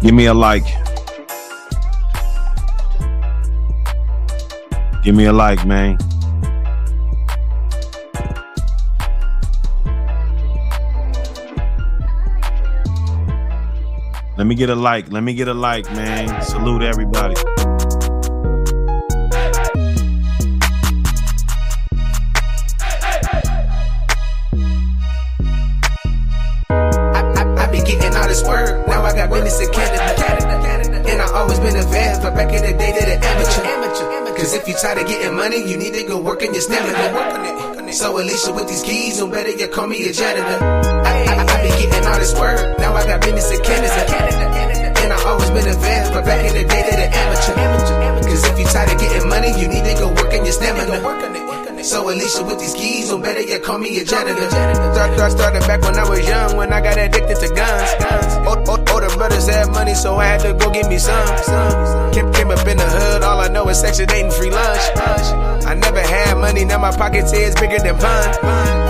Give me a like. Give me a like, man. Let me get a like. Let me get a like, man. Salute everybody. I be getting all this work. Now I got business in Canada. And I always been a vet, but back in the day did an amateur. Cause if you tired of getting money, you need to go work on your stamina. So Alicia with these keys, no better you call me a janitor. I be getting all this work. Now I got business in Canada. And I always been a vet, but back in the day did an amateur. Cause if you tired of getting money, you need to go work on your stamina. So Alicia with these keys, no better you call me a janitor. Started back when I was young, when I got addicted to guns. Older brothers had money, so I had to go get me some. Came up in the hood, all I know is Section 8 and free lunch. I never had money, now my pockets is bigger than pun.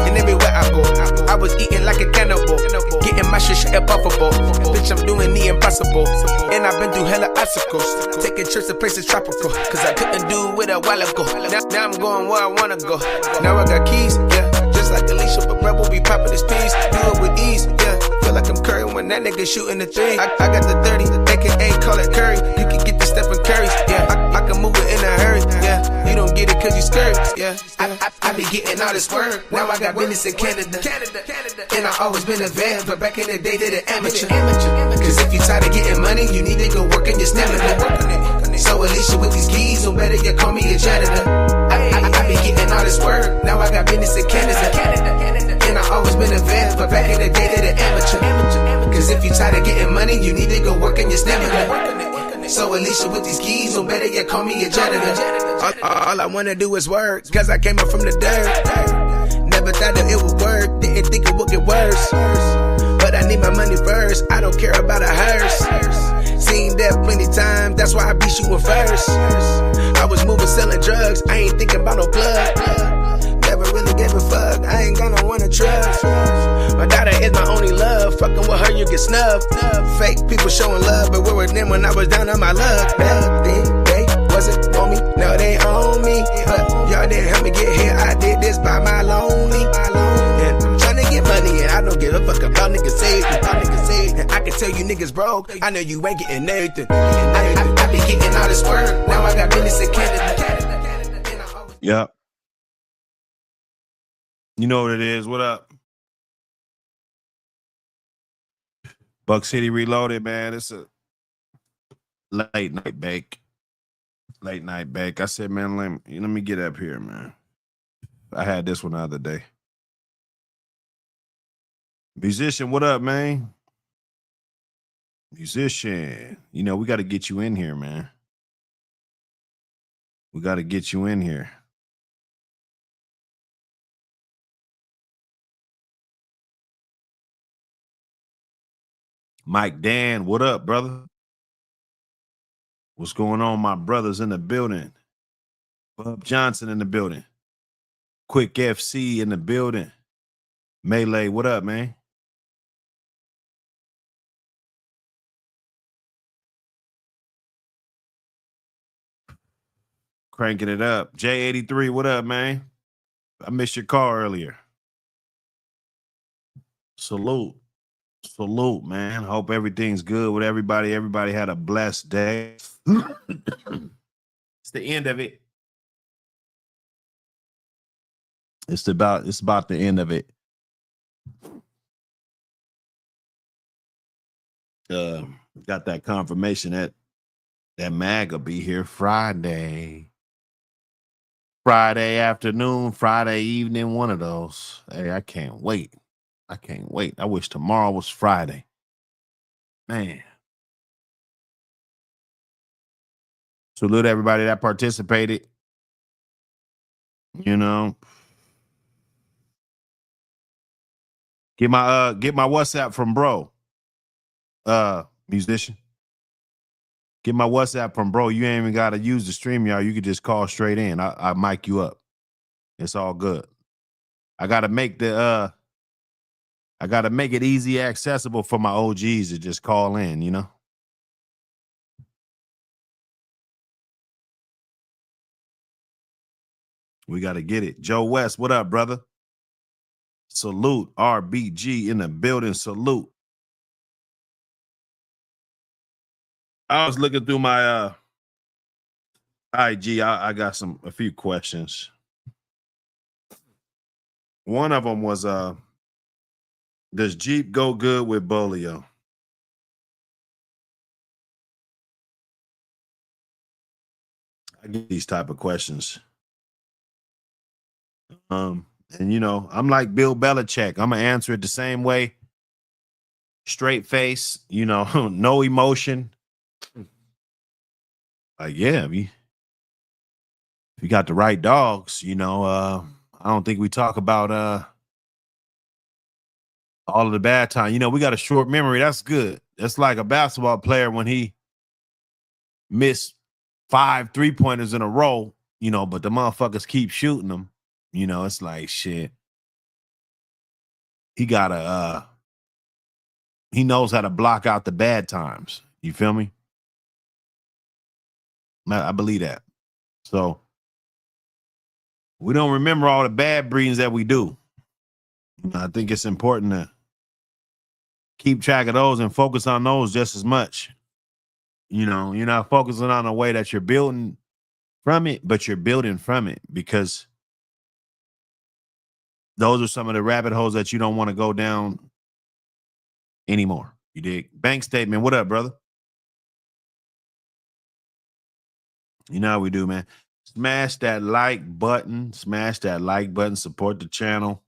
And everywhere I go, I was eating like a cannibal, getting my shit straight up off a boat. Bitch, I'm doing the impossible, and I've been through hella obstacles, taking trips to places tropical, cause I couldn't do it a while ago. Now I'm going where I wanna go. Now I got keys, yeah, just like Alicia, but Rebel be popping this piece. Do it with ease, yeah. Feel like I'm Curry when that nigga shooting the three. I got the 30, aka call it Curry. You can get the Stephen Curry's, yeah. I can move it in a hurry, yeah. You don't get it cause you scurry, yeah. I be getting all this work. Now I got business in Canada. And I always been a vet, but back in the day did an amateur. Cause if you tired of getting money, you need to go work on your stamina. So Alicia with these keys, no better you call me a janitor. I be getting all this work. Now I got business in Canada. And I always been a vet, but back in the day did an amateur. Cause if you tired of getting money, you need to go work on your stamina. So Alicia with these keys, no better you call me a janitor. All I wanna do is work, cause I came up from the dirt. Never thought that it would work, didn't think it would get worse. But I need my money first, I don't care about a hearse. Seen death plenty times, that's why I be shooting first. I was moving, selling drugs, I ain't thinking about no plug. Never really gave a fuck, I ain't gonna wanna trust. My daughter is my only love, fucking with her you get snubbed. Fake people showing love, but where were them when I was down on my luck? Back then they wasn't on me, now they on me. But y'all didn't help me get here, I did this by my lonely. And I'm trying to get money and I don't give a fuck about niggas saving. And I can tell you niggas broke, I know you ain't getting anything. I be getting all this work, now I got business in Canada. Yep. You know what it is. What up? Buckcity Reloaded, man. It's a late night bake. Late night bake. I said, man, let me get up here, man. I had this one the other day. Musician, what up, man? Musician. You know, we got to get you in here, man. We got to get you in here. Mike Dan, what up, brother? What's going on, my brothers in the building? Bub Johnson in the building. Quick FC in the building. Melee, what up, man? Cranking it up. J83, what up, man? I missed your call earlier. Salute. Salute, man. Hope everything's good with everybody. Everybody had a blessed day. It's the end of it. It's about the end of it. Got that confirmation that Mag will be here Friday. Friday afternoon, Friday evening, one of those. Hey, I can't wait. I can't wait. I wish tomorrow was Friday. Man. Salute everybody that participated. You know. Get my WhatsApp from bro. Musician. Get my WhatsApp from bro. You ain't even gotta use the StreamYard. You could just call straight in. I mic you up. It's all good. I gotta make it easy accessible for my OGs to just call in, you know? We got to get it. Joe West, what up, brother? Salute. RBG in the building. Salute. I was looking through my IG. I got a few questions. One of them was does Jeep go good with Bolio? I get these type of questions. And I'm like Bill Belichick. I'm gonna answer it the same way. Straight face, no emotion. Like, yeah, if you got the right dogs, I don't think we talk about all of the bad time. We got a short memory. That's good. That's like a basketball player when he missed 5 3-pointers in a row, but the motherfuckers keep shooting them. It's like shit. He gotta he knows how to block out the bad times. You feel me? I believe that. So we don't remember all the bad breedings that we do. I think it's important to keep track of those and focus on those just as much. You're not focusing on the way that you're building from it, but you're building from it, because those are some of the rabbit holes that you don't want to go down anymore. You dig? Bank statement. What up, brother? You know how we do, man. Smash that like button. Smash that like button. Support the channel.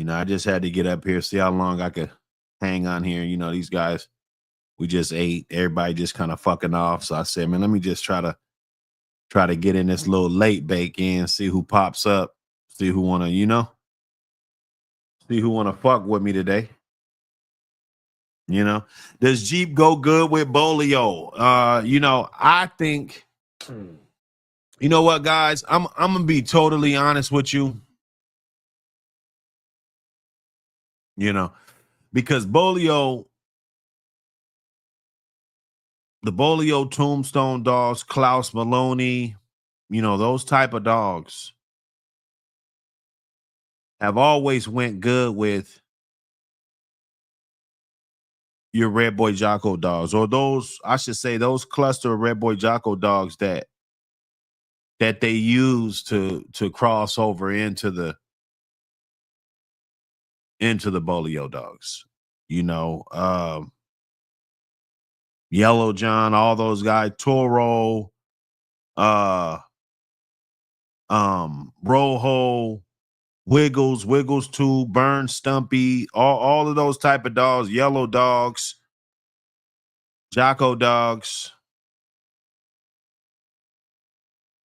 I just had to get up here, see how long I could hang on here. These guys, we just ate. Everybody just kind of fucking off. So I said, man, let me just try to get in this little late bake in, see who pops up, see who wanna, see who wanna fuck with me today. Does Jeep go good with Bolio? I think, you know what, guys? I'm gonna be totally honest with you. Because Bolio, the Bolio Tombstone dogs, Klaus Maloney, those type of dogs have always went good with your Red Boy Jocko dogs, or those cluster of Red Boy Jocko dogs that they use to cross over into the Bolio dogs. Yellow John, all those guys, Toro, Rojo, Wiggles 2, Burn, Stumpy, all of those type of dogs, yellow dogs, Jocko dogs.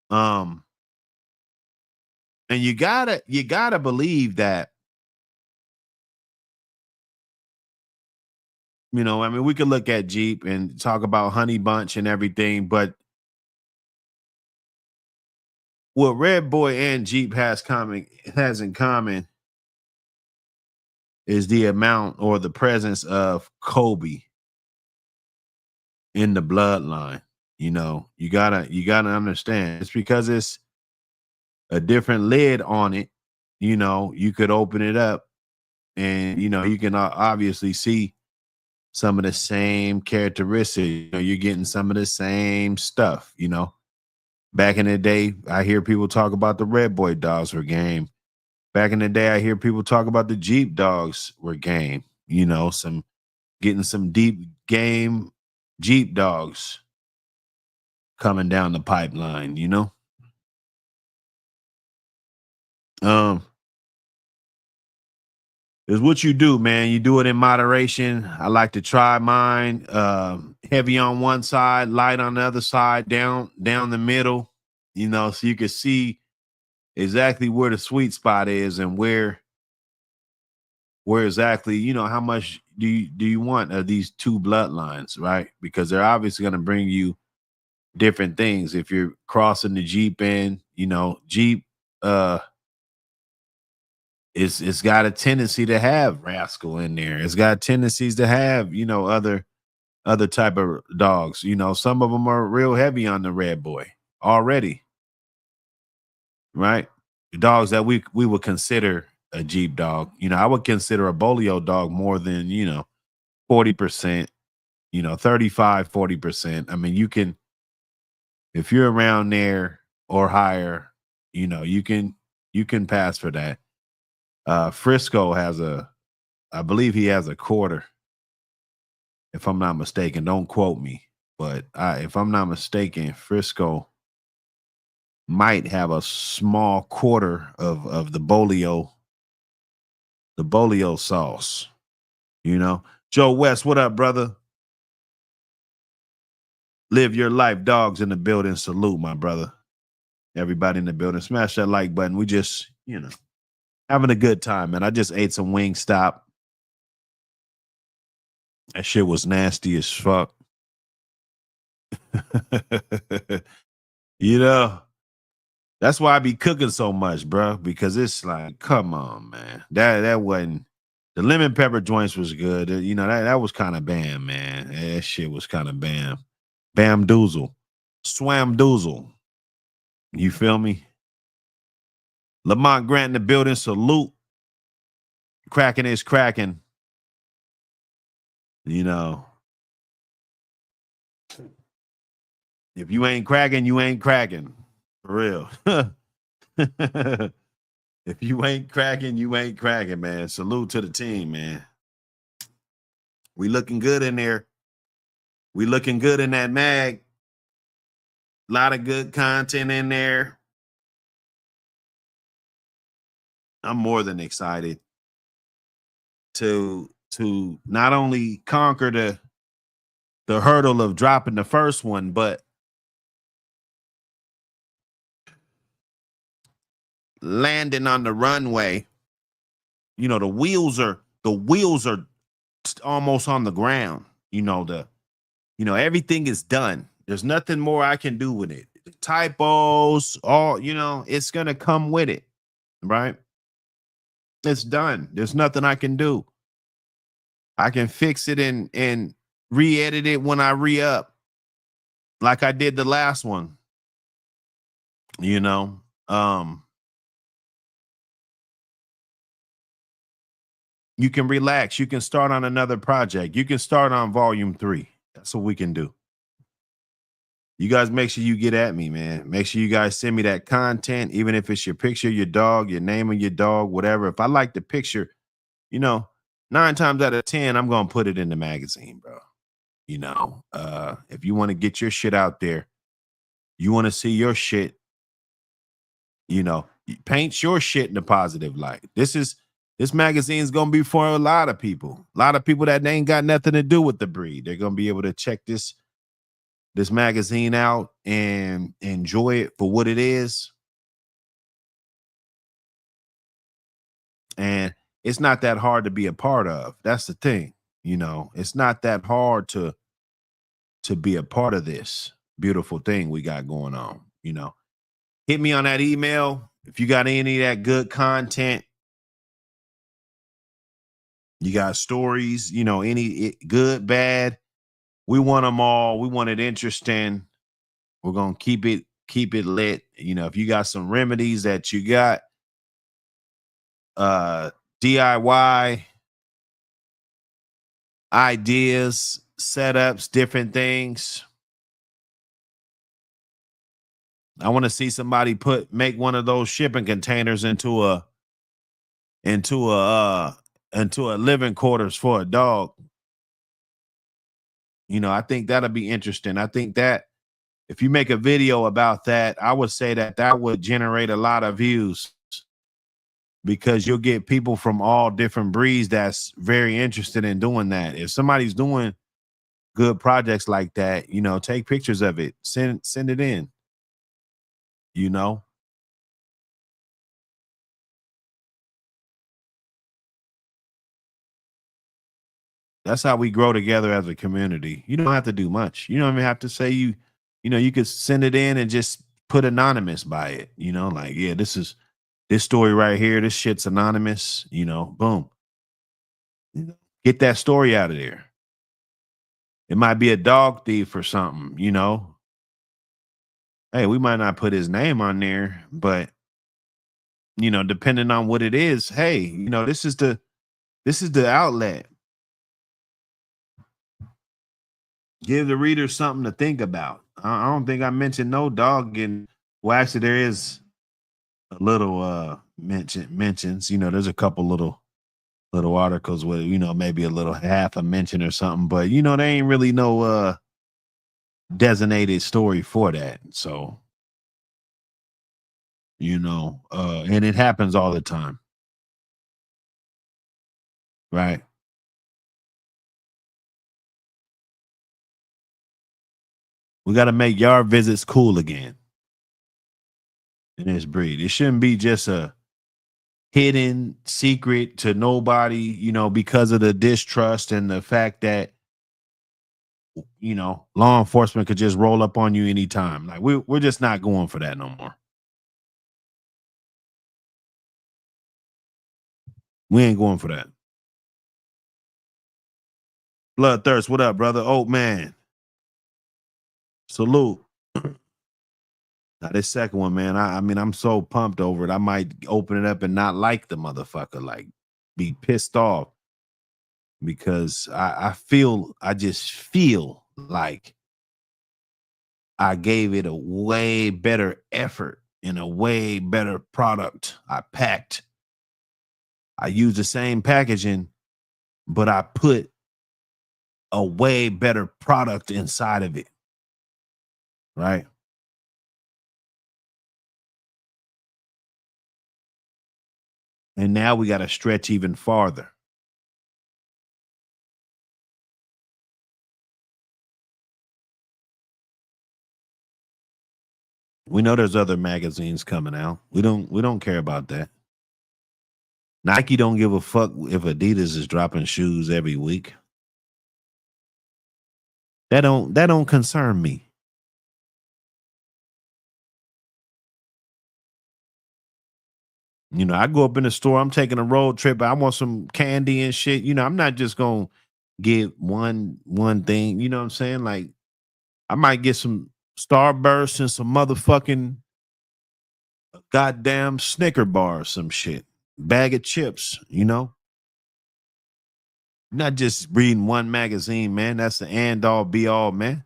And you gotta believe that, we could look at Jeep and talk about Honey Bunch and everything, but what Red Boy and Jeep has in common is the amount or the presence of Kobe in the bloodline. You gotta understand, it's because it's a different lid on it. You could open it up and you can obviously see some of the same characteristics. You're getting some of the same stuff. Back in the day, I hear people talk about the Red Boy dogs were game. Back in the day, I hear people talk about the Jeep dogs were game. Getting some deep game Jeep dogs coming down the pipeline. Is what you do, man. You do it in moderation. I like to try mine heavy on one side, light on the other side, down the middle, so you can see exactly where the sweet spot is and where exactly, how much do you want of these two bloodlines, right? Because they're obviously going to bring you different things. If you're crossing the Jeep in, Jeep it's got a tendency to have Rascal in there. It's got tendencies to have, other type of dogs. Some of them are real heavy on the Red Boy already. right? Dogs that we would consider a Jeep dog. You know, I would consider a Bolio dog more than, 40%, 35, 40%. I mean, you can, if you're around there or higher, you can pass for that. Frisco has I believe he has a quarter, if I'm not mistaken. Don't quote me, but if I'm not mistaken, Frisco might have a small quarter of the Bolio sauce. Joe West, what up, brother? Live your life. Dogs in the building. Salute, my brother. Everybody in the building. Smash that like button. We just, having a good time, man. I just ate some Wingstop. That shit was nasty as fuck. you know, that's why I be cooking so much, bro. Because it's like, come on, man. That wasn't, the lemon pepper joints was good. That was kind of bam, man. That shit was kind of bam. Bam doozle. Swam doozle. You feel me? Lamont Grant in the building. Salute. Cracking is cracking. If you ain't cracking, you ain't cracking. For real. If you ain't cracking, you ain't cracking, man. Salute to the team, man. We looking good in there. We looking good in that mag. A lot of good content in there. I'm more than excited to not only conquer the hurdle of dropping the first one, but landing on the runway. The wheels are almost on the ground. Everything is done. There's nothing more I can do with it. The typos, it's gonna come with it, right? It's done. There's nothing I can do. I can fix it and re-edit it when I re-up, like I did the last one. You can relax. You can start on another project. You can start on volume 3. That's what we can do. You guys make sure you get at me, man. Make sure you guys send me that content, even if it's your picture, your dog, your name of your dog, whatever. If I like the picture, 9 times out of 10, I'm going to put it in the magazine, bro. If you want to get your shit out there, you want to see your shit, paint your shit in a positive light. This magazine is going to be for a lot of people that ain't got nothing to do with the breed. They're going to be able to check this magazine out and enjoy it for what it is. And it's not that hard to be a part of. That's the thing. It's not that hard to be a part of this beautiful thing we got going on. Hit me on that email if you got any of that good content. You got stories, any good, bad. We want them all. We want it interesting. We're going to keep it lit. If you got some remedies that you got, DIY ideas, setups, different things. I want to see somebody make one of those shipping containers into a living quarters for a dog. I think that'll be interesting. I think that if you make a video about that, I would say that would generate a lot of views, because you'll get people from all different breeds that's very interested in doing that. If somebody's doing good projects like that, take pictures of it, send it in. That's how we grow together as a community. You don't have to do much. You don't even have to say you could send it in and just put anonymous by it. Like, yeah, this story right here. This shit's anonymous. Boom. Get that story out of there. It might be a dog thief or something. Hey, we might not put his name on there, but you know, depending on what it is, hey, you know, this is the outlet. Give the reader something to think about. I don't think I mentioned no dog in. Well, actually, there is a little mentions. You know, there's a couple little articles with, you know, maybe a little half a mention or something, but you know, there ain't really no designated story for that. So, you know, and it happens all the time, right? We got to make yard visits cool again in this breed. It shouldn't be just a hidden secret to nobody, you know, because of the distrust and the fact that, you know, law enforcement could just roll up on you anytime. Like we're just not going for that no more. We ain't going for that. Bloodthirst, what up, brother? Oh man, salute. Now this second one, man. I mean, I'm so pumped over it. I might open it up and not like the motherfucker, like be pissed off because I just feel like I gave it a way better effort and a way better product. I packed. I used the same packaging, but I put a way better product inside of it. Right. And now we got to stretch even farther. We know there's other magazines coming out. We don't care about that. Nike don't give a fuck if Adidas is dropping shoes every week. That don't concern me. You know, I go up in the store, I'm taking a road trip, I want some candy and shit. You know, I'm not just gonna get one thing, you know what I'm saying? Like I might get some Starburst and some motherfucking goddamn Snicker bar or some shit. Bag of chips, you know? Not just reading one magazine, man. That's the end all be all, man.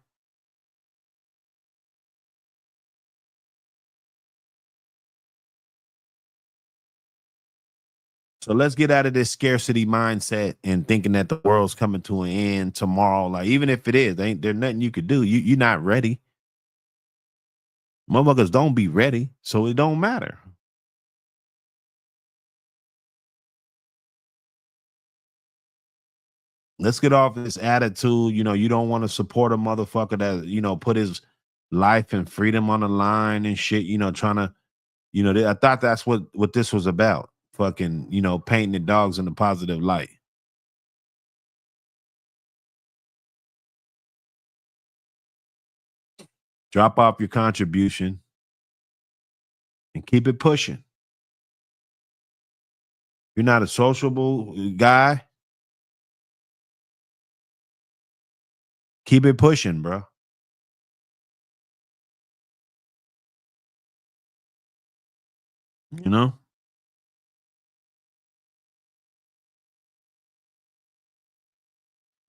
So let's get out of this scarcity mindset and thinking that the world's coming to an end tomorrow. Like, even if it is, ain't there nothing you could do. You're not ready. Motherfuckers don't be ready, so it don't matter. Let's get off this attitude. You know, you don't want to support a motherfucker that, you know, put his life and freedom on the line and shit, you know, trying to, you know, I thought that's what this was about. Fucking, you know, painting the dogs in a positive light. Drop off your contribution and keep it pushing. You're not a sociable guy. Keep it pushing, bro. You know?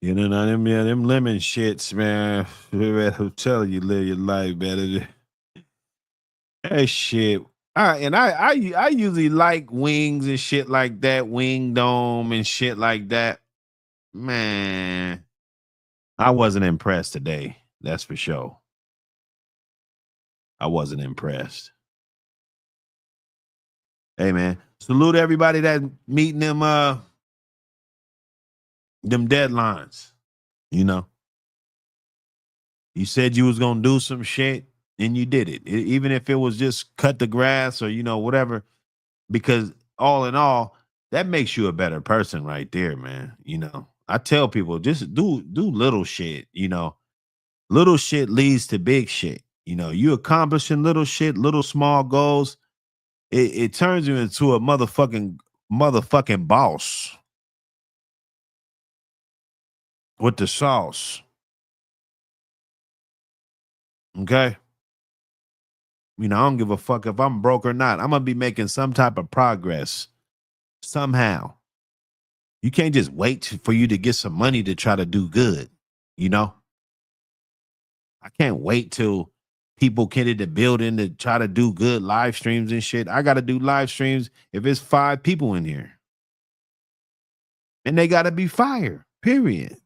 You know, now them, yeah, them lemon shits, man. I'm telling you, live your life, man. That shit. I usually like wings and shit like that, wing dome and shit like that. Man, I wasn't impressed today. That's for sure. I wasn't impressed. Hey man, salute everybody that meeting them deadlines. You know, you said you was gonna do some shit and you did it. Even if it was just cut the grass or, you know, whatever, because all in all, that makes you a better person right there, man. You know, I tell people just do little shit, you know. Little shit leads to big shit. You know, you accomplishing little shit, little small goals, it turns you into a motherfucking boss with the sauce. Okay. I don't give a fuck if I'm broke or not. I'm gonna be making some type of progress somehow. You can't just wait for you to get some money to try to do good. You know, I can't wait till people get in the building to try to do good live streams and shit. I got to do live streams if it's 5 people in here, and they got to be fire. Period.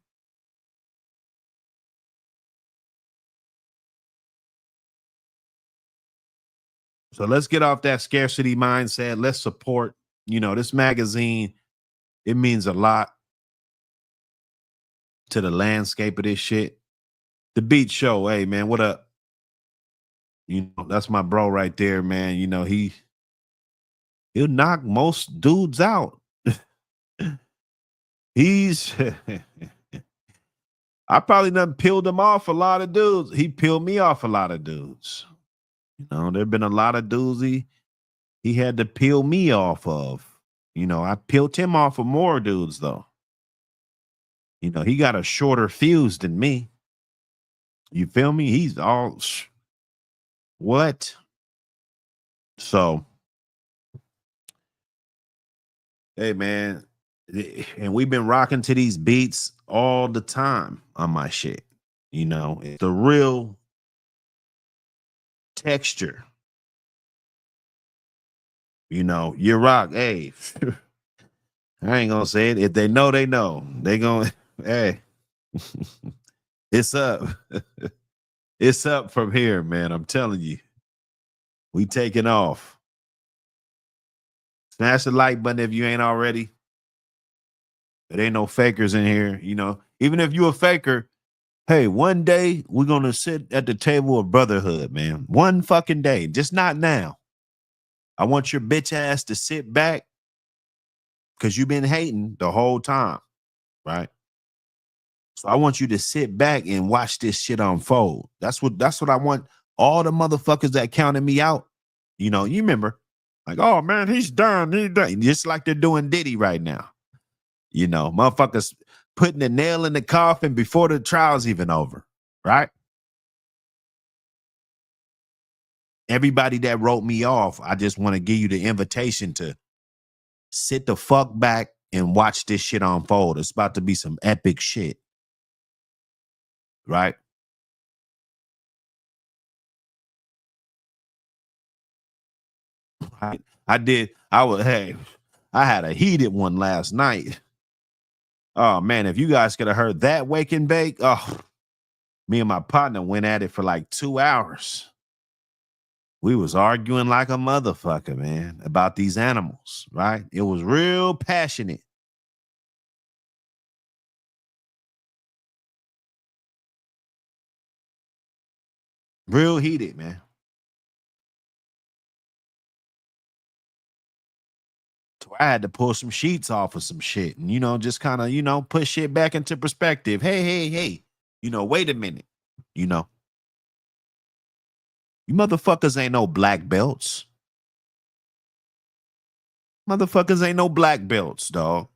So let's get off that scarcity mindset. Let's support, this magazine. It means a lot to the landscape of this shit. The Beat Show, hey man, what up? That's my bro right there, man. He'll knock most dudes out. He's I probably done peeled him off a lot of dudes. He peeled me off a lot of dudes. There've been a lot of dudes he had to peel me off of. I peeled him off of more dudes though. He got a shorter fuse than me. You feel me? He's all what? So, hey man, and we've been rocking to these beats all the time on my shit. It's the real texture. You rock. Hey, I ain't gonna say it. If they know, they know. They gonna, hey, it's up. It's up from here, man. I'm telling you. We taking off. Smash the like button if you ain't already. There ain't no fakers in here. Even if you a faker, hey, one day we're gonna sit at the table of brotherhood, man. One fucking day, just not now. I want your bitch ass to sit back because you've been hating the whole time, right? So I want you to sit back and watch this shit unfold. That's what I want. All the motherfuckers that counted me out, you remember, like, oh man, he's done. He's done. Just like they're doing Diddy right now. Motherfuckers putting the nail in the coffin before the trial's even over, right? Everybody that wrote me off, I just want to give you the invitation to sit the fuck back and watch this shit unfold. It's about to be some epic shit. Right? I had a heated one last night. Oh man, if you guys could have heard that wake and bake, me and my partner went at it for like 2 hours. We was arguing like a motherfucker, man, about these animals, right? It was real passionate. Real heated, man. So I had to pull some sheets off of some shit and, just kind of, put shit back into perspective. Hey, wait a minute. You motherfuckers ain't no black belts. Motherfuckers ain't no black belts, dog.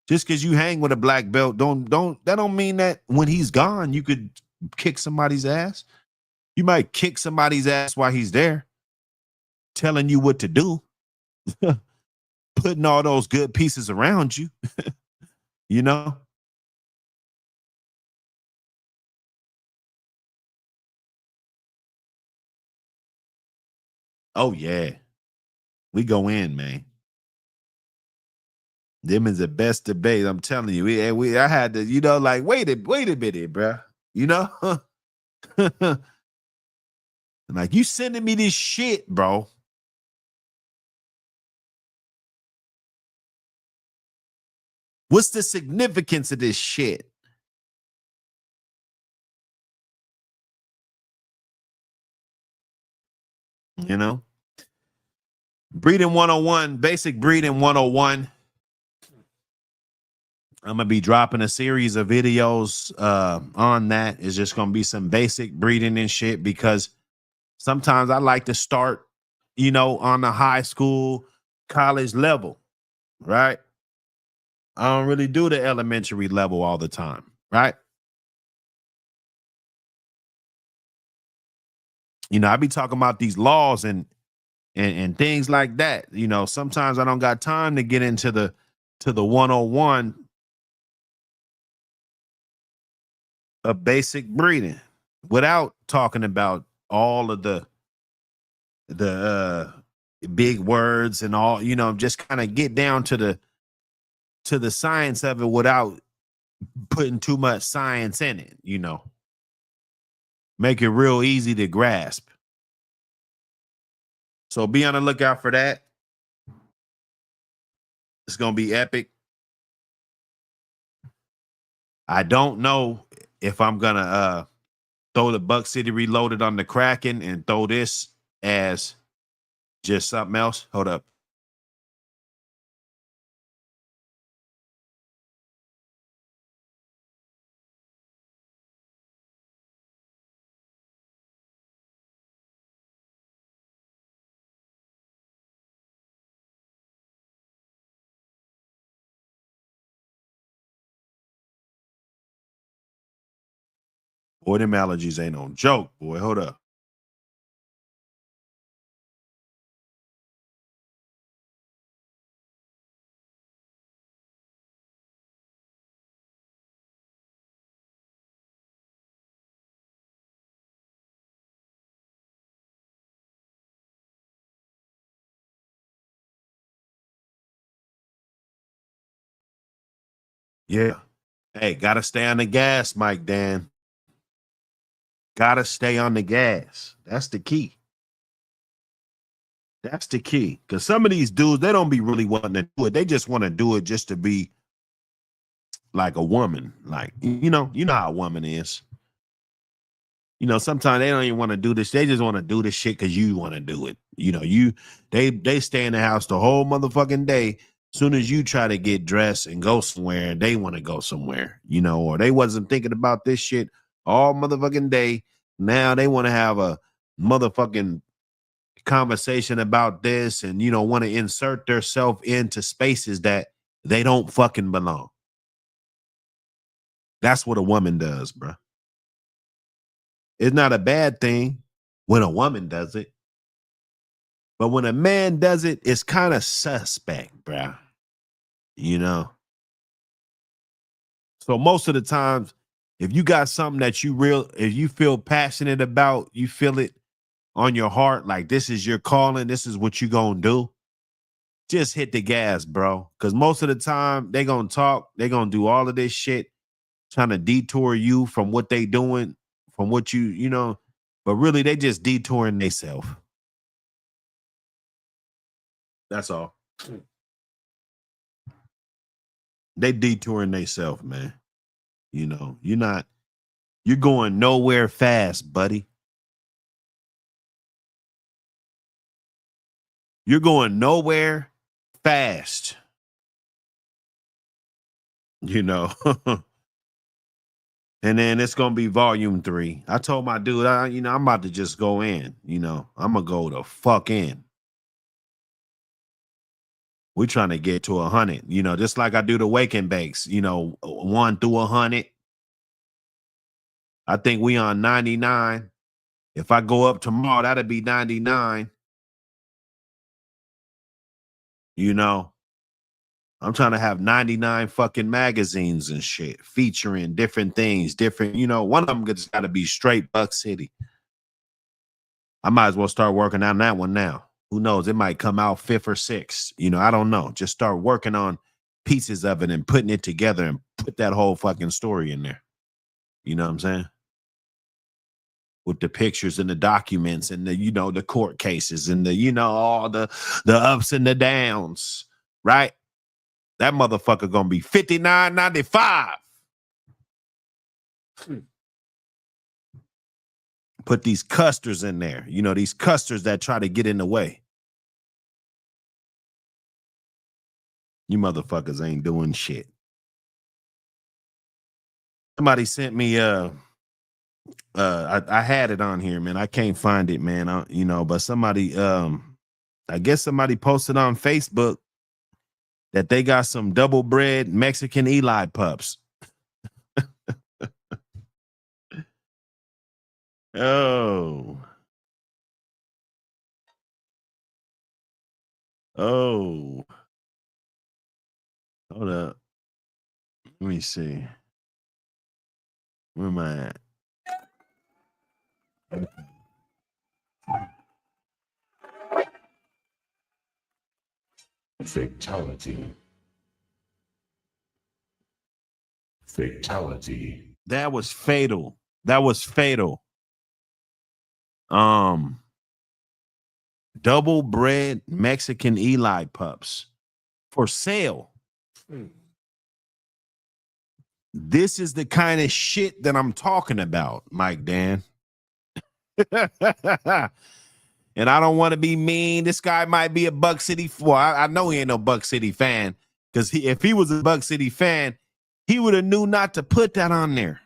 Just because you hang with a black belt, that don't mean that when he's gone, you could kick somebody's ass. You might kick somebody's ass while he's there, telling you what to do, putting all those good pieces around you, Oh yeah, we go in, man. Them is the best debate. I'm telling you. I had to, like, wait a minute, bro. Like, you sending me this shit, bro. What's the significance of this shit? Breeding 101, basic breeding 101. I'm gonna be dropping a series of videos on that. It's just gonna be some basic breeding and shit because sometimes I like to start, on the high school, college level, right? I don't really do the elementary level all the time, right? You know, I be talking about these laws and things like that. You know, sometimes I don't got time to get into the 101 of basic breeding without talking about all of the big words and all, you know, just kind of get down to the science of it without putting too much science in it, you know. Make it real easy to grasp. So be on the lookout for that. It's gonna be epic. I don't know if I'm gonna throw the Buckcity Reloaded on the Kraken and throw this as just something else. Hold up. Boy, them allergies ain't no joke, boy. Hold up. Yeah. Hey, gotta stay on the gas, Mike Dan. Gotta stay on the gas. That's the key. That's the key. Because some of these dudes, they don't be really wanting to do it. They just want to do it just to be like a woman. Like, you know how a woman is. You know, sometimes they don't even want to do this. They just want to do this shit because you want to do it. You know, they stay in the house the whole motherfucking day. Soon as you try to get dressed and go somewhere, they want to go somewhere, you know, or they wasn't thinking about this shit all motherfucking day. Now they want to have a motherfucking conversation about this and, you know, want to insert themselves into spaces that they don't fucking belong. That's what a woman does, bro. It's not a bad thing when a woman does it. But when a man does it, it's kind of suspect, bro. You know? So most of the times, if you got something that if you feel passionate about, you feel it on your heart, like this is your calling, this is what you gonna do, just hit the gas, bro. Because most of the time, they gonna talk, they gonna do all of this shit, trying to detour you from what they doing, from what you know, but really they just detouring themselves. That's all. They detouring themselves, man. You know, you're going nowhere fast, buddy. You're going nowhere fast. You know. And then it's gonna be volume 3. I told my dude, I'm about to just go in. You know, I'm gonna go the fuck in. We're trying to get to 100. You know, just like I do the wake and bakes. You know, 1 through 100. I think we on 99. If I go up tomorrow, that'll be 99. You know, I'm trying to have 99 fucking magazines and shit featuring different things, different, you know, one of them just got to be straight Buckcity. I might as well start working on that one now. Who knows? It might come out 5th or 6th. You know, I don't know. Just start working on pieces of it and putting it together and put that whole fucking story in there. You know what I'm saying? With the pictures and the documents and the, you know, the court cases and the, you know, all the ups and the downs, right? That motherfucker gonna be $59.95. Put these custers in there. You know, these custers that try to get in the way. You motherfuckers ain't doing shit. Somebody sent me I had it on here, man. I can't find it, man. You know, but somebody I guess somebody posted on Facebook that they got some double bred Mexican Eli pups. Oh. Oh, hold up. Let me see. Where am I at? Fatality. Fatality. That was fatal. That was fatal. Double bred Mexican Eli pups for sale. This is the kind of shit that I'm talking about, Mike Dan. And I don't want to be mean. This guy might be a Buckcity. Well, I know he ain't no Buckcity fan, because if he was a Buckcity fan, he would have knew not to put that on there.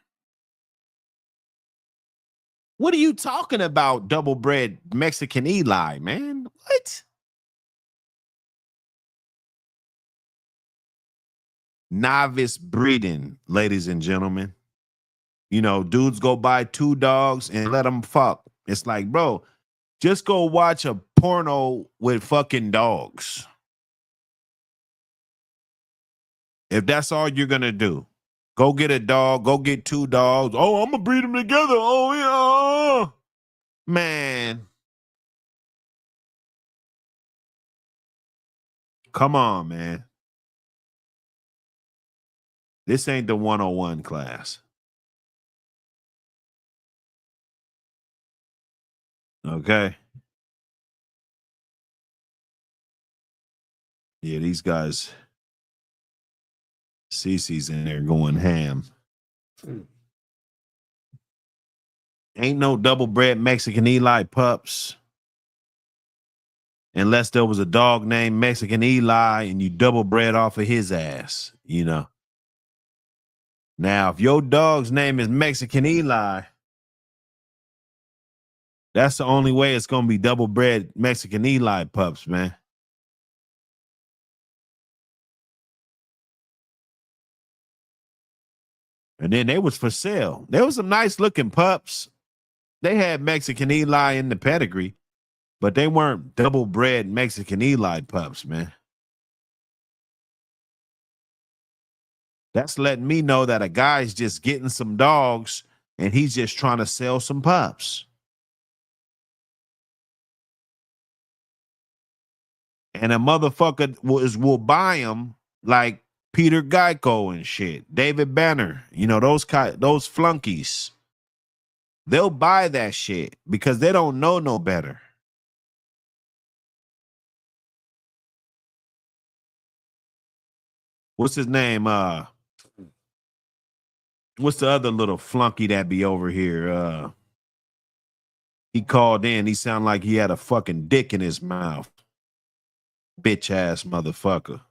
What are you talking about, double bred Mexican Eli, man? What? Novice breeding, ladies and gentlemen. You know, dudes go buy 2 dogs and let them fuck. It's like, bro, just go watch a porno with fucking dogs. If that's all you're gonna do, go get a dog, go get 2 dogs. Oh, I'm gonna breed them together. Oh, yeah. Man. Come on, man. This ain't the 101 class. Okay. Yeah, these guys. Cece's in there going ham. Ain't no double bred Mexican Eli pups. Unless there was a dog named Mexican Eli and you double bred off of his ass, you know. Now, if your dog's name is Mexican Eli, that's the only way it's going to be double bred Mexican Eli pups, man. And then they was for sale. There was some nice looking pups. They had Mexican Eli in the pedigree, but they weren't double bred Mexican Eli pups, man. That's letting me know that a guy's just getting some dogs and he's just trying to sell some pups. And a motherfucker will buy them like Peter Geico and shit, David Banner, you know, those flunkies. They'll buy that shit because they don't know no better. What's his name? What's the other little flunky that be over here? He called in. He sounded like he had a fucking dick in his mouth. Bitch ass motherfucker.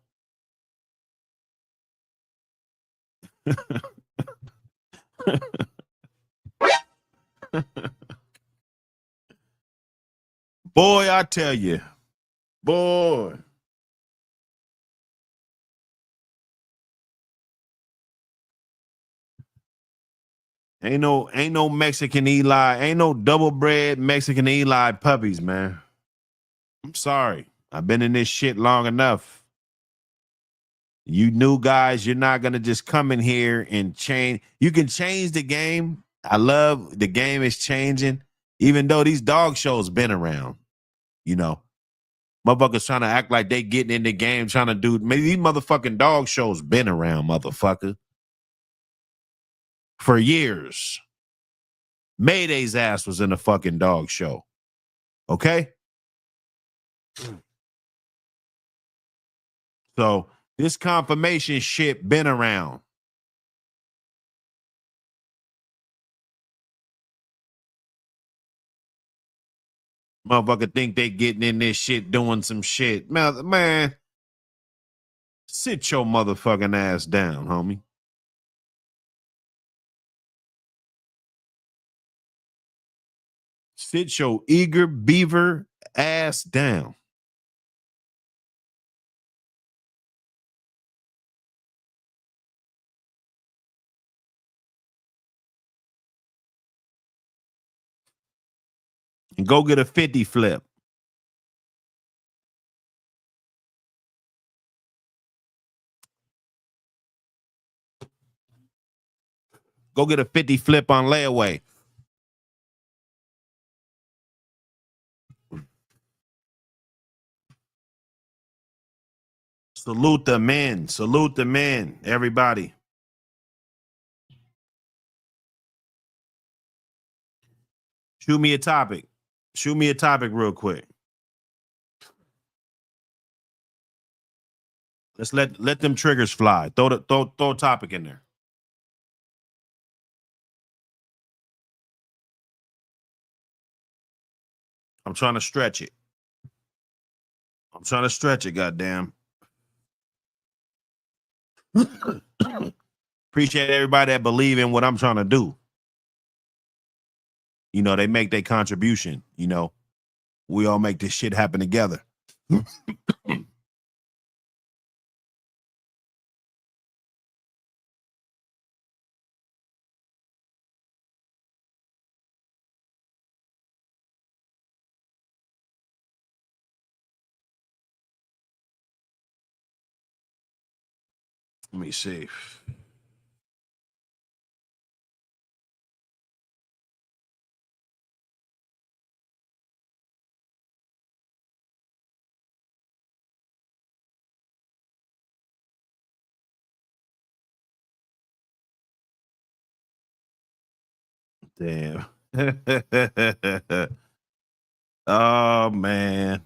Boy, I tell you, boy. Ain't no Mexican Eli, ain't no double bred Mexican Eli puppies, man. I'm sorry. I've been in this shit long enough. You new guys, you're not gonna just come in here and change. You can change the game. I love the game is changing, even though these dog shows been around. You know, motherfuckers trying to act like they getting in the game, trying to do. Maybe these motherfucking dog shows been around, motherfucker, for years. Mayday's ass was in a fucking dog show. Okay? So this confirmation shit been around. Motherfucker think they getting in this shit doing some shit. Man, sit your motherfucking ass down, homie. Sit your eager beaver ass down. And go get a 50 flip. Go get a 50 flip on layaway. Salute the men. Salute the men, everybody. Shoot me a topic. Shoot me a topic real quick. Let's let them triggers fly. Throw a topic in there. I'm trying to stretch it. I'm trying to stretch it, goddamn. Appreciate everybody that believe in what I'm trying to do. You know, they make their contribution. You know, we all make this shit happen together. Let me see. Damn. Oh, man.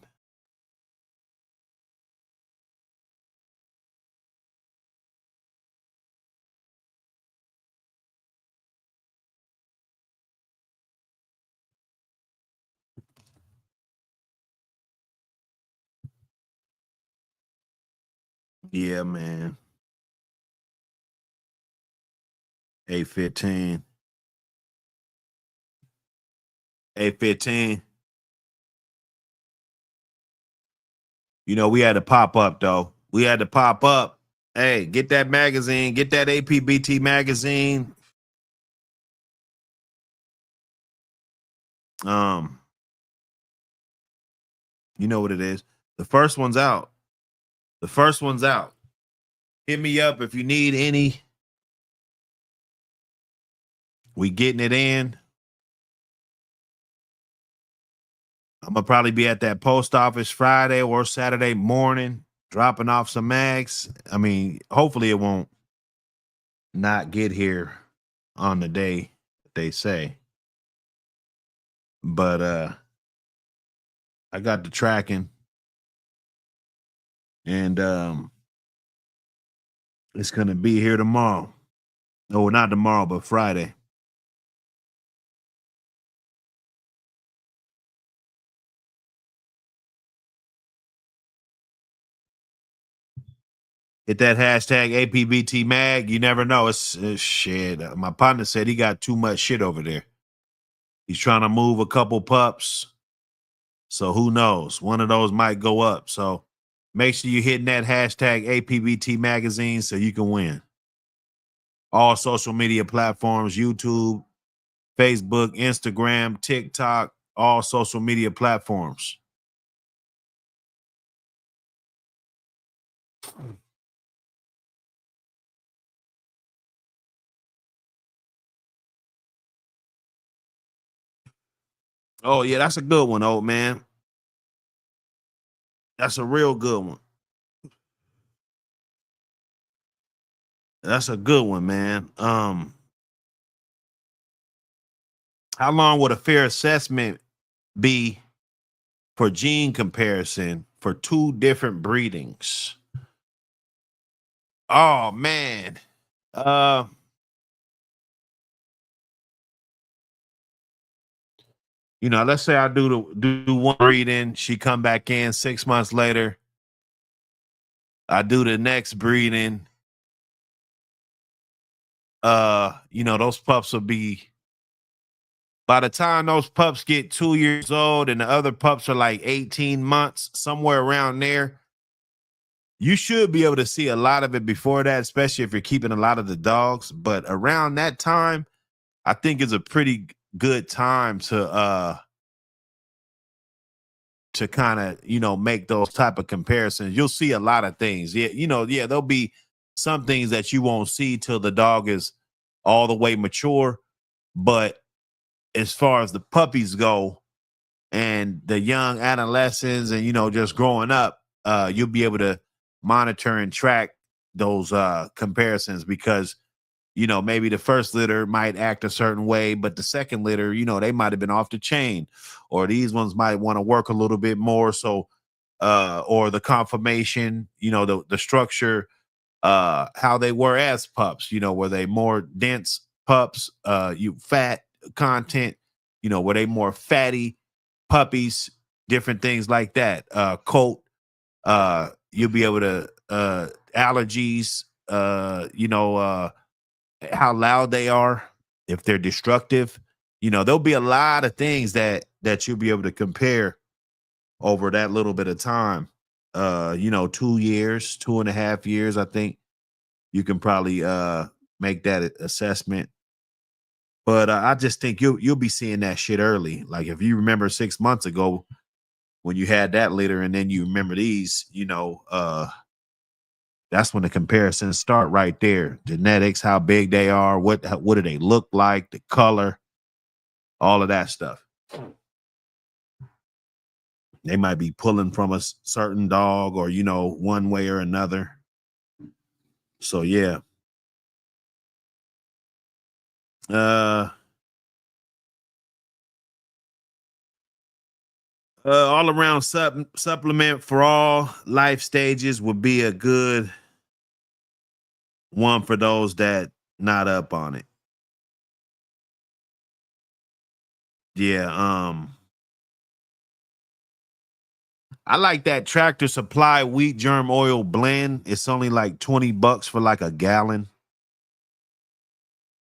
Yeah, man. 8:15. 8:15. You know, we had to pop up, though. We had to pop up. Hey, get that magazine. Get that Apbt magazine. You know what it is. The first one's out. The first one's out. Hit me up if you need any. We getting it in. I'm gonna probably be at that post office Friday or Saturday morning, dropping off some mags. I mean, hopefully it won't not get here on the day they say. But I got the tracking, and it's gonna be here tomorrow. No, not tomorrow, but Friday. Hit that hashtag APBT mag. You never know. It's shit. My partner said he got too much shit over there. He's trying to move a couple pups. So who knows? One of those might go up. So make sure you're hitting that hashtag APBT magazine so you can win. All social media platforms, YouTube, Facebook, Instagram, TikTok, all social media platforms. Oh, yeah, that's a good one, old man. That's a real good one. That's a good one, man. How long would a fair assessment be for gene comparison for two different breedings? Oh man. You know, let's say I do one breeding, she come back in 6 months later. I do the next breeding. You know, those pups will be, by the time those pups get 2 years old and the other pups are like 18 months, somewhere around there, you should be able to see a lot of it before that, especially if you're keeping a lot of the dogs. But around that time, I think is a pretty good time to kind of, you know, make those type of comparisons. You'll see a lot of things. Yeah, you know, yeah, there'll be some things that you won't see till the dog is all the way mature. But as far as the puppies go and the young adolescents and, just growing up, you'll be able to monitor and track those comparisons because, maybe the first litter might act a certain way, but the second litter, they might have been off the chain, or these ones might want to work a little bit more. So, or the conformation, the structure, how they were as pups, were they more dense pups, fat content, were they more fatty puppies, different things like that. Coat, you'll be able to allergies, how loud they are, if they're destructive, there'll be a lot of things that you'll be able to compare over that little bit of time. 2 years, 2.5 years, I think you can probably make that assessment. But I just think you'll be seeing that shit early. Like if you remember 6 months ago when you had that litter, and then you remember these, that's when the comparisons start right there. Genetics, how big they are, what do they look like, the color, all of that stuff. They might be pulling from a certain dog or, one way or another. So, yeah. All around supplement for all life stages would be a good one for those that not up on it. Yeah, I like that Tractor Supply wheat germ oil blend. It's only like $20 for like a gallon.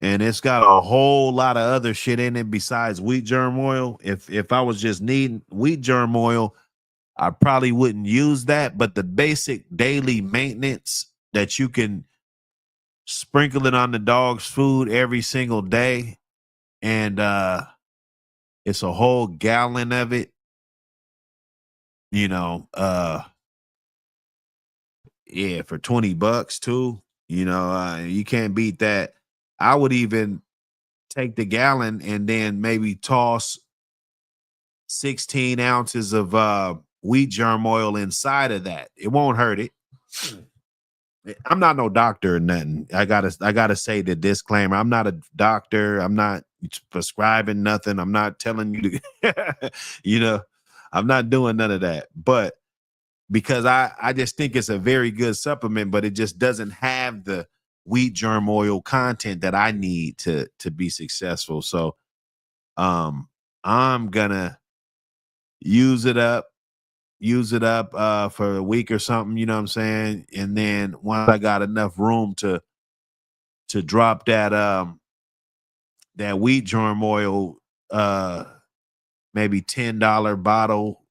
And it's got a whole lot of other shit in it besides wheat germ oil. If I was just needing wheat germ oil, I probably wouldn't use that. But the basic daily maintenance that you can sprinkle it on the dog's food every single day, and it's a whole gallon of it. Yeah, for $20 too. You can't beat that. I would even take the gallon and then maybe toss 16 ounces of wheat germ oil inside of that. It won't hurt it. I'm not no doctor or nothing. I gotta say the disclaimer. I'm not a doctor. I'm not prescribing nothing. I'm not telling you to, I'm not doing none of that. But because I just think it's a very good supplement, but it just doesn't have the wheat germ oil content that I need to be successful. So I'm gonna use it up for a week or something, you know what I'm saying? And then once I got enough room to drop that wheat germ oil, maybe $10 bottle,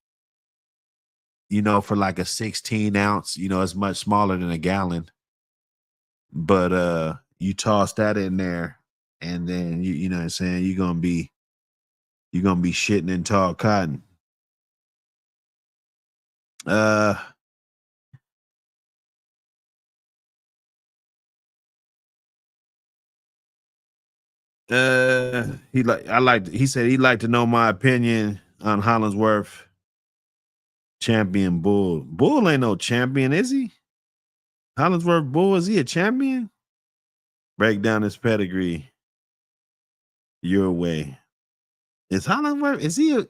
for like a 16 ounce, it's much smaller than a gallon. But you toss that in there, and then you know what I'm saying, you're gonna be shitting in tall cotton. He said he'd like to know my opinion on Hollingsworth champion bull. Bull ain't no champion, is he? Hollingsworth bull, is he a champion? Break down his pedigree your way. Is Hollingsworth, is he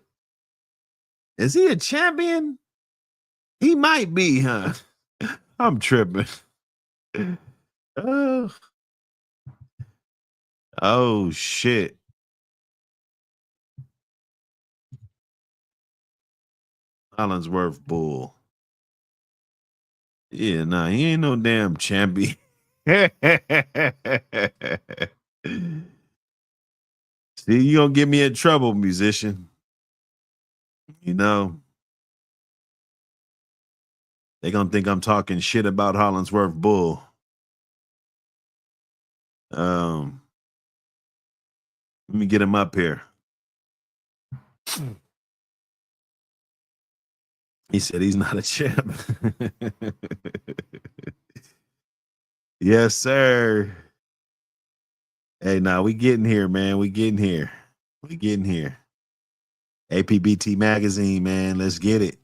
a champion? He might be, huh? I'm tripping. Oh shit. Hollingsworth bull. Yeah, nah, he ain't no damn champion. See, you gonna get me in trouble, musician. They gonna think I'm talking shit about Hollingsworth bull. Let me get him up here. He said he's not a champ. Yes, sir. Hey, now we getting here, man. We getting here. We getting here. Apbt magazine, man. Let's get it.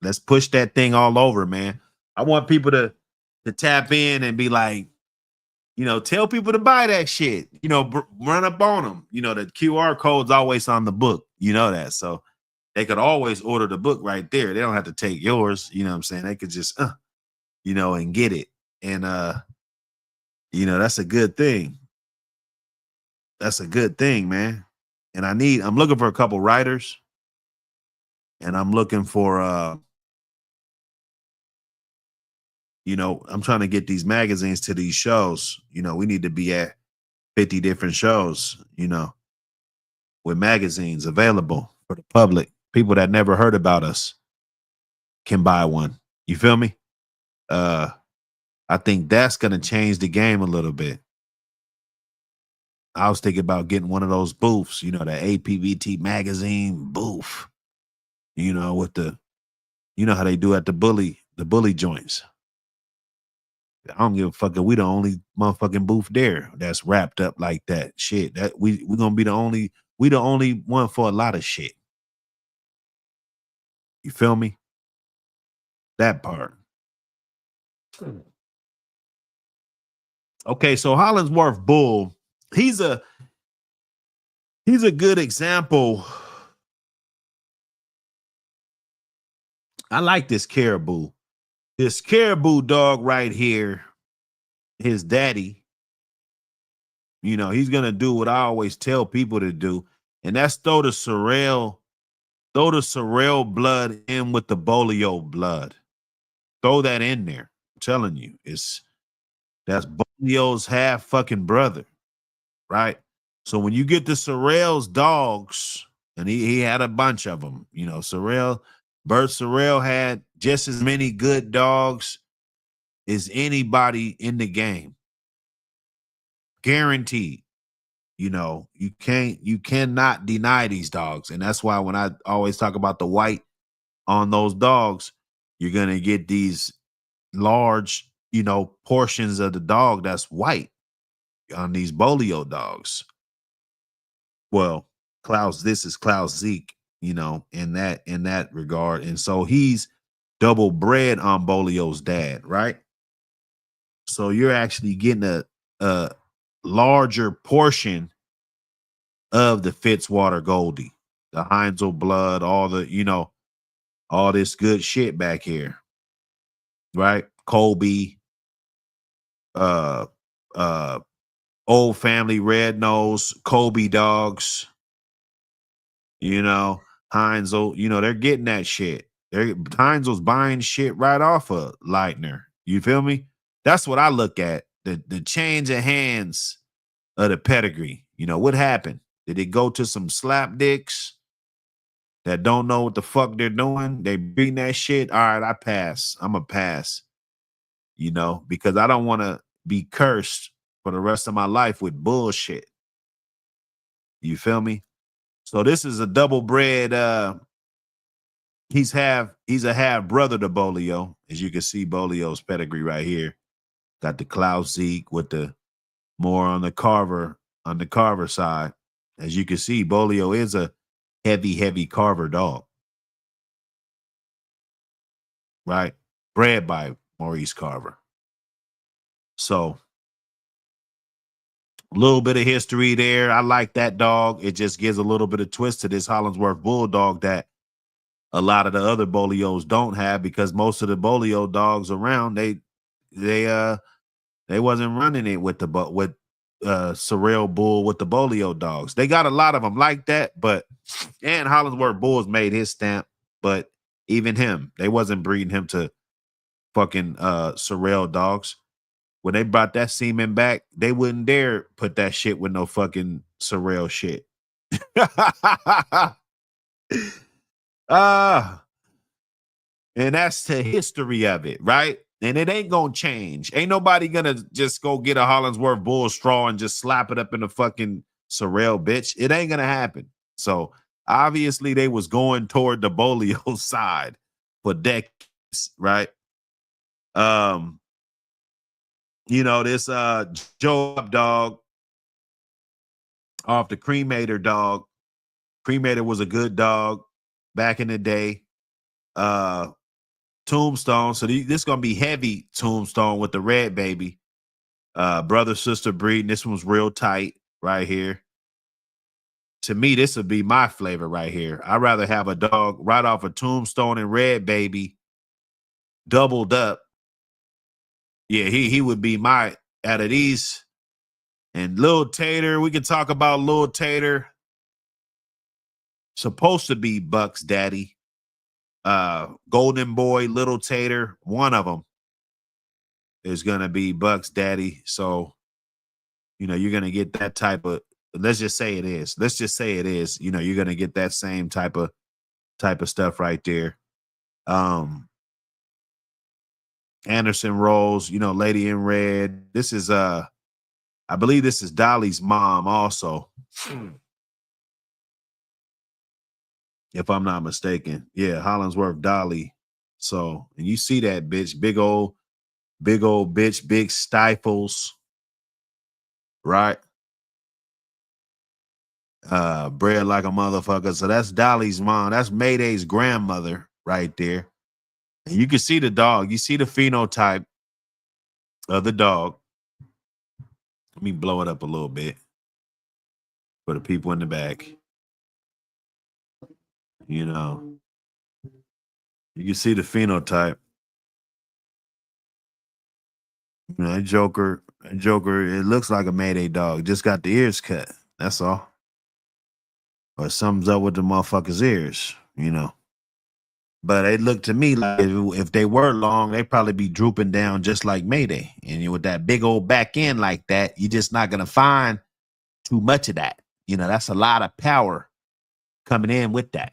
Let's push that thing all over, man. I want people to tap in and be like, tell people to buy that shit. Run up on them. The QR code's always on the book. You know that. So they could always order the book right there. They don't have to take yours. You know what I'm saying? They could just, and get it. And, that's a good thing. That's a good thing, man. And I'm looking for a couple writers. And I'm looking for, I'm trying to get these magazines to these shows. We need to be at 50 different shows, with magazines available for the public. People that never heard about us can buy one. You feel me? I think that's going to change the game a little bit. I was thinking about getting one of those booths, the APBT magazine booth, with the, how they do at the bully joints. I don't give a fuck if we the only motherfucking booth there that's wrapped up like that. Shit, that we gonna be the only one for a lot of shit. You feel me? That part. Okay, so Hollingsworth Bull, he's a good example. I like this caribou. This caribou dog right here, his daddy, he's gonna do what I always tell people to do, and that's throw the sorrel blood in with the bolio blood. Throw that in there. I'm telling you, that's bolio's half fucking brother, right? So when you get the Sorrell's dogs, and he had a bunch of them, Bert Sorrell had just as many good dogs as anybody in the game. Guaranteed. You cannot deny these dogs. And that's why when I always talk about the white on those dogs, you're going to get these large, portions of the dog that's white on these bolio dogs. Well, this is Klaus Zeke, in that regard. And so he's double bred on Bolio's dad, right? So you're actually getting a larger portion of the Fitzwater Goldie, the Heinzel blood, all the, all this good shit back here, right? Colby, Old Family Red Nose, Kobe dogs, Heinzel, they're getting that shit. Heinzel's buying shit right off of Leitner. You feel me? That's what I look at. The change of hands of the pedigree. What happened? Did it go to some slap dicks that don't know what the fuck they're doing? They beating that shit. All right, I pass. I'm a pass. Because I don't want to be cursed for the rest of my life with bullshit. You feel me? So this is a double bred. He's a half brother to Bolio, as you can see Bolio's pedigree right here. Got the Klaus Zeke with the more on the Carver side. As you can see, Bolio is a heavy Carver dog, right? Bred by Maurice Carver. So a little bit of history there. I like that dog. It just gives a little bit of twist to this Hollingsworth Bulldog that a lot of the other Bolios don't have, because most of the Bolio dogs around, they wasn't running it with Sorrel Bull with the Bolio dogs. They got a lot of them like that, and Hollingsworth Bulls made his stamp, but even him, they wasn't breeding him to fucking Sorrel dogs. When they brought that semen back, they wouldn't dare put that shit with no fucking Sorrel shit. And that's the history of it, right? And it ain't gonna change. Ain't nobody gonna just go get a Hollingsworth Bull straw and just slap it up in the fucking Sorrel, bitch. It ain't gonna happen. So obviously they was going toward the Bolio side for decades, right? This Joe Dog, off the Cremator dog. Cremator was a good dog back in the day. Tombstone. So this is gonna be heavy Tombstone with the red baby. Brother sister breeding. This one's real tight right here. To me, this would be my flavor right here. I'd rather have a dog right off a Tombstone and red baby doubled up. Yeah, he would be my out of these. And Lil Tater, we can talk about Lil Tater. Supposed to be Buck's daddy. Golden Boy, Little Tater, one of them is gonna be Buck's daddy. So, you're gonna get that type of. Let's just say it is. Let's just say it is. You're gonna get that same type of stuff right there. Anderson Rose, Lady in Red. This is I believe this is Dolly's mom also. If I'm not mistaken. Yeah, Hollingsworth Dolly. So, and you see that bitch, big old bitch, big stifles, right? Bred like a motherfucker. So that's Dolly's mom. That's Mayday's grandmother right there. And you can see the dog. You see the phenotype of the dog. Let me blow it up a little bit for the people in the back. You can see the phenotype. That Joker, it looks like a Mayday dog. Just got the ears cut. That's all. Or something's up with the motherfucker's ears, But it looked to me like if they were long, they'd probably be drooping down just like Mayday. And with that big old back end like that, you're just not going to find too much of that. That's a lot of power coming in with that.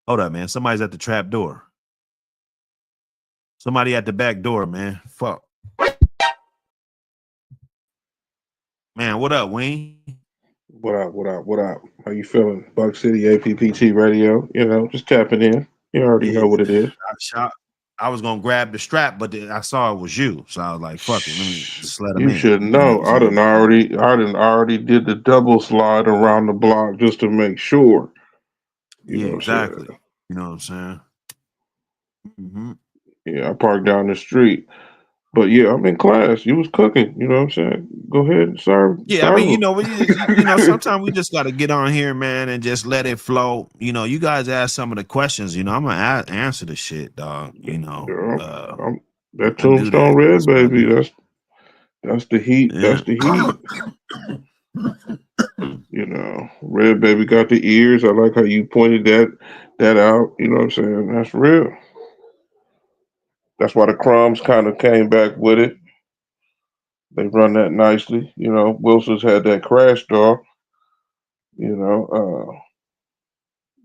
Hold up, man. Somebody's at the trap door. Somebody at the back door, man. Fuck. Man, what up, Wayne? What up? How you feeling? Buckcity, Appt Radio, just tapping in. You already know what it is. I was gonna grab the strap, but I saw it was you, so I was like, "Fuck it, let me just let him You in." should know. I already did the double slide around the block just to make sure. You know what I'm exactly. saying? You know what I'm saying? Mm-hmm. Yeah, I parked down the street. But yeah, I'm in class. You was cooking. You know what I'm saying? Go ahead and serve. Yeah, I mean, sometimes we just got to get on here, man, and just let it flow. You guys ask some of the questions. I'm gonna answer the shit, dog. That I do that. Tombstone Red, That's what I baby. do. That's the heat. Yeah. That's the heat. Red baby got the ears. I like how you pointed that out. You know what I'm saying? That's real. That's why the crumbs kind of came back with it. They run that nicely. Wilson's had that crash dog. A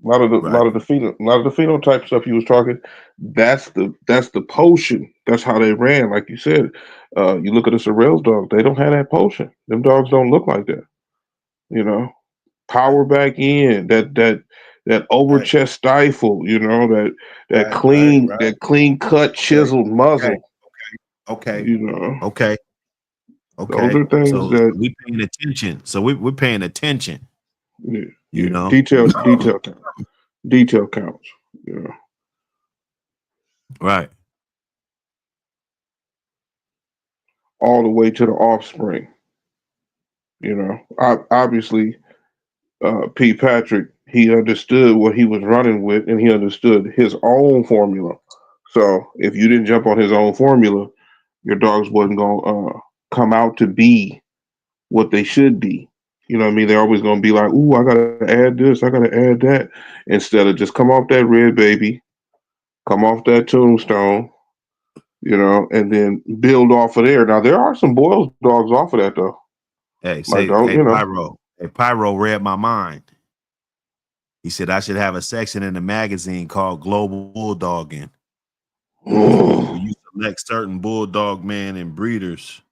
lot of the Right. phenotype stuff you was talking. That's the potion. That's how they ran. Like you said, you look at the Sorrells dog. They don't have that potion. Them dogs don't look like that. Power back in that over Right. chest stifle. That Right. clean cut Okay. chiseled muzzle. Okay. You know, Okay. those Okay. are things So that we paying attention. So we're paying attention. yeah, detail counts. Right. All the way to the offspring. Obviously, P. Patrick, he understood what he was running with, and he understood his own formula. So if you didn't jump on his own formula, your dogs wasn't gonna come out to be what they should be. You know what I mean? They're always gonna be like, "Ooh, I gotta add this, I gotta add that," instead of just come off that red baby, come off that tombstone, and then build off of there. Now there are some Boils dogs off of that though. Hey, Like, say, don't hey, Pyro. Hey, Pyro read my mind. He said I should have a section in the magazine called Global Bulldogging, where you select certain bulldog men and breeders,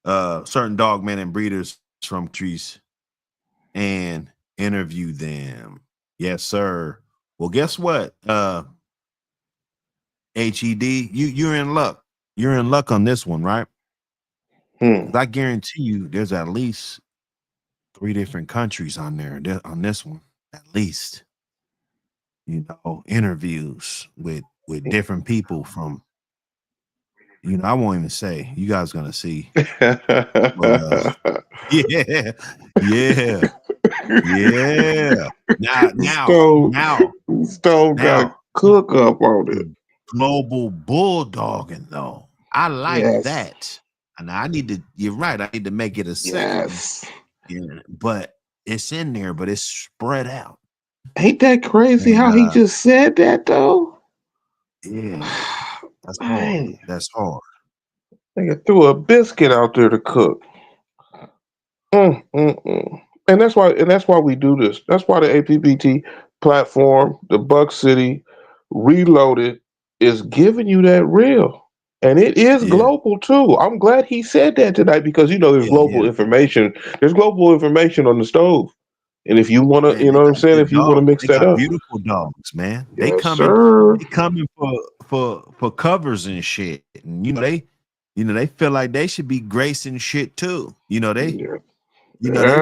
certain dog men and breeders from trees, and interview them. Yes, sir. Well, guess what? HED, you're in luck. You're in luck on this one, right? Because I guarantee you, there's at least 3 different countries on there on this one, at least. Interviews with different people from, I won't even say. You guys gonna see. But yeah, yeah, yeah. Stone got a Now, cook up on it. the global bulldogging though. I like Yes. that. And you're right, I need to make it a second one. Yes. Yeah, but it's in there, but it's spread out. Ain't that crazy And how he just said that though? yeah, that's hard. Man, That's hard. nigga threw a biscuit out there to cook. And that's why we do this. That's why the Apbt platform, the Buckcity Reloaded, is giving you that real. And it is Yeah, global too. I'm glad he said that tonight because there's yeah, global yeah. information. There's global information on the stove. And if you wanna, Man, you they know what I'm got saying, good if you wanna dogs. mix They that got up. beautiful dogs, man. They Yes, coming, sir. they coming for covers and shit. And they feel like they should be gracing shit too. Yeah. They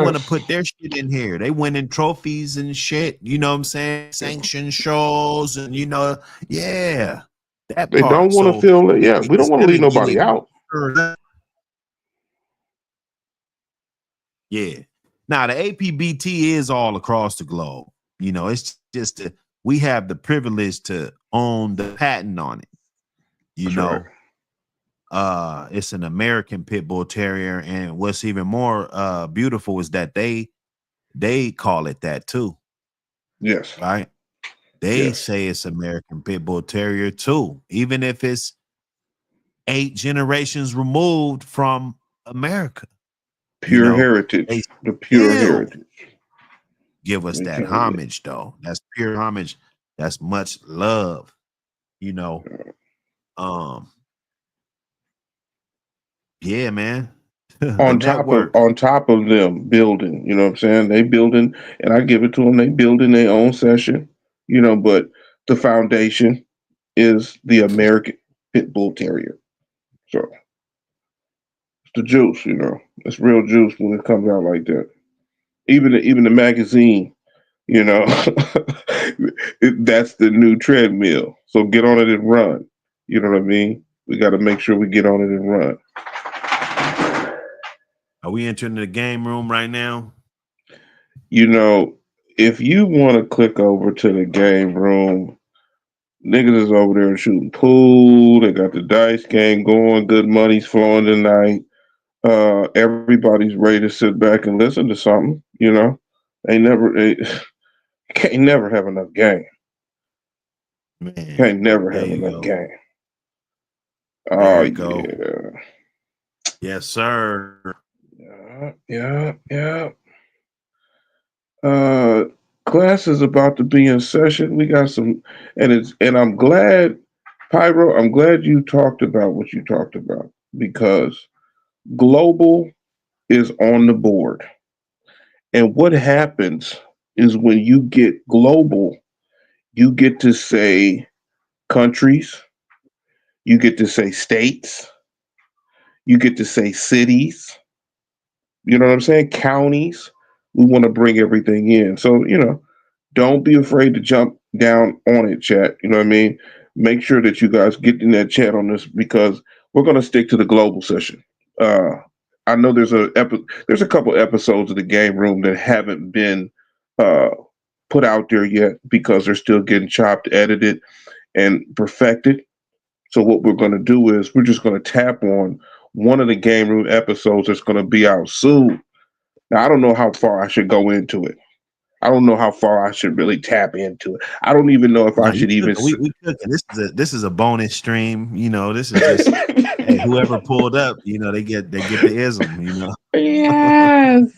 want to Yes. put their shit in here. They winning trophies and shit. You know what I'm saying? Sanction shows and yeah, that They part. don't want to So feel it. Yeah, we don't want to instead leave of nobody out. Yeah. Now the APBT is all across the globe. It's just that we have the privilege to own the patent on it. That's right. It's an American pit bull terrier, and what's even more beautiful is that they call it that too, Yes. right? They Yes. say it's American pit bull terrier too, even if it's 8 generations removed from America. Pure They heritage. The pure still heritage. give us Let me that tell you. homage, though. That's pure homage. That's much love. You know. Um. Yeah, man. The network. On top of them building, you know what I'm saying? They building, and I give it to them. They building their own session, but the foundation is the American Pit Bull Terrier. So it's the juice, it's real juice when it comes out like that. Even the magazine, you know, that's the new treadmill. So get on it and run. You know what I mean? We got to make sure we get on it and run. Are we entering the game room right now? You know, if you want to click over to the game room, niggas is over there shooting pool. They got the dice game going. Good money's flowing tonight. Everybody's ready to sit back and listen to something. They can't never have enough game. Man, Can't never there have you enough go. game. There Oh you go. yeah. Yes, sir. Yeah. Uh, Class is about to be in session. We got some, and I'm glad, Pyro. I'm glad you talked about what you talked about because global is on the board, and what happens is when you get global, you get to say countries, you get to say states, you get to say cities. You know what I'm saying? Counties. We want to bring everything in. So, don't be afraid to jump down on it, chat. You know what I mean? Make sure that you guys get in that chat on this because we're going to stick to the global session. Uh, I know there's a couple episodes of the game room that haven't been uh, put out there yet because they're still getting chopped, edited, and perfected. So what we're going to do is we're just going to tap on one of the game room episodes that's going to be out soon. Now I don't know how far I should go into it. I don't know how far I should really tap into it. I don't even know if No, I you should even. cooking. We cooking. This is a bonus stream. This is just hey, whoever pulled up, they get the ism. Yes, Yeah, man.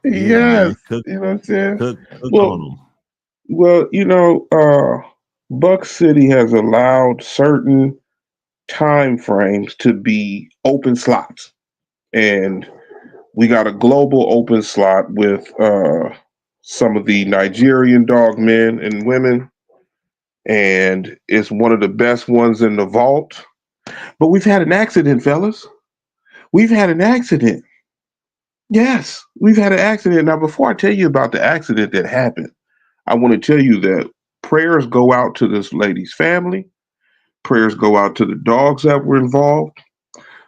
yes. Cook, You know what I'm saying? cook on Well, them. well, Buck City has allowed certain time frames to be open slots, and we got a global open slot with some of the Nigerian dog men and women, and it's one of the best ones in the vault. But we've had an accident, fellas. We've had an accident. Yes, we've had an accident. Now, before I tell you about the accident that happened, I want to tell you that prayers go out to this lady's family. Prayers go out to the dogs that were involved.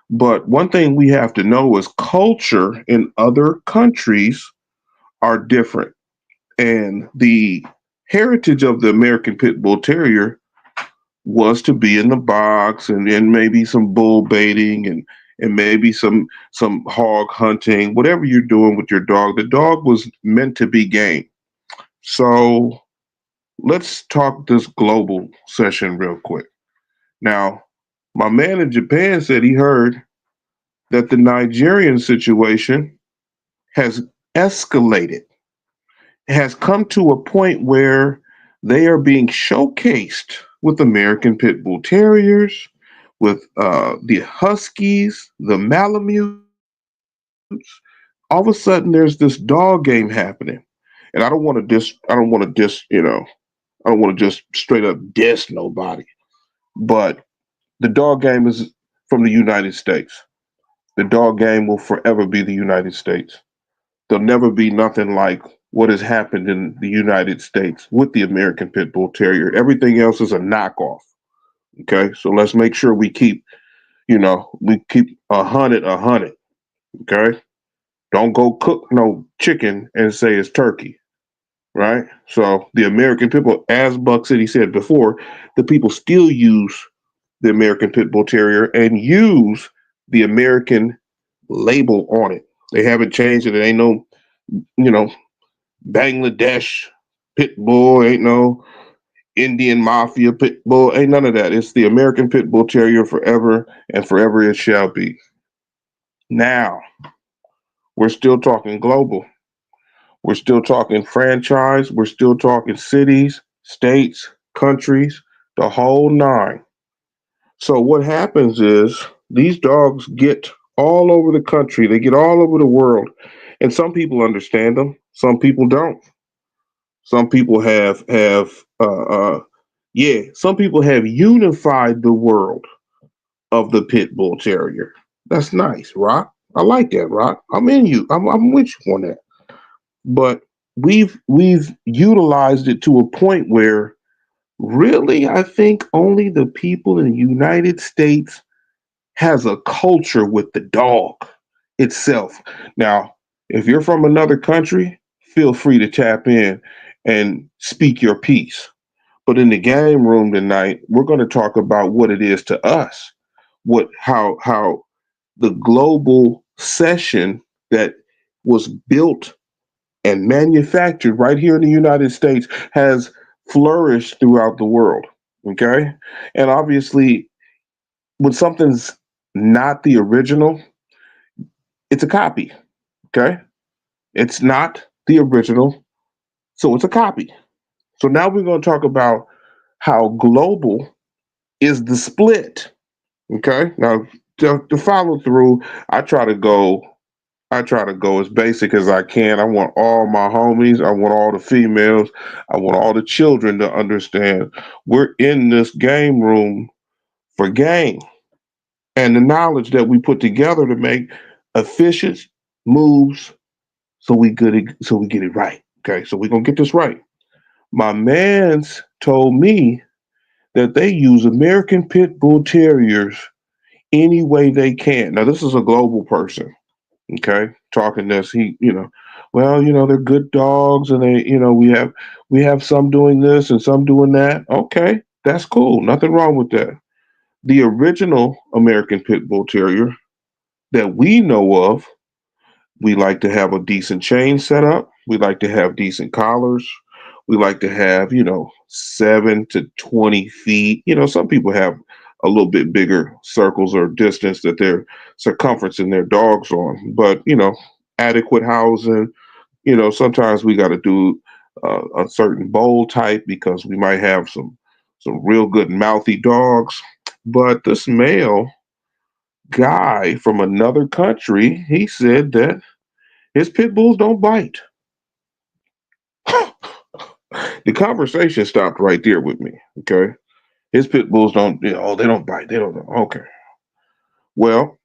But one thing we have to know is culture in other countries are different. And the heritage of the American Pit Bull Terrier was to be in the box and maybe some bull baiting and maybe some hog hunting, whatever you're doing with your dog. The dog was meant to be game. So let's talk this global session real quick. Now, my man in Japan said he heard that the Nigerian situation has escalated, has come to a point where they are being showcased with American Pit Bull Terriers, with the Huskies, the Malamutes. All of a sudden, there's this dog game happening, and I don't want to I don't want to just straight up diss nobody, but the dog game is from the United States. The dog game will forever be the United States. There'll never be nothing like what has happened in the United States with the American Pit Bull Terrier. Everything else is a knockoff. Okay, so let's make sure we keep a hundred. Okay, don't go cook no chicken and say it's turkey, right? So the American Pit Bull, as Buck City said before, the people still use the American Pit Bull Terrier and use the American label on it. They haven't changed it. It ain't no, you know, Bangladesh Pit Bull, ain't no Indian Mafia Pit Bull, ain't none of that. It's the American Pit Bull Terrier forever and forever it shall be. Now, we're still talking global. We're still talking franchise. We're still talking cities, states, countries, the whole nine. So what happens is these dogs get all over the country. They get all over the world. And some people understand them. Some people don't. Some people have yeah, some people have unified the world of the pit bull terrier. That's nice, Rock. I like that, Rock. I'm in you. I'm with you on that. But we've utilized it to a point where really I think only the people in the United States has a culture with the dog itself. Now, if you're from another country, feel free to tap in and speak your piece. But in the game room tonight, we're going to talk about what it is to us, what how the global session that was built and manufactured right here in the United States has flourished throughout the world. Okay. And obviously, when something's not the original, it's a copy. Okay. It's not the original, so it's a copy. So now we're going to talk about how global is the split. Okay. Now to follow through, I try to go I try to go as basic as I can. I want all my homies, I want all the females, I want all the children to understand we're in this game room for game and the knowledge that we put together to make efficient moves so we get it right. Okay, so we're gonna get this right. My man's told me that they use American Pit Bull Terriers any way they can. Now this is a global person, okay, talking this. Well, they're good dogs, and we have some doing this and some doing that. Okay, that's cool. Nothing wrong with that. The original American Pit Bull Terrier that we know of, we like to have a decent chain set up. We like to have decent collars. We like to have, 7 to 20 feet. Some people have a little bit bigger circles or distance that they're circumferencing their dogs on. But, adequate housing, sometimes we got to do a certain bowl type because we might have some real good mouthy dogs. But this male guy from another country, he said that his pit bulls don't bite. The conversation stopped right there with me. Okay. His pit bulls don't, they don't bite. They don't. Okay. Well,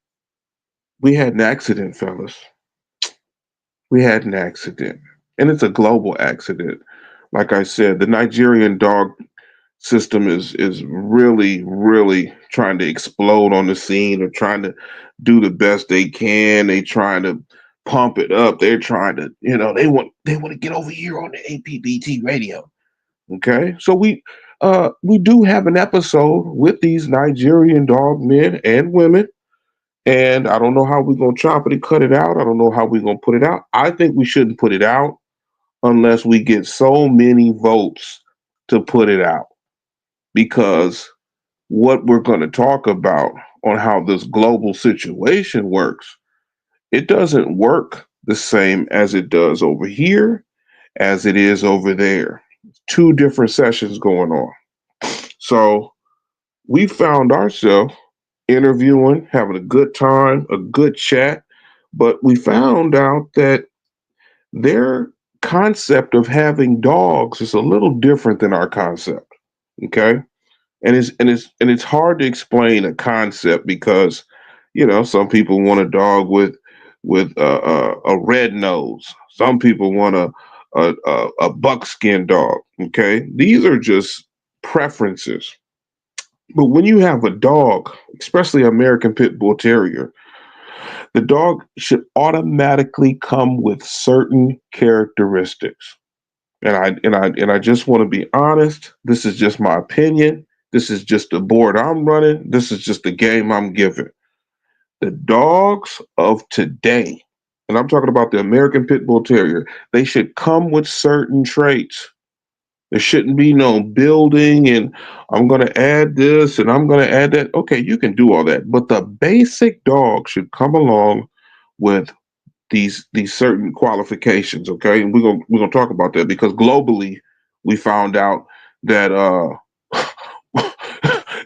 we had an accident, fellas. we had an accident, and it's a global accident. Like I said, the Nigerian dog system is really trying to explode on the scene. They're trying to do the best they can. They trying to pump it up. They're trying to, they want to get over here on the Apbt radio. Okay, so we do have an episode with these Nigerian dog men and women, and I don't know how we're gonna chop it and cut it out. I don't know how we're gonna put it out. I think we shouldn't put it out unless we get so many votes to put it out, because what we're going to talk about on how this global situation works, it doesn't work the same as it does over here as it is over there. Two different sessions going on. So we found ourselves interviewing, having a good time, a good chat, but we found out that their concept of having dogs is a little different than our concept. Okay. And it's hard to explain a concept because some people want a dog with a red nose. Some people want a buckskin dog. Okay, these are just preferences. But when you have a dog, especially American Pit Bull Terrier, the dog should automatically come with certain characteristics. And I just want to be honest. This is just my opinion. This is just the board I'm running. This is just the game I'm giving. The dogs of today, and I'm talking about the American Pit Bull Terrier, they should come with certain traits. There shouldn't be no building and I'm going to add this and I'm going to add that. Okay, you can do all that, but the basic dog should come along with these certain qualifications. Okay, and we're gonna talk about that because globally we found out that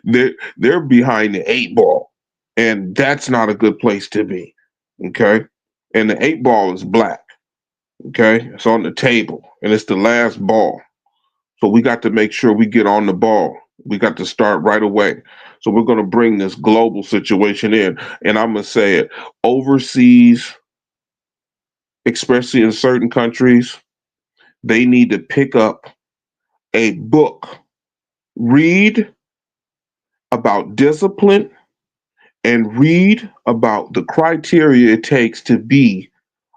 they're behind the eight ball, and that's not a good place to be. Okay, and the eight ball is black. Okay, it's on the table and it's the last ball, so we got to make sure we get on the ball. We got to start right away. So we're going to bring this global situation in, and I'm going to say it overseas, especially in certain countries, they need to pick up a book, read about discipline, and read about the criteria it takes to be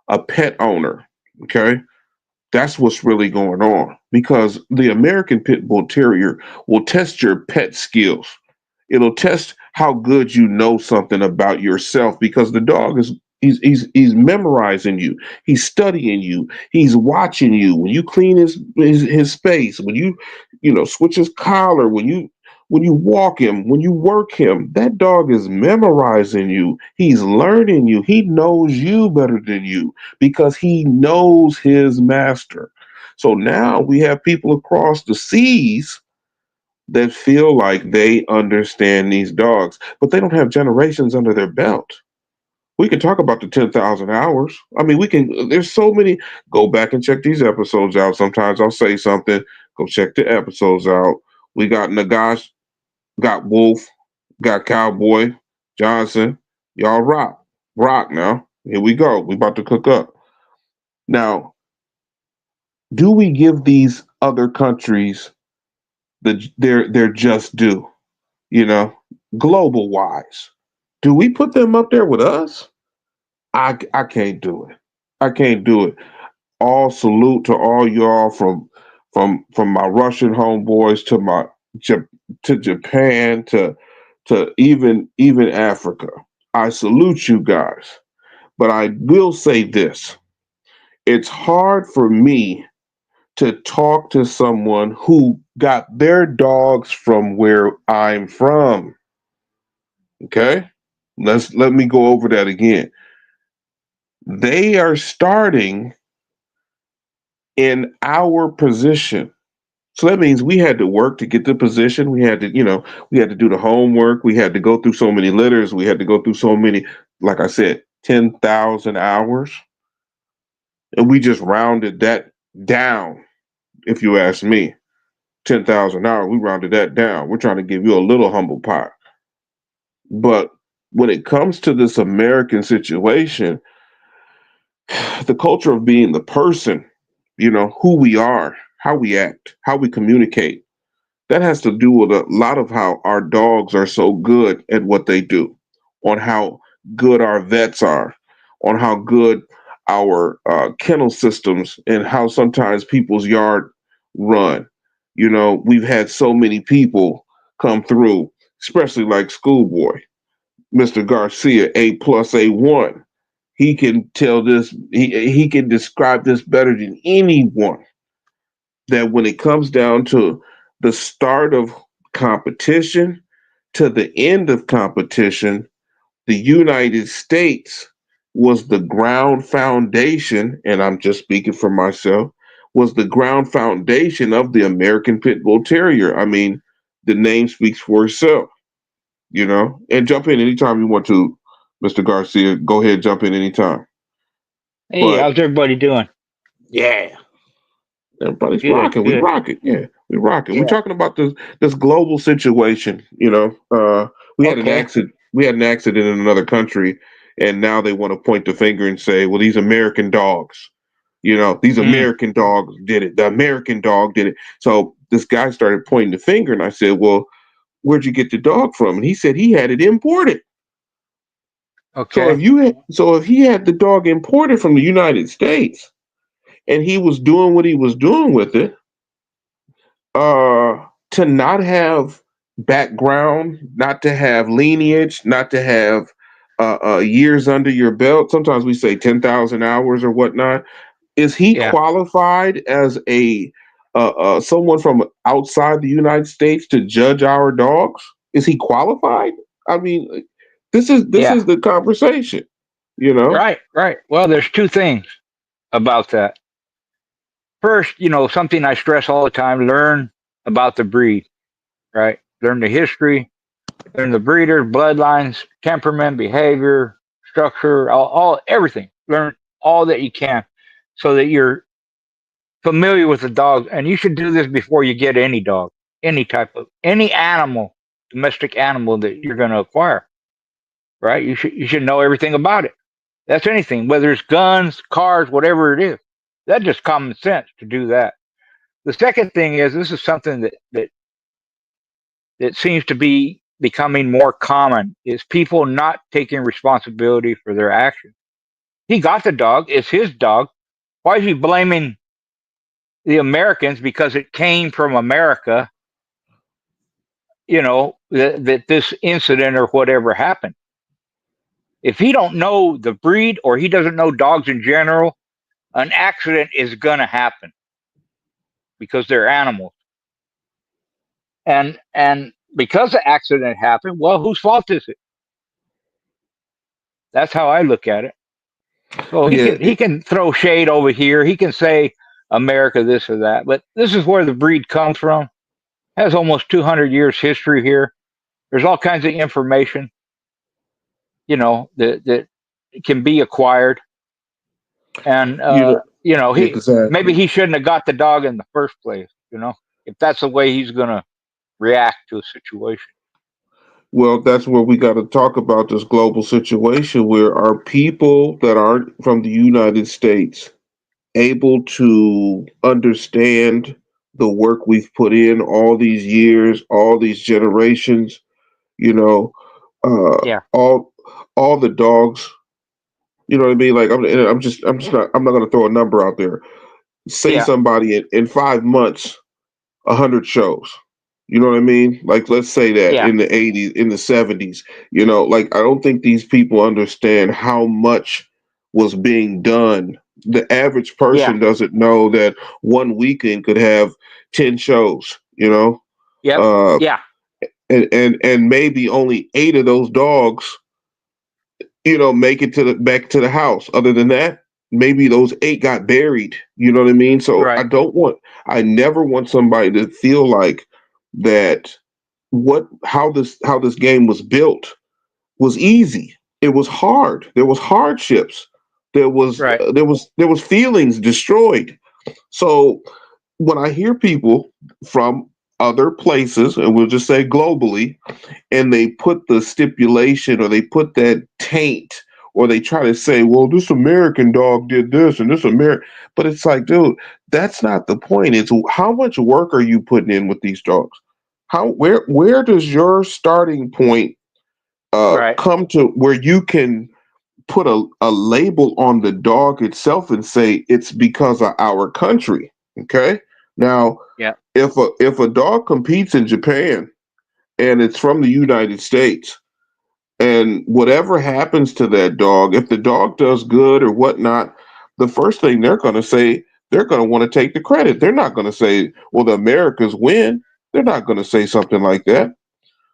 a pet owner. Okay. That's what's really going on because the American Pit Bull Terrier will test your pet skills. It'll test how good you know something about yourself because the dog is he's memorizing you. He's studying you. He's watching you. When you clean his space, when you switch his collar, when you walk him, when you work him, that dog is memorizing you. He's learning you. He knows you better than you because he knows his master. So now we have people across the seas that feel like they understand these dogs, but they don't have generations under their belt. We can talk about the 10,000 hours. I mean, there's so many. Go back and check these episodes out. Sometimes I'll say something, go check the episodes out. We got Nagash, got Wolf, got Cowboy, Johnson. Y'all rock now. Here we go. We about to cook up. Now, do we give these other countries their just due? You know, global wise, do we put them up there with us? I can't do it. I can't do it. All salute to all y'all from my Russian homeboys to my to Japan to even Africa. I salute you guys. But I will say this. It's hard for me to talk to someone who got their dogs from where I'm from. Okay? Let me go over that again. They are starting in our position. So that means we had to work to get the position. We had to do the homework. We had to go through so many litters. We had to go through so many, like I said, 10,000 hours. And we just rounded that down, if you ask me. 10,000 hours, we rounded that down. We're trying to give you a little humble pie. But when it comes to this American situation, the culture of being the person, who we are, how we act, how we communicate. That has to do with a lot of how our dogs are so good at what they do, on how good our vets are, on how good our kennel systems and how sometimes people's yard run. We've had so many people come through, especially like Schoolboy, Mr. Garcia, A+A1. He can tell this, he can describe this better than anyone, that when it comes down to the start of competition to the end of competition, the United States was the ground foundation, and I'm just speaking for myself, was the ground foundation of the American Pit Bull Terrier. I mean, the name speaks for itself, and jump in anytime you want to, Mr. Garcia. Go ahead, jump in anytime. Hey, But how's everybody doing? yeah, everybody's Good, rocking. We good. rocking. Yeah, we rocking. We're Yeah. talking about this global situation. We had an Okay. accident. We had an accident in another country, and now they want to point the finger and say, "Well, these American dogs. These Mm, American dogs did it. The American dog did it." So this guy started pointing the finger, and I said, "Well, where'd you get the dog from?" And he said he had it imported. okay. So if he had the dog imported from the United States, and he was doing what he was doing with it, to not have background, not to have lineage, not to have years under your belt. Sometimes we say 10,000 hours or whatnot. Is he Yeah. qualified as a someone from outside the United States to judge our dogs? Is he qualified? I mean, this Yeah. is the conversation, you know. Right, right. Well, there's two things about that. First, something I stress all the time, learn about the breed, right? Learn the history, learn the breeder, bloodlines, temperament, behavior, structure, all everything. Learn all that you can so that you're familiar with the dog. And you should do this before you get any dog, any animal, domestic animal that you're going to acquire, right? You should know everything about it. That's anything, whether it's guns, cars, whatever it is. That's just common sense to do that. The second thing is this is something that seems to be becoming more common is people not taking responsibility for their actions. He got the dog, it's his dog. Why is he blaming the Americans because it came from America, that this incident or whatever happened? If he don't know the breed or he doesn't know dogs in general, an accident is going to happen because they're animals. And because the accident happened, well, whose fault is it? That's how I look at it. So he Yeah, can he can throw shade over here. He can say America this or that, but this is where the breed comes from. It has almost 200 years history here. There's all kinds of information, that can be acquired, and you know he maybe exactly. he shouldn't have got the dog in the first place. If that's the way he's gonna react to a situation. Well, that's where we got to talk about this global situation where are people that aren't from the United States able to understand the work we've put in all these years, all these generations, you know, uh, Yeah, all all the dogs, you know what I mean? Like I'm not going to throw a number out there. Say yeah, somebody in 5 months 100 shows. You know what I mean? Like let's say that yeah, in the 80s, in the 70s, like I don't think these people understand how much was being done. The average yeah, person doesn't know that one weekend could have 10 shows, yep, uh, yeah, and maybe only 8 of those dogs, make it to the back to the house. Other than that, maybe those 8 got buried. You know what I mean? So right, I never want somebody to feel like that how this game was built was easy. It was hard. There was hardships. right, There was feelings destroyed. So when I hear people from other places, and we'll just say globally, and they put the stipulation or they put that taint or they try to say, well, this American dog did this and this American, but it's like, dude, that's not the point. It's how much work are you putting in with these dogs? Where does your starting point Right. come to where you can put a label on the dog itself and say it's because of our country? Okay. Now, Yeah. if a dog competes in Japan and it's from the United States, and whatever happens to that dog, if the dog does good or whatnot, the first thing they're going to say, they're going to want to take the credit. They're not going to say, well, the Americans win. They're not going to say something like that.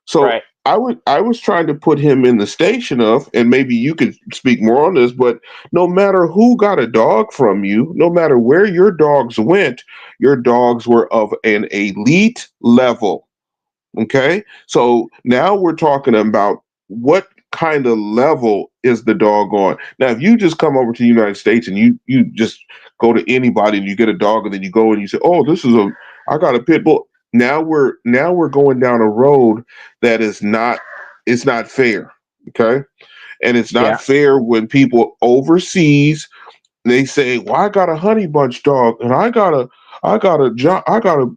So Right. I was trying to put him in the station of, and maybe you could speak more on this, but no matter who got a dog from you, no matter where your dogs went, your dogs were of an elite level. Okay. So now we're talking about what kind of level is the dog on. Now, if you just come over to the United States and you just go to anybody and you get a dog and then you go and you say, oh, I got a pit bull. Now we're going down a road that is not it's not fair. Okay. And it's not Yeah. fair when people overseas they say, "Well, I got a honey bunch dog, and I got a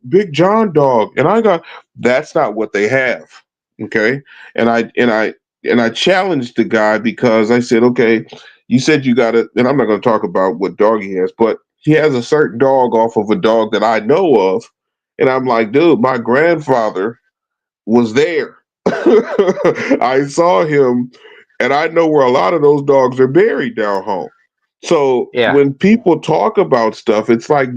big John dog, and I got." That's not what they have, okay? And I challenged the guy because I said, "Okay, you said you got it," and I'm not going to talk about what dog he has, but he has a certain dog off of a dog that I know of, and I'm like, "Dude, my grandfather was there. I saw him, and I know where a lot of those dogs are buried down home." So Yeah. when people talk about stuff, it's like,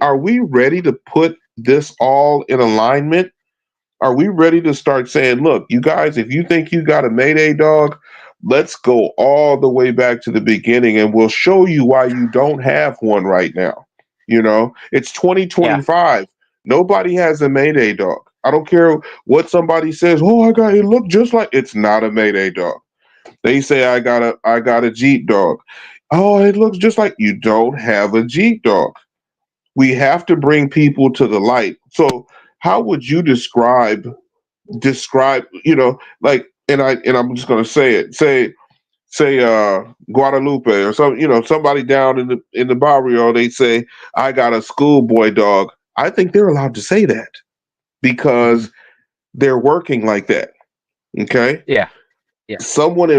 are we ready to put this all in alignment? Are we ready to start saying, look, you guys, if you think you got a Mayday dog, let's go all the way back to the beginning and we'll show you why you don't have one right now. It's Yeah. 2025. Nobody has a Mayday dog. I don't care what somebody says, oh, it look just like it's not a Mayday dog. They say I got a Jeep dog. Oh, it looks just like you don't have a Jeep dog. We have to bring people to the light. So how would you describe, like, and I'm just gonna say it. Say Guadalupe or somebody down in the barrio, they say, I got a schoolboy dog. I think they're allowed to say that Hmm. because they're working like that. Okay. Yeah. Yeah. Someone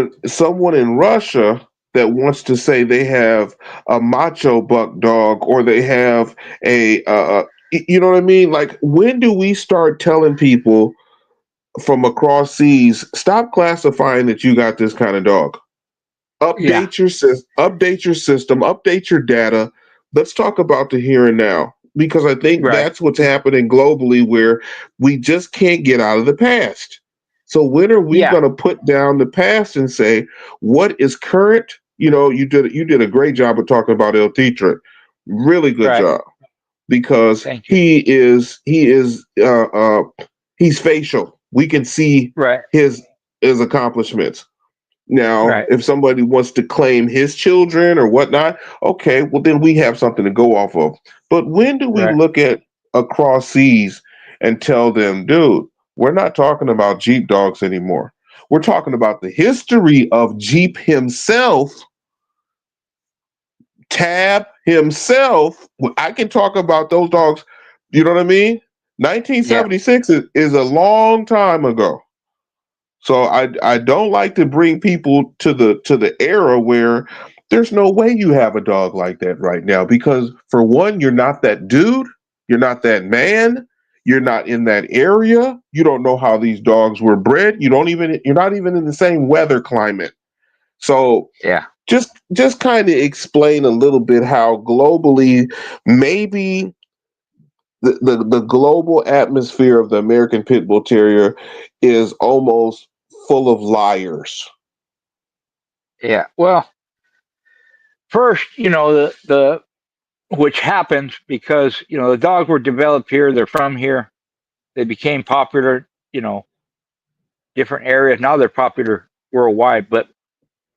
in Russia that wants to say they have a macho buck dog or they have you know what I mean? Like, when do we start telling people from across seas, stop classifying that you got this kind of dog? Yeah. Update your system, update your data. Let's talk about the here and now because I think Right. that's what's happening globally where we just can't get out of the past. So when are we Yeah. going to put down the past and say what is current? You did a great job of talking about El Tetra. Really good Right. job because Thank you. he's facial. We can see Right. his accomplishments. Now, Right. if somebody wants to claim his children or whatnot, okay, well, then we have something to go off of. But when do we Right. look at across seas and tell them, dude, we're not talking about Jeep dogs anymore. We're talking about the history of Jeep himself, Tab himself. I can talk about those dogs. You know what I mean? Yeah. 1976 is a long time ago. So I don't like to bring people to the era where there's no way you have a dog like that right now because for one, you're not that dude, you're not that man, you're not in that area, you don't know how these dogs were bred, you're not even in the same weather climate. So Yeah. just kind of explain a little bit how globally maybe the global atmosphere of the American Pit Bull Terrier is almost full of liars. Yeah. Well, first, the which happens because the dogs were developed here. They're from here. They became popular. Different areas. Now they're popular worldwide. But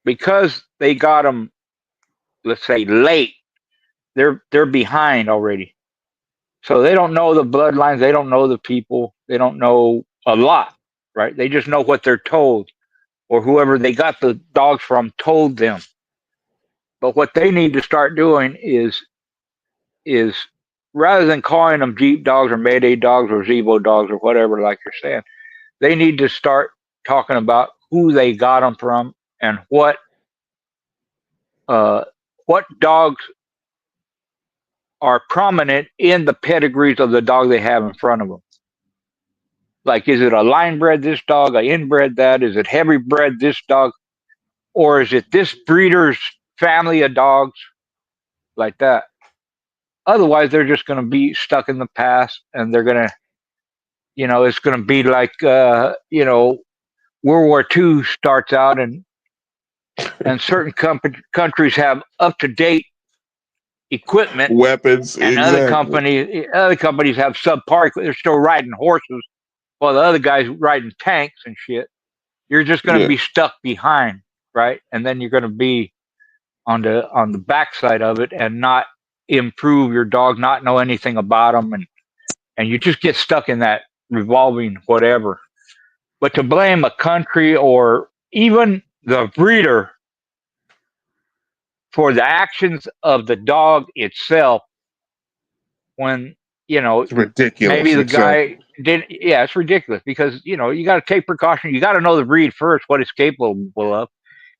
because they got them, let's say late, they're behind already. So they don't know the bloodlines. They don't know the people. They don't know a lot, right? They just know what they're told. or whoever they got the dogs from told them. But what they need to start doing is rather than calling them Jeep dogs or Mayday dogs or Zevo dogs or whatever, like you're saying, they need to start talking about who they got them from and what dogs are prominent in the pedigrees of the dog they have in front of them. Like, is it a line bred this dog, a inbred that? Is it heavy bred this dog? Or is it this breeder's family of dogs? Like that. Otherwise, they're just going to be stuck in the past, and they're going to, it's going to be like, World War II starts out, and certain countries have up to date equipment, Weapons, and exactly. other companies have subpar. They're still riding horses, while the other guys riding tanks and shit. You're just going to Yeah, be stuck behind, right? And then you're going to be on the backside of it and not improve your dog, not know anything about them, and you just get stuck in that revolving whatever. But to blame a country or even the breeder for the actions of the dog itself, when it's ridiculous. maybe the Exactly. guy didn't. Yeah, it's ridiculous because you got to take precaution. You got to know the breed first, what it's capable of.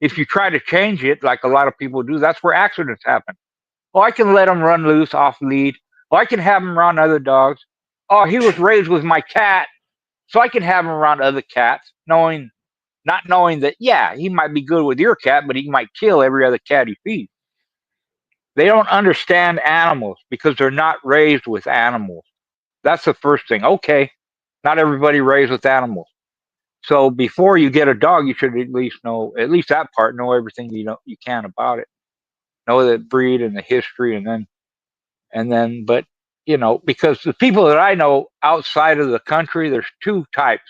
If you try to change it, like a lot of people do, that's where accidents happen. Oh, I can let him run loose off lead. Oh, I can have him around other dogs. Oh, he was raised with my cat, so I can have him around other cats, not knowing that, yeah, he might be good with your cat, but he might kill every other cat he feeds. They don't understand animals because they're not raised with animals. That's the first thing. Okay, not everybody raised with animals. So before you get a dog, you should at least know, at least that part, know everything you can about it. Know the breed and the history, but because the people that I know outside of the country, there's two types.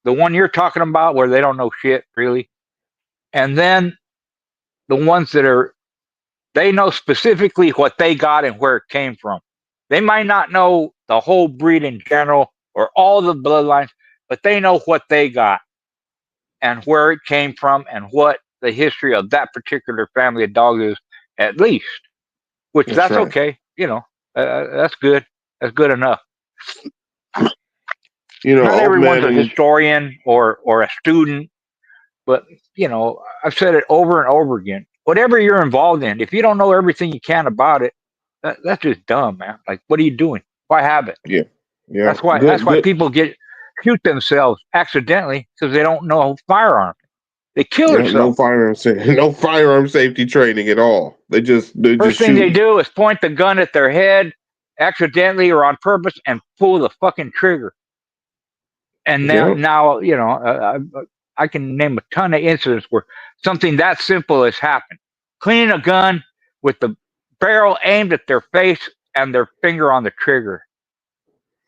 The one you're talking about where they don't know shit really, and then the ones they know specifically what they got and where it came from. They might not know the whole breed in general or all the bloodlines, but they know what they got and where it came from and what the history of that particular family of dogs is, at least. Which That's that's right. okay. That's good. That's good enough. Not Old everyone's man a and historian or a student, but I've said it over and over again. Whatever you're involved in, if you don't know everything you can about it, that's just dumb, man. Like, what are you doing? Why have it? yeah, yeah. That's why Good. people shoot themselves accidentally because they don't know firearms. They kill Yeah, no themselves. firearm no firearm safety training at all. They First just thing they shooting. do is point the gun at their head accidentally or on purpose and pull the fucking trigger. And Yeah, now I can name a ton of incidents where something that simple has happened. Cleaning a gun with the barrel aimed at their face and their finger on the trigger,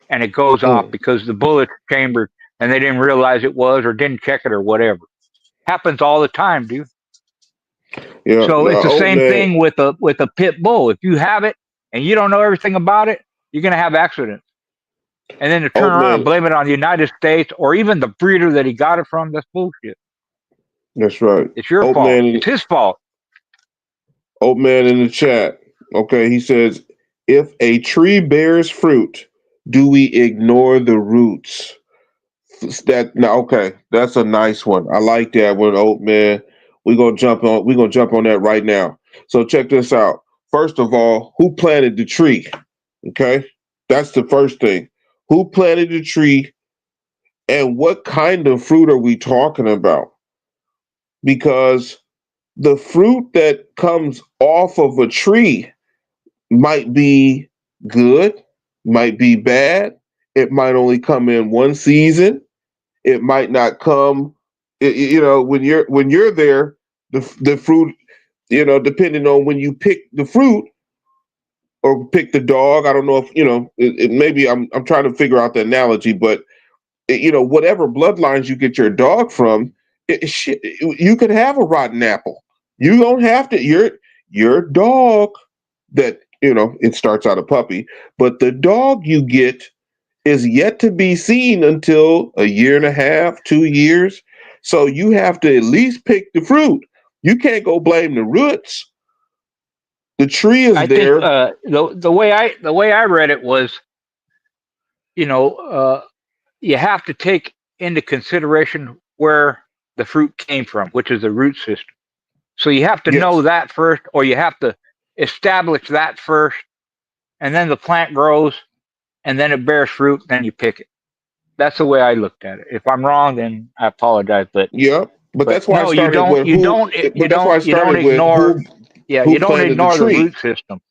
and it goes off because the bullet's chambered and they didn't realize it was or didn't check it or whatever. Happens all the time, dude. yeah. So it's the Old same man, thing with a pit bull. If you have it and you don't know everything about it, you're gonna have accidents. And then to turn old around and man. blame it on the United States or even the breeder that he got it from, that's bullshit. That's right. It's your Old fault. man. It's his fault. Old man in the chat. Okay, he says, if a tree bears fruit, do we ignore the roots? That now, okay, that's a nice one. I like that one, old man. We're gonna jump on that right now. So check this out. First of all, who planted the tree? Okay, that's the first thing. Who planted the tree, and what kind of fruit are we talking about? Because the fruit that comes off of a tree might be good, might be bad. It might only come in one season. It might not come. When you're there, the fruit. Depending on when you pick the fruit or pick the dog. I don't know if maybe I'm trying to figure out the analogy, but whatever bloodlines you get your dog from, you could have a rotten apple. You don't have to. Your dog that it starts out a puppy, but the dog you get is yet to be seen until a year and a half, 2 years. So you have to at least pick the fruit. You can't go blame the roots. The tree is I think there. the way I read it was, you know, you have to take into consideration where the fruit came from, which is the root system. So you have to know Yes. that first, or you have to establish that first, and then the plant grows, and then it bears fruit, then you pick it. That's the way I looked at it. If I'm wrong, then I apologize. Yeah. But But that's why I no, started with who. But that's why I you don't started with ignore, yeah, who you don't planted the ignore the tree. root system.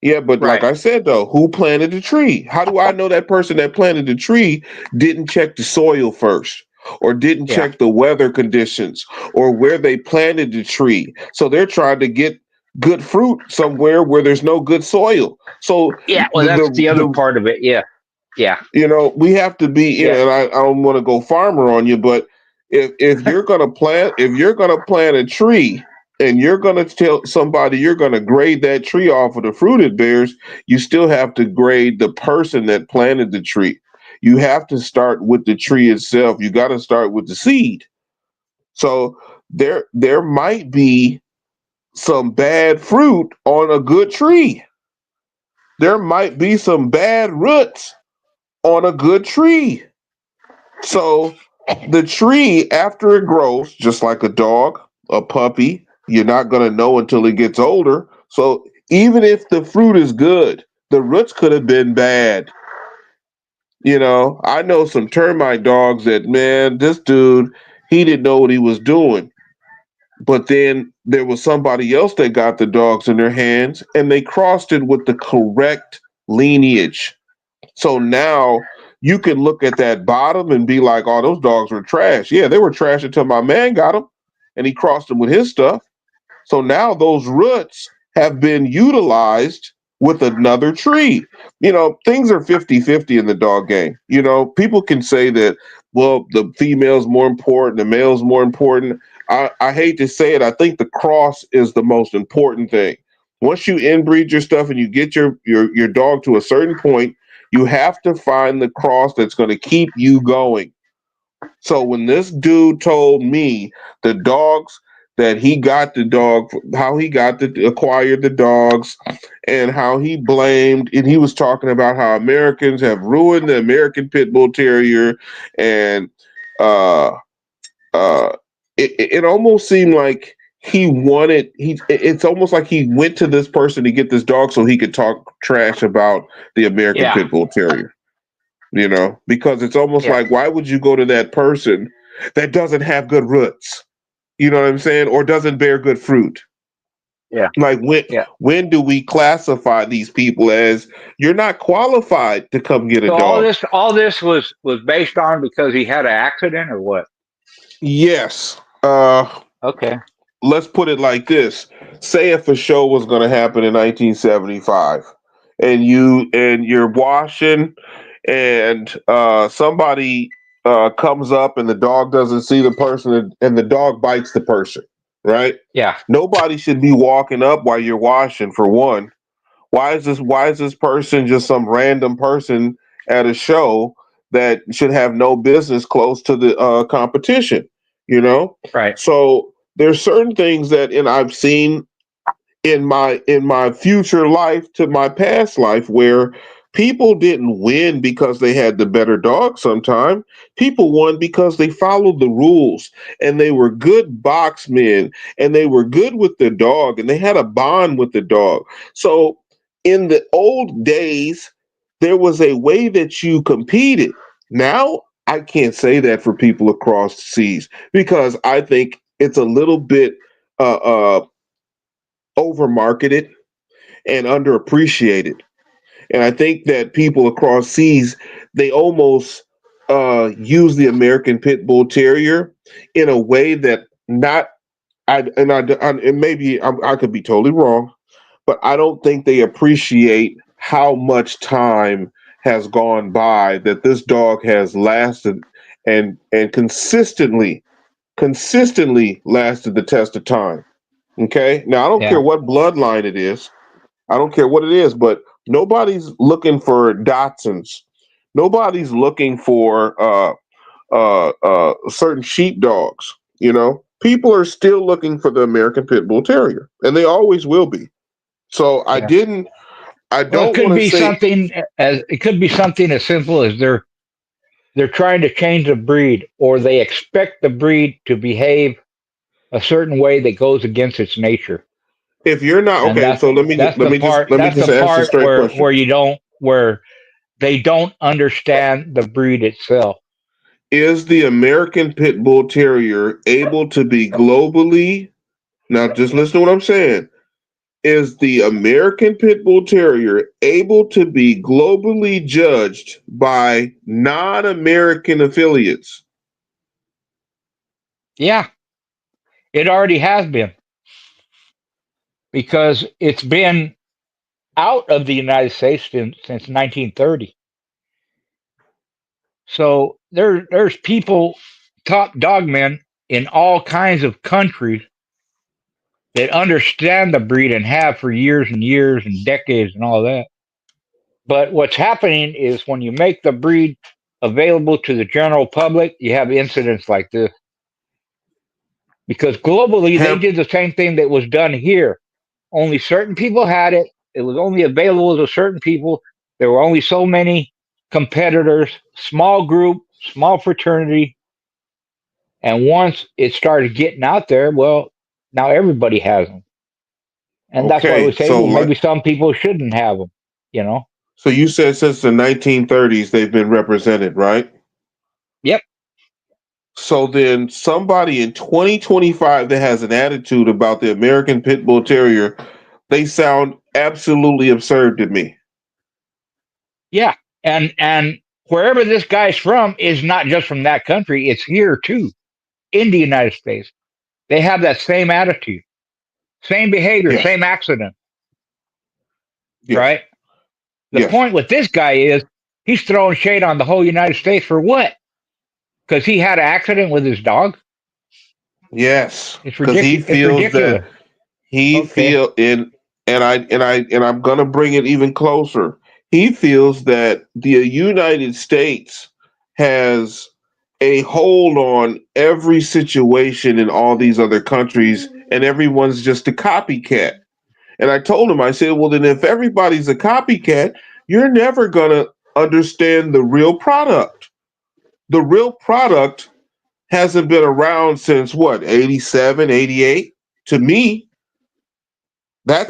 Yeah, but like Right. I said though, who planted the tree? How do I know that person that planted the tree didn't check the soil first, or didn't Yeah. check the weather conditions, or where they planted the tree? So they're trying to get good fruit somewhere where there's no good soil. So Yeah. Well, the that's the, the other the part of it. Yeah. Yeah. we have to be, Yeah. and I don't want to go farmer on you, but if you're gonna plant a tree and you're gonna tell somebody you're gonna grade that tree off of the fruit it bears, you still have to grade the person that planted the tree. You have to start with the tree itself. You got to start with the seed. So there might be some bad fruit on a good tree. There might be some bad roots on a good tree. So the tree, after it grows, just like a dog, a puppy, you're not going to know until it gets older. So even if the fruit is good, the roots could have been bad. I know some termite dogs that, man, this dude, he didn't know what he was doing. But then there was somebody else that got the dogs in their hands and they crossed it with the correct lineage. So now you can look at that bottom and be like, oh, those dogs were trash. Yeah, they were trash until my man got them and he crossed them with his stuff. So now those roots have been utilized with another tree. Things are 50-50 in the dog game. People can say that, well, the female's more important, the male's more important. I hate to say it. I think the cross is the most important thing. Once you inbreed your stuff and you get your dog to a certain point, you have to find the cross that's going to keep you going. So when this dude told me the dogs that he got the dog, how he got to acquire the dogs, and how he blamed, and he was talking about how Americans have ruined the American Pit Bull Terrier, and uh, uh, it almost seemed like it's almost like he went to this person to get this dog so he could talk trash about the American Yeah. Pit Bull Terrier. Because it's almost Yeah. like, why would you go to that person that doesn't have good roots? You know what I'm saying? Or doesn't bear good fruit? Yeah. Like when Yeah. when do we classify these people as you're not qualified to come get a So dog? all this was based on because he had an accident or what? Yes. Okay. Let's put it like this. Say if a show was going to happen in 1975 and you're washing and somebody comes up and the dog doesn't see the person and the dog bites the person, right? Yeah. Nobody should be walking up while you're washing, for one. Why is this person just some random person at a show that should have no business close to the competition, you know? Right. So there's certain things that, and I've seen in my future life to my past life, where people didn't win because they had the better dog. Sometimes people won because they followed the rules and they were good boxmen and they were good with the dog and they had a bond with the dog. So in the old days, there was a way that you competed. Now I can't say that for people across the seas, because I think it's a little bit over marketed and underappreciated. And I think that people across seas, they almost use the American Pit Bull Terrier in a way that not and maybe I could be totally wrong, but I don't think they appreciate how much time has gone by that this dog has lasted and consistently lasted the test of time. Okay. Now I don't care Yeah. what bloodline it is. I don't care what it is, but nobody's looking for Datsuns. Nobody's looking for certain sheepdogs. You know, people are still looking for the American Pit Bull Terrier, and they always will be. So I Yeah. didn't. I Well, don't want to say it could be something as simple as they're trying to change the breed, or they expect the breed to behave a certain way that goes against its nature. if you're not And okay. So let me that's just the ask a part straight question. where they don't understand the breed itself. Is the American Pit Bull Terrier able to be globally? Now, just listen to what I'm saying. Is the American Pit Bull Terrier able to be globally judged by non-American affiliates? Yeah, it already has been, because it's been out of the United States since 1930. So there's people, top dogmen in all kinds of countries that understand the breed and have for years and years and decades and all that. But what's happening is when you make the breed available to the general public, you have incidents like this. Because globally, they Have did the same thing that was done here. Only certain people had it. It was only available to certain people. There were only so many competitors, small group, small fraternity. And once it started getting out there, well, now everybody has them. And that's why we okay. say, well, maybe some people shouldn't have them, you know? So you said since the 1930s they've been represented, right? Yep. So then somebody in 2025 that has an attitude about the American Pit Bull Terrier, they sound absolutely absurd to me. Yeah. And wherever this guy's from is not just from that country, it's here too, in the United States. They have that same attitude, same behavior, Yes. same accident, Yes. right? The Yes. point with this guy is he's throwing shade on the whole United States for what? Because he had an accident with his dog? Yes. It's Because he ridiculous. It's feels that ridiculous. Okay. and I'm gonna bring it even closer. He feels that the United States has a hold on every situation in all these other countries, and everyone's just a copycat. And I told him, I said, well, then if everybody's a copycat, you're never gonna understand the real product. The real product hasn't been around since what, 87, 88? To me, Right.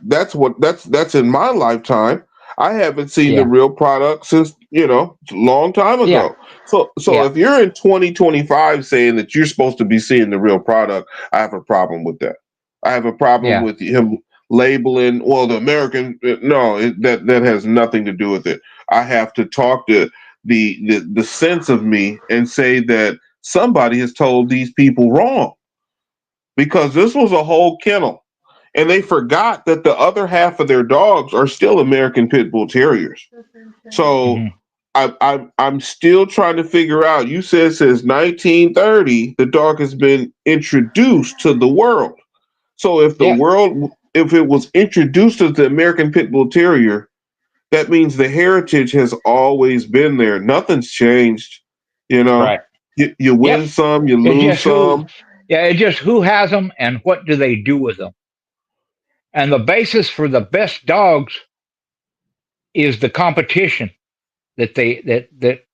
that's in my lifetime. I haven't seen the Yeah. real product since, a long time Yeah. ago. So Yeah. if you're in 2025 saying that you're supposed to be seeing the real product, I have a problem with that. I have a problem Yeah. with him labeling, well, the American. No, that has nothing to do with it. I have to talk to the sense of me and say that somebody has told these people wrong, because this was a whole kennel, and they forgot that the other half of their dogs are still American Pit Bull Terriers. So Hmm. I'm still trying to figure out. You said since 1930 the dog has been introduced to the world. So Yeah. if it was introduced as the American Pit Bull Terrier, that means the heritage has always been there. Nothing's changed. You know, Right. you Yep. win some, you It's lose just some. who has them and what do they do with them. And the basis for the best dogs is the competition that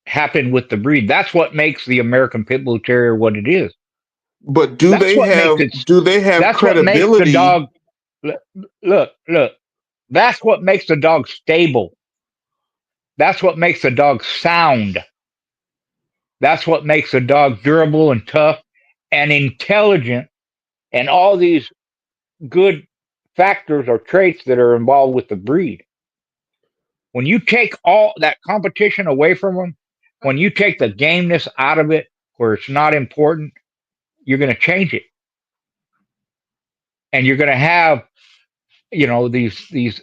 happened with the breed. That's what makes the American Pit Bull Terrier what it is. But That's what makes it. do they have That's what makes the credibility? dog. Look. That's what makes the dog stable. That's what makes the dog sound. That's what makes the dog durable and tough and intelligent, and all these good factors or traits that are involved with the breed. When you take all that competition away from them, when you take the gameness out of it, where it's not important, you're going to change it, and you're going to have, these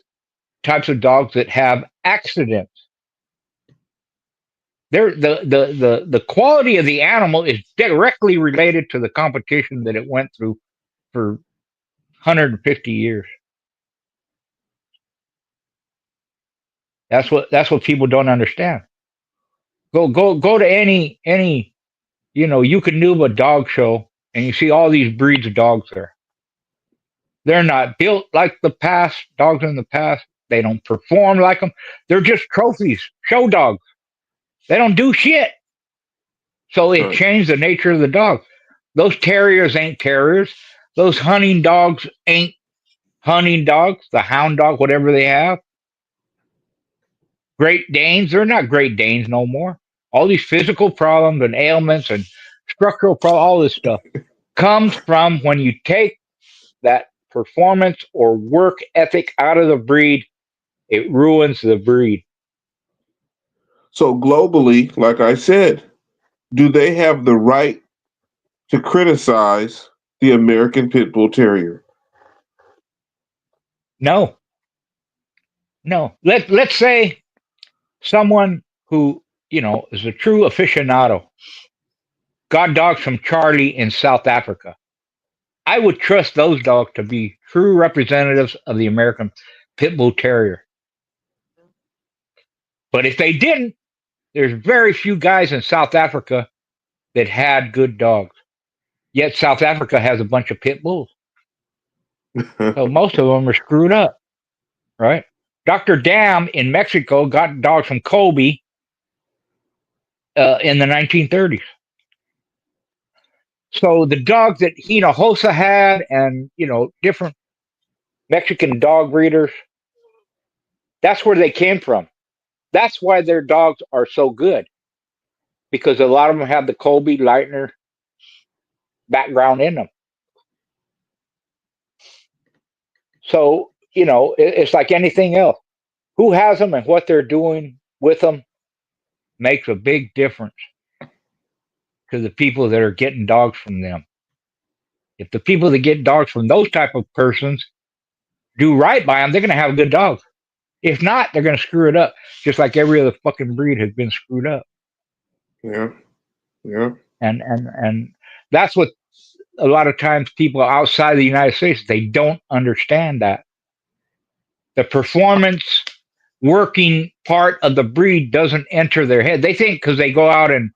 types of dogs that have accidents. The quality of the animal is directly related to the competition that it went through for 150 years. That's what people don't understand. Go to any you can do a dog show and you see all these breeds of dogs there. They're not built like the past dogs in the past. They don't perform like them. They're just trophies, show dogs. They don't do shit. So it Right. changed the nature of the dog. Those terriers ain't terriers. Those hunting dogs ain't hunting dogs. The hound dog, whatever they have. Great Danes, they're not Great Danes no more. All these physical problems and ailments and structural problems, all this stuff comes from when you take that performance or work ethic out of the breed, it ruins the breed. So globally, like I said, do they have the right to criticize the American Pit Bull Terrier? No, no. Let's say someone who is a true aficionado got dogs from Charlie in South Africa. I would trust those dogs to be true representatives of the American Pit Bull Terrier. But if they didn't, there's very few guys in South Africa that had good dogs. Yet South Africa has a bunch of pit bulls. So most of them are screwed up, right? Dr. Dam in Mexico got dogs from Kobe in the 1930s. So the dogs that Hinojosa had and, different Mexican dog breeders, that's where they came from. That's why their dogs are so good, because a lot of them have the Kobe Leitner background in them. So, it's like anything else. Who has them and what they're doing with them makes a big difference to the people that are getting dogs from them. If the people that get dogs from those type of persons do right by them, they're going to have a good dog. If not, they're going to screw it up, just like every other fucking breed has been screwed up. Yeah, yeah. And that's what a lot of times people outside the United States, they don't understand that. The performance working part of the breed doesn't enter their head. They think because they go out and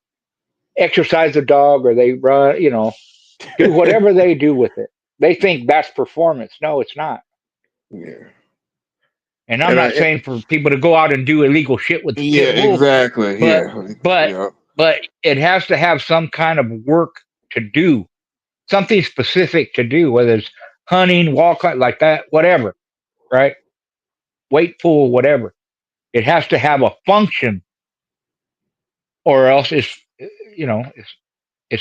exercise the dog or they run, do whatever they do with it. They think that's performance. No, it's not. Yeah. And I'm And not I, saying for people to go out and do illegal shit with the yeah, pit bull, exactly. but Yeah, but yeah, but it has to have some kind of work to do, something specific to do, whether it's hunting, walk like that, whatever, right? Weight pull, whatever. It has to have a function, or else it's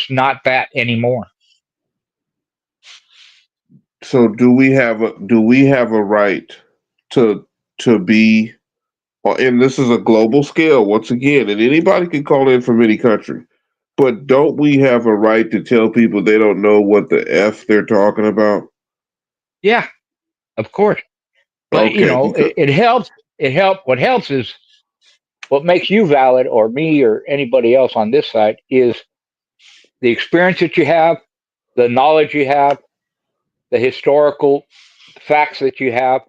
not that anymore. So do we have a right to be, and this is a global scale once again, and anybody can call in from any country, but don't we have a right to tell people they don't know what the F they're talking about? Yeah, of course. But Okay, because it helps. It helps. What helps is what makes you valid, or me, or anybody else on this side, is the experience that you have, the knowledge you have, the historical facts that you have.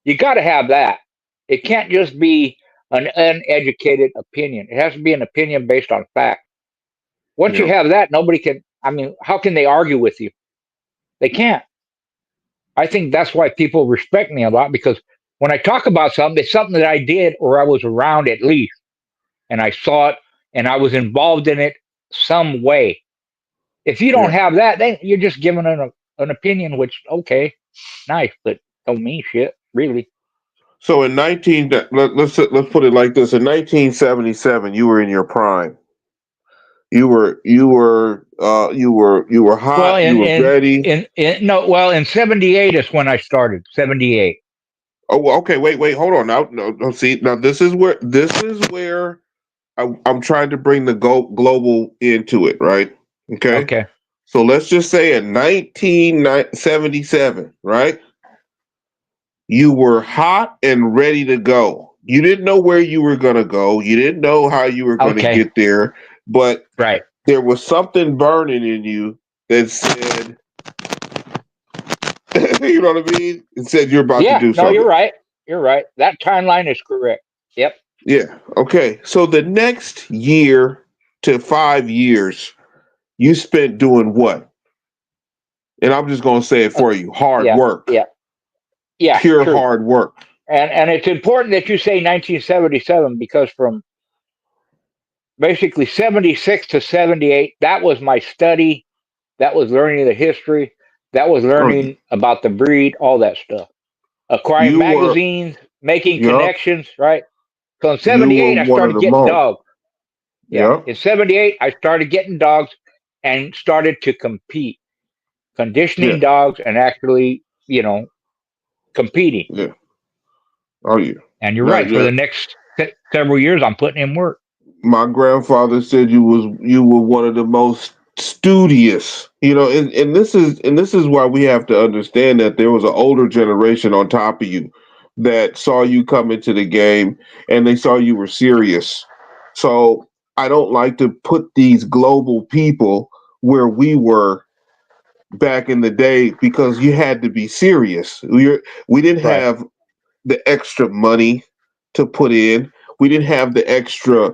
You got to have that. It can't just be an uneducated opinion. It has to be an opinion based on fact. Once you yeah, have that, nobody can. I mean, how can they argue with you? They can't. I think that's why people respect me a lot, because when I talk about something, it's something that I did or I was around at least, and I saw it and I was involved in it some way. If you don't yeah. have that, then you're just giving an opinion, which okay, nice, but don't mean shit, really. So in 19, let's put it like this: in 1977, you were in your prime. You were Well, hot. You were ready. in no, well, in '78 is when I started. '78. Oh, well, okay. Wait. Hold on. Now, no, no. See, now this is where I'm trying to bring the global into it, right? Okay. Okay. So let's just say in 1977, right? You were hot and ready to go. You didn't know where you were going to go. You didn't know how you were going to Okay. get there, but Right. there was something burning in you that said, you know what I mean? It said you're about to Yeah. do No, you're something. right. You're right. That timeline is correct. Yep. Yeah. Okay. So the next year to 5 years, you spent doing what? And I'm just gonna say it Uh, for you: hard yeah, work, yeah, yeah, pure true. hard work. And it's important that you say 1977 because from basically 76 to 78, that was my study. That was learning the history. That was Oh, learning about the breed, all that stuff. Acquiring you were, magazines, making yup, connections, right? So in you were 78, I one of started the getting most. dogs. Yeah. Yup. In 78, I started getting dogs and started to compete, conditioning Yeah. dogs and actually, competing. Yeah. Oh yeah. And you're Now, right. For yeah. the next several years, I'm putting in work. My grandfather said you were one of the most studious, and this is why we have to understand that there was an older generation on top of you that saw you come into the game and they saw you were serious. So I don't like to put these global people where we were back in the day because you had to be serious. We didn't Right. have the extra money to put in. We didn't have the extra.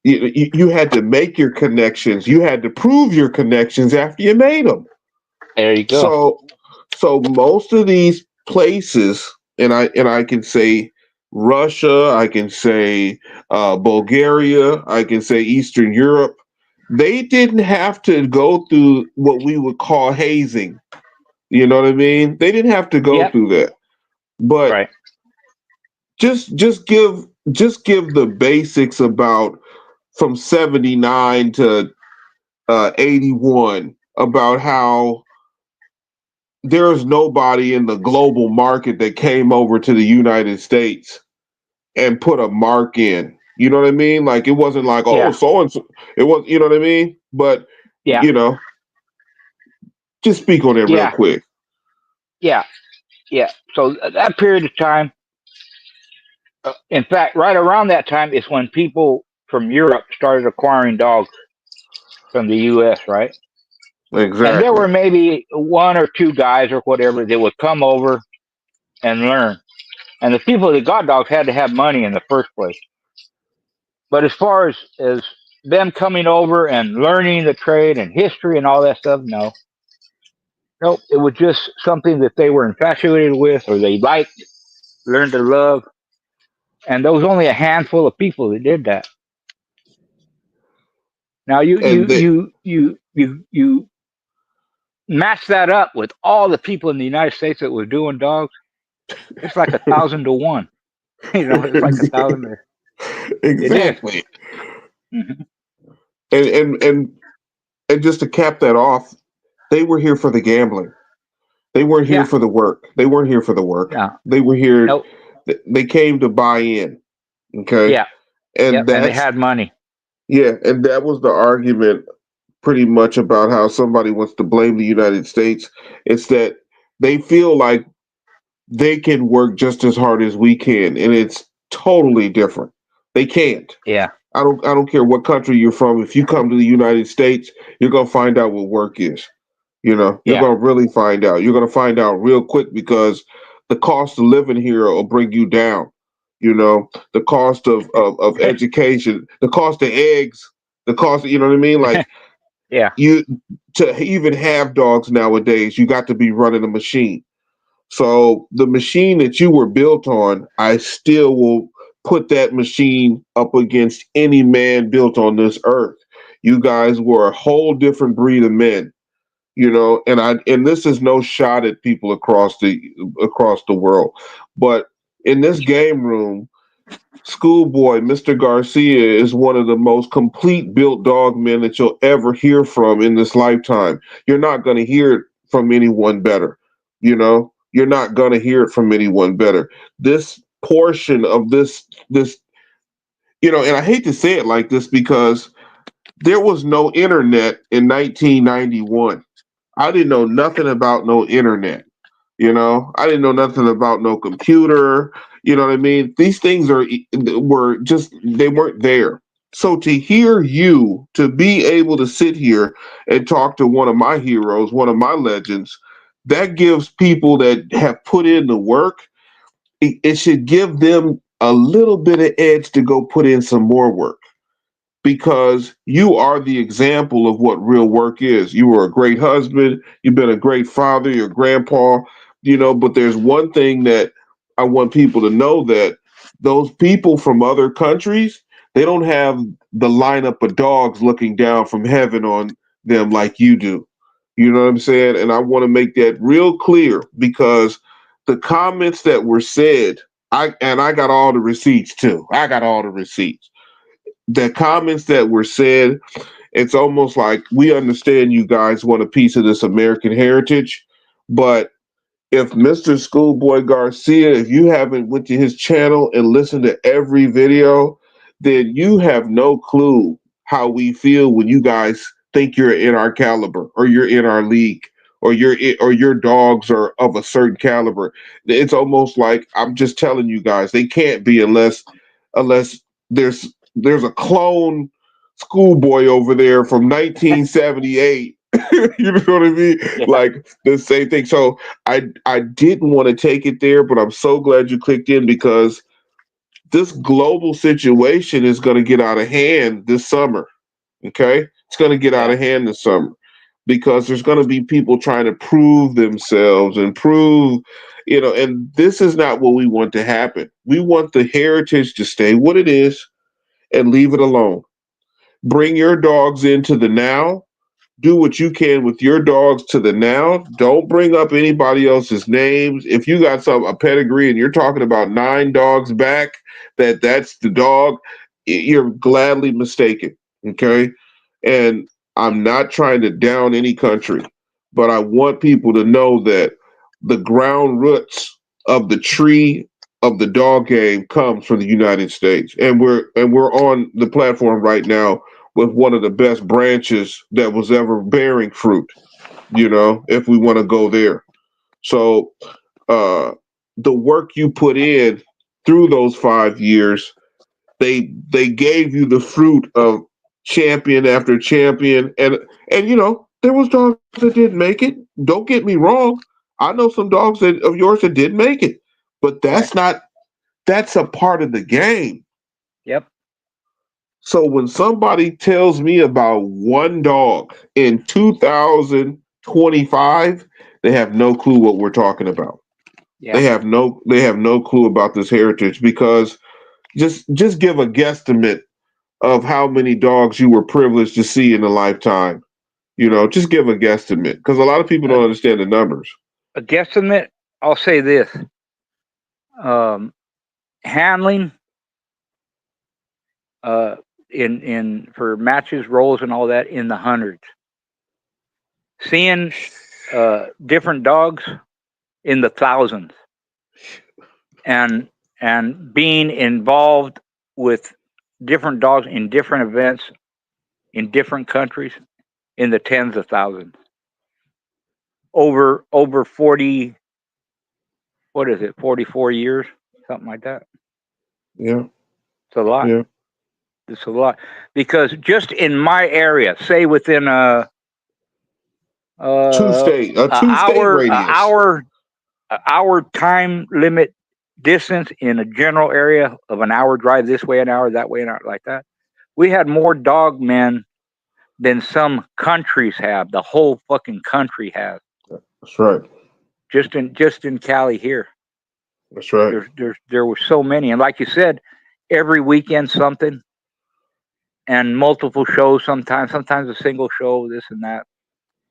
You had to make your connections. You had to prove your connections after you made them. There you go. So, so most of these places, and I can say Russia, I can say Bulgaria, I can say Eastern Europe. They didn't have to go through what we would call hazing. You know what I mean? They didn't have to go Yep. through that. But Right. just give the basics about from 79 to 81 about how there's nobody in the global market that came over to the United States and put a mark in. You know what I mean? Like it wasn't like, oh, Yeah. so and so. It was, you know what I mean? But Yeah. you know, just speak on it real Yeah. quick. Yeah. Yeah. So that period of time, in fact, right around that time is when people from Europe started acquiring dogs from the U.S., right? And there Exactly. were maybe one or two guys or whatever that would come over and learn. And the people that got dogs had to have money in the first place. But as far as them coming over and learning the trade and history and all that stuff, no. Nope. It was just something that they were infatuated with or they liked, learned to love. And there was only a handful of people that did that. Now And they you match that up with all the people in the United States that were doing dogs. It's like 1,000 to 1. It's like 1,000. It is. exactly. Mhm. And and just to cap that off, they were here for the gambling. They weren't here Yeah. for the work. They weren't here for the work. No. They were here. Nope. They came to buy in. Okay, Yeah. and Yep. And they that's had money. yeah, and that was the argument pretty much about how somebody wants to blame the United States. It's that they feel like they can work just as hard as we can, and it's totally different. They can't. Yeah. I don't care what country you're from. If you come to the United States, you're gonna find out what work is. You're Yeah. gonna really find out. You're gonna find out real quick because the cost of living here will bring you down. The cost of education, the cost of eggs, the cost of, you know what I mean? Like Yeah. you to even have dogs nowadays, you got to be running a machine. So the machine that you were built on, I still will put that machine up against any man built on this earth. You guys were a whole different breed of men, and this is no shot at people across the world. But in this game room, Schoolboy, Mr. Garcia is one of the most complete built dog men that you'll ever hear from in this lifetime. You're not going to hear it from anyone better. You're not going to hear it from anyone better. This portion of this, and I hate to say it like this because there was no internet in 1991. I didn't know nothing about no internet. I didn't know nothing about no computer. You know what I mean? These things were just they weren't there. So to hear you, to be able to sit here and talk to one of my heroes, one of my legends, that gives people that have put in the work, it should give them a little bit of edge to go put in some more work, because you are the example of what real work is. You were a great husband, you've been a great father, your grandpa, but there's one thing that I want people to know, that those people from other countries, they don't have the lineup of dogs looking down from heaven on them like you do. You know what I'm saying? And I want to make that real clear, because the comments that were said, I got all the receipts too. I got all the receipts. The comments that were said, it's almost like, we understand you guys want a piece of this American heritage, but if Mr. Schoolboy Garcia, if you haven't went to his channel and listened to every video, then you have no clue how we feel when you guys think you're in our caliber, or you're in our league, or your dogs are of a certain caliber. It's almost like, I'm just telling you guys, they can't be, unless there's a clone Schoolboy over there from 1978. You know what I mean? Yeah. Like the same thing. So I didn't want to take it there, but I'm so glad you clicked in, because this global situation is going to get out of hand this summer. Okay, it's going to get out Yeah. of hand this summer, because there's going to be people trying to prove themselves and prove, and this is not what we want to happen. We want the heritage to stay what it is and leave it alone. Bring your dogs into the now. Do what you can with your dogs to the now. Don't bring up anybody else's names. If you got a pedigree and you're talking about 9 dogs back, that's the dog, you're gladly mistaken. Okay. And I'm not trying to down any country, but I want people to know that the ground roots of the tree of the dog game comes from the United States. And we're on the platform right now with one of the best branches that was ever bearing fruit, if we want to go there. So the work you put in through those 5 years, they gave you the fruit of champion after champion. And there was dogs that didn't make it. Don't get me wrong. I know some dogs of yours that did make it, but that's a part of the game. Yep. So when somebody tells me about one dog in 2025, they have no clue what we're talking about. Yeah. They have no clue about this heritage, because just give a guesstimate of how many dogs you were privileged to see in a lifetime. Just give a guesstimate, because a lot of people don't understand the numbers. A guesstimate. I'll say this: handling, in for matches, rolls, and all that, in the hundreds. Seeing different dogs in the thousands, and being involved with different dogs in different events in different countries in the tens of thousands. Over 40, what is it, 44 years, something like that. Yeah. It's a lot. Yeah. It's a lot, because just in my area, say within a two-state radius. hour time limit distance, in a general area of an hour drive this way, an hour that way, an hour like that, we had more dog men than some countries have. The whole fucking country has. That's right. Just in Cali here. That's right. There were so many, and like you said, every weekend something, and multiple shows. Sometimes a single show, this and that.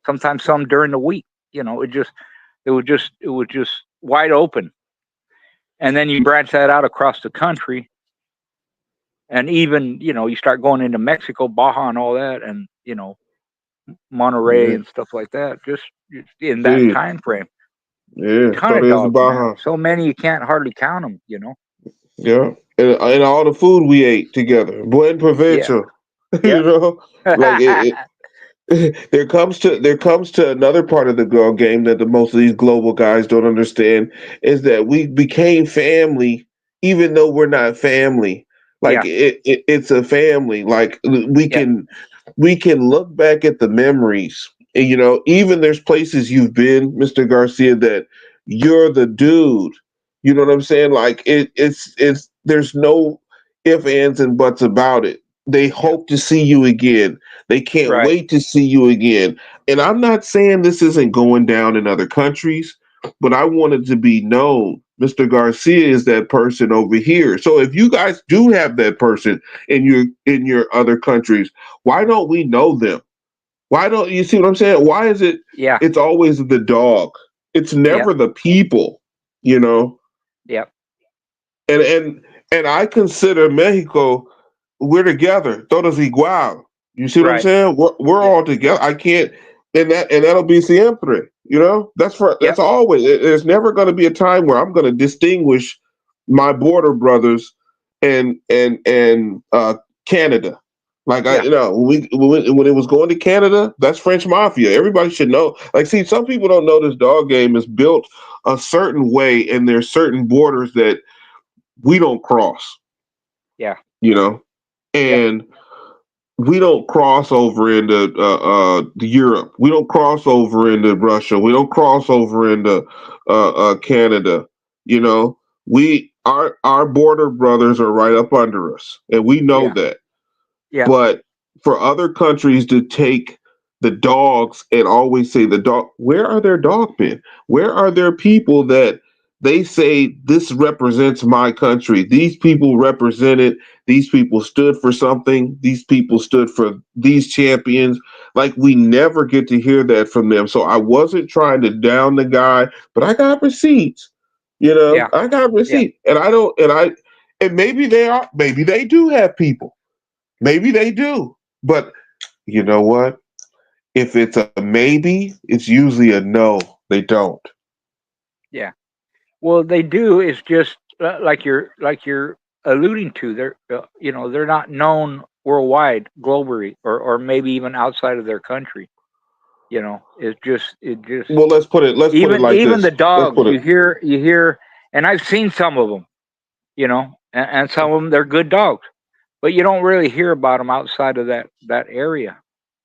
Sometimes some during the week. It was just wide open. And then you branch that out across the country, and even you start going into Mexico, Baja, and all that, and Monterey and stuff like that. Just in that time frame. Yeah, Ton of dogs, man. So many you can't hardly count them. Yeah, and all the food we ate together, buen provecho. Yeah. Like there comes to another part of the girl game that most of these global guys don't understand, is that we became family even though we're not family. Like it's a family. Like we can look back at the memories. And, even there's places you've been, Mr. Garcia, that you're the dude You know what I'm saying? Like it's there's no ifs, ands, and buts about it. They Yeah. hope to see you again. They can't Right. wait to see you again. And I'm not saying this isn't going down in other countries, but I want it to be known Mr. Garcia is that person over here. So if you guys do have that person in your other countries, why don't we know them? Why don't you see what I'm saying? Why is it Yeah. it's always the dog? It's Yep. never the people, you know? Yep. And I consider Mexico, we're together, todos igual. You see what I'm Right. saying? We're Yeah. all together. I can't, and that'll be siempre. You know, that's Yep. always. There's never going to be a time where I'm going to distinguish my border brothers and Canada. Like I, Yeah. you know, when it was going to Canada, that's French mafia. Everybody should know. Like, see, some people don't know this dog game is built a certain way, and there's certain borders that we don't cross, Yeah. you know, Yep. and we don't cross over into the Europe. We don't cross over into Russia. We don't cross over into Canada. You know, we our border brothers are right up under us, and we know Yeah. that. Yeah. But for other countries to take the dogs and always say the dog, where are their dog men? Where are their people that they say this represents my country? These people represented, these people stood for something, these people stood for these champions. Like we never get to hear that from them. So I wasn't trying to down the guy, but I got receipts. You know, Yeah. I got Yeah. receipts. And maybe maybe they do have people. Maybe they do. But you know what? If it's a maybe, it's usually a no. They don't. Yeah. Well, they do is just like you're alluding to. They're they're not known worldwide, globally, or maybe even outside of their country. It just Well, let's put it like even the this. Let's dogs put it. you hear, and I've seen some of them, and some of them they're good dogs, but you don't really hear about them outside of that area,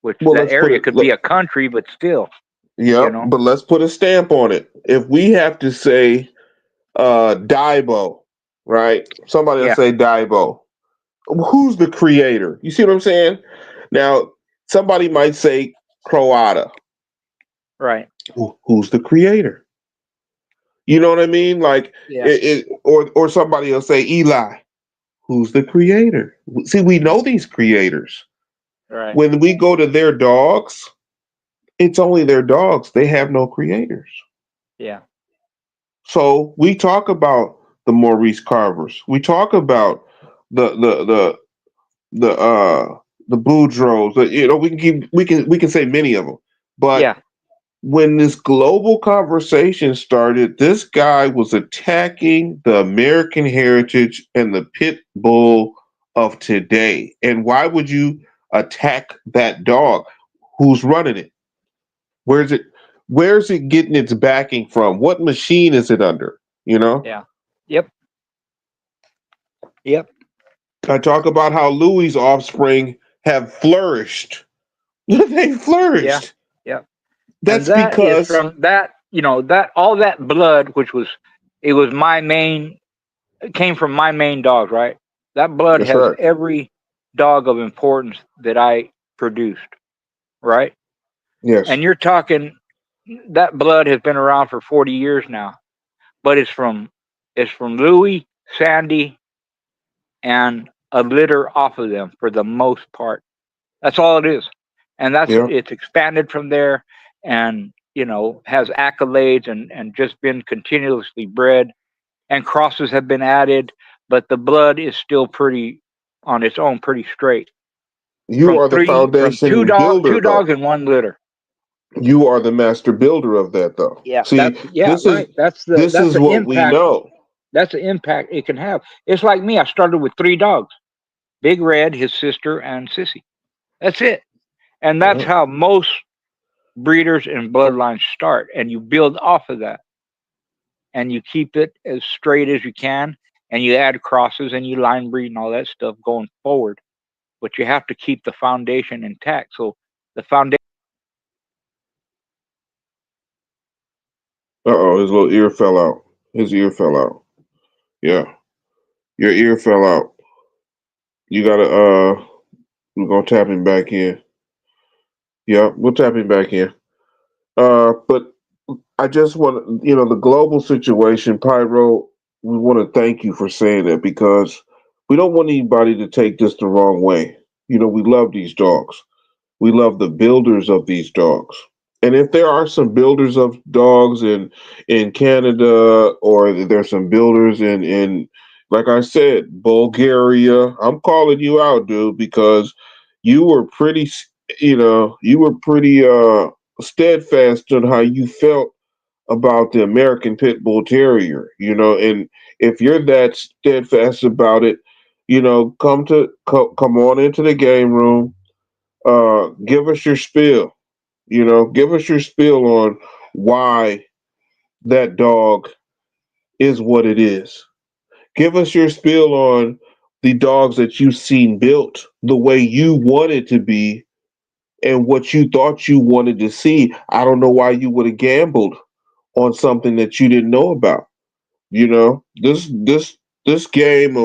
which Well, that let's put area it. could be a country, but still, you Yep. know. But let's put a stamp on it. If we have to say Daibo, right? Somebody will Yeah. say Daibo. Who's the creator? You see what I'm saying? Now, somebody might say Croata. Right. Who's the creator? You know what I mean? Like Yeah. or somebody will say Eli. Who's the creator? See, we know these creators. Right. When we go to their dogs, it's only their dogs. They have no creators. Yeah. So we talk about the Maurice Carvers. We talk about the the the the Boudreaux. We can say many of them. But Yeah. when this global conversation started, this guy was attacking the American heritage and the pit bull of today. And why would you attack that dog? Who's running it? Where's it? Where's it getting its backing from? What machine is it under? You know, Yeah. Yep. Yep. I talk about how Louis' offspring have flourished. They Yeah. flourished. Yep. And That's that is because from that, that all that blood, which was, it was my main, it came from my main dogs, right? That blood that's has right. every dog of importance that I produced, right? Yes. And you're talking, that blood has been around for 40 years now, but it's from Louis, Sandy, and a litter off of them for the most part. That's all it is. And Yeah. it's expanded from there, and has accolades, and just been continuously bred, and crosses have been added, but the blood is still pretty on its own, pretty straight. You are the From two foundation dog builder, two though. dogs in one litter. You are the master builder of that, though. Yeah, See, this is right. That's the this that's is the what we impact. know. That's the impact it can have. It's like me. I started with three dogs: Big Red, his sister, and Sissy. That's it. And that's Yeah. how most breeders and bloodlines start, and you build off of that, and you keep it as straight as you can, and you add crosses, and you line breed and all that stuff going forward, but you have to keep the foundation intact. So the foundation. Uh oh, his little ear fell out. His ear fell out. Yeah, your ear fell out. You gotta we're gonna tap him back in. Yeah, we'll tap him back in. But I just want the global situation, Pyro. We want to thank you for saying that because we don't want anybody to take this the wrong way. We love these dogs. We love the builders of these dogs. And if there are some builders of dogs in Canada, or there's some builders in like I said, Bulgaria, I'm calling you out, dude, because you were pretty you were pretty steadfast on how you felt about the American Pit Bull Terrier, and if you're that steadfast about it, come on into the game room, give us your spiel. Give us your spiel on why that dog is what it is. Give us your spiel on the dogs that you've seen built the way you wanted to be and what you thought you wanted to see. I don't know why you would have gambled on something that you didn't know about. This game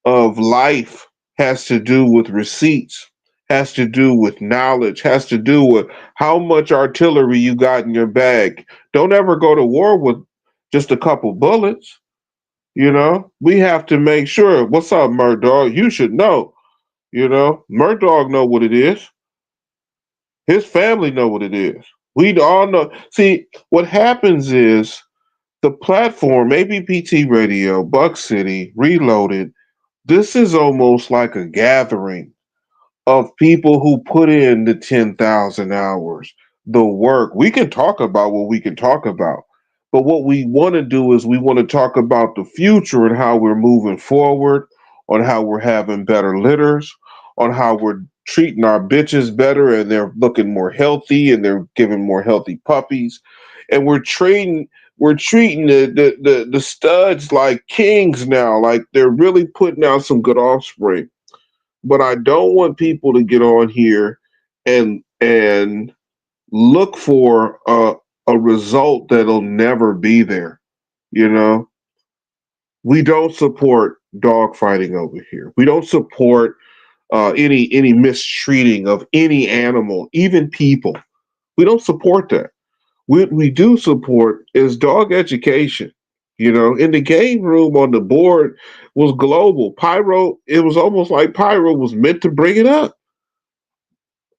of life has to do with receipts, has to do with knowledge, has to do with how much artillery you got in your bag. Don't ever go to war with just a couple bullets. We have to make sure. What's up, Murdoch? You should know. Murdoch know what it is. His family know what it is. We all know. See, what happens is the platform, ABPT Radio, Buck City, Reloaded, this is almost like a gathering of people who put in the 10,000 hours, the work. We can talk about what we can talk about, but what we want to do is we want to talk about the future and how we're moving forward, on how we're having better litters, on how we're treating our bitches better and they're looking more healthy and they're giving more healthy puppies. And we're treating the studs like kings now, like they're really putting out some good offspring. But I don't want people to get on here and look for a result that'll never be there. You know, we don't support dog fighting over here. We don't support any mistreating of any animal, even people. We don't support that. What we do support is dog education. In the game room on the board was global. Pyro, it was almost like Pyro was meant to bring it up.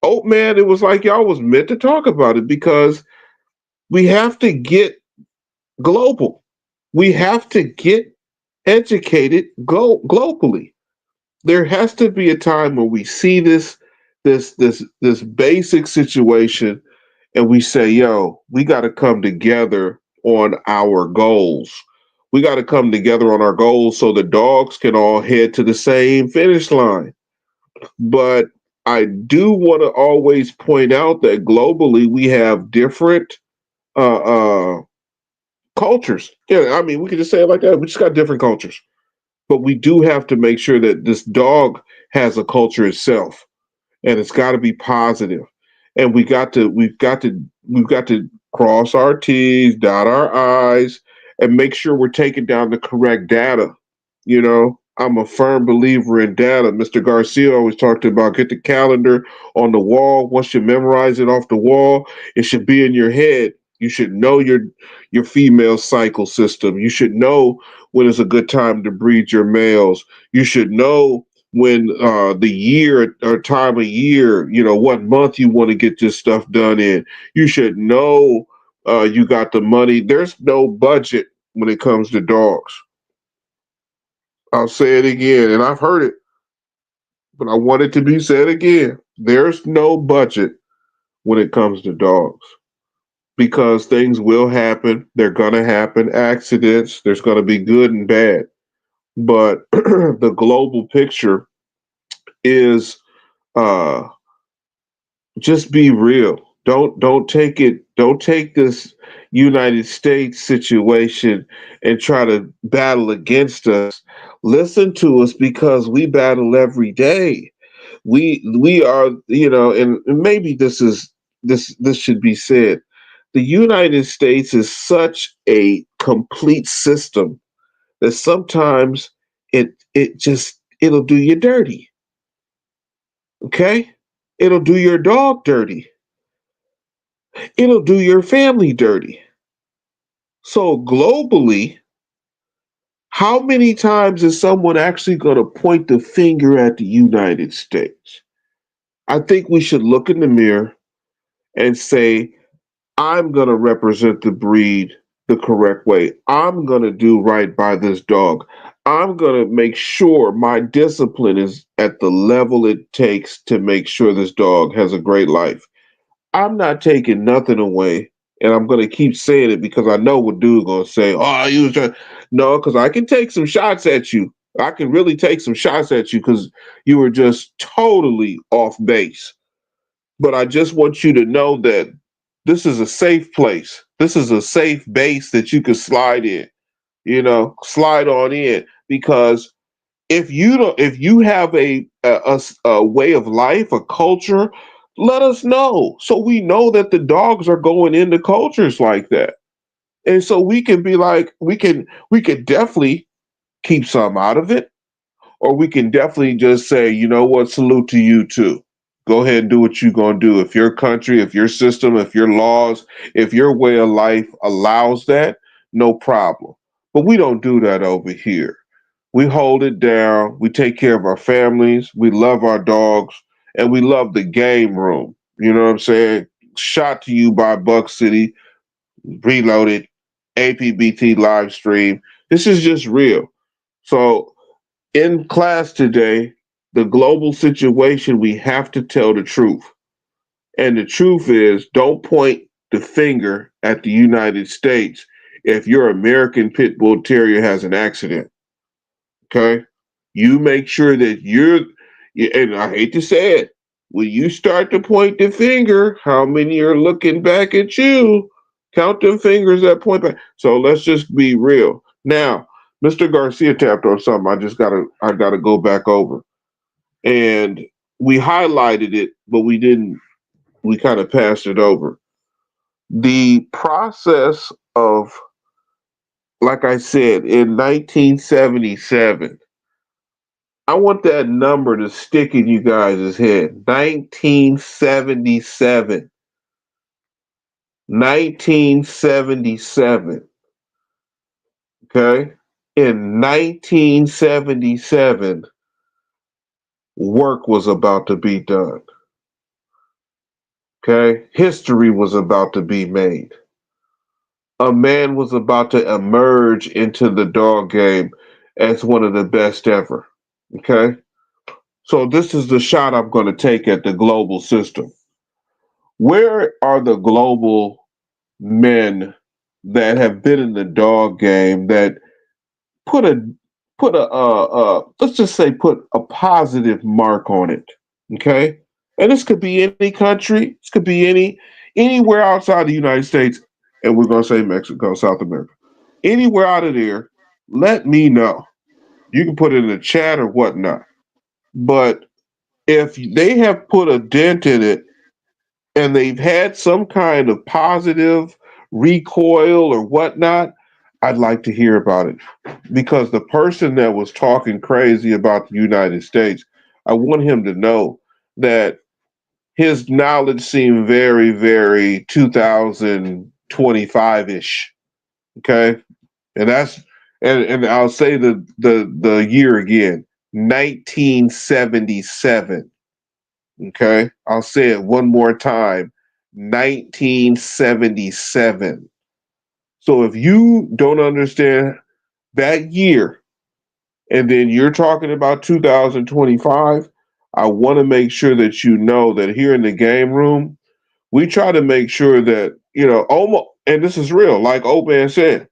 Oh man, it was like y'all was meant to talk about it because we have to get global. We have to get educated globally. There has to be a time when we see this basic situation and we say, yo, we got to come together on our goals. We got to come together on our goals so the dogs can all head to the same finish line. But I do want to always point out that globally we have different uh, uh, cultures. Yeah, I mean, we can just say it like that. We just got different cultures. But we do have to make sure that this dog has a culture itself, and it's got to be positive. And we've got to cross our T's, dot our I's, and make sure we're taking down the correct data. I'm a firm believer in data. Mr. Garcia always talked about get the calendar on the wall. Once you memorize it off the wall, it should be in your head. You should know your female cycle system. You should know when is a good time to breed your males. You should know when the year or time of year, what month you want to get this stuff done in. You should know you got the money. There's no budget when it comes to dogs. I'll say it again, and I've heard it, but I want it to be said again. There's no budget when it comes to dogs because things will happen. They're going to happen. Accidents. There's going to be good and bad. But the global picture is uh, just be real. Don't take this United States situation and try to battle against us. Listen to us because we battle every day. We are, and maybe this should be said. The United States is such a complete system that sometimes it'll do you dirty. Okay? It'll do your dog dirty. It'll do your family dirty. So globally, how many times is someone actually going to point the finger at the United States? I think we should look in the mirror and say, I'm going to represent the breed the correct way. I'm going to do right by this dog. I'm going to make sure my discipline is at the level it takes to make sure this dog has a great life. I'm not taking nothing away. And I'm going to keep saying it because I know what dude going to say. Oh, you was trying. No, because I can take some shots at you. I can really take some shots at you because you were just totally off base. But I just want you to know that this is a safe place. This is a safe base that you can slide in, slide on in. Because if you have a way of life, a culture, let us know so we know that the dogs are going into cultures like that. And so we can be like, we could definitely keep some out of it, or we can definitely just say, you know what, salute to you too. Go ahead and do what you're going to do. If your country, if your system, if your laws, if your way of life allows that, no problem. But we don't do that over here. We hold it down. We take care of our families. We love our dogs, and we love the game room. You know what I'm saying? Shot to you by Buckcity, Reloaded, Apbt live stream. This is just real. So in class today, the global situation, we have to tell the truth. And the truth is, don't point the finger at the United States if your American Pit Bull Terrier has an accident. Okay? You make sure that and I hate to say it, when you start to point the finger, how many are looking back at you? Count them fingers that point back. So let's just be real. Now, Mr. Garcia tapped on something I gotta go back over. And we highlighted it, but we kind of passed it over. The process of, like I said, in 1977, I want that number to stick in you guys' head. 1977. 1977. Okay? In 1977, work was about to be done. Okay? History was about to be made. A man was about to emerge into the dog game as one of the best ever. Okay? So this is the shot I'm going to take at the global system. Where are the global men that have been in the dog game that put a let's just say put a positive mark on it? Okay? And this could be any country, this could be anywhere outside the United States, and we're gonna say Mexico, South America. Anywhere out of there, let me know. You can put it in the chat or whatnot. But if they have put a dent in it and they've had some kind of positive recoil or whatnot, I'd like to hear about it. Because the person that was talking crazy about the United States, I want him to know that his knowledge seemed very, very 2025 ish. Okay. And and I'll say the year again, 1977. Okay. I'll say it one more time, 1977. So if you don't understand that year, and then you're talking about 2025, I want to make sure that you know that here in the game room, we try to make sure that, almost, and this is real, like Old Man said,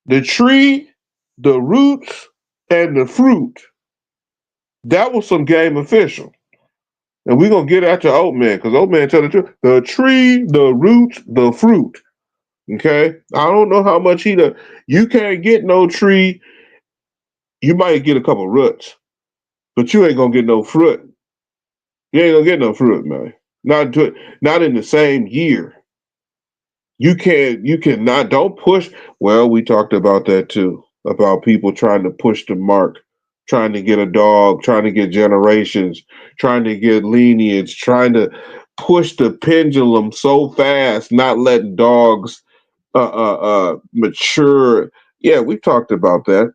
the tree, the roots, and the fruit, that was some game official. And we're going to get at your Old Man, because Old Man tell the truth. The tree, the roots, the fruit. Okay? I don't know how much he does. You can't get no tree. You might get a couple roots, but you ain't going to get no fruit. You ain't going to get no fruit, man. Not in the same year. You cannot, don't push. Well, we talked about that too. about people trying to push the mark, trying to get a dog, trying to get generations, trying to get lineage, trying to push the pendulum so fast, not letting dogs mature. Yeah, we've talked about that.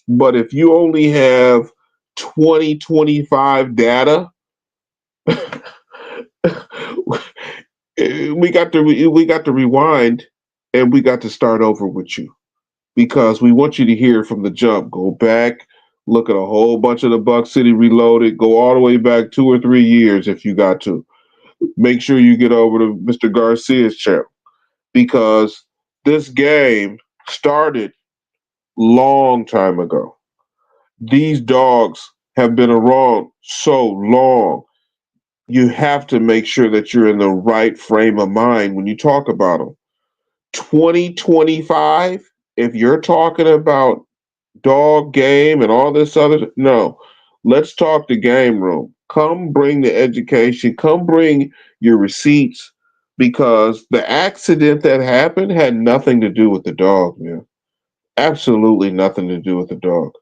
But if you only have 2025 data, we got to rewind and we got to start over with you because we want you to hear from the jump. Go back, look at a whole bunch of the Buck City Reloaded. Go all the way back 2 or 3 years if you got to. Make sure you get over to Mr. Garcia's channel because this game started long time ago. These dogs have been around so long. You have to make sure that you're in the right frame of mind when you talk about them. 2025, if you're talking about dog game and all this other, no, let's talk the game room. Come bring the education, come bring your receipts because the accident that happened had nothing to do with the dog, man. Absolutely nothing to do with the dog.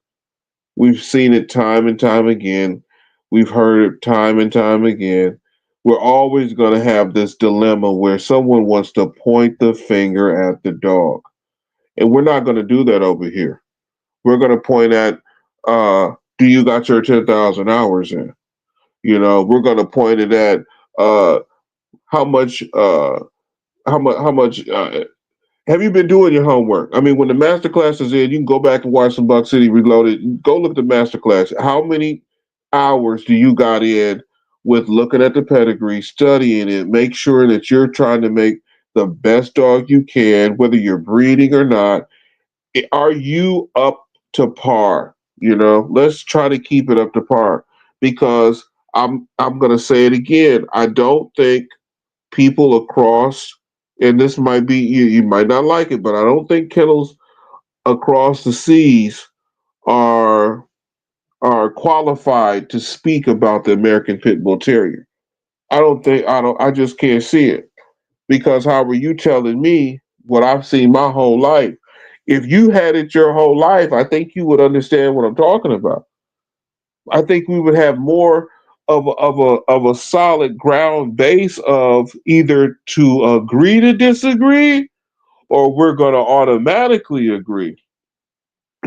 We've seen it time and time again. We've heard it time and time again. We're always going to have this dilemma where someone wants to point the finger at the dog. And we're not going to do that over here. We're going to point at, do you got your 10,000 hours in? We're going to point it at how much, how much have you been doing your homework? I mean, when the master class is in, you can go back and watch some Buck City Reloaded. Go look at the master class. How many hours do you got in with looking at the pedigree, studying it, make sure that you're trying to make the best dog you can, whether you're breeding or not. Are you up to par? Let's try to keep it up to par because I'm gonna say it again. I don't think people across, and this might be you might not like it, but I don't think kennels across the seas are qualified to speak about the American Pit Bull Terrier. I just can't see it. Because how were you telling me what I've seen my whole life? If you had it your whole life, I think you would understand what I'm talking about. I think we would have more of a solid ground base of either to agree to disagree or we're going to automatically agree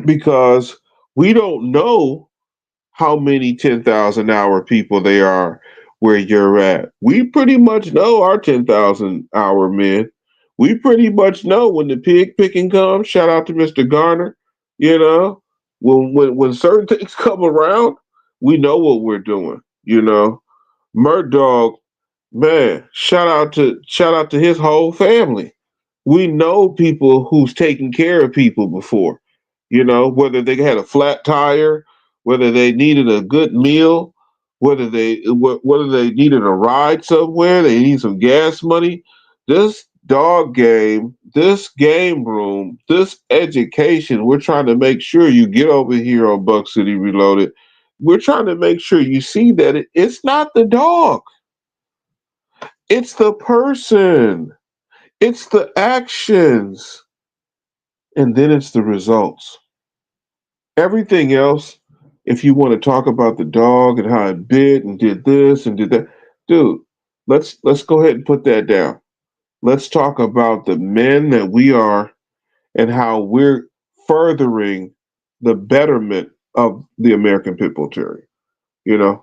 because we don't know how many 10,000 hour people they are where you're at. We pretty much know our 10,000 hour men. We pretty much know when the pig picking comes. Shout out to Mr. Garner. You know, when certain things come around, we know what we're doing. Murd Dog, man, shout out to his whole family. We know people who's taken care of people before. Whether they had a flat tire, whether they needed a good meal, whether they needed a ride somewhere, they need some gas money. This dog game, this game room, this education, we're trying to make sure you get over here on Buck City Reloaded. We're trying to make sure you see that it's not the dog. It's the person. It's the actions. And then it's the results. Everything else, if you want to talk about the dog and how it bit and did this and did that, dude, let's go ahead and put that down. Let's talk about the men that we are and how we're furthering the betterment of the American Pit Bull Terrier.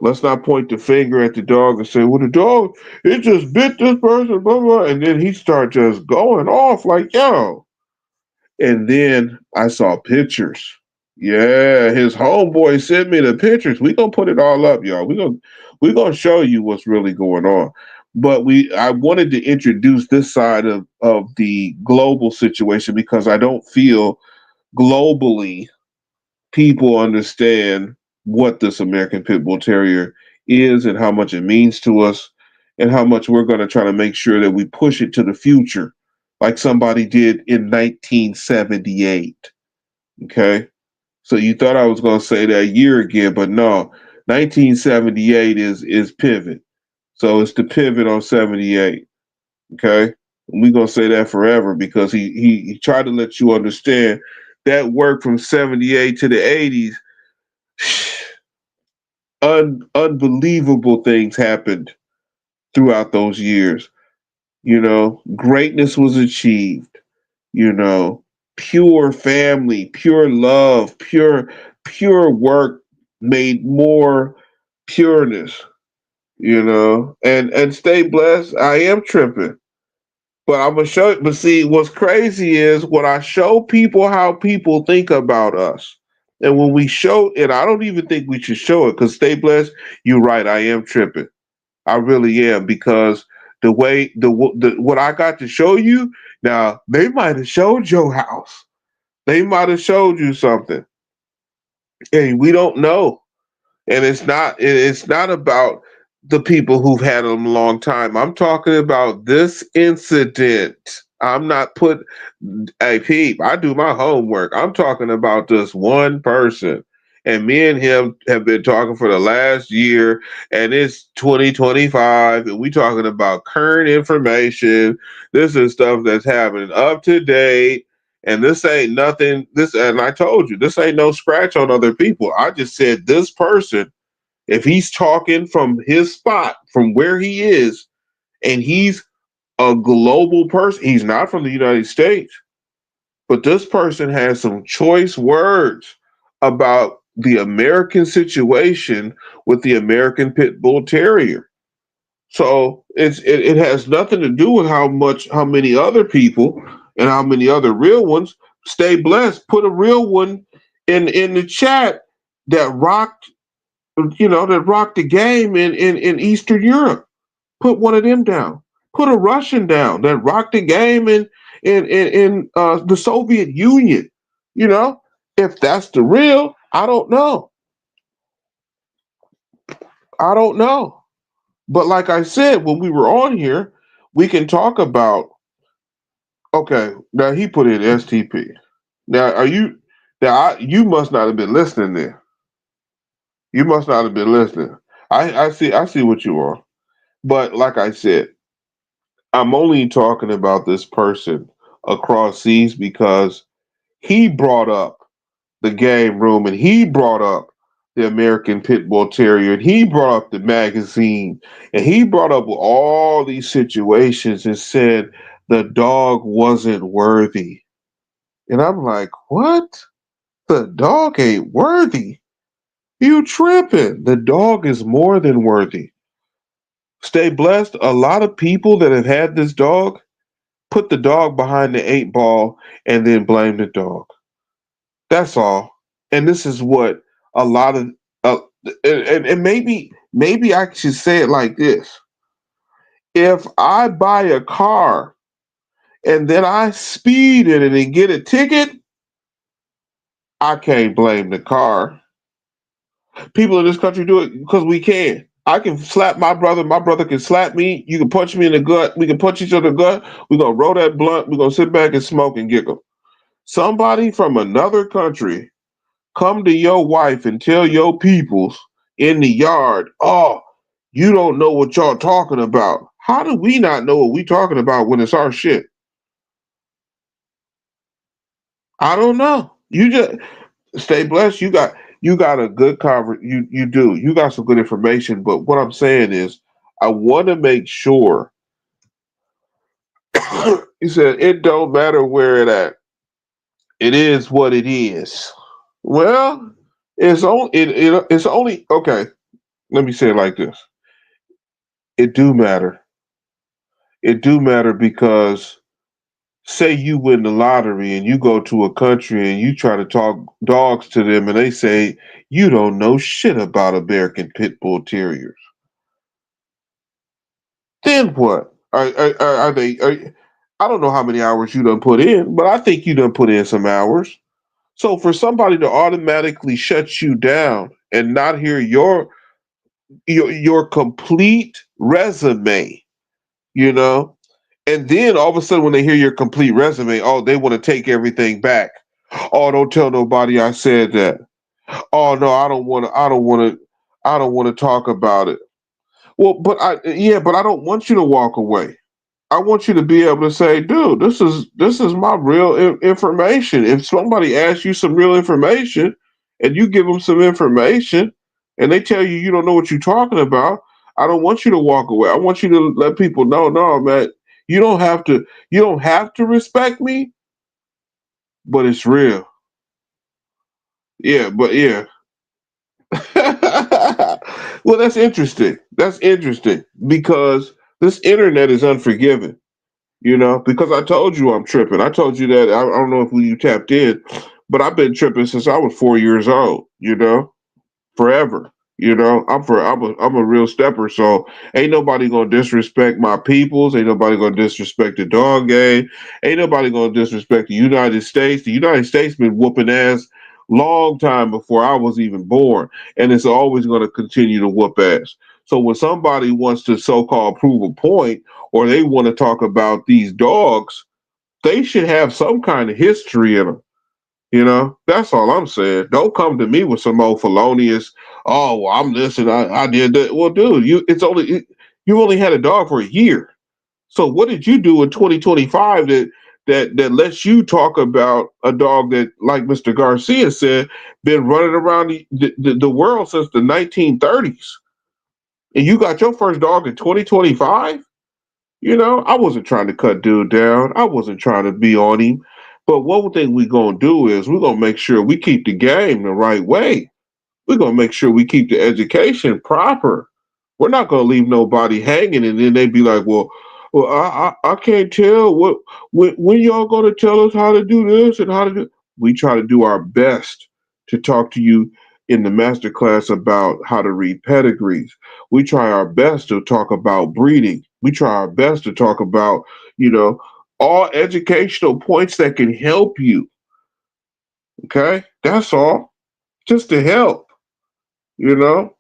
Let's not point the finger at the dog and say, well, the dog, it just bit this person, blah, blah, and then he start just going off like, yo. And then I saw pictures. Yeah, his homeboy sent me the pictures. We gonna put it all up, y'all. We gonna show you what's really going on. But I wanted to introduce this side of the global situation because I don't feel globally people understand what this American Pit Bull Terrier is and how much it means to us and how much we're going to try to make sure that we push it to the future like somebody did in 1978. Okay? So you thought I was going to say that year again, but no. 1978 is pivot. So it's the pivot on 78. Okay? And we're going to say that forever because he tried to let you understand that worked from 78 to the 80s, unbelievable things happened throughout those years. Greatness was achieved, you know, pure family, pure love, pure work made more pureness, and stay blessed. I am tripping. But I'm gonna show it. But see, what's crazy is when I show people how people think about us, and when we show it, I don't even think we should show it. Because stay blessed. You're right. I am tripping. I really am because the way the what I got to show you now, they might have showed your house. They might have showed you something, and we don't know. And it's not about the people who've had them a long time. I'm talking about this incident. I'm not put Hey peep, I do my homework. I'm talking about this one person. And me and him have been talking for the last year, and it's 2025, and we talking about current information. This is stuff that's happening up to date. And this ain't nothing. And I told you, this ain't no scratch on other people. I just said this person, if he's talking from his spot, from where he is, and he's a global person, he's not from the United States, but this person has some choice words about the American situation with the American Pit Bull Terrier. So it has nothing to do with how many other people and how many other real ones. Stay blessed. Put a real one in the chat that rocked, that rocked the game in Eastern Europe. Put one of them down. Put a Russian down that rocked the game in the Soviet Union. If that's the real, I don't know. I don't know. But like I said, when we were on here, we can talk about. Okay, now he put in STP. Now are you? You must not have been listening there. You must not have been listening. I see what you are. But like I said, I'm only talking about this person across seas because he brought up the game room and he brought up the American Pit Bull Terrier and he brought up the magazine and he brought up all these situations and said the dog wasn't worthy. And I'm like, what? The dog ain't worthy. You tripping. The dog is more than worthy. Stay blessed. A lot of people that have had this dog put the dog behind the 8 ball and then blame the dog. That's all. And this is what a lot of uh, and maybe I should say it like this. If I buy a car and then I speed in it and get a ticket, I can't blame the car. People in this country do it because we can. I can slap my brother can slap me, you can punch me in the gut, we can punch each other in the gut, we're gonna roll that blunt, we're gonna sit back and smoke and giggle. Somebody from another country come to your wife and tell your peoples in the yard, oh, you don't know what y'all talking about. How do we not know what we talking about when it's our shit? I don't know. You just stay blessed. You got a good you do. You got some good information, but what I'm saying is I want to make sure he said it don't matter where it at. It is what it is. Well, it's only okay. Let me say it like this. It do matter. It do matter because say you win the lottery and you go to a country and you try to talk dogs to them and they say you don't know shit about American Pit Bull Terriers. Then what? Are they? I don't know how many hours you done put in, but I think you done put in some hours. So for somebody to automatically shut you down and not hear your complete resume, you know, and then all of a sudden when they hear your complete resume, oh, they want to take everything back. Oh, don't tell nobody I said that. Oh no, I don't want to. I don't want to. I don't want to talk about it. Well, but I don't want you to walk away. I want you to be able to say, dude, this is my real information. If somebody asks you some real information and you give them some information and they tell you you don't know what you're talking about, I don't want you to walk away. I want you to let people know, no, man, you don't have to respect me, but it's real. Yeah, but yeah. Well, that's interesting. That's interesting because this internet is unforgiving. Because I told you I'm tripping. I told you that I don't know if you tapped in, but I've been tripping since I was 4 years old. Forever. I'm a real stepper. So ain't nobody gonna disrespect my peoples. Ain't nobody gonna disrespect the dog game. Ain't nobody gonna disrespect the United States. The United States been whooping ass long time before I was even born, and it's always gonna continue to whoop ass. So when somebody wants to so-called prove a point, or they want to talk about these dogs, they should have some kind of history in them. That's all I'm saying. Don't come to me with some old felonious. Oh, well, I'm this and I did that. Well, dude, you only had a dog for a year. So what did you do in 2025 that lets you talk about a dog that, like Mr. Garcia said, been running around the world since the 1930s, and you got your first dog in 2025? I wasn't trying to cut dude down. I wasn't trying to be on him. But one thing we gonna do is we're gonna make sure we keep the game the right way. We're gonna make sure we keep the education proper. We're not gonna leave nobody hanging, and then they be like, well, I can't tell when y'all gonna tell us how to do this and how to do. We try to do our best to talk to you in the master class about how to read pedigrees. We try our best to talk about breeding. We try our best to talk about, you know, all educational points that can help you. Okay, that's all, just to help. You know,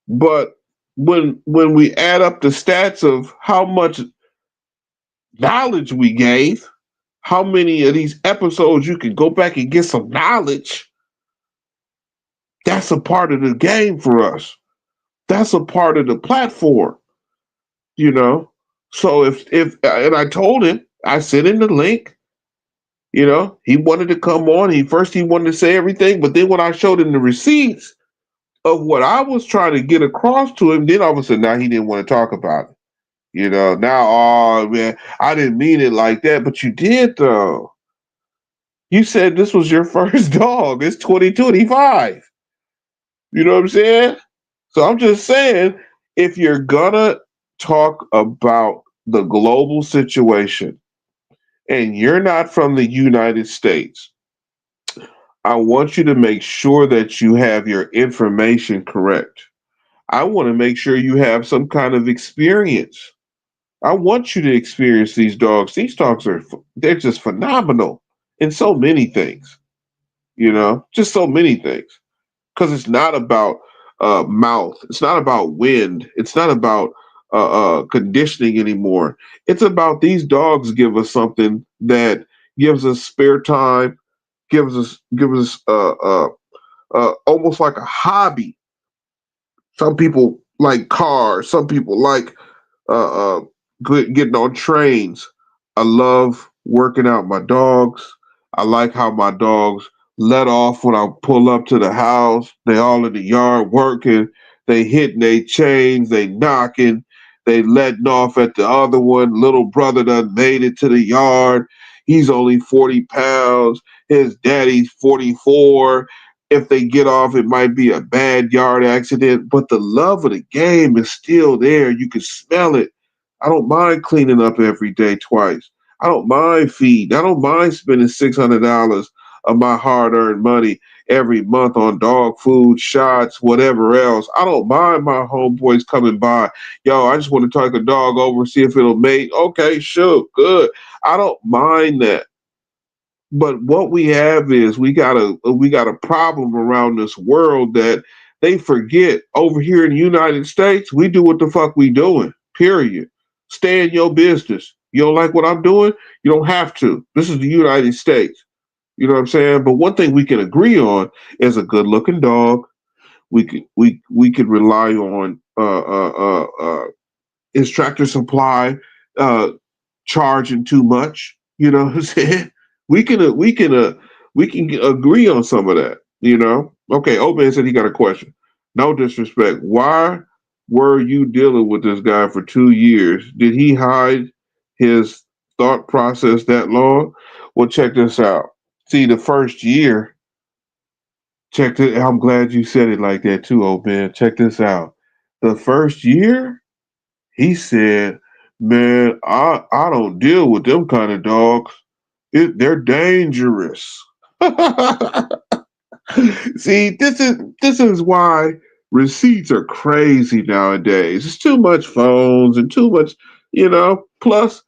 but when we add up the stats of how much knowledge we gave, how many of these episodes you can go back and get some knowledge, that's a part of the game for us. That's a part of the platform, you know. So if and I told him, I sent him the link. He wanted to come on. He wanted to say everything, but then when I showed him the receipts of what I was trying to get across to him, then all of a sudden now he didn't want to talk about it. Now, oh man, I didn't mean it like that, but you did though. You said this was your first dog. It's 2025. You know what I'm saying? So I'm just saying, if you're gonna talk about the global situation and you're not from the United States, I want you to make sure that you have your information correct. I want to make sure you have some kind of experience. I want you to experience these dogs. These dogs they're just phenomenal in so many things, just so many things. Because it's not about mouth. It's not about wind. It's not about conditioning anymore. It's about these dogs give us something that gives us spare time, gives us almost like a hobby. Some people like cars. Some people like uh, uh, getting on trains. I love working out my dogs. I like how my dogs let off when I pull up to the house. They all in the yard working. They hitting their chains. They knocking. They letting off at the other one. Little brother done made it to the yard. He's only 40 pounds. His daddy's 44. If they get off, it might be a bad yard accident, but the love of the game is still there. You can smell it. I don't mind cleaning up every day twice. I don't mind feeding. I don't mind spending $600 of my hard-earned money every month on dog food, shots, whatever else. I don't mind my homeboys coming by. Yo, I just want to take a dog over, see if it'll mate. Okay, sure, good. I don't mind that. But what we have is we got a problem around this world that they forget. Over here in the United States, we do what the fuck we doing. Period. Stay in your business. You don't like what I'm doing? You don't have to. This is the United States. You know what I'm saying? But one thing we can agree on is a good looking dog. We could rely on his Tractor Supply, uh, charging too much. You know what I'm saying? We can agree on some of that. You know? Okay, Oban said he got a question. No disrespect. Why were you dealing with this guy for 2 years? Did he hide his thought process that long? Well, check this out. See, the first year, check this. I'm glad you said it like that too, Oban. Check this out. The first year, he said, "Man, I don't deal with them kind of dogs. They're dangerous." See, this is why receipts are crazy nowadays. It's too much phones and too much, Plus,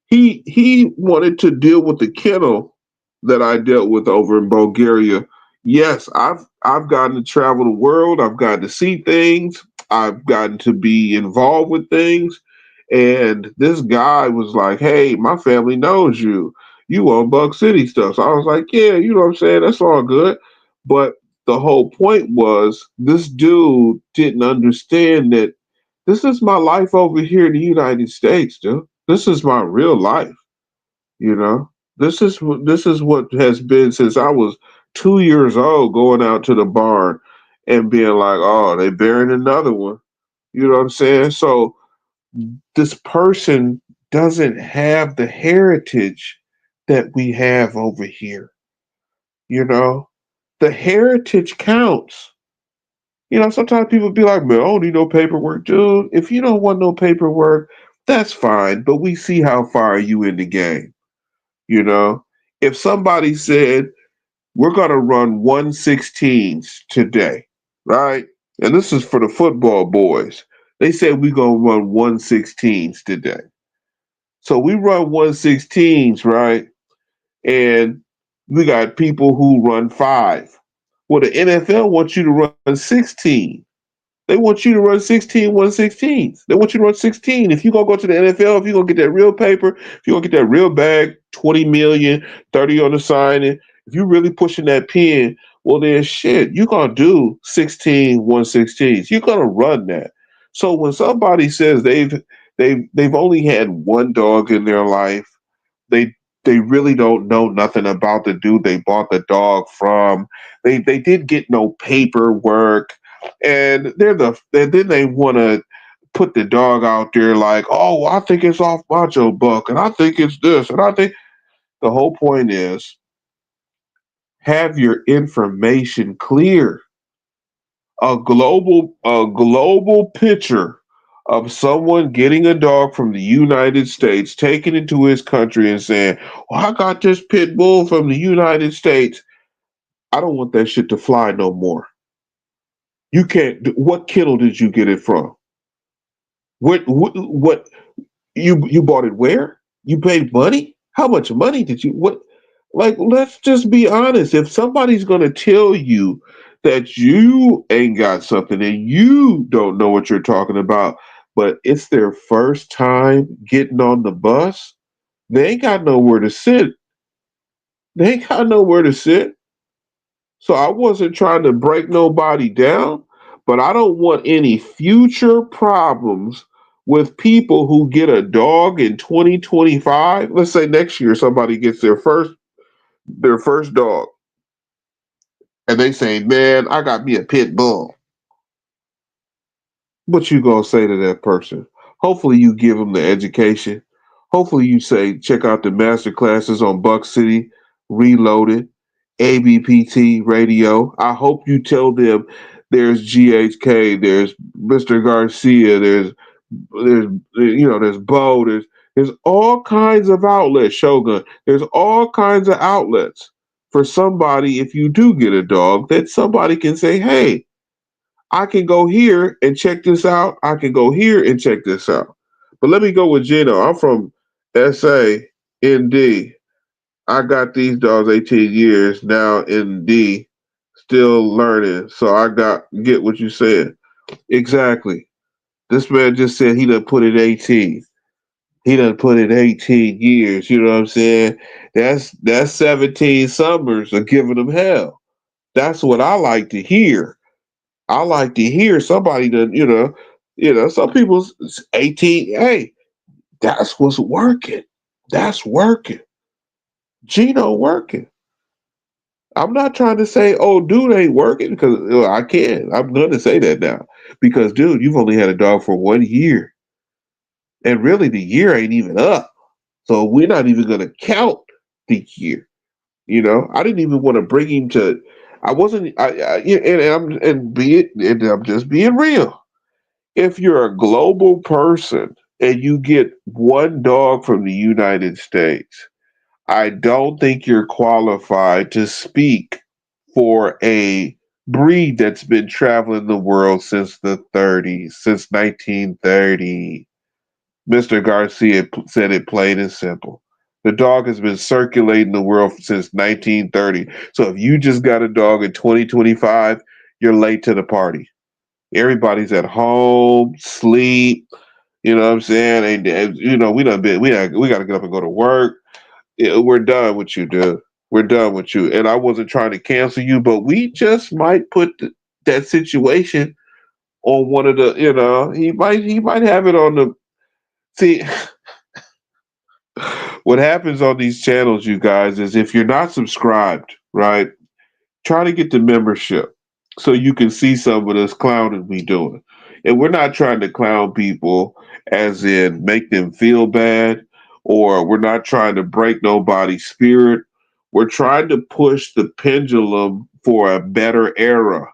he wanted to deal with the kennel that I dealt with over in Bulgaria. Yes, I've gotten to travel the world. I've gotten to see things. I've gotten to be involved with things. And this guy was like, "Hey, my family knows you. You on Buckcity stuff." So I was like, "Yeah, you know what I'm saying? That's all good." But the whole point was this dude didn't understand that this is my life over here in the United States, dude. This is my real life, you know. This is what has been since I was 2 years old, going out to the barn and being like, "Oh, they burying another one." You know what I'm saying? So this person doesn't have the heritage that we have over here. You know, the heritage counts. Sometimes people be like, "Man, I don't need no paperwork." Dude, if you don't want no paperwork, that's fine. But we see how far you in the game. You know, if somebody said, "We're going to run 116s today," right? And this is for the football boys. They said we're going to run 116s today. So we run 116s, right? And we got people who run five. Well, the NFL wants you to run 16. They want you to run 16 116s. They want you to run 16. If you're going to go to the NFL, if you're going to get that real paper, if you're going to get that real bag, 20 million, 30 on the signing, if you're really pushing that pen, well, then shit, you're going to do 16 116s. You're going to run that. So when somebody says they've only had one dog in their life, they they really don't know nothing about the dude they bought the dog from. They did get no paperwork, and then they want to put the dog out there like, "Oh, I think it's off Macho Buck, and I think it's this, and I think." The whole point is have your information clear. A global picture of someone getting a dog from the United States, taking it to his country and saying, "Well, I got this pit bull from the United States." I don't want that shit to fly no more. You can't. What kennel did you get it from? What you bought it where? You paid money? How much money did you what like let's just be honest. If somebody's gonna tell you that you ain't got something and you don't know what you're talking about, but it's their first time getting on the bus, they ain't got nowhere to sit. They ain't got nowhere to sit. So I wasn't trying to break nobody down, but I don't want any future problems with people who get a dog in 2025. Let's say next year somebody gets their first dog and they say, "Man, I got me a pit bull." What you gonna say to that person? Hopefully you give them the education. Hopefully you say, check out the master classes on Buckcity, Reloaded, Apbt Radio. I hope you tell them there's GHK, there's Mr. Garcia, there's Bo, there's all kinds of outlets, Shogun. There's all kinds of outlets for somebody if you do get a dog that somebody can say, "Hey, I can go here and check this out. I can go here and check this out." But let me go with Gino. I'm from SAND. I got these dogs 18 years now in D, still learning. So I get what you said. Exactly. This man just said he done put in 18. He done put in 18 years. You know what I'm saying? That's 17 summers of giving them hell. That's what I like to hear. I like to hear somebody that, some people's 18, hey, that's what's working. That's working. Gino working. I'm not trying to say, oh, dude ain't working because I can't. I'm going to say that now because, dude, you've only had a dog for 1 year, and really the year ain't even up. So we're not even going to count the year. You know, I didn't even want to bring him to. I wasn't. And I'm just being real. If you're a global person and you get one dog from the United States, I don't think you're qualified to speak for a breed that's been traveling the world since the 30s, since 1930. Mr. Garcia said it plain and simple. The dog has been circulating the world since 1930. So if you just got a dog in 2025, you're late to the party. Everybody's at home, sleep. You know what I'm saying? And you know, we got to get up and go to work. Yeah, we're done with you, dude. We're done with you. And I wasn't trying to cancel you, but we just might put that situation on one of the. You know, he might have it on the. See, what happens on these channels, you guys, is if you're not subscribed, right? Try to get the membership so you can see some of this clowning we doing. And we're not trying to clown people as in make them feel bad, or we're not trying to break nobody's spirit. We're trying to push the pendulum for a better era,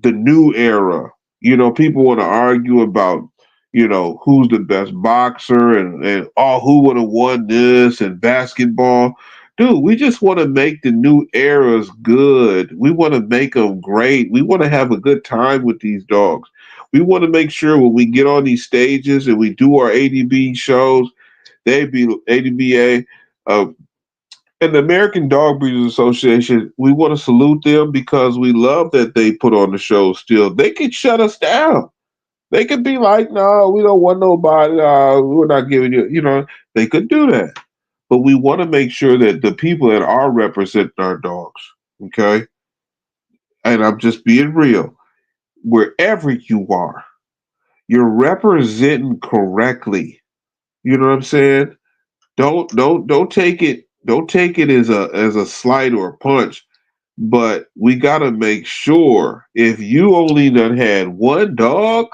the new era. You know, people want to argue about, you know, who's the best boxer and oh, who would have won this and basketball. Dude, we just want to make the new eras good. We want to make them great. We want to have a good time with these dogs. We want to make sure when we get on these stages and we do our ADB shows, they be ADBA, and the American Dog Breeders Association, we want to salute them because we love that they put on the show still. They could shut us down. They could be like, no, we don't want nobody. We're not giving you, you know, they could do that. But we want to make sure that the people that are representing our dogs, okay? And I'm just being real. Wherever you are, you're representing correctly. You know what I'm saying? Don't take it as a slight or a punch. But we gotta make sure if you only done had one dog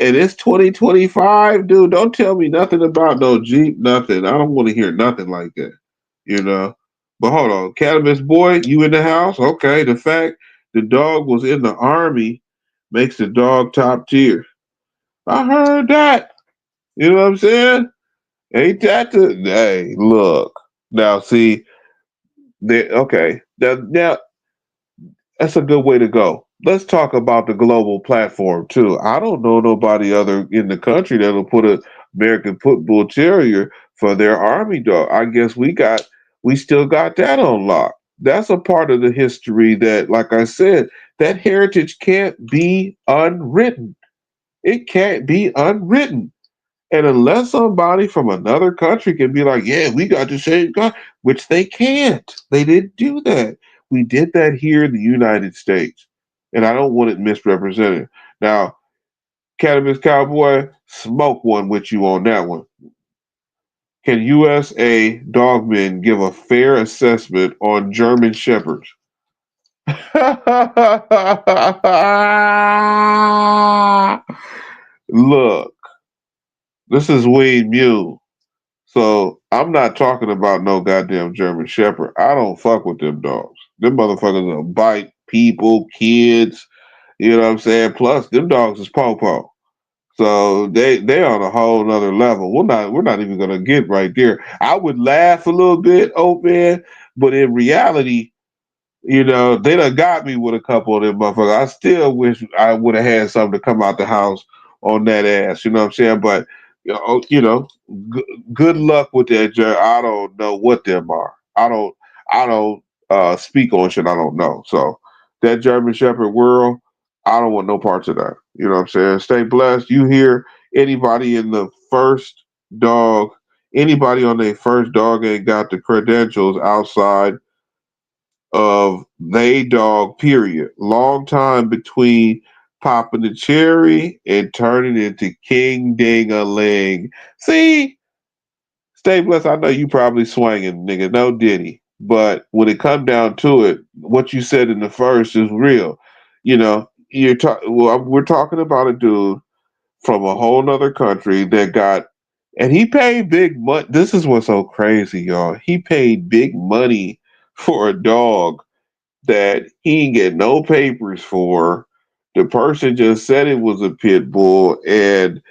and it's 2025, dude, don't tell me nothing about no Jeep, nothing. I don't want to hear nothing like that, you know. But hold on, Cannabis Boy, you in the house? Okay, the fact the dog was in the army makes the dog top tier. I heard that. You know what I'm saying? Ain't that the hey, look. Now see, okay. Now that's a good way to go. Let's talk about the global platform too. I don't know nobody other in the country that'll put a American Pit Bull Terrier for their army dog. I guess we still got that on lock. That's a part of the history that, like I said, that heritage can't be unwritten. It can't be unwritten. And unless somebody from another country can be like, yeah, we got the same guy, which they can't. They didn't do that. We did that here in the United States. And I don't want it misrepresented. Now, Cannabis Cowboy, smoke one with you on that one. Can USA Dogmen give a fair assessment on German Shepherds? Look, this is Wade Mule. So I'm not talking about no goddamn German Shepherd. I don't fuck with them dogs. Them motherfuckers will bite people, kids. You know what I'm saying? Plus, them dogs is po-po. So they on a whole nother level. We're not even gonna get right there. I would laugh a little bit, oh man, but in reality, you know, they done got me with a couple of them motherfuckers. I still wish I would have had something to come out the house on that ass. You know what I'm saying? But good luck with that. I don't know what them are. I don't speak on shit I don't know. So that German Shepherd world, I don't want no parts of that. You know what I'm saying? Stay blessed. You hear anybody in the first dog, anybody on their first dog ain't got the credentials outside of they dog, period. Long time between popping the cherry and turning into King Ding a ling. See, Stay blessed. I know you probably swinging, nigga. No diddy. But when it come down to it, what you said in the first is real. You know, we're talking about a dude from a whole nother country that got, and he paid big money. This is what's so crazy, y'all. He paid big money for a dog that he didn't get no papers for. The person just said it was a pit bull, and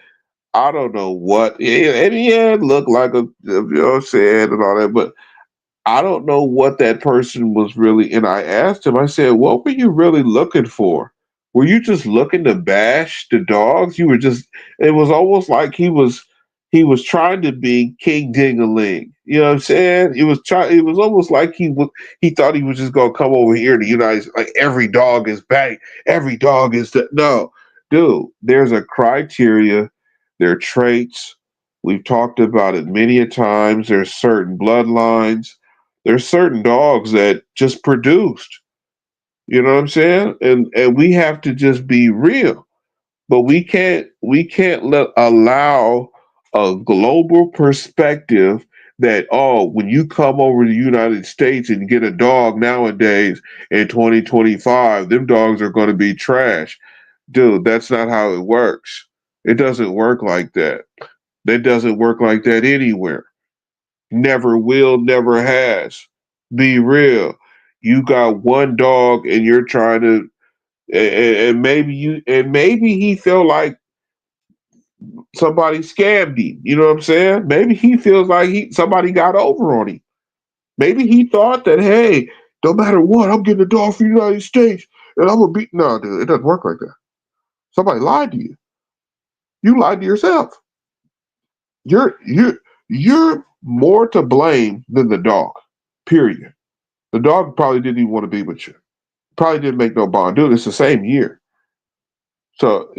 I don't know what. And yeah, it looked like a, you know what I'm saying, and all that, but I don't know what that person was really. And I asked him, I said, what were you really looking for? Were you just looking to bash the dogs? You were just, it was almost like he was trying to be King Dingaling. You know what I'm saying? It was almost like he thought he was just gonna come over here to the United States, like every dog is bang, every dog is no. Dude, there's a criteria, there are traits. We've talked about it many a times. There's certain bloodlines, there's certain dogs that just produced. You know what I'm saying? And we have to just be real. But we can't allow a global perspective that, oh, when you come over to the United States and get a dog nowadays in 2025, them dogs are going to be trash. Dude, that's not how it works. It doesn't work like that. That doesn't work like that anywhere. Never will, never has. Be real. You got one dog and you're trying to, and maybe he felt like somebody scammed him. You know what I'm saying? Maybe he feels like somebody got over on him. Maybe he thought that, hey, no matter what, I'm getting a dog for the United States and I'm gonna beat. No, dude, it doesn't work like that. Somebody lied to you. You lied to yourself. You're more to blame than the dog. Period. The dog probably didn't even want to be with you. Probably didn't make no bond. Dude, it's the same year. So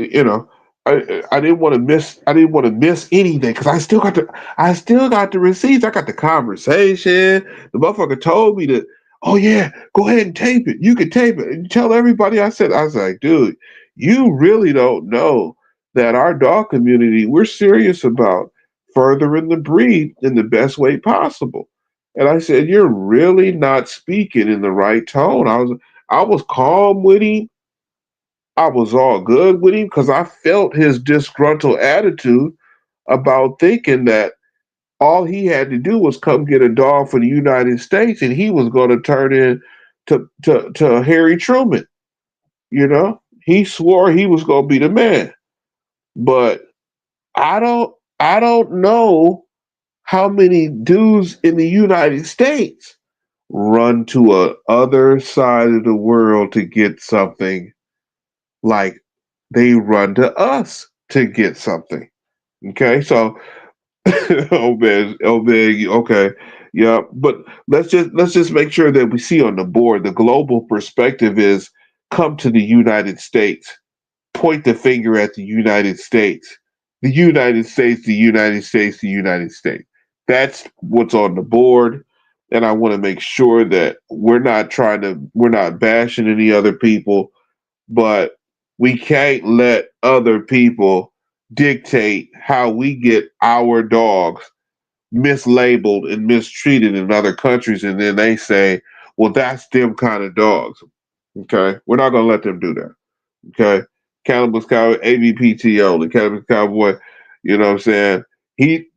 I didn't want to miss. I didn't want to miss anything because I still got the receipts. I got the conversation. The motherfucker told me that. Oh yeah, go ahead and tape it. You can tape it and tell everybody. I was like, dude, you really don't know that our dog community. We're serious about furthering the breed in the best way possible. And I said, you're really not speaking in the right tone. I was calm with him. I was all good with him because I felt his disgruntled attitude about thinking that all he had to do was come get a dog for the United States and he was going to turn in to Harry Truman. You know, he swore he was going to be the man, but I don't know how many dudes in the United States run to a other side of the world to get something like they run to us to get something. Okay, so okay, yeah, but let's just make sure that we see on the board the global perspective is come to the United States, point the finger at the United States, the United States, the United States, the United States. That's what's on the board. And I want to make sure that we're not bashing any other people, but we can't let other people dictate how we get our dogs mislabeled and mistreated in other countries, and then they say, well, that's them kind of dogs. Okay, we're not going to let them do that. Okay, Cannabis Cowboy, ABPTO, the Cannabis Cowboy, you know what I'm saying?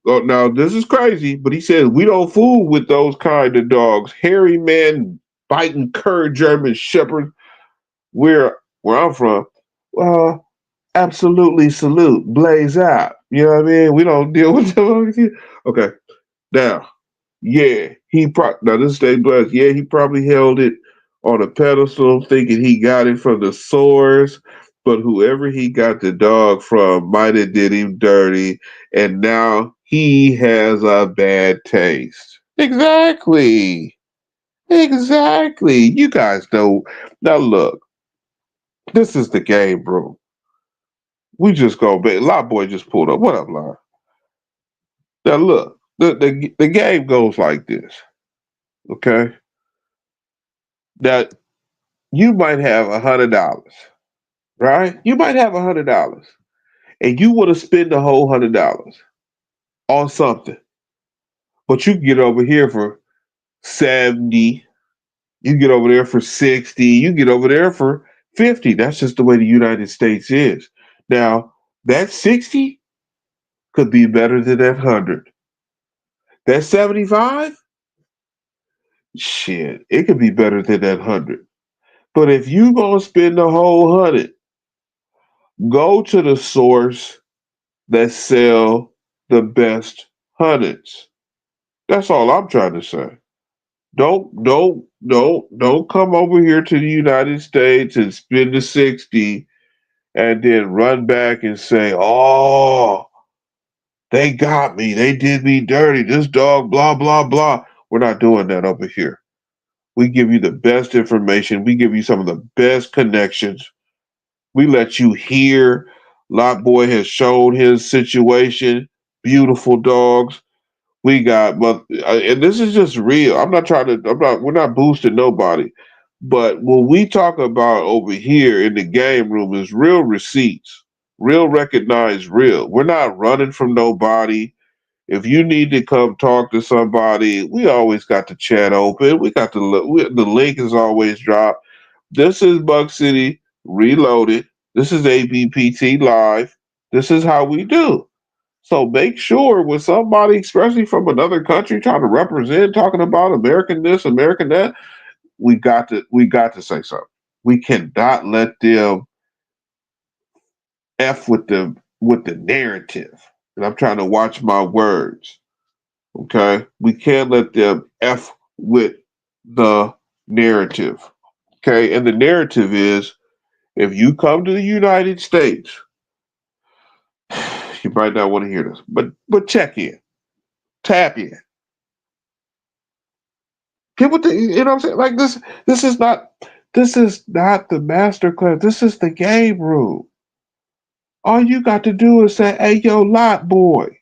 Now this is crazy, but he says we don't fool with those kind of dogs. Hairy man biting cur German Shepherd. Where I'm from, well, absolutely salute, blaze out. You know what I mean? We don't deal with them. Okay, now, yeah, now this day blessed. Yeah, he probably held it on a pedestal, thinking he got it from the source. But whoever he got the dog from might have did him dirty, and now he has a bad taste. Exactly. Exactly. You guys know. Now look, this is the game, bro. We just go back. Lot boy just pulled up. What up, Lot? Now look, the game goes like this. Okay. Now you might have $100, right? You might have $100, and you want to spend the whole $100 on something. But you can get over here for 70. You get over there for 60. You get over there for 50. That's just the way the United States is. Now, that 60 could be better than that 100. That 75, shit, it could be better than that 100. But if you going to spend the whole 100, go to the source that sell the best hundreds. That's all I'm trying to say. Don't come over here to the United States and spend the 60 and then run back and say, "Oh, they got me. They did me dirty. This dog, blah, blah, blah." We're not doing that over here. We give you the best information. We give you some of the best connections. We let you hear. Lot Boy has shown his situation. Beautiful dogs. We got, but and this is just real. We're not boosting nobody. But when we talk about over here in the game room is real receipts, real recognized real. We're not running from nobody. If you need to come talk to somebody, we always got the chat open. We got the link is always dropped. This is Buckcity Reloaded. This is ABPT Live. This is how we do. So make sure when somebody, especially from another country, trying to represent, talking about American this, American that, we got to say something. We cannot let them f with the narrative. And I'm trying to watch my words. Okay, we can't let them f with the narrative. Okay, and the narrative is if you come to the United States, you might not want to hear this, but check in, tap in. People, you know what I'm saying? Like this is not the master class. This is the game room. All you got to do is say, "Hey, yo, Lot Boy,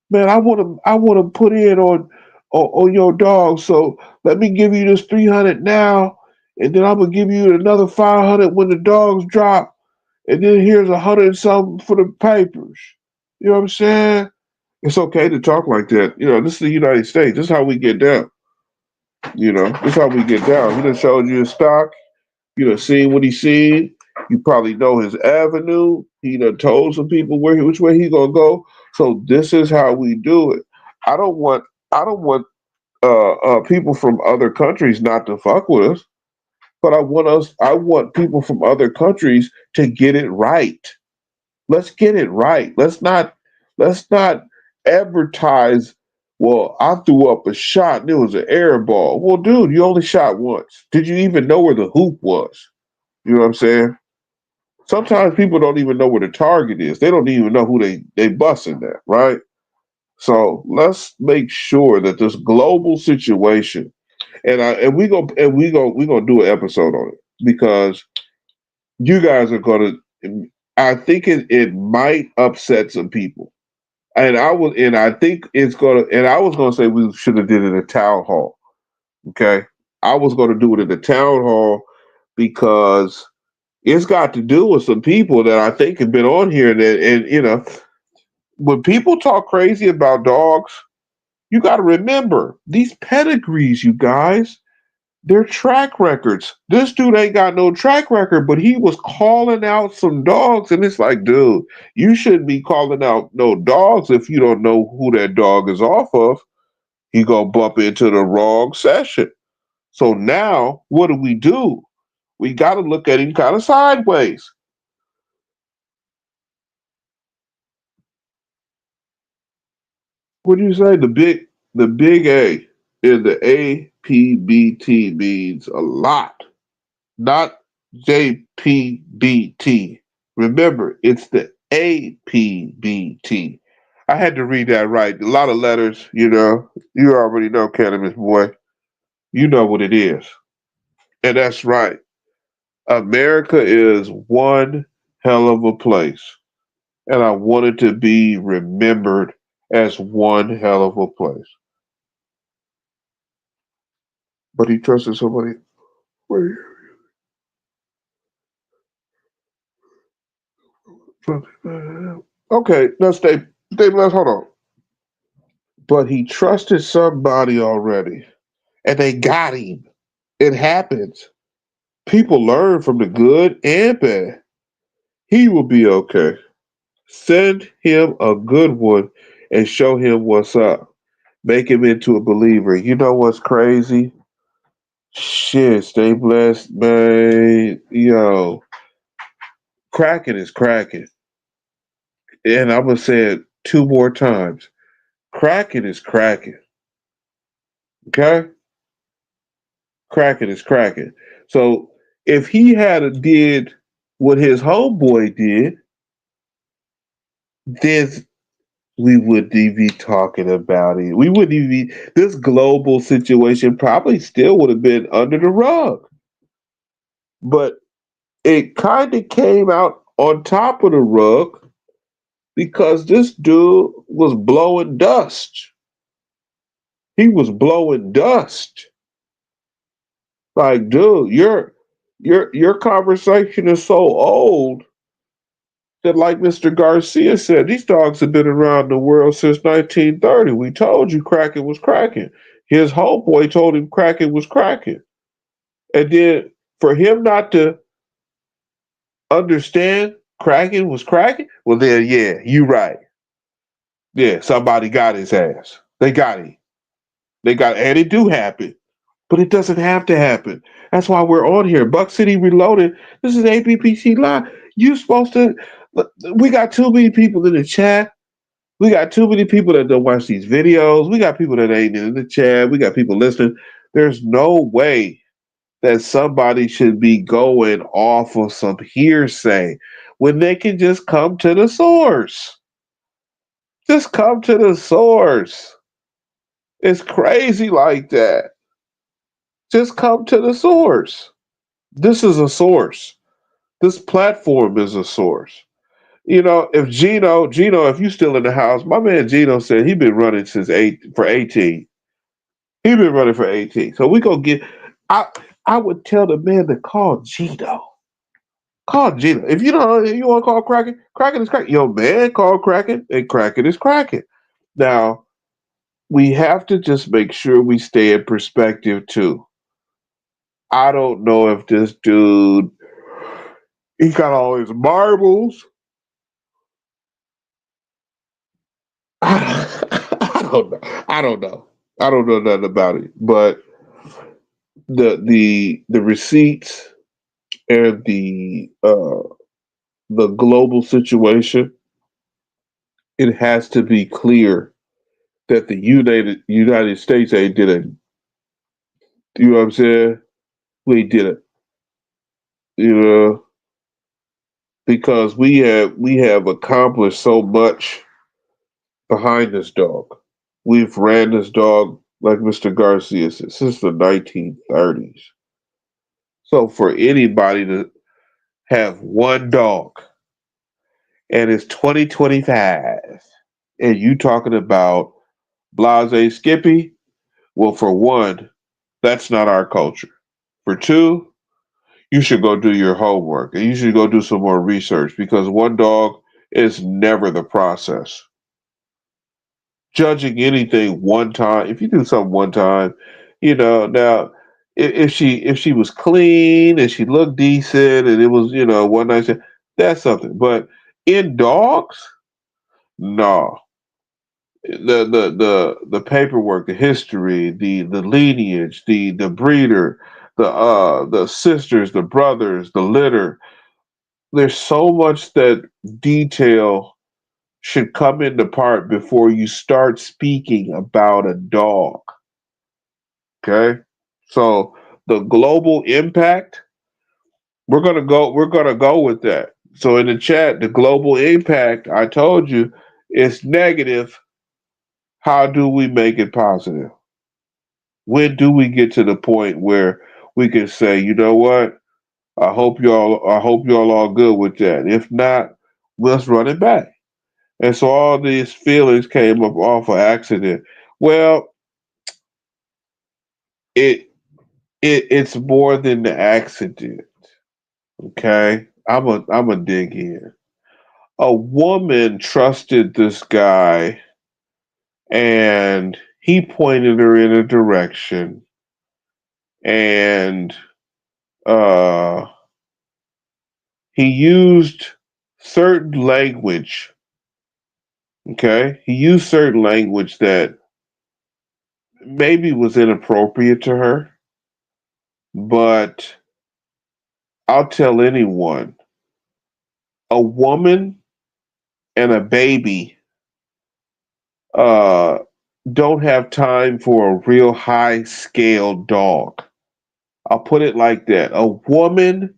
man, I want to put in on your dog. So let me give you this 300 now, and then I'm gonna give you another 500 when the dogs drop, and then here's 100 and something for the papers." You know what I'm saying? It's okay to talk like that. This is the United States. This is how we get down. This is how we get down. He done showed you his stock. You done seen what he seen. You probably know his avenue. He done told some people which way he gonna go. So this is how we do it. I don't want people from other countries not to fuck with us, but I want people from other countries to get it right. Let's get it right. Let's not advertise. Well, I threw up a shot and it was an air ball. Well, dude, you only shot once. Did you even know where the hoop was? You know what I'm saying? Sometimes people don't even know where the target is. They don't even know who they busting at, right? So let's make sure that this global situation, and we gonna do an episode on it because you guys are gonna. I think it might upset some people, and I think it's gonna. And I was gonna say we should have did it at town hall. Okay, I was gonna do it at the town hall because it's got to do with some people that I think have been on here and when people talk crazy about dogs, you got to remember these pedigrees, you guys, they're track records. This dude ain't got no track record, but he was calling out some dogs, and it's like, dude, you shouldn't be calling out no dogs if you don't know who that dog is off of. He gonna bump into the wrong session. So now, what do? We got to look at him kind of sideways. What do you say? The big A in the APBT means a lot, not JPBT. Remember, it's the APBT. I had to read that right. A lot of letters, You already know, cannabis boy. You know what it is. And that's right. America is one hell of a place. And I want it to be remembered as one hell of a place. But he trusted somebody. Wait, okay, now stay blessed. Hold on. but he trusted somebody already, and they got him. It happens. People learn from the good and bad. He will be okay. Send him a good one and show him what's up. Make him into a believer. You know what's crazy? Shit, stay blessed, man. Yo, cracking is cracking. And I'm going to say it two more times. Cracking is cracking. Okay? Cracking is cracking. So if he had a did what his homeboy did, then we wouldn't even be talking about it. We wouldn't even be, this global situation probably still would have been under the rug. But it kind of came out on top of the rug because this dude was blowing dust. He was blowing dust. Like, dude, your conversation is so old that, like Mr. Garcia said, these dogs have been around the world since 1930. We told you cracking was cracking. His homeboy told him cracking was cracking. And then for him not to understand cracking was cracking, well then yeah, you right. Yeah, somebody got his ass. They got him. They got, and it do happen. But it doesn't have to happen. That's why we're on here. Buck City Reloaded. This is APPC Live. You supposed to. We got too many people in the chat. We got too many people that don't watch these videos. We got people that ain't in the chat. We got people listening. There's no way that somebody should be going off of some hearsay when they can just come to the source. Just come to the source. It's crazy like that. Just come to the source. This is a source. This platform is a source. You know, if Gino, if you still in the house, my man Gino said he been running since 18. He been running for 18. So we gonna get. I I would tell the man to call Gino. Call Gino. If you don't, you want to call Kraken, Kraken is cracking. Yo, man, call Kraken, and Kraken is cracking. Now we have to just make sure we stay in perspective too. I don't know if this dude he got all his marbles. I don't know. I don't know. I don't know nothing about it. But the receipts and the global situation, it has to be clear that the United States ain't did it. You know what I'm saying? We did it. You know, because we have accomplished so much behind this dog. We've ran this dog, like Mr. Garcia said, since the 1930s. So for anybody to have one dog and it's 2025 and you talking about Blase Skippy, well, for one, that's not our culture. For two, you should go do your homework and you should go do some more research because one dog is never the process. Judging anything one time, if you do something one time, now if she was clean and she looked decent and it was one night stand, that's something. But in dogs, no. The paperwork, the history, the lineage, the breeder, the sisters, the brothers, the litter. There's so much that detail should come into part before you start speaking about a dog. Okay? So the global impact, we're gonna go with that. So in the chat, the global impact, I told you, is negative. How do we make it positive? When do we get to the point where we can say, you know what? I hope y'all all good with that. If not, let's run it back. And so all these feelings came up off of accident. Well, it it's more than the accident. Okay, I'm a dig in. A woman trusted this guy and he pointed her in a direction, and uh, he used certain language. Okay, he used certain language that maybe was inappropriate to her, but I'll tell anyone, a woman and a baby uh, don't have time for a real high scale dog. I'll put it like that. A woman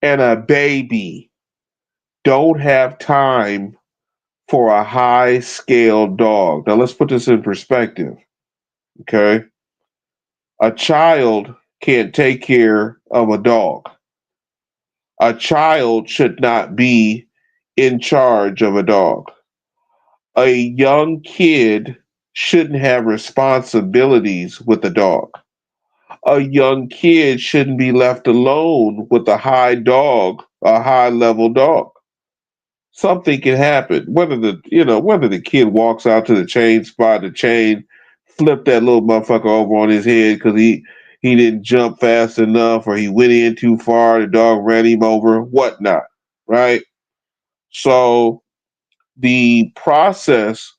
and a baby don't have time for a high scale dog. Now let's put this in perspective. Okay. A child can't take care of a dog. A child should not be in charge of a dog. A young kid shouldn't have responsibilities with a dog. A young kid shouldn't be left alone with a high dog, a high level dog. Something can happen. Whether the kid walks out to the chain spot, the chain, flip that little motherfucker over on his head because he didn't jump fast enough, or he went in too far, the dog ran him over, whatnot. Right? So the process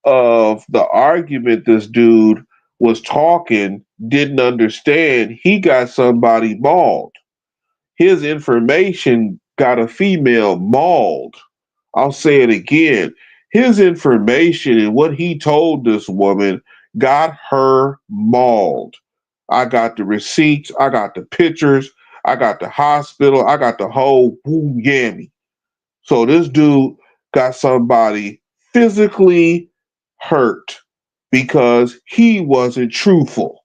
of the argument this dude was talking didn't understand, he got somebody mauled. His information got a female mauled. I'll say it again. His information and what he told this woman got her mauled. I got the receipts, I got the pictures, I got the hospital, I got the whole woo yammy. So this dude got somebody physically hurt because he wasn't truthful.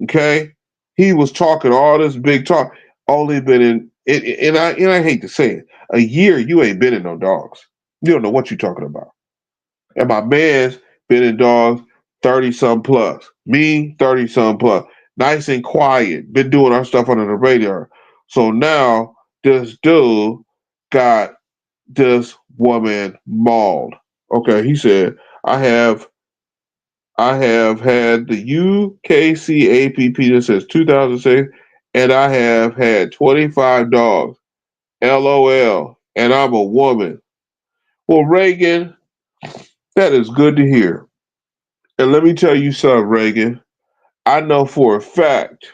Okay? He was talking all this big talk, only been in and I hate to say it, a year you ain't been in no dogs. You don't know what you're talking about. And my man's been in dogs 30 some plus. Me, 30 some plus. Nice and quiet. Been doing our stuff under the radar. So now this dude got this woman mauled. Okay, he said, I have had the UKC APP that says 2006, and I have had 25 dogs. LOL. And I'm a woman. Well, Reagan, that is good to hear. And let me tell you something, Reagan. I know for a fact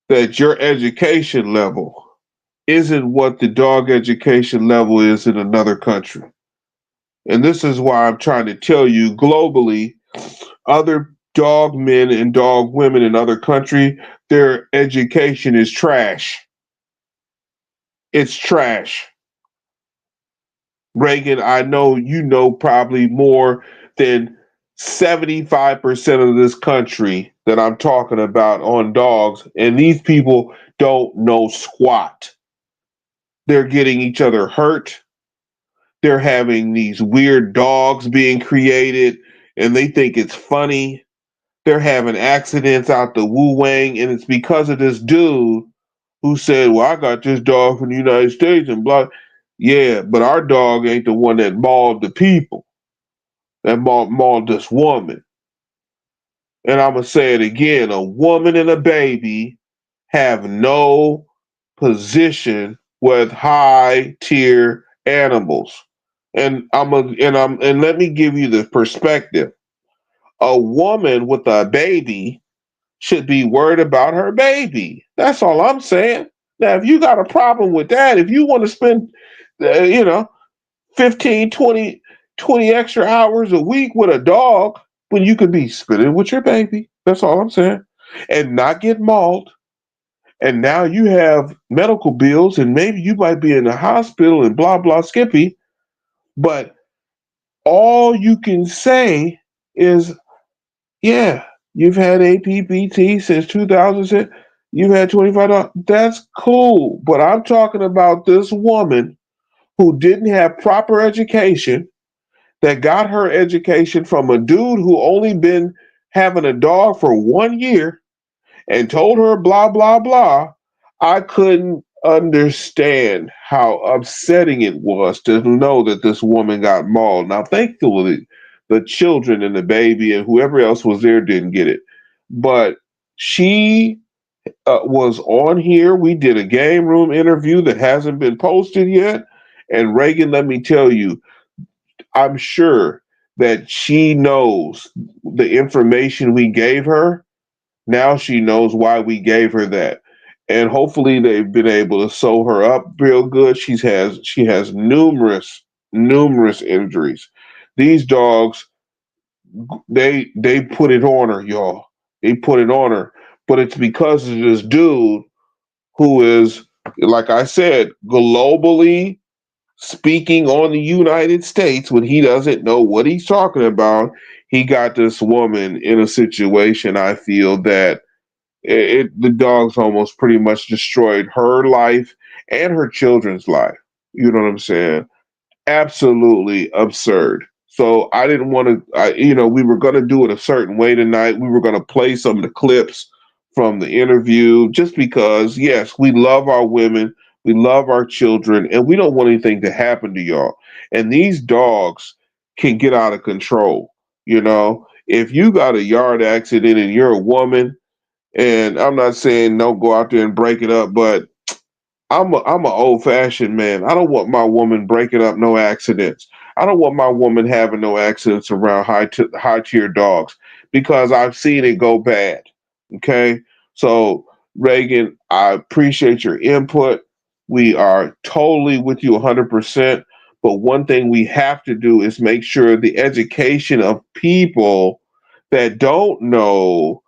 that your education level isn't what the dog education level is in another country. And this is why I'm trying to tell you globally, other dog men and dog women in other countries, their education is trash. It's trash. Reagan, I know you know probably more than 75% of this country that I'm talking about on dogs, and these people don't know squat. They're getting each other hurt. They're having these weird dogs being created, and they think it's funny. They're having accidents out the woo wang, and it's because of this dude who said, "Well, I got this dog from the United States," and blah. Yeah, but our dog ain't the one that mauled the people, that mauled this woman. And I'm going to say it again, a woman and a baby have no position with high tier animals. And let me give you the perspective. A woman with a baby should be worried about her baby. That's all I'm saying. Now, if you got a problem with that, if you want to spend, you know, 15, 20 extra hours a week with a dog, when you could be spending with your baby. That's all I'm saying. And not get mauled. And now you have medical bills, and maybe you might be in the hospital and blah, blah, skippy. But all you can say is, yeah, you've had APBT since 2006. You've had $25. That's cool. But I'm talking about this woman who didn't have proper education, that got her education from a dude who only been having a dog for 1 year and told her blah, blah, blah. I couldn't understand how upsetting it was to know that this woman got mauled. Now, The children and the baby and whoever else was there didn't get it. But she was on here. We did a game room interview that hasn't been posted yet. And Reagan, let me tell you, I'm sure that she knows the information we gave her. Now she knows why we gave her that. And hopefully they've been able to sew her up real good. She has numerous injuries. These dogs, they put it on her, y'all. They put it on her. But it's because of this dude who is, like I said, globally speaking on the United States when he doesn't know what he's talking about. He got this woman in a situation, I feel, that the dogs almost pretty much destroyed her life and her children's life. You know what I'm saying? Absolutely absurd. So I didn't want to, we were going to do it a certain way tonight. We were going to play some of the clips from the interview just because, yes, we love our women, we love our children, and we don't want anything to happen to y'all. And these dogs can get out of control. If you got a yard accident and you're a woman, and I'm not saying don't go out there and break it up, but I'm a old fashioned man. I don't want my woman breaking up no accidents. I don't want my woman having no accidents around high tier dogs because I've seen it go bad. Okay, so Reagan, I appreciate your input. We are totally with you 100%. But one thing we have to do is make sure the education of people that don't know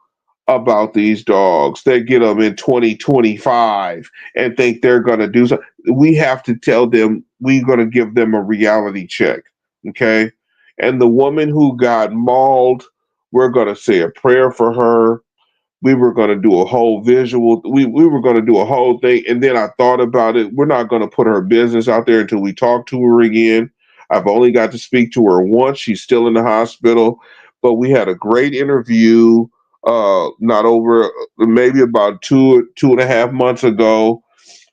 about these dogs that get them in 2025 and think they're going to do something. We have to tell them we're going to give them a reality check. Okay. And the woman who got mauled, we're going to say a prayer for her. We were going to do a whole visual. We were going to do a whole thing. And then I thought about it. We're not going to put her business out there until we talk to her again. I've only got to speak to her once. She's still in the hospital, but we had a great interview. Not over maybe about 2.5 months ago.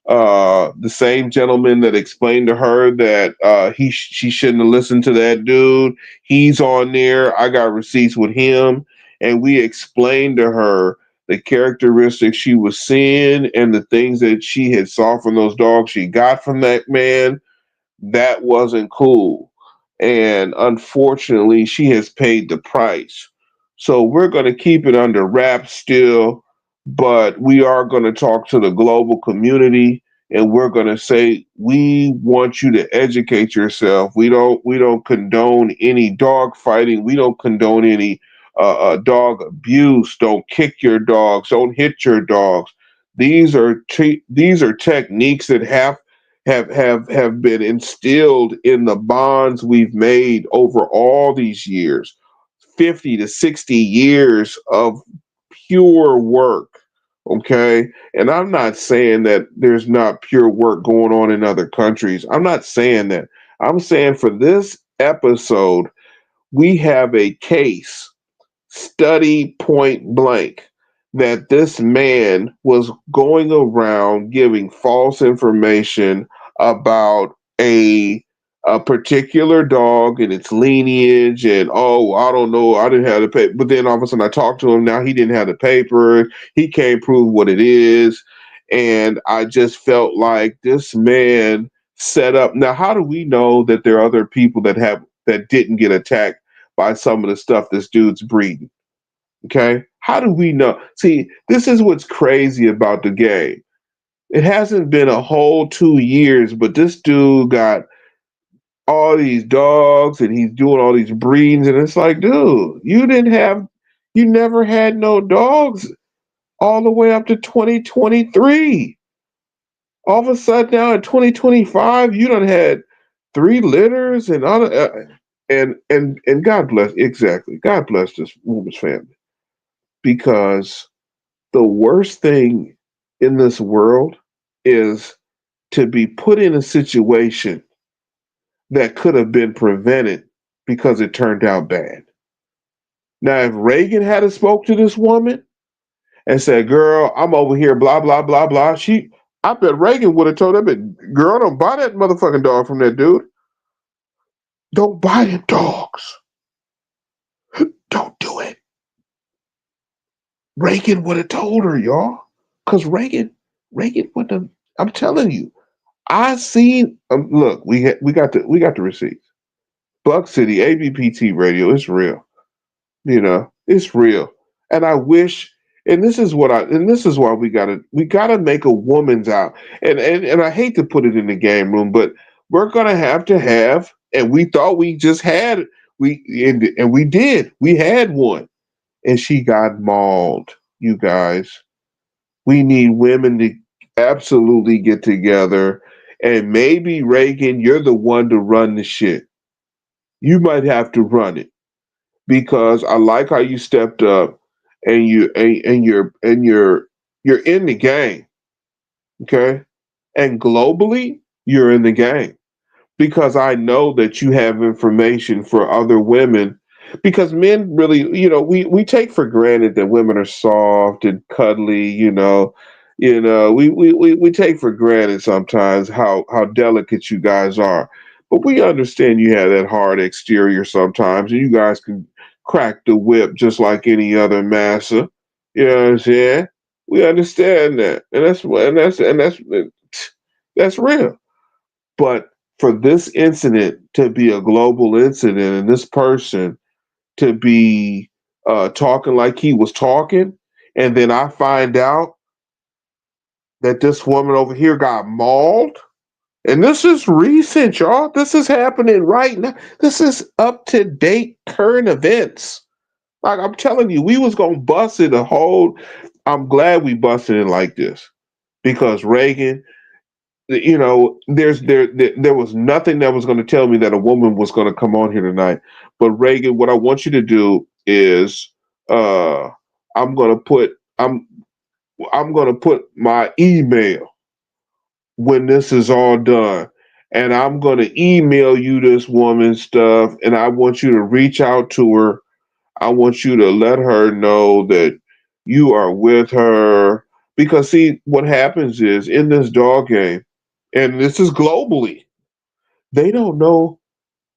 The same gentleman that explained to her that she shouldn't have listened to that dude. He's on there. I got receipts with him, and we explained to her the characteristics she was seeing and the things that she had saw from those dogs she got from that man. That wasn't cool. And unfortunately, she has paid the price. So we're going to keep it under wraps still, but we are going to talk to the global community and we're going to say we want you to educate yourself. We don't condone any dog fighting. We don't condone any dog abuse. Don't kick your dogs. Don't hit your dogs. These are techniques that have been instilled in the bonds we've made over all these years, 50 to 60 years of pure work. Okay. And I'm not saying that there's not pure work going on in other countries. I'm not saying that. I'm saying for this episode, we have a case study point blank that this man was going around giving false information about a particular dog and its lineage and I don't know, I didn't have the paper. But then all of a sudden I talked to him, now he didn't have the paper, he can't prove what it is. And I just felt like this man set up. Now how do we know that there are other people that didn't get attacked by some of the stuff this dude's breeding? Okay. How do we know? See, this is what's crazy about the game. It hasn't been a whole 2 years, but this dude got all these dogs and he's doing all these breeds. And it's like, dude, you never had no dogs all the way up to 2023. All of a sudden now in 2025, you done had 3 litters and all and God bless, exactly. God bless this woman's family. Because the worst thing in this world is to be put in a situation that could have been prevented because it turned out bad. Now, if Reagan had spoke to this woman and said, "Girl, I'm over here, blah blah blah blah," I bet Reagan would have told her, "Girl, don't buy that motherfucking dog from that dude. Don't buy them dogs." Reagan would have told her, y'all. Because Reagan would have. I'm telling you, I seen. Look, we got the receipts. Buckcity, Apbt radio, it's real. It's real. And I wish, and this is why we gotta make a woman's out. And I hate to put it in the game room, but we're gonna have, and we thought we just had, and we did. We had one, and she got mauled. You guys, we need women to absolutely get together, and maybe Reagan, you're the one to run the shit. You might have to run it because I like how you stepped up and you're in the game, okay? And globally, you're in the game because I know that you have information for other women because men really, we take for granted that women are soft and cuddly, we take for granted sometimes how delicate you guys are. But we understand you have that hard exterior sometimes, and you guys can crack the whip just like any other massa. You know what I'm saying? We understand that, and that's real. But for this incident to be a global incident and this person to be talking like he was talking, and then I find out that this woman over here got mauled, and this is recent, y'all. This is happening right now. This is up to date current events. Like I'm telling you, we was gonna bust it a whole. I'm glad we busted it like this because Reagan, there was nothing that was going to tell me that a woman was going to come on here tonight. But Reagan, what I want you to do is, uh, I'm going to put I'm going to put my email when this is all done, and I'm going to email you this woman's stuff, and I want you to reach out to her. I want you to let her know that you are with her. Because, see, what happens is in this dog game, and this is globally, they don't know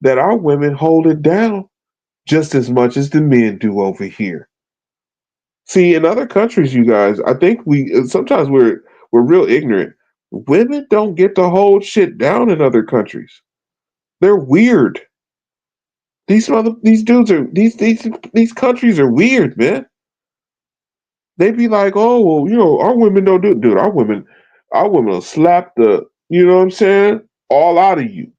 that our women hold it down just as much as the men do over here. See, in other countries, you guys, I think sometimes we're real ignorant. Women don't get to hold shit down in other countries. They're weird. These dudes are these countries are weird, man. They be like, oh well, our women don't do it. Dude, our women will slap you know what I'm saying, all out of you.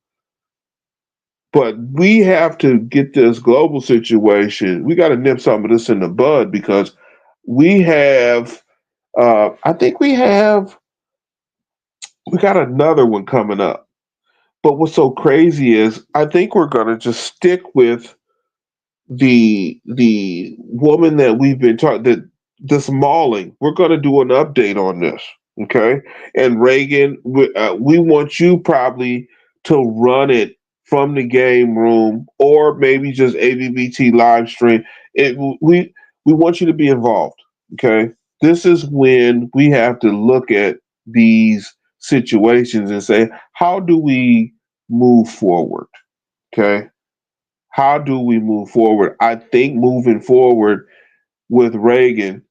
But we have to get this global situation. We got to nip some of this in the bud because we have. I think we got another one coming up. But what's so crazy is I think we're gonna just stick with the woman that we've been talking, that this mauling. We're going to do an update on this, okay? And Reagan, we want you probably to run it from the game room or maybe just ABBT live stream. We want you to be involved, okay? This is when we have to look at these situations and say, how do we move forward, okay? How do we move forward? I think moving forward with Reagan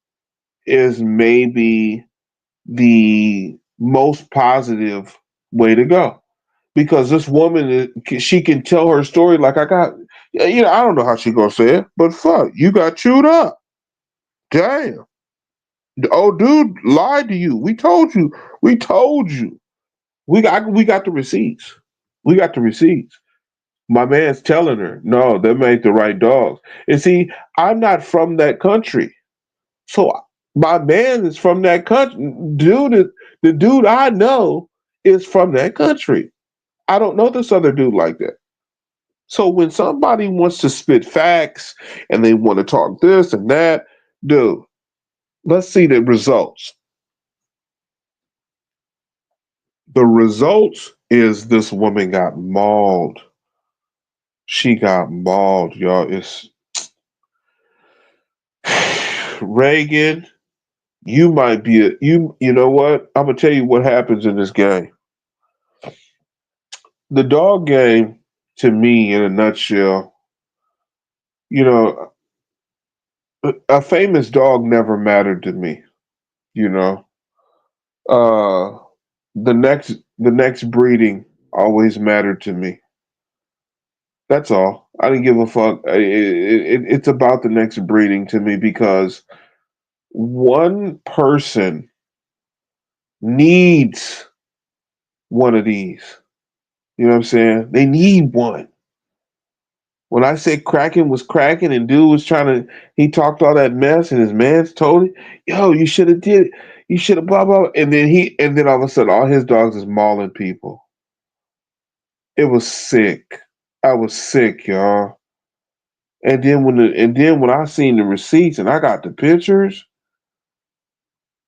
is maybe the most positive way to go because this woman, she can tell her story like I don't know how she gonna say it, but fuck, you got chewed up. Damn. Oh, dude lied to you. We told you. We told you. We got the receipts. We got the receipts. My man's telling her, no, they made the right dogs. And see, I'm not from that country. So my man is from that country. The dude I know is from that country. I don't know this other dude like that. So when somebody wants to spit facts and they want to talk this and that, dude, let's see the results. The results is this woman got mauled. She got mauled, y'all. It's Reagan, you might be you know what? I'm gonna tell you what happens in this game. The dog game, to me, in a nutshell, you know, a famous dog never mattered to me. You know, uh, the next breeding always mattered to me. That's all. I didn't give a fuck. It's about the next breeding to me because one person needs one of these. You know what I'm saying? They need one. When I said cracking was cracking and dude was trying to, he talked all that mess and his man's told him, yo, you should have did it. You should have blah, blah. And then all of a sudden all his dogs is mauling people. It was sick. I was sick, y'all. And then when I seen the receipts and I got the pictures,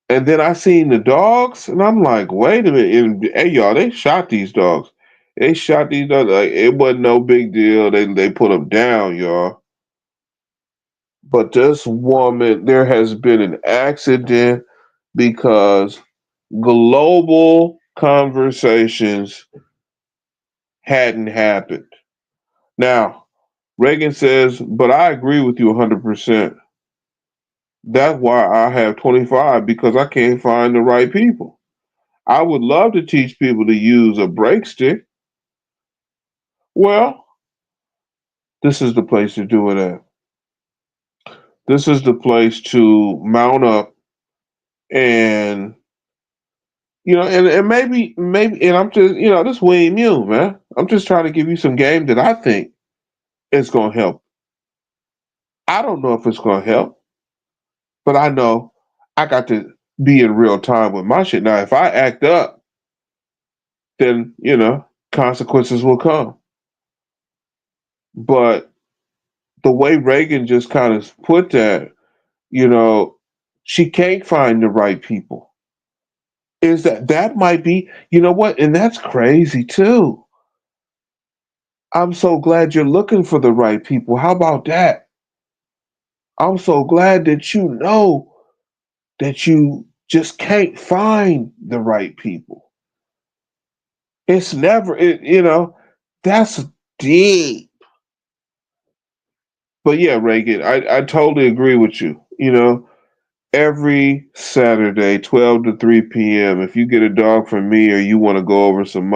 and then I seen the dogs, and I'm like, wait a minute. And, hey, y'all, they shot these dogs. They shot these dogs. Like, it wasn't no big deal. They put them down, y'all. But this woman, there has been an accident because global conversations hadn't happened. Now, Reagan says, but I agree with you 100%. That's why I have 25 because I can't find the right people. I would love to teach people to use a brake stick. Well, this is the place to do it at. This is the place to mount up and and maybe and I'm just this way immune, man. I'm just trying to give you some game that I think is gonna help. I don't know if it's gonna help, but I know I got to be in real time with my shit. Now if I act up, then consequences will come. But the way Reagan just kind of put that, you know, she can't find the right people. Is that might be, you know what? And that's crazy too. I'm so glad you're looking for the right people. How about that? I'm so glad that you know that you just can't find the right people. It's never, that's deep. But yeah, Reagan, I totally agree with you. Every Saturday, 12 to 3 p.m., if you get a dog from me or you want to go over some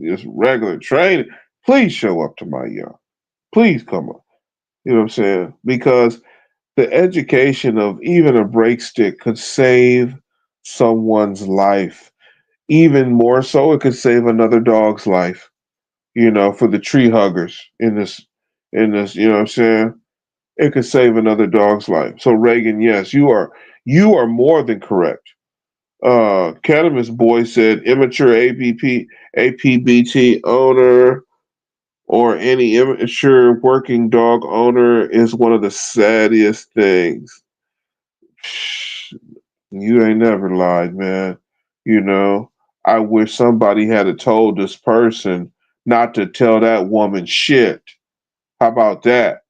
just regular training, please show up to my yard. Please come up. You know what I'm saying? Because the education of even a break stick could save someone's life. Even more so, it could save another dog's life, for the tree huggers in this, you know what I'm saying? It could save another dog's life. So Reagan, yes, you are more than correct. Cannabis Boy said immature APBT owner or any immature working dog owner is one of the saddest things. You ain't never lied, man. I wish somebody had told this person not to tell that woman shit. How about that?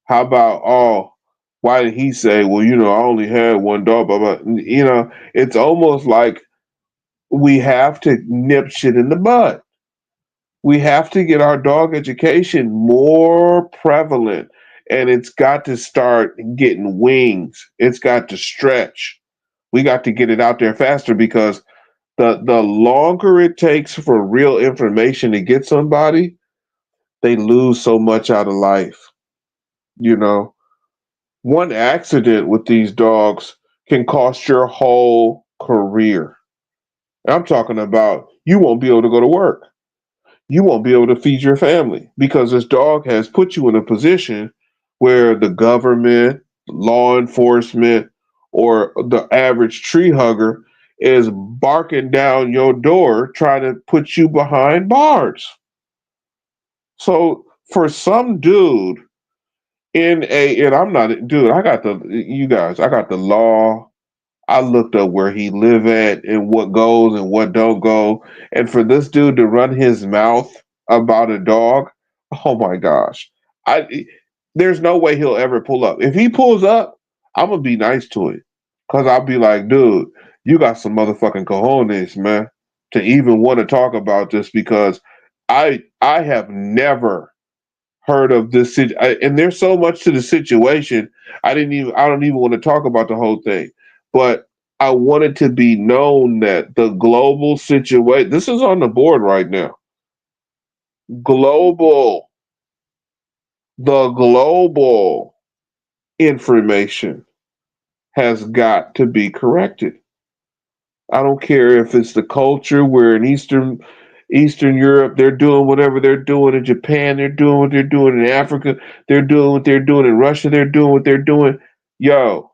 How about, oh, why did he say, well, I only had one dog, blah, blah. It's almost like we have to nip shit in the bud. We have to get our dog education more prevalent, and it's got to start getting wings. It's got to stretch. We got to get it out there faster because the longer it takes for real information to get somebody, they lose so much out of life. You know, one accident with these dogs can cost your whole career. I'm talking about you won't be able to go to work. You won't be able to feed your family because this dog has put you in a position where the government, law enforcement, or the average tree hugger is barking down your door trying to put you behind bars. So for some dude and I'm not, dude, I got the law. I looked up where he live at and what goes and what don't go. And for this dude to run his mouth about a dog, oh my gosh. There's no way he'll ever pull up. If he pulls up, I'm gonna be nice to it. Cause I'll be like, dude, you got some motherfucking cojones, man, to even want to talk about this because I have never heard of this and there's so much to the situation. I don't even want to talk about the whole thing, but I want it to be known that the global situation, this is on the board right now. Global, the global information has got to be corrected. I don't care if it's the culture where in Eastern Europe they're doing whatever they're doing, in Japan they're doing what they're doing, in Africa they're doing what they're doing, in Russia they're doing what they're doing. Yo,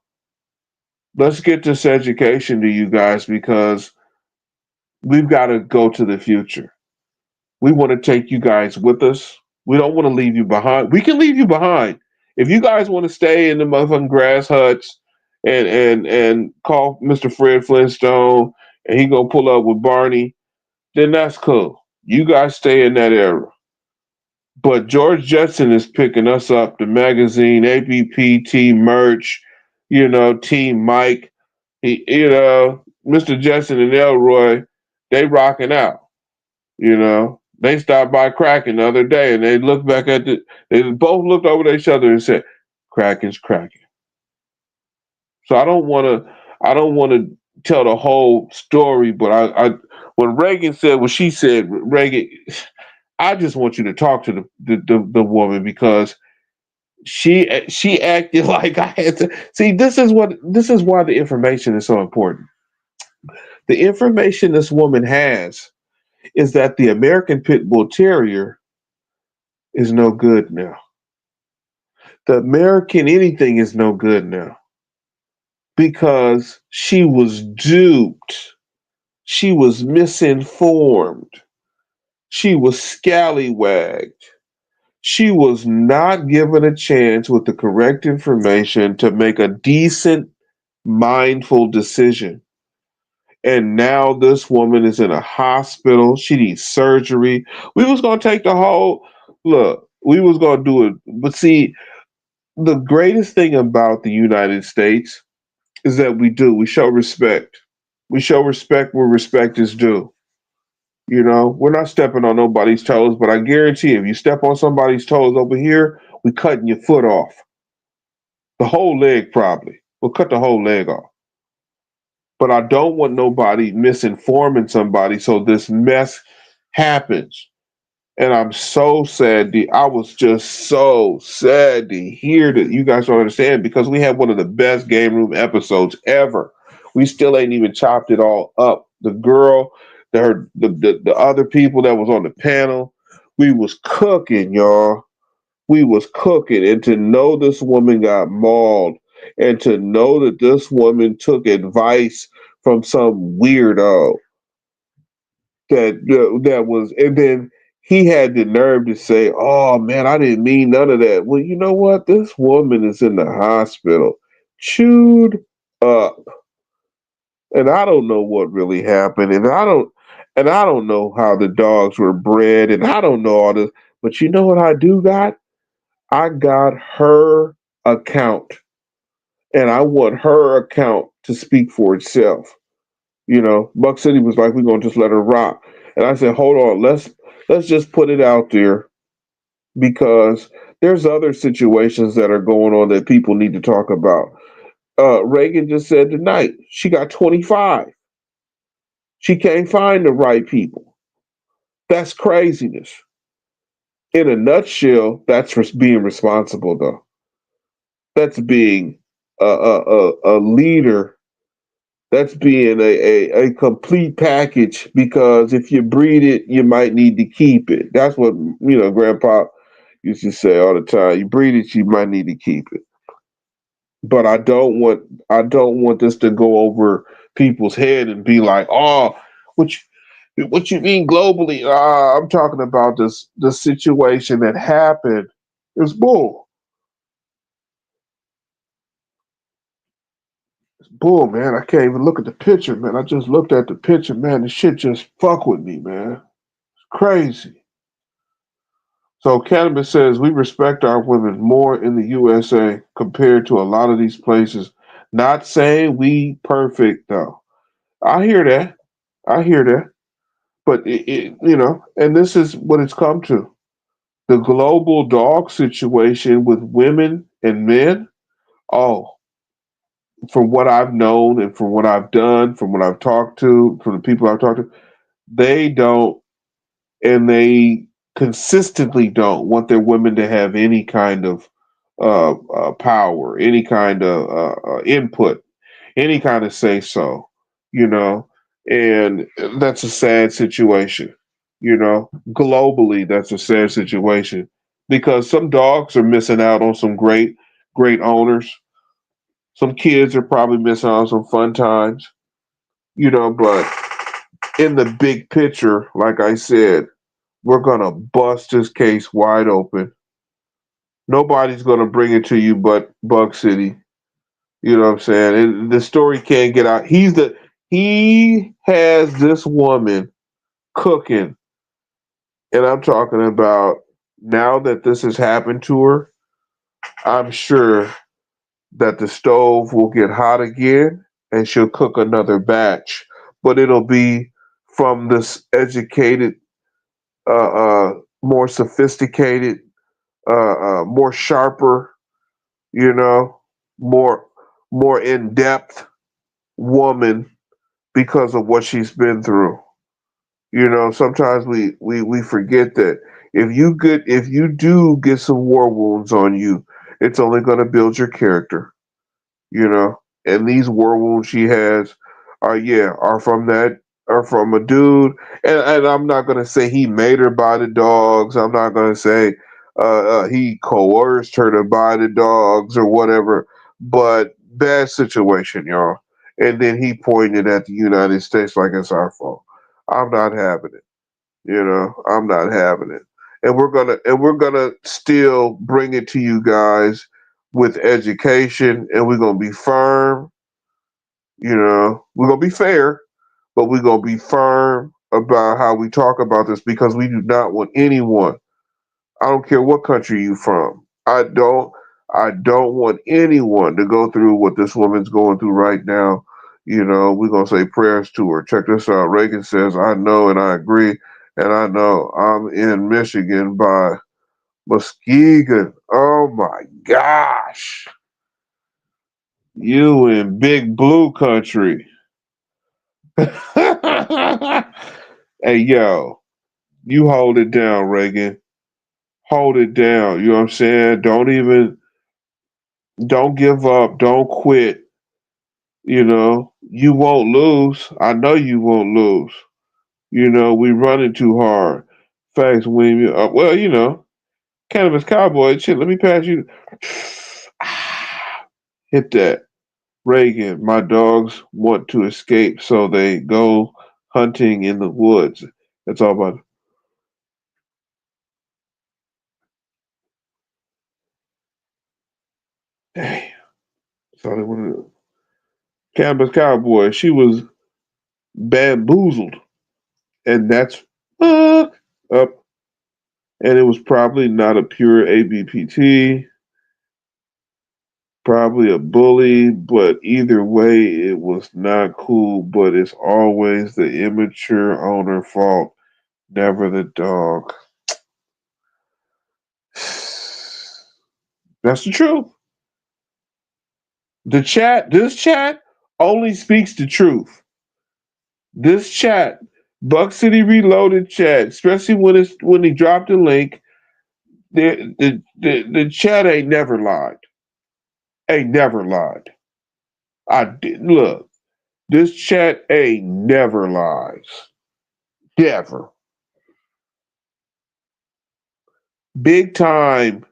let's get this education to you guys because we've got to go to the future. We want to take you guys with us. We don't want to leave you behind. We can leave you behind. If you guys want to stay in the motherfucking grass huts and call Mr. Fred Flintstone and he gonna pull up with Barney, then that's cool. You guys stay in that era. But George Jetson is picking us up, the magazine, Apbt merch, Team Mike, Mr. Jetson and Elroy, they rocking out. They stopped by Kraken the other day and they looked back they both looked over at each other and said, Kraken's cracking. So I don't want to tell the whole story, but when Reagan said what she said, Reagan, I just want you to talk to the woman because she acted like I had to see. This is why the information is so important. The information this woman has is that the American Pit Bull Terrier is no good now. The American anything is no good now because she was duped. She was misinformed. She was scallywagged. She was not given a chance with the correct information to make a decent, mindful decision. And now this woman is in a hospital. She needs surgery. We was gonna take the whole look. We was gonna do it, but see, the greatest thing about the United States is that we show respect. We show respect where respect is due. We're not stepping on nobody's toes, but I guarantee if you step on somebody's toes over here, we cutting your foot off. The whole leg probably. We'll cut the whole leg off. But I don't want nobody misinforming somebody so this mess happens. And I'm so sad. I was just so sad to hear that you guys don't understand because we had one of the best game room episodes ever. We still ain't even chopped it all up. The girl, the other people that was on the panel, we was cooking, y'all. We was cooking. And to know this woman got mauled and to know that this woman took advice from some weirdo that was, and then he had the nerve to say, "Oh man, I didn't mean none of that." Well, you know what? This woman is in the hospital, chewed up, and I don't know what really happened, and I don't know how the dogs were bred, and I don't know all this. But you know what I do got? I got her account, and I want her account to speak for itself. Buck City was like, "We're gonna just let her rock," and I said, "Hold on, let's just put it out there because there's other situations that are going on that people need to talk about." Reagan just said tonight she got 25. She can't find the right people. That's craziness. In a nutshell, that's being responsible, though. That's being a leader. That's being a complete package because if you breed it, you might need to keep it. That's what, Grandpa used to say all the time. You breed it, you might need to keep it. But I don't want this to go over people's head and be like, oh, what you mean globally? I'm talking about the situation that happened. It's bull. It's bull, man. I can't even look at the picture, man. I just looked at the picture, man. The shit just fuck with me, man. It's crazy. So Cannabis says we respect our women more in the USA compared to a lot of these places. Not saying we perfect though. I hear that. I hear that. But and this is what it's come to. The global dog situation with women and men, oh, from what I've known and from what I've done, from what I've talked to, from the people I've talked to, they don't, and they consistently don't want their women to have any kind of power, any kind of input, any kind of say so, you know, and that's a sad situation, you know, globally, that's a sad situation because some dogs are missing out on some great owners. Some kids are probably missing out on some fun times, you know, but in the big picture, like I said, we're going to bust this case wide open. Nobody's going to bring it to you but Buckcity. You know what I'm saying? And the story can't get out. He has this woman cooking, and I'm talking about now that this has happened to her, I'm sure that the stove will get hot again and she'll cook another batch, but it'll be from this educated, more sophisticated, more sharper, you know, more more in depth woman because of what she's been through. You know, sometimes we forget that if you do get some war wounds on you, it's only going to build your character. You know, and these war wounds she has are from that are from a dude, and I'm not going to say he made her buy the dogs. I'm not going to say he coerced her to buy the dogs or whatever. But bad situation, y'all. And then he pointed at the United States like it's our fault. I'm not having it. You know, I'm not having it. And we're gonna still bring it to you guys with education, and we're gonna be firm. You know, we're gonna be fair, but we're gonna be firm about how we talk about this because we do not want anyone. I don't care what country you from. I don't want anyone to go through what this woman's going through right now. You know, we're gonna say prayers to her. Check this out. Reagan says, I know and I agree, and I know I'm in Michigan by Muskegon. Oh my gosh. You in big blue country. Hey yo, you hold it down, Reagan. Hold it down. You know what I'm saying? Don't give up. Don't quit. You know, you won't lose. I know you won't lose. You know, we running too hard. Thanks, William. Well, you know, Cannabis Cowboy, shit, let me pass you. Hit that. Reagan, my dogs want to escape, so they go hunting in the woods. That's all about it. Damn. That's all they want to do. Cannabis Cowboy, she was bamboozled, and that's fucked up. And it was probably not a pure ABPT, probably a bully, but either way, it was not cool. But it's always the immature owner fault, never the dog. That's the truth. This chat only speaks the truth. This chat, Buck City Reloaded chat, especially when they dropped the link, the chat ain't never lied. Ain't never lied. I did look. This chat ain't never lies. Never. Big time.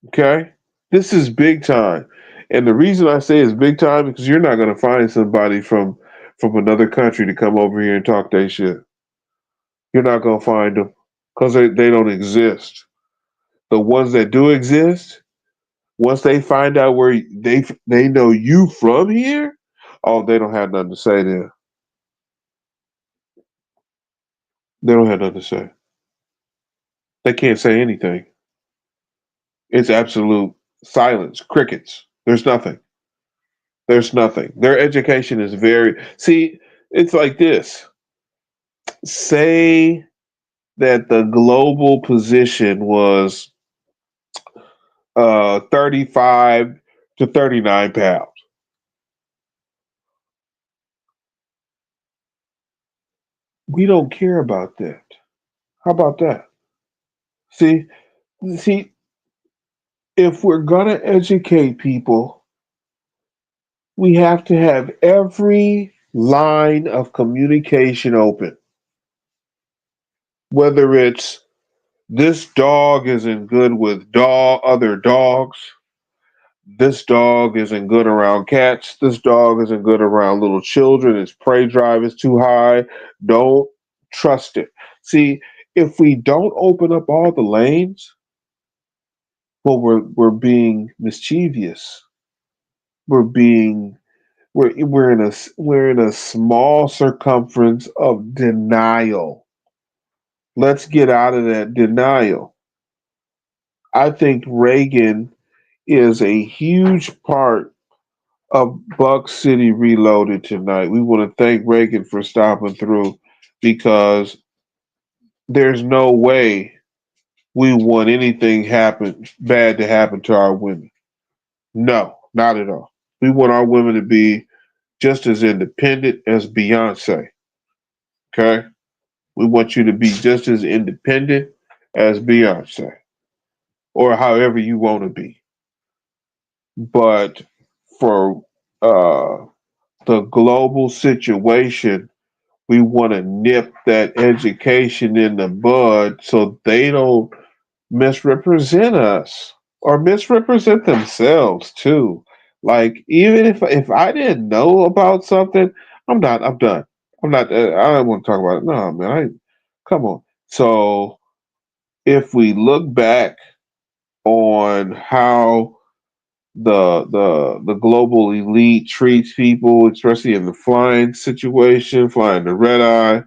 Okay? This is big time. And the reason I say it's big time because you're not gonna find somebody from another country to come over here and talk that shit. You're not gonna find them. Because they don't exist. The ones that do exist, once they find out where they know you from here, oh, they don't have nothing to say there. They don't have nothing to say. They can't say anything. It's absolute silence, crickets. There's nothing. There's nothing. Their education is very. See, it's like this. Say that the global position was 35 to 39 pounds. We don't care about that. How about that? See, see, if we're gonna educate people, we have to have every line of communication open. Whether it's this dog isn't good with other dogs, this dog isn't good around cats, this dog isn't good around little children, its prey drive is too high, don't trust it. See, if we don't open up all the lanes, well, we're being mischievous. We're being we're in a small circumference of denial. Let's get out of that denial. I think Reagan is a huge part of Buck City Reloaded tonight. We want to thank Reagan for stopping through because there's no way we want anything happen bad to happen to our women. No, not at all. We want our women to be just as independent as Beyonce. Okay? We want you to be just as independent as Beyonce, or however you want to be. But for the global situation, we want to nip that education in the bud so they don't misrepresent us or misrepresent themselves too. Like even if I didn't know about something, I'm done. I'm not. I don't want to talk about it. No, man. Come on. So if we look back on how the global elite treats people, especially in the flying situation, flying the red eye.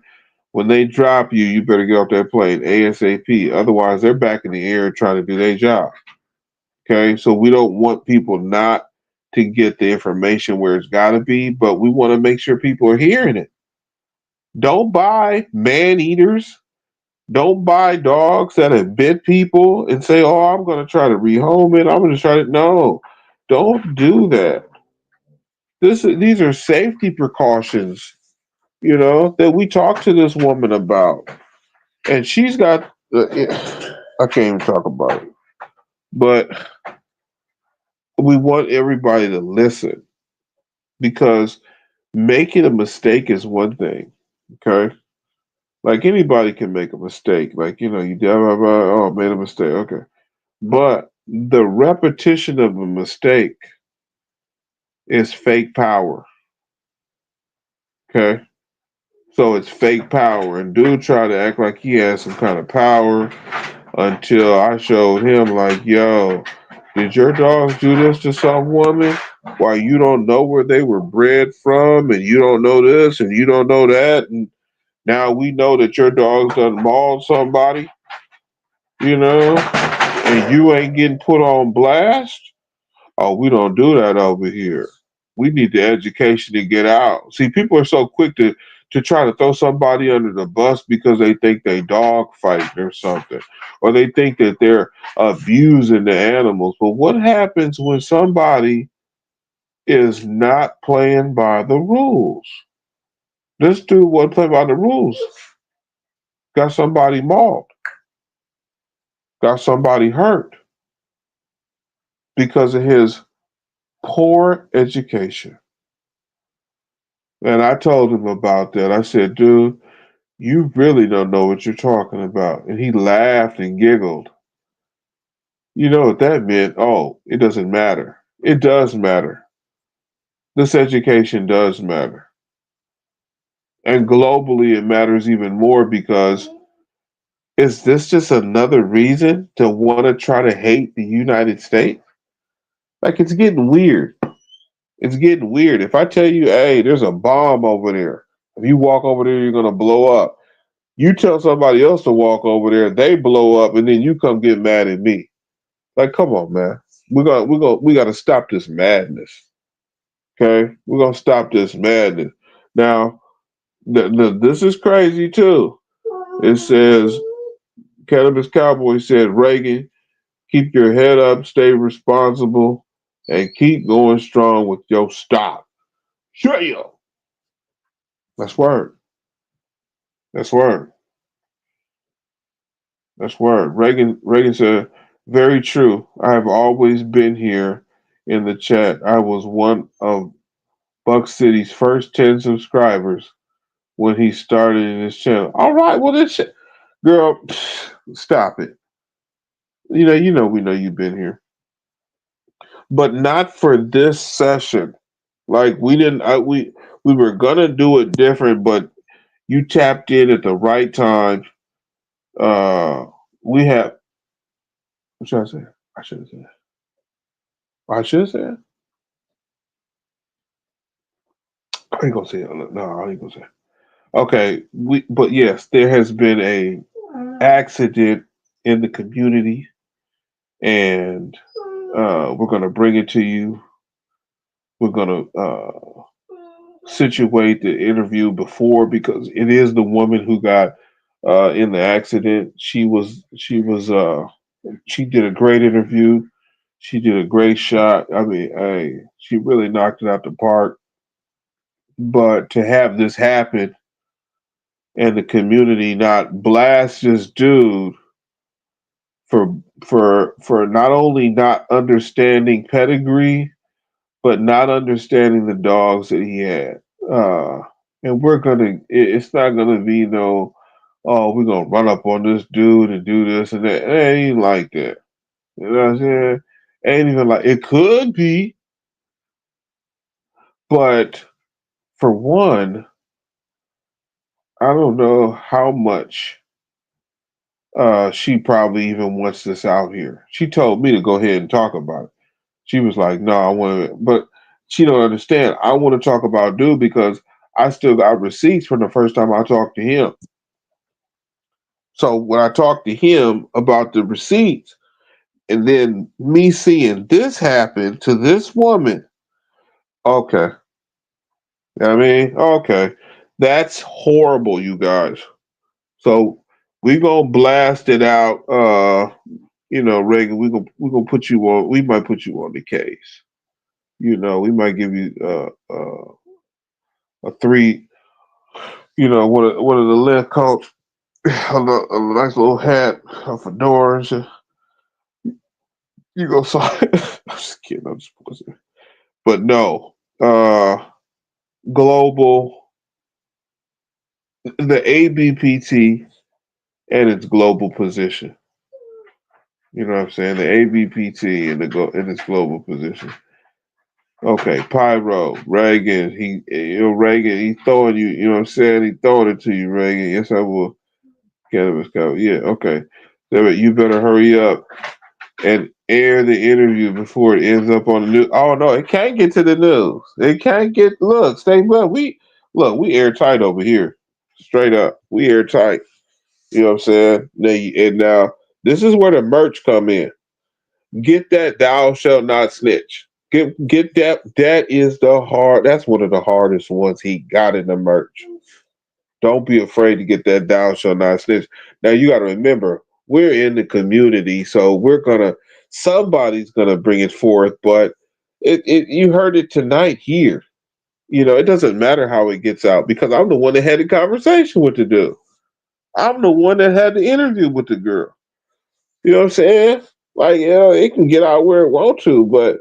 When they drop you, you better get off that plane ASAP. Otherwise, they're back in the air trying to do their job. Okay, so we don't want people not to get the information where it's got to be, but we want to make sure people are hearing it. Don't buy man eaters. Don't buy dogs that have bit people and say, "Oh, I'm going to try to rehome it. I'm going to try to." No, don't do that. These are safety precautions, that we talked to this woman about, and she's got. I can't even talk about it, but we want everybody to listen because making a mistake is one thing. Okay, like anybody can make a mistake. Like you did, oh, made a mistake. Okay, but the repetition of a mistake is fake power. Okay. So it's fake power. And dude tried to act like he had some kind of power until I showed him, like, yo, did your dogs do this to some woman? Why you don't know where they were bred from, and you don't know this, and you don't know that, and now we know that your dog's done mauled somebody, and you ain't getting put on blast? Oh, we don't do that over here. We need the education to get out. See, people are so quick to try to throw somebody under the bus because they think they dog fighting or something, or they think that they're abusing the animals. But what happens when somebody is not playing by the rules? This dude wasn't playing by the rules. Got somebody mauled. Got somebody hurt because of his poor education. And I told him about that. I said, dude, you really don't know what you're talking about. And he laughed and giggled. You know what that meant? Oh, it doesn't matter. It does matter. This education does matter. And globally, it matters even more because is this just another reason to want to try to hate the United States? Like, it's getting weird. It's getting weird. If I tell you, hey, there's a bomb over there, if you walk over there, you're going to blow up. You tell somebody else to walk over there, they blow up, and then you come get mad at me. Like, come on, man. We gotta stop this madness. Okay? We're gonna stop this madness. Now, this is crazy too. It says Cannabis Cowboy said, Reagan, keep your head up, stay responsible, and keep going strong with your stop. Sure, yo. That's word. That's word. That's word. Reagan said, very true. I have always been here in the chat. I was one of Buck City's first 10 subscribers when he started in his channel. All right, well, this girl, stop it. We know you've been here, but not for this session. Like we didn't, we were gonna do it different, but you tapped in at the right time. Uh, we have. What should I say? I should have said. I should have said. I ain't gonna say it. No, I ain't gonna say it. Okay, but yes, there has been a accident in the community, and we're gonna bring it to you. We're gonna situate the interview before because it is the woman who got in the accident. She did a great interview. She did a great shot. I mean, she really knocked it out the park. But to have this happen and the community not blast this dude for not only not understanding pedigree, but not understanding the dogs that he had. And it's not gonna be no, oh, we're gonna run up on this dude and do this and that. It ain't like that. You know what I'm saying? Ain't even like it could be, but for one, I don't know how much she probably even wants this out here. She told me to go ahead and talk about it. She was like, "No, I want to," but she don't understand. I want to talk about dude because I still got receipts from the first time I talked to him. So when I talked to him about the receipts, and then me seeing this happen to this woman, okay, you know what I mean, okay, that's horrible, you guys. So we gonna blast it out. Reagan, we gonna put you on. We might put you on the case. We might give you a three. One of the left coats, a nice little hat, a fedora. And shit. You go saw it. I'm just kidding. I'm just bullshit. But no, global, the ABPT and its global position. You know what I'm saying? The ABPT and its global position. Okay, Pyro, Reagan, Reagan, he throwing you, you know what I'm saying? He throwing it to you, Reagan. Yes, I will. Cannabis cow. Yeah, okay. So you better hurry up and air the interview before it ends up on the news. Oh no, it can't get to the news. It can't get stay but we airtight over here. Straight up. We airtight. You know what I'm saying? Now this is where the merch come in. Get that thou shalt not snitch. Get that. That's one of the hardest ones he got in the merch. Don't be afraid to get that thou shalt not snitch. Now you got to remember, we're in the community, so somebody's gonna bring it forth. But you heard it tonight here. It doesn't matter how it gets out because I'm the one that had the conversation with the dude. I'm the one that had the interview with the girl. You know what I'm saying? Like, it can get out where it want to, but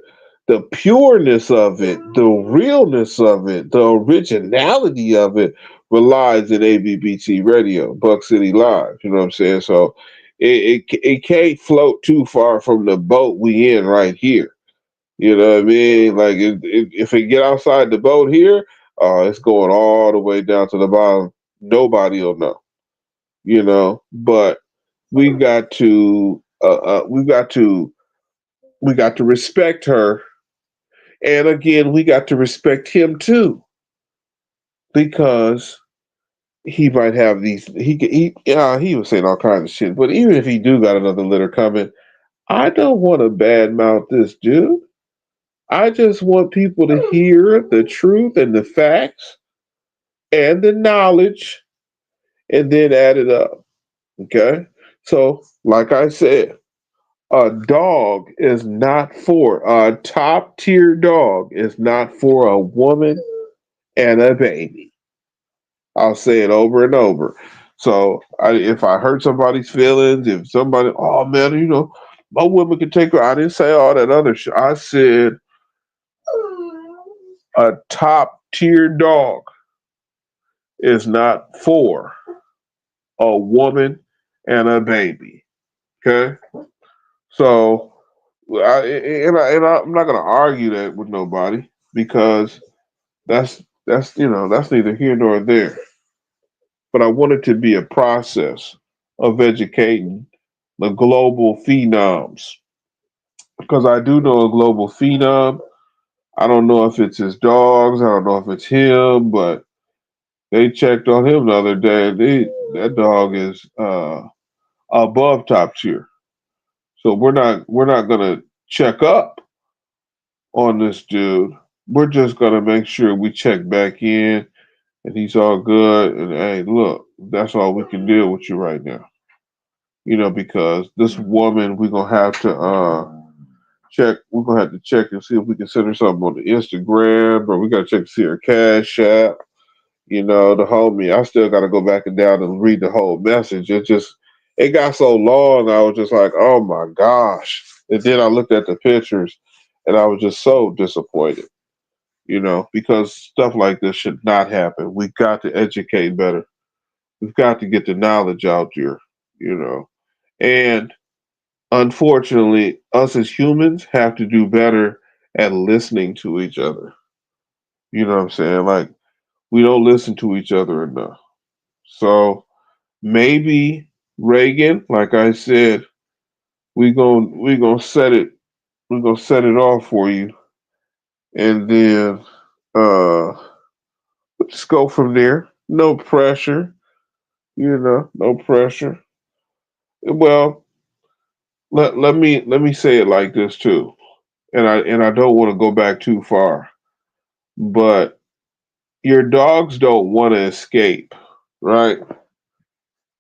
the pureness of it, the realness of it, the originality of it relies in ABBT Radio, Buck City Live. You know what I'm saying? So it can't float too far from the boat we in right here. You know what I mean? Like, if it get outside the boat here, it's going all the way down to the bottom. Nobody will know. But we got to we got to respect her, and again we got to respect him too, because he might have these. He was saying all kinds of shit. But even if he do got another litter coming, I don't want to badmouth this dude. I just want people to hear the truth and the facts and the knowledge, and then add it up. Okay. So, like I said, a dog is not for a top tier dog is not for a woman and a baby. I'll say it over and over. So if I hurt somebody's feelings, if somebody, oh man, my woman can take her. I didn't say all that other shit. I said a top tier dog is not for a woman and a baby. Okay, so I'm not gonna argue that with nobody because that's neither here nor there. But I want it to be a process of educating the global phenoms because I do know a global phenom. I don't know if it's his dogs. I don't know if it's him, but they checked on him the other day. That dog is above top tier. So we're not gonna check up on this dude. We're just gonna make sure we check back in and he's all good. And hey, look, that's all we can deal with you right now. Because this woman we're gonna have to check. We're gonna have to check and see if we can send her something on the Instagram, or we gotta check to see her cash app. The homie. I still gotta go back and down and read the whole message. It got so long. I was just like, oh my gosh. And then I looked at the pictures, and I was just so disappointed. Because stuff like this should not happen. We got to educate better. We've got to get the knowledge out there. You know, and unfortunately, us as humans have to do better at listening to each other. You know what I'm saying? Like, we don't listen to each other enough. So maybe Reagan, like I said, we gonna set it off for you, and then uh just go from there. No pressure, no pressure. Well, let me say it like this too, and I don't want to go back too far, but your dogs don't want to escape, right?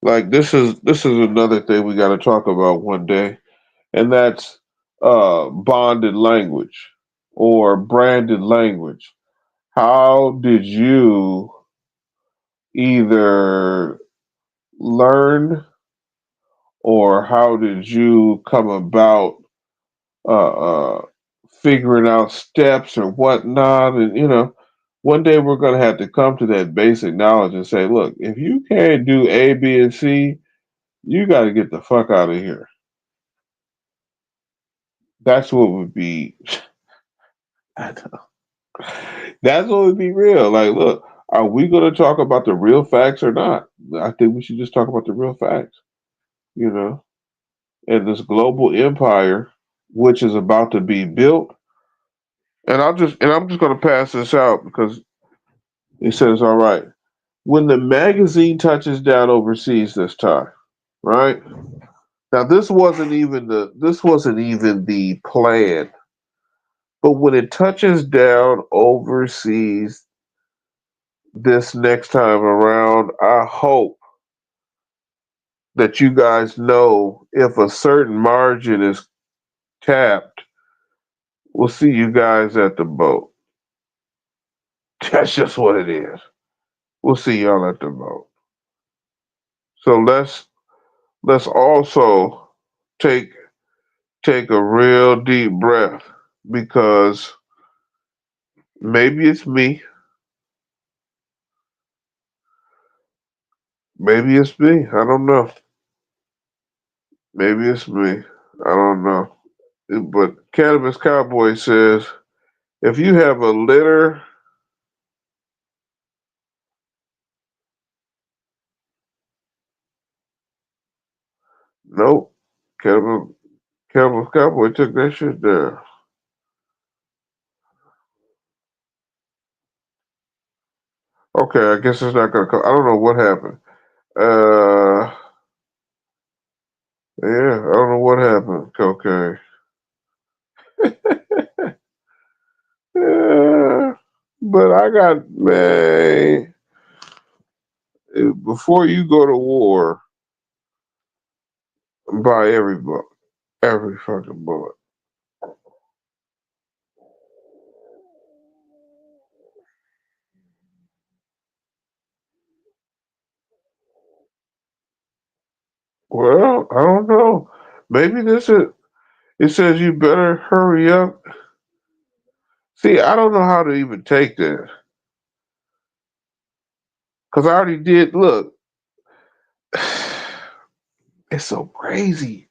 Like this is another thing we got to talk about one day, and that's bonded language or branded language. How did you either learn or how did you come about uh, figuring out steps or whatnot? And one day we're going to have to come to that basic knowledge and say, look, if you can't do A, B, and C, you got to get the fuck out of here. That's what would be. That's what would be real. Like, look, are we going to talk about the real facts or not? I think we should just talk about the real facts. You know, and this global empire, which is about to be built. And I'm just going to pass this out because he says, all right. When the magazine touches down overseas this time, right? Now this wasn't even the plan, but when it touches down overseas this next time around, I hope that you guys know if a certain margin is tapped, we'll see you guys at the boat. That's just what it is. We'll see y'all at the boat. So let's also take take a real deep breath because maybe it's me, maybe it's me. I don't know. Maybe it's me. I don't know. But Cannabis Cowboy says if you have a litter, nope. Cannabis, Cannabis Cowboy took that shit down. Okay, I guess it's not gonna come. I don't know what happened. Uh, yeah, I don't know what happened. Okay. Yeah, but I got man. Before you go to war, Buy every book, every fucking book. Well, I don't know. Maybe this is. It says you better hurry up. See, I don't know how to even take that because I already did. Look, it's so crazy.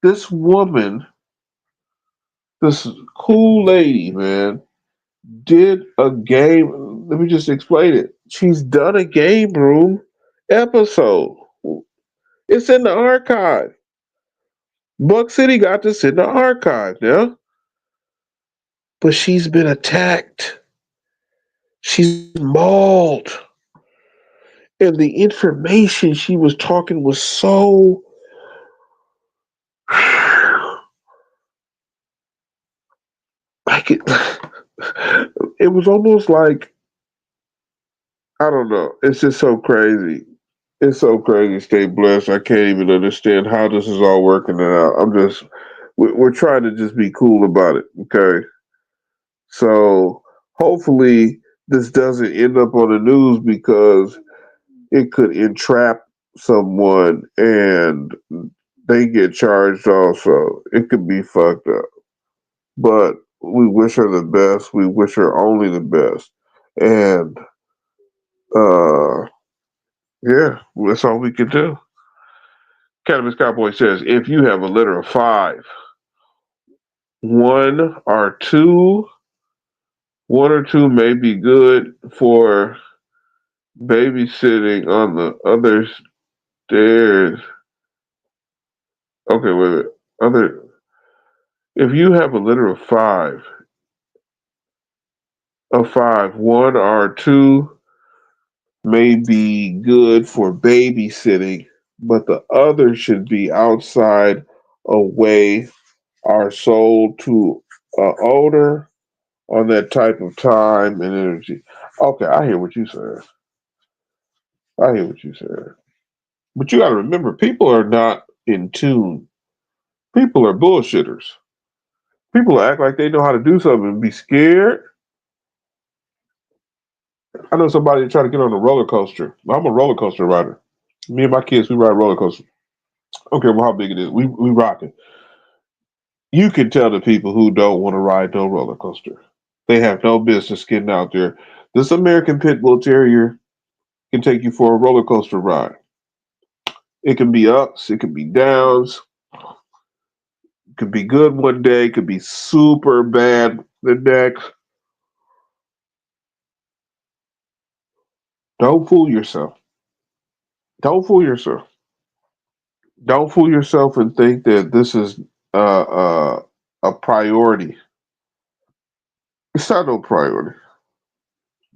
This woman, this cool lady, man, did a game. Let me just explain it. She's done a game room episode. It's in the archive. Buck City got this in the archive now. But she's been attacked. She's mauled. And the information she was talking was so like it was almost like I don't know. It's just so crazy. It's so crazy. Stay blessed. I can't even understand how this is all working out. We're trying to just be cool about it. Okay. So hopefully this doesn't end up on the news because it could entrap someone and they get charged also. It could be fucked up. But we wish her the best. We wish her only the best. And uh yeah, that's all we can do. Cannabis Cowboy says if you have a litter of five, one or two, one or two may be good for babysitting on the other stairs. Okay, wait a minute. Other if you have a litter of five, one or two may be good for babysitting, but the other should be outside, away, or sold to owner on that type of time and energy. Okay, I hear what you said. I hear what you said. But you got to remember, people are not in tune. People are bullshitters. People act like they know how to do something and be scared. I know somebody that tried to get on a roller coaster. I'm a roller coaster rider. Me and my kids, we ride roller coasters. I don't care how big it is. We rock it. You can tell the people who don't want to ride no roller coaster. They have no business getting out there. This American Pit Bull Terrier can take you for a roller coaster ride. It can be ups, it can be downs, it could be good one day, it could be super bad the next. Don't fool yourself. Don't fool yourself. Don't fool yourself and think that this is a priority. It's not no priority.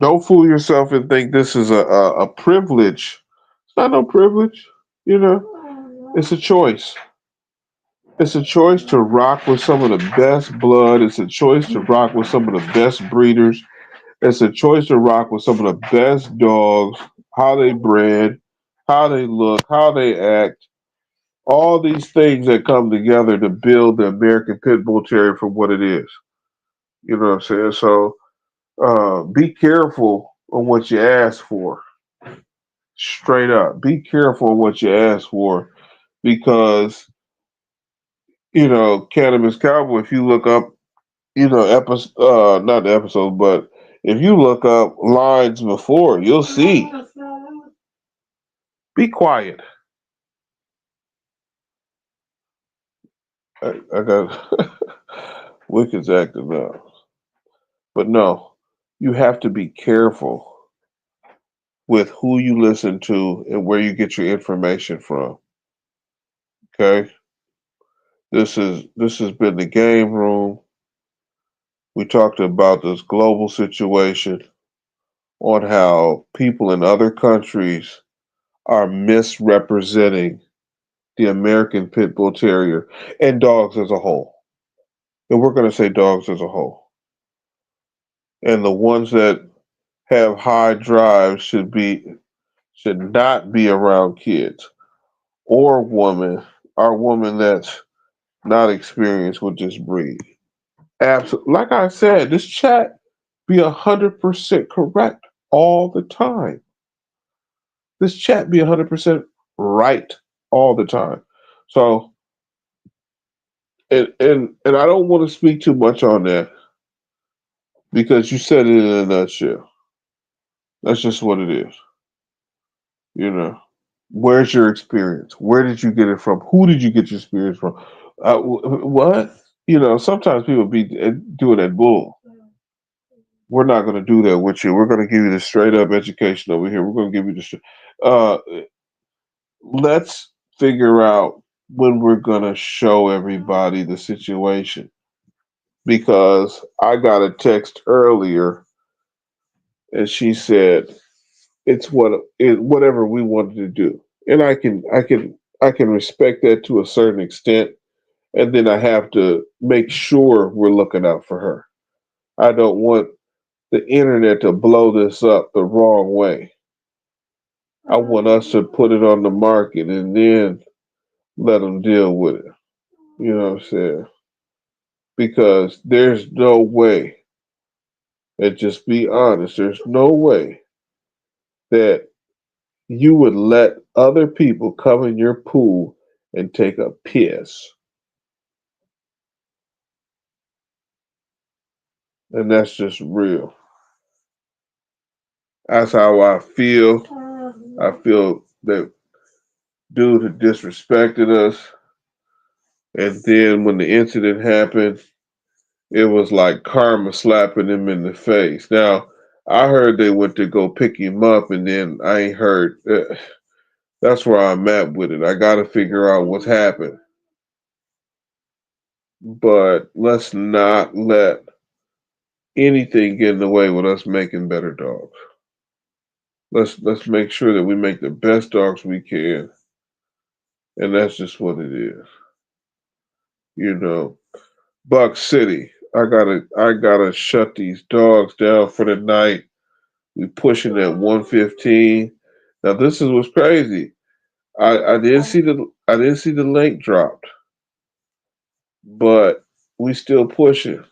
Don't fool yourself and think this is a privilege. It's not no privilege. You know, it's a choice. It's a choice to rock with some of the best blood. It's a choice to rock with some of the best breeders. It's a choice to rock with some of the best dogs, how they bred, how they look, how they act. All these things that come together to build the American Pit Bull Terrier for what it is. You know what I'm saying? So be careful on what you ask for. Straight up. Be careful on what you ask for because, Cannabis Cowboy, if you look up, episode, not the episode, but if you look up lines before, you'll see. Be quiet. I got Wicked's acting up. But no, you have to be careful with who you listen to and where you get your information from. Okay? This has been the game room. We talked about this global situation on how people in other countries are misrepresenting the American Pit Bull Terrier and dogs as a whole. And we're going to say dogs as a whole. And the ones that have high drives should not be around kids or women our woman that's not experienced with this breed. Absolutely. Like I said, this chat be 100% correct all the time. This chat be 100% right all the time. So, and I don't want to speak too much on that because you said it in a nutshell. That's just what it is. You know, where's your experience? Where did you get it from? Who did you get your experience from? What? You know, sometimes people be doing that bull. We're not going to do that with you. We're going to give you the straight up education over here. We're going to give you the. Uh, let's figure out when we're going to show everybody the situation because I got a text earlier and she said it's whatever we wanted to do, and I can respect that to a certain extent, and then I have to make sure we're looking out for her. I don't want the internet to blow this up the wrong way. I want us to put it on the market and then let them deal with it. You know what I'm saying? Because there's no way, and just be honest, there's no way that you would let other people come in your pool and take a piss. And that's just real. That's how I feel. I feel that dude had disrespected us. And then when the incident happened, it was like karma slapping him in the face. Now, I heard they went to go pick him up, and then I ain't heard. That's where I'm at with it. I got to figure out what's happened. But let's not let anything get in the way with us making better dogs. Let's make sure that we make the best dogs we can, and that's just what it is. You know, Buckcity. I gotta shut these dogs down for the night. We pushing at 115. Now this is what's crazy. I didn't see the link dropped, but we still pushing.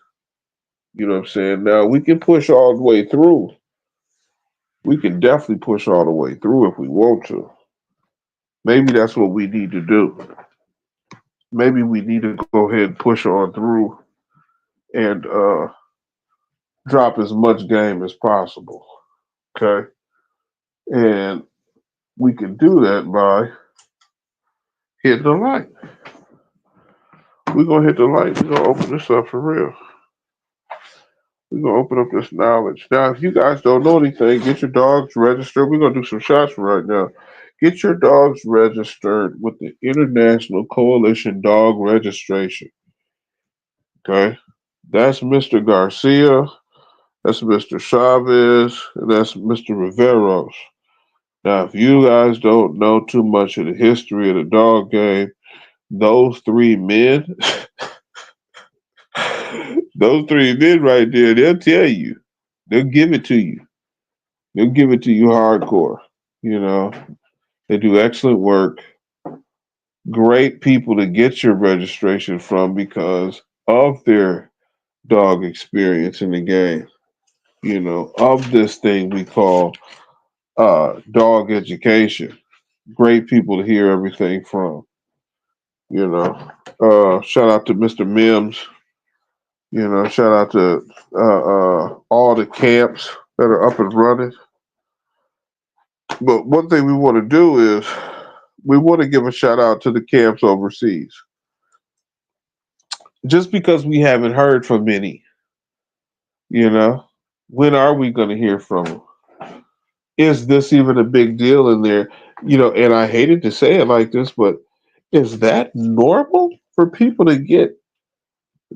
You know what I'm saying? Now we can push all the way through. We can definitely push all the way through if we want to. Maybe that's what we need to do. Maybe we need to go ahead and push on through and drop as much game as possible. Okay. And we can do that by hitting the light. We're gonna hit the light. We're gonna open this up for real. We're gonna open up this knowledge. Now, if you guys don't know anything, get your dogs registered. We're gonna do some shots right now. Get your dogs registered with the International Coalition Dog Registration. Okay? That's Mr. Garcia, that's Mr. Chavez, and that's Mr. Riveros. Now, if you guys don't know too much of the history of the dog game, those three men, those three men right there, they'll tell you. They'll give it to you. They'll give it to you hardcore. You know, they do excellent work. Great people to get your registration from because of their dog experience in the game. You know, of this thing we call dog education. Great people to hear everything from. You know, shout out to Mr. Mims. You know, shout out to all the camps that are up and running. But one thing we want to do is we want to give a shout out to the camps overseas. Just because we haven't heard from many, you know, when are we going to hear from them? Is this even a big deal in there? You know, and I hated to say it like this, but is that normal for people to get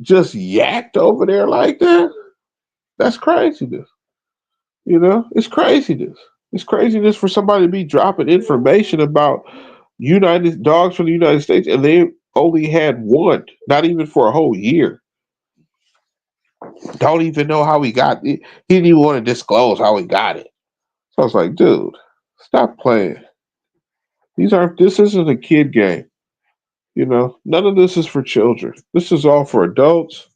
just yacked over there like that? That's craziness. You know, it's craziness. It's craziness for somebody to be dropping information about United dogs from the United States, and they only had one, not even for a whole year. Don't even know how he got it. He didn't even want to disclose how he got it. So I was like, dude, stop playing. This isn't a kid game. You know, none of this is for children. This is all for adults.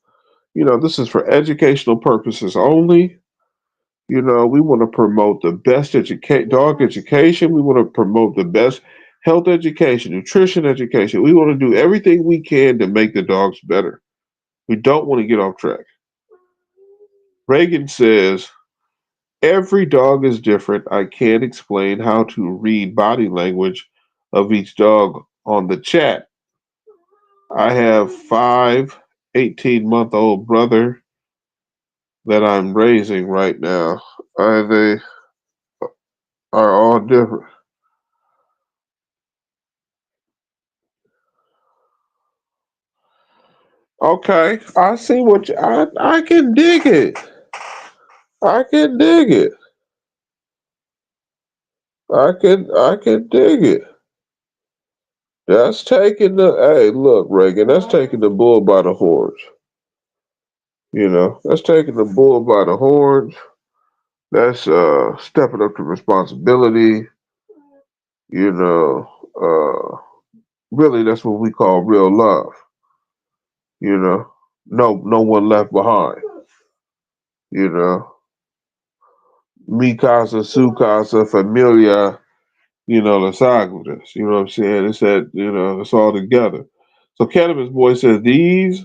You know, this is for educational purposes only. You know, we want to promote the best dog education. We want to promote the best health education, nutrition education. We want to do everything we can to make the dogs better. We don't want to get off track. Reagan says, every dog is different. I can't explain how to read body language of each dog on the chat. I have 18-month-old brother that I'm raising right now. They are all different. Okay, I see what I can dig it. I can dig it. I can dig it. That's taking the hey, look, Reagan, that's taking the bull by the horns. You know, that's taking the bull by the horns. That's stepping up to responsibility. You know, really that's what we call real love. You know, no one left behind. You know, mi casa, su casa, familia. You know, las águilas. You know what I'm saying? It's that, you know, it's all together. So Cannabis Boy says, these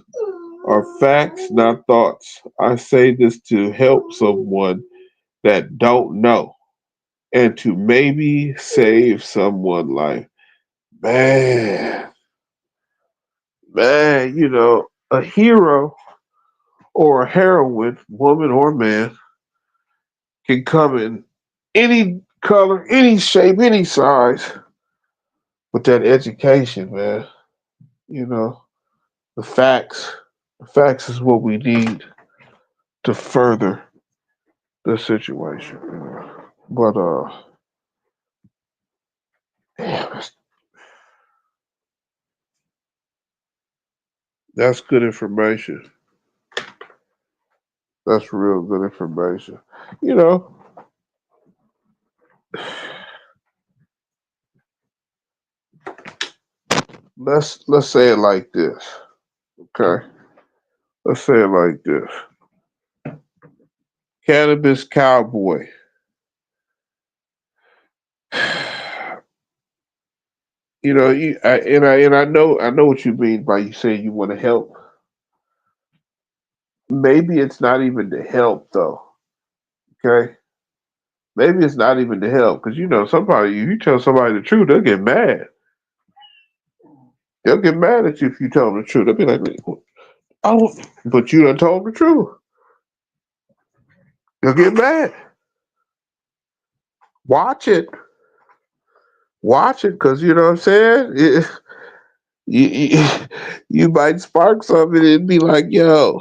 are facts, not thoughts. I say this to help someone that don't know and to maybe save someone's life. Man, man, you know, a hero or a heroine, woman or man, can come in any color, any shape, any size with that education, man. You know, the facts is what we need to further the situation. You know. But damn, that's good information. That's real good information. You know, let's say it like this. Okay, let's say it like this. Cannabis cowboy. You know, I know what you mean by you saying you want to help. Maybe it's not even to help though. Okay, maybe it's not even to help because you know somebody you tell somebody the truth, they'll get mad. They'll get mad at you if you tell them the truth. They'll be like, "Oh, but you done told them the truth." They'll get mad. Watch it, watch it, because you know what I'm saying. You, you might spark something and be like, "Yo,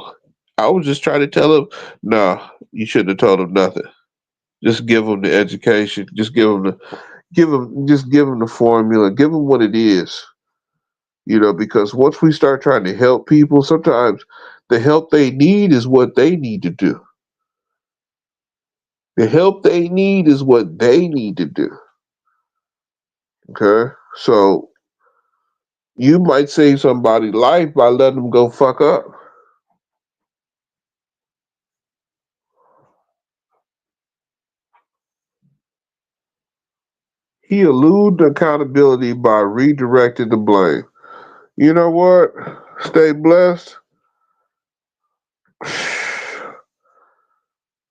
I was just trying to tell him." No, you shouldn't have told him nothing. Just give them the education. Just give them the formula. Give them what it is. You know, because once we start trying to help people, sometimes the help they need is what they need to do. The help they need is what they need to do. Okay, so you might save somebody's life by letting them go fuck up. He eluded accountability by redirecting the blame. You know what? Stay blessed.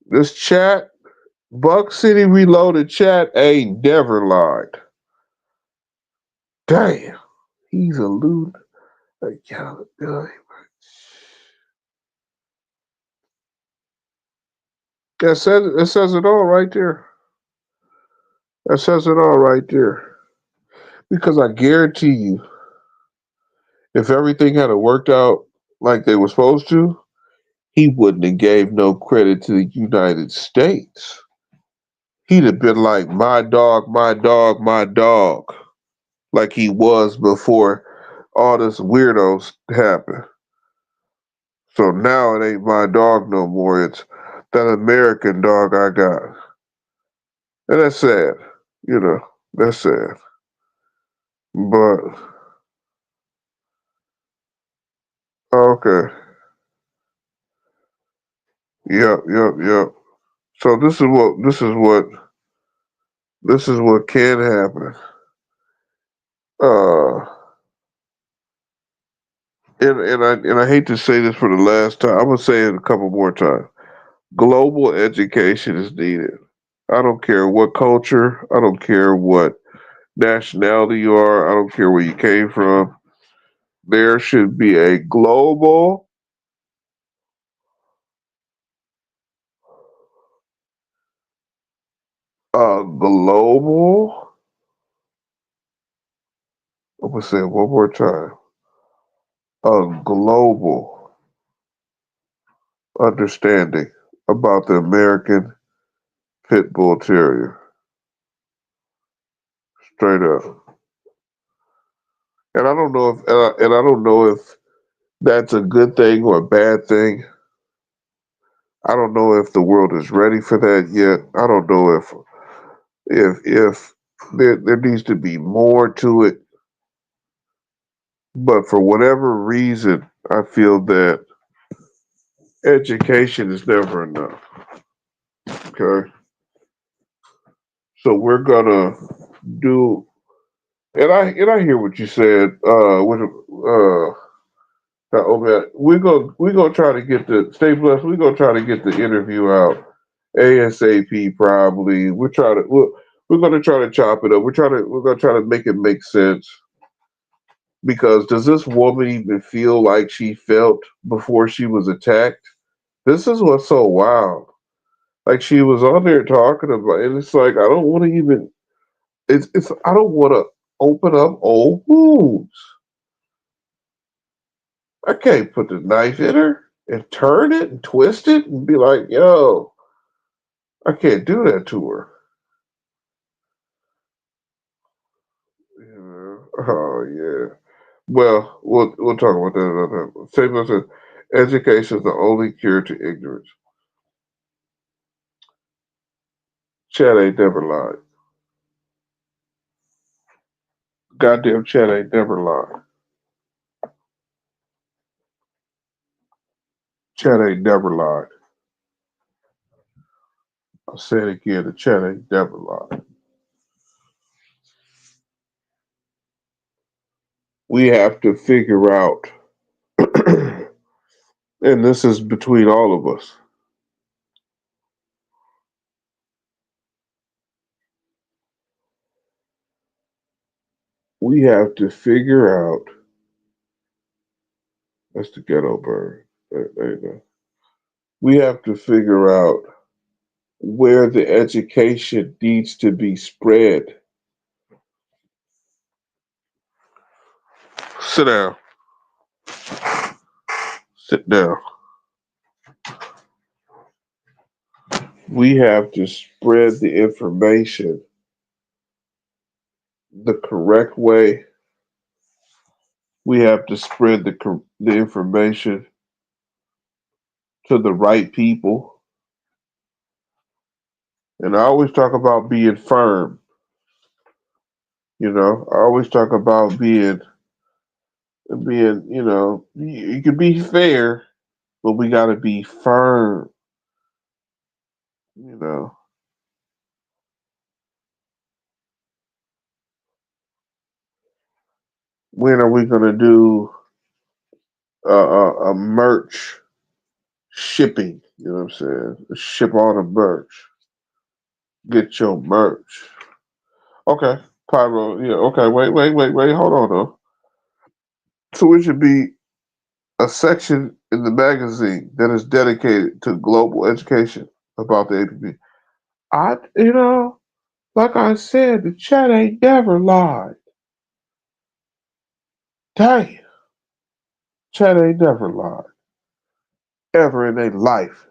This chat, Buckcity Reloaded chat, ain't never lied. Damn, he's eluded accountability. It says it all right there. That says it all right there. Because I guarantee you, if everything had worked out like they were supposed to, he wouldn't have gave no credit to the United States. He'd have been like, my dog, my dog, my dog, like he was before all this weirdos happened. So now it ain't my dog no more. It's that American dog I got. And that's sad. You know, that's sad. But Okay. Yep. So this is what can happen. Uh, and I hate to say this for the last time. I'm gonna say it a couple more times. Global education is needed. I don't care what culture. I don't care what nationality you are. I don't care where you came from. There should be a global. I'm gonna say it one more time. A global understanding about the American Pit Bull Terrier. Straight up. And I don't know if that's a good thing or a bad thing. I don't know if the world is ready for that yet. I don't know if there needs to be more to it. But for whatever reason, I feel that education is never enough. Okay. So we're gonna do and I hear what you said, we're gonna try to get the stay blessed, we're gonna try to get the interview out ASAP probably. We're gonna try to chop it up. We're gonna try to make it make sense. Because does this woman even feel like she felt before she was attacked? This is what's so wild. Like she was on there talking about, and it's like I don't want to even. It's I don't want to open up old wounds. I can't put the knife in her and turn it and twist it and be like, yo, I can't do that to her. Oh yeah. Well, we'll talk about that another time. Same as education is the only cure to ignorance. Chad ain't never lied. Goddamn Chad ain't never lied. Chad ain't never lied. I'll say it again. The Chad ain't never lied. We have to figure out, and this is between all of us. We have to figure out. That's the ghetto bird. There you go. We have to figure out where the education needs to be spread. Sit down. Sit down. We have to spread the information the correct way. We have to spread the information to the right people. And I always talk about being firm. I always talk about being, you can be fair, but we got to be firm. You know, when are we gonna do a merch shipping? You know what I'm saying? Ship all the merch. Get your merch. Okay, Pyro. Yeah. Okay. Wait. Hold on though. So it should be a section in the magazine that is dedicated to global education about the APB. Like I said, the chat ain't never lied. Damn, chat ain't never lied. Ever in their life.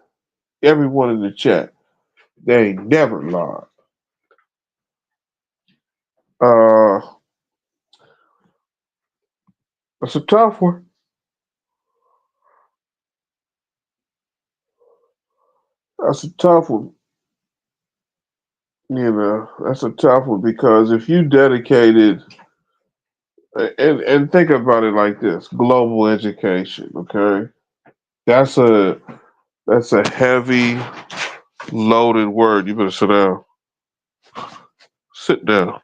Everyone in the chat, they ain't never lied. Uh, that's a tough one. That's a tough one. That's a tough one because if you dedicated And think about it like this: global education. Okay, that's a that's a heavy loaded word. You better sit down. Sit down.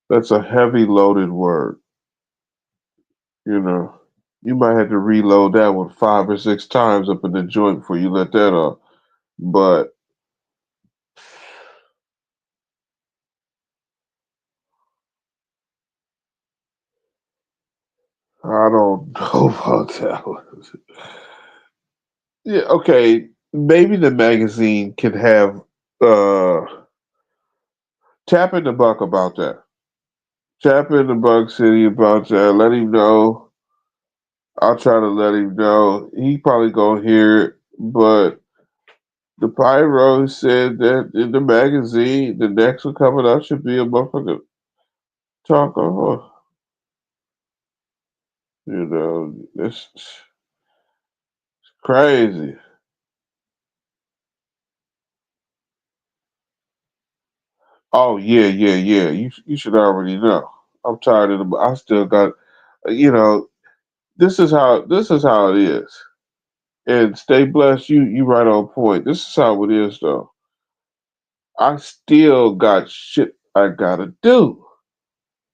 That's a heavy loaded word. You know, you might have to reload that one 5 or 6 times up in the joint before you let that off. But I don't know about that one. Yeah, okay. Maybe the magazine can have uh tap in the buck about that. Tap in the Buck City about that. Let him know. I'll try to let him know. He probably gonna hear it, but the Pyro said that in the magazine, the next one coming up should be a motherfucker talk on. You know, it's crazy. Oh yeah, yeah, yeah. You should already know. I'm tired of the. I still got. You know, this is how it is. And stay blessed. You right on point. This is how it is though. I still got shit I gotta do.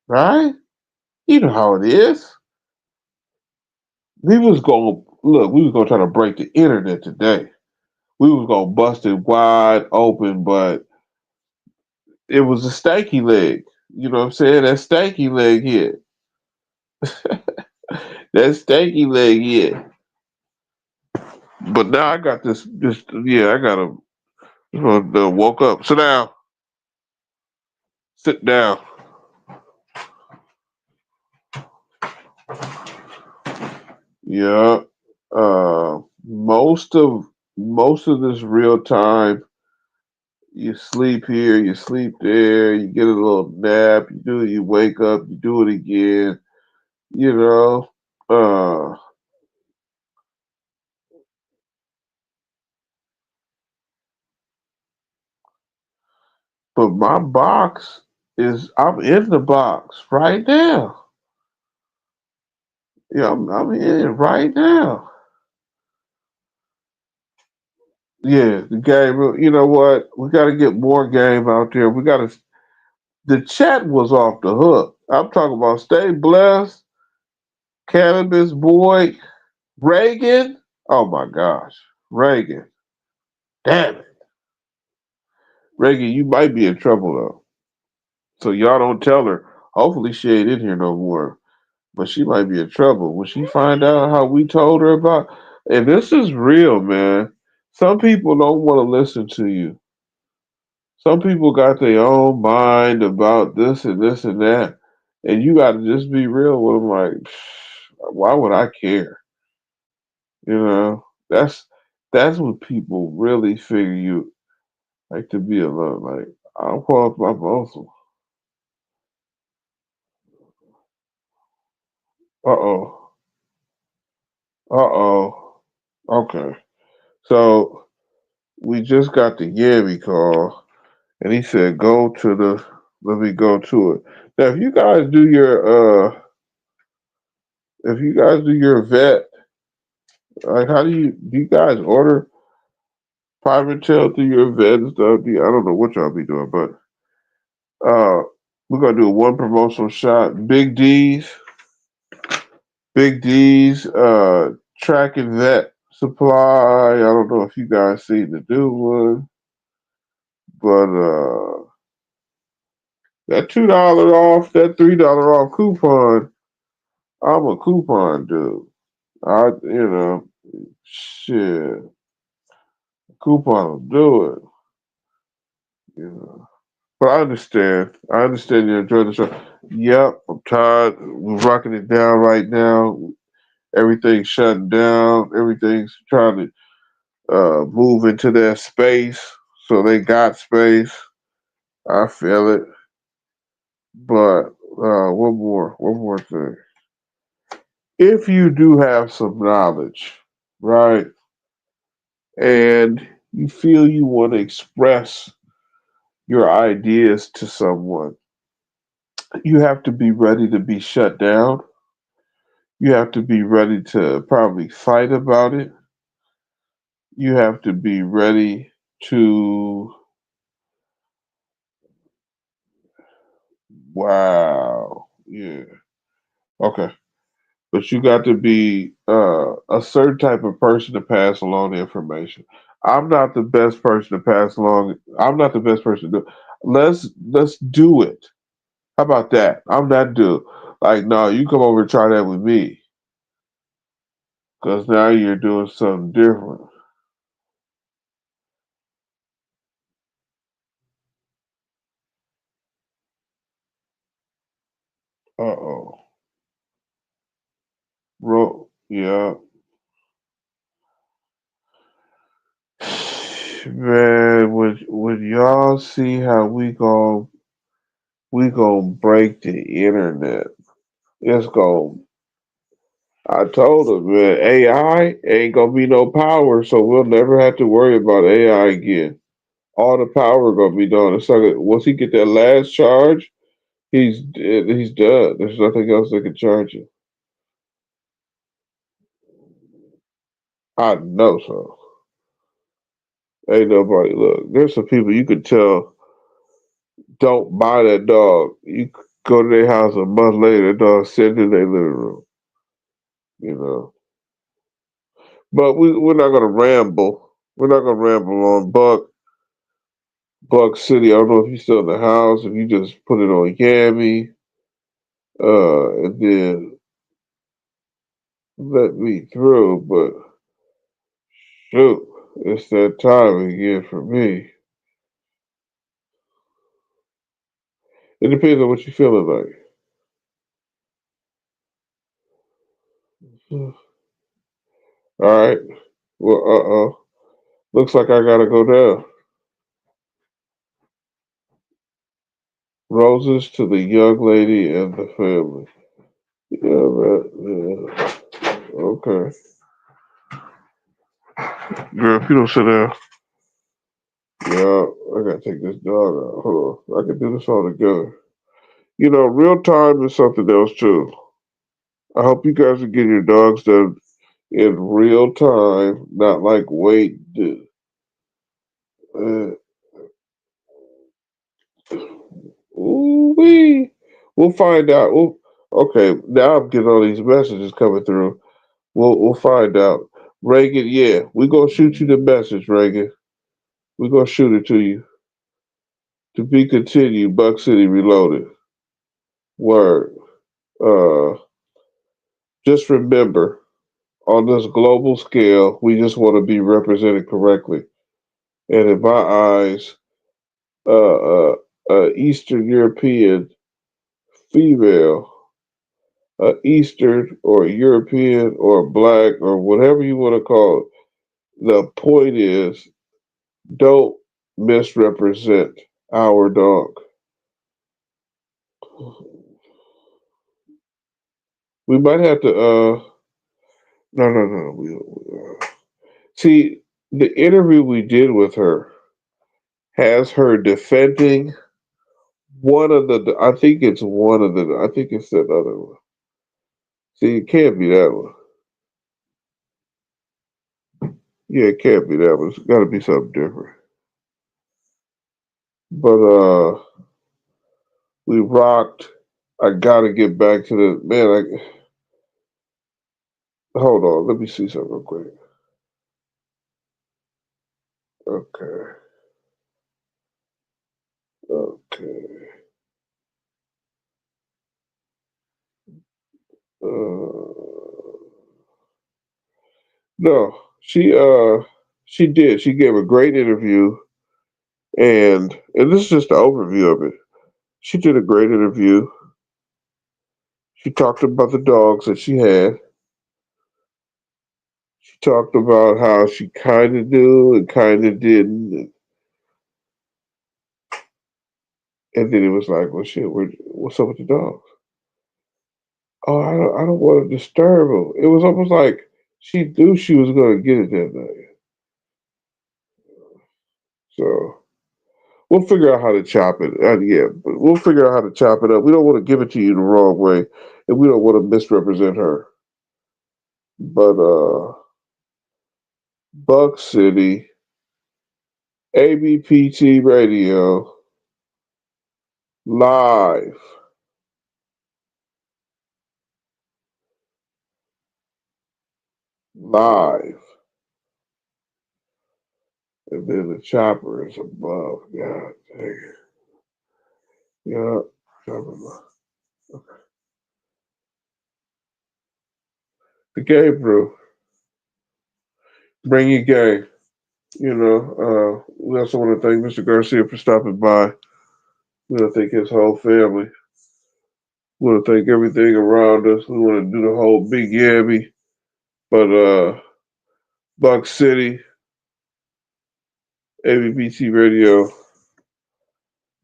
Right? You know how it is. We was gonna look. We was gonna try to break the internet today. We was gonna bust it wide open, but it was a stanky leg. You know what I'm saying? That stanky leg hit. That stanky leg hit. But now I got this. Yeah, I gotta. Woke up. Sit down. Sit down. Yeah. Most of this real time, you sleep here, you sleep there, you get a little nap, you wake up, you do it again. You know. Uh, but my box is. I'm in the box right now. Yeah, I'm in it right now. Yeah, the game. You know what? We got to get more game out there. We got to. The chat was off the hook. I'm talking about stay blessed, cannabis boy, Reagan. Oh my gosh, Reagan. Damn it, Reagan. You might be in trouble though. So y'all don't tell her. Hopefully she ain't in here no more. But she might be in trouble when she find out how we told her about. And this is real, man. Some people don't want to listen to you. Some people got their own mind about this and this and that, and you got to just be real with them. Like, why would I care? You know, that's when people really figure you like to be alone. Like, I'll call up my boss. Uh oh. Uh oh. Okay. So we just got the Yami call, and he said, "Go to the." Let me go to it. Now, if you guys do your vet, like, how do you guys order private tail through your vet and stuff? I don't know what y'all be doing, but uh, we're gonna do one promotional shot. Big D's, track and vet supply. I don't know if you guys seen the new one, but that $2 off, that $3 off coupon. I'm a coupon dude. Shit, coupon will do it. You know. But I understand. I understand you enjoy the show. Yep, I'm tired. We're rocking it down right now. Everything's shutting down. Everything's trying to move into their space. So they got space. I feel it. But one more thing. If you do have some knowledge, right, and you feel you want to express your ideas to someone, you have to be ready to be shut down. You have to be ready to probably fight about it. You have to be ready to, wow, yeah, okay. But you got to be a certain type of person to pass along the information. I'm not the best person to pass along. I'm not the best person to do. Let's do it. How about that? I'm not do. Like, no, you come over and try that with me, because now you're doing something different. Uh oh, bro. Yeah, man. Would y'all see how we gonna break the internet? It's gonna I told him, man, AI ain't gonna be no power, so we'll never have to worry about AI again. All the power gonna be done. It's like once he get that last charge, he's done. There's nothing else that can charge him. I know so. Ain't nobody look. There's some people you could tell don't buy that dog. You go to their house a month later, the dog sitting in their living room. You know. But we're not gonna ramble. We're not gonna ramble on Buck City. I don't know if you're still in the house, if you just put it on Yammy, and then let me through. But shoot, it's that time again for me. It depends on what you're feeling like. All right. Well, looks like I gotta go down. Roses to the young lady and the family. Yeah, man. Yeah. Okay. Girl, if you don't sit down. Yeah, I gotta take this dog out. Hold on. I can do this all together. Real time is something else too. I hope you guys are getting your dogs done in real time, not like wait. Uh, ooh wee. We'll find out. Okay, now I'm getting all these messages coming through. We'll find out. Reagan, yeah, we gonna shoot you the message, Reagan. We gonna shoot it to you. To be continued. Buck City Reloaded. Word. Uh, just remember, on this global scale, we just want to be represented correctly. And in my eyes, Eastern European female, Eastern or European or black or whatever you want to call it. The point is, don't misrepresent our dog. We might have to. No, no, no. See, the interview we did with her has her defending one of the. I think it's one of the. I think it's that other one. See, it can't be that one. Yeah, it can't be that one. It's got to be something different. But we rocked. I gotta get back to the man. Hold on. Let me see something real quick. Okay. Okay. No, she did. She gave a great interview, and this is just the overview of it. She did a great interview. She talked about the dogs that she had. She talked about how she kind of knew and kind of didn't, and then it was like, well, shit, what's up with the dogs? Oh, I don't want to disturb them. It was almost like she knew she was going to get it that night. So, We'll figure out how to chop it. Yeah, but we'll figure out how to chop it up. We don't want to give it to you the wrong way, and we don't want to misrepresent her. But Buck City, ABPT Radio, live. Live. And then the chopper is above. God dang it. Yeah, chopper above. The game, bro. Bring your game. We also want to thank Mr. Garcia for stopping by. We want to thank his whole family. We want to thank everything around us. We want to do the whole big yabby. But Buck City, ABBT Radio,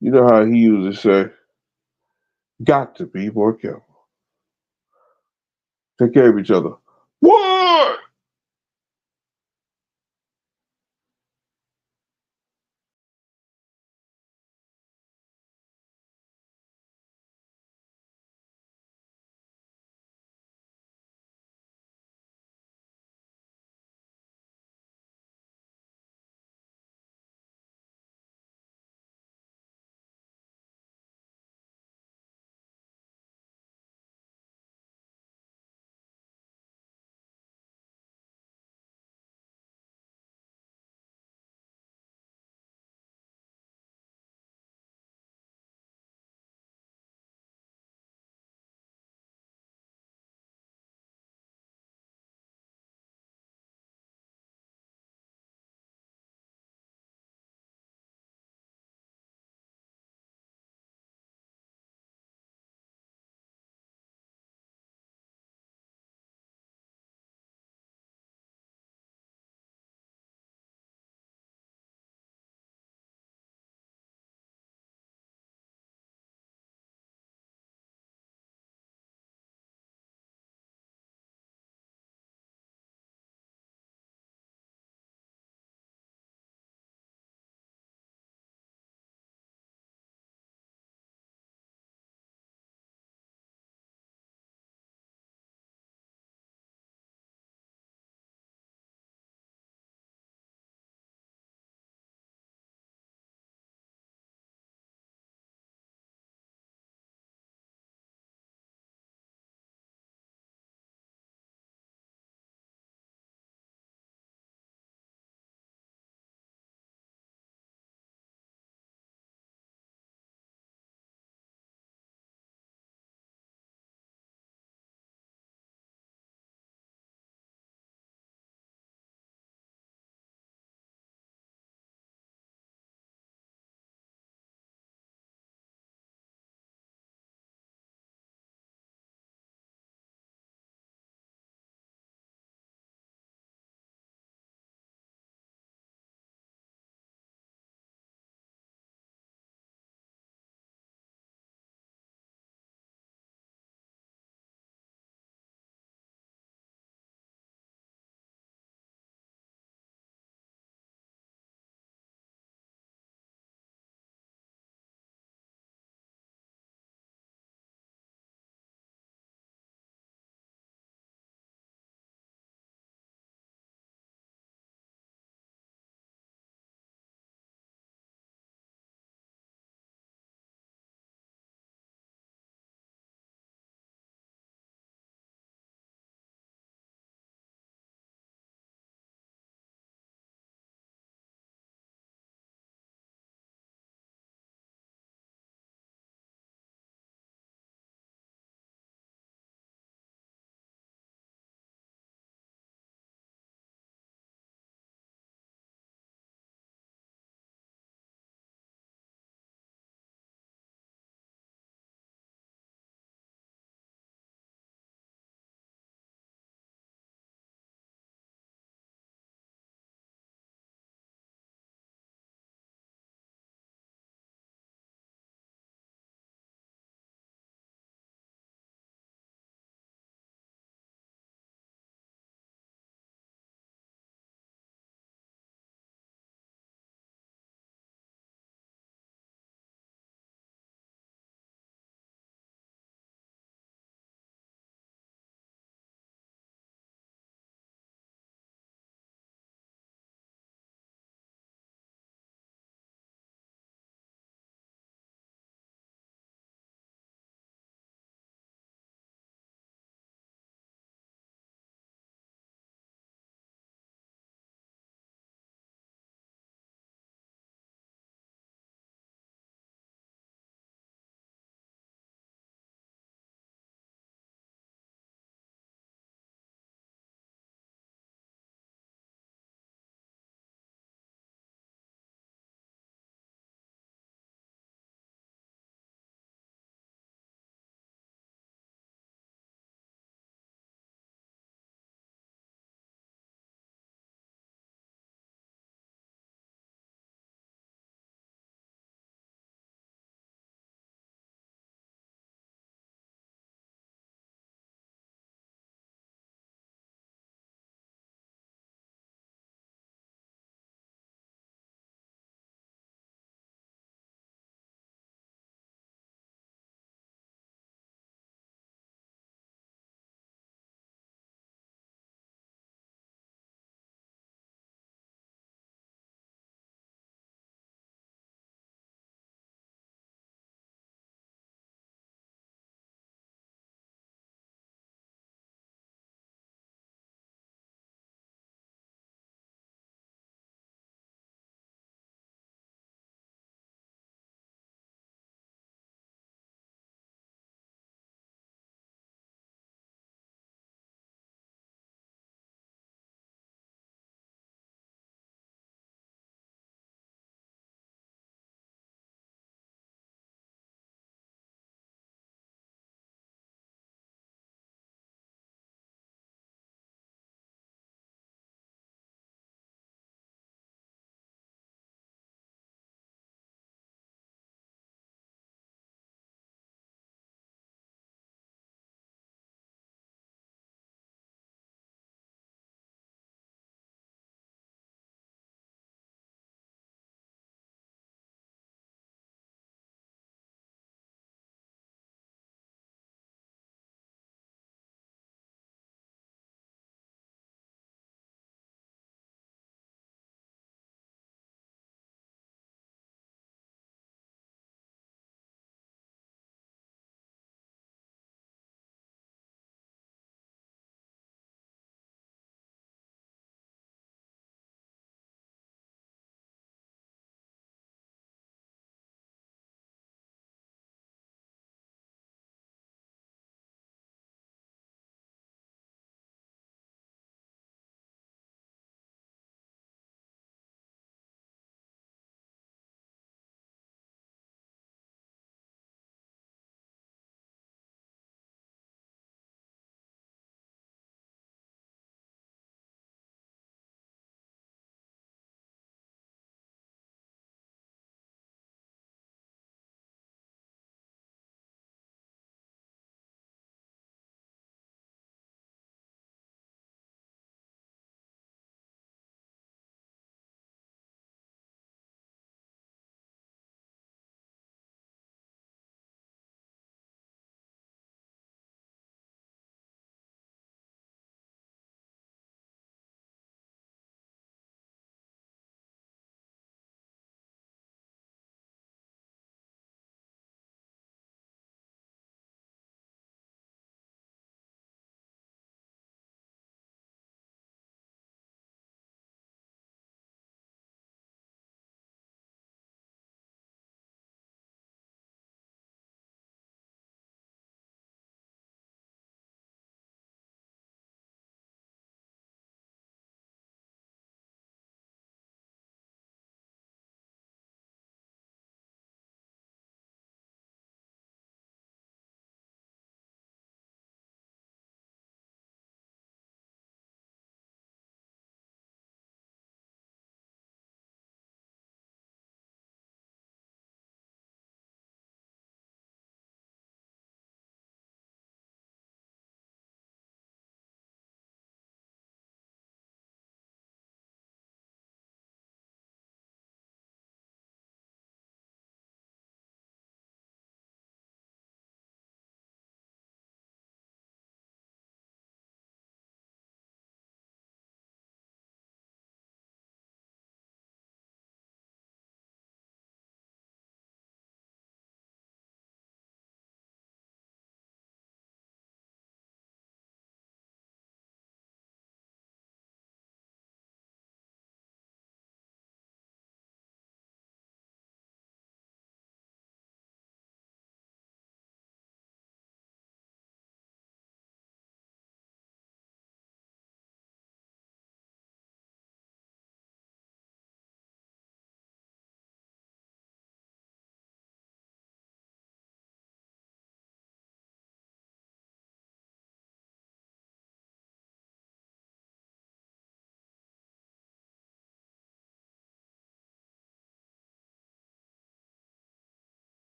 you know how he used to say, got to be more careful. Take care of each other. What?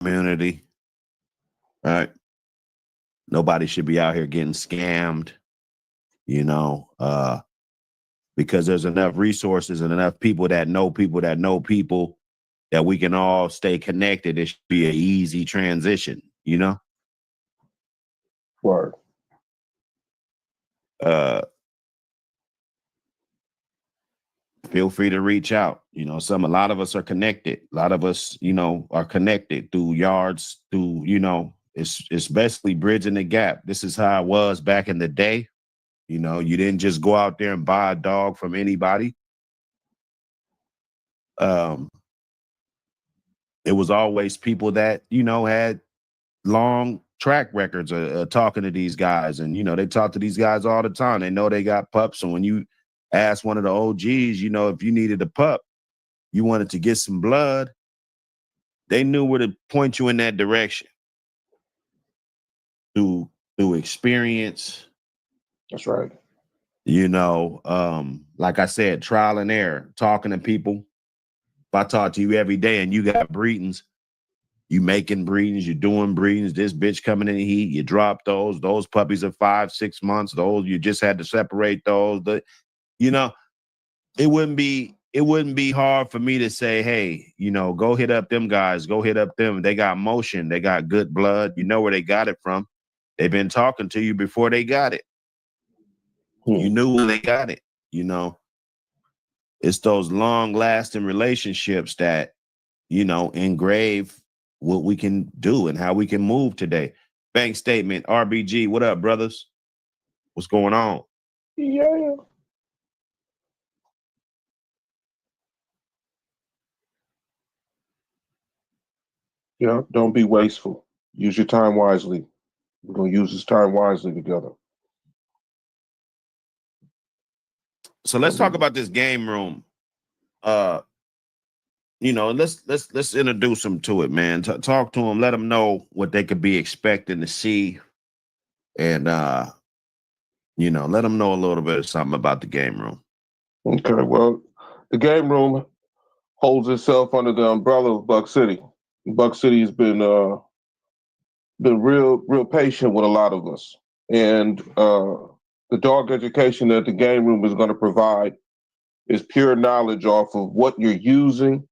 community, right? Nobody should be out here getting scammed, you know, because there's enough resources and enough people that know people that know people that we can all stay connected. It should be an easy transition, you know? Word. Feel free to reach out. You know, a lot of us are connected. A lot of us, you know, are connected through yards, through, you know, it's basically bridging the gap. This is how it was back in the day. You know, you didn't just go out there and buy a dog from anybody. It was always people that, you know, had long track records of talking to these guys. And, you know, they talk to these guys all the time. They know they got pups. And when you ask one of the OGs, you know, if you needed a pup, you wanted to get some blood, they knew where to point you in that direction through experience. That's right. You know, like I said, trial and error, talking to people. If I talk to you every day and you got breedings, you making breedings, you're doing breedings, this bitch coming in the heat, you drop those puppies are 5-6 months, those you just had to separate those. You know, it wouldn't be hard for me to say, hey, you know, go hit up them guys, go hit up them. They got motion, they got good blood. You know where they got it from. They've been talking to you before they got it. You knew when they got it, you know. It's those long-lasting relationships that, you know, engrave what we can do and how we can move today. Bank statement, RBG, what up, brothers? What's going on? Yeah. Yeah, don't be wasteful. Use your time wisely. We're going to use this time wisely together. So let's talk about this game room. You know, let's introduce them to it, man. Talk to them, let them know what they could be expecting to see, and you know, let them know a little bit of something about the game room. Okay, well, the game room holds itself under the umbrella of Buckcity. Buckcity has been real patient with a lot of us, and the dog education that the game room is going to provide is pure knowledge off of what you're using,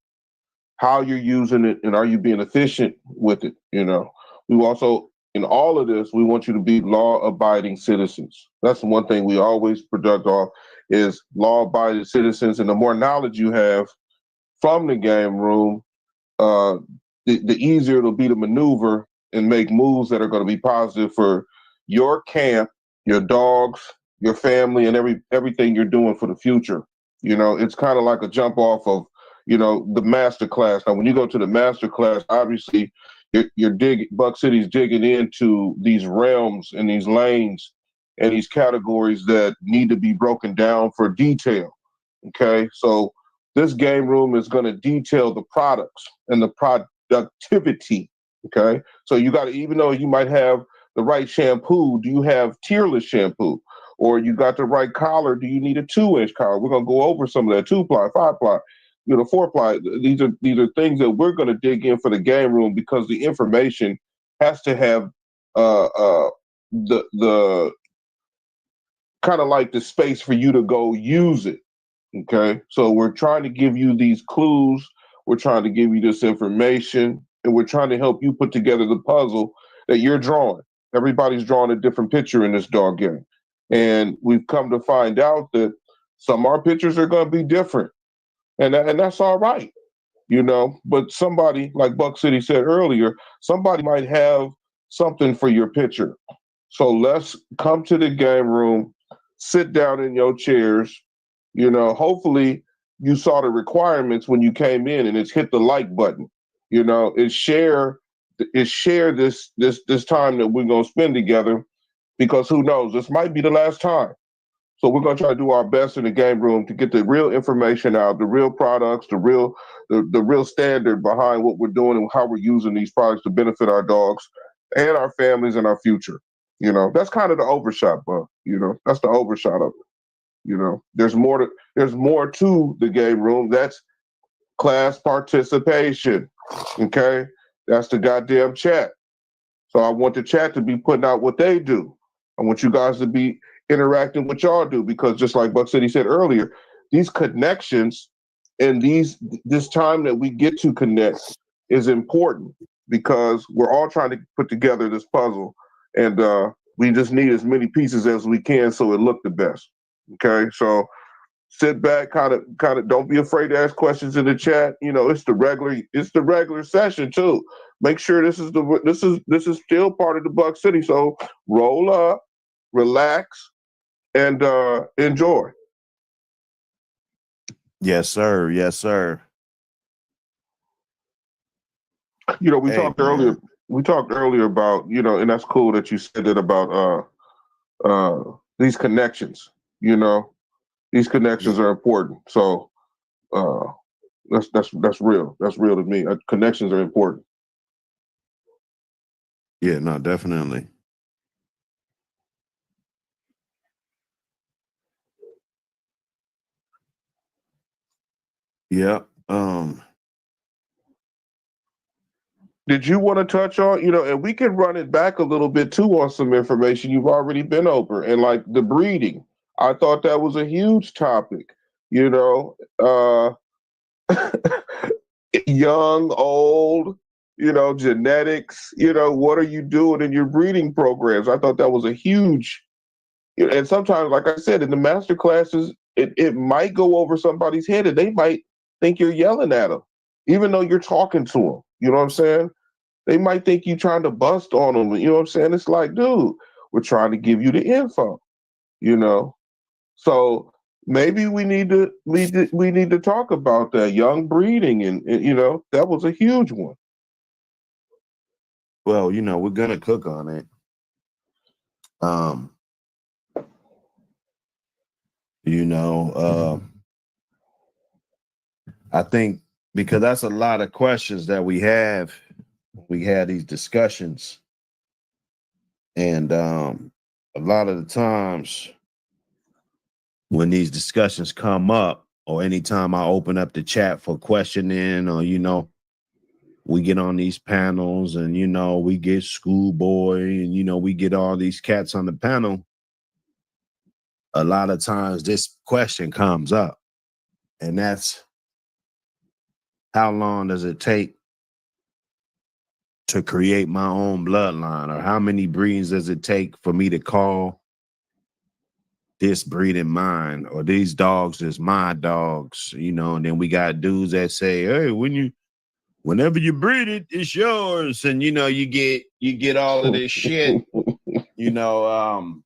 how you're using it, and are you being efficient with it? You know, we also, in all of this, we want you to be law-abiding citizens. That's the one thing we always project off is law-abiding citizens. And the more knowledge you have from the game room, the easier it'll be to maneuver and make moves that are going to be positive for your camp, your dogs, your family, and everything you're doing for the future. You know, it's kind of like a jump off of, you know, the master class. Now, when you go to the master class, obviously Buckcity's digging into these realms and these lanes and these categories that need to be broken down for detail. Okay, so this game room is going to detail the products and the productivity. Okay, so you got to, even though you might have the right shampoo, do you have tearless shampoo? Or you got the right collar, do you need a 2-inch collar? We're going to go over some of that 2-ply, 5-ply, you know, 4-ply. These are things that we're going to dig in for the game room because the information has to have the kind of like the space for you to go use it. Okay, so we're trying to give you these clues, we're trying to give you this information, and we're trying to help you put together the puzzle that you're drawing. Everybody's drawing a different picture in this dog game. And we've come to find out that some of our pictures are going to be different. And that's all right, you know. But somebody, like Buckcity said earlier, somebody might have something for your picture. So let's come to the game room, sit down in your chairs. You know, hopefully you saw the requirements when you came in, and it's hit the like button. You know, it's share this time that we're gonna spend together, because who knows, this might be the last time. So we're gonna try to do our best in the game room to get the real information out, the real products, the real standard behind what we're doing and how we're using these products to benefit our dogs and our families and our future. You know, that's kind of the overshot, but you know, that's the overshot of it. You know, there's more to the game room. That's class participation. Okay, That's the goddamn chat. So I want the chat to be putting out what they do. I want you guys to be interacting with y'all do, because just like Buckcity said earlier, these connections and this time that we get to connect is important, because we're all trying to put together this puzzle, and we just need as many pieces as we can so it look the best. Okay, so sit back, kind of don't be afraid to ask questions in the chat. You know, it's the regular session too. Make sure this is still part of the Buckcity. So roll up, relax, and enjoy. Yes, sir. Yes, sir. You know, we Hey, talked earlier. man. We talked earlier about, you know, and that's cool that you said that about these connections. You know, these connections are important. So uh, that's real. That's real to me. Connections are important. Yeah, no, definitely. Yeah. Did you want to touch on, you know, and we can run it back a little bit too on some information you've already been over, and like the breeding. I thought that was a huge topic, you know, young, old, you know, genetics, you know, what are you doing in your breeding programs? I thought that was a huge, and sometimes, like I said, in the master classes, it might go over somebody's head and they might think you're yelling at them, even though you're talking to them. You know what I'm saying? They might think you trying to bust on them. You know what I'm saying? It's like, dude, we're trying to give you the info, you know? So maybe we need to talk about that young breeding, and you know, that was a huge one. Well, you know, we're gonna cook on it. Um, you know, I think because that's a lot of questions that we have. We had these discussions, and a lot of the times when these discussions come up, or anytime I open up the chat for questioning, or you know, we get on these panels, and you know, we get Schoolboy, and you know, we get all these cats on the panel. A lot of times, this question comes up, and that's how long does it take to create my own bloodline, or how many breeds does it take for me to call this breed in mine, or these dogs is my dogs, you know? And then we got dudes that say, hey, whenever you breed it, it's yours. And you know, you get all of this shit, you know.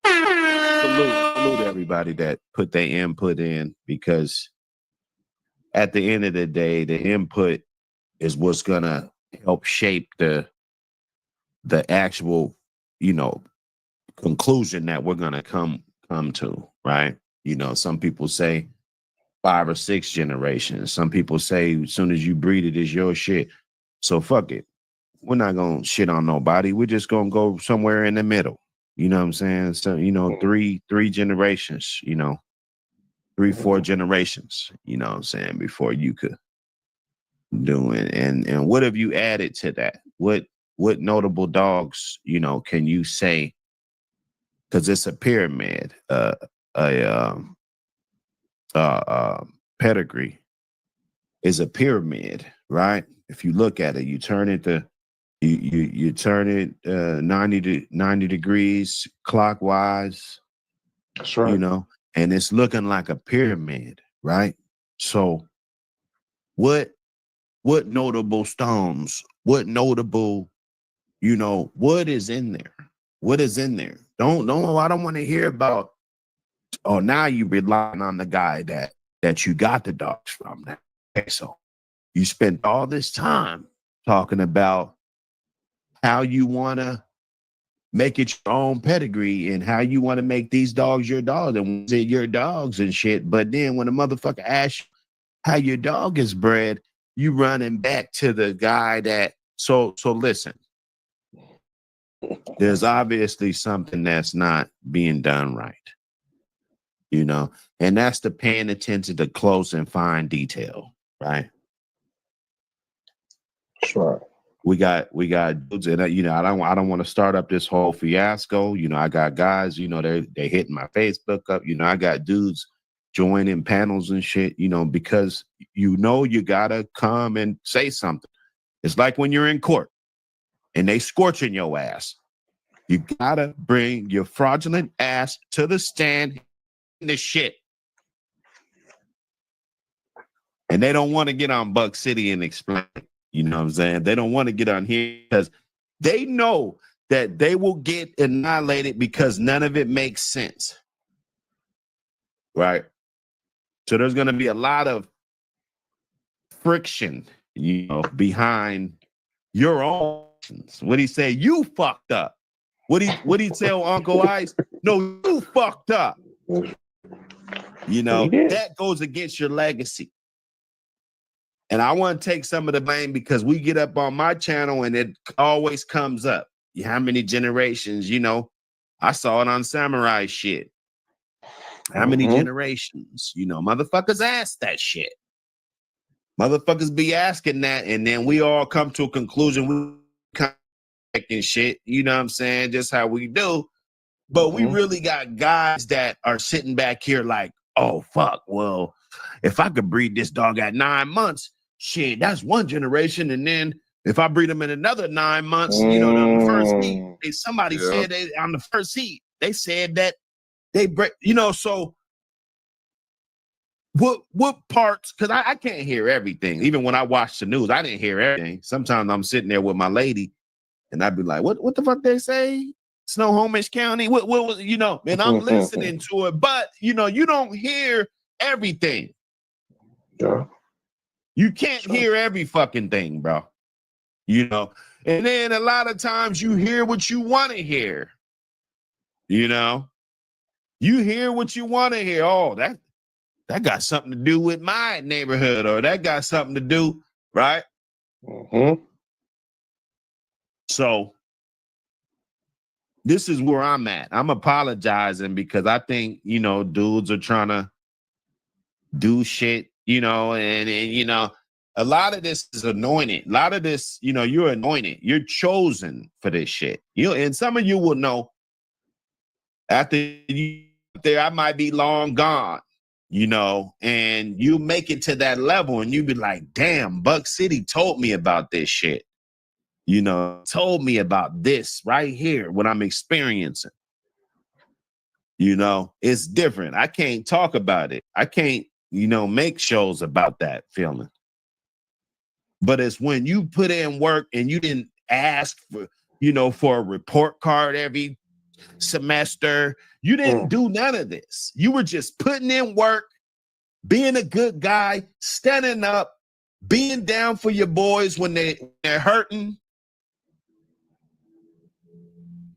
Salute everybody that put their input in, because at the end of the day, the input is what's gonna help shape the actual, you know, conclusion that we're gonna come to, right? You know, some people say 5 or 6 generations. Some people say as soon as you breed it, it's your shit. So fuck it. We're not gonna shit on nobody. We're just gonna go somewhere in the middle. You know what I'm saying? So, you know, three generations, you know, 3-4 generations, you know what I'm saying, before you could do it. And what have you added to that? What notable dogs, you know, can you say? Because it's a pyramid, a pedigree is a pyramid, right? If you look at it, you turn it to you turn it 90 degrees clockwise, That's you right. know, and it's looking like a pyramid, right? So what notable stones, what notable, you know, what is in there? What is in there? Don't I don't want to hear about, oh, now you relying on the guy that you got the dogs from. Okay, so you spent all this time talking about how you want to make it your own pedigree, and how you want to make these dogs your dogs, and your dogs and shit. But then when a motherfucker asks you how your dog is bred, you running back to the guy that. So listen, there's obviously something that's not being done right, you know, and that's the paying attention to close and fine detail, right? That's right. We got dudes, and you know, I don't want to start up this whole fiasco. You know, I got guys, you know, they hitting my Facebook up. You know, I got dudes joining panels and shit. You know, because you know you gotta come and say something. It's like when you're in court and they scorching your ass. You gotta bring your fraudulent ass to the stand in the shit. And they don't want to get on Buckcity and explain. You know what I'm saying? They don't want to get on here because they know that they will get annihilated because none of it makes sense. Right? So there's going to be a lot of friction, you know, behind your own. What he say? You fucked up. What he tell Uncle Ice? No, you fucked up. You know, that goes against your legacy. And I want to take some of the blame because we get up on my channel and it always comes up. How many generations, you know, I saw it on Samurai shit. How many generations? You know, motherfuckers ask that shit. Motherfuckers be asking that, and then we all come to a conclusion. We come and shit, you know what I'm saying? Just how we do. But we really got guys that are sitting back here like, oh, fuck, well, if I could breed this dog at 9 months, shit, that's one generation. And then if I breed them in another 9 months, you know, on the first heat, somebody said they, on the first heat, they said that they break, you know, so what parts, because I can't hear everything. Even when I watch the news, I didn't hear everything. Sometimes I'm sitting there with my lady and I'd be like, what the fuck they say? Snohomish County, what was, you know, and I'm listening to it, but you know, you don't hear everything. Yeah. You can't hear every fucking thing, bro. You know, and then a lot of times you hear what you want to hear. You know, you hear what you want to hear. Oh, that got something to do with my neighborhood, or that got something to do, right? So this is where I'm at. I'm apologizing because I think, you know, dudes are trying to do shit, you know, and you know, a lot of this is anointed. A lot of this, you know, you're anointed. You're chosen for this shit. You, and some of you will know after you there, I might be long gone, you know, and you make it to that level and you be like, damn, Buckcity told me about this shit. You know, told me about this right here, what I'm experiencing. You know, it's different. I can't talk about it. I can't, you know, make shows about that feeling. But it's when you put in work and you didn't ask for, you know, for a report card every semester. You didn't do none of this. You were just putting in work, being a good guy, standing up, being down for your boys when they're hurting,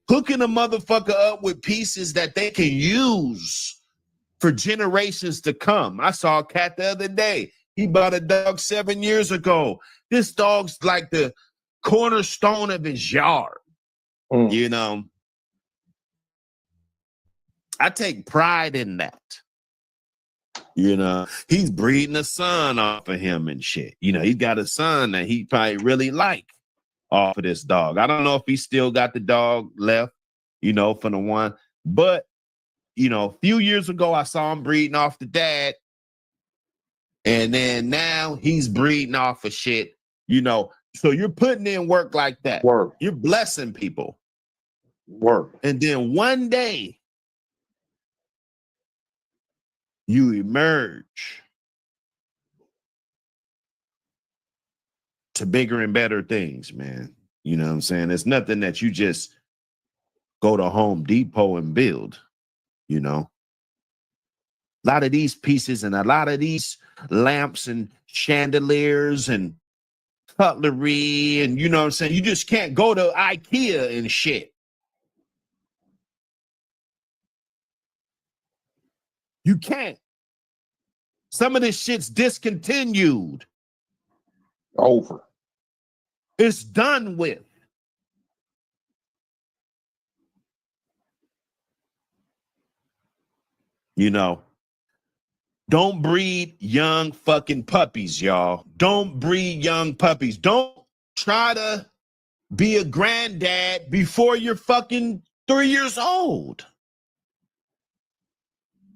hooking a motherfucker up with pieces that they can use for generations to come. I saw a cat the other day. He bought a dog 7 years ago. This dog's like the cornerstone of his yard. You know, I take pride in that. You know, he's breeding a son off of him and shit. You know, he's got a son that he probably really like off of this dog. I don't know if he still got the dog left, you know, for the one. But, you know, a few years ago, I saw him breeding off the dad. And then now he's breeding off of shit, you know. So you're putting in work like that. Work. You're blessing people. Work. And then one day you emerge to bigger and better things, man. You know what I'm saying? It's nothing that you just go to Home Depot and build, you know. A lot of these pieces and a lot of these lamps and chandeliers and cutlery and, you know what I'm saying? You just can't go to IKEA and shit. You can't. Some of this shit's discontinued. Over. It's done with. You know, don't breed young fucking puppies, y'all. Don't breed young puppies. Don't try to be a granddad before you're fucking 3 years old.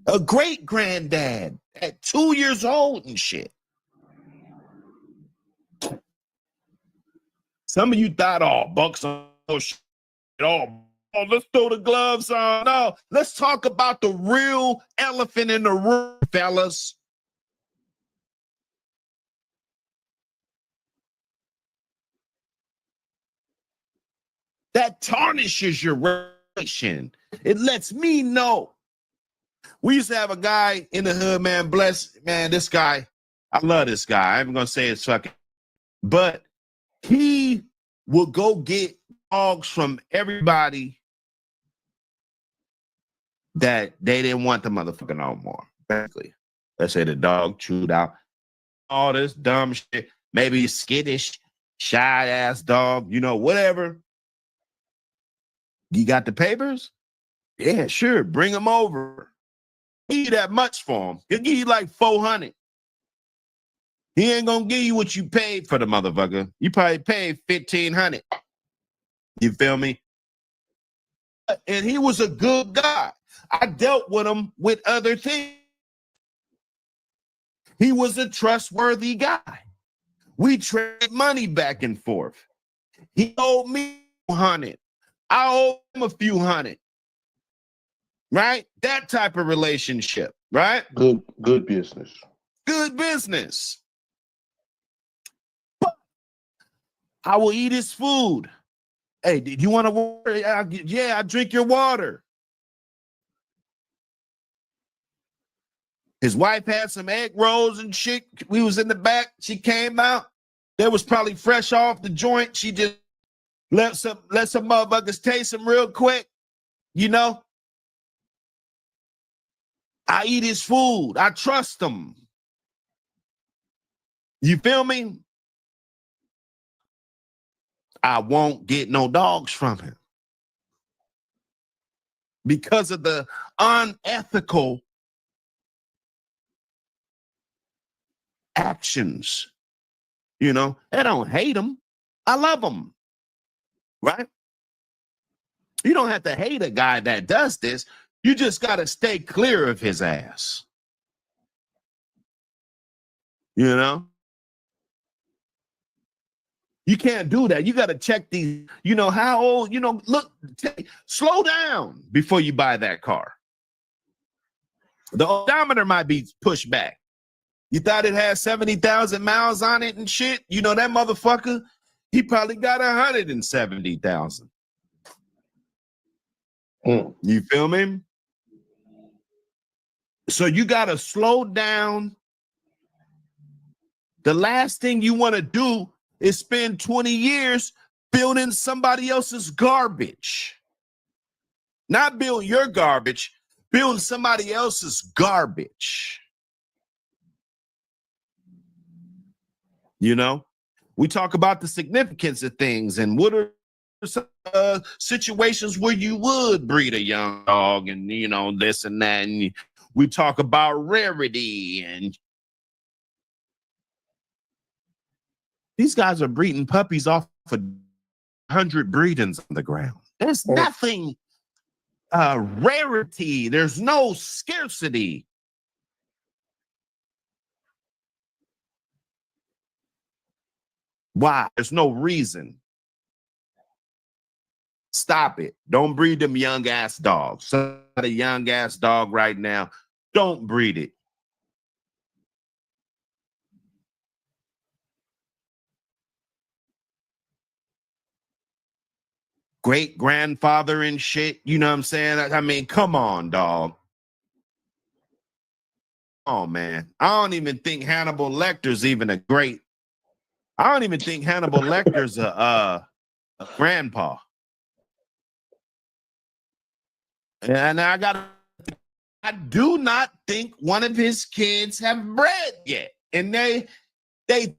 A great granddad at 2 years old and shit. Some of you thought, oh, Bucks, oh, shit, oh, let's throw the gloves on. No, let's talk about the real elephant in the room, fellas. That tarnishes your reputation. It lets me know. We used to have a guy in the hood, man. Bless, man, this guy. I love this guy. I'm going to say it's fucking, but he will go get dogs from everybody that they didn't want the motherfucker no more. Basically, let's say the dog chewed out all this dumb shit. Maybe skittish, shy ass dog, you know, whatever. You got the papers? Yeah, sure. Bring them over. Give you that much for him. He'll give you like 400. He ain't gonna give you what you paid for the motherfucker. You probably paid 1,500. You feel me? And he was a good guy. I dealt with him with other things. He was a trustworthy guy. We traded money back and forth. He owed me 100. I owe him a few hundred. Right? That type of relationship, right? Good business. Good business. But I will eat his food. Hey, did you want to water? Yeah, I drink your water. His wife had some egg rolls and shit. We was in the back. She came out. They was probably fresh off the joint. She just let some motherfuckers taste them real quick. You know? I eat his food. I trust him. You feel me? I won't get no dogs from him because of the unethical actions. You know, I don't hate him. I love him. Right? You don't have to hate a guy that does this. You just got to stay clear of his ass. You know? You can't do that. You got to check these, you know, how old, you know, look, slow down before you buy that car. The odometer might be pushed back. You thought it had 70,000 miles on it and shit? You know, that motherfucker, he probably got 170,000. You feel me? So you got to slow down. The last thing you want to do is spend 20 years building somebody else's garbage. Not build your garbage, build somebody else's garbage. You know, we talk about the significance of things and what are some situations where you would breed a young dog and, you know, this and that. And we talk about rarity and these guys are breeding puppies off of 100 breedings on the ground. There's nothing rarity. There's no scarcity. Why? There's no reason. Stop it. Don't breed them young ass dogs. So a young ass dog right now, don't breed it. Great grandfather and shit. You know what I'm saying? I mean, come on, dog. Oh man. I don't even think Hannibal Lecter's even a great. I don't even think Hannibal Lecter's a grandpa. And I do not think one of his kids have bred yet. And they 3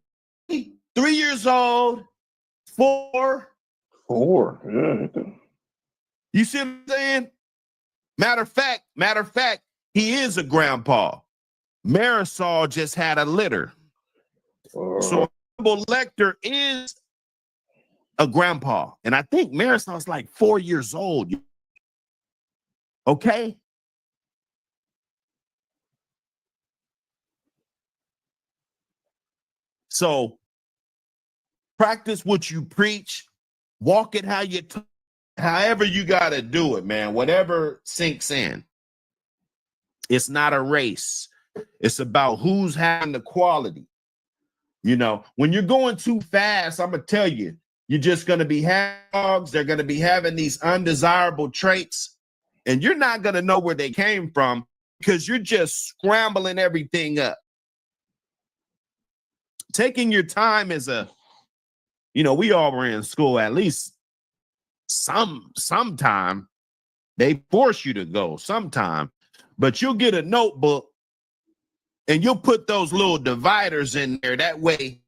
years old, 4. Yeah. You see what I'm saying? Matter of fact, he is a grandpa. Marisol just had a litter. So Hannibal Lecter is a grandpa. And I think Marison's like 4 years old. Okay? So practice what you preach, walk it how you however you got to do it, man. Whatever sinks in. It's not a race. It's about who's having the quality. You know, when you're going too fast, I'm going to tell you, you're just going to be dogs. They're going to be having these undesirable traits, and you're not going to know where they came from because you're just scrambling everything up. Taking your time is we all were in school at least sometime. They force you to go sometime, but you'll get a notebook and you'll put those little dividers in there. That way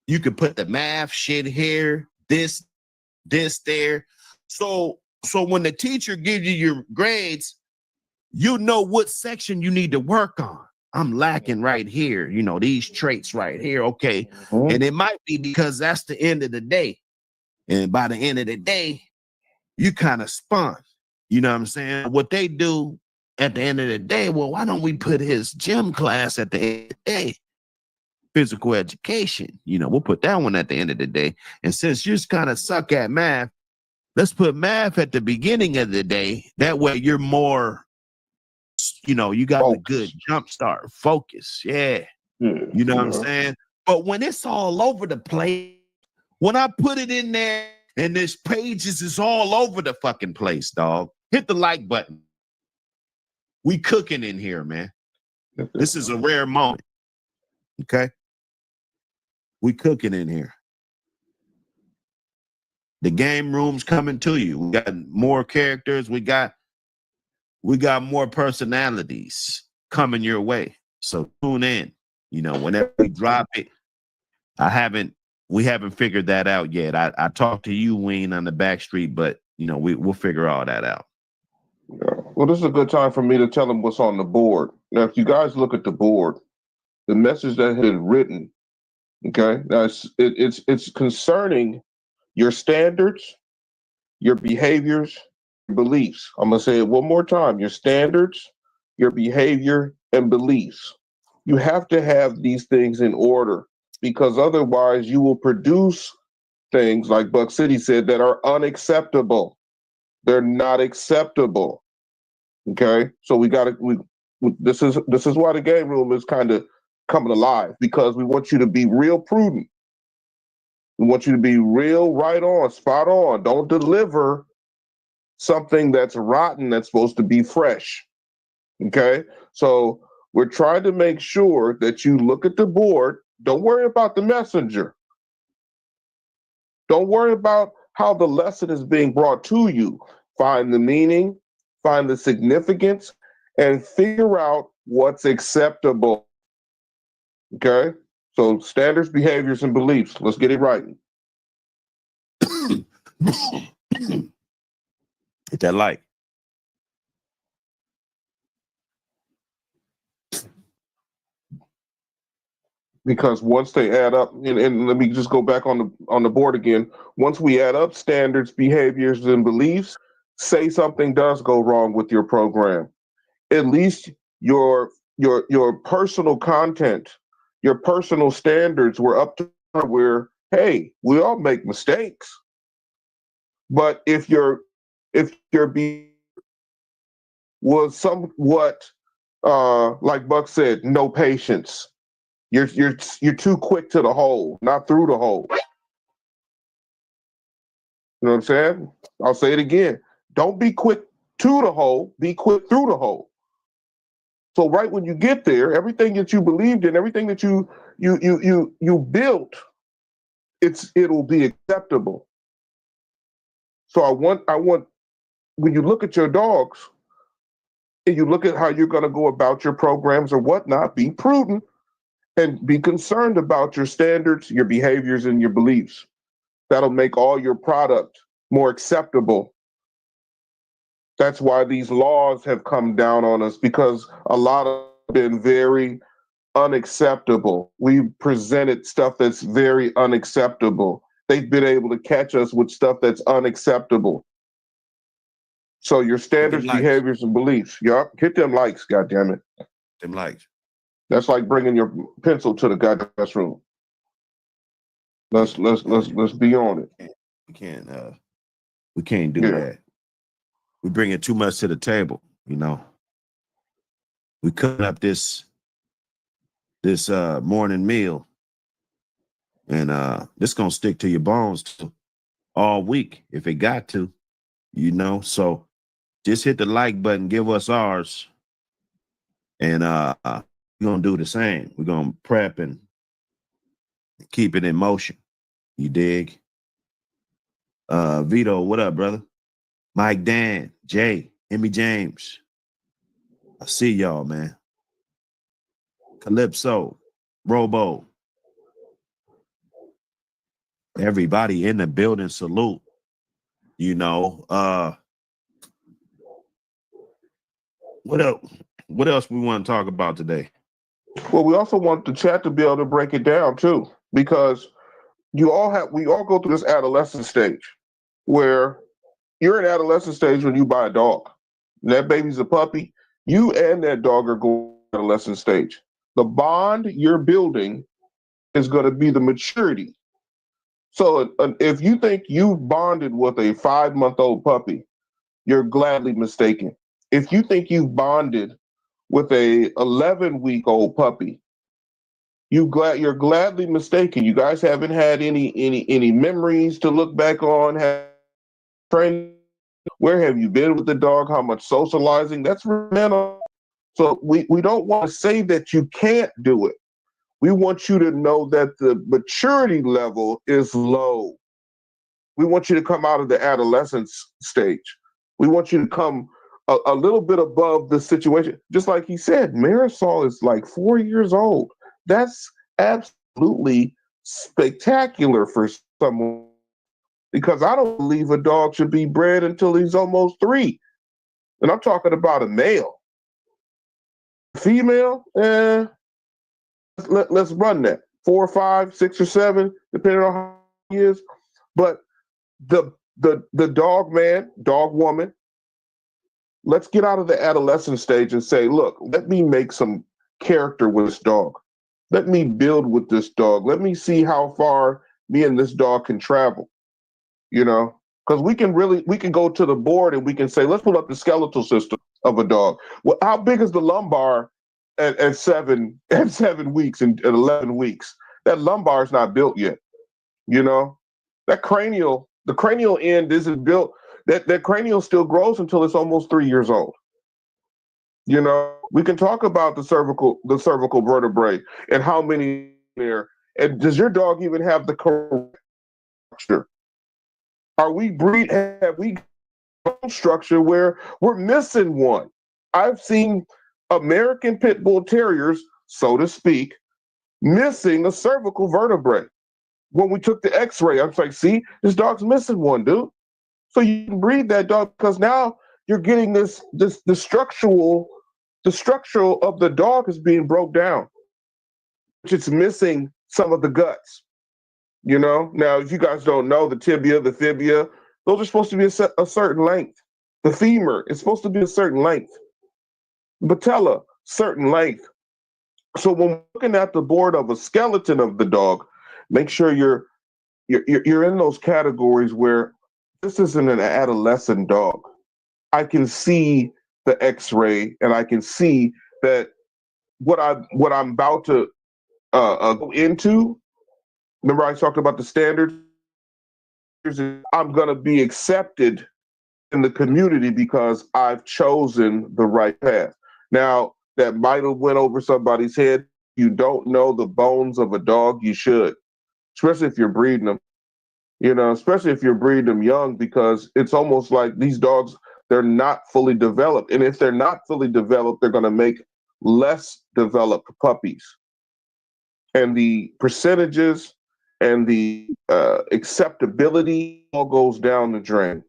you can put the math shit here, this there. So when the teacher gives you your grades, you know what section you need to work on. I'm lacking right here, these traits right here. Okay. Mm-hmm. And it might be because that's the end of the day. And by the end of the day, you kind of spun. You know what I'm saying? What they do at the end of the day, well, why don't we put his gym class at the end of the day? Physical education, we'll put that one at the end of the day. And since you just kind of suck at math, let's put math at the beginning of the day. That way you're more, you got the good jump start, focus. Yeah. You know what I'm saying? But when it's all over the place, when I put it in there and this pages is all over the fucking place, dog, hit the like button. We cooking in here, man. This is a rare moment. Okay? We cooking in here. The game room's coming to you. We got more characters. We got more personalities coming your way. So tune in. Whenever we drop it, we haven't figured that out yet. I talked to you, Wayne, on the back street, but we'll figure all that out. Yeah. Well, this is a good time for me to tell them what's on the board. Now, if you guys look at the board, the message that had written, okay, now it's concerning your standards, your behaviors, your beliefs. I'm gonna say it one more time: your standards, your behavior, and beliefs. You have to have these things in order, because otherwise you will produce things, like Buckcity said, that are unacceptable. They're not acceptable. Okay, so this is why the game room is kind of coming alive, because we want you to be real prudent. We want you to be real right on, spot on. Don't deliver something that's rotten that's supposed to be fresh. Okay, so we're trying to make sure that you look at the board. Don't worry about the messenger. Don't worry about how the lesson is being brought to you. Find the meaning, find the significance, and figure out what's acceptable. Okay? So standards, behaviors, and beliefs. Let's get it right. Hit that like. Because once they add up, and let me just go back on the board again. Once we add up standards, behaviors, and beliefs, say something does go wrong with your program, at least your personal content, your personal standards were up to where, hey, we all make mistakes. But if your behavior was somewhat like Buck said, no patience. You're too quick to the hole, not through the hole. You know what I'm saying? I'll say it again. Don't be quick to the hole, be quick through the hole. So right when you get there, everything that you believed in, everything that you built, it'll be acceptable. So I want when you look at your dogs and you look at how you're going to go about your programs or whatnot, be prudent and be concerned about your standards, your behaviors, and your beliefs. That'll make all your product more acceptable. That's why these laws have come down on us, because a lot of been very unacceptable. We've presented stuff that's very unacceptable. they've been able to catch us with stuff that's unacceptable. So your Hit them standards, likes. behaviors, and beliefs. Yup, hit them likes, goddammit. Them likes. That's like bringing your pencil to the goddamn room. Let's be on it. We can't do Yeah. that. We bring it too much to the table, you know. We cut up this morning meal, and this gonna stick to your bones all week if it got to, you know. So just hit the like button, give us ours, and we're gonna do the same. We're gonna prep and keep it in motion. You dig? Vito, what up, brother? Mike, Dan, Jay, Emmy James. I see y'all, man. Calypso, Robo. Everybody in the building, salute. You know, what else? What else we want to talk about today? Well, we also want the chat to be able to break it down too, because we all go through this adolescent stage where you're in adolescent stage when you buy a dog. And that baby's a puppy. You and that dog are going to adolescent stage. The bond you're building is going to be the maturity. So if you think you've bonded with a 5-month-old puppy, you're gladly mistaken. If you think you've bonded with a 11-week-old puppy, you're gladly mistaken. You guys haven't had any memories to look back on. Training. Where have you been with the dog? How much socializing? That's mental. So we don't want to say that you can't do it. We want you to know that the maturity level is low. We want you to come out of the adolescence stage. We want you to come a little bit above the situation. Just like he said, Marisol is like 4 years old. That's absolutely spectacular for someone, because I don't believe a dog should be bred until he's almost 3. And I'm talking about a male. Female, let's run that. 4 or 5, 6 or 7, depending on how he is. But the dog man, dog woman, let's get out of the adolescent stage and say, look, let me make some character with this dog. Let me build with this dog. Let me see how far me and this dog can travel. You know, because we can go to the board and we can say, let's pull up the skeletal system of a dog. Well, how big is the lumbar at 7 weeks and 11 weeks? That lumbar is not built yet. You know, the cranial end isn't built. That cranial still grows until it's almost 3 years old. You know, we can talk about the cervical vertebrae and how many there. And does your dog even have the correct structure? Have we structure where we're missing one? I've seen American Pit Bull Terriers, so to speak, missing a cervical vertebrae. When we took the X-ray, I was like, see, this dog's missing one, dude. So you can breed that dog because now you're getting the structural of the dog is being broke down, which it's missing some of the guts. You know, now if you guys don't know, the tibia, the fibia, those are supposed to be a certain length. The femur is supposed to be a certain length. Patella, certain length. So when we're looking at the board of a skeleton of the dog, make sure you're in those categories where this isn't an adolescent dog. I can see the X-ray, and I can see that what I'm about to go into. Remember, I talked about the standards. I'm going to be accepted in the community because I've chosen the right path. Now, that might have went over somebody's head. You don't know the bones of a dog, you should, especially if you're breeding them. You know, especially if you're breeding them young, because it's almost like these dogs, they're not fully developed. And if they're not fully developed, they're going to make less developed puppies. And the percentages and the acceptability all goes down the drain.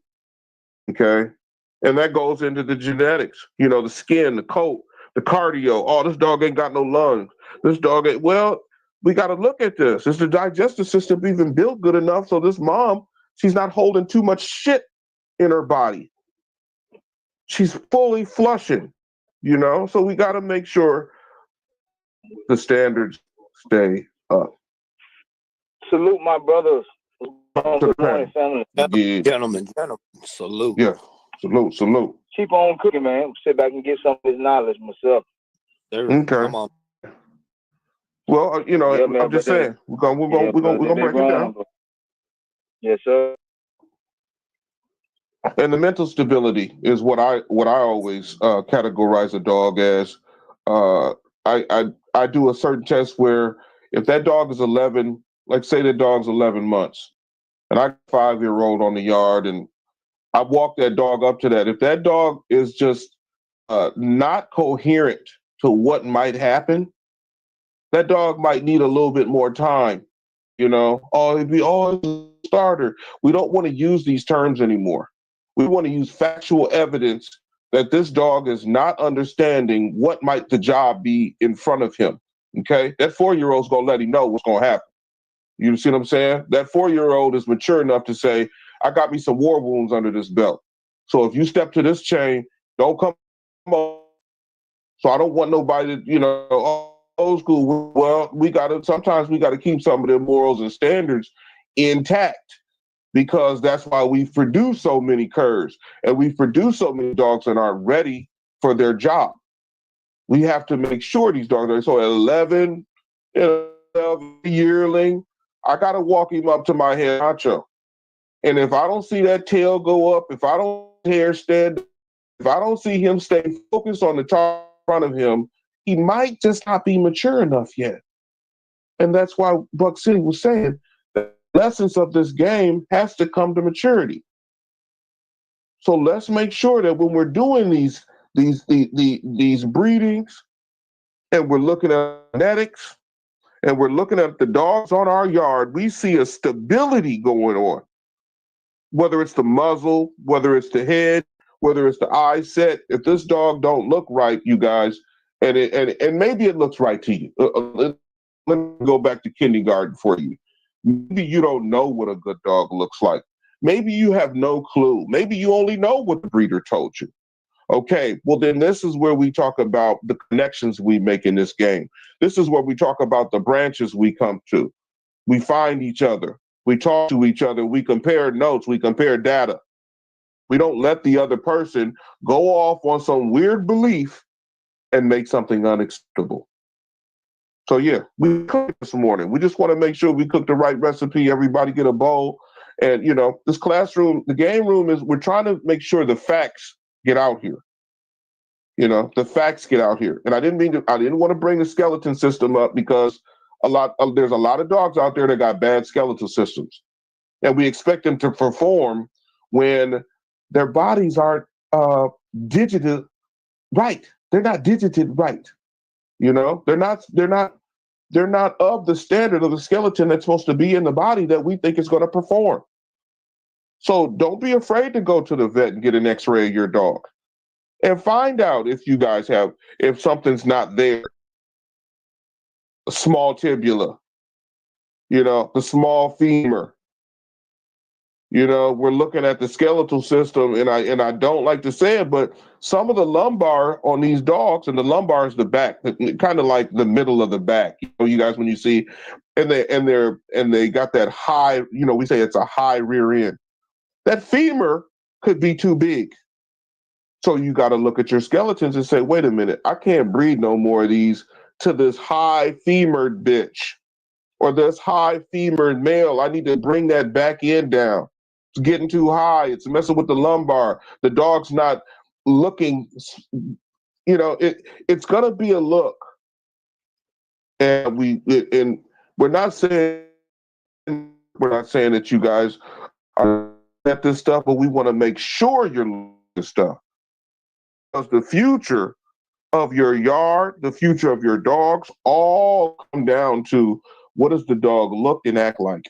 Okay. And that goes into the genetics, you know, the skin, the coat, the cardio. Oh, this dog ain't got no lungs. This dog ain't, well, We got to look at this. Is the digestive system even built good enough so this mom, she's not holding too much shit in her body? She's fully flushing, So we got to make sure the standards stay up. Salute my brothers. Good morning, family. Yeah. Gentlemen, salute. Yeah, salute. Keep on cooking, man. Sit back and get some of this knowledge myself. Okay. Come on. Well, man, I'm just saying, we're gonna break it down. Yes, sir. And the mental stability is what I always categorize a dog as. I do a certain test where if that dog is 11, like say that dog's 11 months, and I got a 5-year-old on the yard, and I walk that dog up to that. If that dog is just not coherent to what might happen, that dog might need a little bit more time. It'd be a starter. We don't want to use these terms anymore. We want to use factual evidence that this dog is not understanding what might the job be in front of him. Okay, that 4-year-old's gonna let him know what's gonna happen. You see what I'm saying? That 4-year-old is mature enough to say, I got me some war wounds under this belt. So if you step to this chain, don't come on. So I don't want nobody to, old school. Well, sometimes we gotta keep some of their morals and standards intact, because that's why we produce so many curs and we produce so many dogs that aren't ready for their job. We have to make sure these dogs are so at 11, 12 yearling. I gotta walk him up to my head honcho. And if I don't see that tail go up, if I don't hair stand, if I don't see him stay focused on the top front of him, he might just not be mature enough yet. And that's why Buckcity was saying the essence of this game has to come to maturity. So let's make sure that when we're doing these breedings, and we're looking at genetics, and we're looking at the dogs on our yard, we see a stability going on. Whether it's the muzzle, whether it's the head, whether it's the eye set. If this dog don't look right, you guys, and maybe it looks right to you. Let me go back to kindergarten for you. Maybe you don't know what a good dog looks like. Maybe you have no clue. Maybe you only know what the breeder told you. Okay, well then this is where we talk about the connections we make in this game. This is where we talk about the branches we come to. We find each other. We talk to each other. We compare notes. We compare data. We don't let the other person go off on some weird belief and make something unacceptable. So yeah, we cooked this morning. We just want to make sure we cook the right recipe. Everybody get a bowl. And this classroom, the game room is, we're trying to make sure the facts get out here. The facts get out here. And I didn't want to bring the skeleton system up because there's a lot of dogs out there that got bad skeletal systems. And we expect them to perform when their bodies aren't digited right. They're not digited right. They're not of the standard of the skeleton that's supposed to be in the body that we think is going to perform. So don't be afraid to go to the vet and get an x-ray of your dog and find out if something's not there. A small tibula, the small femur. We're looking at the skeletal system, and I don't like to say it, but some of the lumbar on these dogs, and the lumbar is the back, kind of like the middle of the back. You guys, when you see, and they got that high, we say it's a high rear end. That femur could be too big. So you got to look at your skeletons and say, wait a minute, I can't breed no more of these to this high femured bitch or this high femured male. I need to bring that back end down. It's getting too high. It's messing with the lumbar. The dog's not looking, it's going to be a look. And we're not saying that you guys are at this stuff, but we want to make sure you're looking at this stuff. Because the future of your yard, the future of your dogs, all come down to what does the dog look and act like.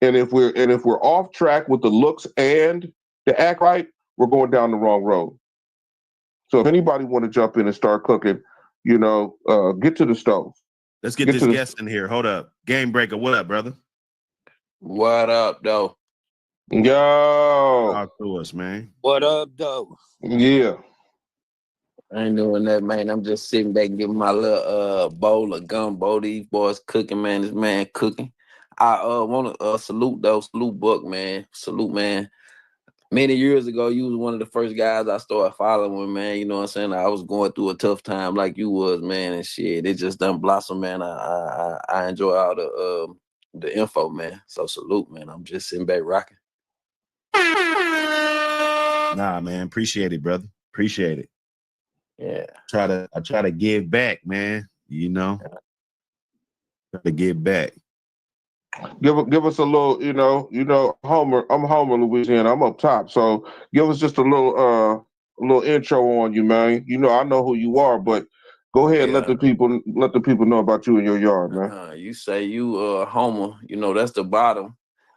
And if we're off track with the looks and the act right, we're going down the wrong road. So if anybody want to jump in and start cooking, get to the stove. Let's get Get this to the- guest in here. Hold up. Game breaker. What up, brother? What up, though? Yo, Talk to us, man. What up, though? yeah. I ain't doing that, man. I'm just sitting back and getting my little bowl of gumbo. These boys cooking, man. This man cooking. I want to salute Buck, man. Salute, man. Many years ago, you was one of the first guys I started following, man. You know what I'm saying? I was going through a tough time like you was, man, and shit. It just done blossom, man. I enjoy all the info, man. So salute, man. I'm just sitting back rocking. Nah, man. Appreciate it, brother. Appreciate it. Yeah. I try to give back, man. You know, try to give back. Give us a little, Homer. I'm Homer, Louisiana. I'm up top, so give us just a little intro on you, man. I know who you are, but go ahead and let the people know about you in your yard, man. You say you Homer, that's the bottom.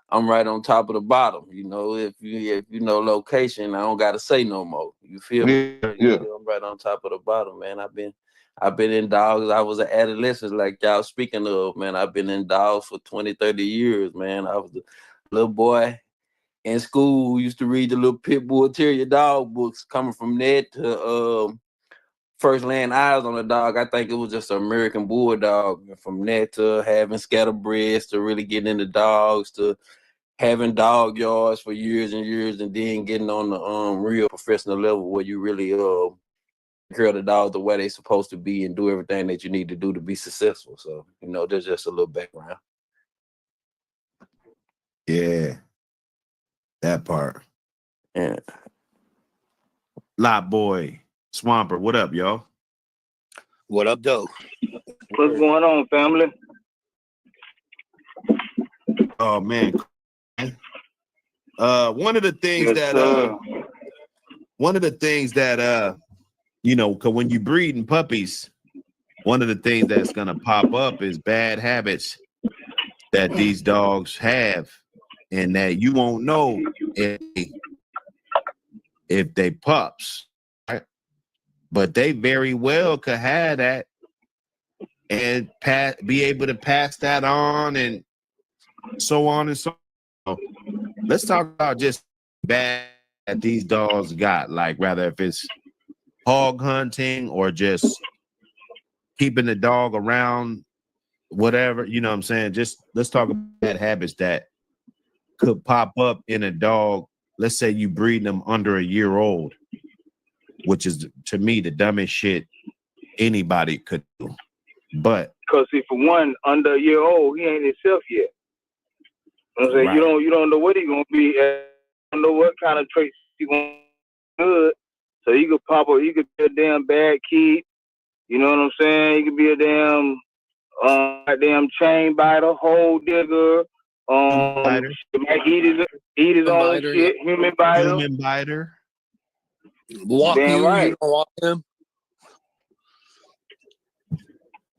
I'm right on top of the bottom. If you know location, I don't gotta say no more. You feel me? Yeah. I'm right on top of the bottom, man. I've been in dogs. I was an adolescent, like y'all speaking of, man. I've been in dogs for 20, 30 years, man. I was a little boy in school who used to read the little pit bull terrier dog books, coming from that to first laying eyes on a dog. I think it was just an American bulldog. From that to having scatterbreds, to really getting into dogs, to having dog yards for years and years, and then getting on the real professional level where you really care the dogs the way they supposed to be and do everything that you need to do to be successful. So, there's just a little background. Yeah. That part. Yeah. Lot boy. Swamper. What up, y'all? What up, though? What's going on, family? Oh man. One of the things that cause when you breeding puppies, one of the things that's gonna pop up is bad habits that these dogs have, and that you won't know if they pups, right? But they very well could have that and be able to pass that on, and so on and so on. Let's talk about just bad that these dogs got, like rather if it's hog hunting or just keeping the dog around, whatever, you know what I'm saying? Just let's talk about bad habits that could pop up in a dog. Let's say you breed them under a year old, which is to me the dumbest shit anybody could do. But because see, for one, under a year old, he ain't himself yet. I'm saying, right. you don't know what he gonna be. You don't know what kind of traits he gonna be good. So he could pop up. He could be a damn bad kid. You know what I'm saying? He could be a damn chain biter, hole digger. Biter. Might eat his own Biter, shit. Human biter. Human biter. Walk Damn you, right. you don't walk him.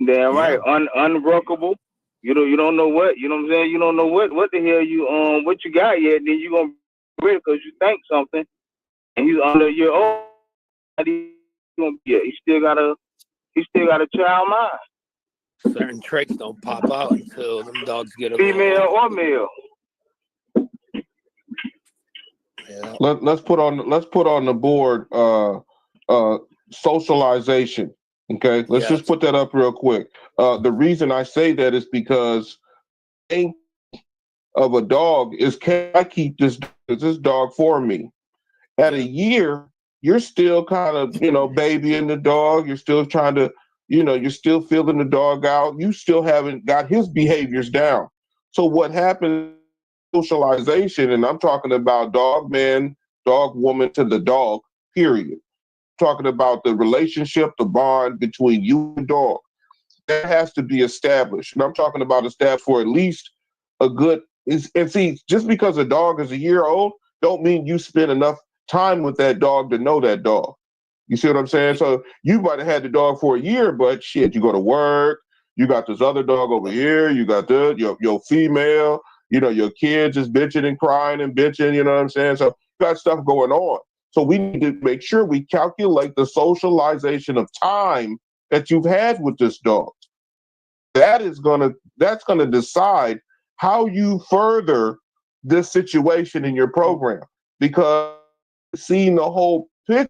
Damn Yeah. right. Unbrookable. You don't know what, you know what I'm saying? You don't know what the hell you what you got yet, then you gonna be ready because you think something and he's under your own. He still got a child mind. Certain traits don't pop out until them dogs get a Female or male. Yeah. Let's put on the board socialization. Okay, let's just put that up real quick. The reason I say that is because of a dog is, can I keep this dog for me? At a year, you're still kind of, babying the dog. You're still trying to, you're still feeling the dog out. You still haven't got his behaviors down. So what happens, socialization, and I'm talking about dog man, dog woman to the dog, period. Talking about the relationship, the bond between you and dog. That has to be established. And I'm talking about established for at least a good, and see, just because a dog is a year old, don't mean you spend enough time with that dog to know that dog. You see what I'm saying? So you might have had the dog for a year, but shit, you go to work, you got this other dog over here, you got your female, your kids is bitching and crying and bitching, you know what I'm saying? So you got stuff going on. So we need to make sure we calculate the socialization of time that you've had with this dog. that's gonna decide how you further this situation in your program, because seeing the whole picture,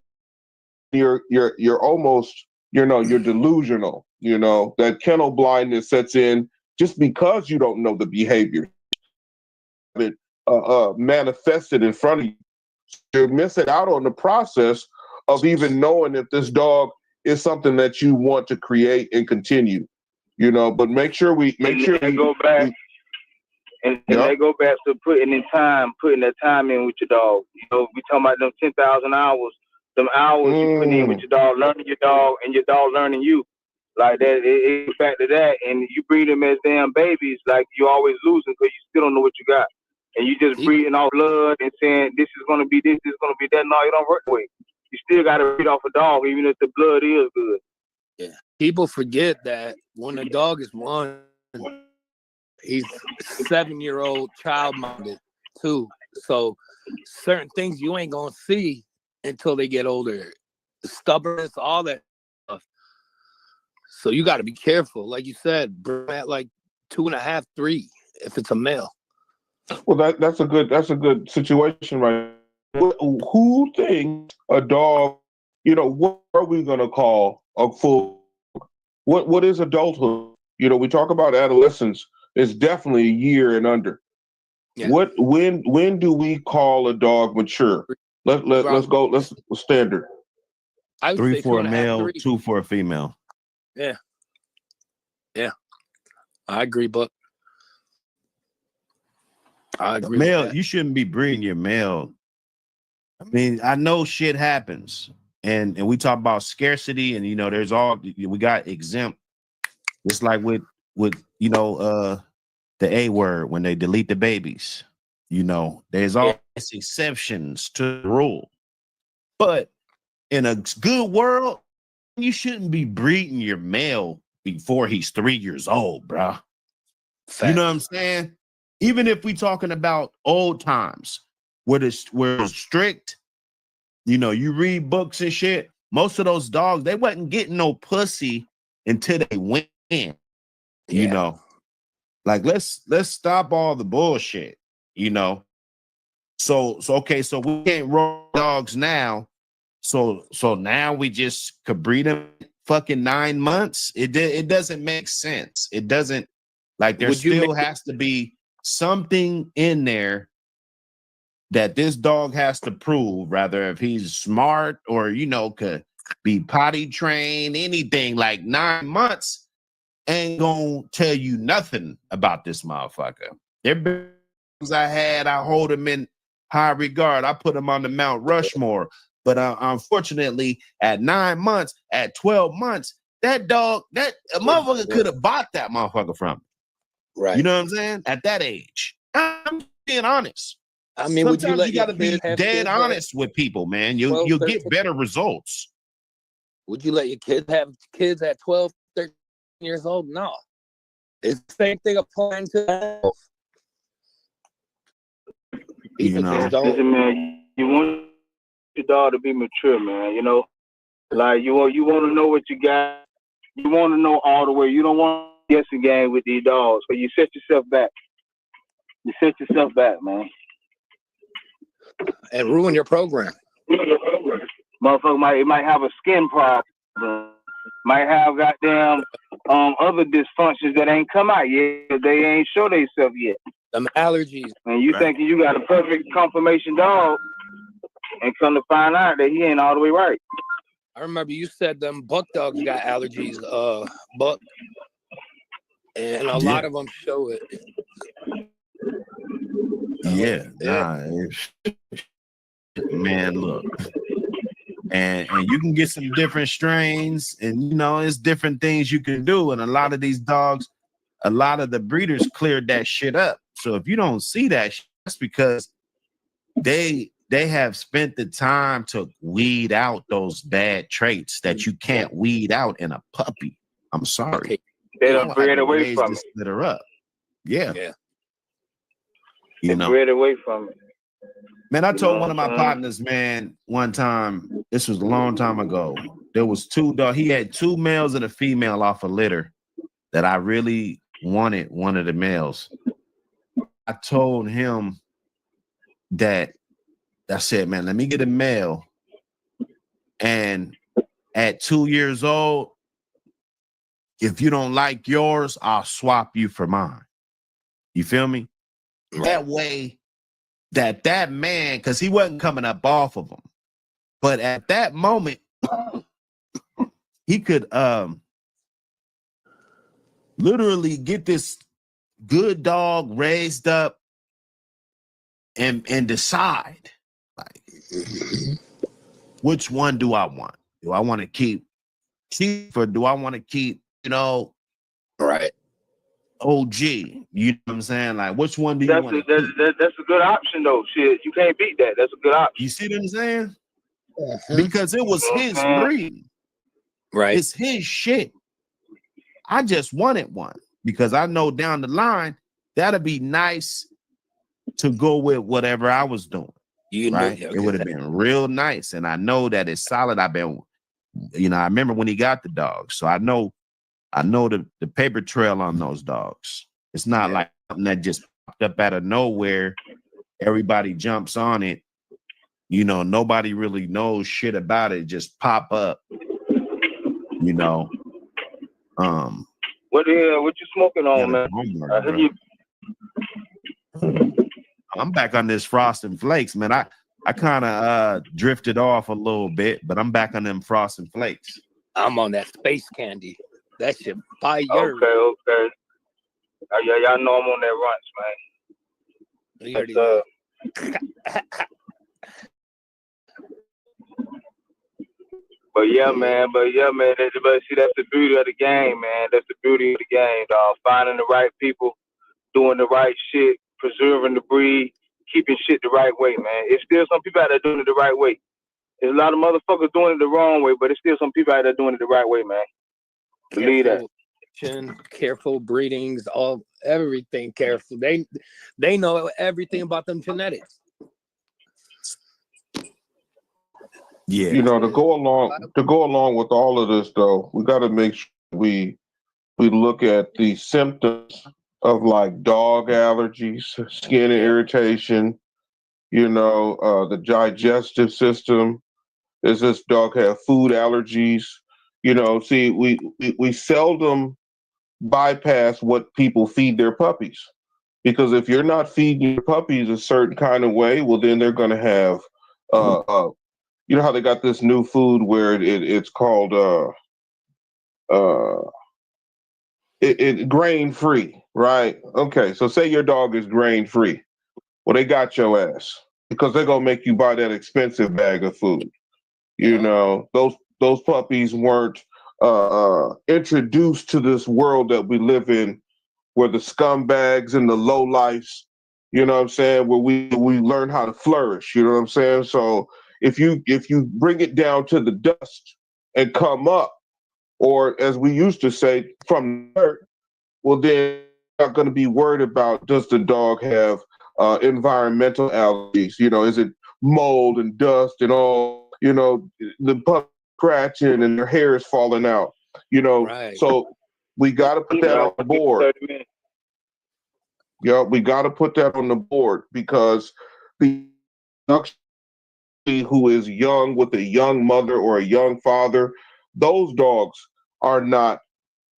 you're almost, you're delusional. That kennel blindness sets in just because you don't know the behavior. It manifested in front of you. You're missing out on the process of even knowing if this dog is something that you want to create and continue. But make sure we go back. And they go back to putting that time in with your dog. We talking about them 10,000 hours, them hours you put in with your dog, learning your dog, and your dog learning you. Like that, it's back to that. And you breed them as damn babies, like you always losing because you still don't know what you got. And you just breeding off blood and saying, this is going to be this is going to be that. No, you don't work with. You still got to breed off a dog, even if the blood is good. Yeah. People forget that when a dog is one, he's 7-year-old child-minded too. So certain things you ain't gonna see until they get older. Stubbornness, all that stuff. So you got to be careful. Like you said, bring at like 2.5, 3 if it's a male. Well, that's a good situation, right? Who thinks a dog? What are we gonna call a full? What is adulthood? We talk about adolescence. It's definitely a year and under. Yeah. When do we call a dog mature? Let's go. Let's standard. I would 3 say for a 2.5, male, 3. 2 for a female. Yeah. I agree, Buck. I agree. Male, you shouldn't be breeding your male. I mean, I know shit happens, and we talk about scarcity, and there's we got exempt. It's like with the A word when they delete the babies. There's always exceptions to the rule, but in a good world, you shouldn't be breeding your male before he's 3 years old, bro. Fact. You know what I'm saying? Even if we talking about old times, where it's strict, you read books and shit. Most of those dogs, they wasn't getting no pussy until they went in. Like let's stop all the bullshit. So okay, so we can't roll dogs now. So now we just could breed them fucking 9 months. It doesn't make sense. It doesn't. Like there still has to be something in there that this dog has to prove, rather if he's smart or could be potty trained, anything. Like 9 months ain't gonna tell you nothing about this motherfucker. There I hold him in high regard. I put him on the Mount Rushmore. But unfortunately, at 9 months, at 12 months, that motherfucker could have bought that motherfucker from me. Right. You know what I'm saying? At that age. I'm being honest. I mean, sometimes you got to be dead honest with people, man. You'll get better results. Would you let your kids have kids at 12, 13 years old? No. It's the same thing applying to people. Listen, man, you want your dog to be mature, man. Like you want to know what you got. You want to know all the way. You don't want to guess a game with these dogs, but you set yourself back. You set yourself back, man, and ruin your program. Motherfucker might have a skin problem. Might have goddamn other dysfunctions that ain't come out yet. They ain't show themselves yet. Them allergies. And you thinking you got a perfect conformation dog, and come to find out that he ain't all the way right. I remember you said them buck dogs got allergies, Buck, and a lot of them show it. Man, look, and you can get some different strains, and it's different things you can do, and a lot of these dogs, a lot of the breeders cleared that shit up. So if you don't see that, that's because they have spent the time to weed out those bad traits that you can't weed out in a puppy. I'm sorry. They don't bred away from it. That are up. Yeah. They bred away from it. Man, I told one of my partners, man, one time, this was a long time ago. There was 2 dogs. He had 2 males and a female off a litter. that I really wanted one of the males. I told him that I said, man, let me get a male. And at 2 years old, if you don't like yours, I'll swap you for mine. You feel me? Right. That way that man, because he wasn't coming up off of him. But at that moment, he could literally get this good dog raised up and decide, like, which one do I want? Do I want to keep or do I want to keep, Right. OG? You know what I'm saying? Like, which one do you want to keep? That's a good option though. Shit, you can't beat that. That's a good option. You see what I'm saying? Uh-huh. Because it was his breed. Right. It's his shit. I just wanted one because I know down the line that'll be nice to go with whatever I was doing. Right? It would have been real nice. And I know that it's solid. I've been, I remember when he got the dogs. So I know the paper trail on those dogs. It's not like something that just popped up out of nowhere. Everybody jumps on it. Nobody really knows shit about it. Just pop up. What the hell? What you smoking on, man? Homework, I'm back on this Frosted Flakes, man. I kind of drifted off a little bit, but I'm back on them Frosted Flakes. I'm on that space candy. That shit fire. Okay. Y'all know I'm on that runch, man. But yeah, man. But see, that's the beauty of the game, man. That's the beauty of the game, dog. Finding the right people, doing the right shit, preserving the breed, keeping shit the right way, man. It's still some people out there doing it the right way. There's a lot of motherfuckers doing it the wrong way, but it's still some people out there doing it the right way, man. Believe that. Careful breedings, everything careful. They know everything about them genetics. Yeah. To go along with all of this though, we got to make sure we look at the symptoms of like dog allergies, skin irritation, the digestive system. Does this dog have food allergies? See, we seldom bypass what people feed their puppies, because if you're not feeding your puppies a certain kind of way, well, then they're going to have, how they got this new food where it's called grain free, right? Okay, so say your dog is grain free. Well, they got your ass because they're gonna make you buy that expensive bag of food. Those puppies weren't introduced to this world that we live in, where the scumbags and the lowlifes, where we learn how to flourish. You know what I'm saying? So if you bring it down to the dust and come up, or as we used to say, from the dirt, well, then you're not going to be worried about, does the dog have environmental allergies? Is it mold and dust and all, the pup scratching and their hair is falling out, Right. So we got to put that on the board. Yeah, we got to put that on the board, because the who is young with a young mother or a young father, those dogs are not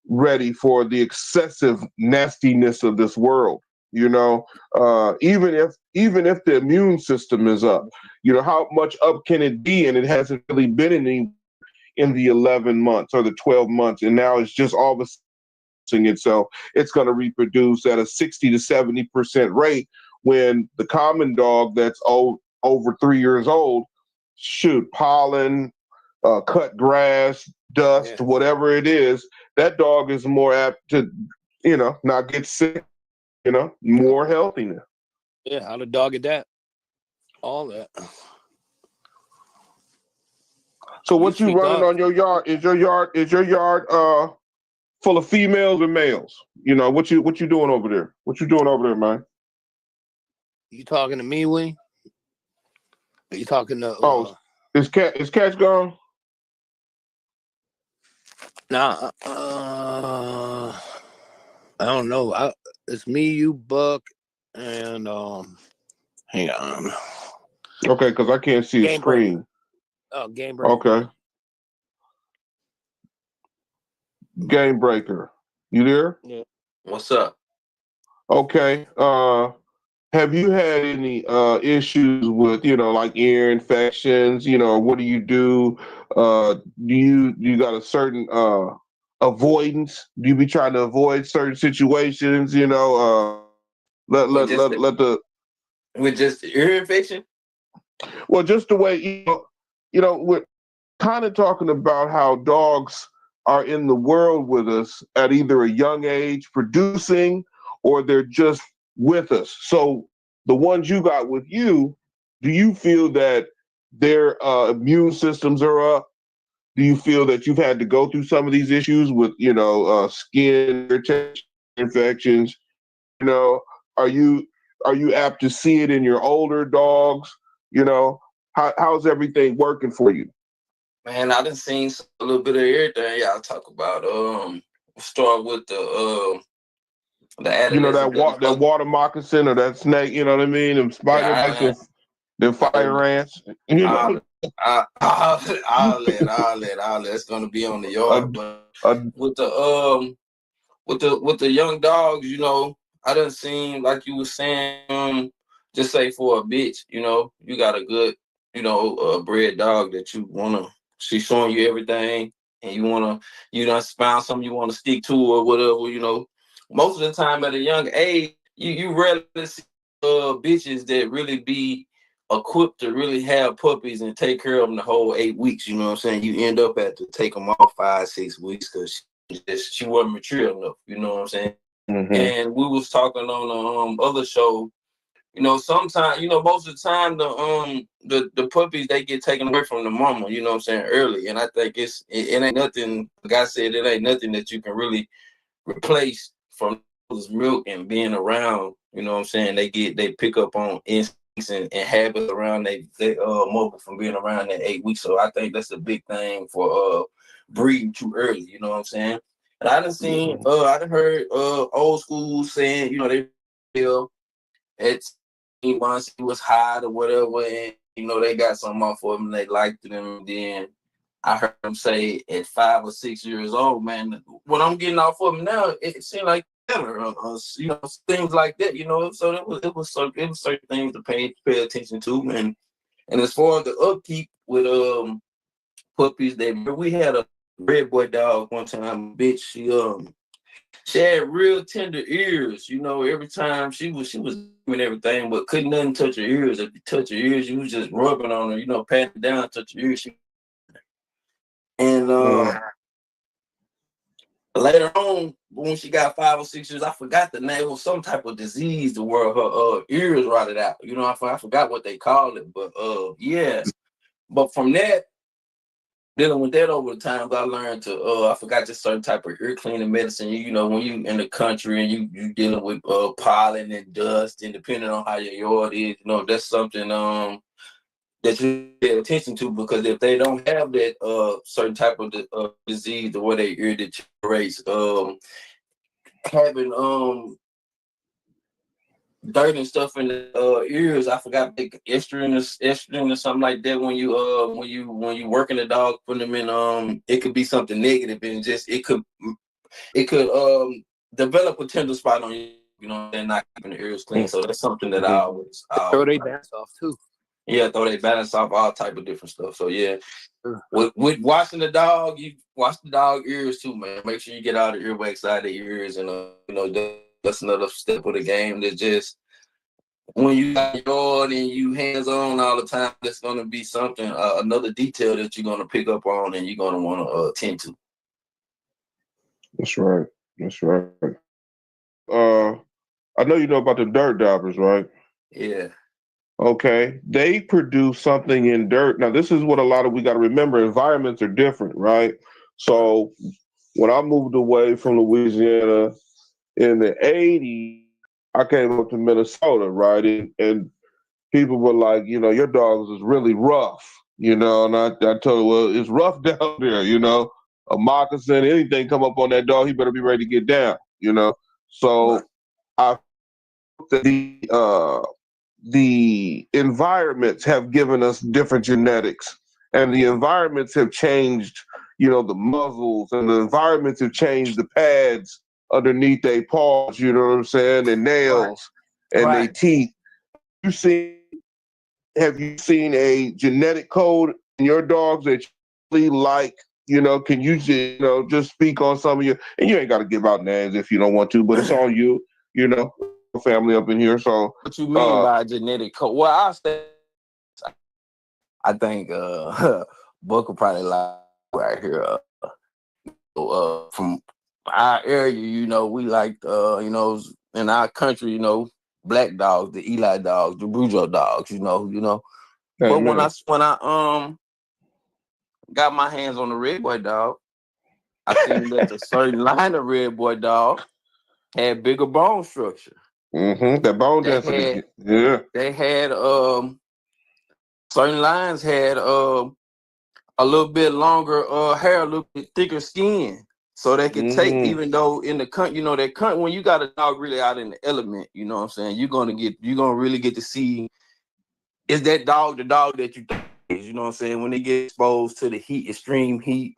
ready for the excessive nastiness of this world. Even if the immune system is up, how much up can it be? And it hasn't really been any in the 11 months or the 12 months, and now it's just all of a sudden itself. It's going to reproduce at a 60 to 70% rate, when the common dog that's over 3 years old, pollen, cut grass, dust, whatever it is, that dog is more apt to, not get sick, more healthiness. Yeah, how the dog adapt. All that. So what you running on your yard? Is your yard full of females or males? What you doing over there? What you doing over there, man? You talking to me, Wayne? Are you talking to is Catch gone? Nah, I don't know. It's me, you, Buck, and hang on. Okay, because I can't see a Game Breaker. screen. Oh, Game Breaker. Okay. Game Breaker. You there? Yeah. What's up? Okay. Have you had any issues with, like ear infections? What do you do? Do you got a certain avoidance? Do you be trying to avoid certain situations? Let With let just let let the with just ear infection? well, just the way we're kind of talking about how dogs are in the world with us at either a young age, producing, or they're just with us. So the ones you got with you, do you feel that their immune systems are up? Do you feel that you've had to go through some of these issues with, skin irritation, infections? You know, are you apt to see it in your older dogs? How's everything working for you? Man, I done seen a little bit of everything y'all talk about. Start with the adolescent. That water moccasin or that snake, you know what I mean? Them spider Yeah, bites, them fire ants, all that. It's gonna be on the a, yard. But a, with the young dogs, I done seen, like you was saying, just say for a bitch, you got a good, bred dog that you wanna. She's showing you everything, and you done found something you want to stick to or whatever. Most of the time at a young age, you rarely see bitches that really be equipped to really have puppies and take care of them the whole 8 weeks. You know what I'm saying? You end up at to take them off 5-6 weeks because she wasn't mature enough. You know what I'm saying? Mhm. And we was talking on the other show. Sometimes, most of the time the puppies, they get taken away from the mama, you know what I'm saying, early. And I think it ain't nothing, like I said, it ain't nothing that you can really replace from those milk and being around, you know what I'm saying. They pick up on instincts and habits around they mother from being around that 8 weeks. So I think that's a big thing for breeding too early, you know what I'm saying. And I done heard old school saying, they feel it's once he was hot or whatever, and they got something off of him and they liked him. And then I heard him say at 5 or 6 years old, man, what I'm getting off of him now, it seemed like things like that, So it was certain things to pay attention to, and as far as the upkeep with puppies, we had a red boy dog one time, bitch. She had real tender ears, every time she was doing everything, but couldn't nothing touch her ears. If you touch her ears, you was just rubbing on her, patting down, touch her ears. And later on, when she got 5 or 6 years, I forgot the name. It was some type of disease to where her ears rotted out. I forgot what they called it, but yeah. But from that, dealing with that over the times, I learned to I forgot this certain type of ear cleaning medicine. When you in the country and you dealing with pollen and dust, and depending on how your yard is, that's something that you pay attention to, because if they don't have that certain type of disease, the way their ear deteriorates, having dirt and stuff in the ears. I forgot estrogen or something like that. When you working the dog, putting them in it could be something negative, and just it could develop a tender spot on you. And not keeping the ears clean. So that's something that I always Throw they balance off too. Yeah, throw they balance off, all type of different stuff. So yeah, with washing the dog, you wash the dog ears too, man. Make sure you get all the earwax out of the ears, and that's another step of the game. That just when you got yard and you hands on all the time, that's gonna be something, another detail that you're gonna pick up on and you're gonna want to attend to. That's right. That's right. I know you know about the dirt daubers, right? Yeah. Okay. They produce something in dirt. Now, this is what we got to remember. Environments are different, right? So when I moved away from Louisiana in the 80s, I came up to Minnesota, right? And people were like, your dogs is really rough, and I told her, well, it's rough down there, a moccasin, anything come up on that dog, he better be ready to get down, So I that the environments have given us different genetics, and the environments have changed, the muzzles, and the environments have changed the pads underneath their paws, you know what I'm saying, and nails and their teeth. You see, have you seen a genetic code in your dogs that you really like? Can you just speak on some of your, and you ain't got to give out names if you don't want to, but it's on you, family up in here. So what you mean by genetic code? Well, I think Buck will probably like right here. From our area, we like in our country, black dogs, the Eli dogs, the Brujo dogs, But Amen. when I got my hands on the red boy dog, I seen that a certain line of red boy dog had bigger bone structure. That bone density. They had certain lines had a little bit longer hair, a little bit thicker skin. So they could take, even though in the country, that country, when you got a dog really out in the element, you know what I'm saying, you're gonna really get to see, is that dog the dog that you think is, you know what I'm saying? When they get exposed to the heat, extreme heat,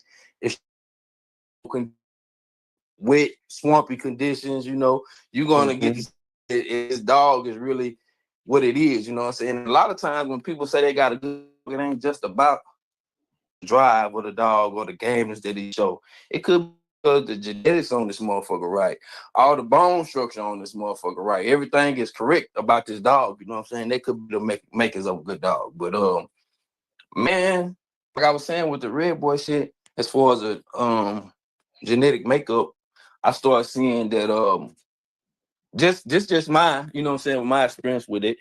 wet, swampy conditions, you're gonna get to see this dog is really what it is, you know what I'm saying? And a lot of times when people say they got a good dog, it ain't just about drive of the dog or the games that he show. It could be the genetics on this motherfucker right, all the bone structure on this motherfucker right, everything is correct about this dog, you know what I'm saying? They could be the makers of a good dog. But man, like I was saying with the red boy shit, as far as a genetic makeup, I started seeing that just mine, you know what I'm saying, with my experience with it,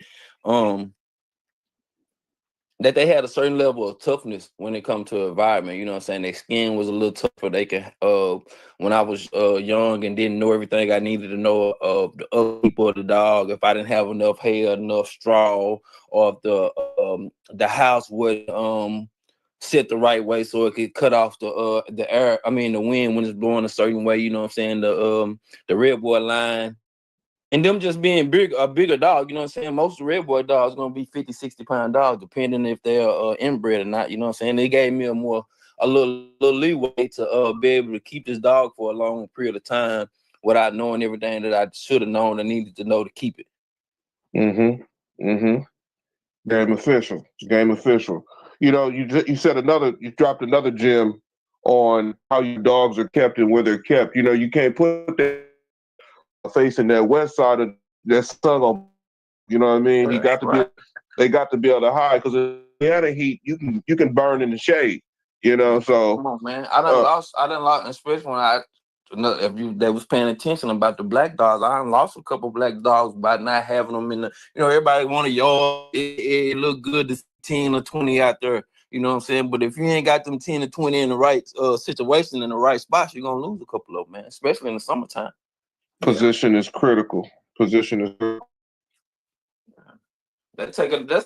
that they had a certain level of toughness when it comes to environment. You know what I'm saying? Their skin was a little tougher. They can, when I was young and didn't know everything I needed to know of the other people of the dog, if I didn't have enough hair, enough straw, or if the house would sit the right way so it could cut off the air. I mean, the wind when it's blowing a certain way. You know what I'm saying? The red boy line. And them just being a bigger dog, you know what I'm saying? Most red boy dogs going to be 50, 60-pound dogs, depending if they're inbred or not, you know what I'm saying? They gave me a little leeway to be able to keep this dog for a long period of time without knowing everything that I should have known and needed to know to keep it. Game official. You said you dropped another gem on how your dogs are kept and where they're kept. You can't put that facing that west side of that sun on. You know what I mean? They got to be able to hide, because if they had a heat, you can burn in the shade. So come on, man. I done lost, especially when they was paying attention about the black dogs. I done lost a couple black dogs by not having them in the, everybody want a yard. It look good to 10 or 20 out there. You know what I'm saying? But if you ain't got them 10 or 20 in the right situation, in the right spots, you're going to lose a couple of them, man, especially in the summertime. Position is critical. That's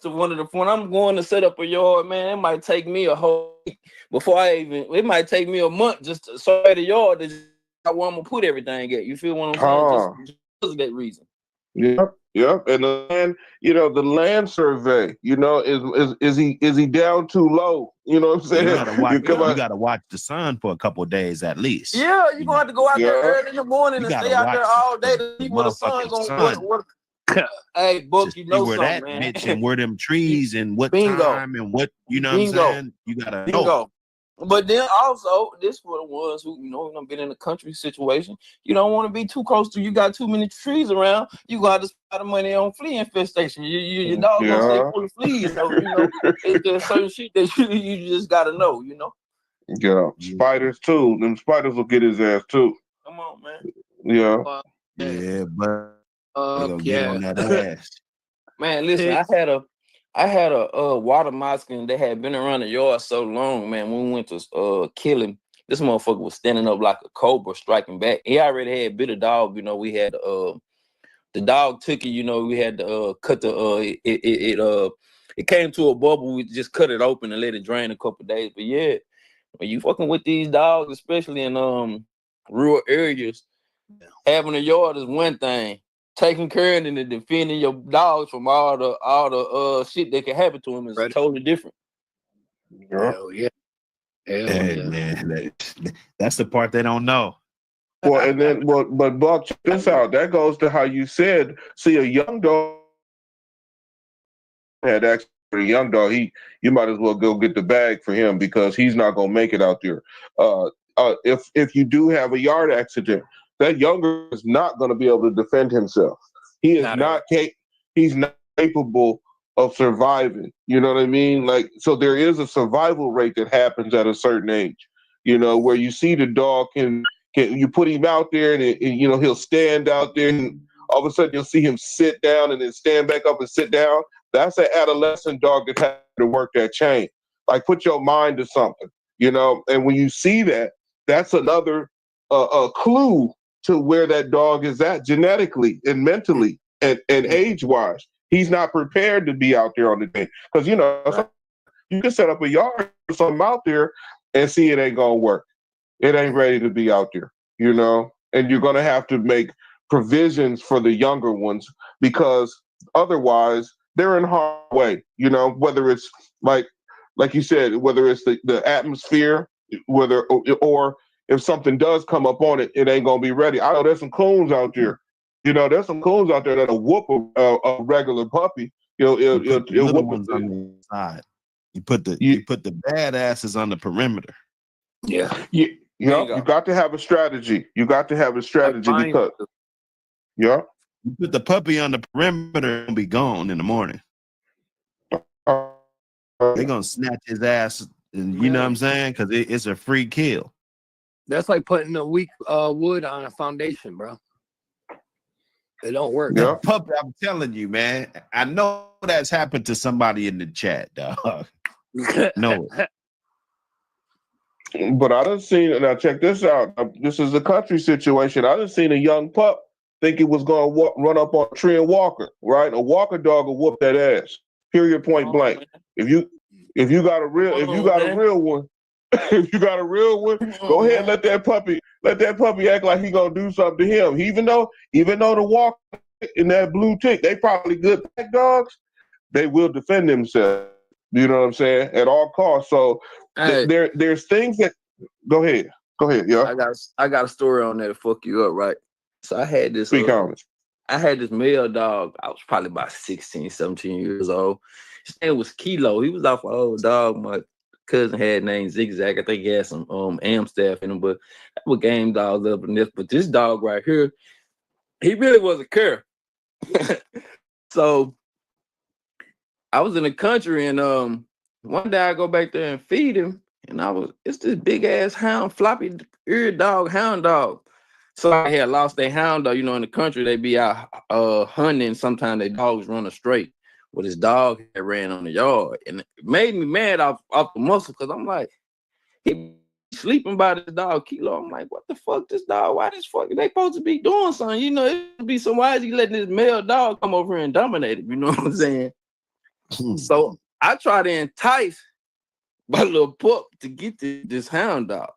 one of the when I'm going to set up a yard, man. It might take me a whole week before it might take me a month just to survey the yard. Where I'm gonna put everything at. You feel what I'm saying? Just because of that reason. Yep. And the land survey, is he down too low? You know what I'm saying? You gotta watch the sun for a couple of days at least. Yeah, you're gonna have to go out there early in the morning and stay out there all day to see where the sun's gonna work. Hey, Book, you know where something, that man. bitch and where them trees and what time and what, what I'm saying? You gotta know. But then also, this for the ones who been in a country situation. You don't want to be too close to. You got too many trees around. You got to spend the money on flea infestation. Your dog gonna stay full of fleas. So there's certain shit that you just gotta know. Yeah, spiders too. Them spiders will get his ass too. Come on, man. Yeah. Yeah, but get on that ass. Man, listen, I had a water moccasin that had been around the yard so long, man. When we went to kill him, this motherfucker was standing up like a cobra striking back. He already had bit a dog, we had the dog took it, we had to cut it came to a bubble, we just cut it open and let it drain a couple of days. But yeah, when you fucking with these dogs, especially in rural areas, Having a yard is one thing. Taking care of and defending your dogs from all the shit that can happen to them is totally different. Yeah. Hell yeah. Hell Hey, yeah. man, that's the part they don't know. Well, and then, but Buck, check this out. That goes to how you said, see, a young dog had access to a young dog. You might as well go get the bag for him because he's not gonna make it out there. If you do have a yard accident, that younger is not going to be able to defend himself. He is he's not capable of surviving. You know what I mean? Like, so there is a survival rate that happens at a certain age. You know, where you see the dog can you put him out there and you know he'll stand out there and all of a sudden you'll see him sit down and then stand back up and sit down. That's an adolescent dog that has to work that chain. Like, put your mind to something, you know. And when you see that, that's another clue to where that dog is at genetically and mentally and age-wise. He's not prepared to be out there on the day. Because, you know, you can set up a yard or something out there and see it ain't going to work. It ain't ready to be out there, you know. And you're going to have to make provisions for the younger ones because otherwise they're in harm's way, you know, whether it's like you said, whether it's the atmosphere, whether or if something does come up on it, it ain't gonna be ready. I know there's some coons out there. You know, there's some coons out there that'll whoop a regular puppy. It'll little whoop ones on the side. You put the badasses on the perimeter. Yeah. You got to have a strategy. You got to have a strategy because you put the puppy on the perimeter and be gone in the morning. They're gonna snatch his ass, and you know what I'm saying? Because it's a free kill. That's like putting a weak wood on a foundation, bro. It don't work. Yeah. Puppy, I'm telling you, man. I know that's happened to somebody in the chat, dog. No. But I done seen, now check this out. This is a country situation. I done seen a young pup think it was going to run up on a tree and walker, right? A walker dog will whoop that ass. Period, point blank. If you got a real one, if you got a real one, go ahead and let that puppy act like he gonna do something to him. Even though the walker in that blue tick, they probably good pack dogs, they will defend themselves. You know what I'm saying? At all costs. So there's things that go ahead. Yeah. I got a story on that to fuck you up, right? So I had this male dog. I was probably about 16, 17 years old. His name was Kilo. He was off an old dog. My cousin had named Zigzag. I think he had some Amstaff in him, but I would game dogs up in this. But this dog right here, he really was a cur. So I was in the country, and one day I go back there and feed him, and it's this big ass hound, floppy eared dog, hound dog. So I had lost their hound dog. You know, in the country they be out hunting. Sometimes their dogs run astray. Well, his dog had ran on the yard, and it made me mad off the muscle because I'm like, he sleeping by this dog Kilo. I'm like, what the fuck, this dog? Why this fuck? They supposed to be doing something, you know? It'd be so why is he letting this male dog come over here and dominate him? You know what I'm saying? So I try to entice my little pup to get this hound dog.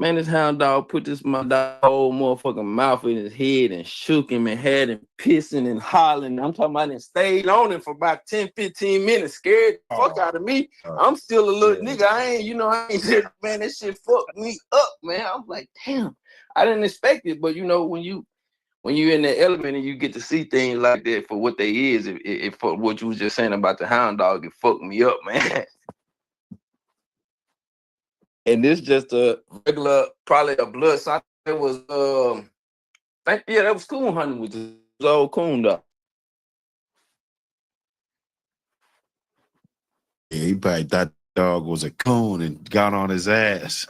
Man, this hound dog put my dog whole motherfucking mouth in his head and shook him and had him pissing and hollering. I'm talking about and stayed on him for about 10, 15 minutes, scared the fuck out of me. I'm still a little nigga. I ain't said, man, that shit fucked me up, man. I'm like, damn, I didn't expect it. But you know, when you're in the element and you get to see things like that for what they is, if for what you was just saying about the hound dog, it fucked me up, man. And this just a regular, probably a blood sock. It was, that was coon hunting with this old coon dog. Yeah, he probably thought the dog was a coon and got on his ass.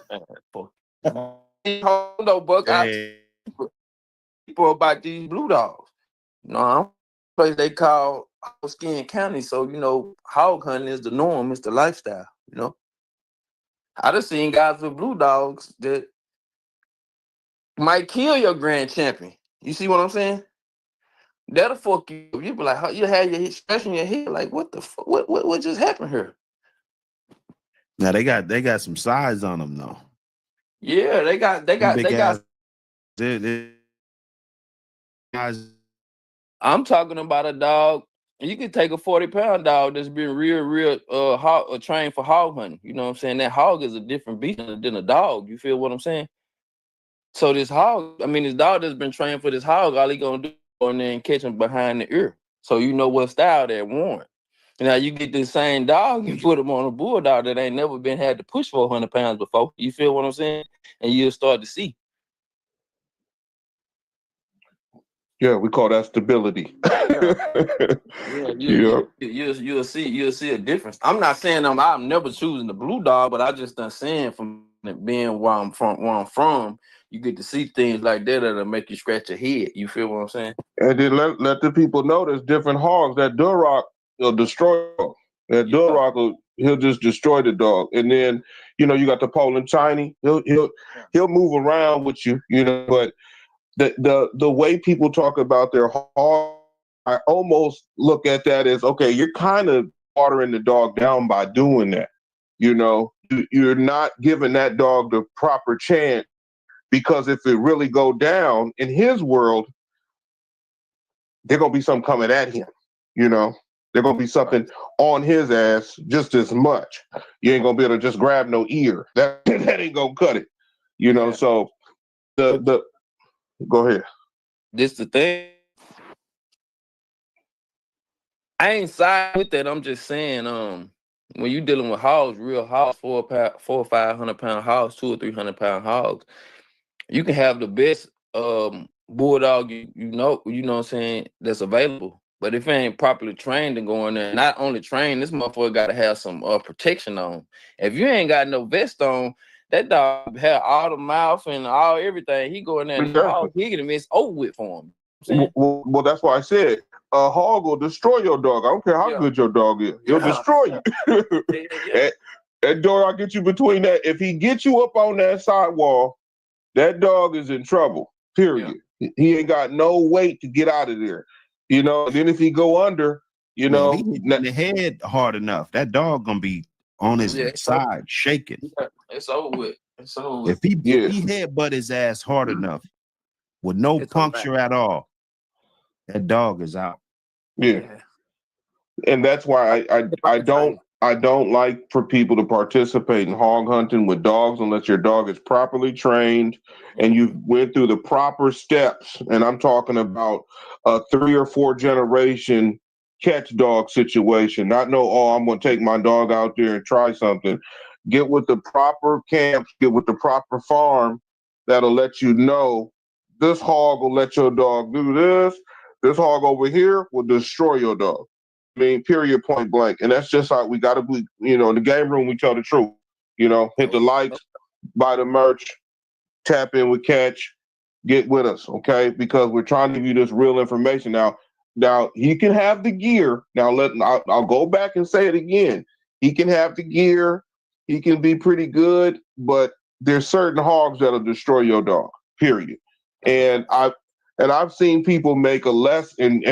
Hold on, Buck. Hey. People about these blue dogs. You know, place they call Skin County. So, you know, hog hunting is the norm. It's the lifestyle, you know. I done seen guys with blue dogs that might kill your grand champion. You see what I'm saying? That'll fuck you. You be like, you have your scratching your head, like, what the fuck? What just happened here? Now they got some size on them though. Yeah, they got Guys, I'm talking about a dog. You could take a 40-pound dog that's been real trained for hog hunting. You know what I'm saying? That hog is a different beast than a dog. You feel what I'm saying? So this dog that's been trained for this hog, all he gonna do is go in there and catch him behind the ear. So you know what style that warrant. Now you get this same dog and put him on a bulldog that ain't never been had to push 400 pounds before. You feel what I'm saying? And you'll start to see. Yeah, we call that stability. Yeah, you'll see a difference. I'm not saying I'm never choosing the blue dog, but I just done saying from it being where I'm from, you get to see things like that that'll make you scratch your head. You feel what I'm saying? And then let the people know there's different hogs. That Duroc will destroy dog. That Duroc he'll just destroy the dog. And then, you got the Poland Chinese. He'll move around with you, but the way people talk about their hog, I almost look at that as, okay, you're kind of watering the dog down by doing that. You're not giving that dog the proper chance, because if it really go down in his world, there's going to be something coming at him. There's going to be something on his ass just as much. You ain't going to be able to just grab no ear. That ain't going to cut it. So the go ahead. This the thing. I ain't side with that. I'm just saying, when you dealing with hogs, real hogs, 400 or 500 pound hogs, 200 or 300 pound hogs, you can have the best bulldog you know what I'm saying, that's available. But if it ain't properly trained to go in there, not only trained, this motherfucker gotta have some protection on. If you ain't got no vest on, that dog have all the mouth and all everything. He go in there and he gonna miss over with for him. Well, that's why I said a hog will destroy your dog. I don't care how good your dog is. He'll destroy you. That dog, I'll get you between that. If he gets you up on that sidewall, that dog is in trouble, period. Yeah. He ain't got no weight to get out of there. And then if he go under, if he hit the head hard enough, that dog gonna be on his side shaking. Yeah, it's over with. If he headbutt his ass hard enough with no puncture at all, that dog is out. Yeah. And that's why I don't like for people to participate in hog hunting with dogs unless your dog is properly trained and you went through the proper steps. And I'm talking about a 3 or 4 generation catch dog situation. Not I'm going to take my dog out there and try something. Get with the proper camps, get with the proper farm that'll let you know this hog will let your dog do this. This hog over here will destroy your dog. Period, point blank. And that's just how we got to be, in the game room, we tell the truth. Hit the likes, buy the merch, tap in with Catch, get with us, okay? Because we're trying to give you this real information. Now he can have the gear. Now I'll go back and say it again. He can have the gear. He can be pretty good, but there's certain hogs that'll destroy your dog, period. And I've seen people make a less and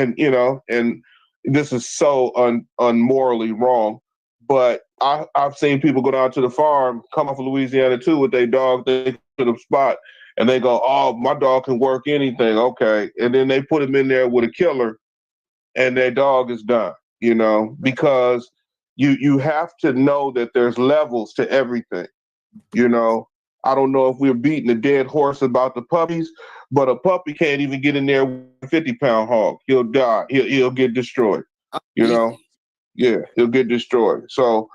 this is so unmorally wrong, but I've seen people go down to the farm, come off of Louisiana too with their dog, they to the spot, and they go, "Oh, my dog can work anything." Okay, and then they put him in there with a killer, and their dog is done. Because you have to know that there's levels to everything. I don't know if we're beating a dead horse about the puppies, but a puppy can't even get in there with a 50-pound hog. He'll die. He'll get destroyed. Yeah, he'll get destroyed. So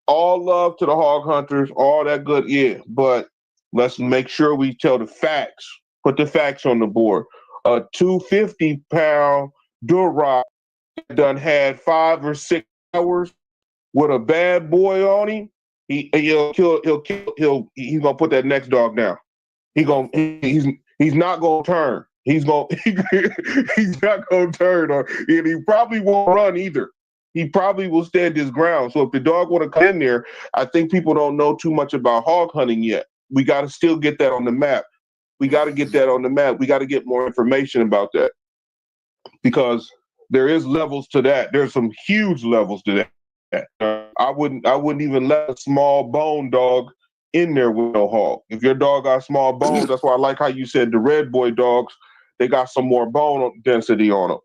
all love to the hog hunters, all that good, but let's make sure we tell the facts. Put the facts on the board. A 250-pound Duroc done had 5 or 6 hours with a bad boy on him. He's gonna put that next dog down. He's not gonna turn. He's not gonna turn, and he probably won't run either. He probably will stand his ground. So if the dog want to come in there, I think people don't know too much about hog hunting yet. We got to still get that on the map. We got to get that on the map. We got to get more information about that, because there is levels to that. There's some huge levels to that. I wouldn't even let a small bone dog in there with no hog. If your dog got small bones, that's why I like how you said the red boy dogs, they got some more bone density on them.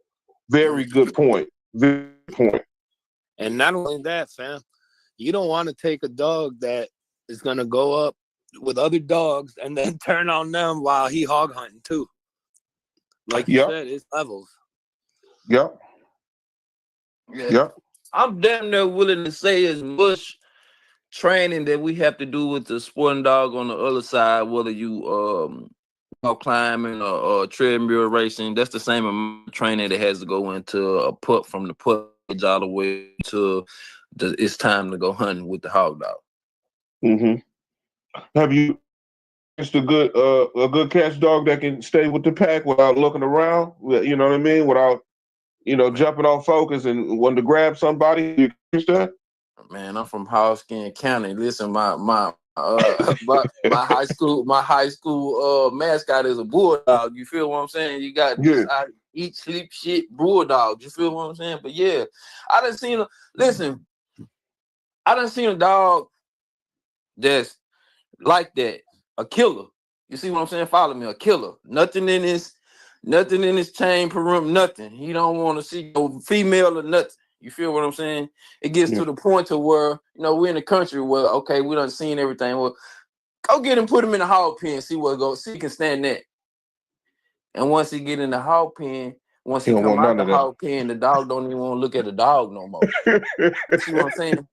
Very good point. Very good point. And not only that, fam, you don't want to take a dog that is gonna go up with other dogs and then turn on them while he hog hunting too. Like you said, it's levels. Yep. Yeah. Yep. I'm damn near willing to say as much training that we have to do with the sporting dog on the other side, whether you climbing or treadmill racing, that's the same amount of training that has to go into a pup from the pup all the way to it's time to go hunting with the hog dog. Mm-hmm. Have you just a good catch dog that can stay with the pack without looking around? You know what I mean? Without jumping off focus and wanting to grab somebody. You catch that? Man, I'm from Hawskin County. Listen, my high school mascot is a bulldog. You feel what I'm saying? You got this eat, sleep, shit bulldog. You feel what I'm saying? But yeah, I done seen a dog that's like that, a killer. You see what I'm saying? Follow me, a killer. Nothing in his chain perimeter, nothing. He don't want to see no female or nothing. You feel what I'm saying? It gets to the point to where, we're in a country where, okay, we done seen everything. Well, go get him, put him in the hog pen, see what goes, see if he can stand that. And once he get in the hog pen, once he come out the hog pen, the dog don't even want to look at the dog no more. You see what I'm saying?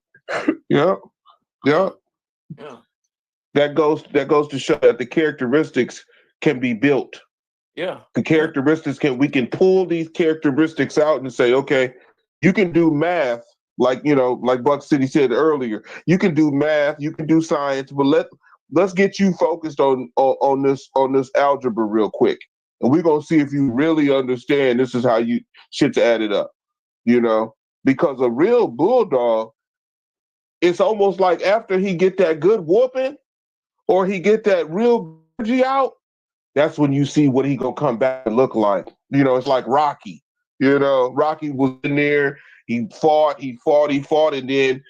Yeah. That goes to show that the characteristics can be built. Yeah. The characteristics we can pull these characteristics out and say, okay, you can do math, like Buckcity said earlier. You can do math, you can do science, but let's get you focused on this algebra real quick. And we're gonna see if you really understand this is how you shit's added up. Because a real bulldog, it's almost like after he get that good whooping or he get that real energy out, that's when you see what he gonna come back and look like. It's like Rocky. Rocky was in there, he fought, and then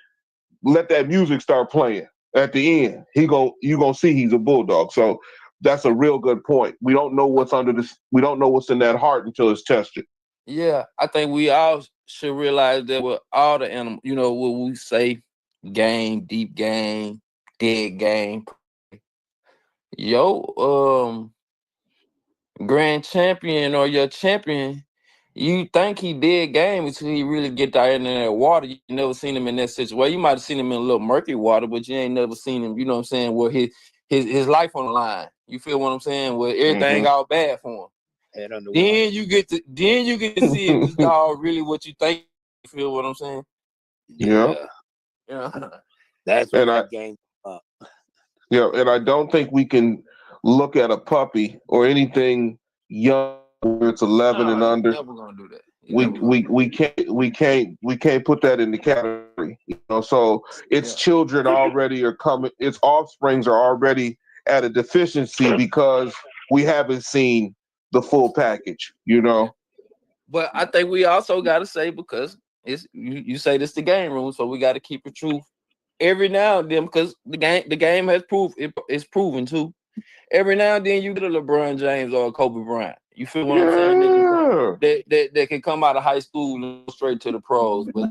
let that music start playing. At the end, you gonna see he's a bulldog. So that's a real good point. We don't know what's we don't know what's in that heart until it's tested. Yeah, I think we all should realize that with all the animals, what we say, game, deep game, dead game. Grand champion or your champion, you think he did game until he really get out in that water. You never seen him in that situation. Well, you might have seen him in a little murky water, but you ain't never seen him, you know what I'm saying, where his life on the line. You feel what I'm saying? Where everything all bad for him. Then you get to see if this dog really what you think. You feel what I'm saying? Yeah. That's what that game up. Yeah, and I don't think we can look at a puppy or anything young where it's 11 and under. Never gonna do that. We can't put that in the category. So its children already are coming. Its offsprings are already at a deficiency because we haven't seen the full package. But I think we also got to say, because it's you say this the game room, so we got to keep it true every now and then, because the game has proved it's proven too. Every now and then you get a LeBron James or a Kobe Bryant. You feel what I'm saying? That can come out of high school and go straight to the pros. But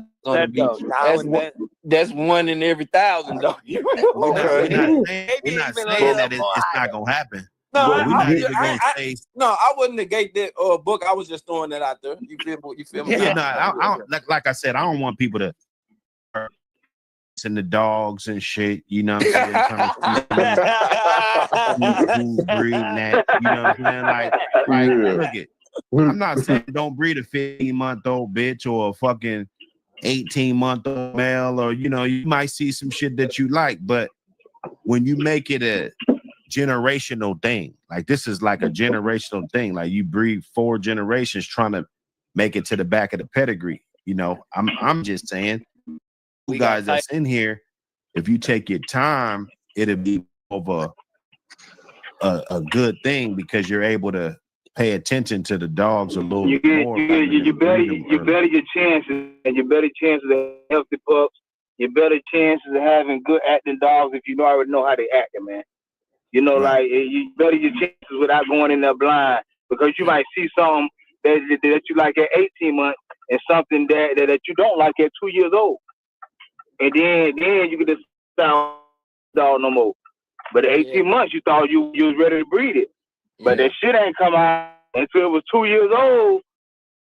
that's one in every 1,000, though. We're not saying that it's not gonna happen. No, I wouldn't negate that book. I was just throwing that out there. You feel me? Yeah, no, like I said, I don't want people to and the dogs and shit, you know what I'm saying? Breeding that, you know what I'm saying? Look it. I'm not saying don't breed a 15-month-old bitch or a fucking 18-month-old male, or you might see some shit that you like, but when you make it a generational thing, like this is like a generational thing, like you breed 4 generations trying to make it to the back of the pedigree. I'm just saying, you guys that's in here, if you take your time, it'll be over a good thing, because you're able to pay attention to the dogs a little bit more. You better your chances, and you better chances of healthy pups your better chances of having good acting dogs if you already know how they acting, man. You know, Right. like you better your chances without going in there blind because you might see something that you like at 18 months and something that you don't like at 2 years old, and then you can decide dog no more. But at 18 months, you thought you was ready to breed it, but that shit ain't come out until it was 2 years old,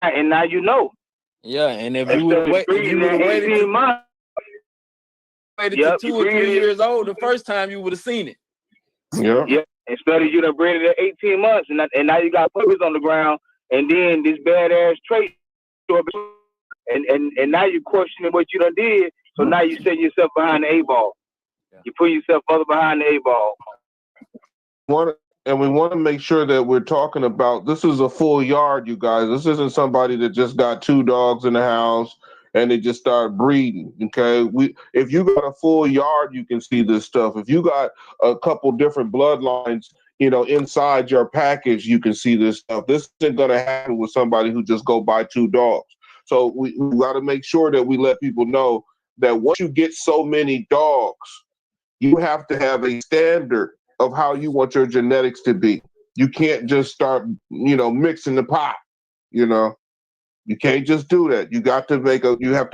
and now you know. Yeah, and if And you would have so waited, if you would have waited 18 months. to 2 or 3 years old the first time, you would have seen it. Yeah. Yep. Instead of you done bred it at 18 months, and now you got puppies on the ground, and then this badass trait, and now you're questioning what you done did. So now you set yourself behind the A ball. You put yourself further behind the A ball. And we want to make sure that we're talking about this is a full yard, you guys. This isn't somebody that just got 2 dogs in the house and they just start breeding. Okay, if you got a full yard, you can see this stuff. If you got a couple different bloodlines, inside your package, you can see this stuff. This isn't going to happen with somebody who just go buy 2 dogs. So we got to make sure that we let people know that once you get so many dogs, you have to have a standard of how you want your genetics to be. You can't just start, mixing the pot. You can't just do that. You have to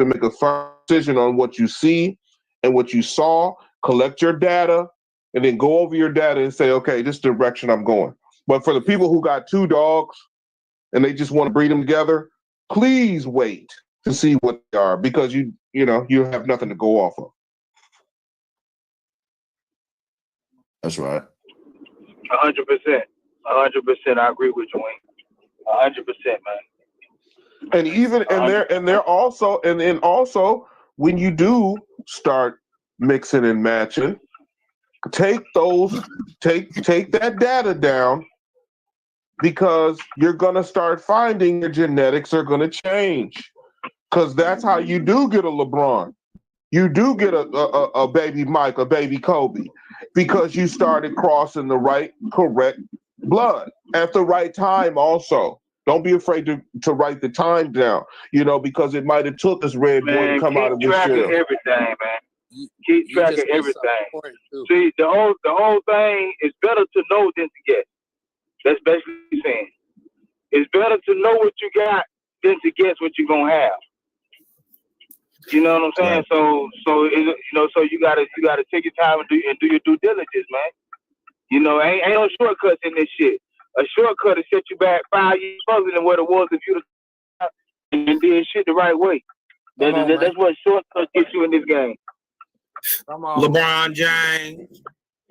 make a firm decision on what you see and what you saw, collect your data, and then go over your data and say, okay, this is the direction I'm going. But for the people who got 2 dogs and they just want to breed them together, please wait to see what they are, because you have nothing to go off of. That's right. 100%. 100%. I agree with you, Wayne. 100%, man. And they're also, and then also when you do start mixing and matching, take that data down, because you're gonna start finding your genetics are gonna change. Because that's how you do get a LeBron. You do get a baby Mike, a baby Kobe, because you started crossing the correct blood at the right time. Also, don't be afraid to write the time down, because it might have took this red boy to come out of this Keep track shell. of everything, man. Keep track of everything. See, the whole thing is better to know than to guess. That's basically saying. It's better to know what you got than to guess what you're gonna have. You know what I'm saying? Right. So you gotta take your time and do your due diligence, man. Ain't no shortcuts in this shit. A shortcut will set you back 5 years further than what it was if you and did shit the right way. That's what shortcuts get you in this game. Come on, LeBron James.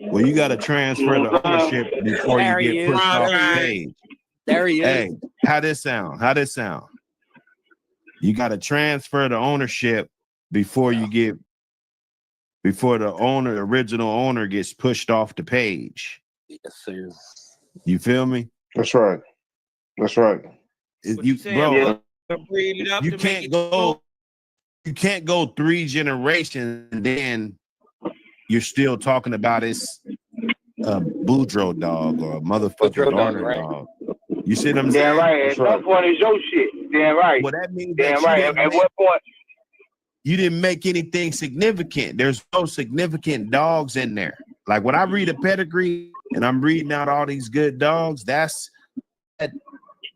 Well, you got to transfer the ownership before you get pushed off the page. There he is. Hey, how this sound? You got to transfer the ownership before the original owner gets pushed off the page. Yes, sir. You feel me? That's right. You can't go 3 generations and then you're still talking about it's a Boudreaux dog or a motherfucking Garner dog. You see what I'm saying? Damn right. At some point, it's your shit. Damn right. Well, that means damn right. At what point? You didn't make anything significant. There's no significant dogs in there. Like when I read a pedigree and I'm reading out all these good dogs, that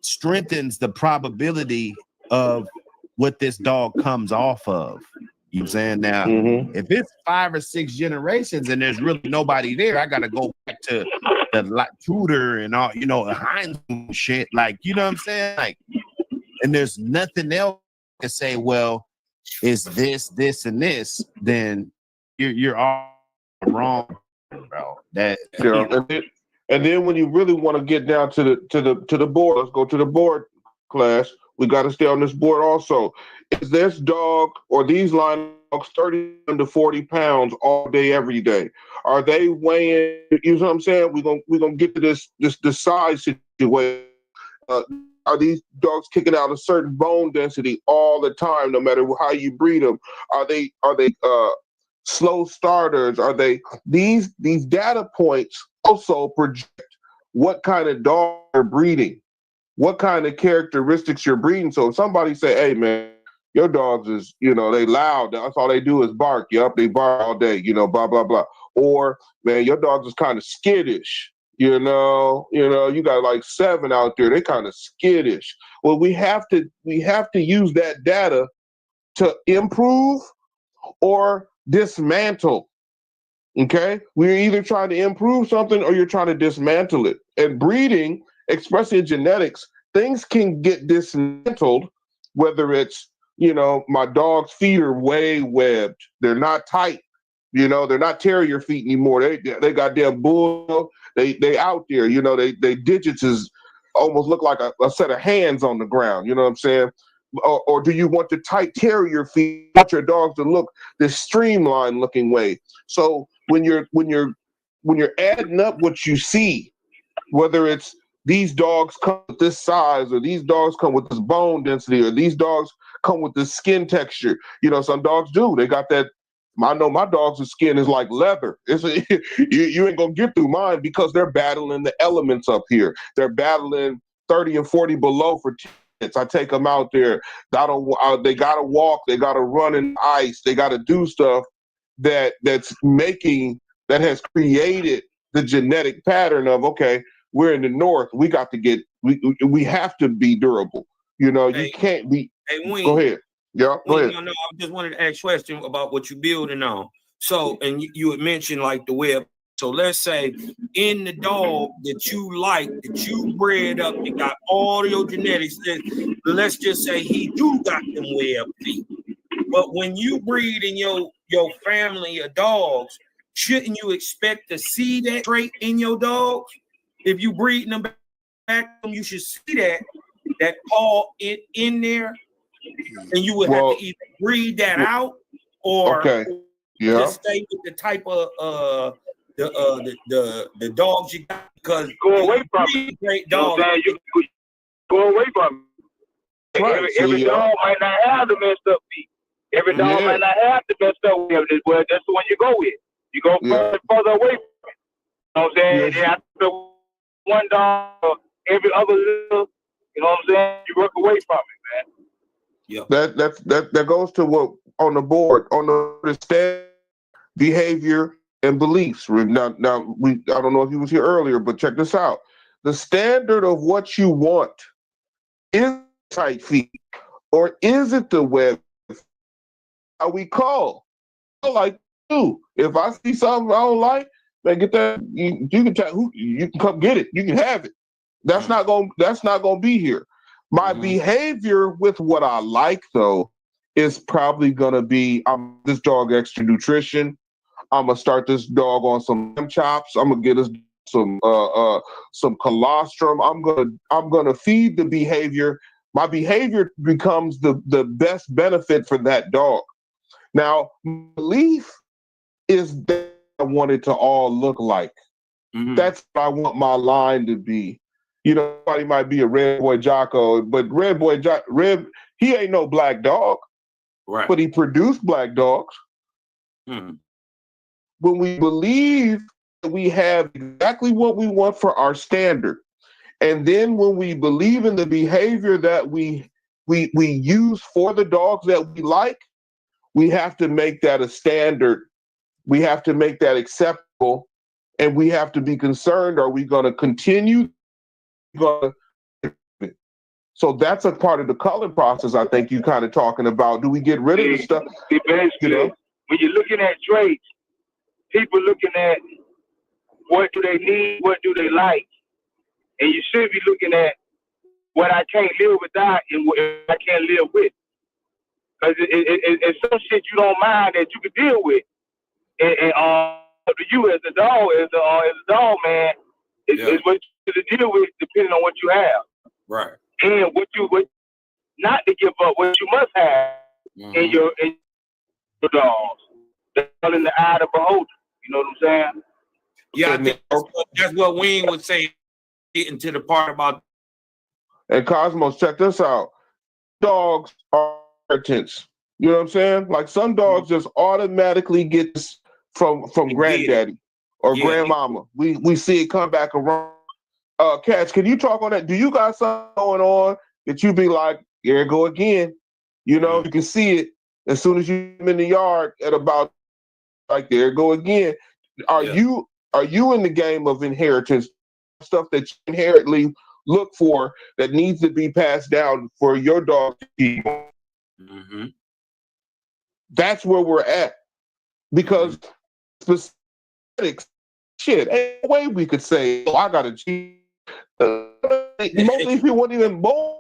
strengthens the probability of what this dog comes off of. You know what I'm saying? Now, if it's 5 or 6 generations and there's really nobody there, I got to go back to the Tudor and all, Heinz shit. Like, you know what I'm saying? Like, and there's nothing else to say, well, it's this, and this, then you're all wrong, bro. And then when you really want to get down to the board, let's go to the board class. We got to stay on this board also. Is this dog or these line dogs 30 to 40 pounds all day, every day? Are they weighing? You know what I'm saying? We're gonna get to this size situation. Are these dogs kicking out a certain bone density all the time, no matter how you breed them? Are they slow starters? Are they these data points also project what kind of dog you're breeding, what kind of characteristics you're breeding? So if somebody say, hey man, Your dogs is, they loud. That's all they do is bark. Yup, they bark all day, blah, blah, blah. Or, man, your dogs is kind of skittish. You got like 7 out there. They kind of skittish. Well, we have to use that data to improve or dismantle. Okay, we're either trying to improve something or you're trying to dismantle it. And breeding, especially in genetics, things can get dismantled. Whether it's my dog's feet are way webbed, they're not tight. They're not terrier feet anymore. They got their bull. They out there. They digits is almost look like a set of hands on the ground. You know what I'm saying? Or do you want the tight terrier feet? You want your dogs to look this streamlined looking way. So when you're adding up what you see, whether it's these dogs come with this size, or these dogs come with this bone density, or these dogs come with this skin texture. Some dogs do. They got that. I know my dog's skin is like leather. You ain't gonna get through mine because they're battling the elements up here. They're battling 30 and 40 below for 10 minutes. I take them out there. They gotta walk. They gotta run in ice. They gotta do stuff that has created the genetic pattern of, okay, we're in the north. We got to get. We have to be durable. You can't be. Hey, Wayne, go ahead. Yeah, go ahead. No, I just wanted to ask a question about what you're building on. So, and you had mentioned like the web. So let's say in the dog that you like, that you bred up, you got all your genetics. Let's just say he do got them web feet. But when you breed in your family of dogs, shouldn't you expect to see that trait in your dogs? If you breeding them back, you should see that paw in there. And you would have to either breed that out or just stay with the type of the dogs you got, because go away from it. Great dogs. You go away from it. Right. Every dog might not have the messed up feet. Every dog might not have the messed up feet. Well, that's the one you go with. You go further away from it. You know what I'm saying? Yes. After one dog, every other little, you know what I'm saying? You work away from it, man. Yeah. That goes to what on the board on the stand, behavior and beliefs. Now I don't know if he was here earlier, but check this out. The standard of what you want is tight feet, or is it the web? How we call like you. If I see something I don't like, man, get that. You can come get it. You can have it. That's not gonna be here. My behavior with what I like, though, is probably gonna be this dog extra nutrition. I'm gonna start this dog on some lamb chops. I'm gonna get us some colostrum. I'm gonna feed the behavior. My behavior becomes the best benefit for that dog. Now, belief is that I want it to all look like. That's what I want my line to be. Somebody might be a Red Boy Jocko, but Red, he ain't no black dog, right? But he produced black dogs. When we believe that we have exactly what we want for our standard, and then when we believe in the behavior that we use for the dogs that we like, we have to make that a standard. We have to make that acceptable, and we have to be concerned: are we going to continue? So that's a part of the culling process. I think you kind of talking about. Do we get rid of the stuff? When you're looking at traits, people looking at what do they need, what do they like, and you should be looking at what I can't live without and what I can't live with. Because it's some shit you don't mind that you can deal with, and to you as a dog, as a dog man, it's what you to deal with depending on what you have, right? And what not to give up, what you must have in your dogs. That's all in the eye of the beholder. You know what I'm saying? Yeah, I think that's what Wayne was saying. Getting to the part about. And Cosmos, check this out. Dogs are inheritance. You know what I'm saying? Like some dogs just automatically get this from granddaddy or grandmama. We see it come back around. Cats, can you talk on that? Do you got something going on that you be like, here it go again? You know, you can see it as soon as you're in the yard at about like there it go again. Are you in the game of inheritance, stuff that you inherently look for that needs to be passed down for your dog to keep? That's where we're at. Because specific shit, ain't no way we could say, oh, I got a G. Most of these people weren't even born,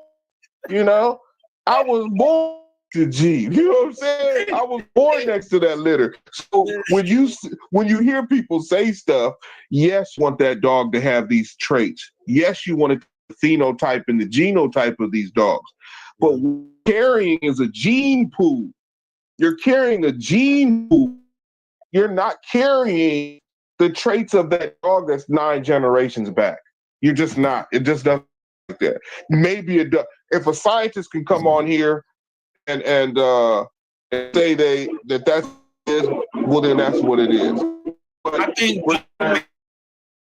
you know? I was born to G. You know what I'm saying? I was born next to that litter. So when you hear people say stuff, yes, you want that dog to have these traits. Yes, you want the phenotype and the genotype of these dogs. But carrying is a gene pool. You're carrying a gene pool. You're not carrying the traits of that dog that's 9 generations back. You're just not. It just doesn't like that. Maybe if a scientist can come on here and say that's is, well then that's what it is. But I think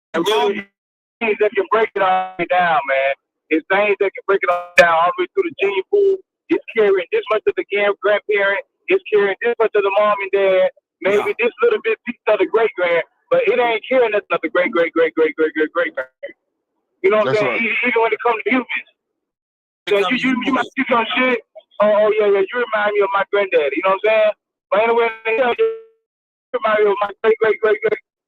things that can break it all down, man. It's things that can break it all down all the way through the gene pool. It's carrying this much of the grandparent. It's carrying this much of the mom and dad. Maybe this little bit piece of the great grand, but it ain't carrying nothing of the great grand. You know what I'm saying? Right. Even when it comes to humans. So you might see some shit. Oh yeah, you remind me of my granddaddy. You know what I'm saying? But anyway, you remind me of my great.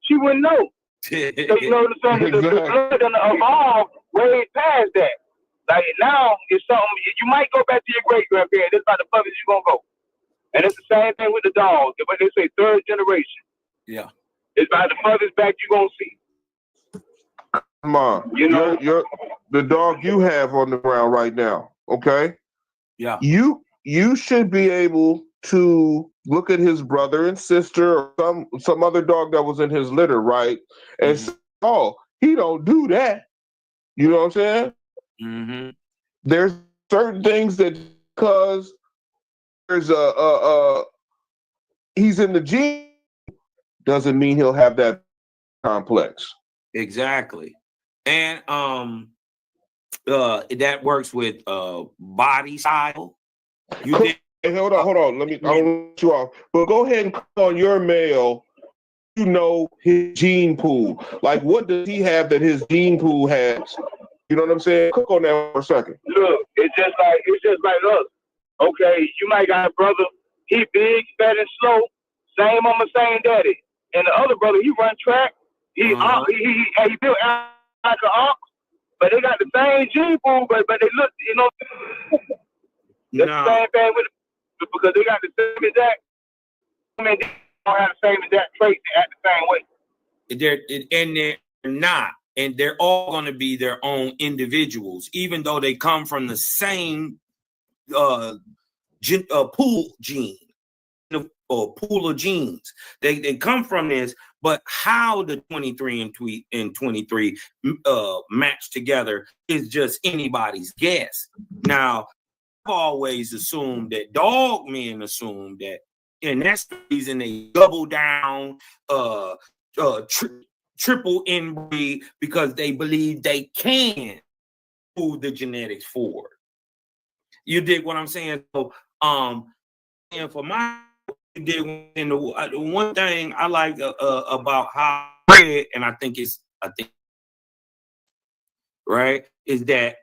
She wouldn't know. So you know what I'm saying? The blood done evolved way past that. Like now, it's something you might go back to your great grandparents. That's about the furthest you're gonna go. And it's the same thing with the dogs. When they say 3rd generation, it's about the furthest back you're gonna see. Come on, you know, you're the dog you have on the ground right now. Okay. Yeah. You should be able to look at his brother and sister or some other dog that was in his litter, right? And say, oh, he don't do that. You know what I'm saying? There's certain things that because there's he's in the gene doesn't mean he'll have that complex. Exactly. And that works with body style. Hey, hold on. I don't let you off. But go ahead and click on your mail. You know his gene pool. Like, what does he have that his gene pool has? You know what I'm saying? Click on that for a second. Look, it's just like us. Okay, you might got a brother. He big, fat, and slow. Same mama, same daddy. And the other brother, he run track. He built like an ox. But they got the same gene pool, but they look, you know. That's the same thing with because they got the same exact. I mean, they don't have the same exact traits. They act the same way. They're not, and they're all going to be their own individuals, even though they come from the same pool gene or pool of genes. They come from this, but how the 23 and 23 match together is just anybody's guess. Now, I've always assumed that dog men assume that, and that's the reason they double down, triple inbreed, because they believe they can move the genetics forward. You dig what I'm saying? So, and for my and the one thing I like about how Red, and I think right, is that,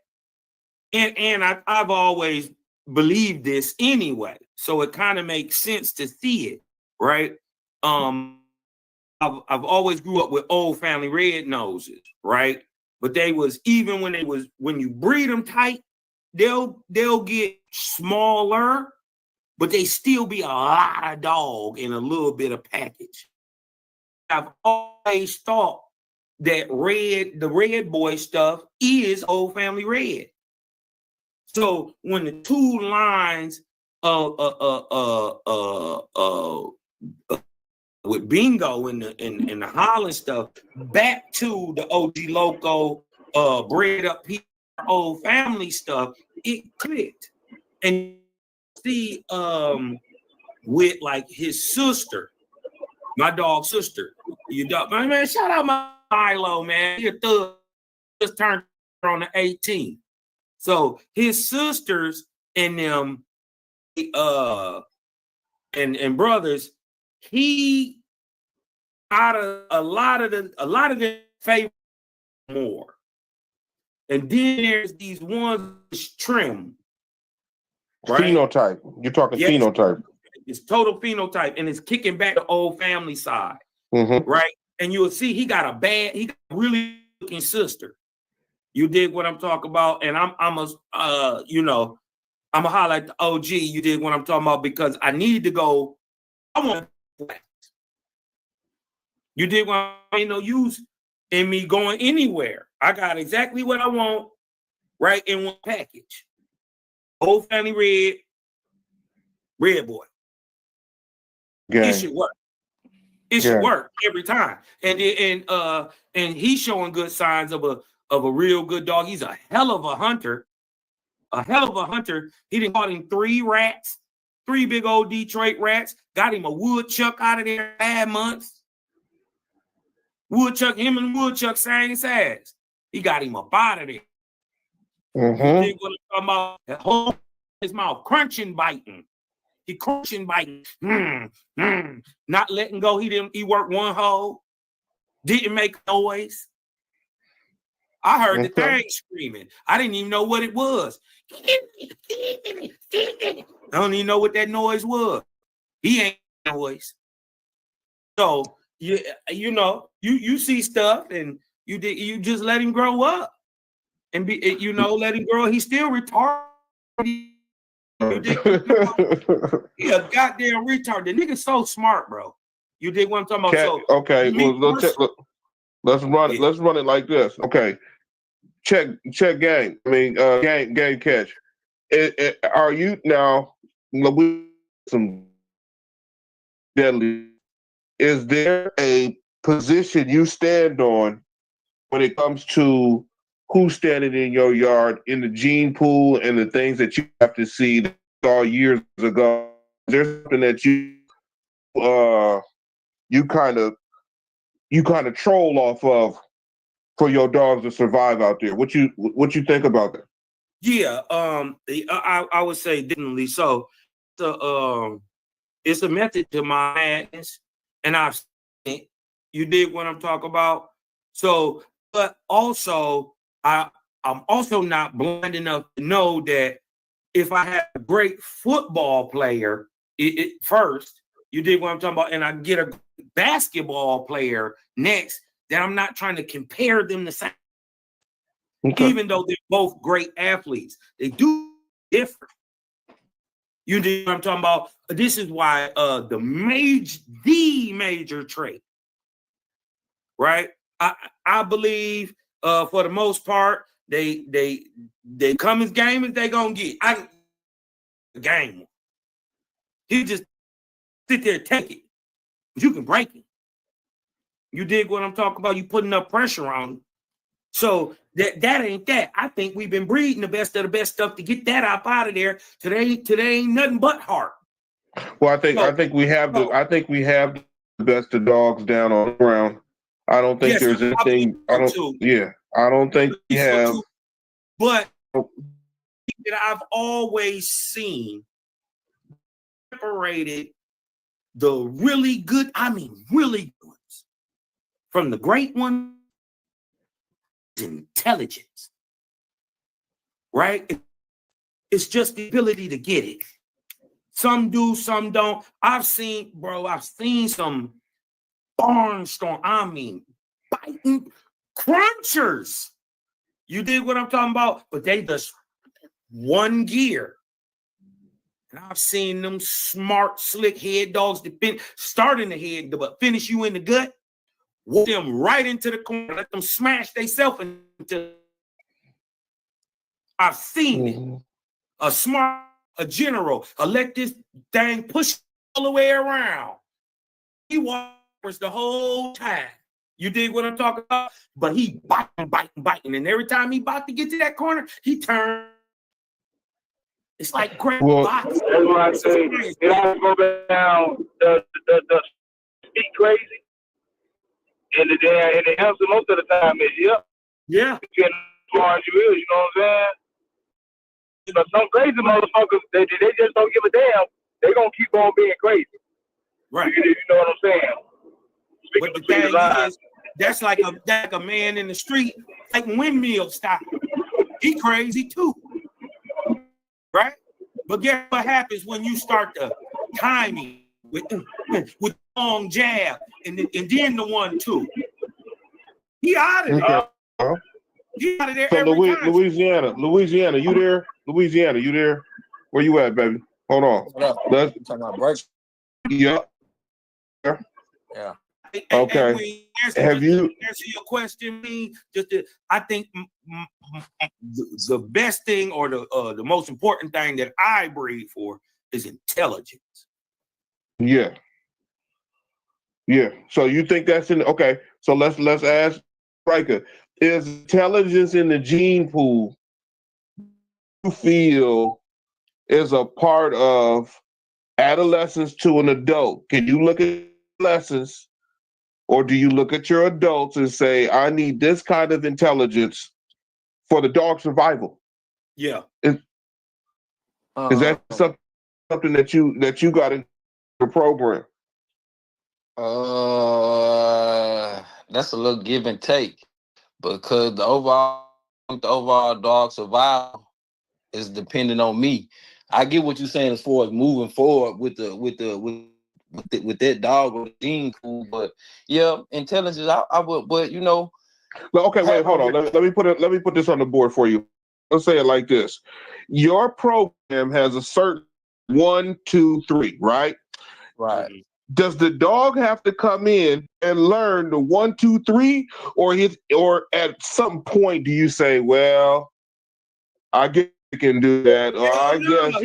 and I've always believed this anyway, so it kind of makes sense to see it, right? I've always grew up with old family red noses, right? But they was, even when you breed them tight, they'll get smaller, but they still be a lot of dog in a little bit of package. I've always thought that the red boy stuff is old family red. So when the two lines with Bingo and the Holland stuff back to the OG Loco bred up here old family stuff, it clicked. And see, with like his sister, my dog's sister, man, shout out my Milo, man. Your thug just turned on the 18th. So his sisters and them and brothers, he out of a lot of the favor more. And then there's these ones trim. Right? Phenotype. You're talking phenotype. It's total phenotype, and it's kicking back the old family side. Mm-hmm. Right? And you'll see he got a really looking sister. You dig what I'm talking about? And I'm a highlight the OG. You dig what I'm talking about? Because I need to go. I want. You dig what ain't no use in me going anywhere. I got exactly what I want right in one package. Old family red boy. Gang. It should work. It should work every time. And he's showing good signs of a real good dog. He's a hell of a hunter. He done caught him 3 rats, 3 big old Detroit rats. Got him a woodchuck out of there 5 months. Woodchuck, him and Woodchuck same size. He got him up out of there. Mm-hmm. You dig what I'm talking about? Hold his mouth, crunching, biting. He crunching, biting. Not letting go. He worked one hole. Didn't make noise. I heard the thing screaming. I didn't even know what it was. I don't even know what that noise was. He ain't noise. So you know, you see stuff and you just let him grow up and be, let him grow. He's still retarded. He a goddamn retard. The nigga's so smart, bro. You dig what I'm talking about? Okay, let's run it. Let's run it like this. Okay, check game. I mean, game catch. Are you now? Some deadly. Is there a position you stand on when it comes to who's standing in your yard in the gene pool and the things that you have to see that you saw years ago? Is there something that you kind of troll off of for your dogs to survive out there? What you think about that? Yeah, I would say definitely so. It's a method to my madness, and I've seen it. You dig what I'm talking about? So, but also, I'm also not blind enough to know that if I have a great football player first, you dig what I'm talking about, and I get a basketball player next, that I'm not trying to compare them the same. Okay. Even though they're both great athletes, they do different. You know what I'm talking about? This is why the major trait, right? I believe for the most part, they come as game as they gonna get. Game. He just sit there and take it. You can break it. You dig what I'm talking about? You putting enough pressure on him. So that ain't that. I think we've been breeding the best of the best stuff to get that out of there. Today ain't nothing but heart. Well, I think we have the best of dogs down on the ground. I don't think there's anything. I don't think we have. But that I've always seen separated the really good, really good ones from the great ones. Intelligence, right? It's just the ability to get it. Some do, some don't. I've seen some barnstorm. Biting crunchers. You dig what I'm talking about? But they just one gear. And I've seen them smart, slick head dogs that start in the head, but finish you in the gut. Walk them right into the corner, let them smash themselves into. I've seen it. A general, let this thing push all the way around. He walks the whole time. You dig what I'm talking about? But he biting. And every time he about to get to that corner, he turns. It's like great boxing. That's what I say. It all go down the speak crazy. And the answer most of the time is, yeah. You get as far as you is, you know what I'm saying? But some crazy motherfuckers, they just don't give a damn. They gonna keep on being crazy. Right. You know what I'm saying? But the thing is, that's like a man in the street, like windmill style. He crazy too, right? But guess what happens when you start the timing with long jab and then the 1-2? He out of there. Okay. He out of there So every time. Louisiana, you there? Louisiana, you there? Where you at, baby? Hold on. What up? Let's. You talking about break? Yep. Yeah. Okay. Have you answer your question? I think the best thing or the most important thing that I breed for is intelligence. Yeah. Yeah. So you think that's in okay. So let's ask Striker. Is intelligence in the gene pool you feel is a part of adolescence to an adult? Can you look at adolescents or do you look at your adults and say, I need this kind of intelligence for the dog survival? Yeah. Is that something that you got in your program? That's a little give and take because the overall dog survival is dependent on me. I get what you're saying as far as moving forward with that dog or the gene pool, but yeah, intelligence. I would, but you know. Well, okay, wait, hold on. Let me put this on the board for you. Let's say it like this: your program has a certain 1, 2, 3, right? Right. Does the dog have to come in and learn the 1, 2, 3, or at some point do you say, well, I guess I can do that, or I guess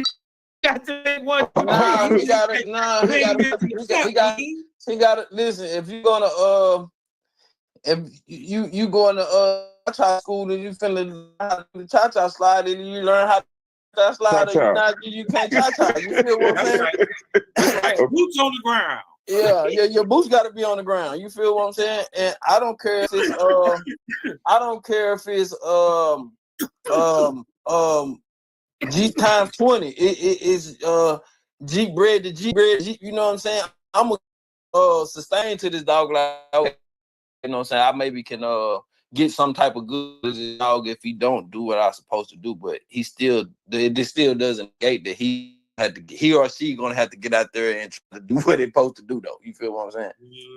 he got it. Listen, if you're gonna if you going to cha-cha school and you finna the cha-cha slide and you learn how to slide, you can't cha-cha. You feel what I'm saying? Boots on the ground. Yeah, your boots got to be on the ground. You feel what I'm saying? And I don't care if it's G times 20. It's G bred to G bred. You know what I'm saying? I'm gonna sustain to this dog like, you know what I'm saying? I maybe can get some type of good dog if he don't do what I'm supposed to do, but it still doesn't negate that he or she gonna have to get out there and try to do what they're supposed to do though. You feel what I'm saying?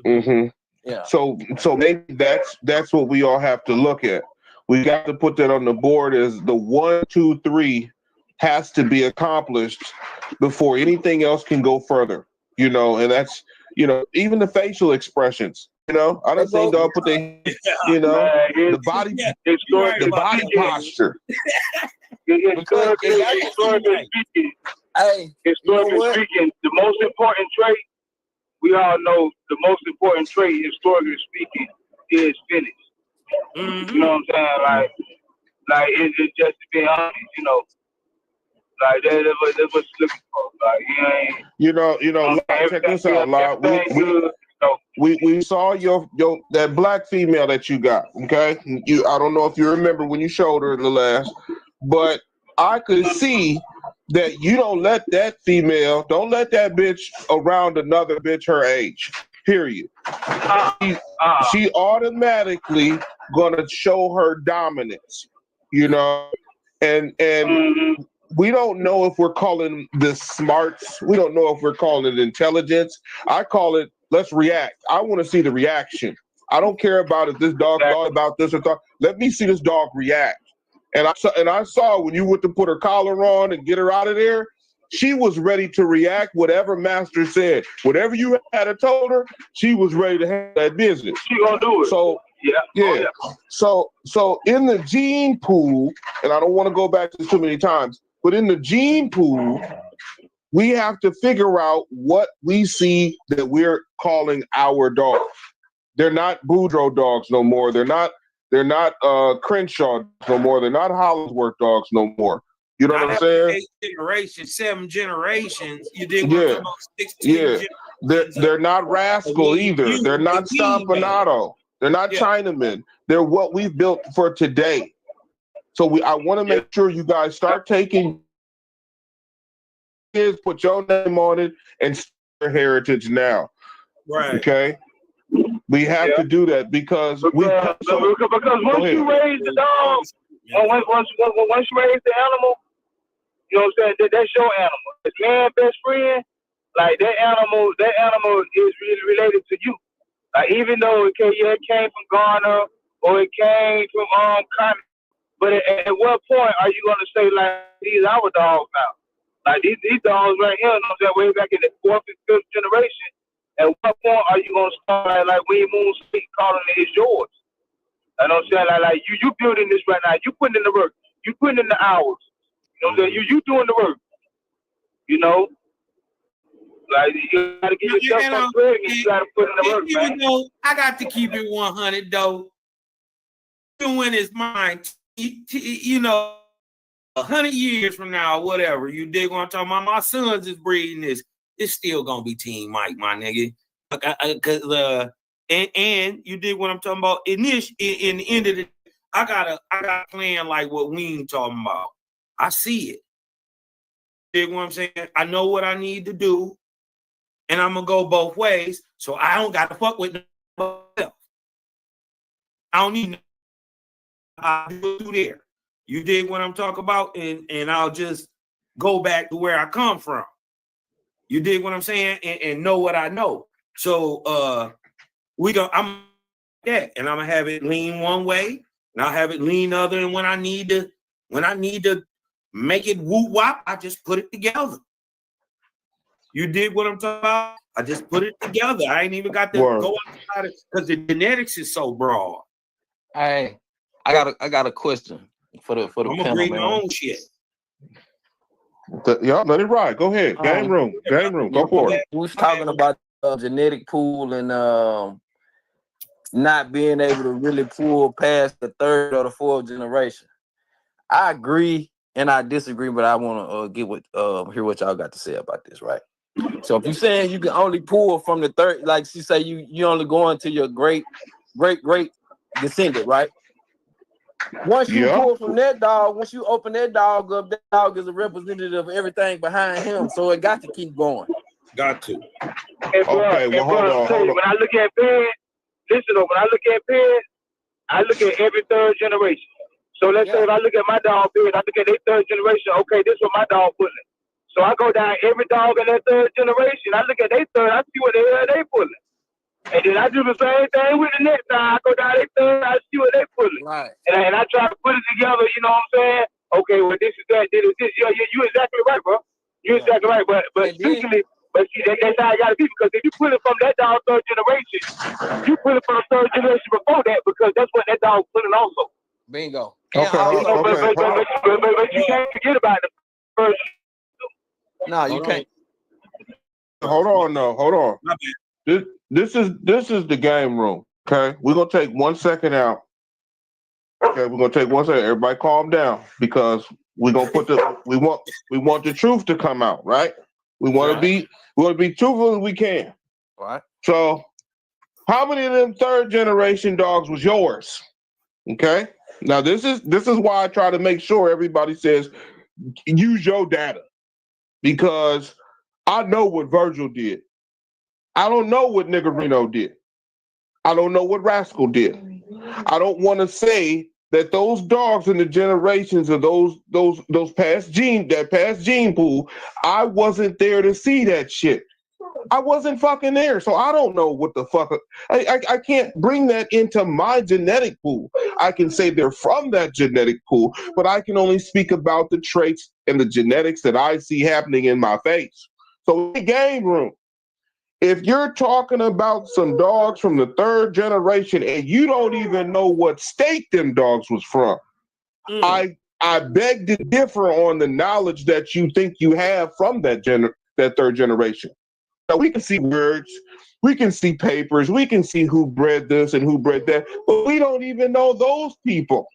Mm-hmm. Yeah. So maybe that's what we all have to look at. We got to put that on the board as the 1, 2, 3 has to be accomplished before anything else can go further. You know, and that's, you know, even the facial expressions. You know, I don't think dog put their, you know, the body posture. Historically speaking, the most important trait, we all know the most important trait, historically speaking, is finish. Mm-hmm. You know what I'm saying? Like it's just to be honest, you know. Like that's what's looking for. Like you know, check this out, Lord. We saw your that black female that you got. Okay, I don't know if you remember when you showed her the last, but I could see that you don't let that bitch around another bitch her age. Period. She automatically gonna show her dominance. You know, and. Mm-hmm. We don't know if we're calling this smarts. We don't know if we're calling it intelligence. I call it, let's react. I want to see the reaction. I don't care about if this dog thought about this or thought. Let me see this dog react. And I saw when you went to put her collar on and get her out of there, she was ready to react whatever master said. Whatever you had told her, she was ready to handle that business. She gonna do it. So yeah. So in the gene pool, and I don't want to go back to this too many times, but in the gene pool, we have to figure out what we see that we're calling our dogs. They're not Boudreaux dogs no more. They're not Crenshaw no more. They're not Hollingsworth dogs no more. You know what I'm saying? 7 generations. You did about 16 generations. They're not Rascal either. They're not Stompanato. They're not Chinamen. They're what we've built for today. So I want to make sure you guys start taking kids, put your name on it, and start your heritage now. Right. Okay. We have to do that because once you raise the dog, once you raise the animal, you know what I'm saying? That's your animal. It's man's best friend. Like that animal is really related to you. Like even though it came from Ghana or it came from Congo, but at what point are you gonna say like these are our dogs now? Like these dogs right here, you know what I'm saying, way back in the 4th and 5th generation. At what point are you gonna start like William Moon speak calling it yours? You know what I'm saying? Like you building this right now. You putting in the work. You putting in the hours. You know what I'm saying? You doing the work. You know? Like you gotta get yourself some credit and you gotta put in the work, man. Though, I got to keep it 100 though. Even when it's mine, you know, 100 years from now, or whatever, you dig what I'm talking about? My sons is breeding this. It's still gonna be Team Mike, my nigga. And you dig what I'm talking about? In the end of the day, I got a plan like what we ain't talking about. I see it. You dig what I'm saying? I know what I need to do, and I'm gonna go both ways, so I don't got to fuck with nobody else. I don't need. I'll do it through there. You dig what I'm talking about, and I'll just go back to where I come from. You dig what I'm saying, and know what I know. So I'm that, and I'm gonna have it lean one way, and I'll have it lean other. And when I need to make it whoop wop, I just put it together. You dig what I'm talking about? I just put it together. I ain't even got to go outside it because the genetics is so broad. Hey, I got a question for the I'm panel, breed man. my own shit. Y'all let it ride. Go ahead. Game room. Go for it. We was talking about genetic pool and not being able to really pull past the 3rd or the 4th generation. I agree and I disagree, but I want to hear what y'all got to say about this, right? So if you're saying you can only pull from the 3rd, like she say, you only going to your great descendant, right? Once you pull from that dog, once you open that dog up, that dog is a representative of everything behind him. So it got to keep going. Got to. And hold on. When I look at parents, listen though, when I look at parents, I look at every 3rd generation. So let's say if I look at my dog parents, I look at their 3rd generation. Okay, this is what my dog pulling. So I go down every dog in that 3rd generation. I look at their 3rd, I see what the hell they pulling. And then I do the same thing with the next time. I go down their 3rd, I see what they pulling. Right. And I try to put it together, you know what I'm saying? Okay, well, this is that, this is this. Yeah, you exactly right, bro. You're exactly right. But strictly, but see, that's how I got to be, because if you put it from that dog 3rd generation, you put it from the 3rd generation before that, because that's what that dog's putting also. Bingo. But you can't forget about the first. No, you can't. Hold on. This is the game room. Okay, we're gonna take 1 second out. Okay, we're gonna take 1 second. Everybody, calm down, because we're gonna put we want the truth to come out, right? We want to be truthful as we can. Right. So, how many of them 3rd generation dogs was yours? Okay. Now this is why I try to make sure everybody says use your data, because I know what Virgil did. I don't know what Niggerino did. I don't know what Rascal did. I don't want to say that those dogs in the generations of those past gene pool, I wasn't there to see that shit. I wasn't fucking there, so I don't know what the fuck. I can't bring that into my genetic pool. I can say they're from that genetic pool, but I can only speak about the traits and the genetics that I see happening in my face. So in the game room, if you're talking about some dogs from the 3rd generation and you don't even know what state them dogs was from, I beg to differ on the knowledge that you think you have from that 3rd generation. Now, we can see words, we can see papers, we can see who bred this and who bred that, but we don't even know those people.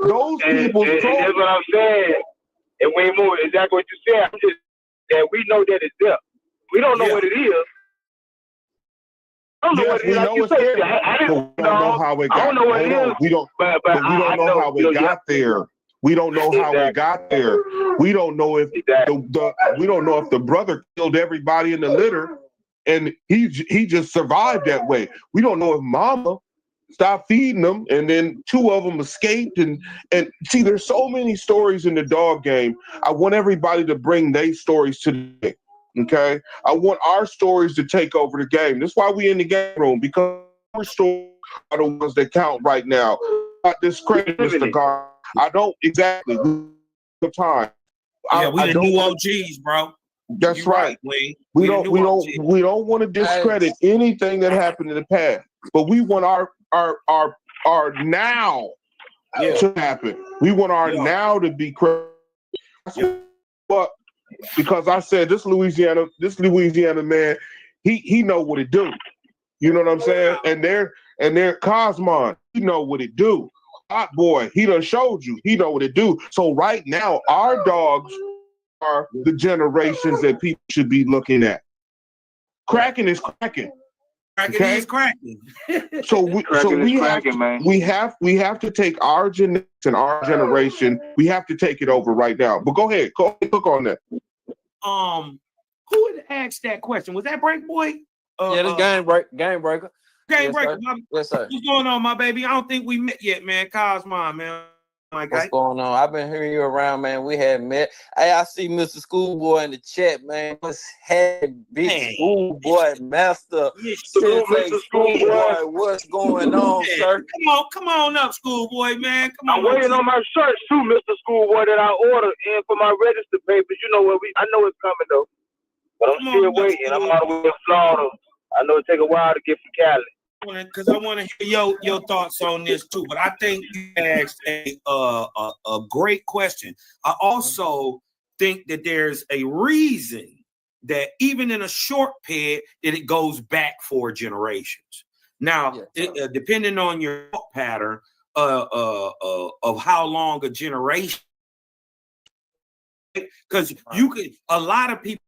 And that's what I'm saying. And way more exactly what you said. I'm just that we know that it's there. We don't know what it is. don't know Yes, what it we is. Like know you it's say, scary, I but didn't we don't know how it got. I don't know what it is. We don't. But But we don't I know how it got there. We don't know how it got there. We don't know if we don't know if the brother killed everybody in the litter, and he just survived that way. We don't know if mama stopped feeding them, and then two of them escaped. And see, there's so many stories in the dog game. I want everybody to bring their stories today. Okay, I want our stories to take over the game. That's why we in the game room, because our stories are the ones that count right now. Not discredit Mr. Gar. I don't exactly the time. Yeah, we I the don't new wanna, OGs, bro. That's You're right. Wayne. We the don't new we OGs. don't we don't want to discredit anything that happened in the past, but we want our now to happen. We want our now to be correct. But because I said this Louisiana man, he know what it do. You know what I'm saying? And they're Cosmon, he know what it do. Hot boy, he done showed you, he know what it do. So right now, our dogs are the generations that people should be looking at. Cracking is cracking. Cracking is cracking. So we have to take our genetics and our generation. We have to take it over right now. But go ahead, cook on that. Who had asked that question? Was that Break Boy? Yeah, this game breaker. Game Yes, Breaker. sir. Yes, sir. What's going on, my baby? I don't think we met yet, man. Cosmon, man. What's going on? I've been hearing you around, man. We had met. Hey, I see Mr. Schoolboy in the chat, man. What's happening, big Schoolboy master? Mr. Schoolboy. What's going on, sir? Come on up, Schoolboy, man. Come on. I'm waiting on my shirts too, Mr. Schoolboy, that I ordered in for my register papers. You know what I know it's coming though, but I'm still waiting. I'm all the way in Florida. I know it take a while to get from Cali. Because I want to hear your thoughts on this too. But I think you asked a great question. I also think that there's a reason that even in a short period that it goes back 4 generations. Now, depending on your pattern of how long a generation, because a lot of people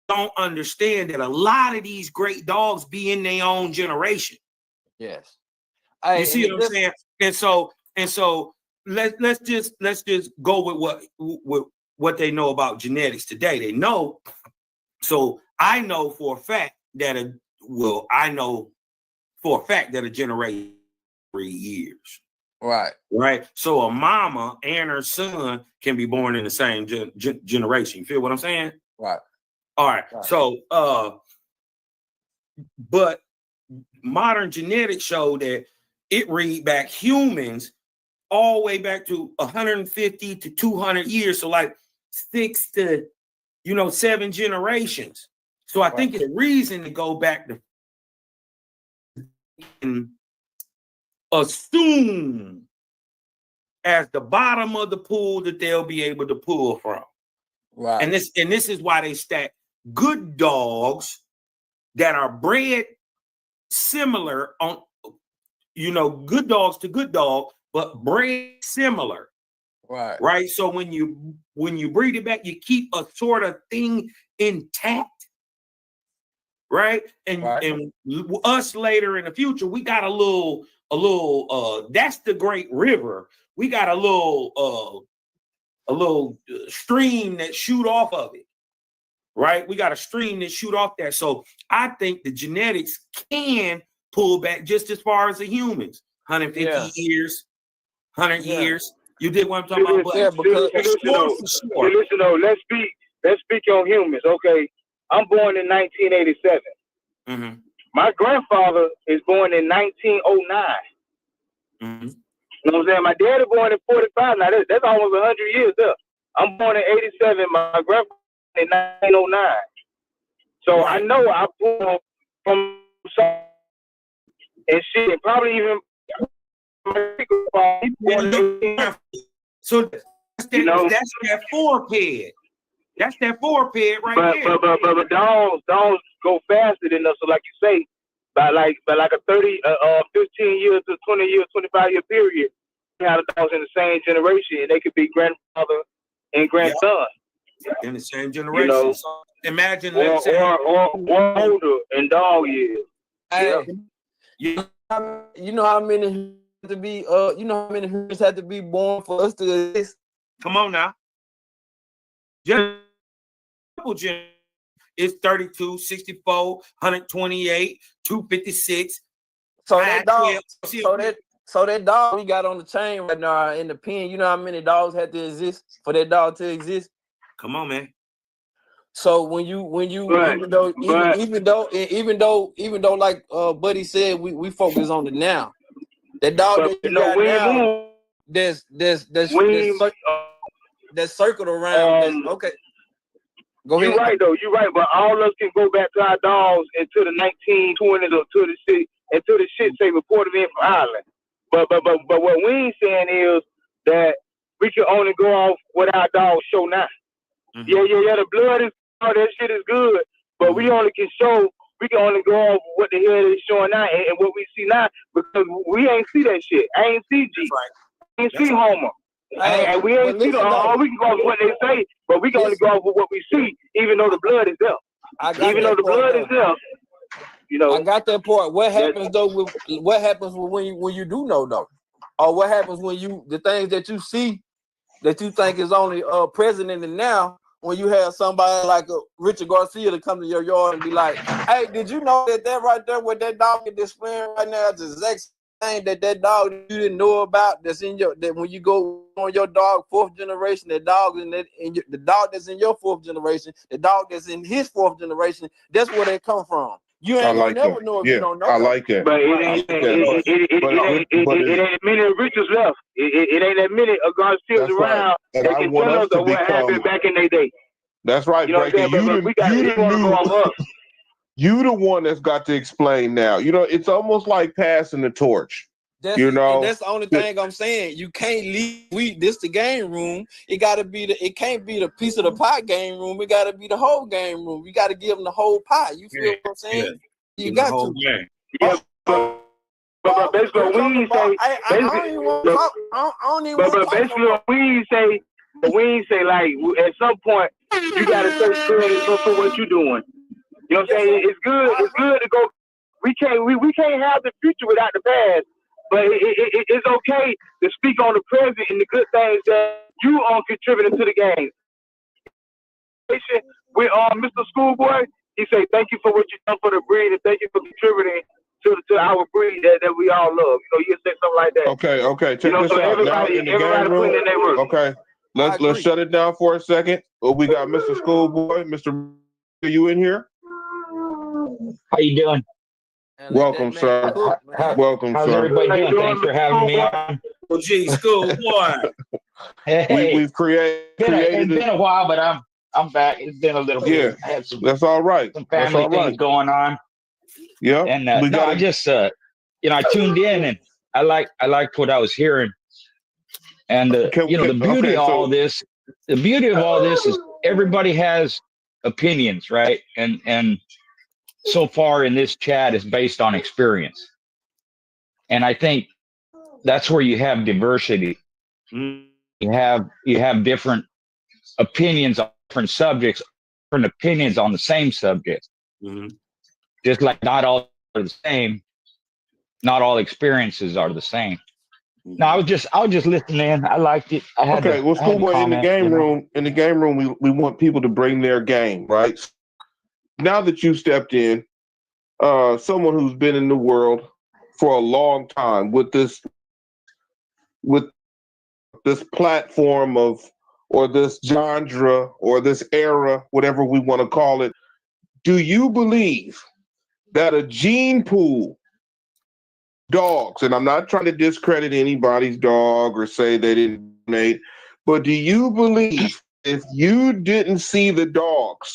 don't understand that a lot of these great dogs be in their own generation. Yes. You see what I'm saying? And so let's just go with what they know about genetics today. They know. So I know for a fact that a generation 3 years. Right. So a mama and her son can be born in the same generation. You feel what I'm saying? Right. All right. So but modern genetics show that it read back humans all the way back to 150 to 200 years. So like 6 to 7 generations. So I think it's a reason to go back to assume as the bottom of the pool that they'll be able to pull from. Right. And this is why they stack good dogs that are bred similar on, good dogs to good dog, but bred similar. Right. So when you breed it back, you keep a sort of thing intact. Right. And us later in the future, we got a little that's the Great River. We got a little stream that shoot off of it. Right. We got a stream that shoot off there. So I think the genetics can pull back just as far as the humans. 150 years, 100 years. You did what I'm talking about? Listen, though, let's speak on humans. Okay. I'm born in 1987. Mm-hmm. My grandfather is born in 1909. Mm-hmm. You know what I'm saying? My dad is born in 45. Now that's almost 100 years up. I'm born in 87. My grandfather in 1909. So I know I pulled from some and shit, and probably even so that's that four-ped. That's that four-ped right there. But dogs go faster than us. So like you say, by like a 15 years to 20 years, 25 year period, you have dogs in the same generation, and they could be grandfather and grandson. In the same generation. So imagine, let's say, or older in dog years. Hey, Yeah. you know how many have to be you know how many humans have to be born for us to exist? Come on now. It's 32, 64, 128, 256. So that dog, 12. so that dog we got on the chain right now in the pen, you know how many dogs had to exist for that dog to exist? Come on, man. So when you even though like Buddy said, we focus on the now. That dog that you got now, that's circled around. That's okay. Go ahead. You're right though. You're right, but all of us can go back to our dogs into the 1920s or to the shit say reported in from Ireland. But what we ain't saying is that we can only go off what our dogs show now. Mm-hmm. Yeah. The blood is all that shit is good, but we only can only go off what the hell is showing now and what we see now because we ain't see that shit. I ain't see G. I ain't see Homer. And we ain't see all we can go off what they say, but we can only go off with what we see, even though the blood is there. Even though the blood is there, you know. I got that part. What happens though? What happens when you do know though, or what happens when the things that you see that you think is only present in the now? When you have somebody like Richard Garcia to come to your yard and be like, "Hey, did you know that right there, what that dog is displaying right now, is the exact thing that dog you didn't know about that's in that when you go on your dog fourth generation, the dog the dog that's in your fourth generation, the dog that's in his fourth generation, that's where they come from. You ain't gonna never know if you don't know. I like that. But it ain't many of Richards left. It ain't that many of Garcias around that can tell us what happened back in their day. That's right, you know Breaker. You the one that's got to explain now. You know, it's almost like passing the torch. That's the only thing I'm saying. You can't leave. This the game room. It gotta be it can't be the piece of the pie game room. It gotta be the whole game room. You gotta give them the whole pie. You feel what I'm saying? Yeah. You got to. Yeah. But basically, we ain't say. But we ain't say like at some point you gotta take credit for what you're doing. You know what I'm saying? It's good to go. We can't have the future without the past. But it's okay to speak on the present and the good things that you are contributing to the game. With Mr. Schoolboy, he said, "Thank you for what you've done for the breed, and thank you for contributing to our breed that we all love." You know, you say something like that. Okay. Check this out. Now in the game room. Okay, let's shut it down for a second. Well, we got Mr. Schoolboy. Mr. Are you in here? How you doing? Welcome, sir. Welcome, how's sir. everybody doing? Thanks for having me on. Oh, gee, Schoolboy. Hey, we've created. It's been a while, but I'm back. It's been a little bit. Yeah, I have that's all right. Some family things going on. Yeah, and I just I tuned in and I liked what I was hearing. And the beauty of all this, the beauty of all this is everybody has opinions, right? And so far in this chat is based on experience. And I think that's where you have diversity. You have different opinions on different subjects, different opinions on the same subject. Mm-hmm. Just like not all are the same, not all experiences are the same. No, I was just listening in. I liked it. Well, Schoolboy, in the game room, we want people to bring their game, right? Now that you stepped in, someone who's been in the world for a long time with this platform or this genre or this era, whatever we want to call it, do you believe that a gene pool dogs, and I'm not trying to discredit anybody's dog or say they didn't mate, but do you believe if you didn't see the dogs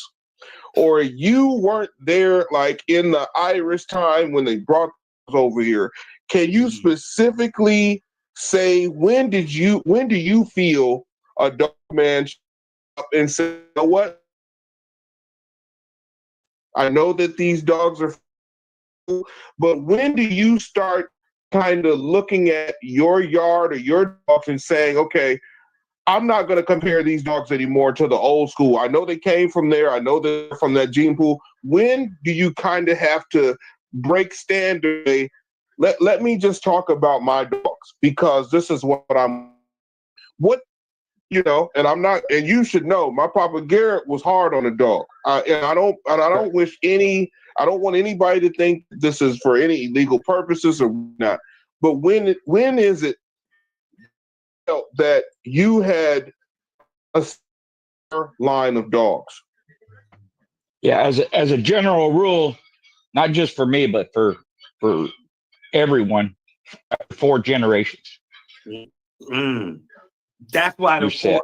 or you weren't there like in the Irish time when they brought over here, can you specifically say when do you feel a dog man up and say, you know what? I know that these dogs are, but when do you start kind of looking at your yard or your dogs and saying, okay, I'm not going to compare these dogs anymore to the old school. I know they came from there. I know they're from that gene pool. When do you kind of have to break standard. Let me just talk about my dogs, because this is what and I'm not, and you should know, my Papa Garrett was hard on the dog. And I don't want anybody to think this is for any illegal purposes or not. But when is it that you had a line of dogs? Yeah, as a general rule, not just for me, but for everyone, 4 generations. That's why You're set.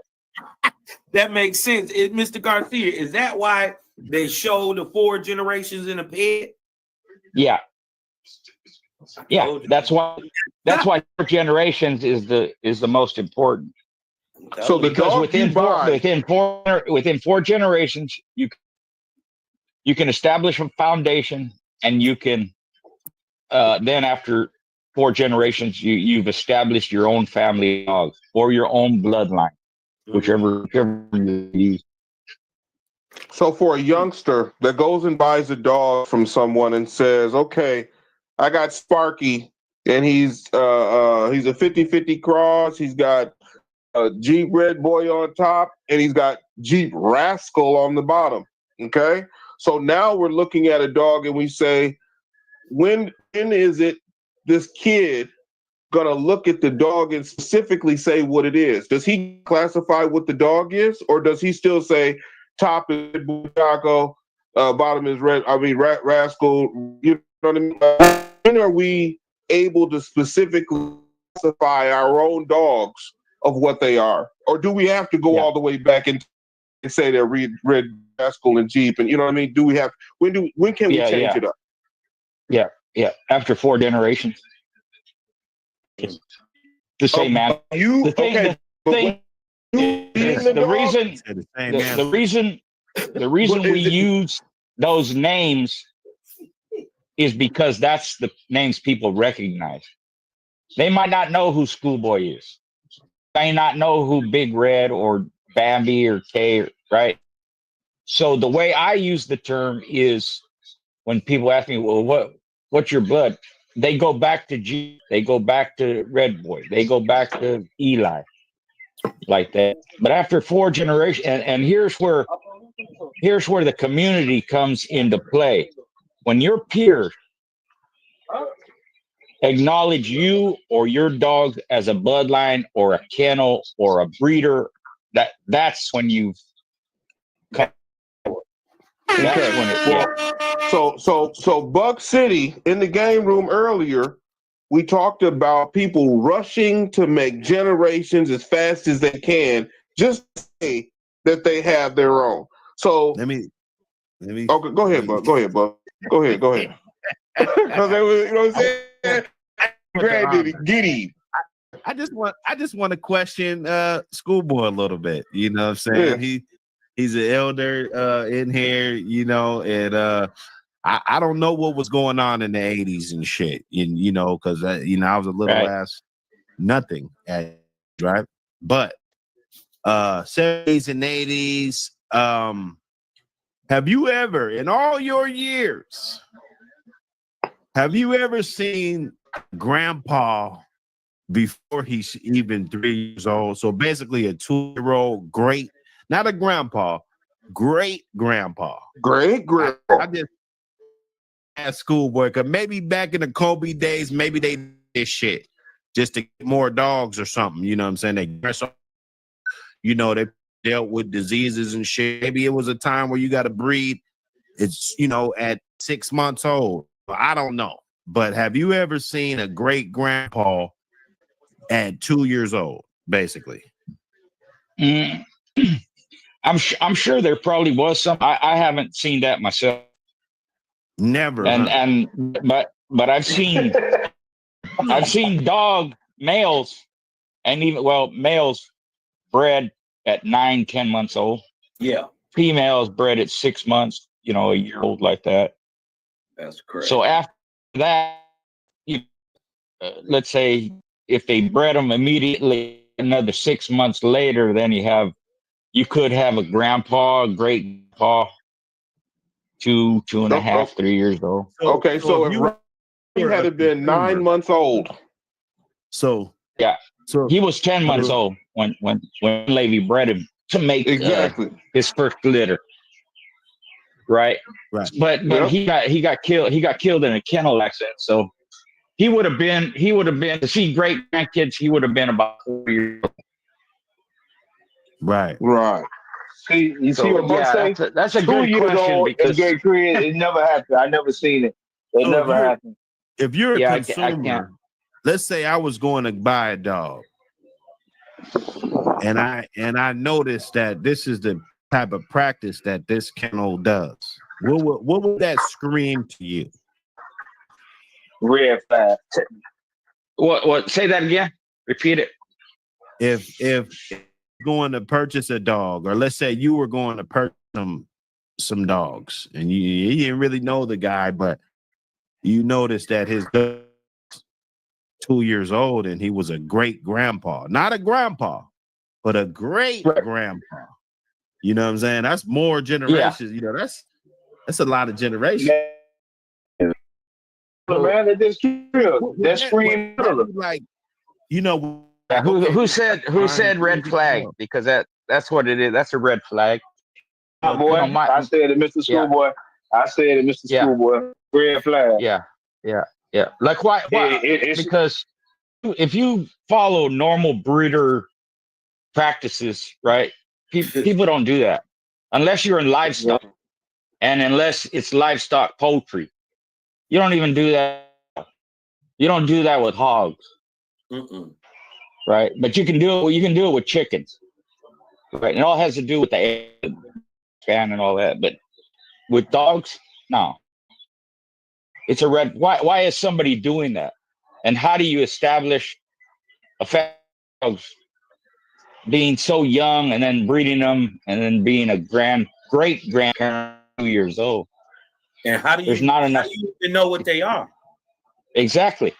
That makes sense. Mr. Garcia, is that why they show the 4 generations in a pet? Yeah. Yeah, that's why 4 generations is the most important. So the because dog within four generations, you can establish a foundation, and you can then after 4 generations, you've established your own family dog or your own bloodline, whichever you use. So for a youngster that goes and buys a dog from someone and says, okay, I got Sparky, and he's a 50-50 cross, he's got a Jeep Red Boy on top, and he's got Jeep Rascal on the bottom. Okay, so now we're looking at a dog and we say, when is it this kid gonna look at the dog and specifically say what it is? Does he classify what the dog is, or does he still say top is Buccaco, bottom is Rascal? You know what I mean? When are we able to specifically classify our own dogs of what they are, or do we have to go all the way back and say they're red Rascal and Jeep? And you know what I mean? Do we have when can we change it up? Yeah. After 4 generations, the same man. The reason we use those names is because that's the names people recognize. They might not know who Schoolboy is. They may not know who Big Red or Bambi or K, right? So the way I use the term is when people ask me, well, what's your blood? They go back to G, they go back to Red Boy, they go back to Eli, like that. But after 4 generations, and here's where the community comes into play. When your peers acknowledge you or your dog as a bloodline or a kennel or a breeder, that's when you've cut. That's when it. So Buck City, in the game room earlier, we talked about people rushing to make generations as fast as they can, just to say that they have their own. So let me. Okay, go ahead, Buck. Go ahead. Because you know what I'm saying. Granddaddy, giddy. I just want to question Schoolboy a little bit. You know what I'm saying? Yeah. He's an elder in here, and I don't know what was going on in the 80s and shit, because I was a little ass nothing at right. But 70s and 80s, have you ever, in all your years, have you ever seen grandpa before he's even 3 years old? So basically a 2-year-old great, not a grandpa, great grandpa. Great grandpa. I just asked Schoolboy, because maybe back in the Kobe days, maybe they did this shit just to get more dogs or something. You know what I'm saying? They dealt with diseases and shit. Maybe it was a time where you got to breed. It's, at 6 months old. I don't know. But have you ever seen a great grandpa at 2 years old, basically? I'm sure there probably was some. I haven't seen that myself. Never. But I've seen dog males, and even males bred at 9-10 months old. Yeah. Females bred at 6 months, a year old, like that. That's correct. So after that, let's say if they bred them immediately, another 6 months later, then you could have a grandpa, a great grandpa, two and a half, 3 years old. Okay, so if he had been 9 months old. So yeah, so he was 10 months old when Levy bred him to make his first litter. Right. But he got killed. He got killed in a kennel accident. So he would have been to see great grandkids. He would have been about 4 years old. Right. See, you see what Buck say? That's a 2 good years question old, because great kid. It never happened. I never seen it. It never happened. If you're a I consumer, can't. let's say I was going to buy a dog, and I noticed that this is the type of practice that this kennel does. What would that scream to you? Red flag. What? Say that again. Repeat it. If going to purchase a dog, or let's say you were going to purchase some dogs, and you didn't really know the guy, but you noticed that his dog was 2 years old and he was a great grandpa, not a grandpa, but a great grandpa. You know what I'm saying? That's more generations. You know, that's a lot of generations. Man, that just real. That scream like, you know. Who said red flag? Because that's what it is. That's a red flag. Boy, I said it, Mr. Schoolboy. I said it, Mr. Schoolboy. Red flag. Yeah. Like why? Because if you follow normal breeder practices, right? People don't do that unless you're in livestock, and unless it's livestock poultry. You don't even do that. You don't do that with hogs. Right? But you can do it. You can do it with chickens, right? And it all has to do with the egg span and all that. But with dogs, no. It's a red. Why is somebody doing that? And how do you establish a fact of being so young and then breeding them and then being a great grandparent 2 years old? And how do you? There's not enough. How do you even know what they are? Exactly.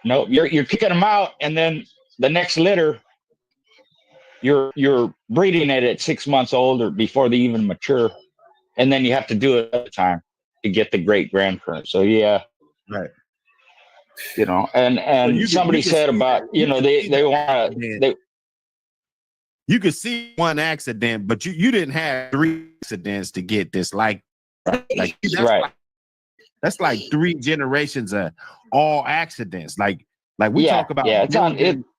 No, you're kicking them out, and then the next litter, you're breeding it at 6 months old or before they even mature, and then you have to do it at the time to get the great grandparent. So right. You know, and somebody said about they want to. You could see one accident, but you didn't have 3 accidents to get this. Like that's like 3 generations of all accidents. Like we talk about. Yeah,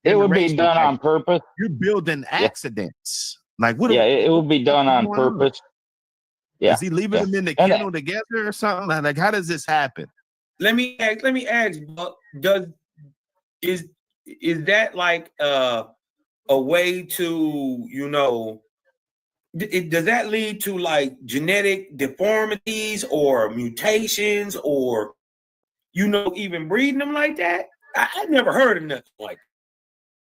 it would be done on purpose. You're building accidents. Like what? It would be done on purpose. Yeah. Is he leaving them in the kennel together or something? Like how does this happen? Let me ask. Is that like a way to does that lead to like genetic deformities or mutations or even breeding them like that? I never heard of nothing like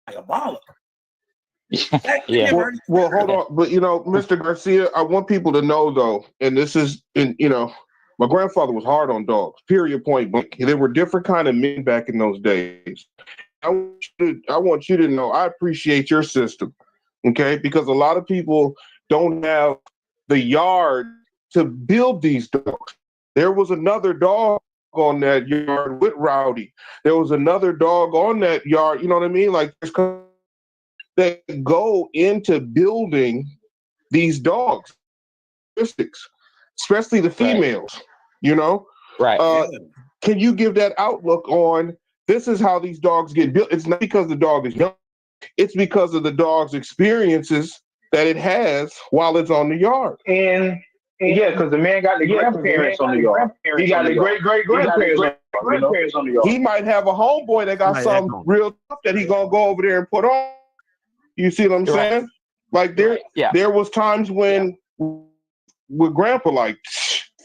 diabolical. Well, hold on, but Mr. Garcia, I want people to know though, and this is, my grandfather was hard on dogs. Period. Point blank. There were different kind of men back in those days. I want you to know I appreciate your system, okay? Because a lot of people don't have the yard to build these dogs. There was another dog on that yard with Rowdy. There was another dog on that yard. You know what I mean? Like that go into building these dogs, especially the females. Right. Can you give that outlook on this is how these dogs get built? It's not because the dog is young. It's because of the dog's experiences that it has while it's on the yard. And because the man got the grandparents on the yard. He got the great-great-grandparents on the yard. He might have a homeboy that got some real stuff that he gonna go over there and put on. You see what I'm saying? Like there was times when with grandpa like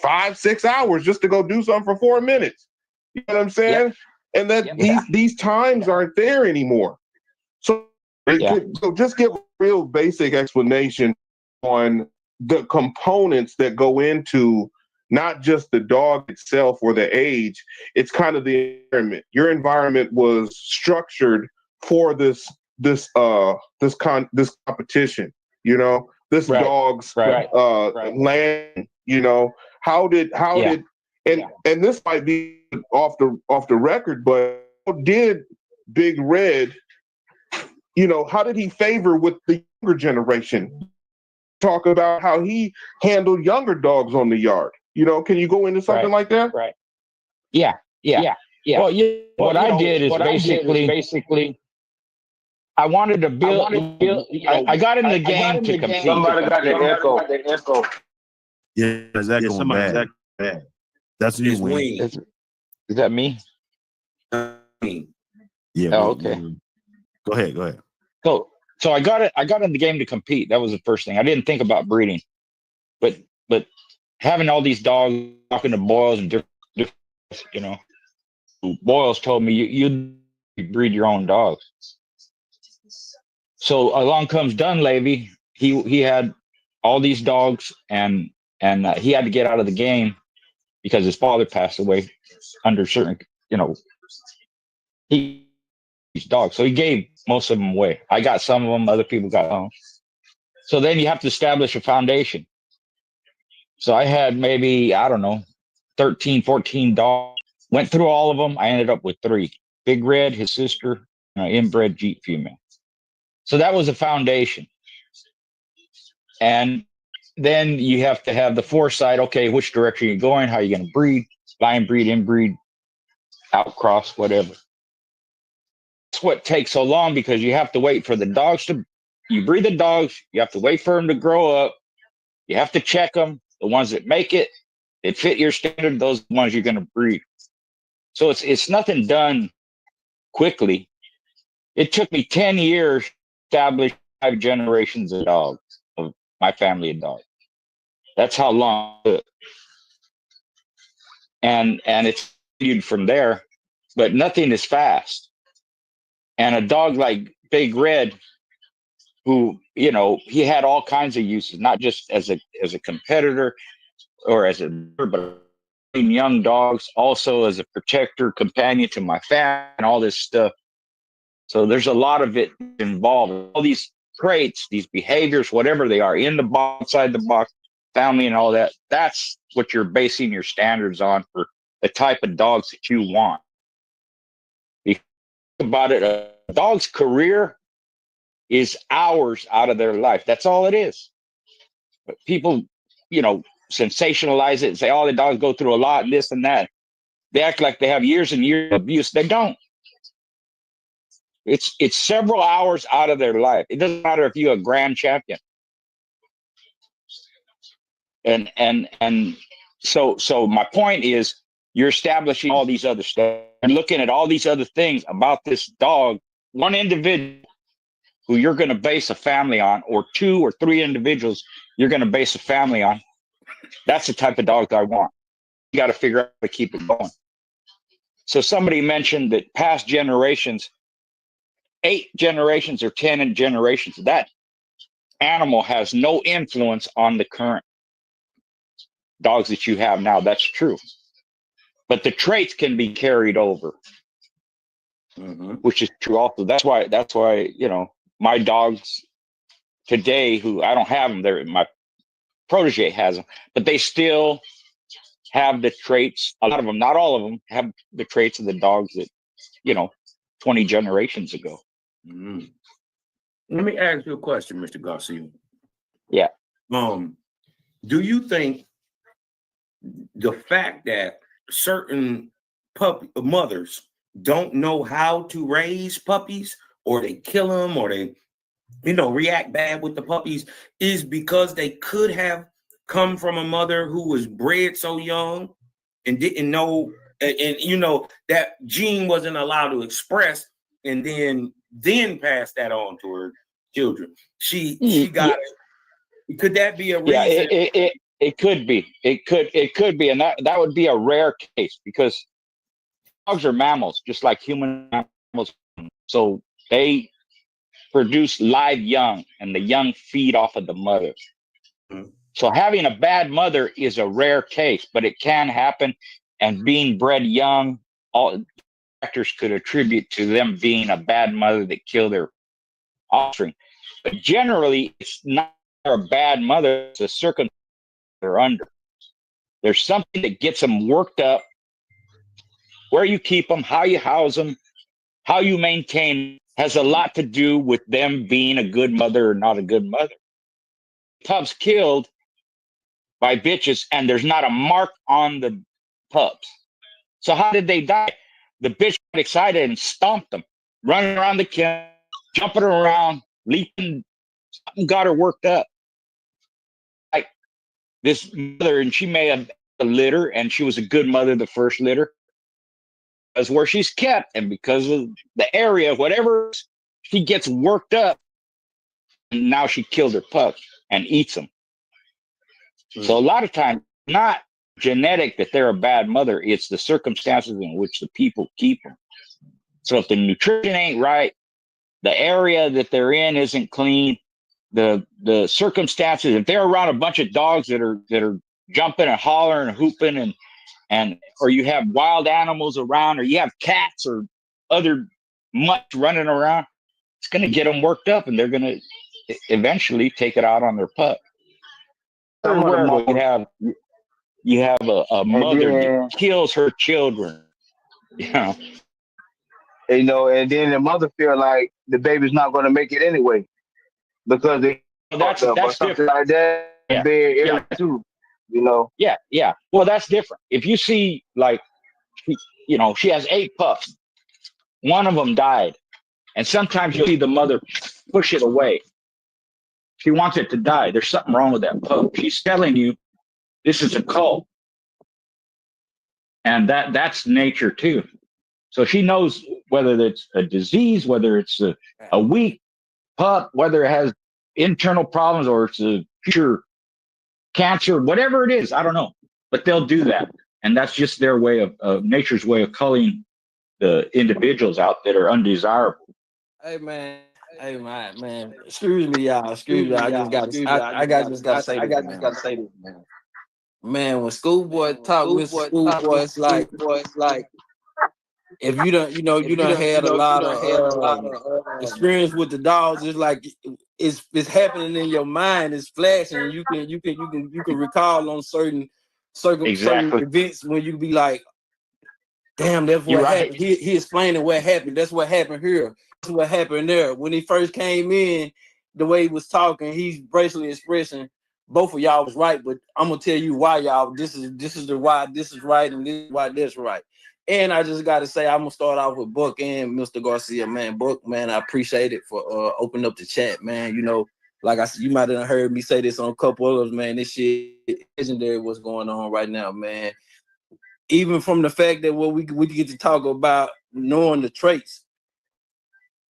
5-6 hours just to go do something for 4 minutes. You know what I'm saying? And that these times aren't there anymore. So just give a real basic explanation on the components that go into not just the dog itself or the age. It's kind of the environment. Your environment was structured for this competition. This dog's land You know, how did and this might be off the record, but how did Big Red, you know, how did he favor with the younger generation? Talk about how he handled younger dogs on the yard. You know, can you go into something like that? Right. Yeah. Well, what I did is basically I wanted to build. I got in the game to compete. Somebody got the echo. Yeah, it's echoing bad. That's when you win. Is that me? Yeah. Oh, okay. Go ahead. So I got in the game to compete. That was the first thing. I didn't think about breeding, but having all these dogs, talking to Boyles and different, you know, Boyles told me you breed your own dogs. So along comes Dunleavy. He had all these dogs, and he had to get out of the game because his father passed away under certain, you know, these dogs. So he gave most of them away. I got some of them. Other people got them. So then you have to establish a foundation. So I had maybe, I don't know, 13, 14 dogs. Went through all of them. I ended up with 3. Big Red, his sister, and an inbred Jeep female. So that was a foundation. And then you have to have the foresight. Okay, which direction you're going? How are you going to breed? Line breed, inbreed, outcross, whatever. That's what takes so long, because you have to wait for the dogs to. You breed the dogs. You have to wait for them to grow up. You have to check them. The ones that make it, that fit your standard, those are the ones you're going to breed. So it's nothing done quickly. It took me 10 years to establish 5 generations of dogs, of my family of dogs. That's how long it took. And it's continued from there, but nothing is fast. And a dog like Big Red, who, you know, he had all kinds of uses, not just as a competitor or as a, but young dogs, also as a protector, companion to my family, and all this stuff. So there's a lot of it involved. All these traits, these behaviors, whatever they are, in the box, outside the box, family and all that, that's what you're basing your standards on for the type of dogs that you want. If you think about it, a dog's career is hours out of their life. That's all it is. But people, you know, sensationalize it and say, oh, the dogs go through a lot and this and that. They act like they have years and years of abuse. They don't. It's several hours out of their life. It doesn't matter if you're a grand champion. And so my point is, you're establishing all these other stuff and looking at all these other things about this dog, one individual who you're going to base a family on, or 2 or 3 individuals you're going to base a family on. That's the type of dog that I want. You got to figure out how to keep it going. So somebody mentioned that past generations, 8 generations or 10 generations, that animal has no influence on the current dogs that you have now. That's true. But the traits can be carried over, which is true also. That's why, you know, my dogs today, who I don't have them, they're my protege has them, but they still have the traits. A lot of them, not all of them, have the traits of the dogs that, you know, 20 generations ago. Let me ask you a question, Mr. Garcia. Yeah. Do you think the fact that certain puppy mothers don't know how to raise puppies, or they kill them, or they, you know, react bad with the puppies, is because they could have come from a mother who was bred so young and didn't know, and you know, that gene wasn't allowed to express, and then pass that on to her children? She got it. Could that be a reason? Yeah, it could be. It could be, and that would be a rare case, because dogs are mammals, just like human mammals. So they produce live young, and the young feed off of the mother. So having a bad mother is a rare case, but it can happen. And being bred young, all factors could attribute to them being a bad mother that killed their offspring. But generally, it's not a bad mother, it's a circumstance they're under. There's something that gets them worked up. Where you keep them, how you house them, how you maintain has a lot to do with them being a good mother or not a good mother. Pups killed by bitches, and there's not a mark on the pups. So how did they die? The bitch got excited and stomped them, running around the kennel, jumping around, leaping. Something got her worked up. Like this mother, and she may have a litter, and she was a good mother the first litter. That's where she's kept, and because of the area, whatever, she gets worked up, and now she killed her pups and eats them. So a lot of times, not genetic that they're a bad mother, it's the circumstances in which the people keep them. So if the nutrition ain't right, the area that they're in isn't clean, the circumstances, if they're around a bunch of dogs that are jumping and hollering and hooping and or you have wild animals around, or you have cats or other mutts running around, it's going to get them worked up, and they're going to eventually take it out on their pup. Where you have a mother that kills her children, you know. And then the mother feel like the baby's not going to make it anyway because they that's different. Like that. Yeah. Too, you know. Yeah. Well, that's different. If you see, like, you know, she has 8 pups, one of them died, and sometimes you'll see the mother push it away. She wants it to die. There's something wrong with that pup. She's telling you this is a cult, and that's nature too. So she knows whether it's a disease, whether it's a weak pup, whether it has internal problems or it's a future cancer, whatever it is, I don't know. But they'll do that. And that's just their way of nature's way of culling the individuals out that are undesirable. Hey man, excuse me, y'all. I just gotta say this, man. Man, when schoolboy talk, Mr. Schoolboy, it's like if you don't had a lot of experience with the dogs, it's like it's happening in your mind, it's flashing. You can recall on certain events when you be like, damn, that's what happened. He explaining what happened. That's what happened here. That's what happened there. When he first came in, the way he was talking, he's basically expressing both of y'all was right, but I'm gonna tell you why y'all. This is the why this is right, and this is why this right. And I just got to say, I'm gonna start off with Buck and Mr. Garcia, man. Buck, man, I appreciate it for opening up the chat, man. You know, like I said, you might have heard me say this on a couple others, man. This shit is legendary. What's going on right now, man? Even from the fact that we get to talk about knowing the traits.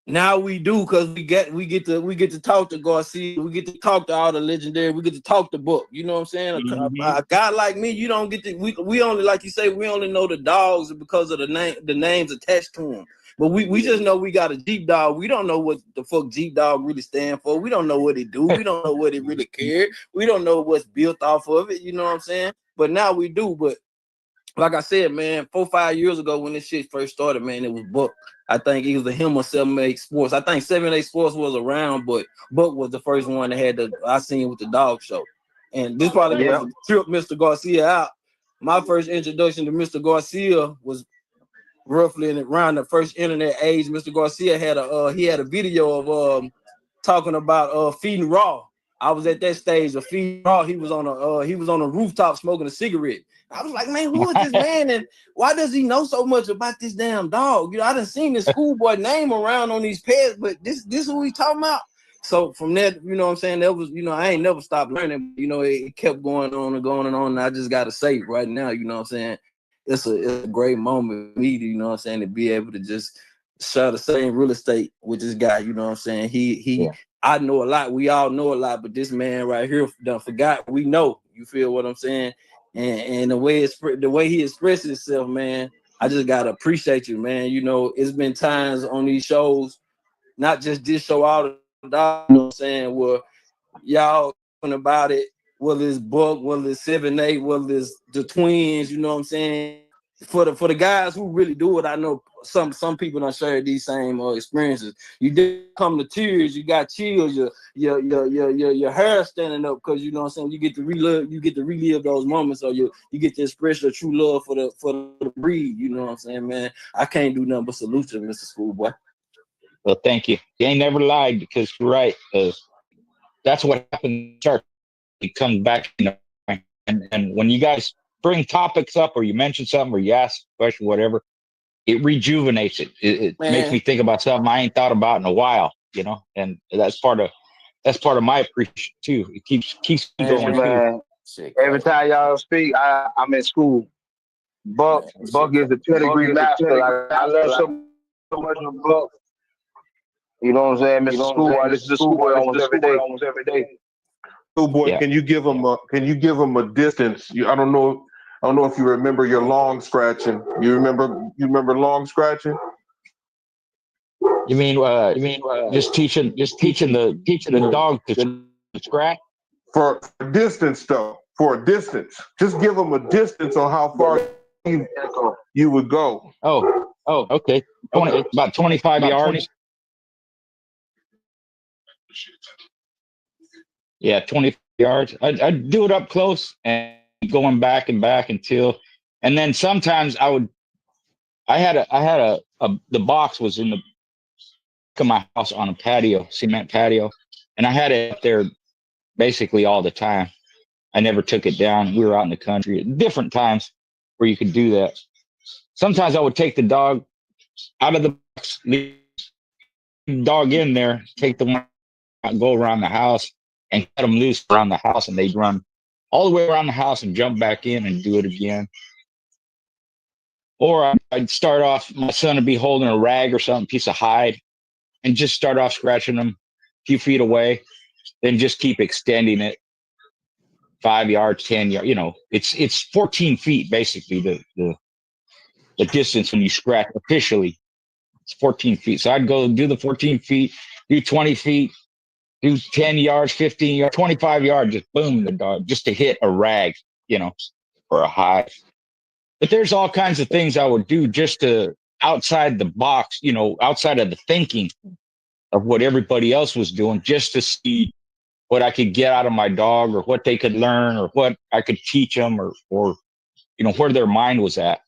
Now we do, because we get to talk to Garcia, we get to talk to all the legendary, we get to talk to Book. You know what I'm saying? Mm-hmm. A guy like me, you don't get to. We only, like you say, we only know the dogs because of the names attached to them. But we just know we got a Jeep dog. We don't know what the fuck Jeep dog really stand for. We don't know what it do. We don't know what it really cared. We don't know what's built off of it. You know what I'm saying? But now we do. But like I said, man, 4-5 years ago when this shit first started, man, it was Buck. I think it was him or 7-8 Sports. I think 7-8 Sports was around, but Buck was the first one that had I seen with the dog show. And this probably was trip Mr. Garcia out. My first introduction to Mr. Garcia was roughly around the first internet age. Mr. Garcia had a video of talking about feeding raw. I was at that stage of feeding raw. He was on a rooftop smoking a cigarette. I was like, man, who is this man, and why does he know so much about this damn dog? You know, I done seen this schoolboy name around on these pets, but this who we talking about? So from that, you know what I'm saying, that was, you know, I ain't never stopped learning. You know, it kept going on and going and on. And I just got to say right now, you know what I'm saying, it's a great moment for me, you know what I'm saying, to be able to just share the same real estate with this guy. You know what I'm saying? He I know a lot. We all know a lot, but this man right here done forgot. We know. You feel what I'm saying? And the way he expresses himself, man, I just gotta appreciate you, man. You know, it's been times on these shows, not just this show, all the dogs, you know what I'm saying, where y'all talking about it, whether it's Buck, whether it's 7-8, whether it's the twins, you know what I'm saying? for the guys who really do it, I know some people don't share these same experiences. You did come to tears, you got chills, your hair standing up because you know what I'm saying. You get to relive those moments, or you get to express your true love for the breed. You know what I'm saying, man. I can't do nothing but salute you, Mr. Schoolboy. Well, thank you. You ain't never lied, because you're right. That's what happens. It comes back, and when you guys bring topics up, or you mention something, or you ask a question, whatever, it rejuvenates it. It makes me think about something I ain't thought about in a while, and that's part of my appreciation too. It keeps me going man. Every time y'all speak, I'm in school. Buck is the pedigree master. I learned so much from Buck. You know what I'm saying, Mr. Schoolboy? I listen to Schoolboy almost every day. Schoolboy, can you give him a distance? I don't know if you remember your long scratching. You remember long scratching? You mean just teaching the dog to scratch? For distance, though. For a distance. Just give them a distance on how far you would go. Oh, okay. About 25 yards. Yeah, 20 yards. I'd do it up close and going back and back until, and then sometimes I had the box was in the back of my house on a patio, cement patio, and I had it up there basically all the time. I never took it down. We were out in the country at different times where you could do that. Sometimes I would take the dog out of the box, leave the dog in there, take the one out, go around the house and cut them loose around the house, and they'd run all the way around the house and jump back in and do it again. Or I'd start off, my son would be holding a rag or something, piece of hide, and just start off scratching them a few feet away, then just keep extending it 5 yards, 10 yards. It's 14 feet basically the distance when you scratch officially. It's 14 feet. So I'd go do the 14 feet, do 20 feet, do 10 yards, 15 yards, 25 yards, just boom the dog, just to hit a rag, or a hide. But there's all kinds of things I would do just to outside the box, outside of the thinking of what everybody else was doing, just to see what I could get out of my dog, or what they could learn, or what I could teach them, or where their mind was at,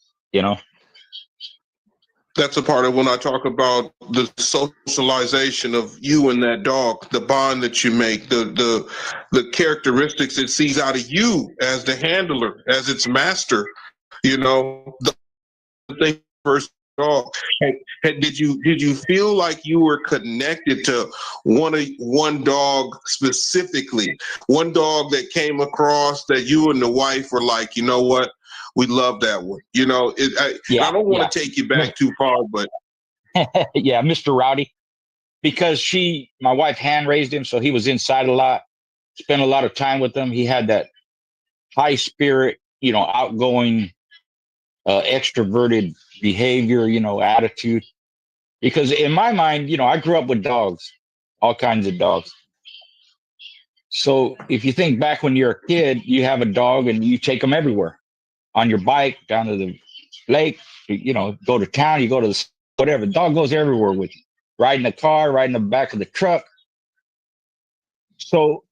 That's a part of when I talk about the socialization of you and that dog, the bond that you make, the characteristics it sees out of you as the handler, as its master. The thing first dog. Did you feel like you were connected to one dog specifically, one dog that came across that you and the wife were like, you know what? We love that one. I don't want to take you back too far, but yeah, Mr. Rowdy, because my wife hand raised him, so he was inside a lot, spent a lot of time with him. He had that high spirit, outgoing, extroverted behavior, attitude. Because in my mind, I grew up with dogs, all kinds of dogs. So if you think back when you're a kid, you have a dog and you take them everywhere. On your bike, down to the lake, go to town, you go to whatever. The dog goes everywhere with you. Ride in the car, ride in the back of the truck. So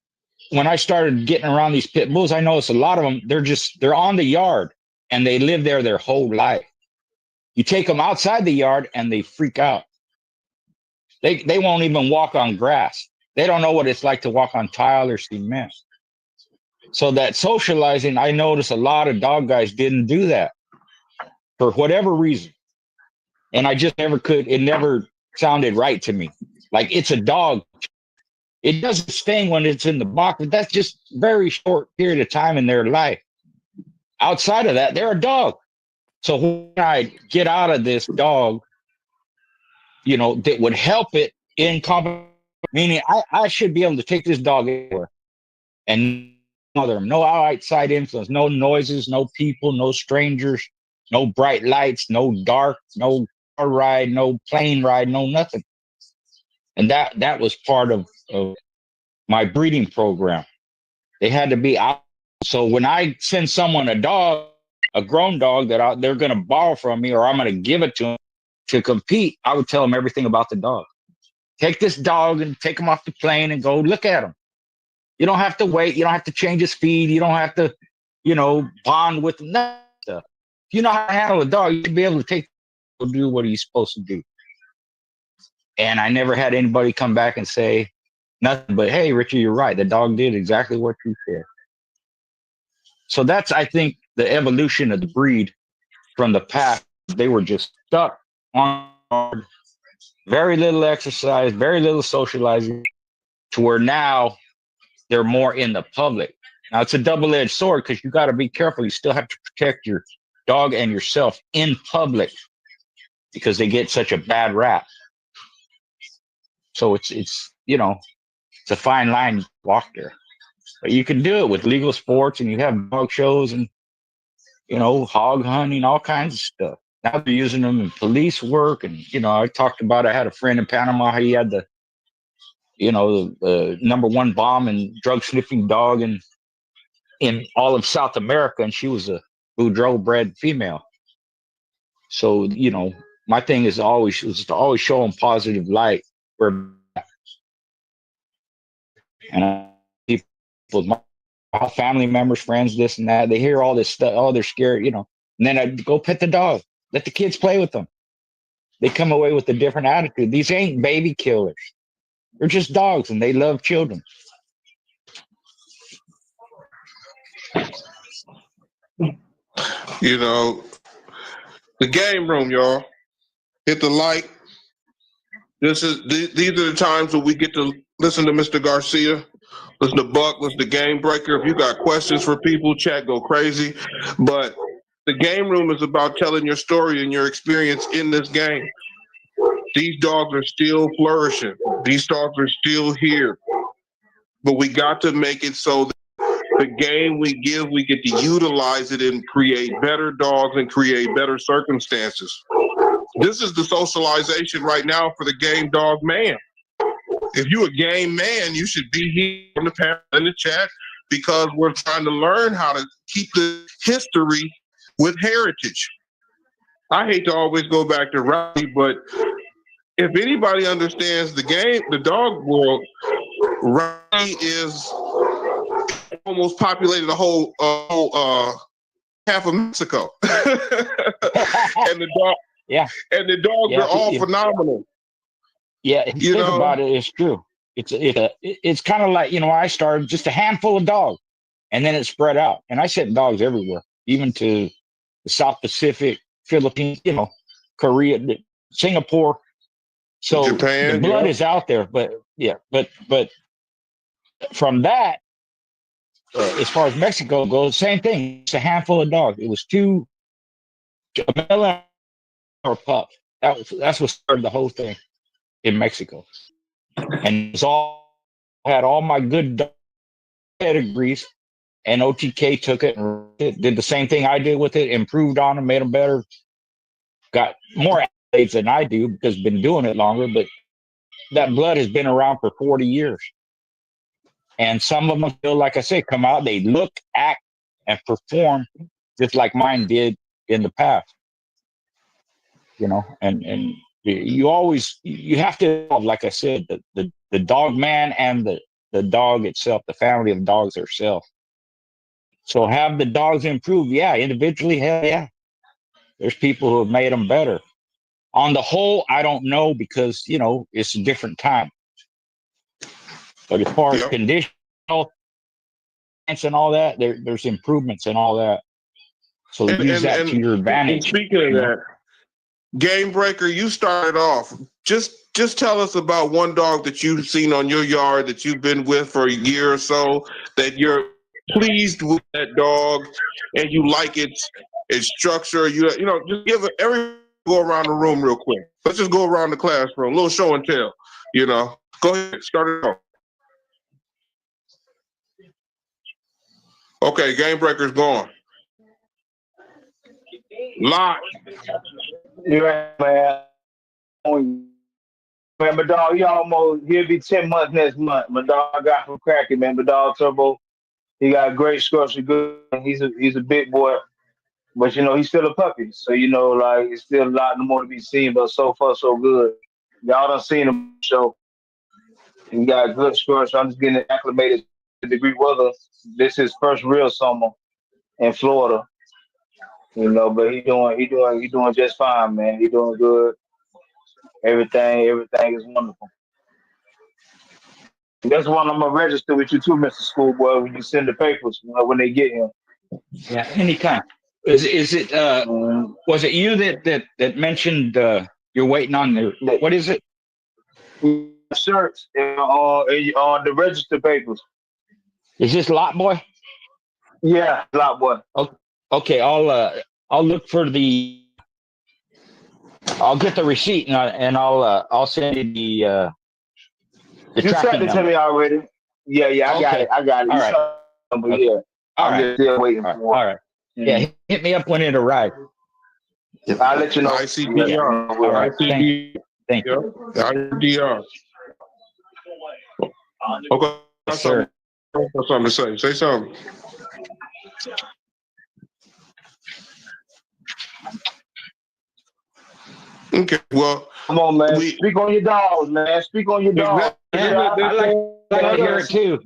when I started getting around these pit bulls, I noticed a lot of them, they're on the yard and they live there their whole life. You take them outside the yard and they freak out. They won't even walk on grass. They don't know what it's like to walk on tile or cement. So that socializing, I noticed a lot of dog guys didn't do that for whatever reason. And I just never could. It never sounded right to me. Like, it's a dog. It does its thing when it's in the box, but that's just very short period of time in their life. Outside of that, they're a dog. So when I get out of this dog, that would help it in competition, meaning I should be able to take this dog anywhere and mother him. No outside influence, no noises, no people, no strangers, no bright lights, no dark, no car ride, no plane ride, no nothing. And that was part of my breeding program. They had to be out. So when I send someone a dog, a grown dog that they're going to borrow from me or I'm going to give it to them to compete, I would tell them everything about the dog. Take this dog and take him off the plane and go look at him. You don't have to wait. You don't have to change his feed. You don't have to, bond with him. That stuff. If you know how to handle a dog, you should be able to take him to do what he's supposed to do. And I never had anybody come back and say nothing but, hey, Richard, you're right. The dog did exactly what you said. So that's, I think, the evolution of the breed from the past. They were just stuck on very little exercise, very little socializing, to where now they're more in the public. Now, it's a double-edged sword because you got to be careful. You still have to protect your dog and yourself in public because they get such a bad rap. So it's a fine line to walk there. But you can do it with legal sports, and you have dog shows and, hog hunting, all kinds of stuff. Now they're using them in police work. And, I talked about, I had a friend in Panama, he had the #1 bomb and drug sniffing dog in all of South America. And she was a Boudreaux bred female. So, my thing is always to always show them positive light. And people, my family members, friends, this and that, they hear all this stuff. Oh, they're scared, and then I go pet the dog, let the kids play with them. They come away with a different attitude. These ain't baby killers. They're just dogs, and they love children. The game room, y'all. Hit the like. These are the times when we get to listen to Mr. Garcia, listen to Buck, listen to Game Breaker. If you got questions for people, chat, go crazy. But the game room is about telling your story and your experience in this game. These dogs are still flourishing. These dogs are still here. But we got to make it so that the game we give, we get to utilize it and create better dogs and create better circumstances. This is the socialization right now for the game dog man. If you're a game man, you should be here in the chat because we're trying to learn how to keep the history with heritage. I hate to always go back to Rowdy, but if anybody understands the dog world, Rowdy is almost populated the whole half of Mexico. And the dogs are all phenomenal. Yeah, if you think about it, it's true. It's kind of like, I started just a handful of dogs, and then it spread out. And I sent dogs everywhere, even to the South Pacific, Philippines, Korea, Singapore. So Japan, the blood is out there, but from that, as far as Mexico goes, same thing. It's a handful of dogs. It was a male or pup. That's what started the whole thing in Mexico. And had all my good dog pedigrees, and OTK took it and did the same thing I did with it, improved on them, made them better, got more accolades than I do because I've been doing it longer, but that blood has been around for 40 years. And some of them still, like I say, come out, they look, act, and perform just like mine did in the past. And you have to, like I said, the dog man and the dog itself, the family of dogs itself. So have the dogs improve? Yeah, individually, hell yeah. There's people who have made them better. On the whole, I don't know because, it's a different time. But as far as conditional and all that, there's improvements and all that. So use that to your advantage. Speaking of that, Game Breaker, you started off. Just tell us about one dog that you've seen on your yard that you've been with for a year or so, that you're pleased with that dog and you like its structure. Just give every go around the room real quick. Let's just go around the classroom, a little show and tell. Go ahead, start it off. Okay, Game Breaker's gone. Live. Yeah, man. Man, my dog, he'll be 10 months next month. My dog got from cracking, man. My dog Turbo, he got a great structure, good. He's a big boy. But he's still a puppy, so like it's still a lot more to be seen. But so far, so good. Y'all done seen him show. He got good scores. So I'm just getting acclimated to the Greek weather. This is first real summer in Florida. But he doing just fine, man. He doing good. Everything is wonderful. That's one I'm gonna register with you too, Mr. Schoolboy, when you send the papers when they get here. Yeah, anytime. Is it was it you that mentioned you're waiting on the what is it? Shirts on the register papers. Is this Lot Boy? Yeah, lot boy. Okay, I'll look for I'll get the receipt and I'll send you the You sent tracking it to number. me already. Yeah, I got Okay. it. I got it. All You right. sent it, but yeah, All I'm right. just still waiting All right. for All it. right. Yeah, hit me up when it arrives. I'll let you know. ICDR. All right. Thank you. ICDR. Okay. Yes, sir. Got something to say. Say something. Okay. Well, Come on, man. Speak on your dogs, man. Speak on your dogs. Yeah, I like to hear it too.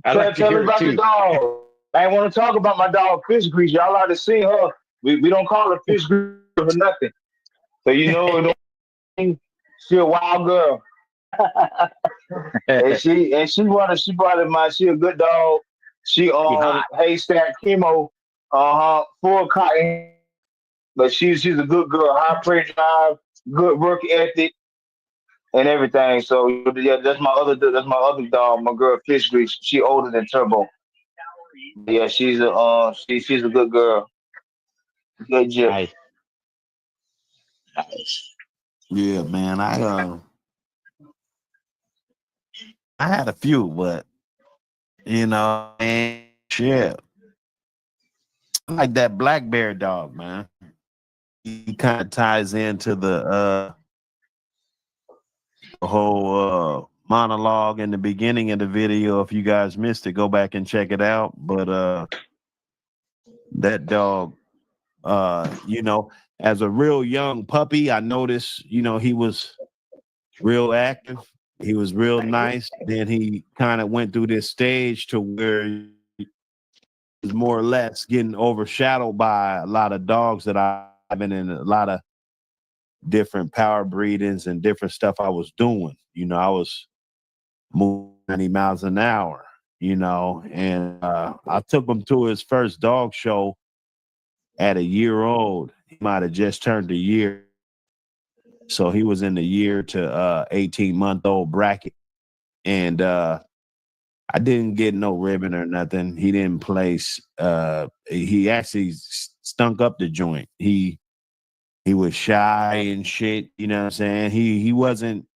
Tell me about your dog. I ain't want to talk about my dog, Fish Grease. Y'all ought to see her. We don't call her Fish Grease for nothing. So she a wild girl. and she brought my she a good dog. She haystack chemo, full cotton. But she's a good girl, high praise drive, good work ethic, and everything. So yeah, that's my other dog, my girl Fish Grease. She older than Turbo. Yeah, she's a good girl. Good jip. Nice. Yeah, man. I had a few, but man, shit. I like that black bear dog, man. He kind of ties into the whole monologue in the beginning of the video. If you guys missed it, go back and check it out. But that dog, as a real young puppy, I noticed, he was real active. He was real nice. Then he kind of went through this stage to where he was more or less getting overshadowed by a lot of dogs that I've been in, a lot of different power breedings and different stuff I was doing. I was moving 90 miles an hour, and I took him to his first dog show at a year old. He might have just turned a year. So he was in the year to 18-month-old bracket. And I didn't get no ribbon or nothing. He didn't place. He actually stunk up the joint. He was shy and shit. You know what I'm saying? He wasn't.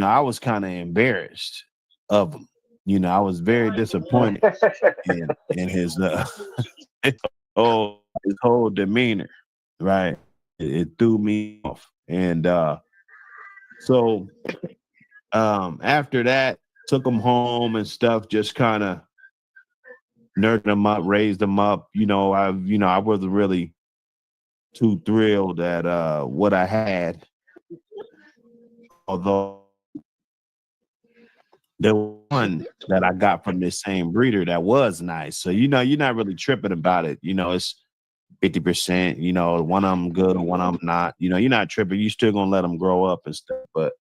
I was kind of embarrassed of him. I was very disappointed in his his whole demeanor. Right? It threw me off. And so after that, took him home and stuff, just kind of nurtured him up, raised him up. I wasn't really too thrilled at what I had. Although there was one that I got from this same breeder that was nice. So, you're not really tripping about it. It's 50%, one of them good, one of them not. You're not tripping. You still gonna let them grow up and stuff. But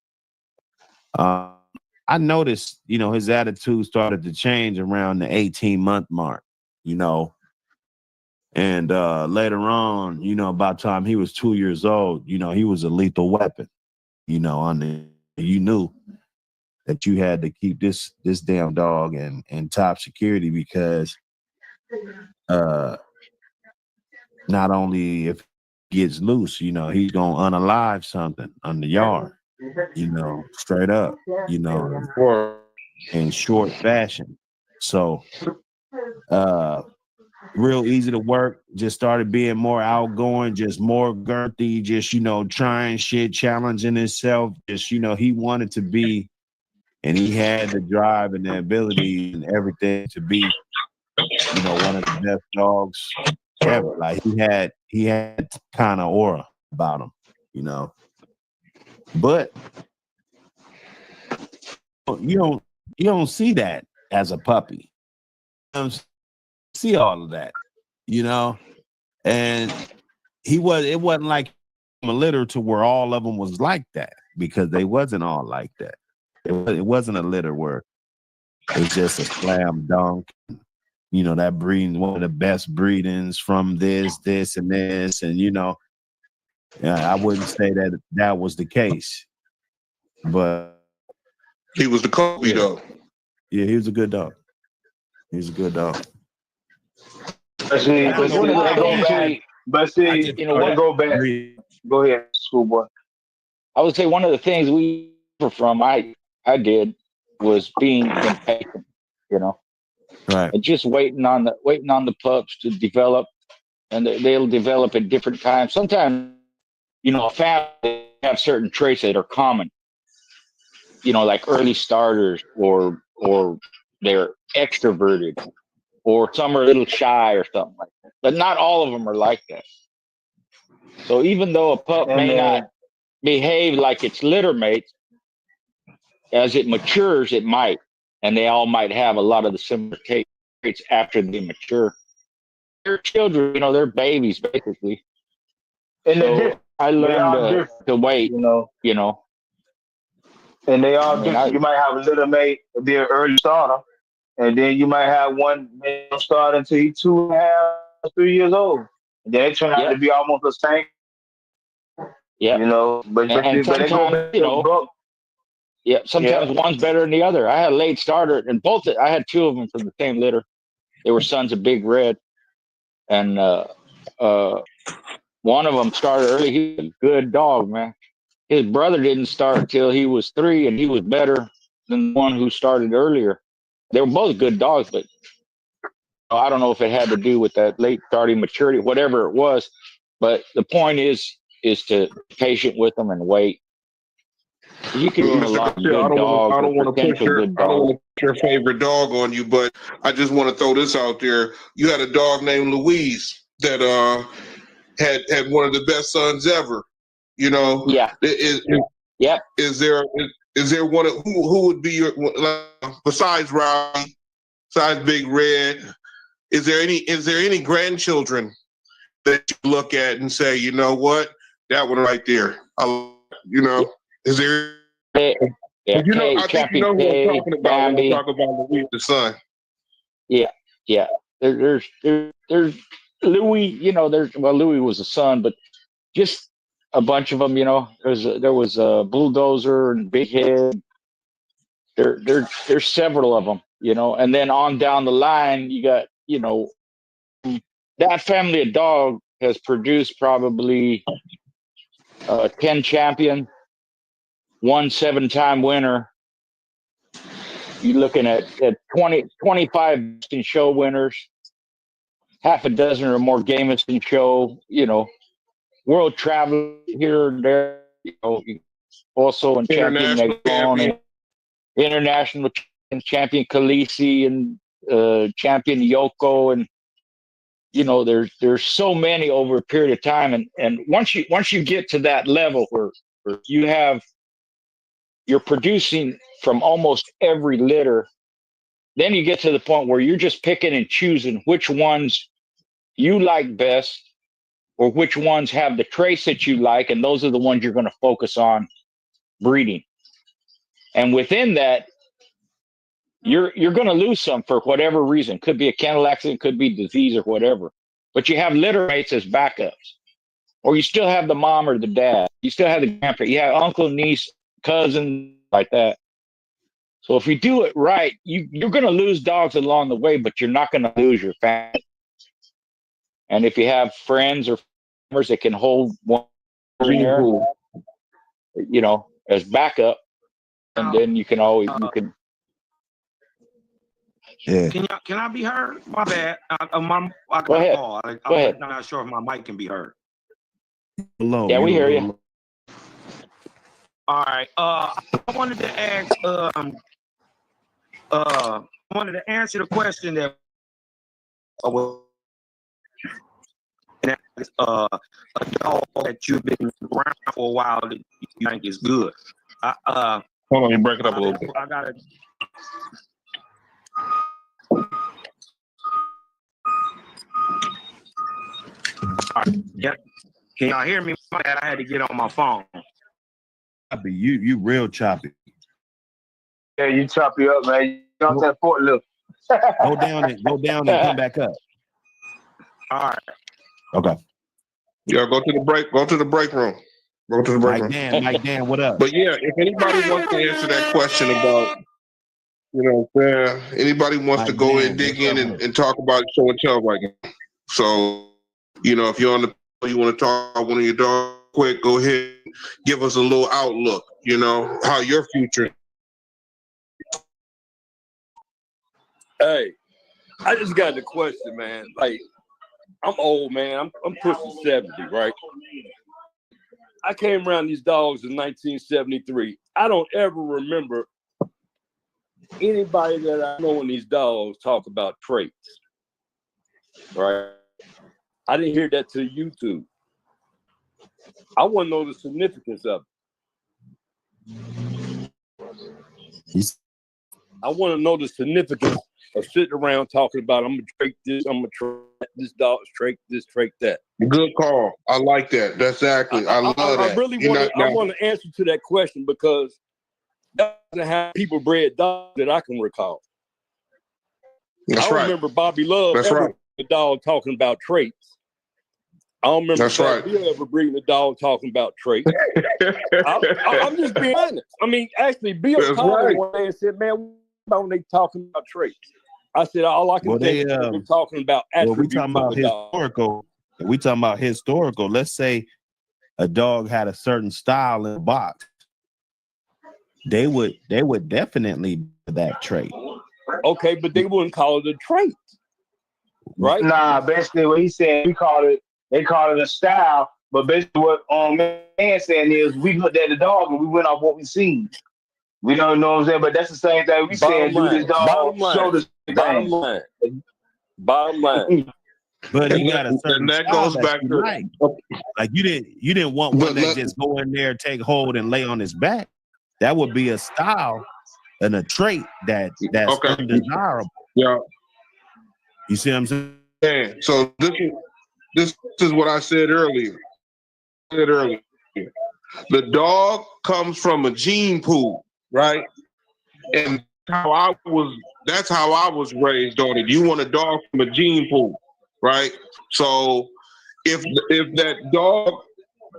I noticed, his attitude started to change around the 18-month mark, and later on, about time he was 2 years old, he was a lethal weapon, you knew that you had to keep this damn dog in top security because not only if he gets loose, he's gonna unalive something on the yard, straight up, in short fashion. So real easy to work, just started being more outgoing, just more girthy, just trying shit, challenging himself. Just he wanted to be, and he had the drive and the ability and everything to be one of the best dogs ever. Like he had kind of aura about him, you know. But you don't see that as a puppy. You don't see all of that, you know. And it wasn't like a litter to where all of them was like that, because they wasn't all like that. It wasn't a litter where it's just a slam dunk. You know, that breeding one of the best breedings from this, and this, and you know, I wouldn't say that was the case, but he was the Kobe though. Yeah, he was a good dog. He's a good dog. But see, I know one of the things but see, you know what? go back. Go ahead, schoolboy. I would say one of the things we suffer from, I did, was being impatient, you know, Right. and just waiting on the pups to develop, and they'll develop at different times. Sometimes, you know, a family have certain traits that are common, you know, like early starters, or they're extroverted, or some are a little shy or something like that. But not all of them are like that. So even though a pup may not behave like its litter mates, as it matures, it might, and they all might have a lot of the similar traits after they mature. They're children, you know, they're babies basically. And so I learned to wait, you know. And they all different. You might have a little mate be an early starter, and then you might have one start until he's 2.5, 3 years old, and then they turn out to be almost the same. Yeah, you know, but and sometimes, you know, sometimes one's better than the other. I had a late starter, and I had two of them from the same litter. They were sons of Big Red, and one of them started early. He was a good dog, man. His brother didn't start till he was 3, and he was better than the one who started earlier. They were both good dogs, but I don't know if it had to do with that late starting maturity, whatever it was. But the point is to be patient with them and wait. You can learn a lot of good dogs. I don't want to push your favorite dog on you, but I just want to throw this out there. You had a dog named Louise that had one of the best sons ever. You know. Yeah. Is there one who would be your, besides Robbie, besides Big Red? Is there any grandchildren that you look at and say, you know what, that one right there? Is there? Yeah, I think you know who I'm talking about when I talk about Louis the son. Yeah. There's Louis. You know, Louis was a son, but just a bunch of them. You know, there was a Bulldozer and Big Head. There's several of them. You know, and then on down the line, you got, you know, that family of dog has produced probably 10 champion, 1 7-time winner. You're looking at 25 in show winners, half a dozen or more Gameston show, you know, world travel here and there, you know, also in champion Negron, international champion Khaleesi, and champion Yoko, and you know, there's so many over a period of time, and once you get to that level where you're producing from almost every litter, then you get to the point where you're just picking and choosing which ones you like best, or which ones have the traits that you like, and those are the ones you're going to focus on breeding. And within that, you're going to lose some for whatever reason. Could be a kennel accident, could be disease or whatever. But you have litter mates as backups. Or you still have the mom or the dad. You still have the grandparent. You have uncle, niece, cousin, like that. So if you do it right, you're going to lose dogs along the way, but you're not going to lose your family. And if you have friends or farmers that can hold one in there, you know, as backup, and then you can always Yeah. Can I be heard? My bad. Go ahead. Go ahead. I'm not sure if my mic can be heard. Hello. Yeah, we hear you. All right. I wanted to ask. I wanted to answer the question that that's a dog that you've been around for a while that you think is good. Hold on, you break it up a little bit. I got it. Yep. Can y'all hear me? My bad, I had to get on my phone. You real choppy. Yeah, you choppy up, man. You off that forklift. Go down and come back up. All right. Okay. Yeah, go to the break. Go to the break room. Go to the break room. Mike Dan, what up? But yeah, if anybody wants to answer that question about, you know what I'm saying, anybody wants to go in, dig in, and talk about show and tell right now. So, you know, if you're on the, you want to talk about one of your dogs quick, go ahead, give us a little outlook, you know, how your future. Hey, I just got the question, man. Like, I'm old, man. I'm pushing 70, right? I came around these dogs in 1973. I don't ever remember anybody that I know in these dogs talk about traits, right? I didn't hear that till YouTube. I want to know the significance of it. I want to know the significance of sitting around talking about, I'm going to trait this, I'm going to trait this dog's trait this, trait that. Good call. I like that. That's exactly. I love that. I really want to answer to that question because that doesn't have people bred dogs that I can recall. That's right. I remember Bobby Love the dog talking about traits. I don't remember Bill ever breeding a dog talking about traits. I'm just being honest. I mean, actually, Bill called me one day and said, man, what about when they talking about traits? I said, all I can think is they're talking about attributes. We talking about historical. We talking about historical. Let's say a dog had a certain style in the box. They would definitely be that trait. Okay, but they wouldn't call it a trait, right? Nah, basically what he said, they call it a style. But basically what man saying is we looked at the dog and we went off what we seen. We don't know what I'm saying, but that's the same thing we saying. Do this dog show the thing. Bottom line. But he got a certain and that goes back to like you didn't want one that just go in there, take hold, and lay on his back. That would be a style and a trait that's undesirable. Yeah. You see what I'm saying? Yeah. So this is what I said earlier. The dog comes from a gene pool, right? And that's how I was raised on it. You want a dog from a gene pool, right? So if that dog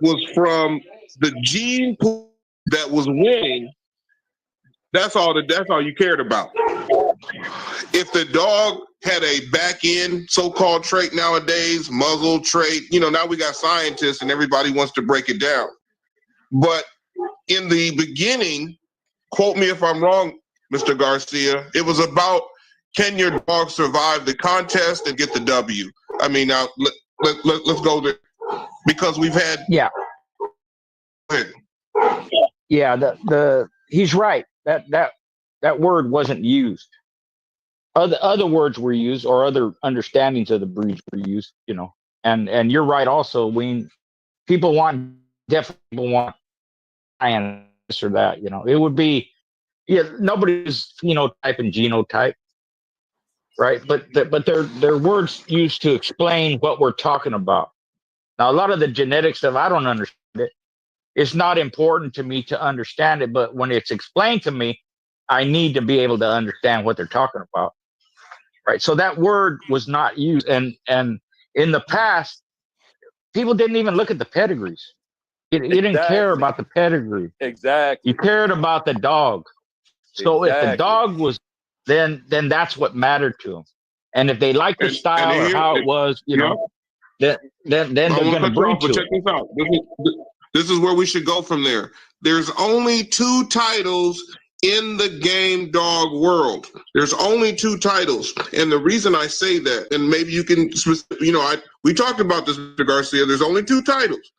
was from the gene pool that was winning, that's all you cared about. If the dog had a back end so-called trait nowadays, muzzle trait, you know, now we got scientists and everybody wants to break it down. But in the beginning, quote me if I'm wrong, Mr. Garcia, it was about, can your dog survive the contest and get the W? I mean, now let's go there because we've had. Yeah. Go ahead. Yeah. He's right. That word wasn't used. Other words were used, or other understandings of the breeds were used. You know, and you're right. Also, people want this or that. You know, it would be. Yeah, nobody's phenotype and genotype, right? But they're words used to explain what we're talking about. Now, a lot of the genetic stuff, I don't understand it. It's not important to me to understand it, but when it's explained to me, I need to be able to understand what they're talking about, right? So that word was not used, and in the past, people didn't even look at the pedigrees. You didn't care about the pedigree. Exactly. You cared about the dog. So if the dog was, then that's what mattered to them. And if they liked the style or how it was, then they're going to breed to check this out. This is where we should go from there. There's only 2 titles in the game dog world. There's only 2 titles. And the reason I say that, and maybe you can, we talked about this, Mr. Garcia, there's only 2 titles,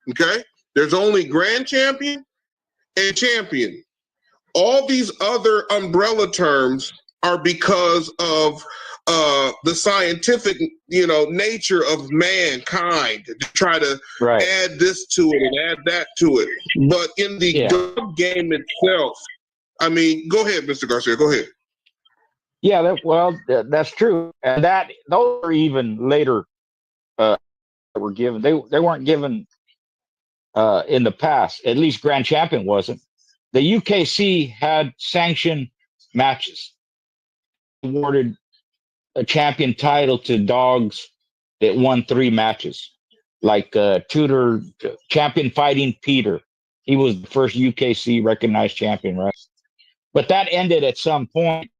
okay? There's only Grand Champion and Champion. All these other umbrella terms are because of the scientific, nature of mankind to try to add this to it and add that to it. But in the dog game itself, I mean, go ahead, Mr. Garcia, go ahead. Yeah, that's true, and those are even later were given. They weren't given in the past. At least Grand Champion wasn't. The UKC had sanctioned matches, awarded a champion title to dogs that won 3 matches, like Tudor champion fighting Peter. He was the first UKC recognized champion, right? But that ended at some point,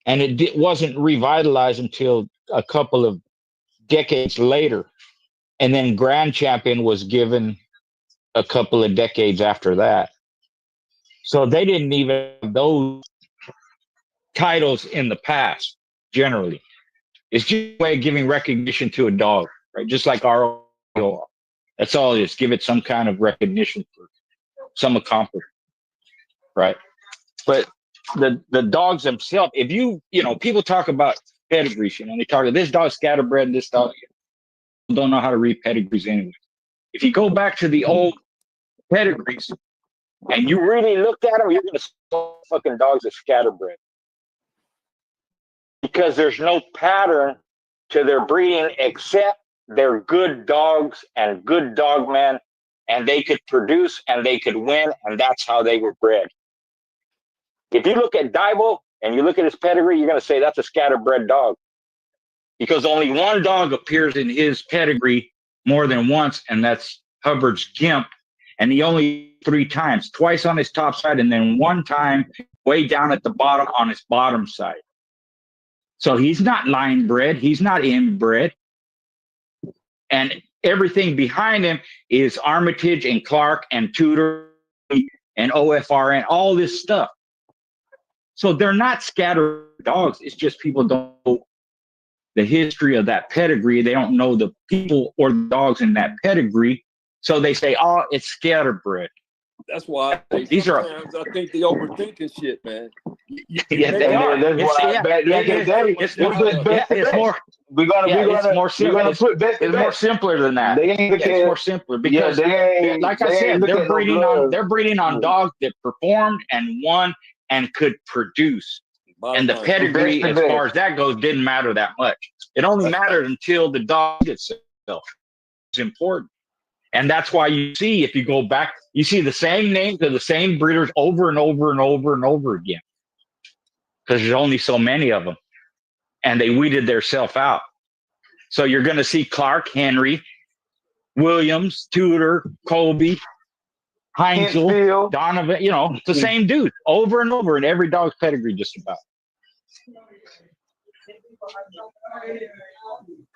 and it wasn't revitalized until a couple of decades later. And then Grand Champion was given a couple of decades after that. So they didn't even have those titles in the past, generally. It's just a way of giving recognition to a dog, right? Just like our own. That's all it is. Give it some kind of recognition for some accomplishment, right? But the dogs themselves, if people talk about pedigrees, they talk about this dog scatterbred, this dog don't know how to read pedigrees anyway. If you go back to the old pedigrees and you really looked at them, you're going to see fucking dogs are scatterbred. Because there's no pattern to their breeding except they're good dogs and good dog men, and they could produce and they could win, and that's how they were bred. If you look at Divo and you look at his pedigree, you're going to say that's a scatterbred dog. Because only one dog appears in his pedigree more than once, and that's Hubbard's Gimp. And he only 3 times, twice on his top side, and then 1 time way down at the bottom on his bottom side. So he's not line bred, he's not inbred. And everything behind him is Armitage and Clark and Tudor and OFRN, all this stuff. So they're not scattered dogs. It's just people don't know the history of that pedigree. They don't know the people or the dogs in that pedigree. So they say, oh, it's scatterbred. That's why I think they overthinking shit, man. Yeah, they are. It's more. It's more simple. It's more simpler than that. It's more simpler because, like I said, they're breeding on dogs that performed and won and could produce. And the pedigree, as far as that goes, didn't matter that much. It only mattered until the dog itself. It's important. And that's why you see, if you go back, you see the same names of the same breeders over and over and over and over again. Because there's only so many of them. And they weeded theirself out. So you're going to see Clark, Henry, Williams, Tudor, Colby, Heinzel, Donovan, it's the same dude over and over in every dog's pedigree, just about.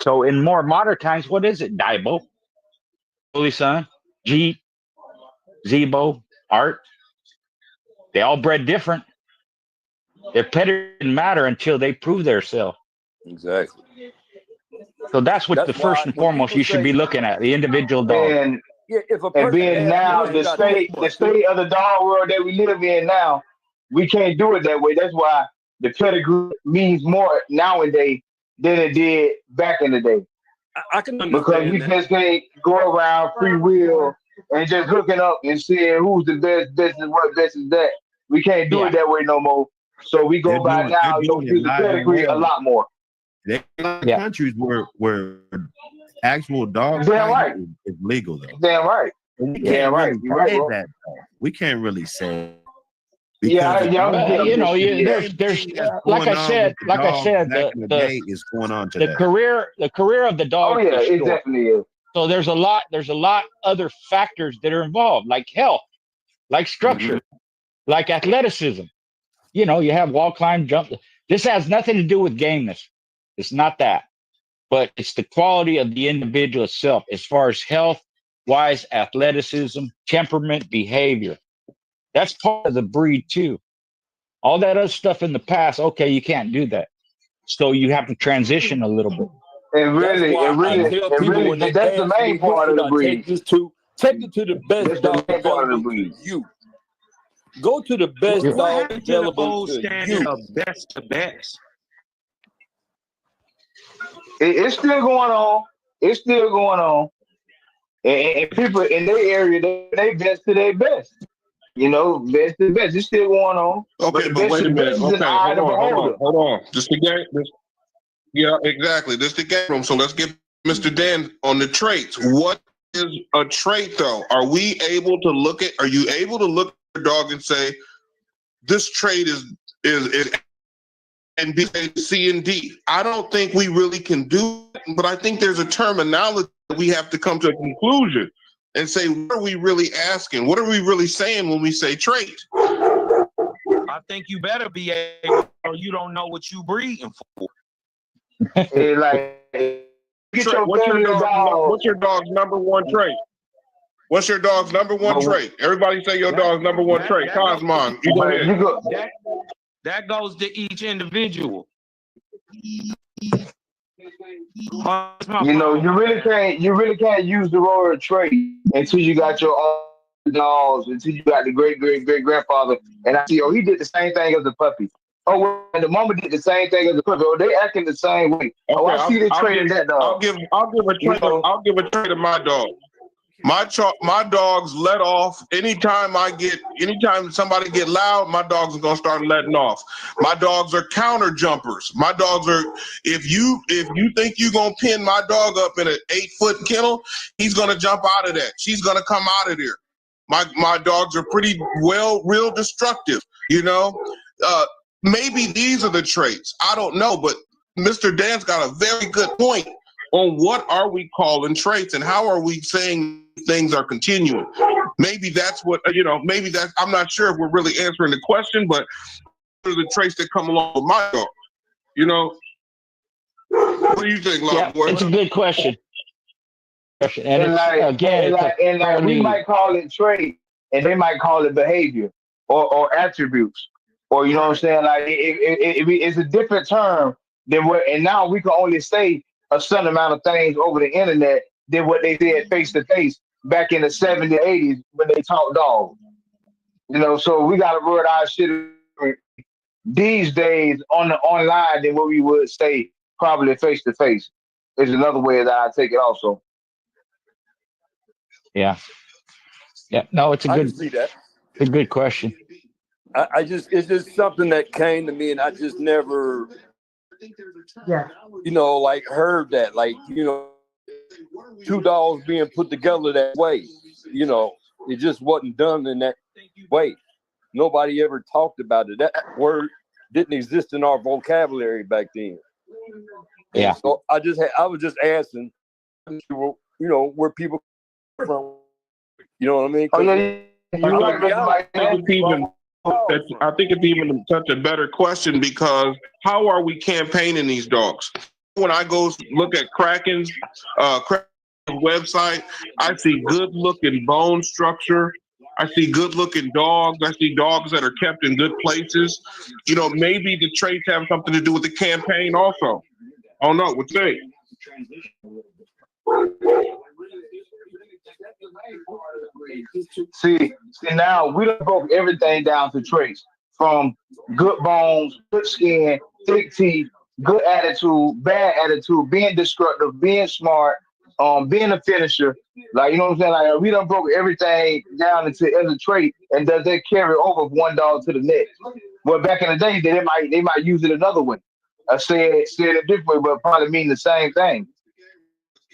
So in more modern times, what is it? Dibo, Holy Son, Jeep, Zebo, Art. They all bred different. Their pedigree didn't matter until they prove themselves. Exactly. So that's what the first and foremost you should be looking at, the individual dog. And being now the state of the dog world that we live in now, we can't do it that way. That's why the pedigree means more nowadays than it did back in the day. I can understand because you just can't go around free will and just hooking up and seeing who's the best and what best is that. We can't do it that way no more. So we go by now, use the pedigree a lot more. There are countries where actual dog is legal though. Damn right. We can't really say. There's like I said, is going on today. The career of the dog. Oh yeah, it definitely is. So there's a lot other factors that are involved, like health, like structure, like athleticism. You have wall climb, jump. This has nothing to do with gameness. It's not that, but it's the quality of the individual itself, as far as health-wise, athleticism, temperament, behavior. That's part of the breed too. All that other stuff in the past, okay, you can't do that. So you have to transition a little bit. And really, that's the main part of the breed. Take it to the best dog available to you. Go to the best dog available to you. Of best to best. It's still going on. It's still going on. And people in their area, they best to their best. You know, best to best. It's still going on. Okay, but best wait a to minute. best is an Okay, eye of the beholder. hold on. Just the game. Yeah, exactly. This the game room. So let's get Mr. Dan on the traits. What is a trait, though? Are you able to look at your dog and say, this trait is and B, C, and D? I don't think we really can do it, but I think there's a terminology that we have to come to a conclusion and say, what are we really asking? What are we really saying when we say trait? I think you better be able, or you don't know what you breeding for. It's like, what's your dog's number one trait? What's your dog's number one trait? Everybody say your dog's number one trait. Cosmon, you go ahead. That goes to each individual. You know, you really can't use the word trait until you got your own dogs, until you got the great grandfather. And I see, he did the same thing as a puppy. Oh, well, the mama did the same thing as a puppy. Oh, they acting the same way. Oh, I see the trait in that dog. I'll give a trait of my dog. My dogs let off anytime somebody get loud, my dogs are gonna start letting off. My dogs are counter jumpers. My dogs are, if you think you're gonna pin my dog up in an 8-foot kennel, he's gonna jump out of that. She's gonna come out of there. My dogs are pretty real destructive, you know. Maybe these are the traits. I don't know, but Mr. Dan's got a very good point on what are we calling traits and how are we saying things are continuing. Maybe that's what, I'm not sure if we're really answering the question, but what are the traits that come along with my dog? You know? What do you think, Boy? It's a good question. And we might call it trait, and they might call it behavior or attributes, or you know what I'm saying. Like it's a different term than what. And now we can only say a certain amount of things over the internet than what they said face to face back in the 70s, 80s when they talked dogs. You know, so we got to word our shit these days on the online than what we would say probably face to face. Is another way that I take it also. Yeah. No, it's a good question. It's just something that came to me, and I just never, like heard that, like, two dogs being put together that way. It just wasn't done in that way. Nobody ever talked about it. That word didn't exist in our vocabulary back then. Yeah. And so I was just asking, where people come from. You know what I mean? I think it's even such a better question because how are we campaigning these dogs? When I go look at Kraken's website, I see good-looking bone structure. I see good-looking dogs. I see dogs that are kept in good places. Maybe the traits have something to do with the campaign also. I don't know. What you think? See, now we done broke everything down to traits from good bones, good skin, thick teeth, good attitude, bad attitude, being destructive, being smart, being a finisher. Like, you know what I'm saying? Like, we done broke everything down into as a trait, and does that carry over from one dog to the next? Well, back in the day, they might use it another way. I say it a different way, but probably mean the same thing.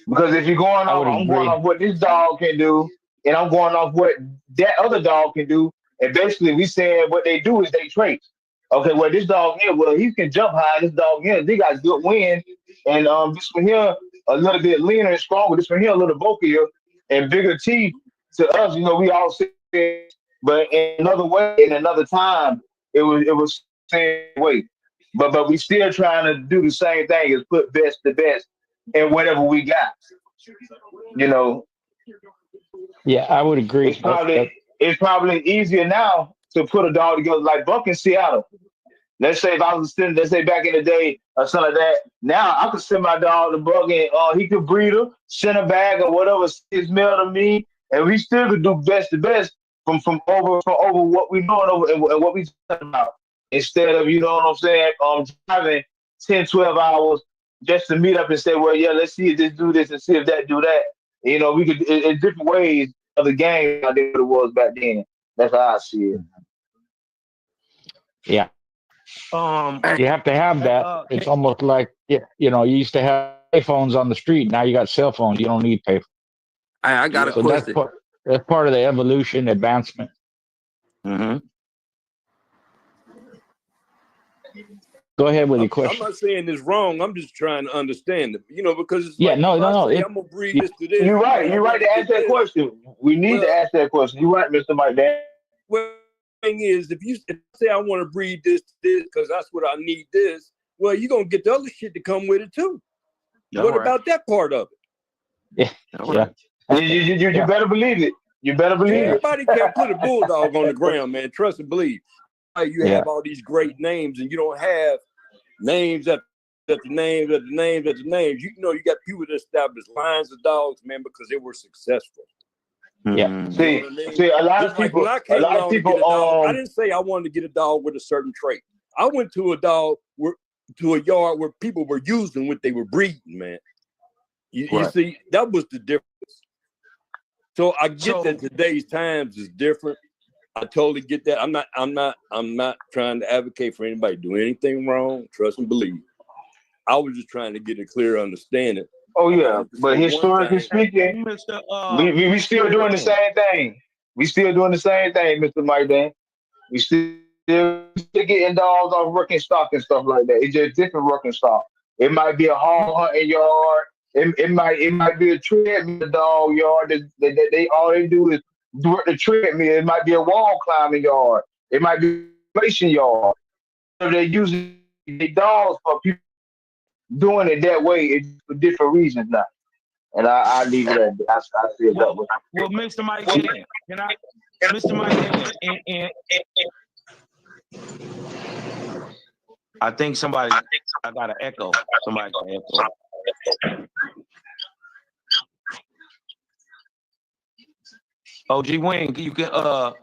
Because if you're going off, I'm going off what this dog can do, and I'm going off what that other dog can do. And basically, we saying what they do is they traits. Okay, well, this dog here, he can jump high. This dog here, they got good wind. And this one here, a little bit leaner and stronger. This one here, a little bulkier and bigger teeth. To us, we all say, but in another way, in another time, it was the same way. But we still trying to do the same thing as put best to best in whatever we got. Yeah, I would agree. It's probably easier now to put a dog together like Buck in Seattle. Let's say if I was sitting, let's say back in the day or something like that. Now I could send my dog to Buck and he could breed her, send her back or whatever is mail to me, and we still could do best to best from over what we doing over and what we talking about. Instead of, you know what I'm saying, driving 10, 12 hours just to meet up and say, well, yeah, let's see if this do this and see if that do that. You know, we could in different ways of the game than it was back then. That's how I see it. Yeah. You have to have that. It's almost like, you know, you used to have payphones on the street. Now you got cell phones. You don't need payphones. I got a So question. that's part of the evolution, advancement. Mm-hmm. Go ahead with your question. I'm not saying it's wrong. I'm just trying to understand it. You know, because it's Yeah, like, no. I'm gonna breed this to this. You're right. You're right to ask that question. We need to ask that question. You're right, Mr. Mike. Well, the thing is, if you say I want to breed this because that's what I need this, well, you're gonna get the other shit to come with it too. What about that part of it? You better believe it. You better believe it. Everybody can't put a bulldog on the ground, man. Trust and believe. You have all these great names, and you don't have names at the names. You know, you got people that established lines of dogs, man, because they were successful. Yeah. See, a lot of people. I didn't say I wanted to get a dog with a certain trait. I went to to a yard where people were using what they were breeding, man. You see, that was the difference. So I get that today's times is different. I totally get that. I'm not trying to advocate for anybody to do anything wrong. Trust and believe. I was just trying to get a clear understanding. Oh yeah, but historically speaking, we still doing the same thing. We still doing the same thing, Mr. Mike Dan. We still getting dogs off working stock and stuff like that. It's just different working stock. It might be a hog hunting yard. It might be a treadmill dog yard. They all they do is work the treadmill. It might be a wall climbing yard. It might be a racing yard. So they're using the dogs for people doing it that way. It's for different reasons now. And I leave it at that. I see it that way. Well, Mr. Mike, Mr. Mike, and I think I got an echo. Somebody got an echo. OG Wing, you can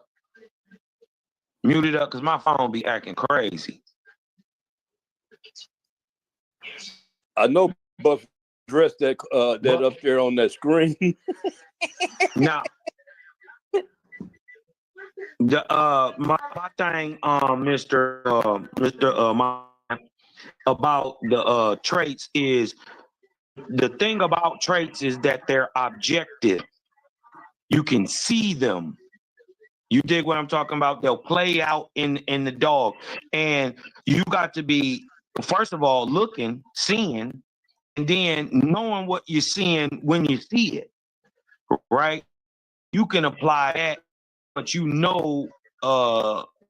mute it up because my phone be acting crazy. I know Buff dressed that up there on that screen. Now, my thing, about the traits is the thing about traits is that they're objective. You can see them. You dig what I'm talking about? They'll play out in the dog, and you got to be, first of all, looking, seeing, and then knowing what you're seeing when you see it, right? You can apply that, but you know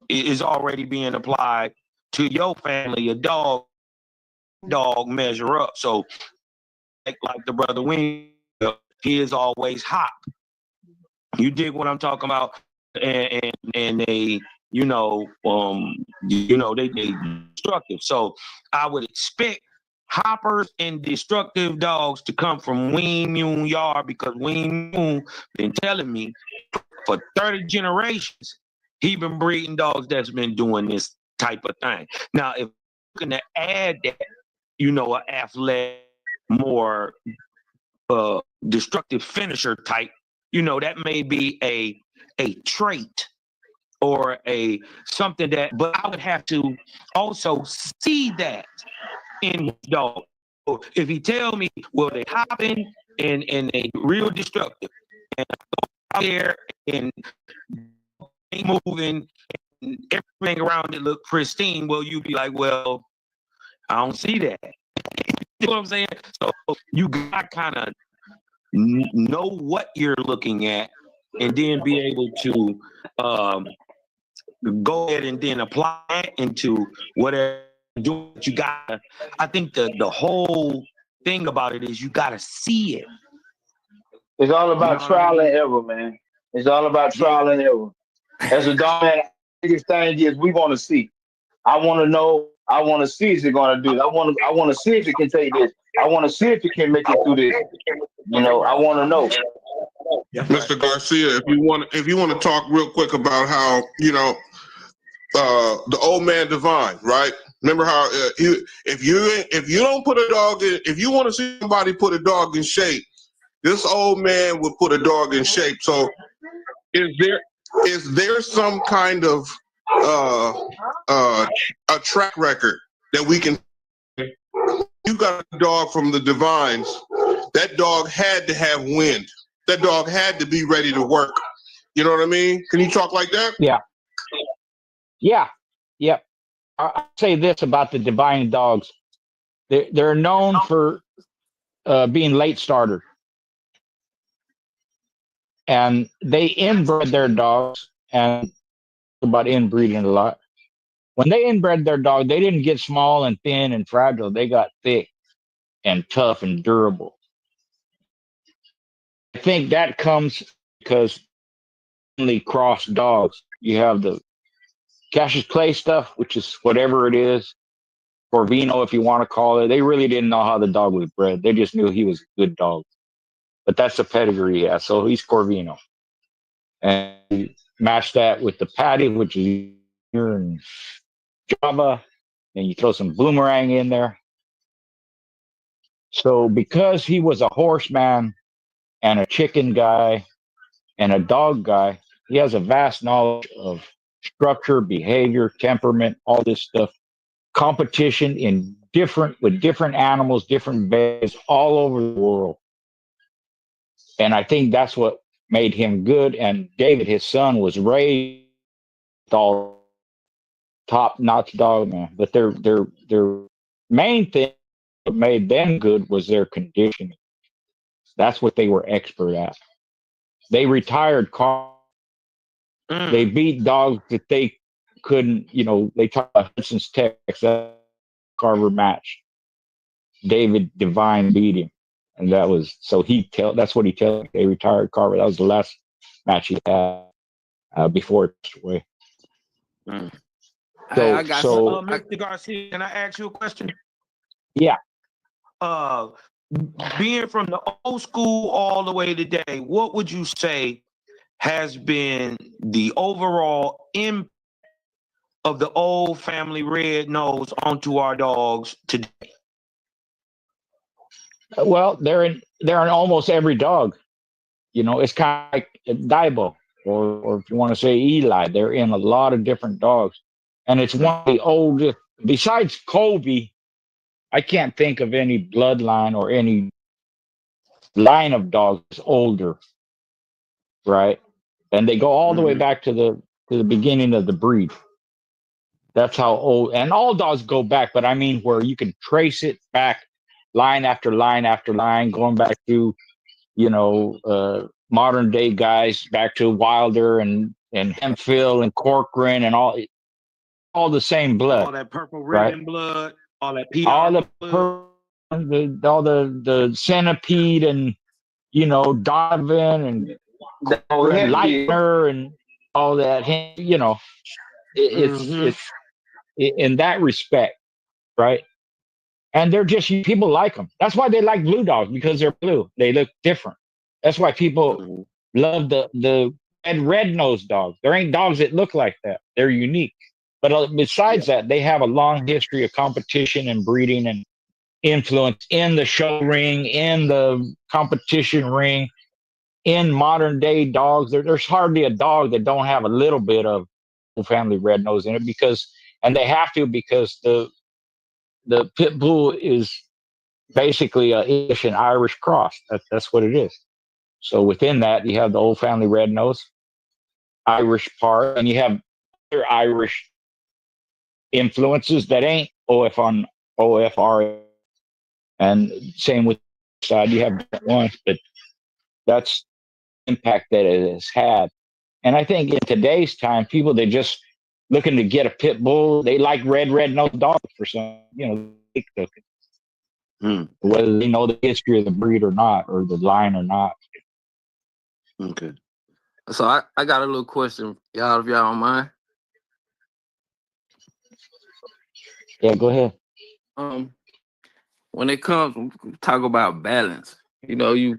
it is already being applied to your family. A dog measure up. So like the brother Wing, he is always hot. You dig what I'm talking about? And they, they destructive. So I would expect hoppers and destructive dogs to come from Wing Moon Yard, because Wing Moon been telling me for 30 generations he been breeding dogs that's been doing this type of thing. Now, if you're gonna add that, an athletic, more destructive finisher type, that may be a trait or a something that, but I would have to also see that in dog. If he tell me, well, they hopping and they real destructive and out there and moving and everything around it look pristine, well, you be like, well, I don't see that. You know what I'm saying? So you got kind of know what you're looking at, and then be able to go ahead and then apply it into whatever you got. I think the whole thing about it is you got to see it. It's all about trial and error, man. It's all about trial and error. As a dog, man, the biggest thing is we want to see. I want to know. I want to see if it's going to do it. I want to see if it can take this. I want to see if it can make it through this. I want to know. Mr. Garcia, if you want to talk real quick about how the old man Divine, right? Remember how if you don't put a dog in, if you want to see somebody put a dog in shape, this old man would put a dog in shape. So is there some kind of a track record that we can? You got a dog from the Divines. That dog had to have wind. That dog had to be ready to work. You know what I mean? Can you talk like that? Yeah. Yeah. Yep. I'll say this about the Divine dogs. They're known for being late starters. And they inbred their dogs, and about inbreeding a lot. When they inbred their dog, they didn't get small and thin and fragile. They got thick and tough and durable. I think that comes because only crossed dogs. You have the Cassius Clay stuff, which is whatever it is, Corvino, if you want to call it. They really didn't know how the dog was bred. They just knew he was a good dog. But that's the pedigree he has. So he's Corvino. And you match that with the Patty, which is here in Java, and you throw some Boomerang in there. So because he was a horseman and a chicken guy and a dog guy, he has a vast knowledge of structure, behavior, temperament, all this stuff, competition with different animals, different bears all over the world. And I think that's what made him good. And David, his son, was raised all top-notch dog man. But their main thing that made them good was their conditioning. That's what they were expert at. They retired cars. They beat dogs that they couldn't, they talk about Hudson's Texas Carver match. David Divine beat him. And that was, that's what he tells me. They retired Carver. That was the last match he had before it passed away. Mr. Garcia, can I ask you a question? Yeah. Being from the old school all the way today, what would you say has been the overall impact of the old family red nose onto our dogs today? Well, they're in almost every dog. It's kind of like Daibo, or if you want to say Eli, they're in a lot of different dogs. And it's one of the oldest, besides Colby, I can't think of any bloodline or any line of dogs older, right? And they go all the way back to the beginning of the breed. That's how old, and all dogs go back, but I mean where you can trace it back line after line after line, going back to, modern day guys, back to Wilder and Hemphill and Corcoran and all the same blood. All that purple ribbon blood, all that PR all the blood. all the Centipede and Donovan and Leitner and all that. It's in that respect, right? And they're just, people like them. That's why they like blue dogs, because they're blue. They look different. That's why people love the red-nosed dogs. There ain't dogs that look like that. They're unique. But besides that, they have a long history of competition and breeding and influence in the show ring, in the competition ring, in modern day dogs. There's hardly a dog that don't have a little bit of family red nose in it, and they have to, because the pit bull is basically an English and Irish cross. That's what it is. So within that, you have the old family red nose, Irish part, and you have other Irish influences that ain't OFR. And same with the side, you have different ones, but that's the impact that it has had. And I think in today's time, people, they're just looking to get a pit bull. They like red-nosed dogs for some, whether they know the history of the breed or not, or the line or not. Okay. So I got a little question, y'all, if y'all don't mind. Yeah, go ahead. When it comes, talk about balance. When you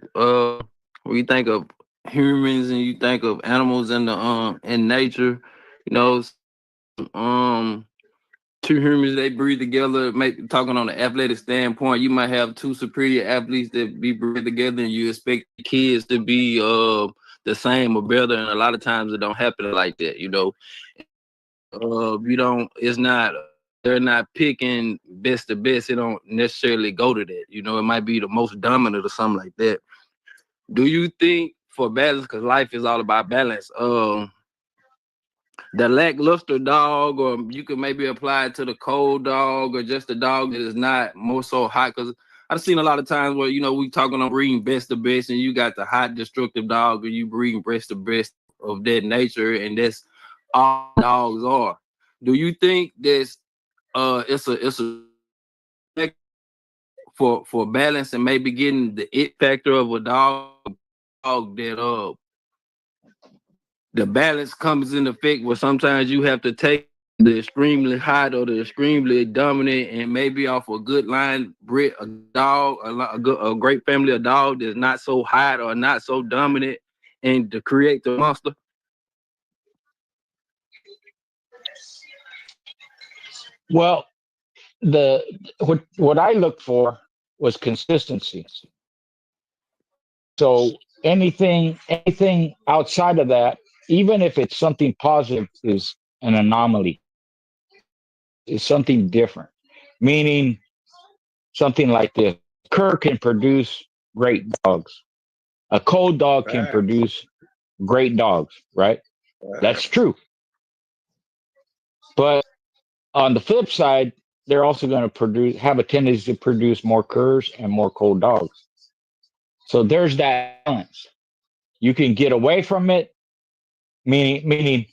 think of humans and you think of animals in the in nature, two humans, they breed together. Talking on the athletic standpoint, you might have two superior athletes that be bred together, and you expect the kids to be the same or better. And a lot of times it don't happen like that. You know, you don't. It's not. They're not picking best to best. It don't necessarily go to that. You know, it might be the most dominant or something like that. Do you think for balance, because life is all about balance, the lackluster dog, or you could maybe apply it to the cold dog, or just a dog that is not more so hot? Because I've seen a lot of times where, you know, we talking on breeding best to best, and you got the hot destructive dog, or you breeding best to best of that nature, and that's all dogs are. Do you think that's it's a for balance and maybe getting the it factor of a dog that the balance comes in effect where sometimes you have to take the extremely hot or the extremely dominant, and maybe off a good line bred a dog, a great family of dog that's not so hot or not so dominant, and to create the monster? Well, what I looked for was consistency. So anything outside of that, even if it's something positive, is an anomaly. Is something different. Meaning something like this. Cur can produce great dogs. A cold dog can produce great dogs, right? That's true. But on the flip side, they're also going to have a tendency to produce more curs and more cold dogs. So there's that balance. You can get away from it, meaning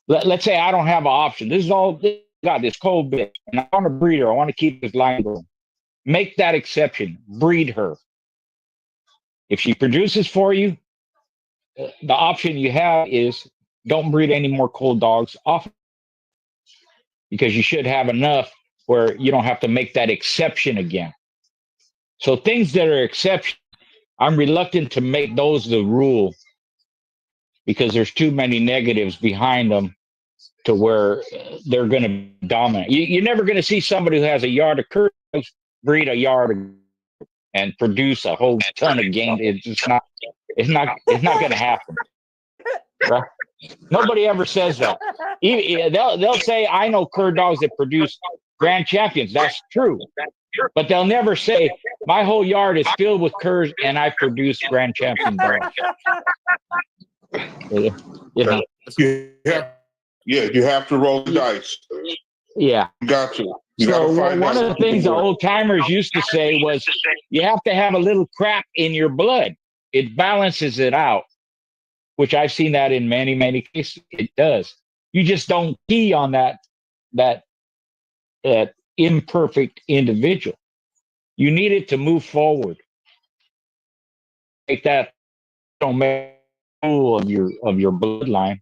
let's say I don't have an option. This got this cold bitch, and I want to breed her. I want to keep this line going. Make that exception. Breed her. If she produces for you, the option you have is don't breed any more cold dogs off, because you should have enough where you don't have to make that exception again. So things that are exceptions, I'm reluctant to make those the rule, because there's too many negatives behind them to where they're going to dominate. You're never going to see somebody who has a yard of curs breed a yard and produce a whole ton of game. It's not going to happen. Right? Nobody ever says that. They'll say, I know cur dogs that produce grand champions. That's true. But they'll never say, my whole yard is filled with curs and I produce grand champion dogs. You know? You have to roll the dice. Yeah. You got to. So one of the things the old timers used to say was, you have to have a little crap in your blood. It balances it out, which I've seen that in many, many cases. It does. You just don't key on that imperfect individual. You need it to move forward. Take that, don't make fool of your bloodline,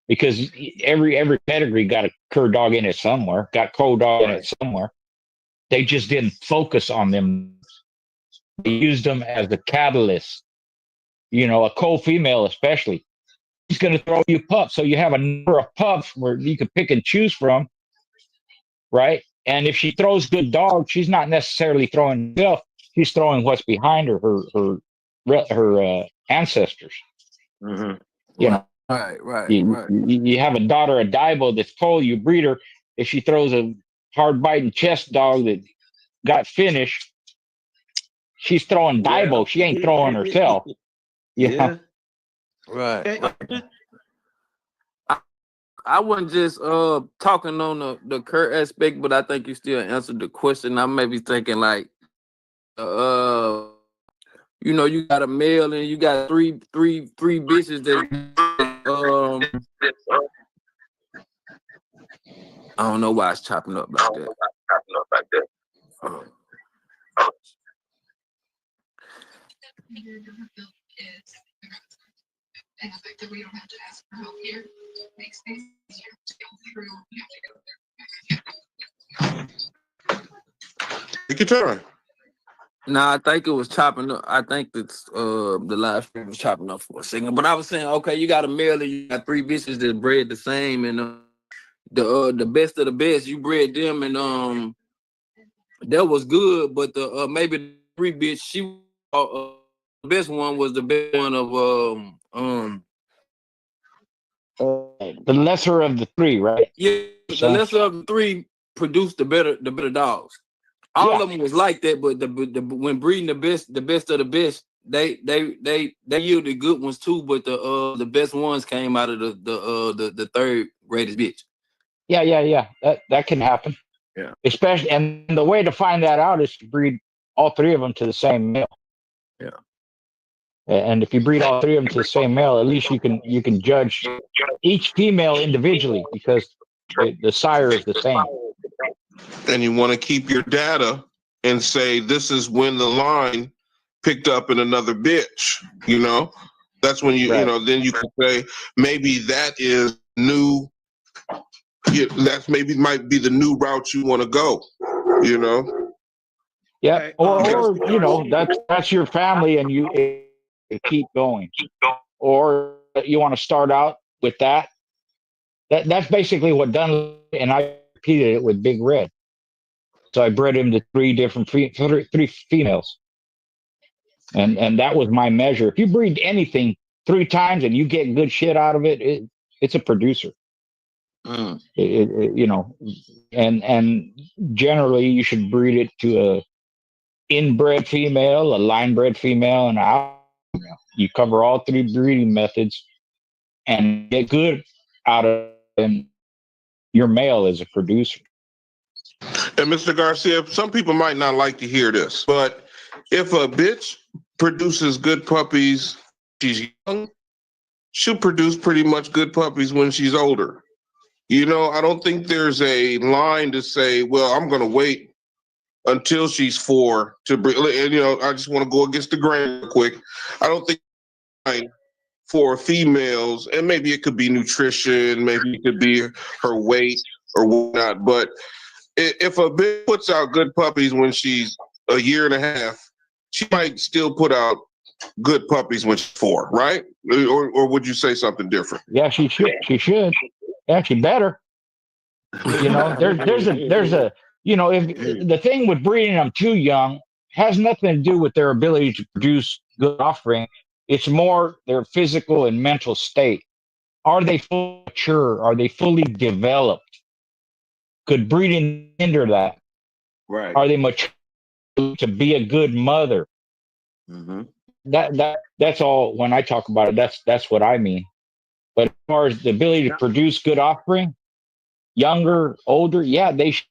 because every pedigree got a cur dog in it somewhere, got cold dog in it somewhere. They just didn't focus on them. They used them as the catalyst. You know, a cold female especially, she's going to throw you pups. So you have a number of pups where you can pick and choose from, right? And if she throws good dogs, she's not necessarily throwing herself. She's throwing what's behind her ancestors. Mm-hmm. You know, right. You have a daughter of Dibo that's cold. You breed her. If she throws a hard biting chest dog that got finished, she's throwing Dibo. She ain't throwing herself. Yeah. Right. I wasn't just talking on the cur aspect, but I think you still answered the question. I may be thinking like, you know, you got a male and you got three bitches that I don't know why it's chopping up like that. And the fact that we don't have to ask for help here makes things easier to go through. You have to go through. Take your turn. Nah, I think it was chopping up. I think it's the live stream was chopping up for a second. But I was saying, okay, you got a male and you got three bitches that bred the same, and the best of the best. You bred them, and that was good. But the maybe the 3 bitch, she the best one was the best one of The lesser of the 3, right? yeah, the lesser of the 3 produced the better dogs. All of them was like that, but the when breeding the best of the best, they yielded good ones too. But the best ones came out of the 3rd greatest bitch. Yeah. That can happen. Yeah. Especially, and the way to find that out is to breed all 3 of them to the same male. Yeah. And if you breed all 3 of them to the same male, at least you can judge each female individually because the sire is the same. And you want to keep your data and say this is when the line picked up in another bitch. You know, that's when you then you can say maybe that is new. That's maybe might be the new route you want to go. You know. Yeah, or you know that's your family, and you keep going, or you want to start out with that. That's basically what done, and I repeated it with Big Red. So I bred him to 3 different 3 females, and that was my measure. If you breed anything 3 times and you get good shit out of it, it's a producer. You know, and generally you should breed it to a inbred female, a line bred female, and out. You cover all 3 breeding methods and get good out of it, and your male is a producer. And Mr. Garcia, some people might not like to hear this, but if a bitch produces good puppies, she's young, she'll produce pretty much good puppies when she's older. You know, I don't think there's a line to say, well, I'm going to wait until she's 4 to bring, and, you know, I just want to go against the grain real quick. I don't think for females, and maybe it could be nutrition, maybe it could be her weight or whatnot, but if a bitch puts out good puppies when she's a year and a half, she might still put out good puppies when she's 4, right? Or would you say something different? Yeah, she should. She should. Yeah, she better. You know, there's a you know, if the thing with breeding them too young has nothing to do with their ability to produce good offspring. It's more their physical and mental state. Are they fully mature? Are they fully developed? Could breeding hinder that? Right. Are they mature to be a good mother? Mm-hmm. That's all. When I talk about it, that's what I mean. But as far as the ability to produce good offspring, younger, older, yeah, they should.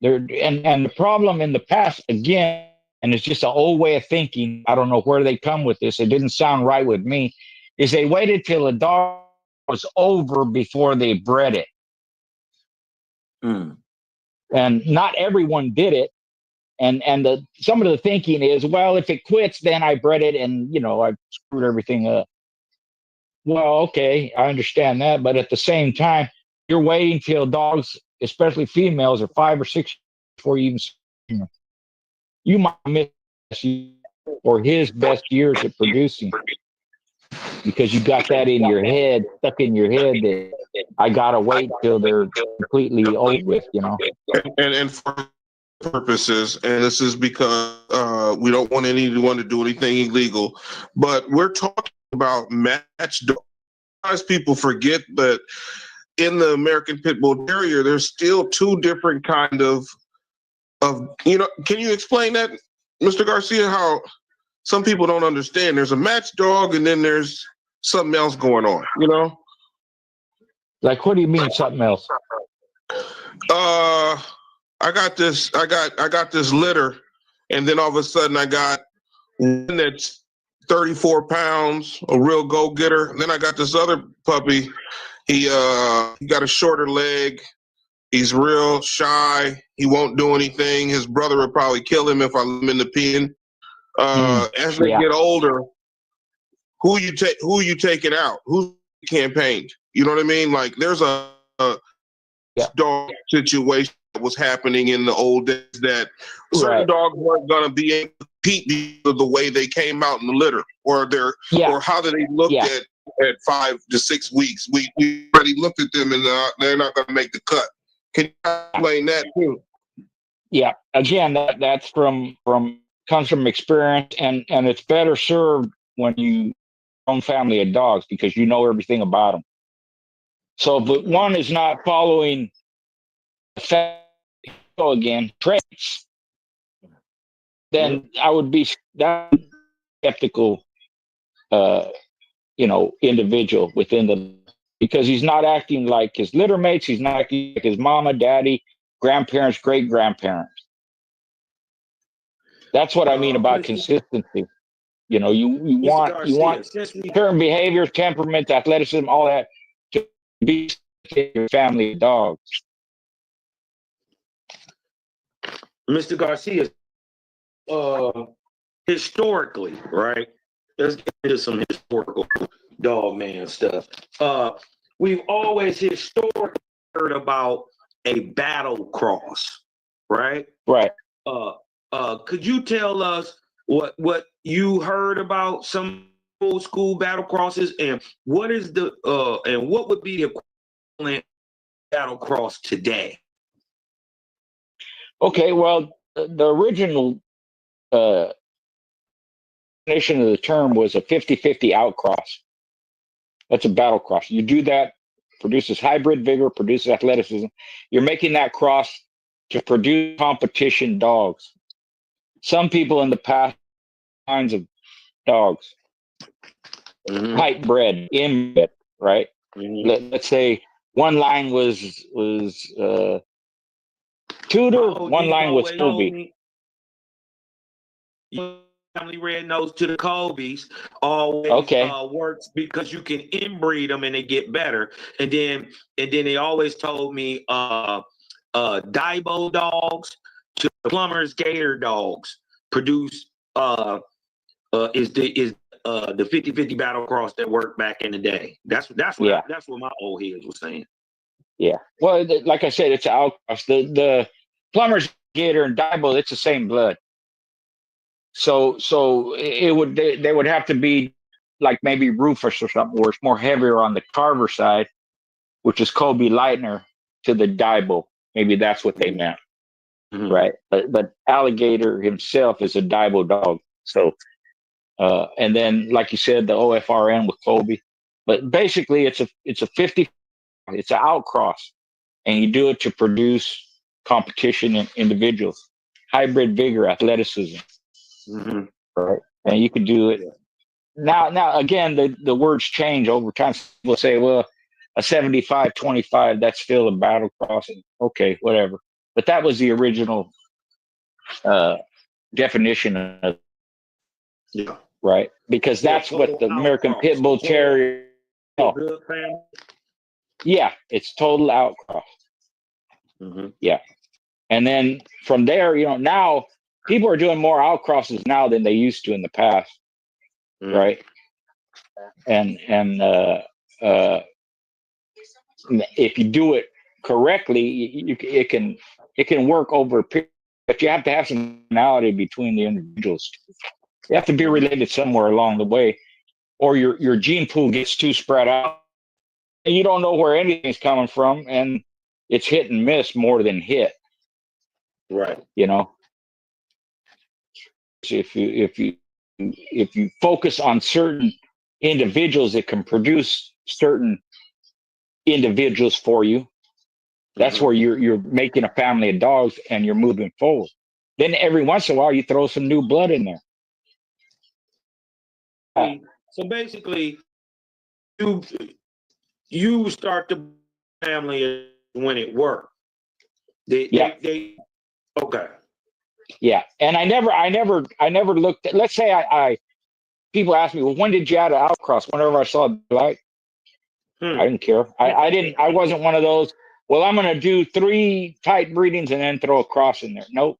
And the problem in the past, again, and it's just an old way of thinking. I don't know where they come with this. It didn't sound right with me. Is they waited till a dog was over before they bred it. And not everyone did it. And some of the thinking is, well, if it quits, then I bred it, and you know I screwed everything up. Well, okay, I understand that, but at the same time, you're waiting till dogs, especially females, are 5 or 6 before you even. You might miss or his best years at producing because you got that in your head, stuck in your head that I gotta wait till they're completely over with, you know. And for purposes, and this is because we don't want anyone to do anything illegal, but we're talking about match dogs. People forget that in the American Pit Bull Terrier, there's still 2 different kind of you know. Can you explain that, Mr. Garcia? How some people don't understand. There's a match dog, and then there's something else going on. You know. Like, what do you mean something else? I got this litter, and then all of a sudden I got one that's 34 pounds, a real go-getter. Then I got this other puppy. He got a shorter leg. He's real shy. He won't do anything. His brother would probably kill him if I let him in the pen. As they get older, who you taking out? Who's campaigned? You know what I mean? Like there's a dog situation that was happening in the old days that certain dogs weren't going to be able to compete because of the way they came out in the litter or or how they looked at at 5 to 6 weeks. We already looked at them and they're not going to make the cut. Can you explain that too? Yeah, again, that's from comes from experience, and it's better served when you own family of dogs because you know everything about them. So, but one is not following again traits, then I would be that skeptical, individual within the, because he's not acting like his litter mates, he's not acting like his mama, daddy, grandparents, great grandparents. That's what I mean about consistency. You want certain behaviors, temperaments, athleticism, all that to be your family dogs. Mr. Garcia, historically, right? Let's get into some historical dog man stuff. We've always historically heard about a battle cross, right? Right. Could you tell us what you heard about some old school battle crosses, and what is the and what would be the equivalent battle cross today? Okay, well, the original definition of the term was a 50-50 outcross. That's a battle cross. You do that, produces hybrid vigor, produces athleticism. You're making that cross to produce competition dogs. Some people in the past kinds of dogs, type bred, inbred, right? Let's say one line was Tudor, one line was Colby. Family red nose to the Colbys always works because you can inbreed them and they get better. And then they always told me Daibo dogs to Plumber's Gator dogs produce is the 50-50 battle cross that worked back in the day. That's what my old heads was saying. Yeah. Well, like I said, it's an outcross. The Plumber's Gator and Daibo, it's the same blood. So they would have to be like maybe Rufus or something, where it's more heavier on the Carver side, which is Kobe Lightner, to the Daibo. Maybe that's what they meant, right? But Alligator himself is a Daibo dog. So, and then like you said, the OFRN with Kobe. But basically, it's a 50. It's an outcross, and you do it to produce competition in individuals, hybrid vigor, athleticism. Right, and you can do it now. Again, the words change over time. We'll say, well, a 75-25, that's still a battle crossing. Okay, whatever. But that was the original definition of right, because that's what the American Pit Bull Terrier. Yeah, it's total outcross. Yeah, and then from there, now people are doing more outcrosses now than they used to in the past, right? And if you do it correctly, it can work over a period, but you have to have some commonality between the individuals. You have to be related somewhere along the way, or your gene pool gets too spread out, and you don't know where anything's coming from, and it's hit and miss more than hit. Right. If you focus on certain individuals that can produce certain individuals for you, that's where you're making a family of dogs and you're moving forward. Then every once in a while you throw some new blood in there. So basically, you start the family when it worked. They okay. Yeah, and I never looked at. Let's say I people ask me, well, when did you add an outcross? Whenever I saw a light, I didn't care. I wasn't one of those. Well, I'm going to do 3 tight breedings and then throw a cross in there. Nope.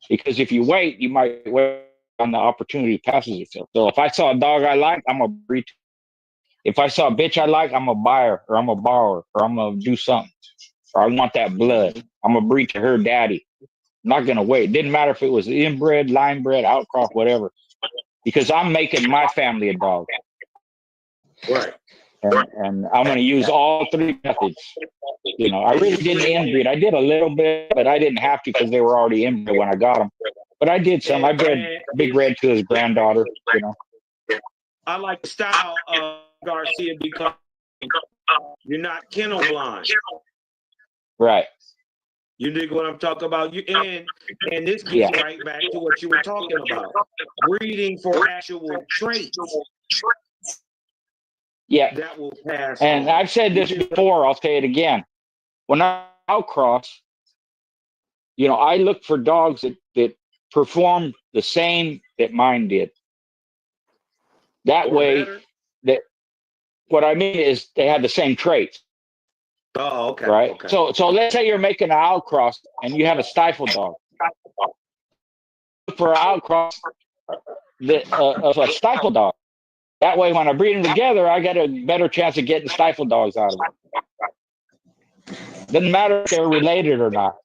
Because if you wait, you might wait on the opportunity passes itself. So if I saw a dog I like, I'm going to breed. If I saw a bitch I like, I'm going to buy her, or I'm going to borrow her, or I'm going to do something. Or I want that blood. I'm going to breed to her daddy. I'm not going to wait. Didn't matter if it was inbred, line bred, outcross, whatever. Because I'm making my family a dog. Right. And I'm going to use all three methods. You know, I really didn't inbreed. I did a little bit, but I didn't have to because they were already inbred when I got them. But I did some. I bred Big Red to his granddaughter, you know. I like the style of Garcia because you're not kennel blind. Right. You dig what I'm talking about? And this gets right back to what you were talking about. Breeding for actual traits. Yeah. That will pass And on. I've said this before, I'll say it again. When I outcross, you know, I look for dogs that perform the same that mine did. That Or way, better? that what I mean is they have the same traits. Oh, okay. Right. Okay. So let's say you're making an outcross and you have a stifle dog. Look for an outcross of a stifle dog. That way, when I breed them together, I get a better chance of getting stifle dogs out of it. Doesn't matter if they're related or not.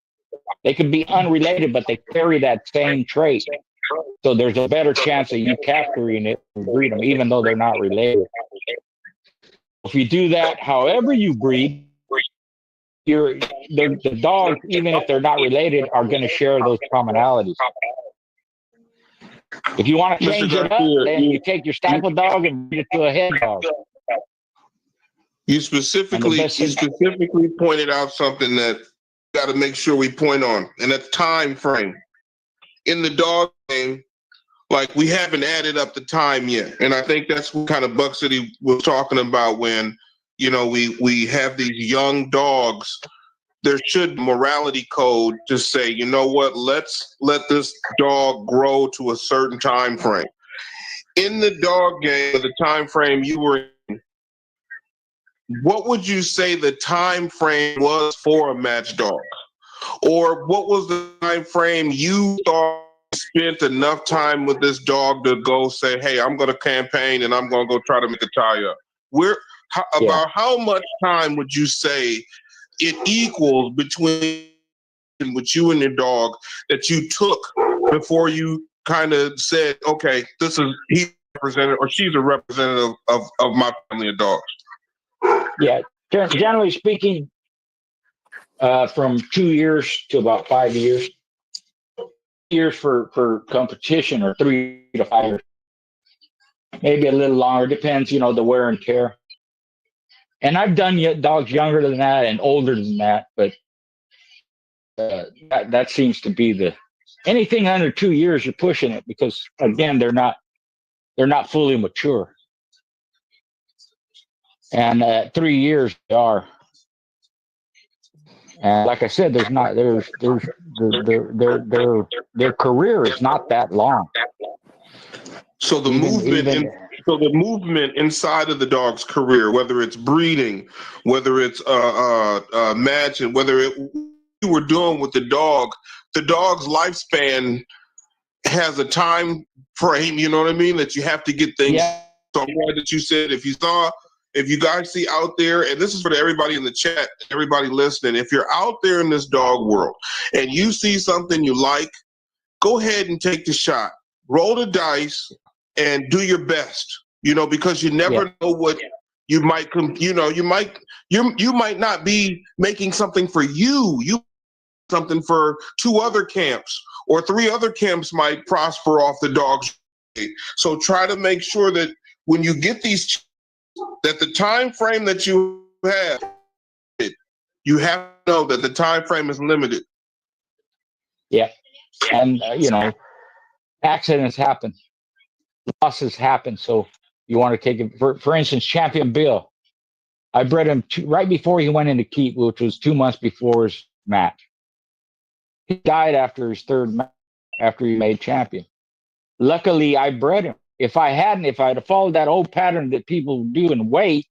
They could be unrelated, but they carry that same trait. So there's a better chance of you capturing it and breed them, even though they're not related. If you do that, however you breed, the dogs, even if they're not related, are going to share those commonalities. If you want to change it up, then you take your stifle dog and breed it to a head dog. You specifically pointed out something that got to make sure we point on, and that's time frame. In the dog game, like, we haven't added up the time yet, and I think that's what kind of Buckcity was talking about when, you know, we have these young dogs. There should morality code to say, you know what, let's let this dog grow to a certain time frame. In the dog game, the time frame you were in, what would you say the time frame was for a match dog? Or what was the time frame you thought spent enough time with this dog to go say, hey, I'm going to campaign and I'm going to go try to make a tie up? About how much time would you say it equals between with you and your dog that you took before you kind of said, okay, he's representative or she's a representative of my family of dogs? Yeah, generally speaking, from 2 years to about 5 years. Years for competition, or 3 to 5 years. Maybe a little longer, depends, you know, the wear and tear. And I've done dogs younger than that and older than that, but that seems to be anything under 2 years, you're pushing it, because again, they're not fully mature. And at 3 years they are. And like I said, their career is not that long. So the movement inside of the dog's career, whether it's breeding, whether it's matching, whether you were doing with the dog's lifespan has a time frame. You know what I mean? That you have to get things. Yeah. So I'm glad that you said, if you guys see out there, and this is for everybody in the chat, everybody listening, if you're out there in this dog world and you see something you like, go ahead and take the shot. Roll the dice and do your best, you know, because you never know what you might, you might not be making something for you something for 2 other camps, or 3 other camps might prosper off the dog's. So try to make sure that when you get these, that the time frame that you have to know that the time frame is limited. Yeah. And you know, accidents happen, losses happen, so you want to take it. For instance, Champion Bill, I bred him right before he went into keep, which was 2 months before his match. He died after his 3rd match, after he made champion. Luckily, I bred him. If I'd have followed that old pattern that people do and wait,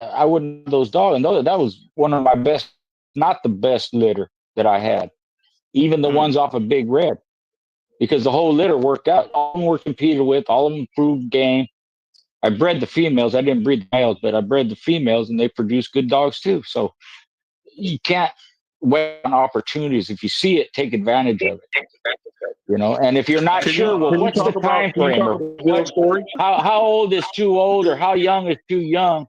I wouldn't have those dogs. And that was one of my best, not the best litter that I had. Even the ones off of Big Red, because the whole litter worked out. All of them were competed with. All of them proved game. I bred the females. I didn't breed the males, but I bred the females, and they produced good dogs too. So you can't wait on opportunities. If you see it, take advantage of it. You know, and if you're not sure, well, what's the time frame, or what, how old is too old, or how young is too young?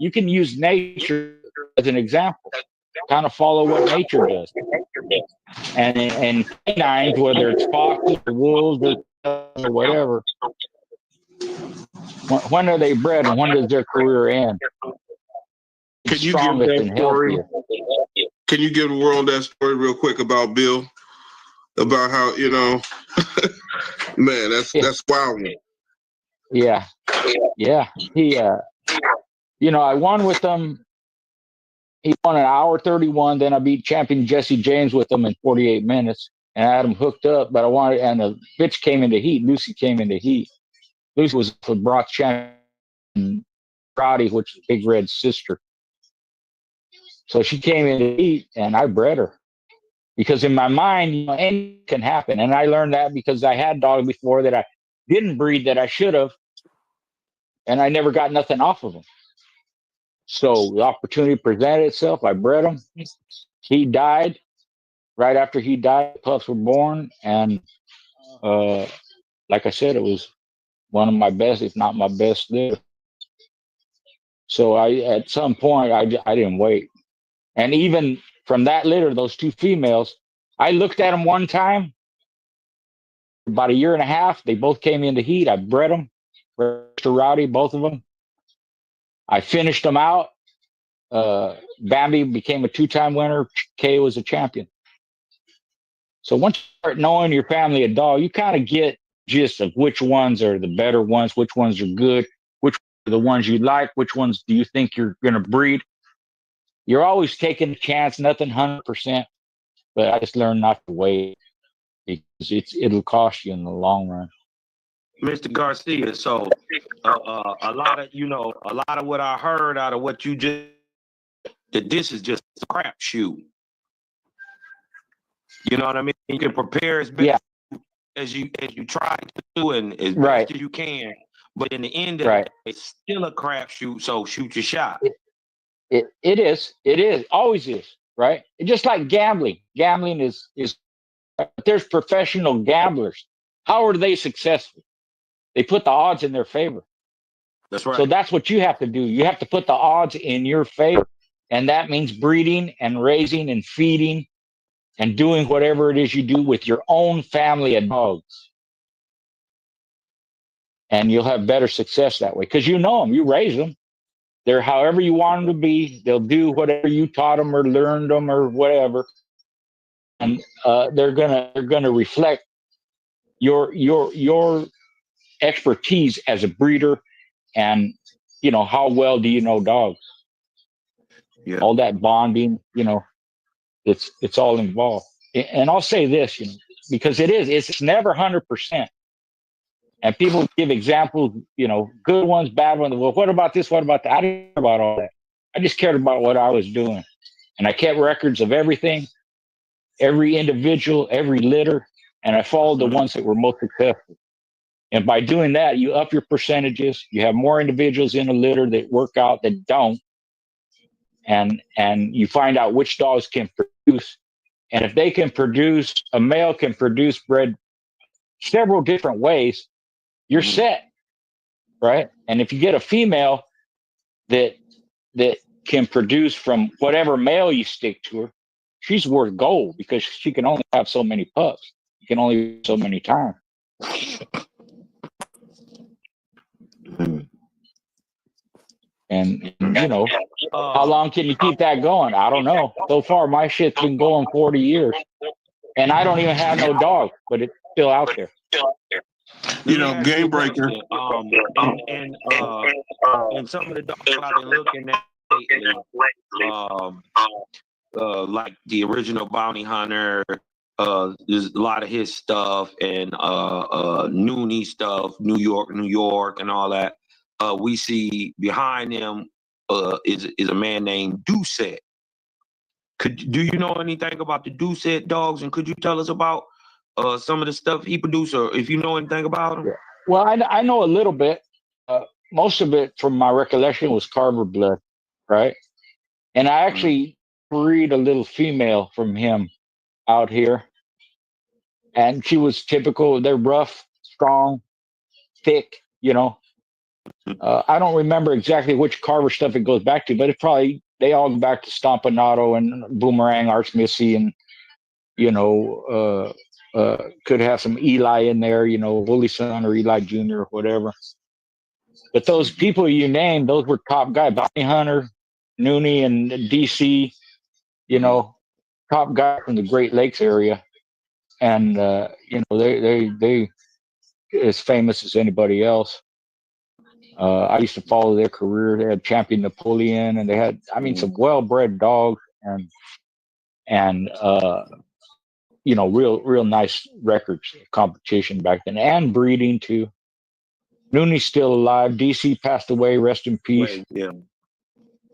You can use nature as an example. Kind of follow what nature does. And canines, whether it's foxes or wolves or whatever, when are they bred and when does their career end? Can you give Strongest that and story? healthiest. Can you give the world that story real quick about Bill? About how, you know, man, that's wild. Yeah. He, you know, I won with him. He won an hour 31. Then I beat champion Jesse James with him in 48 minutes and I had him hooked up. But and the bitch came into heat. Lucy came into heat. Lucy was for Brock champion Roddy, which is Big Red's sister. So she came in to eat, and I bred her because in my mind, you know, anything can happen. And I learned that because I had dogs before that I didn't breed that I should have, and I never got nothing off of them. So the opportunity presented itself. I bred him. He died. Right after he died, the pups were born, and like I said, it was one of my best, if not my best, litter. So at some point, I didn't wait. And even from that litter, those two females, I looked at them one time, about a year and a half. They both came into heat. I bred them, Mr. Rowdy, both of them. I finished them out. Bambi became a 2-time winner. Kay was a champion. So once you start knowing your family of dog, you kind of get gist of which ones are the better ones, which ones are good, which are the ones you like, which ones do you think you're going to breed. You're always taking a chance, nothing 100%. But I just learned not to wait because it'll cost you in the long run. Mr. Garcia, so a lot of what I heard out of what you just, that this is just a crapshoot. You know what I mean? You can prepare as best as you try to do and as best as you can, but in the end of the day, it's still a crapshoot. So shoot your shot. It is, always is, right? It's just like gambling. Gambling is there's professional gamblers. How are they successful? They put the odds in their favor. That's right. So that's what you have to do. You have to put the odds in your favor. And that means breeding and raising and feeding and doing whatever it is you do with your own family of dogs. And you'll have better success that way because you know them, you raise them. They're however you want them to be. They'll do whatever you taught them or learned them or whatever. And they're gonna reflect your expertise as a breeder, and you know how well do you know dogs. Yeah. All that bonding, you know, it's all involved. And I'll say this, you know, because it's never 100%. And people give examples, you know, good ones, bad ones. Well, what about this? What about that? I didn't care about all that. I just cared about what I was doing. And I kept records of everything, every individual, every litter, and I followed the ones that were most successful. And by doing that, you up your percentages. You have more individuals in a litter that work out that don't. And you find out which dogs can produce. And if they can produce, a male can produce bred several different ways, you're set, right? And if you get a female that can produce from whatever male you stick to her, she's worth gold because she can only have so many pups. You can only so many times. And you know, how long can you keep that going? I don't know. So far, my shit's been going 40 years. And I don't even have no dog, but it's still out there. You know, game breaker. And some of the dogs I've been looking at lately, like the original Bounty Hunter, there's a lot of his stuff, and Noonie stuff, New York, and all that. We see behind him is a man named Doucette. Do you know anything about the Doucette dogs, and could you tell us about some of the stuff he produced, or if you know anything about him? Yeah. Well, I know a little bit. Most of it, from my recollection, was Carver blood, right? And I actually breed a little female from him out here, and she was typical. They're rough, strong, thick. I don't remember exactly which Carver stuff it goes back to, but it probably they all go back to Stompanato and Boomerang, Arch Missy, and could have some Eli in there, Willie Son or Eli Jr. or whatever. But those people you named, those were top guys. Bounty Hunter, Nooney, and DC, top guy from the Great Lakes area, and they as famous as anybody else. I used to follow their career. They had Champion Napoleon, and they had, some well-bred dogs, and real nice records of competition back then, and breeding too. Nooney's still alive. DC passed away. Rest in peace. Yeah.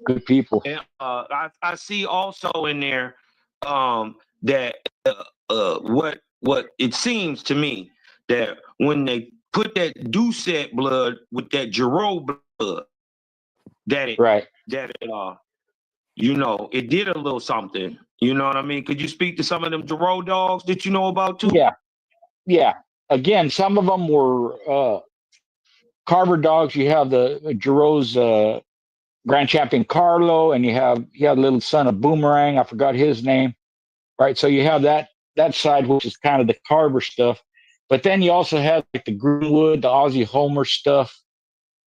Good people. And I see also in there that what it seems to me that when they put that Doucette blood with that Giraud blood, that it it did a little something. You know what I mean? Could you speak to some of them Giraud dogs that you know about too? Yeah. Again, some of them were Carver dogs. You have the Giraud's Grand Champion Carlo, and you have little son of Boomerang. I forgot his name. Right. So you have that side, which is kind of the Carver stuff. But then you also have like the Greenwood, the Aussie Homer stuff,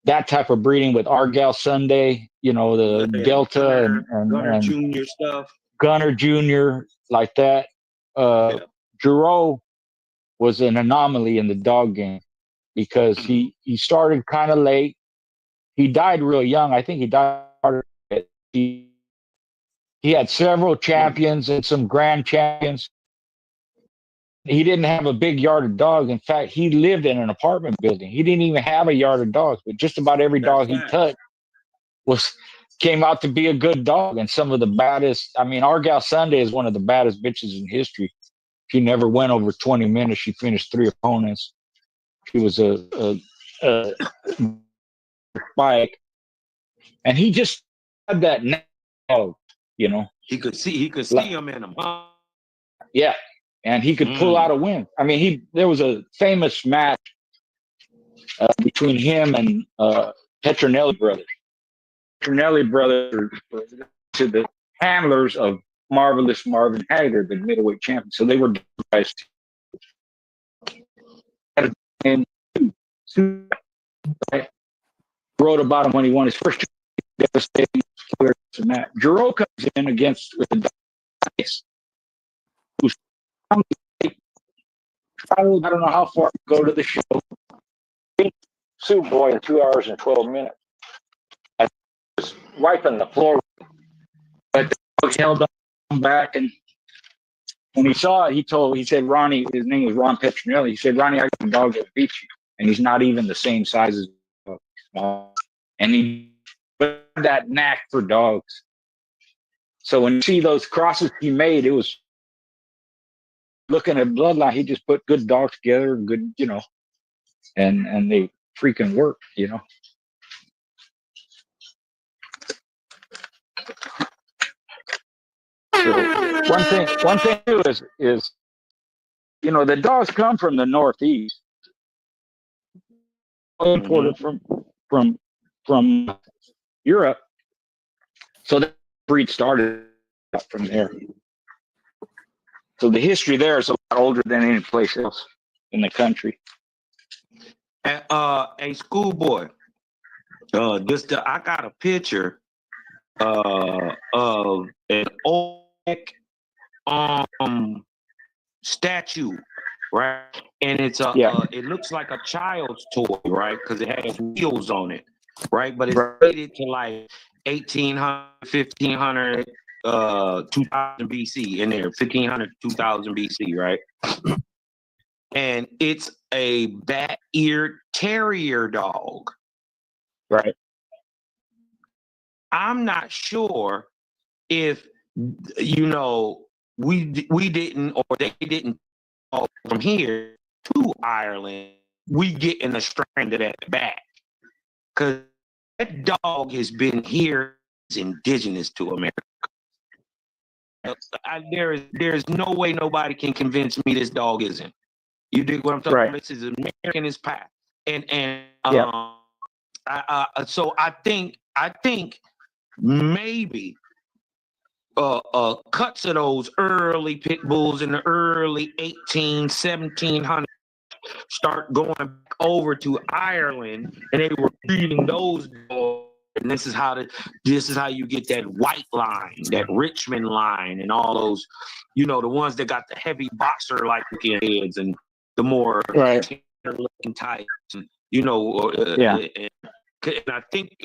that type of breeding with Argyle Sunday, the Delta and Gunner Jr. stuff. Gunner Jr. like that. Giraud was an anomaly in the dog game because he started kind of late. He died real young. I think he died. He had several champions and some grand champions. He didn't have a big yard of dogs. In fact, he lived in an apartment building. He didn't even have a yard of dogs, but just about every dog he touched came out to be a good dog. And some of the baddest, Argyle Sunday is one of the baddest bitches in history. She never went over 20 minutes. She finished 3 opponents. She was a spike. And he just had that dog, He could see him in them. Yeah. And he could pull out a win. There was a famous match between him and Petronelli brothers. Petronelli brothers were to the handlers of Marvelous Marvin Hagler, the middleweight champion. So they were guys. And wrote about him when he won his first devastating match. Giraud comes in against with the dice. I don't know how far to go to the show. Sue Boy in 2 hours and 12 minutes. I was wiping the floor, but the dog held on back, and when he saw it, he said, Ronnie, his name was Ron Petronelli. He said, Ronnie, I got a dog that beats you, and he's not even the same size as small. And he put that knack for dogs. So when you see those crosses he made, it was looking at bloodline. He just put good dogs together, good, and they freaking work, So one thing too is the dogs come from the Northeast, imported from Europe, so the breed started from there. So the history there is a lot older than any place else in the country. A schoolboy. I got a picture of an old statue, right? And it's it looks like a child's toy, right? Because it has wheels on it, right? But it's dated to like 1800, 1500, 2000 BC in there, 1500, 2000 BC, right? And it's a bat-eared terrier dog. Right. I'm not sure if, we didn't, or they didn't from here to Ireland, we getting a strand of that back. Because that dog has been here, it's indigenous to America. There's no way nobody can convince me this dog isn't. You dig what I'm talking Right. about? This is American as pie. And Yeah. so I think maybe cuts of those early pit bulls in the early 1700s start going back over to Ireland, and they were breeding those dogs. And this is how you get that white line, that Richmond line, and all those, the ones that got the heavy boxer like looking heads and the more Right. looking types, and, Yeah. and I think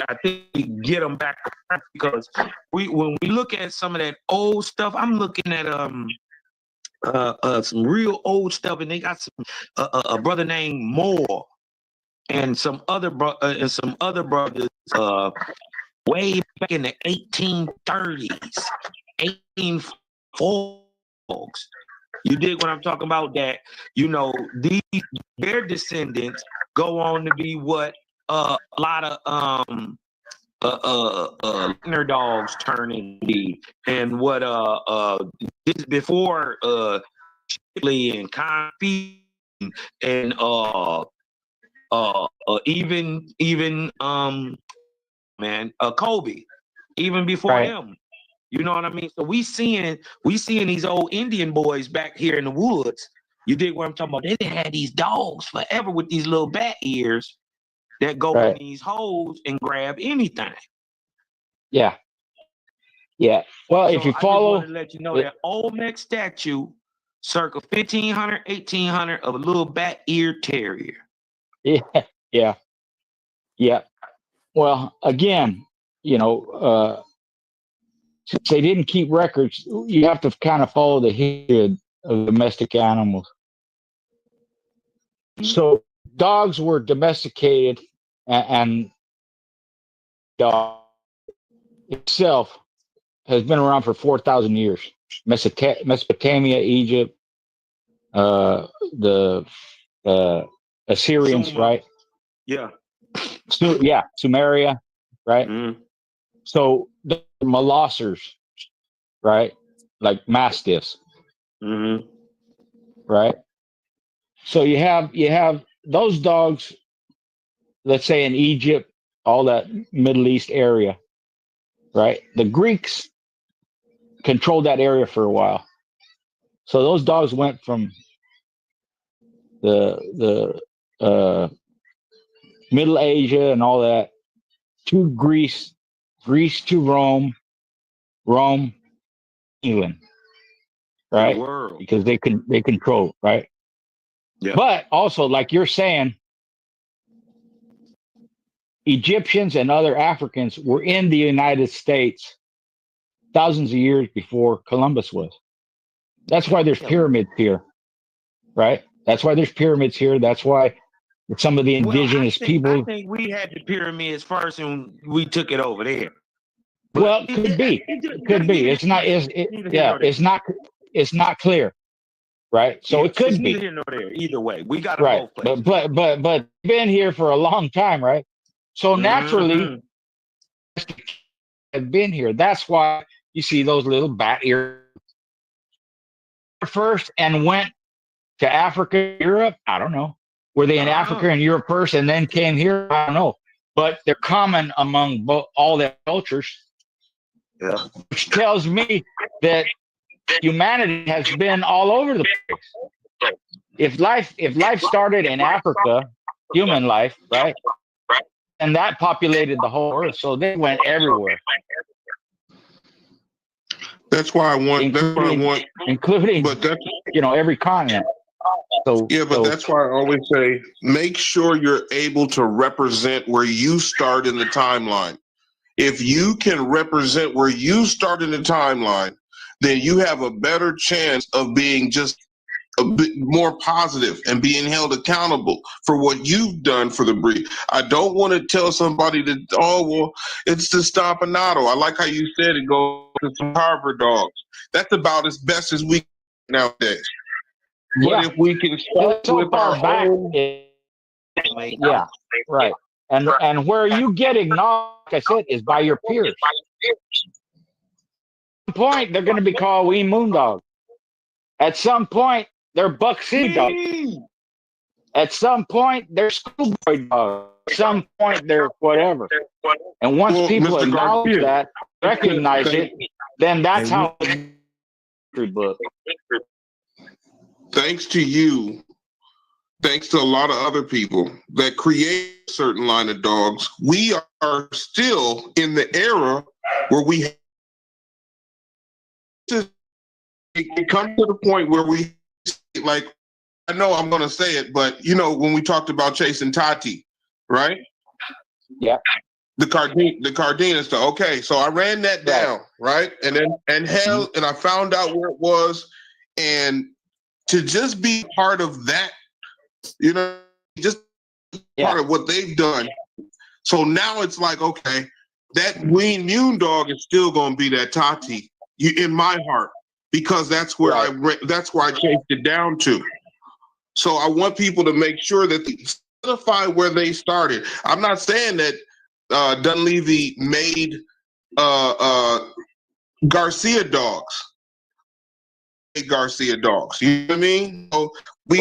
we get them back because when we look at some of that old stuff, I'm looking at some real old stuff, and they got some a brother named Moore and some other brothers way back in the 1830s, 1840s. You dig what I'm talking about? That their descendants go on to be what a lot of inner dogs turn into, and what this is before Chipley and Confi and even Kobe, even before Right. him. You know what I mean? So we seeing these old Indian boys back here in the woods. You dig what I'm talking about? They had these dogs forever with these little bat ears that go in these holes and grab anything. Yeah. Yeah. Well, So if you I follow, just want to let you know that Olmec statue, circa 1500, 1800, of a little bat ear terrier. yeah, yeah, yeah. Well, again, since they didn't keep records, you have to kind of follow the history of domestic animals. So dogs were domesticated, and dog itself has been around for 4,000 years. Mesopotamia, Egypt, the Assyrians, Sumer. right? Yeah. Sumeria, right? Mm-hmm. So the Molossers, right? Like mastiffs, Mm-hmm. right? So you have those dogs, let's say in Egypt, all that Middle East area, right? The Greeks controlled that area for a while. So those dogs went from the Middle Asia and all that to Greece to Rome, England, right? The world. Because they control, right? Yeah. But also, like you're saying, Egyptians and other Africans were in the United States thousands of years before Columbus was. That's why there's pyramids here, right? That's why there's pyramids here. That's why some of the indigenous people. I think we had the pyramids first, and we took it over there. But well, it could be. It could be. It's not. It's not clear, right? So it could be. Neither here nor there. Either way, we got right. Both places. But been here for a long time, right? So naturally, have been here. That's why you see those little bat ears first and went to Africa, Europe. I don't know. Were they in Africa and Europe first and then came here? I don't know. But they're common among all their cultures. Yeah. Which tells me that humanity has been all over the place. If life started in Africa, human life, right? And that populated the whole earth, so they went everywhere. That's why I want. Including, but that's every continent. So yeah, but that's why I always say, make sure you're able to represent where you start in the timeline. If you can represent where you start in the timeline, then you have a better chance of being just a bit more positive and being held accountable for what you've done for the breed. I don't want to tell somebody that, it's the Stompanato. I like how you said it goes to some Harvard dogs. That's about as best as we can nowadays. But if we can start so with far our back, own, yeah, right. And where you get acknowledged, like I said, is by your peers. At some point, they're going to be called Wee Moondog. At some point, they're Buckcity dogs. At some point, they're schoolboy dogs. At some point, they're whatever. And once Well, people Mr. acknowledge Garcia, that, recognize it, then that's Hey, how history book. thanks to you, thanks to a lot of other people that create a certain line of dogs, we are still in the era where it comes to the point where we, like, I know I'm going to say it, but you know, when we talked about chasing Tati, right? Yeah. The Cardina stuff. Okay, so I ran that down, right? And then and I found out where it was, and to just be part of that, you know, just part of what they've done. So now it's like, okay, that Ween Mune dog is still going to be that Tati in my heart, because that's where that's where I chased it down to. So I want people to make sure that they solidify where they started. I'm not saying that Dunleavy made Garcia dogs. Garcia dogs. You know what I mean? So we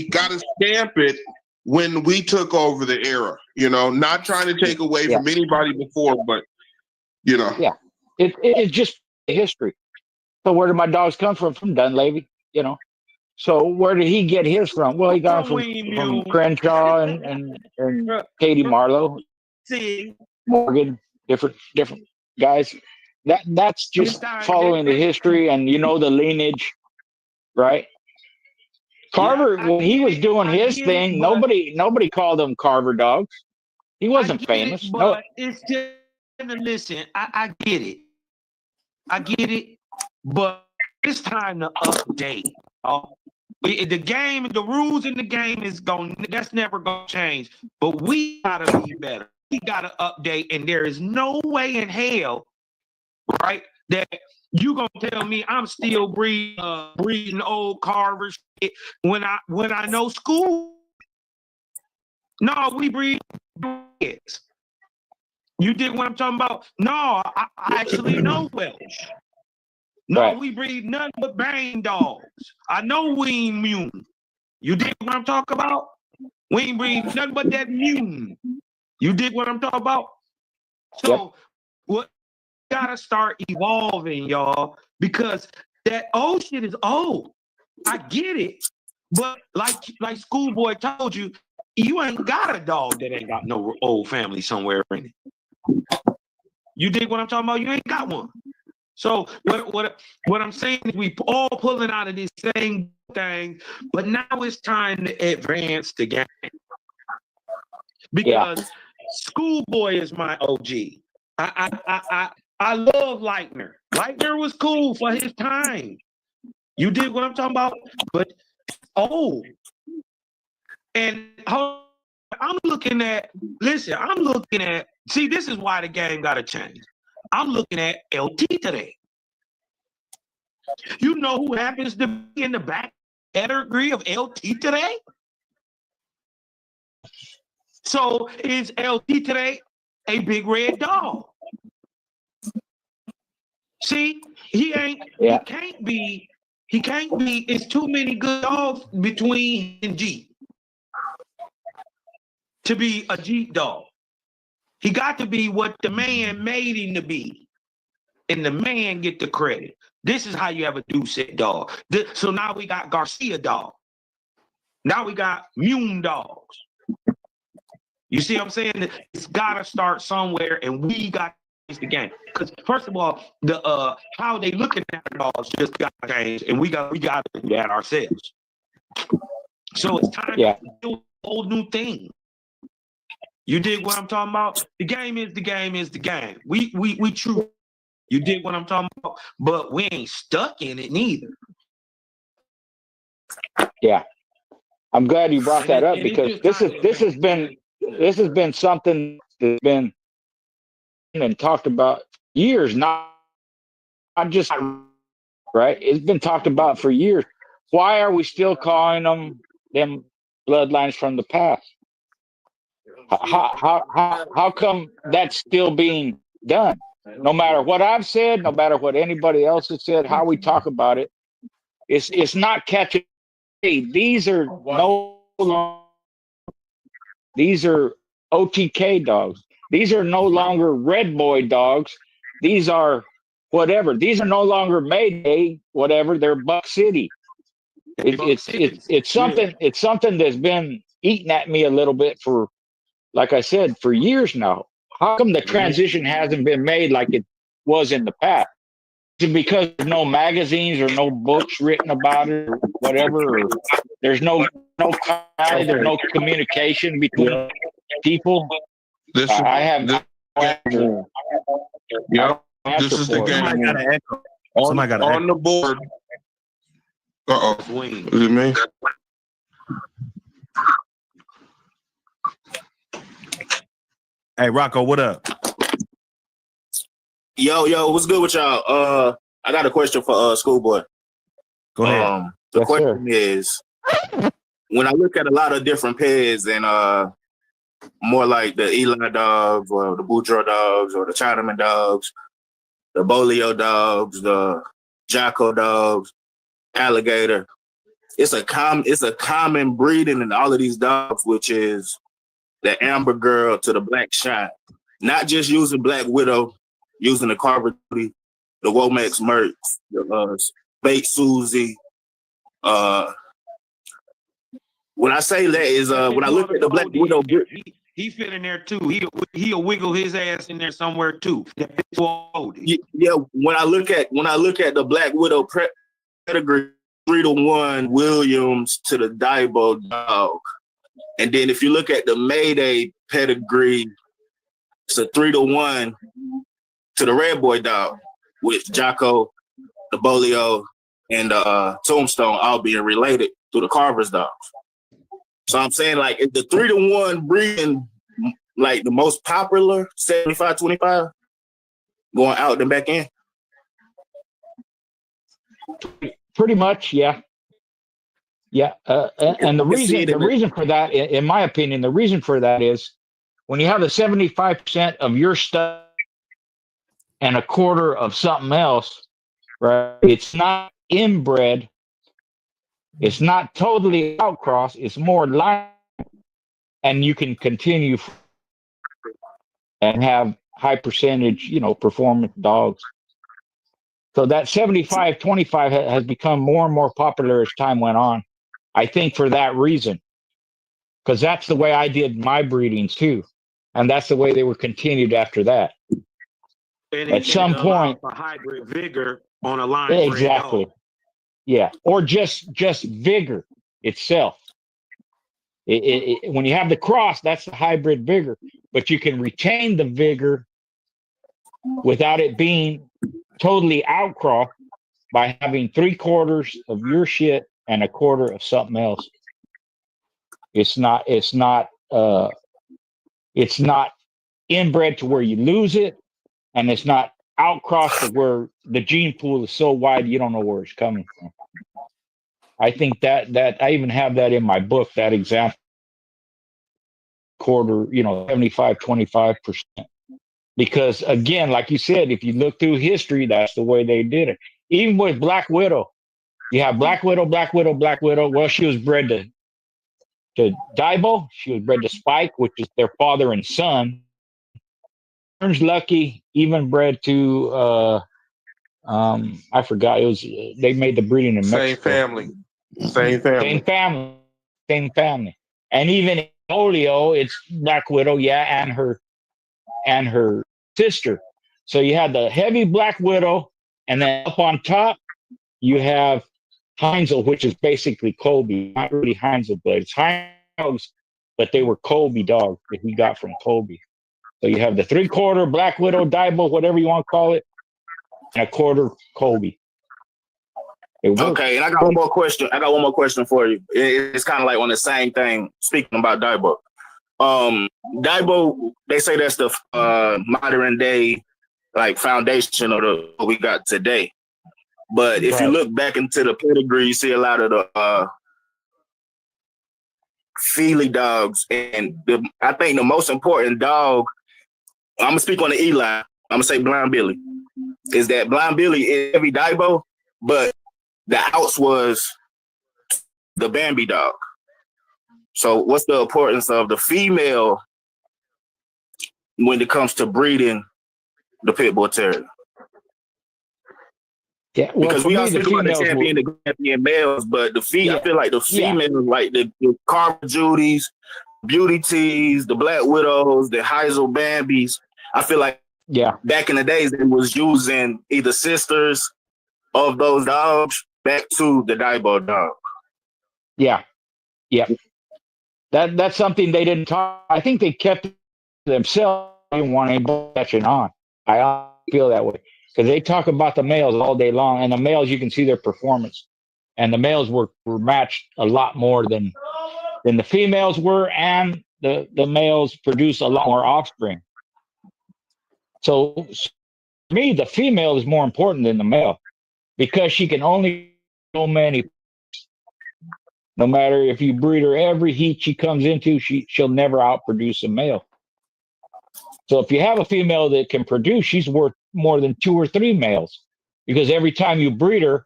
got to stamp it when we took over the era. You know, not trying to take away from anybody before, but you know. Yeah. It's just history. So where did my dogs come from? From Dunleavy, you know. So where did he get his from? Well, he got them from Crenshaw and Katie Marlowe, Morgan, different guys. That's just following the history and, you know, the lineage, right? Carver, when he was doing his thing, nobody called him Carver dogs. He wasn't famous. But it's just, listen, I get it. I get it, but it's time to update. The game, the rules in the game that's never gonna change. But we gotta be better. We gotta update, and there is no way in hell, right, that you gonna tell me I'm still breeding old Carver shit when I know school. No, we breed kids. You dig what I'm talking about? No, I actually know Welsh. No, we breed nothing but bang dogs. I know we ain't Mune. You dig what I'm talking about? We ain't breed nothing but that Mune. You dig what I'm talking about? So what gotta start evolving, y'all, because that old shit is old. I get it. But like Schoolboy told you, you ain't got a dog that ain't got no old family somewhere in it. You dig what I'm talking about? You ain't got one. So what I'm saying is we all pulling out of this same thing, but now it's time to advance the game. Because Schoolboy is my OG. I love Leitner. Leitner was cool for his time. You dig what I'm talking about? But and I'm looking at, see, this is why the game got to change. I'm looking at LT today. You know who happens to be in the back pedigree of LT today? So is LT today a big red dog? See, he can't be, it's too many good dogs between and Jeep to be a Jeep dog. He got to be what the man made him to be. And the man get the credit. This is how you have a Doucette dog. So now we got Garcia dog. Now we got Mune dogs. You see what I'm saying? It's got to start somewhere, and we got to change the game. Because first of all, the how they looking at dogs just got to change, and we got to do that ourselves. So it's time to do a whole new thing. You dig what I'm talking about? The game is the game is the game. We true. You dig what I'm talking about? But we ain't stuck in it neither. Yeah. I'm glad you brought that up, because this has been something that's been and talked about years, not just right. It's been talked about for years. Why are we still calling them bloodlines from the past? How come that's still being done? No matter what I've said, no matter what anybody else has said, how we talk about it, it's not catching. Hey, these are no These are OTK dogs. These are no longer red boy dogs. These are whatever. These are no longer Mayday, whatever. They're Buckcity. It's something. It's something that's been eating at me a little bit for, like I said, for years now. How come the transition hasn't been made like it was in the past? Is it because there's no magazines or no books written about it or whatever? Or there's no there's no communication between people. I have answer. Yeah, this is the game. Somebody got an echo. Somebody got an on echo. the board. Is it me? Hey, Rocco, what up? Yo, what's good with y'all? I got a question for Schoolboy. Go ahead. The question is, when I look at a lot of different pairs and more like the Eli dogs or the Boudreaux dogs or the Chinaman dogs, the Bolio dogs, the Jocko dogs, alligator, it's a common breeding in all of these dogs, which is the Amber Girl to the Black Shot. Not just using Black Widow, using the Carver, the Womax Merc, the Bait Susie. When I say that is when I look at the Black Widow, he fit in there too. He'll wiggle his ass in there somewhere too. Yeah, when I look at the Black Widow pedigree, 3-1 Williams to the Daibo dog, and then if you look at the Mayday pedigree, it's a 3-1 to the Red Boy dog, with Jocko, the Bolio, and the Tombstone all being related to the Carver's dogs. So I'm saying, like, if the 3-1 breeding, like the most popular 75-25, going out and back in. Pretty much, yeah. Yeah, and the reason for that, in my opinion, the reason for that is when you have a 75% of your stuff and a quarter of something else, right? It's not inbred. It's not totally outcross. It's more line, and you can continue and have high percentage, performance dogs. So that 75-25 has become more and more popular as time went on. I think for that reason, because that's the way I did my breedings too, and that's the way they were continued after that. And at some point, a hybrid vigor on a line. Exactly. Yeah, or just vigor itself. When you have the cross, that's the hybrid vigor, but you can retain the vigor without it being totally outcross by having 3/4 of your shit and 1/4 of something else. It's not inbred to where you lose it, and it's not outcross to where the gene pool is so wide you don't know where it's coming from. I think that I even have that in my book, that example. Quarter, 75-25%. Because again, like you said, if you look through history, that's the way they did it. Even with Black Widow, you have Black Widow. Well, she was bred to Daibo. She was bred to Spike, which is their father and son. Orange Lucky, even bred to I forgot. It was they made the breeding in Mexico. Same family. And even Polio, it's Black Widow, yeah, and her sister. So you have the heavy Black Widow, and then up on top you have Heinzel, which is basically Colby, not really Heinzel, but it's Heinzel, but they were Colby dogs that he got from Colby. So you have the 3/4 Black Widow, Daibo, whatever you want to call it, and 1/4 Colby. Okay, and I got one more question for you. It's kind of like on the same thing. Speaking about Daibo, Daibo, they say that's the modern day like foundation of what we got today. But if you look back into the pedigree, you see a lot of the Feely dogs, and I think the most important dog. I'm gonna speak on the Eli. I'm gonna say Blind Billy. Is that Blind Billy is heavy Daibo, but the outs was the Bambi dog. So what's the importance of the female when it comes to breeding the pit bull terrier? Yeah, well, Because for we all me, the speak about the females will. champion males, but I feel like the Yeah. females, like the Carver Judies, Beauty Tees, the Black Widows, the Heisel Bambis, I feel like back in the days they was using either sisters of those dogs back to the Daibo dog. Yeah. That's something they didn't talk. I think they kept it to themselves. They didn't want anybody catching on. I feel that way because they talk about the males all day long, and the males you can see their performance, and the males were matched a lot more than the females were, and the males produce a lot more offspring. So for me, the female is more important than the male because she can only so many. No matter if you breed her every heat she comes into, she'll never outproduce a male. So if you have a female that can produce, she's worth more than 2 or 3 males because every time you breed her,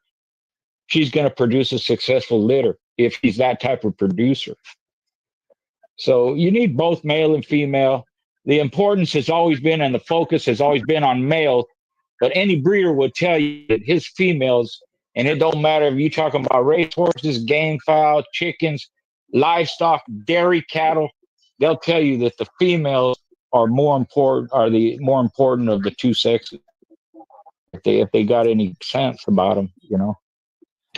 she's going to produce a successful litter if she's that type of producer. So you need both male and female. The importance has always been and the focus has always been on males, but any breeder would tell you that his females, and it don't matter if you're talking about racehorses, game fowl, chickens, livestock, dairy cattle, they'll tell you that the females are the more important of the two sexes. If they got any sense about them, you know.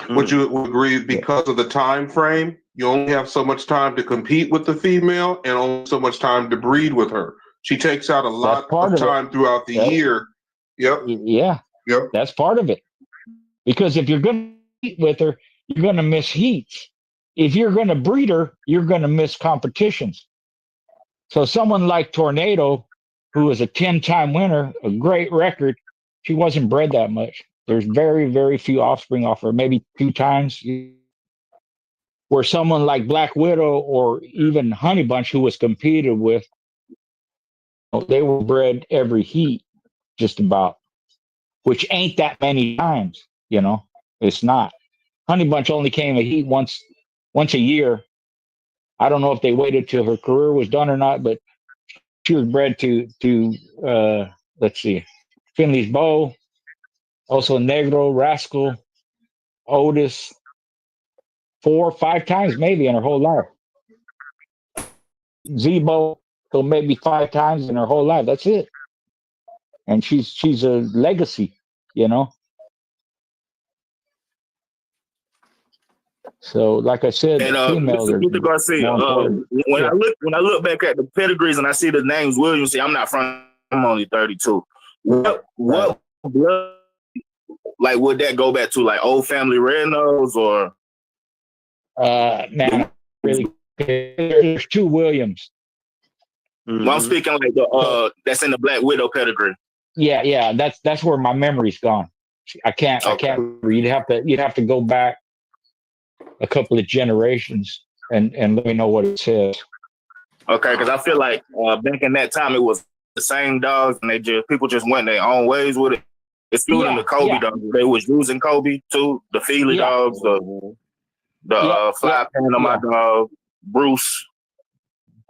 Would you agree because of the time frame? You only have so much time to compete with the female and only so much time to breed with her. She takes out a lot of time throughout the year. Yep. Yeah. Yep. That's part of it. Because if you're going to compete with her, you're going to miss heats. If you're going to breed her, you're going to miss competitions. So someone like Tornado, who was a 10-time winner, a great record, she wasn't bred that much. There's very, very few offspring off her, maybe 2 times. Where someone like Black Widow or even Honey Bunch, who was competed with, they were bred every heat, just about, which ain't that many times, you know. It's not. Honey Bunch only came a heat once a year. I don't know if they waited till her career was done or not, but she was bred to let's see, Finley's Bow, also Negro, Rascal, Otis, 4 or 5 times maybe in her whole life. Zebo, so maybe 5 times in her whole life. That's it. And she's a legacy, you know. So, like I said, And females are Mr. Garcia, when I look back at the pedigrees and I see the names Williams, see, I'm only 32. What blood, like, would that go back to, like old family red nose or? Man, really, there's 2 Williams. Well, I'm speaking like the that's in the Black Widow pedigree. Yeah, that's where my memory's gone. I can't. You'd have to go back a couple of generations and let me know what it says. Okay, because I feel like back in that time it was the same dogs, and people just went their own ways with it. Excluding the Kobe dogs, they was using Kobe too. The Feely dogs, the Fly Panama dog, Bruce.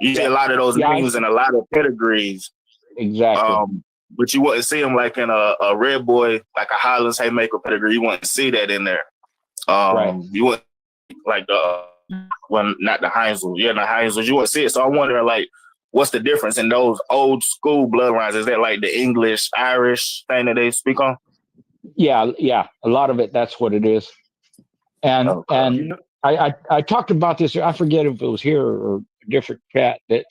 You see a lot of those names in a lot of pedigrees. Exactly. But you wouldn't see them like in a Red Boy, like a Highlands Haymaker pedigree. You wouldn't see that in there. You wouldn't like not the Heinzels. Yeah, the Heinzels. You wouldn't see it. So I wonder, like, what's the difference in those old school bloodlines? Is that like the English, Irish thing that they speak on? Yeah. A lot of it, that's what it is. And I talked about this. I forget if it was here or a different chat that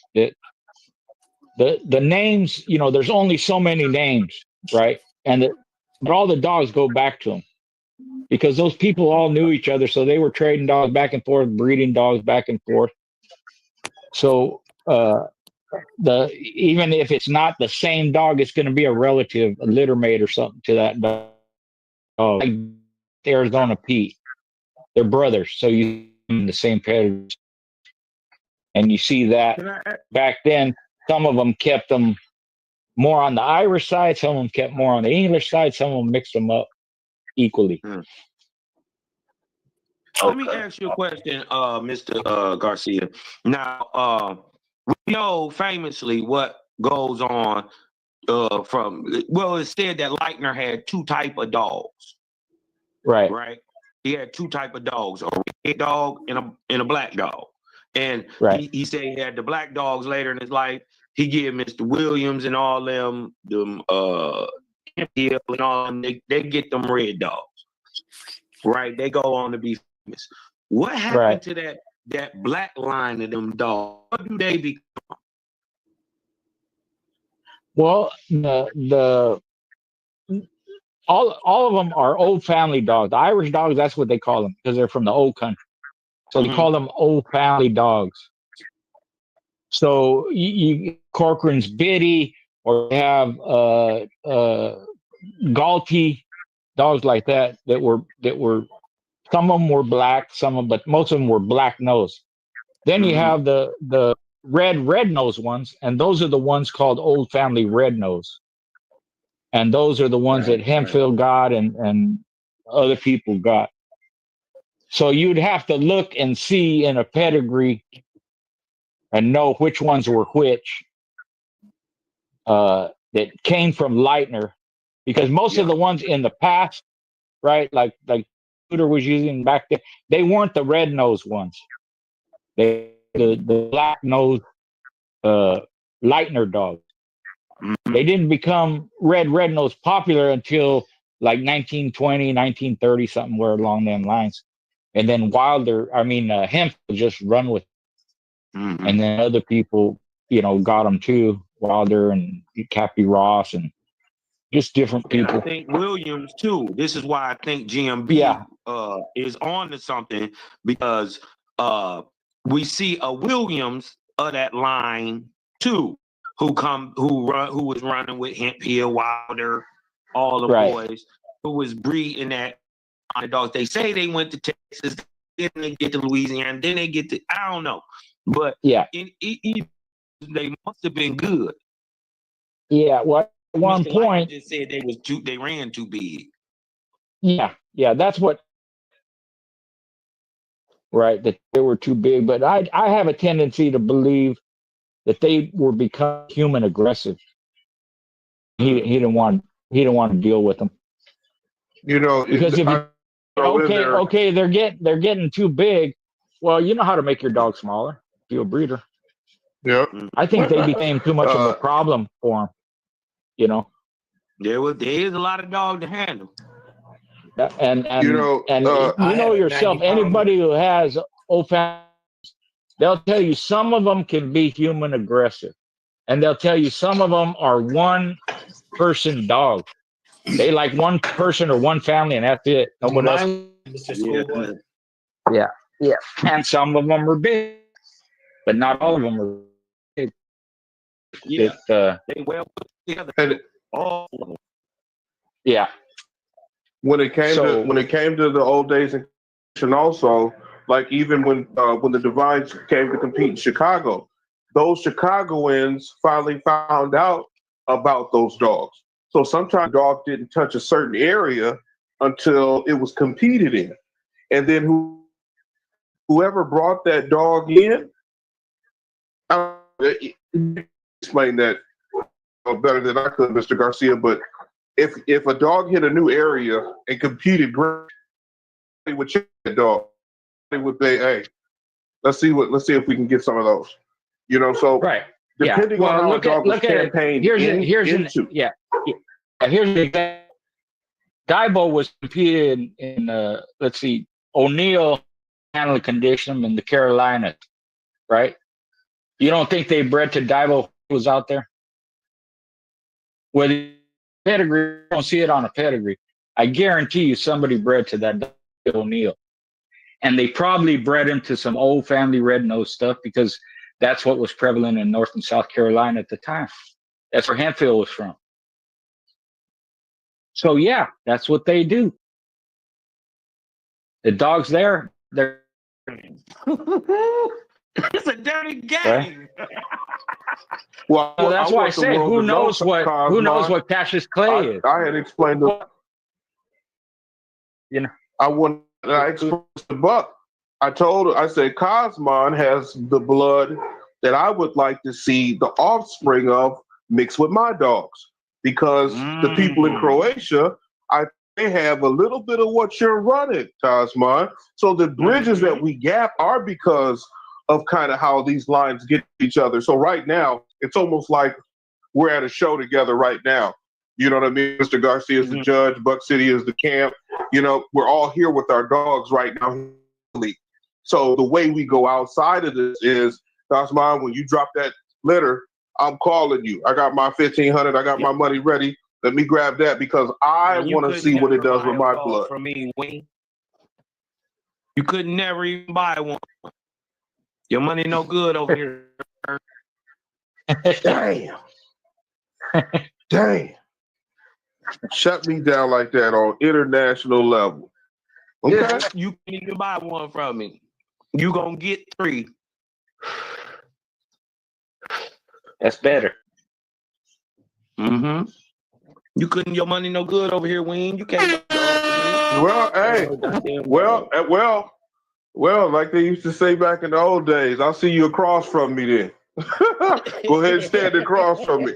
the names, you know, there's only so many names, right? But all the dogs go back to them because those people all knew each other. So they were trading dogs back and forth, breeding dogs back and forth. So even if it's not the same dog, it's going to be a relative, a littermate or something to that dog. Like Arizona Pete, they're brothers. So you in the same pedigree. And you see that back then, some of them kept them more on the Irish side, some of them kept more on the English side, some of them mixed them up equally. Let me ask you a question, Mr. Garcia. Now, we know famously what goes on from. Well, it's said that Leitner had two type of dogs. Right. Right. He had two type of dogs: a red dog and a black dog. And right. he said he had the black dogs later in his life. He gave Mr. Williams and all them Hill and all them. They get them red dogs. Right. They go on to be famous. What happened to that black line of them dogs? What do they become? Well, all of them are old family dogs. The Irish dogs, that's what they call them because they're from the old country. So they call them old family dogs. So you Corcoran's Biddy, or you have Galti dogs like that were some of them were black, but most of them were black nose. Then you have the red nose ones, and those are the ones called old family red nose. And those are the ones that Hemphill got and other people got. So you'd have to look and see in a pedigree and know which ones were which that came from Leitner, because most of the ones in the past, right, like Scooter was using back then, they weren't the red nose ones. They the black nose Leitner dogs. They didn't become red nose popular until like 1920, 1930, somewhere along them lines. And then Hemphill just run with it. And then other people, got them too. Wilder and Cappy Ross and just different people. I think Williams too. This is why I think GMB is on to something, because we see a Williams of that line too, who was running with Hemphill, Wilder, all the boys, who was breeding that on the dogs. They say they went to Texas, then they get to Louisiana, then they get to, I don't know. But they must have been good. Yeah, well, at one Mr. point just said they ran too big. Yeah, that's what. Right, that they were too big, but I have a tendency to believe that they were becoming human aggressive. He didn't want to deal with them. Because if they're getting too big. Well, you know how to make your dog smaller. If you're a breeder. Yeah. I think they became too much of a problem for him. There is a lot of dog to handle. Yeah, and yourself, anybody who has old families, they'll tell you some of them can be human aggressive, and they'll tell you some of them are one person dogs. They like one person or one family, and that's it. Nobody else. Yeah. And some of them are big, but not all of them are big. Yeah, they well put together. All of them. Yeah. When it came to the old days, and also like even when the Divines came to compete in Chicago, those Chicagoans finally found out about those dogs. So sometimes the dog didn't touch a certain area until it was competed in, and then whoever brought that dog in, explain that better than I could, Mr. Garcia. But if a dog hit a new area and competed great, they would check the dog. They would say, "Hey, let's see if we can get some of those." So depending on how a dog was campaigned into. Here's the example. Daibo was competed in O'Neill handling condition in the Carolinas, right? You don't think they bred to Daibo who was out there? Well, the pedigree, you don't see it on a pedigree. I guarantee you somebody bred to that O'Neill. And they probably bred him to some old family red nose stuff because that's what was prevalent in North and South Carolina at the time. That's where Hemphill was from. So yeah, that's what they do. The dogs there, they're it's a dirty game. Right? Well, that's why I say who knows what Cassius Clay is. I had explained I want And I expressed to Buck. I told her, I said, Cosmon has the blood that I would like to see the offspring of mixed with my dogs. Because the people in Croatia, they have a little bit of what you're running, Cosmon. So the bridges that we gap are because of kind of how these lines get to each other. So right now, it's almost like we're at a show together right now. You know what I mean? Mr. Garcia is the judge, Buckcity is the camp. You know, we're all here with our dogs right now. So the way we go outside of this is, Cosmon, when you drop that litter, I'm calling you. I got my 1,500. I got my money ready. Let me grab that because I want to see what it does with my blood. From me, Wayne. You could never even buy one. Your money no good over here. Damn. Damn. Shut me down like that on international level. Okay. Yeah, you can't even buy one from me. You gonna get 3. That's better. Mm-hmm. You couldn't. Your money no good over here, Wayne. You can't. Well, hey. Well, like they used to say back in the old days, I'll see you across from me then. Go ahead and stand across from me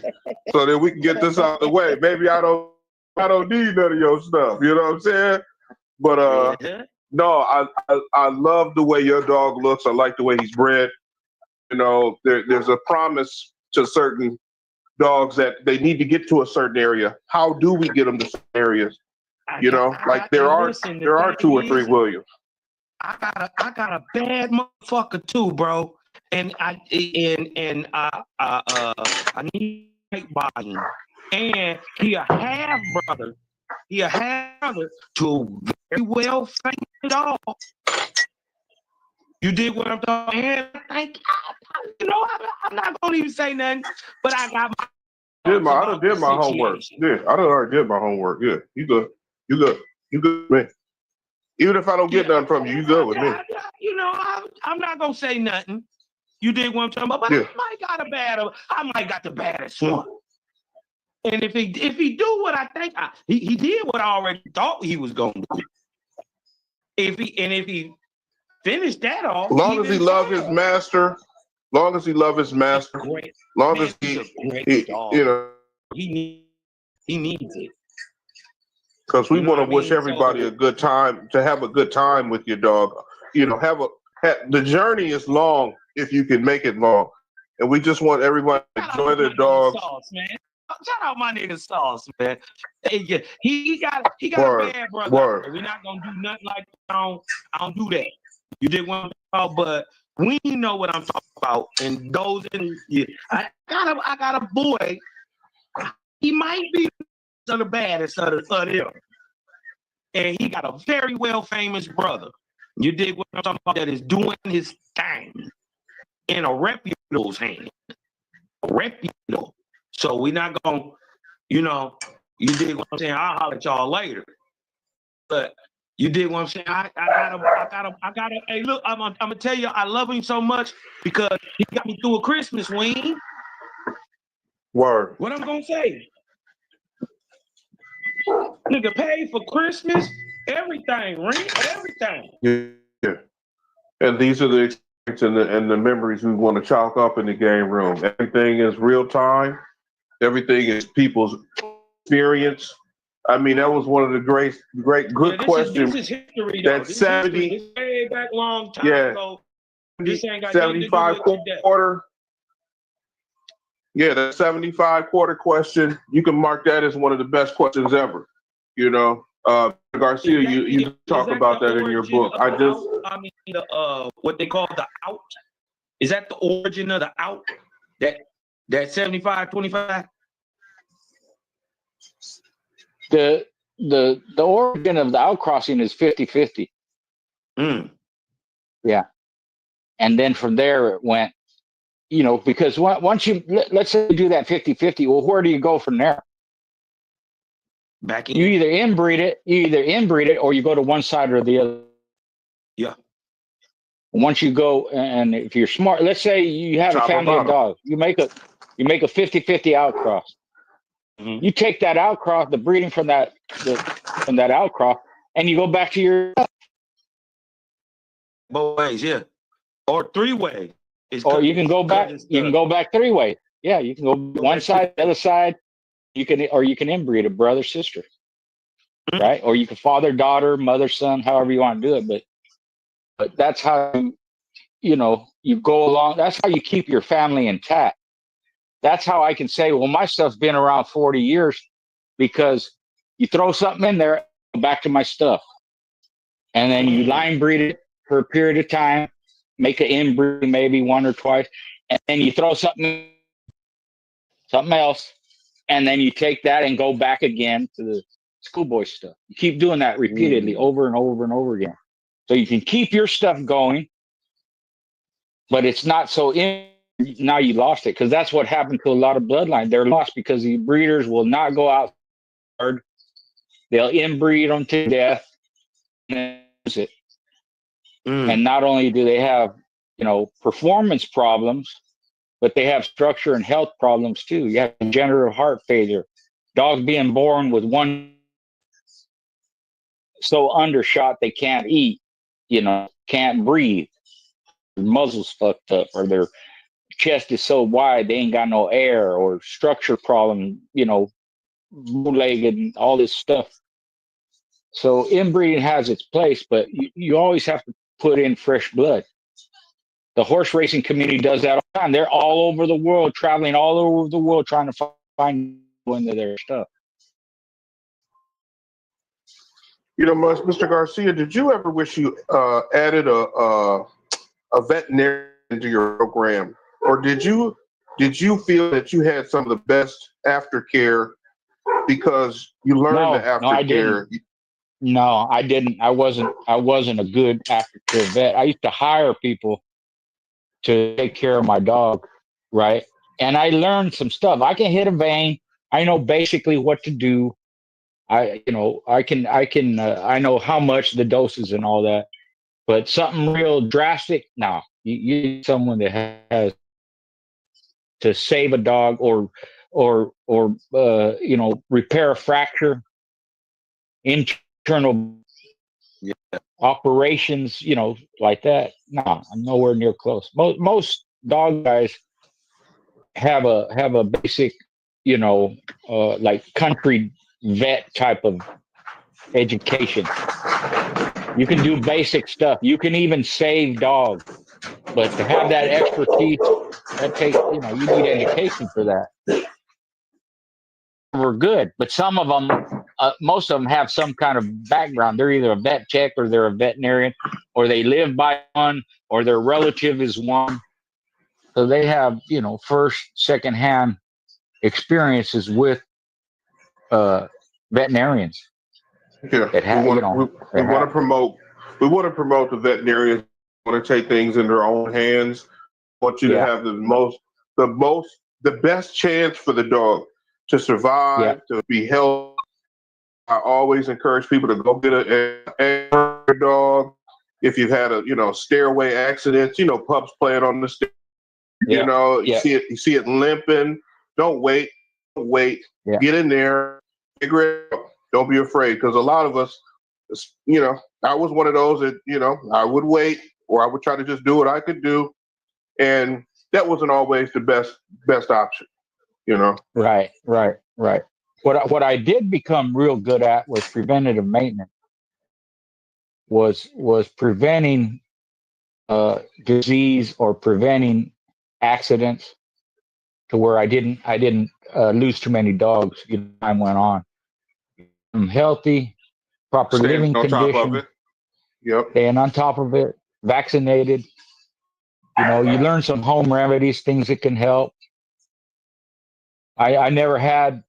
so that we can get this out the way. Maybe I don't need none of your stuff. You know what I'm saying? But no, I love the way your dog looks. I like the way he's bred. You know, there's a promise to certain dogs that they need to get to a certain area. How do we get them to certain areas? You know, like there are 2 or 3 Williams. I got a bad motherfucker too, bro. And I need buying. And he a half brother. He a half brother to a very well famous dog. You dig what I'm talking? And you know, I'm not gonna even say nothing, but I got my. I done did my homework. Yeah, I done already did my homework. Yeah, you good. You good. You good, man. Even if I don't get nothing from you, you good with me. You know, I'm not gonna say nothing. You dig what I'm talking about? But I might got the baddest one. And if he do what I think he did what I already thought he was gonna do. If he finished that off, long as he love his master, long as he he you know, he needs it. Because we want to wish everybody a good time, to have a good time with your dog. You know, the journey is long if you can make it long. And we just want everyone to enjoy their dogs. Sauce, man. Shout out my nigga Sauce, man. Hey, he got a bad brother. Word. We're not gonna do nothing like that. I don't do that. You did one about, but we know what I'm talking about. And those I got a boy. He might be the baddest of them. And he got a very well famous brother. You dig what I'm talking about? That is doing his thing in a reputable hand. Reputable. So we're not gonna, you know, you dig what I'm saying? I'll holler at y'all later. But you dig what I'm saying? I gotta, hey, look, I'm gonna tell you, I love him so much because he got me through a Christmas, Wayne. Word. What I'm gonna say? Nigga paid for Christmas, everything, rent, everything. Yeah. And these are the experiences and the memories we want to chalk up in the game room. Everything is real time. Everything is people's experience. I mean, that was one of the good questions. This is history, though. This 70, this way back long time ago. This ain't got 75 quarter. Yeah, the 75 quarter question. You can mark that as one of the best questions ever. You know, Garcia, you talk about that in your book. What they call the out. Is that the origin of the out? That 75-25? The origin of the outcrossing is 50-50. Yeah. And then from there it went, you know, because once you, let's say you do that 50-50, well, where do you go from there? Back in. You either inbreed it or you go to one side or the other. Yeah. Once you go, and if you're smart, let's say you have a family of dogs, you make a 50-50 outcross. Mm-hmm. You take that outcross, the breeding from that outcross, and you go back to your both ways, yeah, or three way. Or you can go back. You can go back 3 ways. Yeah, you can go one side, the other side. You can, or you can inbreed a brother sister, right? Or you can father daughter, mother son, however you want to do it. But that's how you know you go along. That's how you keep your family intact. That's how I can say, well, my stuff's been around 40 years because you throw something in there, go back to my stuff, and then you line breed it for a period of time, make an inbreed maybe 1 or twice, and then you throw something else, and then you take that and go back again to the schoolboy stuff. You keep doing that repeatedly over and over and over again. So you can keep your stuff going, but it's not so now you lost it, because that's what happened to a lot of bloodlines. They're lost because the breeders will not go out hard. They'll inbreed them to death and lose it. And not only do they have, performance problems, but they have structure and health problems too. You have degenerative heart failure, dogs being born with one so undershot they can't eat, can't breathe, their muzzles fucked up, or their chest is so wide they ain't got no air, or structure problem, bow-legged and all this stuff. So inbreeding has its place, but you always have to put in fresh blood. The horse racing community does that all the time. They're all over the world, traveling all over the world, trying to find into their stuff. Mr. Garcia, did you ever wish you added a veterinarian into your program, or did you feel that you had some of the best aftercare because you learned the aftercare? No, I didn't. I wasn't a good aftercare vet. I used to hire people to take care of my dog, right? And I learned some stuff. I can hit a vein. I know basically what to do. I know how much the doses and all that. But something real drastic, no. You need someone that has to save a dog, or repair a fracture, internal operations, like that. No, I'm nowhere near close. Most dog guys have a basic, like country vet type of education. You can do basic stuff. You can even save dogs, but to have that expertise, that takes, you need education for that. We're good, but some of them, most of them have some kind of background. They're either a vet tech, or they're a veterinarian, or they live by one, or their relative is one. So they have, first, secondhand experiences with veterinarians. Yeah, we want to promote the veterinarians. We want to take things in their own hands. Want you to have the best chance for the dog to survive, to be healthy. I always encourage people to go get a dog. If you've had a stairway accident, pups playing on the stair. You see it limping. Don't wait. Get in there, figure it out. Don't be afraid, because a lot of us, I was one of those that I would wait, or I would try to just do what I could do, and that wasn't always the best option. Right. What I did become real good at was preventative maintenance. Was preventing disease, or preventing accidents, to where I didn't lose too many dogs as time went on. I'm healthy, proper living conditions. Staying on top of it, vaccinated. You learn some home remedies, things that can help. I never had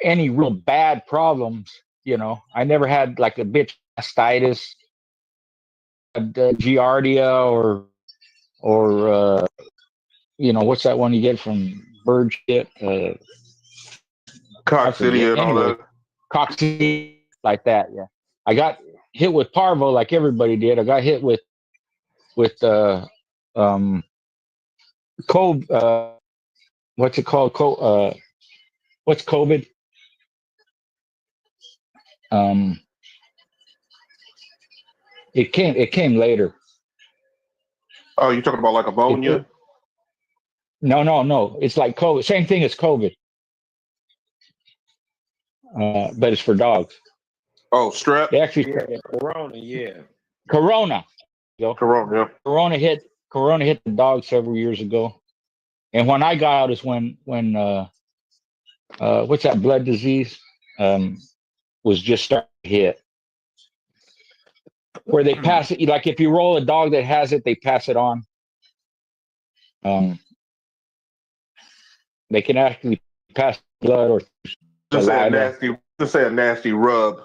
any real bad problems. I never had like a bitch mastitis, giardia, or what's that one you get from bird shit? Coccidia and all that. Coccidia, like that. Yeah, I got hit with parvo like everybody did. I got hit with COVID. What's it called? What's COVID? It came later. Oh, you're talking about like ammonia? No. It's like COVID. Same thing as COVID, but it's for dogs. Oh, strep. They actually Corona, yeah. Corona. Corona, yeah. Corona hit the dog several years ago, and when I got out is when what's that blood disease was just starting to hit, where they pass it. Like if you roll a dog that has it, they pass it on. They can actually pass blood or saliva. Just say a nasty rub.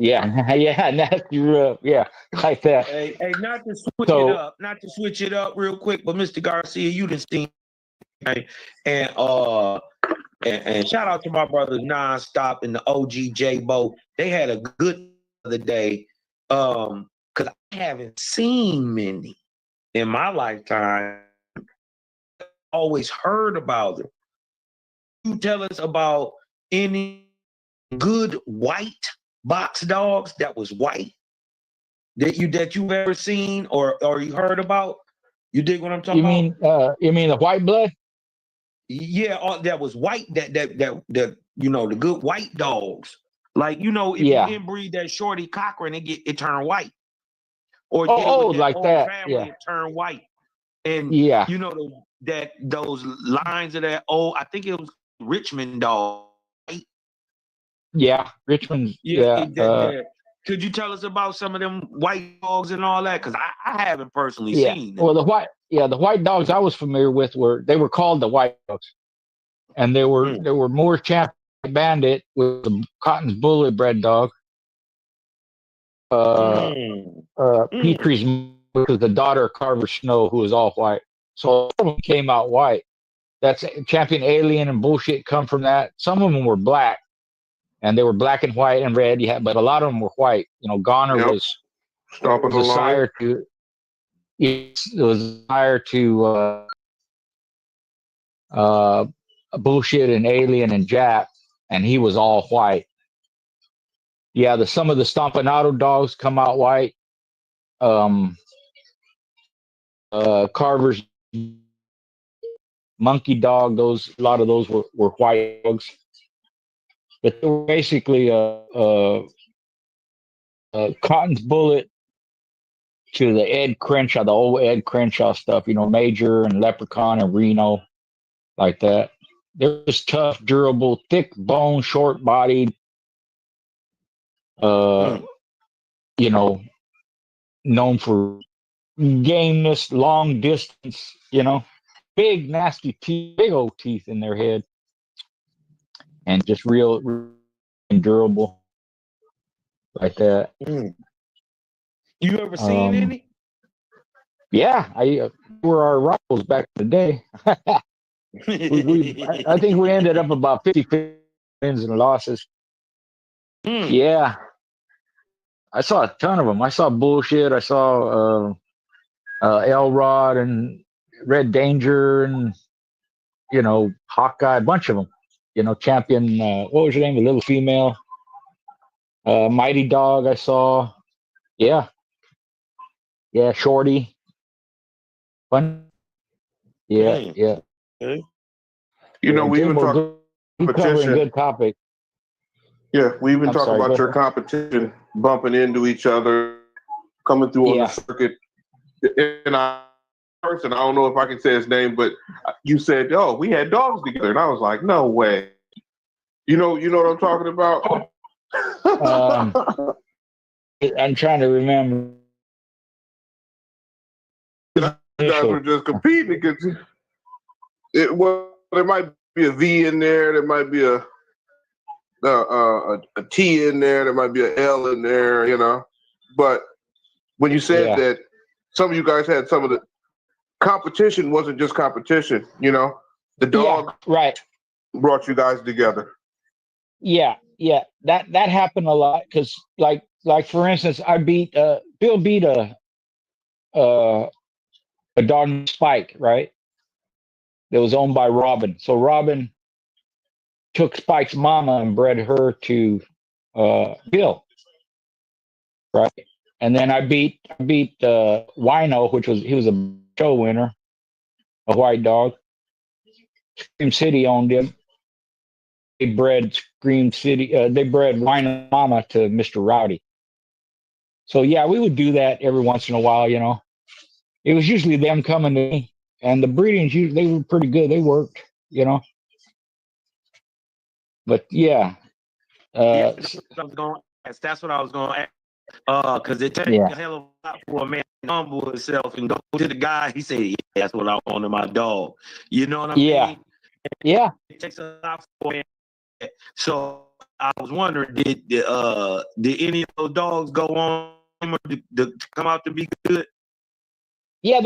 Yeah, nasty rub. Yeah, like that. Hey, not to switch it up real quick, but Mr. Garcia, you done seen, and shout out to my brothers Nonstop and the OG J-Bo. They had a good other day, because I haven't seen many in my lifetime. Always heard about them. You tell us about any good white box dogs that was white that you've ever seen or you heard about? You dig what I'm talking about? You mean the white blood? Yeah, that was white. That the good white dogs. Like if you inbreed that shorty Cochran, it turn white. Or like that. Family, Yeah, it turn white. And yeah, those lines of that I think it was Richmond dog. Right? Yeah, Richmond. Yeah. Could you tell us about some of them white dogs and all that? Because I haven't personally seen them. Well, the white dogs I was familiar with were called the white dogs, and there were Moore Champion Bandit with the Cotton's Bullet bred dog. Petrie's, which was the daughter of Carver Snow, who was all white. So all of them came out white. That's Champion Alien and bullshit come from that. Some of them were black, and they were black and white and red. Yeah, but a lot of them were white. Goner was a sire to. It was a sire to bullshit and Alien and Jap, and he was all white. Yeah, some of the Stompanato dogs come out white. Carver's Monkey Dog, a lot of those were white dogs, but they were basically Cotton's Bullet to the Ed Crenshaw, the old Ed Crenshaw stuff, Major and Leprechaun and Reno, like that. They're just tough, durable, thick bone, short bodied, known for gameness, long distance, big, nasty teeth, big old teeth in their head, and just real durable, like that. You ever seen any? Yeah, I were our rivals back in the day. I think we ended up about 50 wins and losses. Yeah, I saw a ton of them. I saw Bullshit. I saw Elrod and Red Danger and Hawkeye, a bunch of them. Champion. What was your name? The little female. Mighty Dog. I saw. Yeah, Shorty. Fun. Yeah. We even talked covering good topic. Yeah, we even talk about your competition bumping into each other, coming through on the circuit. And I don't know if I can say his name, but you said, "Oh, we had dogs together," and I was like, "No way." You know what I'm talking about? I'm trying to remember. You guys were just competing against it. Well, there might be a V in there. There might be a T in there. There might be an L in there. But when you said that some of you guys had some of the competition, wasn't just competition. The dog brought you guys together. Yeah. That happened a lot because, like for instance, I beat Bill beat a dog named Spike, right? That was owned by Robin. So Robin took Spike's mama and bred her to Bill, right? And then I beat Wino, he was a show winner, a white dog. Scream City owned him. They bred Scream City. They bred Wino Mama to Mr. Rowdy. So yeah, we would do that every once in a while. You know, it was usually them coming to me, and the breedings they were pretty good. They worked. You know, but yeah. Yeah, that's what I was going to ask. Because it takes a hell of a lot for a man to humble himself and go to the guy. He said, "Yeah, that's what I want in my dog." You know what I mean? Yeah. It takes a lot for a man. So I was wondering, did any of those dogs go on to come out to be good? Yeah,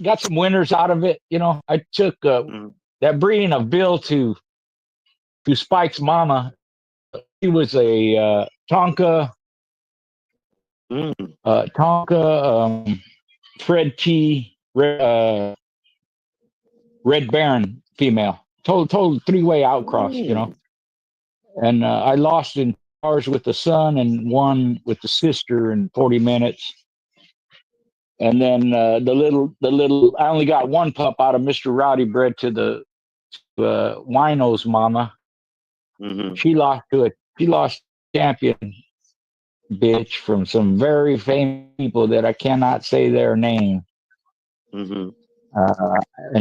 got some winners out of it. You know, I took that breeding of Bill to Spike's mama. She was a Tonka, Fred T, Red Baron female. Total 3-way outcross, you know. And I lost in cars with the son and won with the sister in 40 minutes. And then the little I only got one pup out of Mr. Rowdy bred to the Wino's mama. She lost champion bitch from some very famous people that I cannot say their name. And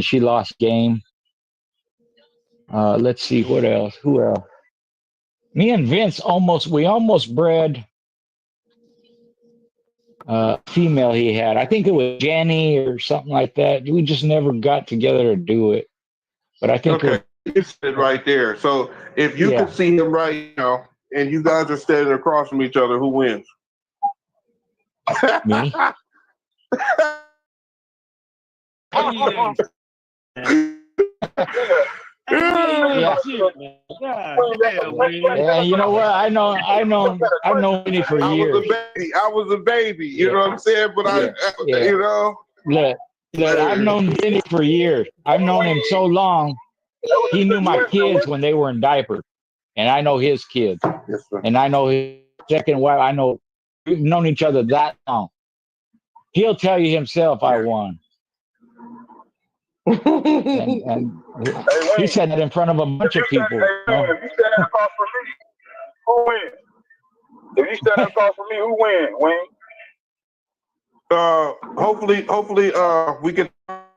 she lost game. Let's see what else. Who else? Me and Vince almost bred female he had. I think it was Jenny or something like that. We just never got together to do it. But I think it's right there. So if you can see him right now and you guys are standing across from each other, who wins? Me. Yeah, you know what? I've known Vinny for years. I was a baby. You know what I'm saying? But you know. Look, I've known Vinny for years. I've known him so long. He knew my kids when they were in diapers, and I know his kids. Yes, sir. And I know his second wife. I know we've known each other that long. He'll tell you himself I won. and he said that in front of a bunch of people. If you stand across from me, who wins? If you stand across from me, who wins, Wayne? Hopefully, we can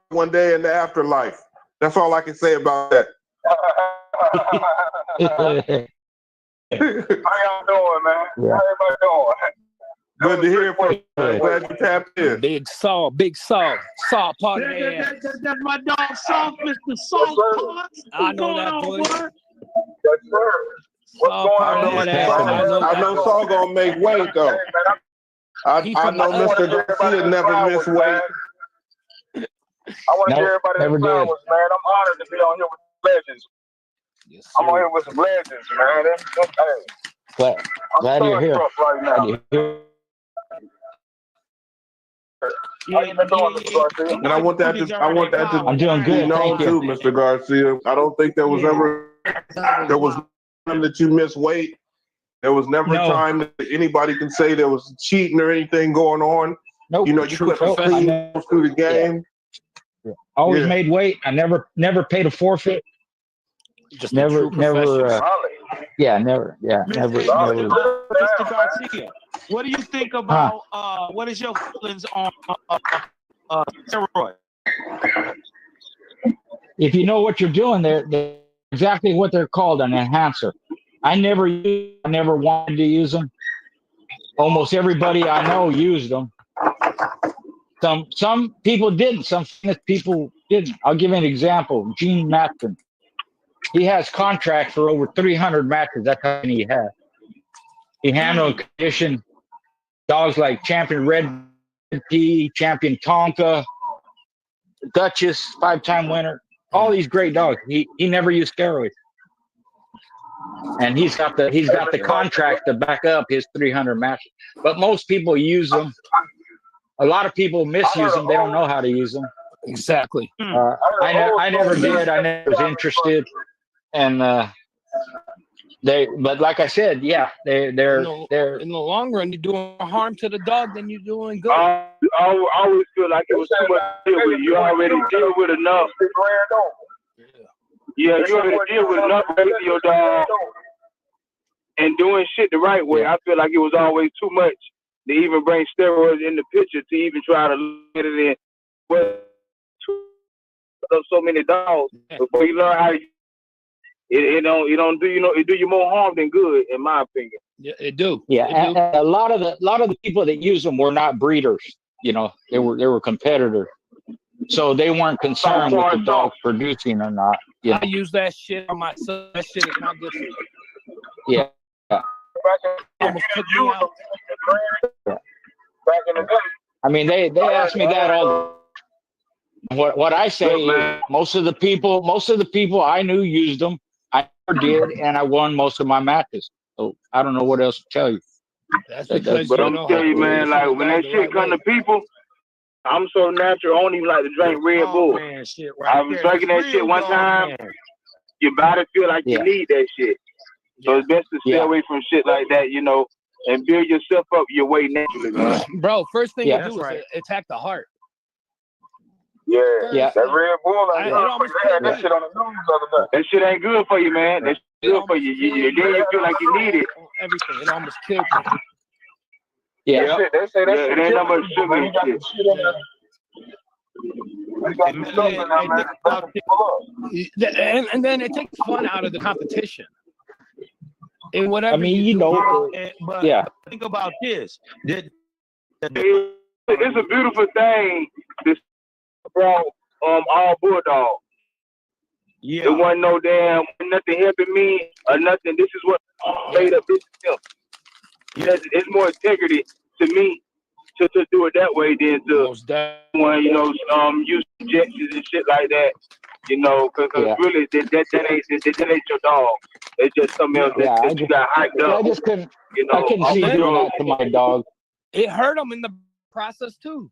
one day in the afterlife. That's all I can say about that. How y'all doing, man? Yeah. How everybody doing? Good to hear from you. Glad you tapped in. Big Saw part of that. That's my dog, Soft, Mr. Salt Pot. I know that voice. Yes, sir. What's going on? I know Saul gonna make weight though. I know Mr. Garcia never miss weight. I want to hear everybody in flowers, man. I'm honored to be on here with legends. Yes, I'm on here with some legends, man. Glad you're here. Right now. How you been doing, Mr. Garcia? And I want that to I'm doing good. be known too, Mr. Garcia. I don't think there was time that you missed weight. There was never a time that anybody can say there was cheating or anything going on. Nope. You know, you put clean through the game. Yeah. Always made weight. I never paid a forfeit. Just never. Mr. Garcia, what do you think about what is your feelings on steroids? If you know what you're doing, they're exactly what they're called, an enhancer. I never wanted to use them. Almost everybody I know used them. Some people didn't. Some people didn't. I'll give you an example. Gene Matson. He has contracts for over 300 matches. That's how many he has. He handled and conditioned dogs like Champion Red P, Champion Tonka, Duchess, 5-time winner. All these great dogs. He never used steroids. And he's got the contract to back up his 300 matches. But most people use them. A lot of people misuse them. They don't know how to use them. Exactly. I never did. I never was interested. And But like I said, yeah, they're in the long run, you're doing more harm to the dog than you're doing good. I always feel like it was too much to deal with. You already deal with enough. Yeah, you already deal with enough raising your dog and doing shit the right way. I feel like it was always too much to even bring steroids in the picture to even try to look at it in. But so many dogs before you learn how to. It don't do it do you more harm than good, in my opinion. Yeah, it do. Yeah, and a lot of the people that use them were not breeders. You know, they were competitors, so they weren't concerned with the dog producing or not. You know? I use that shit on my son. That shit is not good for you. Yeah. Almost took me out. I mean, they ask me that all. What I say is most of the people I knew used them. I never did, and I won most of my matches. So I don't know what else to tell you. But I'm tell you, man, like when that shit come to people, I'm so natural. I don't even like to drink Red Bull. I was drinking that shit one time. Your body feel like you need that shit. So it's best to stay away from shit like that, you know, and build yourself up your way naturally, man. Bro, first thing you do is attack the heart. Yeah. That Red Bull, that shit on the news the other day. That shit ain't good for you, man. That shit good for you. Then you feel like you need it. Everything. It almost killed me. Yeah. They say that shit it ain't no much sugar and shit. And then it takes fun out of the competition. And whatever I mean, you know, but think about this. It's a beautiful thing. This brought all Bulldog. Yeah. There wasn't no damn nothing helping me or nothing. This is what made up this film. It's more integrity to me to do it that way than to when use injections and shit like that. You know, because really that ain't your dog. It's just something else that you got hyped up. I just couldn't. You know, I couldn't see doing that to my dog. It hurt him in the process too.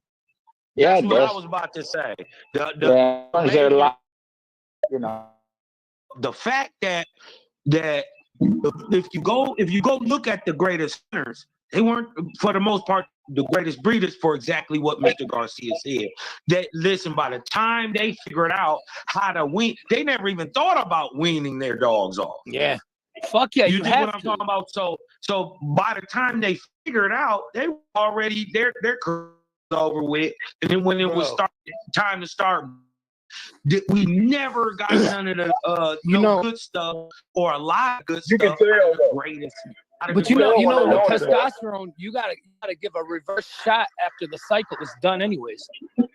Yeah, that's what I was about to say. You know, the fact that if you go look at the greatest winners, they weren't for the most part the greatest breeders for exactly what Mr. Garcia said. That listen, by the time they figured out how to wean, they never even thought about weaning their dogs off. Yeah. Fuck yeah, you dig have what I'm talking about? So by the time they figured out, they were already their career was over with. And then when it was time to start, we never got none of the good stuff or a lot of good stuff. Greatest. But you know, with testosterone, you gotta give a reverse shot after the cycle is done, anyways.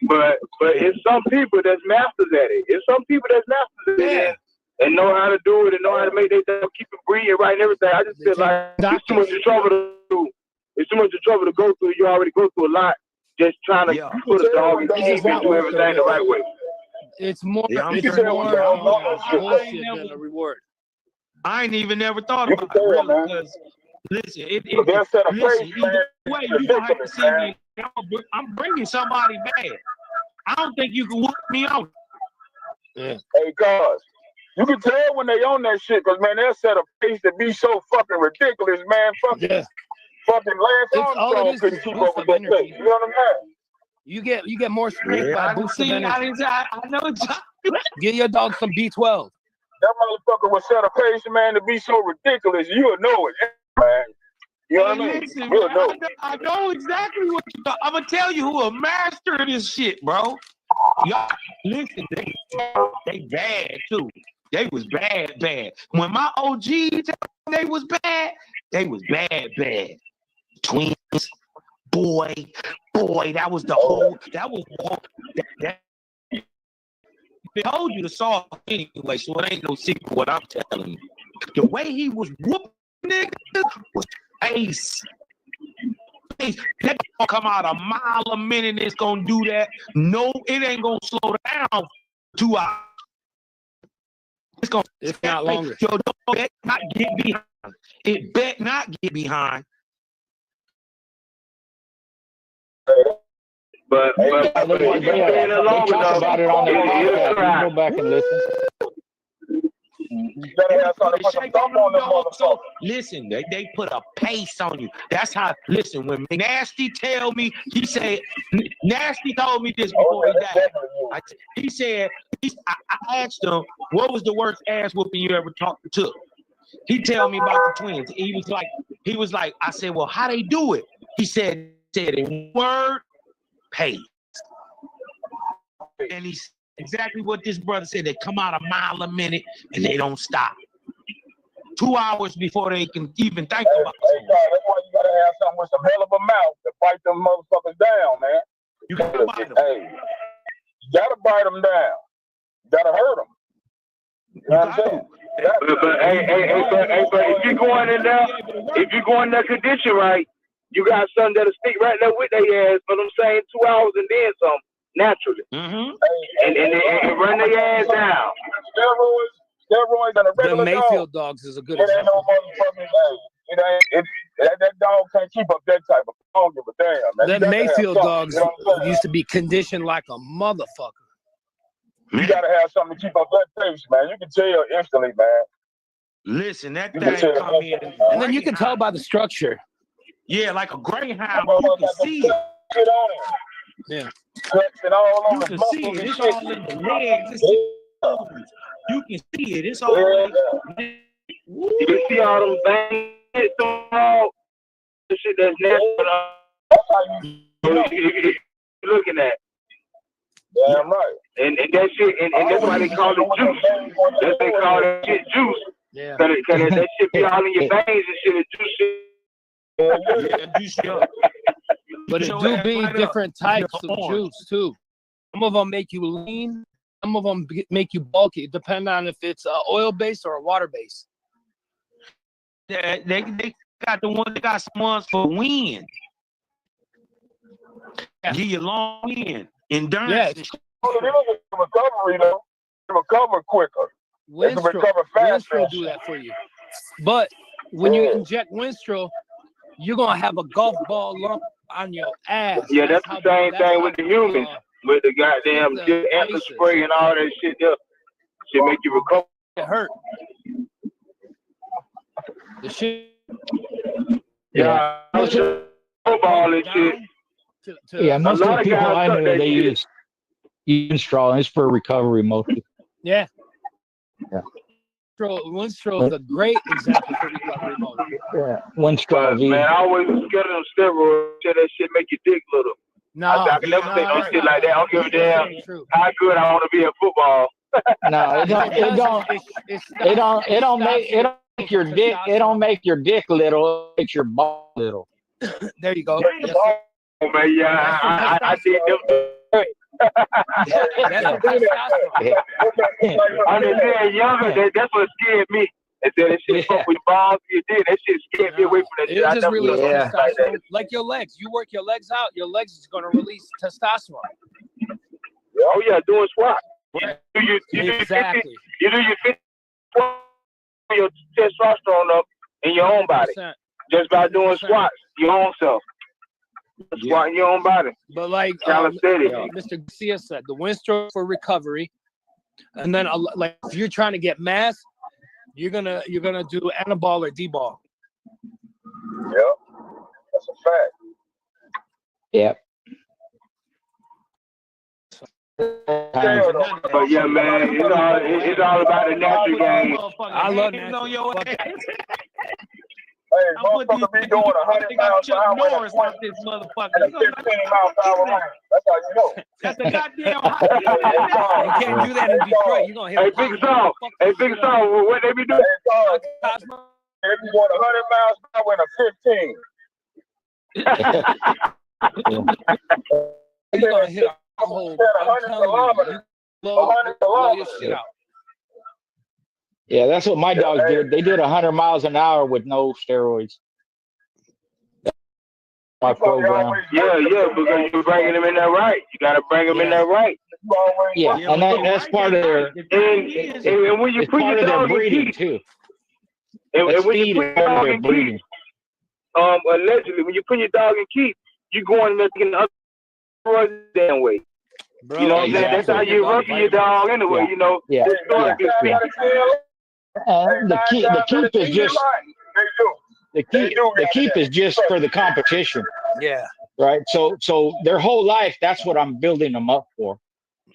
But it's some people that's masters at it. It's some people that's masters at it and know how to do it and know how to make their dog keep it breathing right and everything. I just feel like it's too much trouble to do. It's too much trouble to go through. You already go through a lot just trying to put a dog and keep and do everything the right way. It's more bullshit than a reward. I ain't even never thought about it, really, because listen, either way, you gonna have to see me. I'm bringing somebody bad. I don't think you can whoop me out. Yeah. Hey, guys, you can tell when they own that shit, because, man, they'll set a pace to be so fucking ridiculous, man. Fucking Lance Armstrong couldn't keep up with that pace. You know what I'm saying? You get more strength by boosting energy. I know exactly. Get your dog some B12. That motherfucker will set a pace, man, to be so ridiculous. You'll know it, man. You know what I mean? Listen, You'll man, know. I know exactly what you're talking. I'm gonna tell you who a master of this shit, bro. Y'all, listen, they bad too. They was bad. When my OG they was bad, Twins, boy, that was the whole. They told you to solve anyway, so it ain't no secret what I'm telling you. The way he was whooping niggas was ace. That gonna come out a mile a minute. It's gonna do that. No, it ain't gonna slow down for 2 hours. It's gonna. If not longer. Yo, don't bet not get behind. It bet not get behind. But they talk about it on their podcast. You can go back and listen. You better have something to put some thump on them motherfuckers. So listen, they put a pace on you. That's how. Listen, when Nasty tell me, he said, Nasty told me this before he died. He said, I asked him, what was the worst ass whooping you ever took? He tell me about the twins. He was like, I said, well, how they do it? He said in word, pace. And he's exactly what this brother said. They come out a mile a minute and they don't stop. 2 hours before they can even think about it. That's why you gotta have something with some hell of a mouth to fight them motherfuckers down, man. You gotta bite them. Hey, you gotta bite them down. You gotta hurt them. You know what I'm saying? But if you're going in there, condition right, you got something that'll stick right there with their ass for them same 2 hours and then some, naturally. And run their ass down. Steroids and a regular The Mayfield dog. dogs is a good It ain't example. no motherfucking, that dog can't keep up that type of, I don't give a damn, man. Them Mayfield dogs used to be conditioned like a motherfucker. You gotta have something to keep up that pace, man. You can tell instantly, man. Listen, that thing come in. And then you can tell by the structure. Yeah, like a greyhound. You can see it. Yeah. You can see it. It's all in the legs. You can see it. It's all You can see all them things. It's all the shit that's natural. You're looking at. Damn right. And that shit, and that's why they call it juice. That's why they call that shit juice. Yeah. Cause that shit be all in your veins and shit. Yeah, juice up. But it do be different types of juice too. Some of them make you lean. Some of them make you bulky, depending on if it's oil based or a water based. They got They got some ones for wind. Yeah. Give you long wind, endurance. Yeah. Recovery though. Recover quicker. Winstrol do that for you. But when you inject Winstrol, you're gonna have a golf ball lump on your ass. Yeah, that's the same thing with the human. With the goddamn antler spray and all that shit there. Shit make you recover. It hurt. The shit. Yeah. Football and shit. Yeah, most of the people I know, they use Winstrol. It's for recovery mostly. Yeah. Yeah. Winstrol is a great example for recovery mode. Yeah, Winstrol. Man, I always was scared of them steroids. That shit make you dick little. No, I can never say no shit like that. I don't give a damn how good I want to be at football. No, it don't make your dick. It don't make your dick little. It makes your ball little. There you go. Yes, oh man, yeah, I did them. I'm just saying, younger. That's what scared me. And then that shit fuck with balls. You did that shit scared me away from that shit. It just releases like your legs. You work your legs out. Your legs is going to release testosterone. Oh yeah, doing squats. Exactly. You do your 50 your testosterone up in your own body 100%. just by doing squats, your own self. Squatting your own body. But like Mr. Garcia said, the Winstrol for recovery, and then like if you're trying to get mass, you're gonna do anabol or debol. Yep, that's a fact. Yep. But yeah, man, it's all about the natural game. I love natural. Hey, motherfucker be doing 100 miles per hour about this motherfucker. and a 15 mile per hour range. That's how you know. That's a goddamn You can't do that in Detroit. You're gonna hit Hey, Big Saw, what they be doing? If you going 100 miles per hour in a 15. You're gonna hit a whole 100 kilometers. 100 kilometers. Yeah, that's what my dogs did. They did 100 miles an hour with no steroids. My program. Yeah, because you're bringing them in there right. You got to bring them in there right. Yeah, and that's part of their. And when you put your dog in breeding too. And when you put your dog in keep, allegedly, when you put your dog in keep, you going there taking the other damn way. Bro, you know what I'm saying? That's how you working your dog anyway. Yeah. You know. Yeah. And the keep is just the keep is just for the competition. Yeah. Right. So their whole life, that's what I'm building them up for.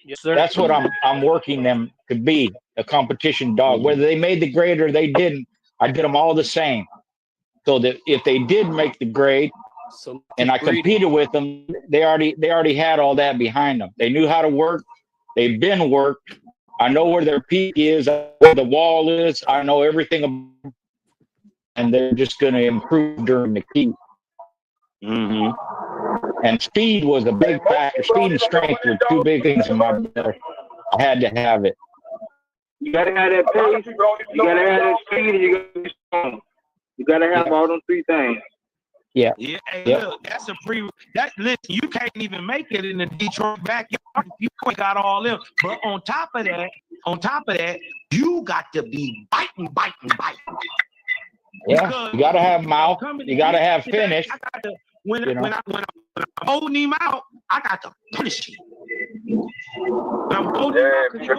Yes, sir. That's what I'm working them to be, a competition dog. Whether they made the grade or they didn't, I did them all the same. So that if they did make the grade and I competed with them, they already had all that behind them. They knew how to work. They've been worked. I know where their peak is, where the wall is. I know everything about them, and they're just going to improve during the keep. And speed was a big factor. Speed and strength were two big things in my build. I had to have it. You gotta have that pace, you gotta have that speed, and you gotta be strong. You gotta have all them three things. Yeah. Yeah. Hey, look, that's a listen, you can't even make it in the Detroit backyard. You ain't got all them. But on top of that, you got to be biting. Yeah. Because you gotta have mouth. You gotta have finish. When I'm holding him out, I got to punish him. When I'm holding him out, if you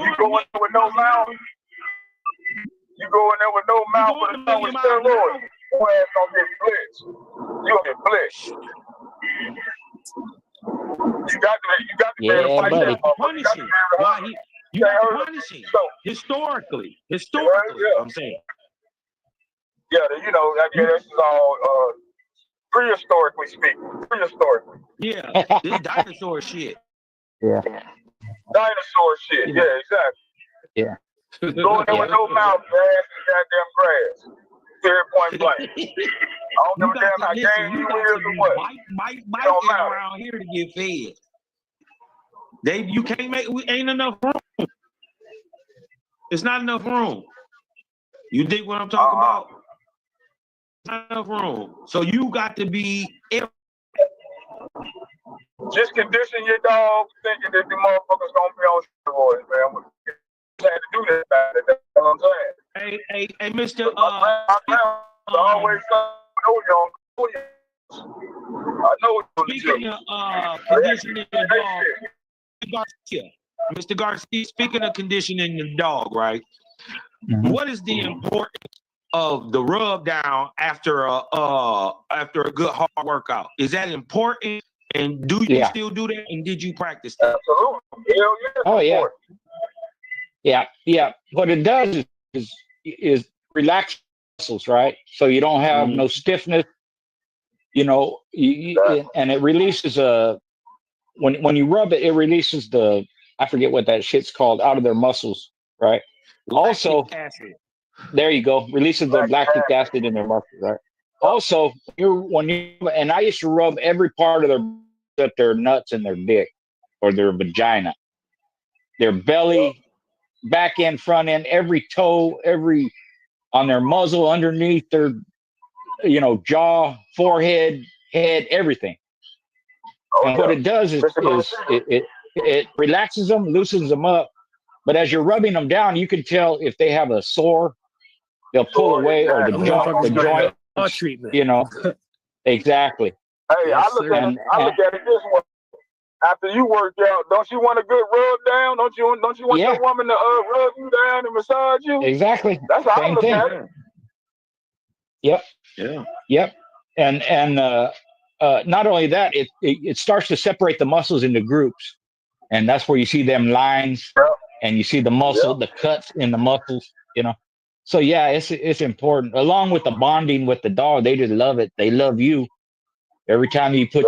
go in there with no mouth, but it's not with steroids, your ass gonna get blitzed. You gonna get blitzed. You got to be able to fight that motherfucker. Punish him. You got to punish him. Historically, I'm saying. Yeah, this is all prehistorically speaking. Yeah, this dinosaur shit. Yeah. Dinosaur shit. Yeah, exactly. Yeah. Going there with no mouth, grass and goddamn grass. Fair point blank. I don't give a damn how game you is or what. Bite around here to get fed. You can't ain't enough room. It's not enough room. You dig what I'm talking about? Not enough room. So you got to be just condition your dog thinking that the motherfuckers gonna be on steroids, man. You had to do that about it. That's what I'm saying. Hey, Mr. Always I know speaking of conditioning the dog, Garcia, Mr. Garcia, speaking of conditioning the dog, right? Mm-hmm. What is the importance of the rub down after a good hard workout? Is that important? And do you still do that? And did you practice that? Absolutely. Hell yeah. Oh yeah. Yeah. What it does is relax muscles, right? So you don't have no stiffness. And it releases when you rub it, it releases I forget what that shit's called, out of their muscles, right? Lactic acid. There you go. Releases the lactic acid in their muscles, right? Also, and I used to rub every part of their nuts and their dick or their vagina, their belly, back end, front end, every toe, on their muzzle, underneath their, jaw, forehead, head, everything. And what it does is it relaxes them, loosens them up. But as you're rubbing them down, you can tell if they have a sore, they'll pull away, or the joint treatment. Exactly. Hey, I look at it this way. After you work out, don't you want a good rub down? Don't you want your woman to rub you down and massage you? Exactly. That's how I look at it. Yep. Yeah. Yep. And not only that, it starts to separate the muscles into groups, and that's where you see them lines, and you see the muscle, the cuts in the muscles. So yeah, it's important. Along with the bonding with the dog, they just love it. They love you. Every time you put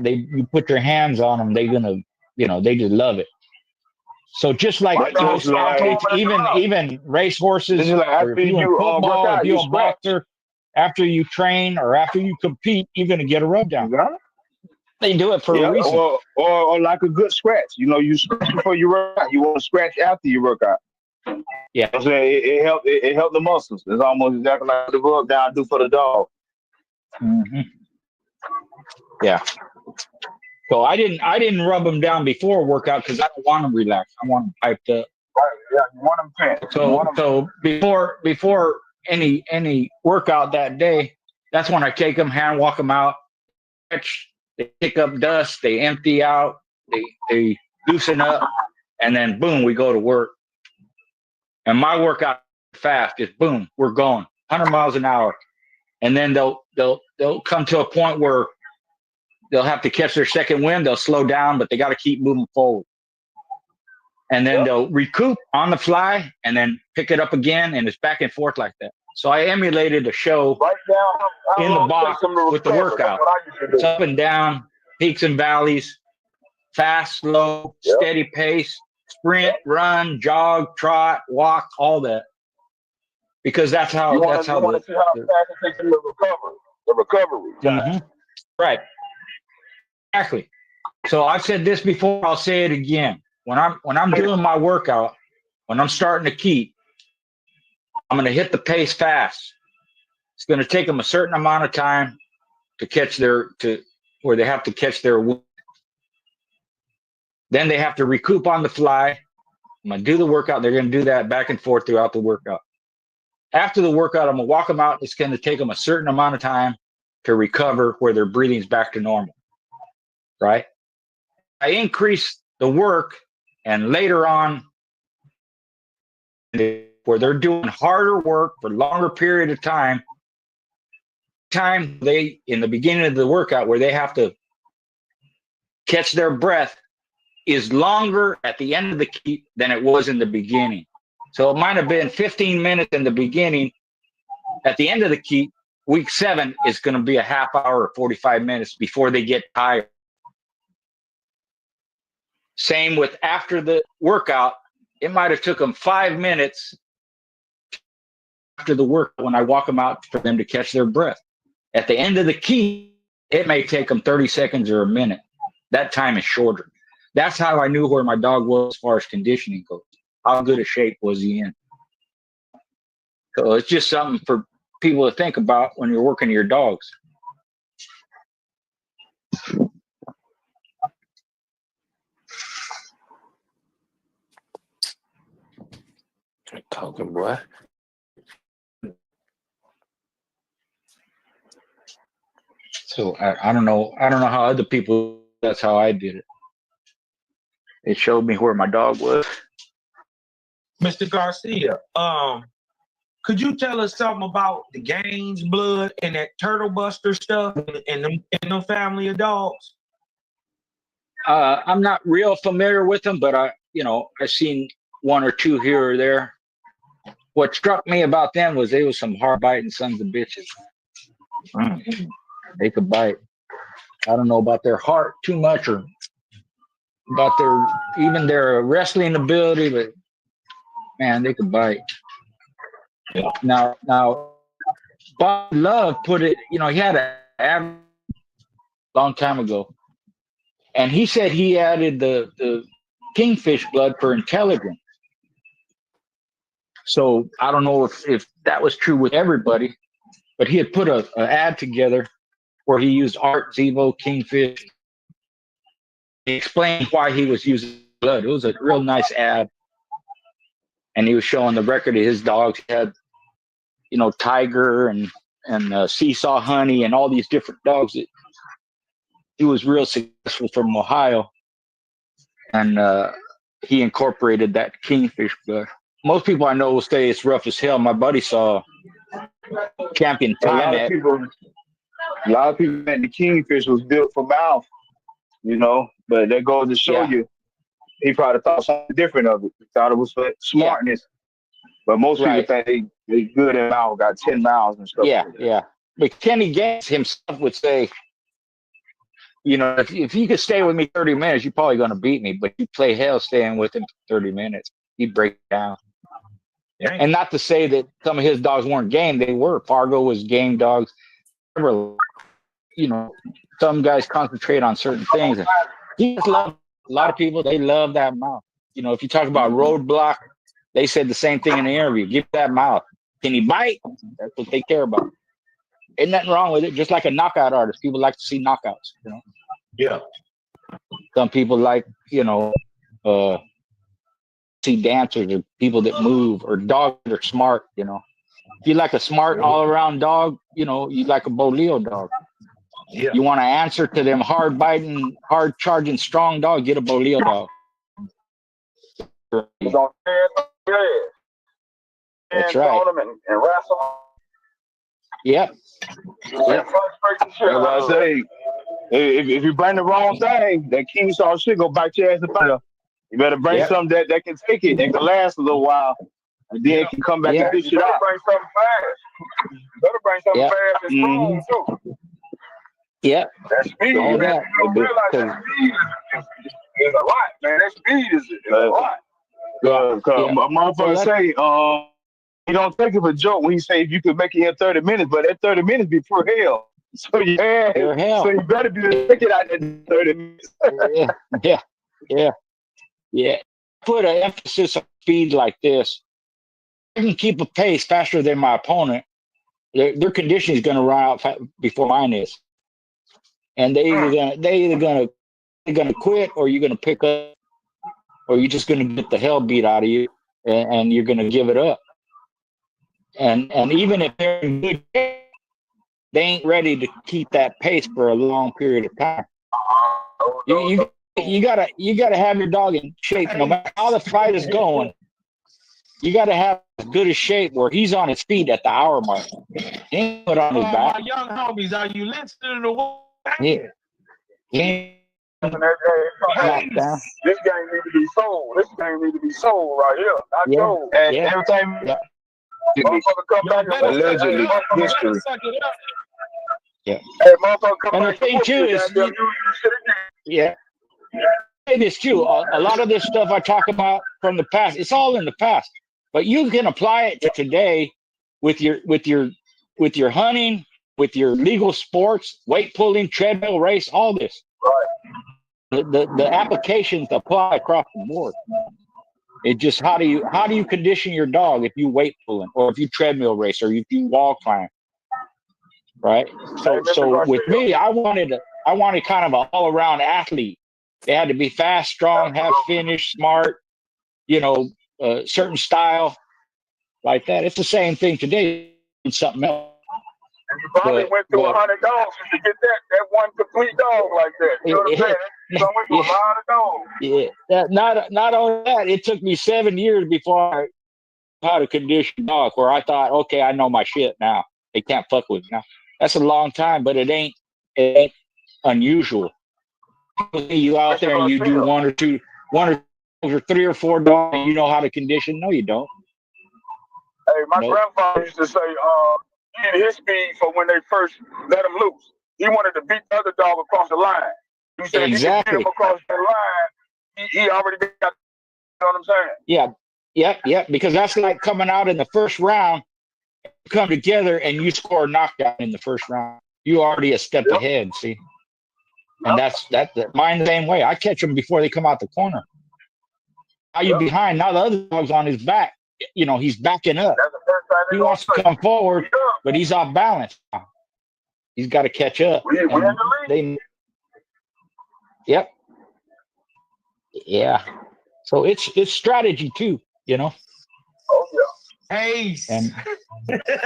you put your hands on them, they're gonna, they just love it. So just like most athletes, even race horses, or if you're in football, if you're a boxer, after you train or after you compete, you're gonna get a rub down. They do it for a reason. Or like a good scratch. You scratch before you work out. You want to scratch after you work out. Yeah, I'm saying it helped the muscles. It's almost exactly like the rub down I do for the dog. Mm-hmm. Yeah. So I didn't rub them down before workout because I don't want them relaxed. I want them piped up. Yeah, you want them tense. So before any workout that day, that's when I take them, hand walk them out, they pick up dust, they empty out, they loosen up, and then boom, we go to work. And my workout fast, just boom, we're going 100 miles an hour. And then they'll come to a point where they'll have to catch their second wind. They'll slow down, but they got to keep moving forward. And then they'll recoup on the fly and then pick it up again. And it's back and forth like that. So I emulated a show in the box with the workout. It's up and down, peaks and valleys, fast, slow, steady pace, sprint, run, jog, trot, walk, all that. Because that's how you want to see how fast it takes you to recover. The recovery. Mm-hmm. Right. Exactly. So I've said this before, I'll say it again. When I'm doing my workout, when I'm starting to keep, I'm going to hit the pace fast. It's going to take them a certain amount of time to where they have to catch their wind. Then they have to recoup on the fly. I'm going to do the workout. They're going to do that back and forth throughout the workout. After the workout, I'm going to walk them out. It's going to take them a certain amount of time to recover where their breathing's back to normal. Right? I increase the work, and later on, where they're doing harder work for longer period of time they, in the beginning of the workout, where they have to catch their breath, is longer at the end of the keep than it was in the beginning. So it might have been 15 minutes in the beginning. At the end of the keep, week 7 is going to be a half hour or 45 minutes before they get tired. Same with after the workout, it might have took them 5 minutes after the workout when I walk them out for them to catch their breath. At the end of the keep, it may take them 30 seconds or a minute. That time is shorter. That's how I knew where my dog was as far as conditioning goes. How good a shape was he in? So it's just something for people to think about when you're working your dogs. Talking, boy. So I don't know how other people. That's how I did it. It showed me where my dog was. Mr. Garcia, could you tell us something about the Gaines blood and that Turtle Buster stuff and them family of dogs? I'm not real familiar with them, but I've seen one or two here or there. What struck me about them was they were some hard biting sons of bitches. They could bite. I don't know about their heart too much or about their wrestling ability, but man, they could bite. Yeah. Now, Bob Love put it. He had an ad long time ago, and he said he added the kingfish blood for intelligence. So I don't know if that was true with everybody, but he had put an ad together where he used Art, Zevo, Kingfish. He explained why he was using blood. It was a real nice ad. And he was showing the record of his dogs. He had, Tiger and Seesaw Honey and all these different dogs. He was real successful from Ohio. And he incorporated that Kingfish blood. Most people I know will say it's rough as hell. My buddy saw Champion Time. A lot of people think the Kingfish was built for mouth, but that goes to show you, he probably thought something different of it. He thought it was for smartness. But most people think they good at mouth, got 10 miles and stuff. Yeah. But Kenny Gaines himself would say, if you could stay with me 30 minutes, you're probably going to beat me. But you play hell staying with him for 30 minutes. He'd break down. Yeah. And not to say that some of his dogs weren't game. They were. Fargo was game dogs. Some guys concentrate on certain things. He just loved a lot of people. They love that mouth. If you talk about roadblock, they said the same thing in the interview. Give that mouth. Can he bite? That's what they care about. Ain't nothing wrong with it. Just like a knockout artist, people like to see knockouts. Yeah. Some people like see dancers or people that move or dogs that are smart. If you like a smart all around dog, you like a Boleo dog. Yeah. You want to answer to them hard biting, hard charging, strong dog, get a Boleo dog. That's right. on them and wrestle. Yep. Yep. That's what I say. If you bring the wrong thing, that Keemstar shit go bite your ass up out. You better bring something that can take it and can last a little while, and then it can come back and dish it out. Bring something fast. You better bring something fast and strong too. Yeah. That speed, All man. that. You don't realize that speed is a lot, man. That speed is a lot. Cause my motherfucker say, he don't take it for a joke when he say if you could make it in 30 minutes, but that 30 minutes be pure hell. So so you better be able to take it out in 30 minutes. Yeah. Put an emphasis on speed like this. I can keep a pace faster than my opponent. Their conditioning is going to run out before mine is, and they either gonna quit, or you're gonna pick up, or you're just gonna get the hell beat out of you, and you're gonna give it up. And even if they're in good shape, they ain't ready to keep that pace for a long period of time. You gotta have your dog in shape, no matter how the fight is going. You gotta have as good a shape where he's on his feet at the hour mark. He ain't put on his back. My young homies, are you listening to what? Yeah. He ain't This game need to be sold. This game need to be sold right here. Not sold. And everything. Motherfucker come back and allegedly history. Yeah. Hey, motherfucker come And the back thing too is, yeah, it is too. A lot of this stuff I talk about from the past, it's all in the past. But you can apply it to today with your hunting, with your legal sports, weight pulling, treadmill race, all this. The applications apply across the board. It just how do you condition your dog if you weight pulling, or if you treadmill race, or if you wall climb, right? So with me, I wanted kind of an all around athlete. They had to be fast, strong, have finish, smart, certain style, like that. It's the same thing today. It's something else. And you probably went through 100 dogs to get that one complete dog like that. You know what I'm saying? You went through a lot of dogs. Yeah. Not only that, it took me 7 years before I knew how to condition dog, where I thought, okay, I know my shit now. They can't fuck with me now. That's a long time, but it ain't unusual. You out there and you do one or three or four dogs, and you know how to condition. No, you don't. Hey, my grandfather used to say, he had his speed for when they first let him loose. He wanted to beat the other dog across the line. He said he could beat him across the line. He already got, you know what I'm saying? Yeah. Because that's like coming out in the first round, you come together and you score a knockdown in the first round. You already a step ahead, see? And that's mine the same way. I catch them before they come out the corner. Now you're behind. Now the other dog's on his back. He's backing up. He wants to come forward, but he's off balance. He's got to catch up. Yep. Yeah. So it's strategy too, Oh yeah. Pace. And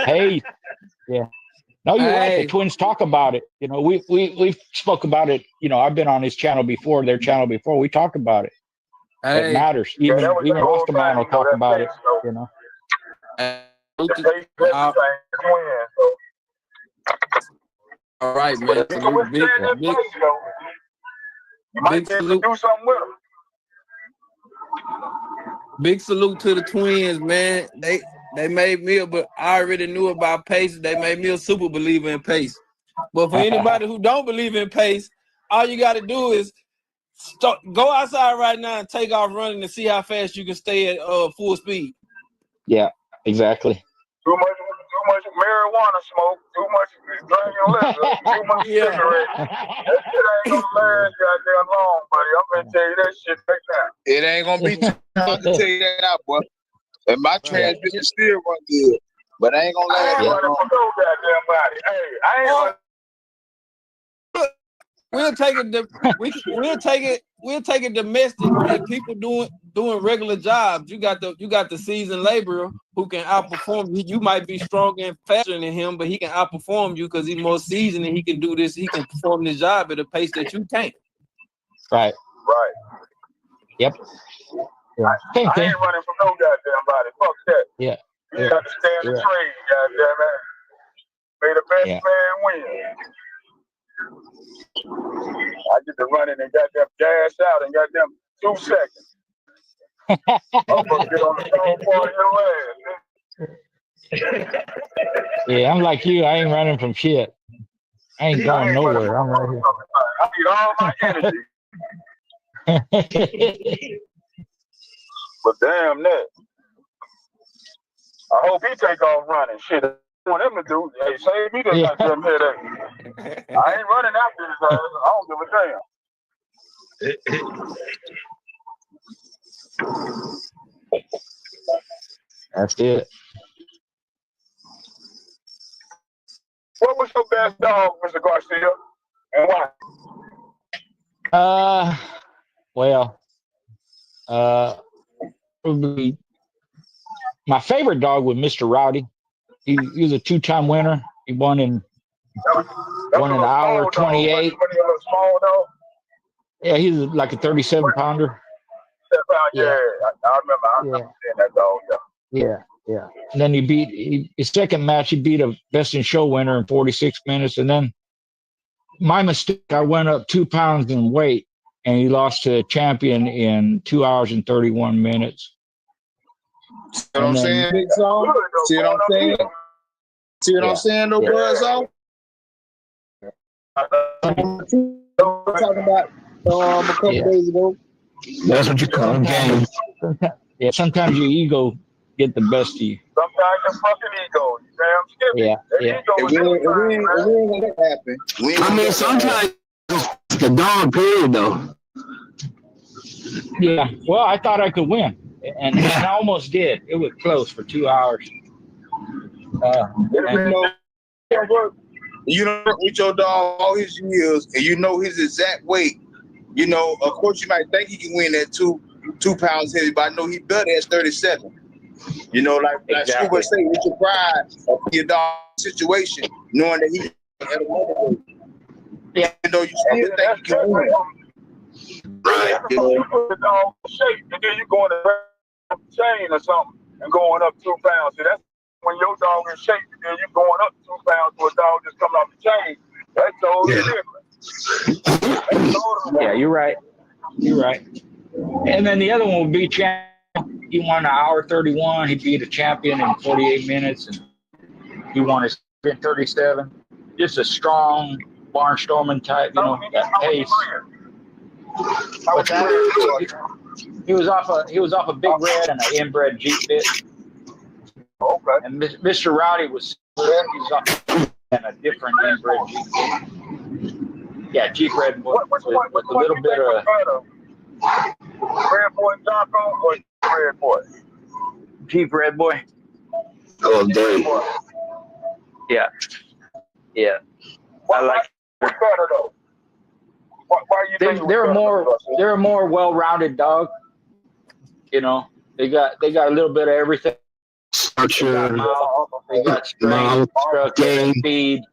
pace. Yeah. No, you're right. The twins talk about it. We spoke about it. I've been on his channel before, their channel before. We talked about it. It matters. Even Rostamon will talk about it. All right, man. Big salute to the twins, man. They made me, but I already knew about pace. They made me a super believer in pace. But for anybody who don't believe in pace, all you got to do is go outside right now and take off running and see how fast you can stay at full speed. Yeah, exactly. Too much marijuana smoke, too much dragon liquor, too much cigarette. That shit ain't gonna last goddamn long, buddy. I'm gonna tell you that shit right now. It ain't gonna be too long to tell you that out, boy. And my transmission still run good, but I ain't gonna last that long. Goddamn body. Hey, I ain't gonna. We'll take it domestic and people doing regular jobs. You got the seasoned laborer who can outperform you. You might be stronger and faster than him, but he can outperform you because he's more seasoned and he can do this. He can perform this job at a pace that you can't. Right. I Yep. Yeah. ain't running from no goddamn body. Fuck that. Yeah. got to stand the trade, goddammit. May the best man win. I get to run in and got them gas out and got them 2 seconds. I'm gonna get on the phone for your ass. Yeah, I'm like you. I ain't running from shit. I ain't going nowhere. I'm right here. I need all my energy. But damn that. I hope he take off running. Shit, I want him to do. Hey, save me the goddamn headache. I ain't running after his ass. I don't give a damn. That's it. What was your best dog, Mr. Garcia, and why? Probably my favorite dog was Mr. Rowdy. He was a 2-time winner. He won in an hour 28. Small dog? Yeah, he's like a 37-pounder. Yeah, I remember seeing that dog. Yeah. And then his second match, he beat a best in show winner in 46 minutes. And then my mistake, I went up 2 pounds in weight, and he lost to a champion in 2 hours and 31 minutes. See what I'm saying, Big Song? See what I'm saying? See what I'm saying, though, Buzz off? Talking about a couple days ago. That's what you call a game. Yeah, sometimes your ego get the best of you. Sometimes your fucking ego, you damn skippy. Yeah. We ain't gonna let that happen. I mean, sometimes it's the dog period, though. Yeah. Well, I thought I could win, and I almost did. It was close for 2 hours. You know, with your dog all his years, and you know his exact weight. You know, of course, you might think he can win at 2 pounds heavy, but I know he better at 37. You know, like Scuba say, with your pride of your dog situation, knowing that he at a level. Yeah. You know, you still think he can win. Right. You put the dog in shape, and then you go in a chain or something and going up 2 pounds. See, that's when your dog in shape, and then you going up 2 pounds to a dog just coming off the chain. That's totally different. Yeah, you're right. And then the other one would be champion. He won an hour 31. He beat a champion in 48 minutes, and he won his 37. Just a strong barnstorming type, you know, that pace. He was off a Big Red and an inbred Jeep bit. Okay. And Mr. Rowdy was off and a different inbred Jeep bit. Yeah, Jeep Red Boy with a little bit of Red Boy Jocko or Red Boy? Jeep Red Boy. Oh, damn. Yeah. I like. What's better though? Why you think they're a more well-rounded dog. You know, they got a little bit of everything. Structure. They got strength, structure, speed,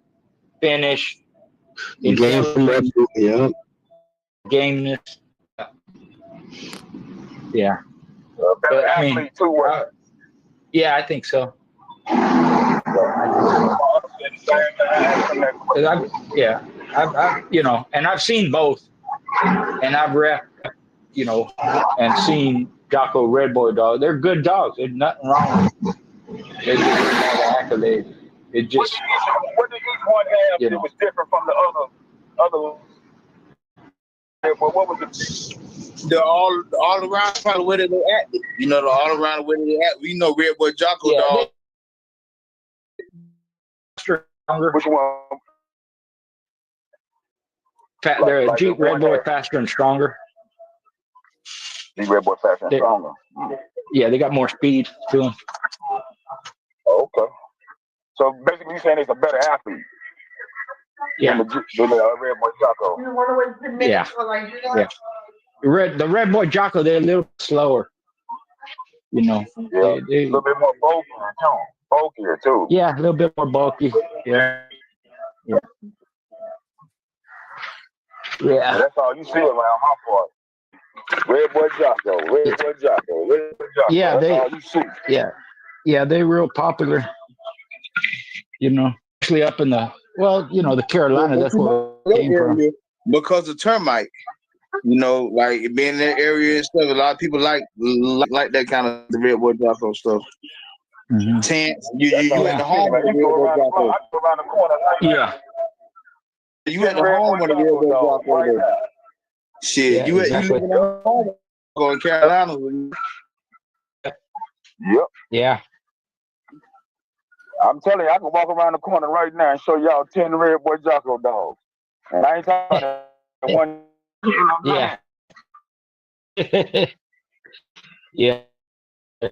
finish. Game from that. Yeah. Gameness. Yeah. Better athlete too. Yeah, I think so. I've you know, and I've seen both, and I've rep, you know, and seen Jocko Red Boy dog. They're good dogs. There's nothing wrong with them. They just have the accolades. It just. What did each one have that was different from the other? What was it? The all around probably where they at. You know, the all around where they at. We know Red Boy Jocko dog. Which one? They're Jeep Red Boy faster and stronger. Jeep Red Boy faster and stronger. Yeah, they got more speed to them. Okay. So basically, you're saying it's a better athlete. Yeah. Than the Red Boy Jocko. Yeah. The Red Boy Jocko, they're a little slower. You know. Yeah. A little bit more bulkier too. Yeah, a little bit more bulky. Yeah. And that's all you see around my part. Red Boy Jocko. Yeah, that's all you see. Yeah, Yeah, they're real popular. You know, especially up in the the Carolinas. That's where it came from. Because of termite. You know, like being in that area and stuff. A lot of people like that kind of the red boy Jocko stuff. Mm-hmm. Tents. You at the home with the red boy Jocko. I go around the corner right Yeah. You at the home with the red boy Jocko. Right. Shit, Yeah, you exactly. live in the home in Carolina. Yep. Yeah. I'm telling you, I can walk around the corner right now and show y'all 10 red boy Jocko dogs. And I ain't talking about one. Yeah. Yeah. You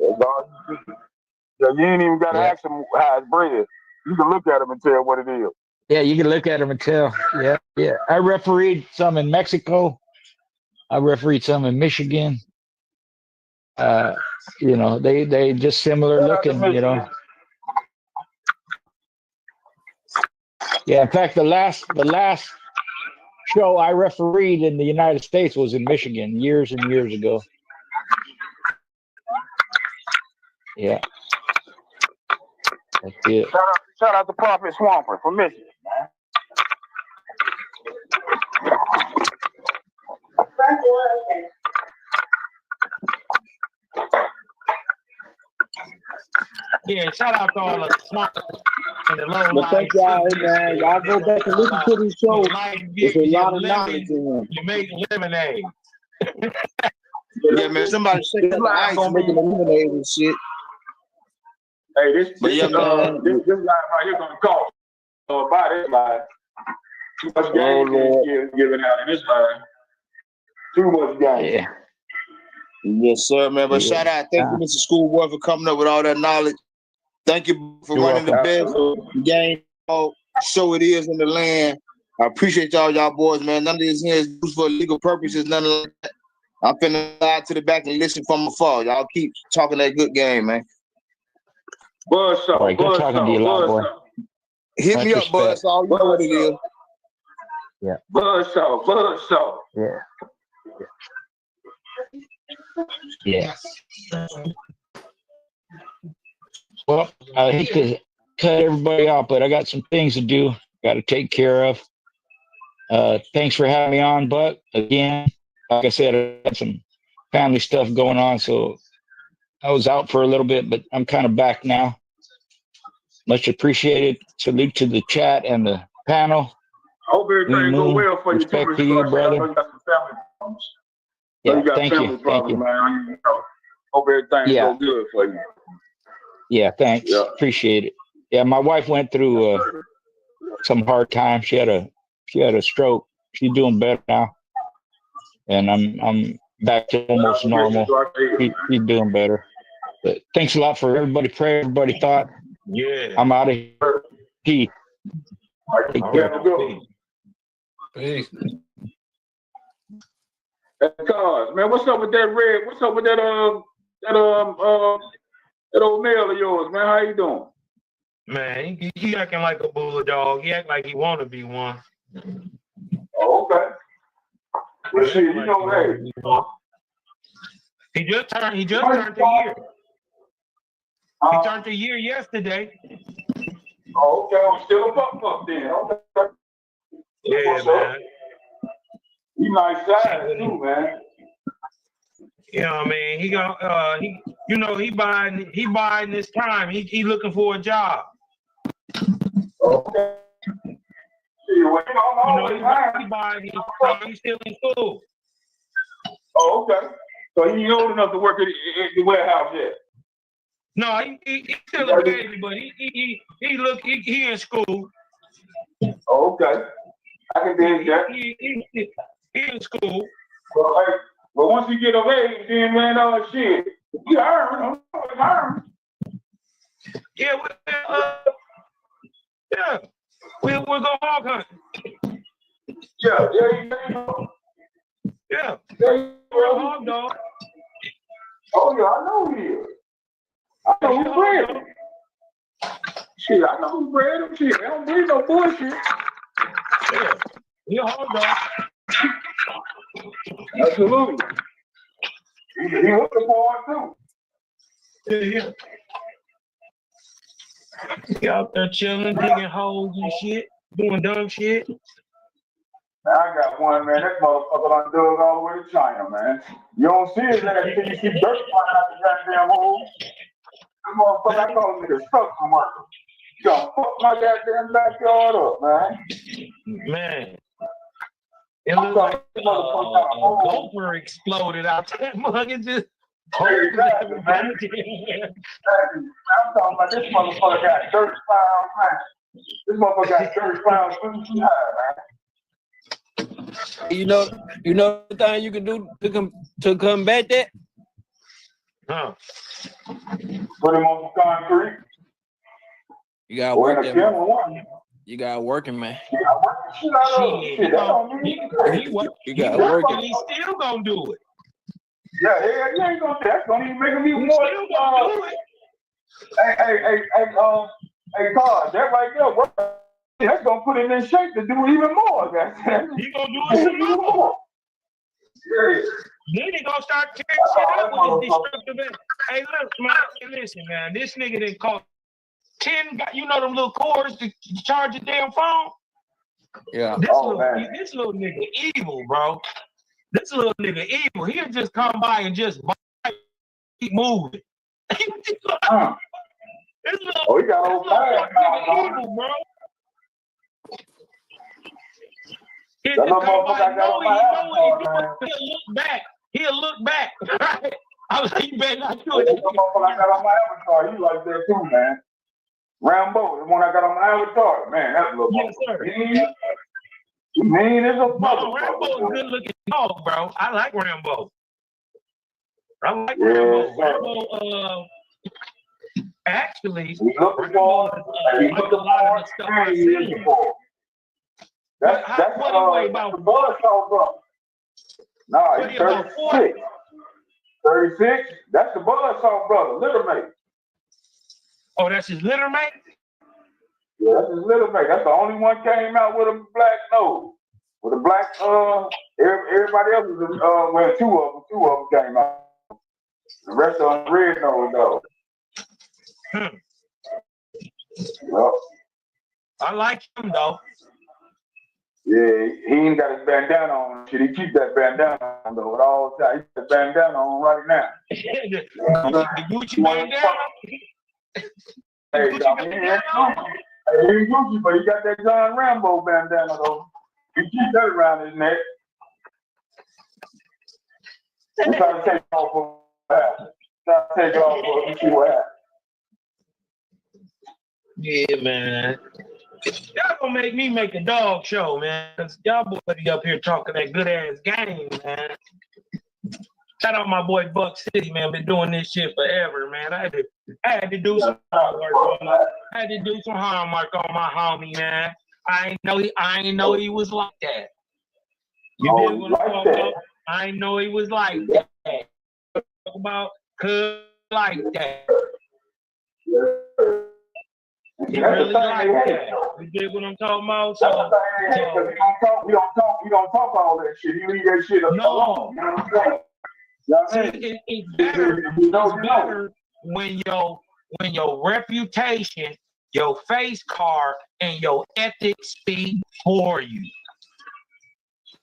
ain't even got to ask him how it's bred. You can look at him and tell what it is. Yeah, you can look at them and tell. Yeah, yeah. I refereed some in Mexico. I refereed some in Michigan. They just similar looking, Yeah, in fact, the last show I refereed in the United States was in Michigan years and years ago. Yeah. That's it. Shout out to Prophet Swamper from Michigan, man. Yeah, shout out to all the smart and the low But thank y'all, man. Y'all go back and listen to this show. There's a lot of knowledge in here. You make lemonade. Yeah, man. Somebody shake up the ice making lemonade and shit. Hey, this line man. right here gonna cost. So buy this line. Too much game giving out in this line. Too much game. Yeah. Yes, sir, man. But shout out, thank you, Mr. Schoolboy, for coming up with all that knowledge. Thank you for running the best game show it is in the land. I appreciate y'all boys, man. None of this here is used for legal purposes, none of that. I'm finna slide to the back and listen from afar. Y'all keep talking that good game, man. Buzz show. All right, good talking to you, lot boy. Hit me up, Buzz. All you know what it is. Yeah. Buzz show. Yeah. Yeah. Well, I hate to cut everybody off, but I got some things to do. Got to take care of. Thanks for having me on, Buck. Again, like I said, I had some family stuff going on, so I was out for a little bit, but I'm kind of back now. Much appreciated. Salute to the chat and the panel. I hope everything go well for you. Respect to you, brother. I know you got some family problems. Yeah, you got thank family you. problems, Thank you. man. Hope everything go good for you. Yeah, thanks. Yeah. Appreciate it. Yeah, my wife went through some hard times. She had a stroke. She's doing better now, and I'm back to almost normal. She's doing better. But thanks a lot for everybody. Pray everybody thought. Yeah. I'm out of here. Peace. Take care. Peace. Cuz, man, what's up with that red? What's up with that old male of yours, man? How you doing? Man, he acting like a bulldog. He act like he want to be one. Oh, okay. Well, shit, you know, hey. He just turned a year. He turned a year yesterday. Oh, okay. I'm still a buck then. Okay. Yeah, man. He nice size too, man. You know what I mean? He buying this time. He looking for a job. Okay. He's still in school. Oh, okay. So he ain't old enough to work at the warehouse yet. No, he's still a baby, but he in school. Oh, okay. I can dig that. He in school. But once he get of age, then man, shit, he earned. Yeah, we'll go hog hunting. Yeah. Yeah. We're a hog dog. Oh yeah, I know he is. I know who bred him. Shit, I know who bred him. Shit, I don't believe no bullshit. Yeah, he a hog dog. Absolutely. He was the boy too. Yeah. He out there chilling, digging holes and shit, doing dumb shit. Now I got one, man. That motherfucker done dug all the way to China, man. You don't see his ass till you see dirt flying out the goddamn hole. That motherfucker, I call him nigga structural worker. You gonna fuck my goddamn backyard up, man. Man. It looked like a gopher exploded out that mug and just exactly, man. I'm talking about this motherfucker got dirt found, man. This motherfucker got dirt found too high, man. You know the thing you can do to combat that? Huh. Put him on some concrete. You gotta work that. You gotta work him, man. You gotta work the shit out of him. Shit, that don't mean you gotta work it. He's still gonna do it. Yeah, he ain't gonna. That's gonna even make him even more. Still gonna do it. Hey, Carl, that right there, that's gonna put him in shape to do even more. He gonna do it some more. Yeah. Then he gonna start tearing shit up with his destructive. Hey, look, man, listen, man. This nigga didn't call 10. You know them little cords to charge your damn phone. Yeah. This little nigga evil, bro. This little nigga evil. He'll just come by and just keep moving. This little nigga evil, bro. He'll just come by and know what he's doing. He'll look back. Right? I was like, you better not do it. That's the motherfucker I got on my avatar. You like that too, man. Rambo, the one I got on my avatar. Man, that's a little mean as a motherfucker. Rambo's a good looking dog, bro. I like Rambo. Rambo, actually, Rambo is like a lot of the stuff I've seen. That's what he weigh about? The Buzzsaw brother. Nah, he's 36. 36? That's the Buzzsaw brother, littermate. Oh, that's his littermate? Yeah, that's his littermate. That's the only one came out with a black nose. With a black, everybody else was, well, two of them came out. The rest of them red nose, though. Yep. I like him, though. Yeah, he ain't got his bandana on. Shit, he keep that bandana on, though, at all times. He got the bandana on right now. The Gucci bandana? Hey, he ain't Gucci, but he got that John Rambo bandana, though. He keep that around his neck. I'm trying to take it off for that. Trying to take it off for see what happens. Yeah, man. Y'all gonna make me make a dog show, man. Cause y'all boys be up here talking that good ass game, man. Shout out my boy Buckcity, man. Been doing this shit forever, man. I had to do some homework on my homie, man. I ain't know he was like that. You did what I'm talking about? I ain't know he was like that. Talk about could like that. He really like that. You did what I'm talking about? So we don't talk all that shit. You leave that shit alone. You know what I'm saying? It's better when your reputation, your face card, and your ethics speak for you.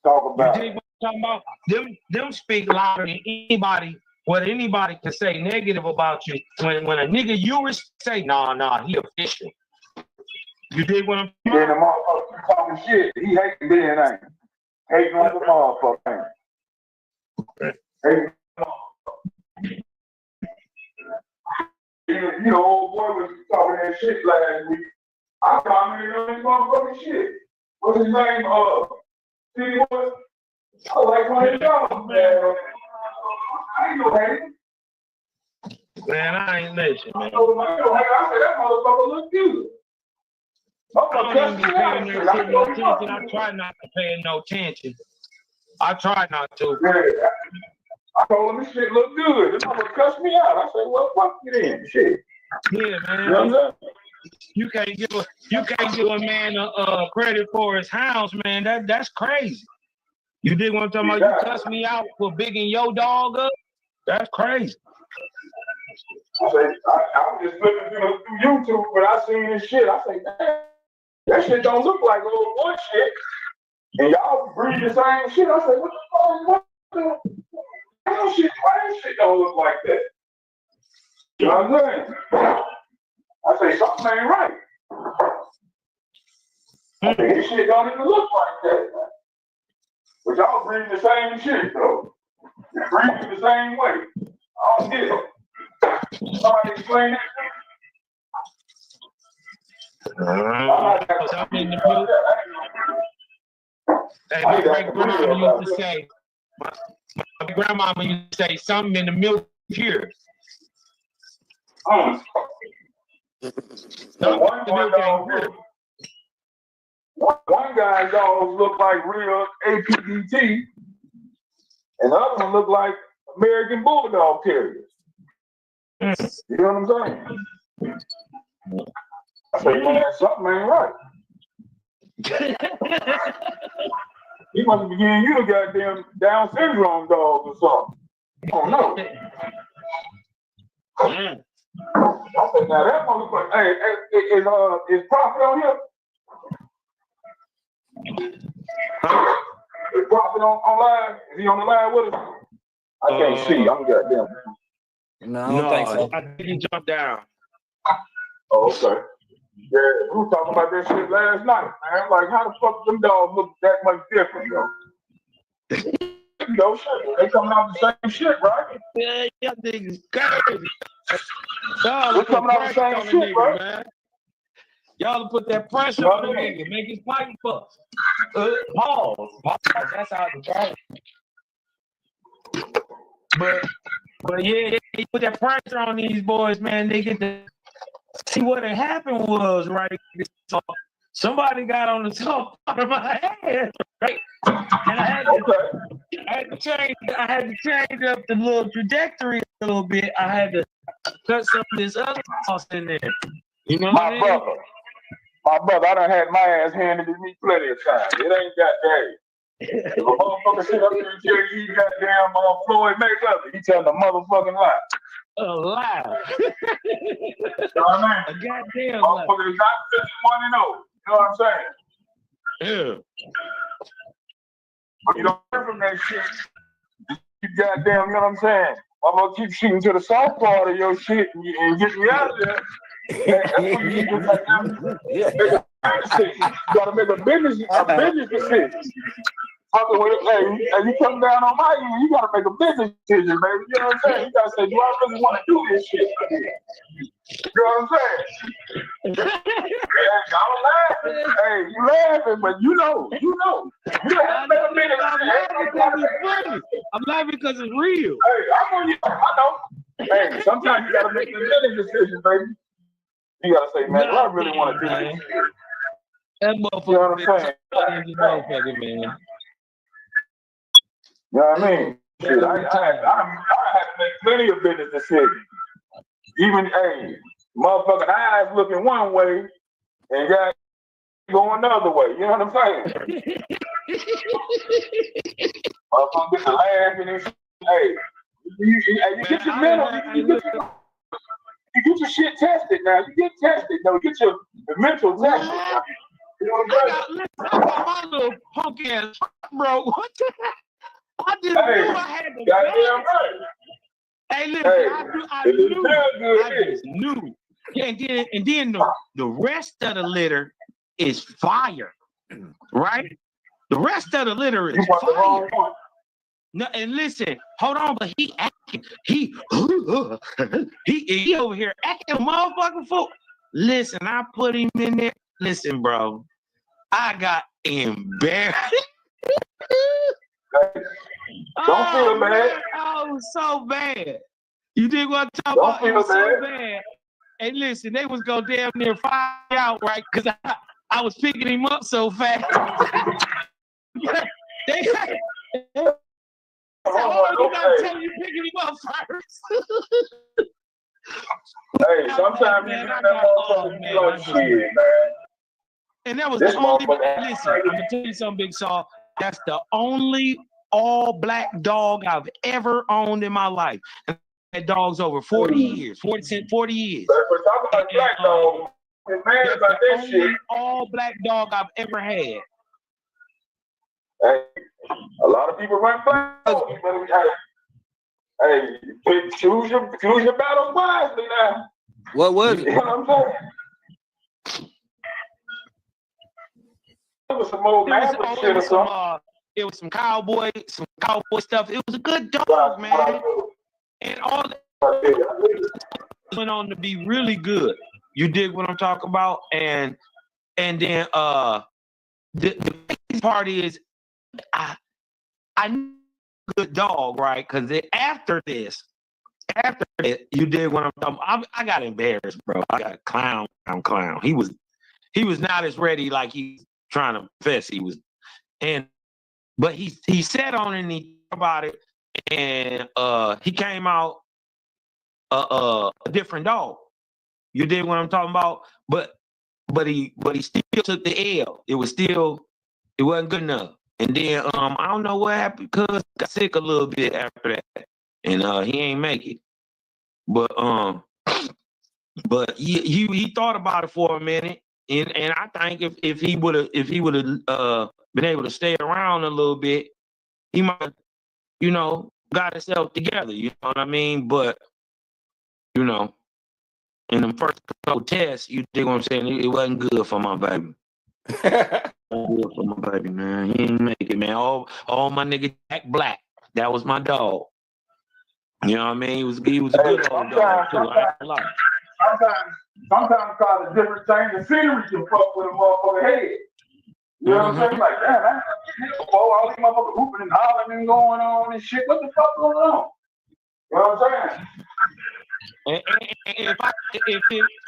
Talk about you dig what I'm talking about? Them speak louder than anybody. What anybody can say negative about you. When a nigga you say, nah, he official. You dig what I'm talking about? The motherfucker talking shit. He hating being ain't. Hating like a motherfucker. You know, old boy was talking that shit last week. I commented on his motherfucking shit. What's his name? City Boy? I like $20, man. I ain't no hater. Man, I ain't listen, man. I said that motherfucker look good. I don't even be paying no attention. I try not to pay no attention. I try not to. Yeah. I told him this shit look good. This motherfucker cussed me out. I said, well, fuck it in. Shit. Yeah, man. You can't give a man a credit for his house, man. That's crazy. You did what I'm talking about? You cuss me out for bigging your dog up? That's crazy. I was just flipping through YouTube, but I seen this shit. I say, man, that shit don't look like old boy shit. And y'all breed the same shit. I say, what the fuck? Why that shit don't look like that? You know what I'm saying? I say, something ain't right. I say, this shit don't even look like that. But y'all breed the same shit, though. You breed the same way. I don't get it. Somebody explain it. Something in the milk. Hey, my great grandma used to say, my grandmama used to say, something in the milk here. One guy's dogs look like real Apbt, and the other one look like American Bulldog Terriers. You know what I'm saying? I say, man, something ain't right. He must be giving you the goddamn Down syndrome dog or something. I don't know. I say, now that motherfucker, hey, is Prophet on here? Is Prophet on live? Is he on the line with us? I can't see. I'm goddamn. No, I don't think so. I think he jumped down. Oh, okay. Yeah, we were talking about that shit last night, man. Like, how the fuck them dogs look that much different, though? No shit. They coming out the same shit, right? Yeah, y'all niggas crazy. Y'all They coming out the same on the shit, nigga, right? man. Y'all put that pressure on the nigga, make his pipe bust. Pause. That's how the problem. But yeah, they put that pressure on these boys, man. They get to see what had happened was, right? So somebody got on the top of my head, right? And I had to change up the little trajectory a little bit. I had to cut some of this other sauce in there. You know what I mean? My brother, I done had my ass handed to me plenty of times. It ain't got that. If a motherfucker sit up there and tell you he goddamn Floyd Mayweather, he telling a motherfucking lie. A lie. You know what I mean? A goddamn lie. Motherfucker is not 51-0. You know what I'm saying? Yeah. But you don't hear from that shit. You goddamn, you know what I'm saying? I'm gonna keep shooting to the soft part of your shit and get me out of there. That's what you need to goddamn make a decision. You gotta make a business decision. Hey, you come down on my end, you gotta make a business decision, baby. You know what I'm saying? You gotta say, do I really want to do this shit? You know what I'm saying? Hey, I'm laughing. Hey, you laughing, but you know. You have to make a business decision. I'm laughing because it's real. Hey, I know. Hey, sometimes you gotta make a business decision, baby. You gotta say, man, do I really want to do this shit? That motherfucker, you know what I'm saying? Motherfucker, man. You know what I mean? Shit, I had to make plenty of business decisions. Even, hey, motherfucking eyes looking one way and got going another way. You know what I'm saying? Motherfucker get to laughing and shit. Hey, you get your mental, you get your shit tested now. You get tested, though. You get your mental tested. You know what I'm saying? I got my little punk ass, bro. What the heck? I just knew I had to. Goddamn right. Hey, listen, I just knew. Yeah, and then the rest of the litter is fire, right? The rest of the litter is fire. No, and listen, hold on, but he over here acting a motherfucking fool. Listen, I put him in there. Listen, bro, I got embarrassed. Don't feel bad. Oh, so bad. You did what I'm Don't talking about? feel It was so bad. Hey, listen, they was gonna damn near fire out, right? Because I was picking him up so fast. You gotta tell you picking him up first. Hey, sometimes you got that motherfucker like shit, man. And that was the only. Listen, I'm gonna tell you something, Big Saw. That's the only all black dog I've ever owned in my life. And had dogs over 40 years, 40 years. But talking about black dog, man about that shit. All black dog I've ever had. Hey, a lot of people run black dogs. Hey, choose your battles wisely now. What was it? You know what I'm saying? It was some old Maverick shit or something. It was some cowboy stuff. It was a good dog, man. And all that went on to be really good. You dig what I'm talking about? And then the part is I knew a good dog, right? Because after this, you did what I'm talking about. I got embarrassed, bro. I got clown. He was not as ready like he's trying to confess he was. But he sat on it and he thought about it, and he came out a different dog. You did what I'm talking about, but he still took the L. It wasn't good enough. And then I don't know what happened because he got sick a little bit after that, and he ain't make it. But he thought about it for a minute, and I think if he would have been able to stay around a little bit, he might, got himself together. You know what I mean? But in the first couple tests, you dig what I'm saying? It wasn't good for my baby. Good for my baby, man. He didn't make it, man. All my nigga Jack Black. That was my dog. You know what I mean? He was a good old dog too. Sometimes cause a different change of scenery can fuck with a motherfucker head. You know what I'm saying? Like, damn, I ain't all these motherfuckers hooping and hollering and going on and shit. What the fuck going on? You know what I'm saying? And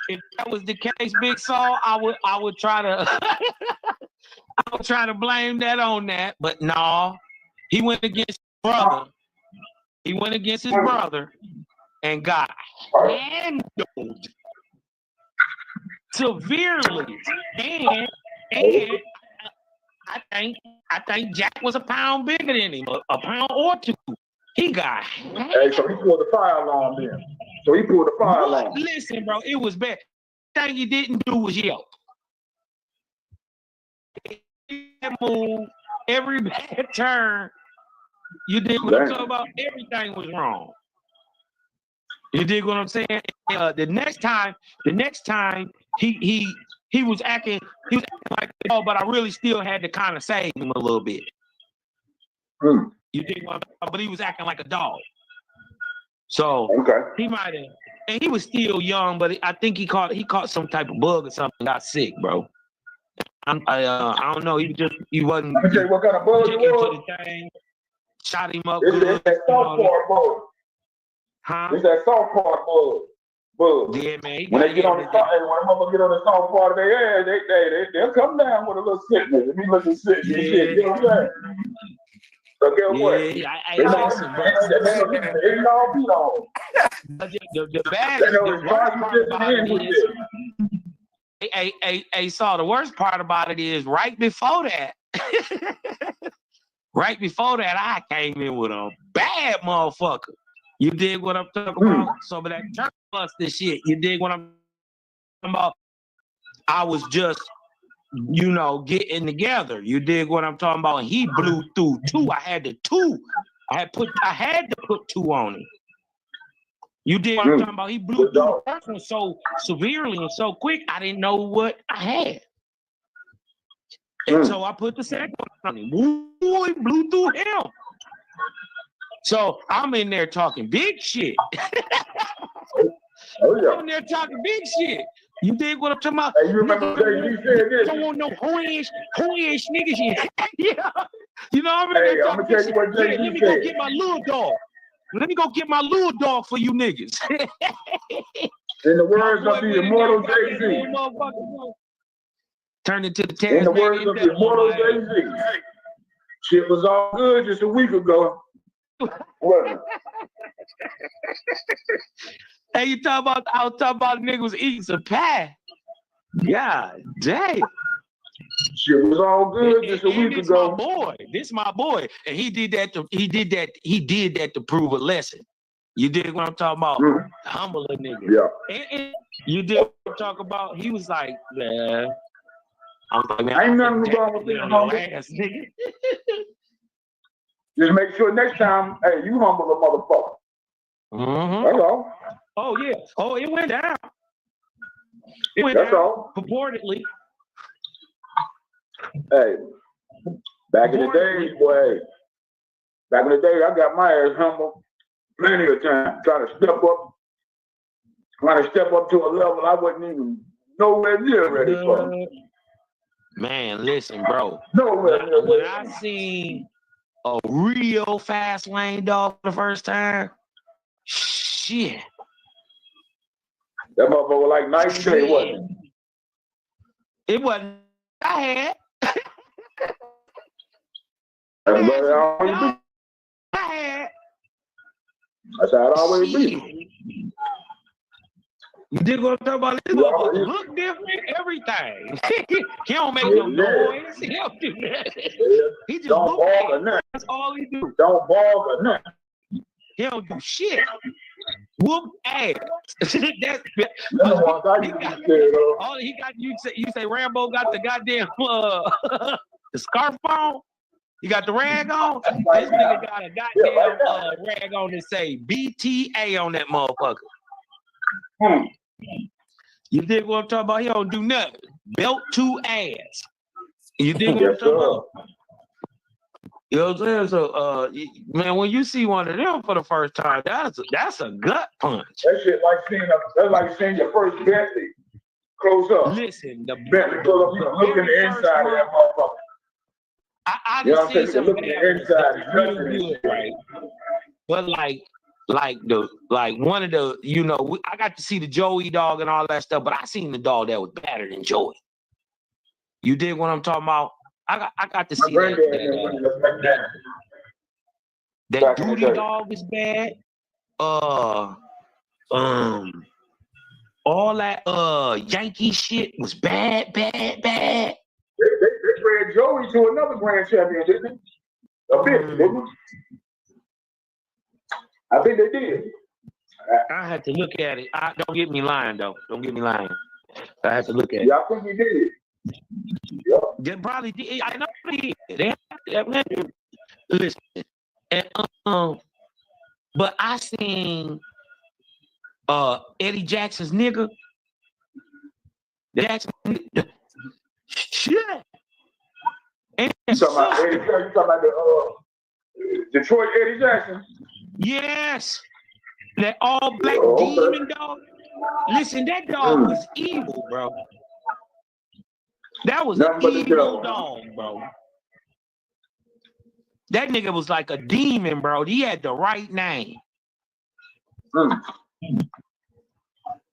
if that was the case, Big Saul, I would try to blame that on that, but no, he went against his brother. He went against his brother and got handled severely. And I think Jack was a pound bigger than him, a pound or two. He got Hey, so he pulled the fire alarm then. Listen, bro, it was bad. The thing he didn't do was yelp. Move, every bad turn. You dig what I'm talking about? Everything was wrong. You dig what I'm saying? The next time he was acting like a dog, but I really still had to kind of save him a little bit. You dig what I'm talking about? But he was acting like a dog. So he might have, and he was still young, but I think he caught some type of bug or something, got sick, bro. I don't know. He wasn't. Let me tell you what kind of bug it was. Shot him up It's good. that soft part bug. Huh? It's that soft part bug. Yeah, man. When they get on the soft, when motherfuckers get on the soft part of their ass, they'll come down with a little sickness. If you looking sick, you shit, you know what I'm saying? So guess what? The bad Saul, the worst part about it is right before that, I came in with a bad motherfucker. You dig what I'm talking about? Some of that turn buster shit. You dig what I'm talking about? I was just, getting together. You dig what I'm talking about? And he blew through two. I had to put two on him. You dig what I'm talking about? He blew through the first one so severely and so quick, I didn't know what I had. And so I put the second one on him. Boy, blew through him. So I'm in there talking big shit. I'm in there talking big shit. You dig what I'm talking about? Hey, you remember JD said this? Don't want no whorish niggas here. Yeah. You know what I mean? Hey, I'm gonna tell you what JD said. Let me go get my little dog. Let me go get my little dog for you niggas. In the words of the immortal Jay-Z. Turned into the In the words of the immortal Jay-Z. Shit was all good just a week ago. What? Hey, I was talking about niggas was eating some pie. God damn. Shit was all good just a week ago. This my boy. And he did that to prove a lesson. You dig what I'm talking about? Mm. Humble a nigga. Yeah. And you dig what I'm talking about? He was like, man, I'm like, man, Ain't nothing wrong with being humble. ass, nigga. Just make sure next time, hey, you humble a motherfucker. Mm-hmm. That's all. Oh yeah. Oh, it went down. It went That's down all. purportedly. Hey, back in the days, boy. Back in the day, I got my ass humble plenty of times, trying to step up to a level I wasn't even nowhere near ready for. Man, listen, bro. Nowhere near when ready. I seen a real fast lane dog for the first time, shit. That motherfucker like night and day, wasn't it? It wasn't. I had. Everybody always be. I had. That's how it always be. You dig what I'm talking about? This motherfucker look different, everything. He don't make no noise. He don't do nothing. He just don't look ball or at. nothing. That's all he do. Don't ball or nothing. He don't do shit. Whoop ass. That's all he got. You say Rambo got the goddamn the scarf on. You got the rag on. This nigga got a goddamn rag on that say BTA on that motherfucker. You dig what I'm talking about? He don't do nothing. Belt to ass. You dig what I'm talking about? You know what I'm saying? So, man, when you see one of them for the first time, that's a gut punch. That shit like seeing your first Bentley close up. Listen, the Bentley close up, you can look in the inside of that motherfucker. I You know what I'm saying? see some Look in the inside. real good, right? But like one of the, you know, I got to see the Joey dog and all that stuff, but I seen the dog that was better than Joey. You dig what I'm talking about? I got to see that duty dog is bad. All that Yankee shit was bad. They bred Joey to another grand champion, didn't they? A bit, didn't they? I think they did. I had to look at it. Don't get me lying, though. Don't get me lying. I had to look at it. Yeah, I think he did. Yeah. They probably did. I know they did. Listen, and, but I seen Eddie Jackson's nigga. Jackson, shit. And you talking about Eddie Jackson? You talking about the Detroit Eddie Jackson? Yes. That all black demon dog. Listen, that dog was evil, bro. That was an evil dog, bro. That nigga was like a demon, bro. He had the right name.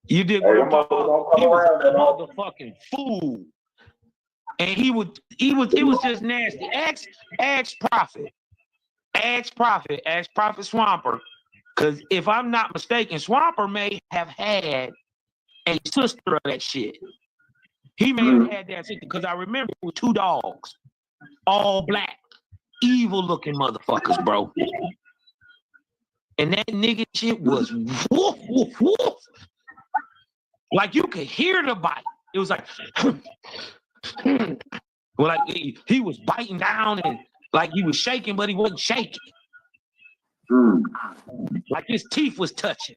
You did what I'm talking about? He was a motherfucking fool. And it was just nasty. Ask Prophet Swamper. Because if I'm not mistaken, Swamper may have had a sister of that shit. He may have had that sister because I remember it was two dogs, all black, evil looking motherfuckers, bro. And that nigga shit was woof, woof, woof. Like you could hear the bite. It was like, well, like he was biting down and like he was shaking, but he wasn't shaking. Like his teeth was touching.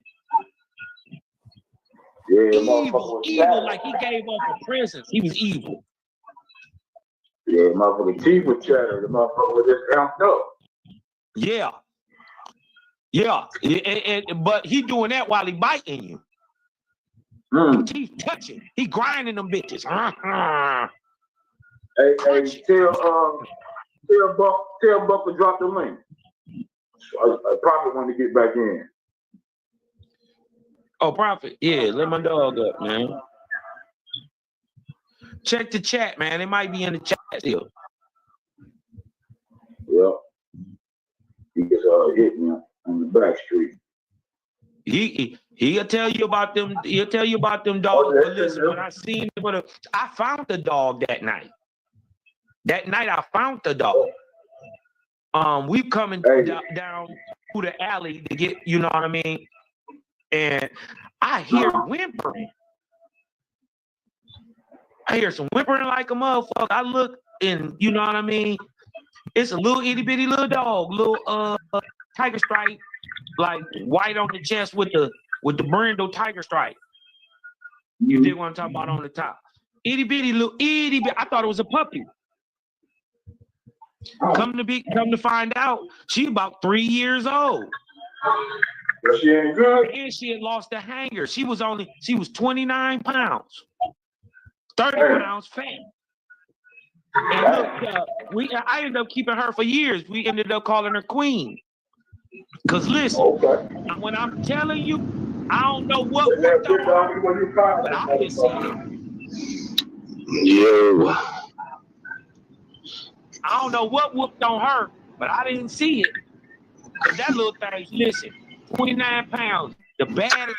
Yeah, evil, like he gave off a presence. He was evil. Yeah, motherfucking teeth was chattering. The motherfucker was just amped up. Yeah. But he doing that while he biting you. Teeth touching. He grinding them bitches. Hey, tell Buck to drop the link. I probably want to get back in. Oh, Prophet. Yeah, let my dog up, man. Check the chat, man. It might be in the chat still. Yeah. He just hit me on the back street. He'll tell you about them. He'll tell you about them dogs. But listen, when I seen it, I found the dog that night. That night I found the dog. We coming down through the alley to get, you know what I mean? And I hear whimpering. I hear some whimpering like a motherfucker. I look and, you know what I mean? It's a little itty bitty little dog, little tiger stripe, like white on the chest with the Brando tiger stripe. You did what I'm talking about on the top. Itty bitty little itty bitty. I thought it was a puppy. Come to find out, she about 3 years old. But she ain't good. And she had lost the hanger. She was 29 pounds, 30 pounds fat. And look, I ended up keeping her for years. We ended up calling her Queen. Cause listen, when I'm telling you, I don't know what whooped on her, but I didn't see it. Yo. I don't know what whooped on her, but I didn't see it. Cause that little thing, listen, 29 pounds, the baddest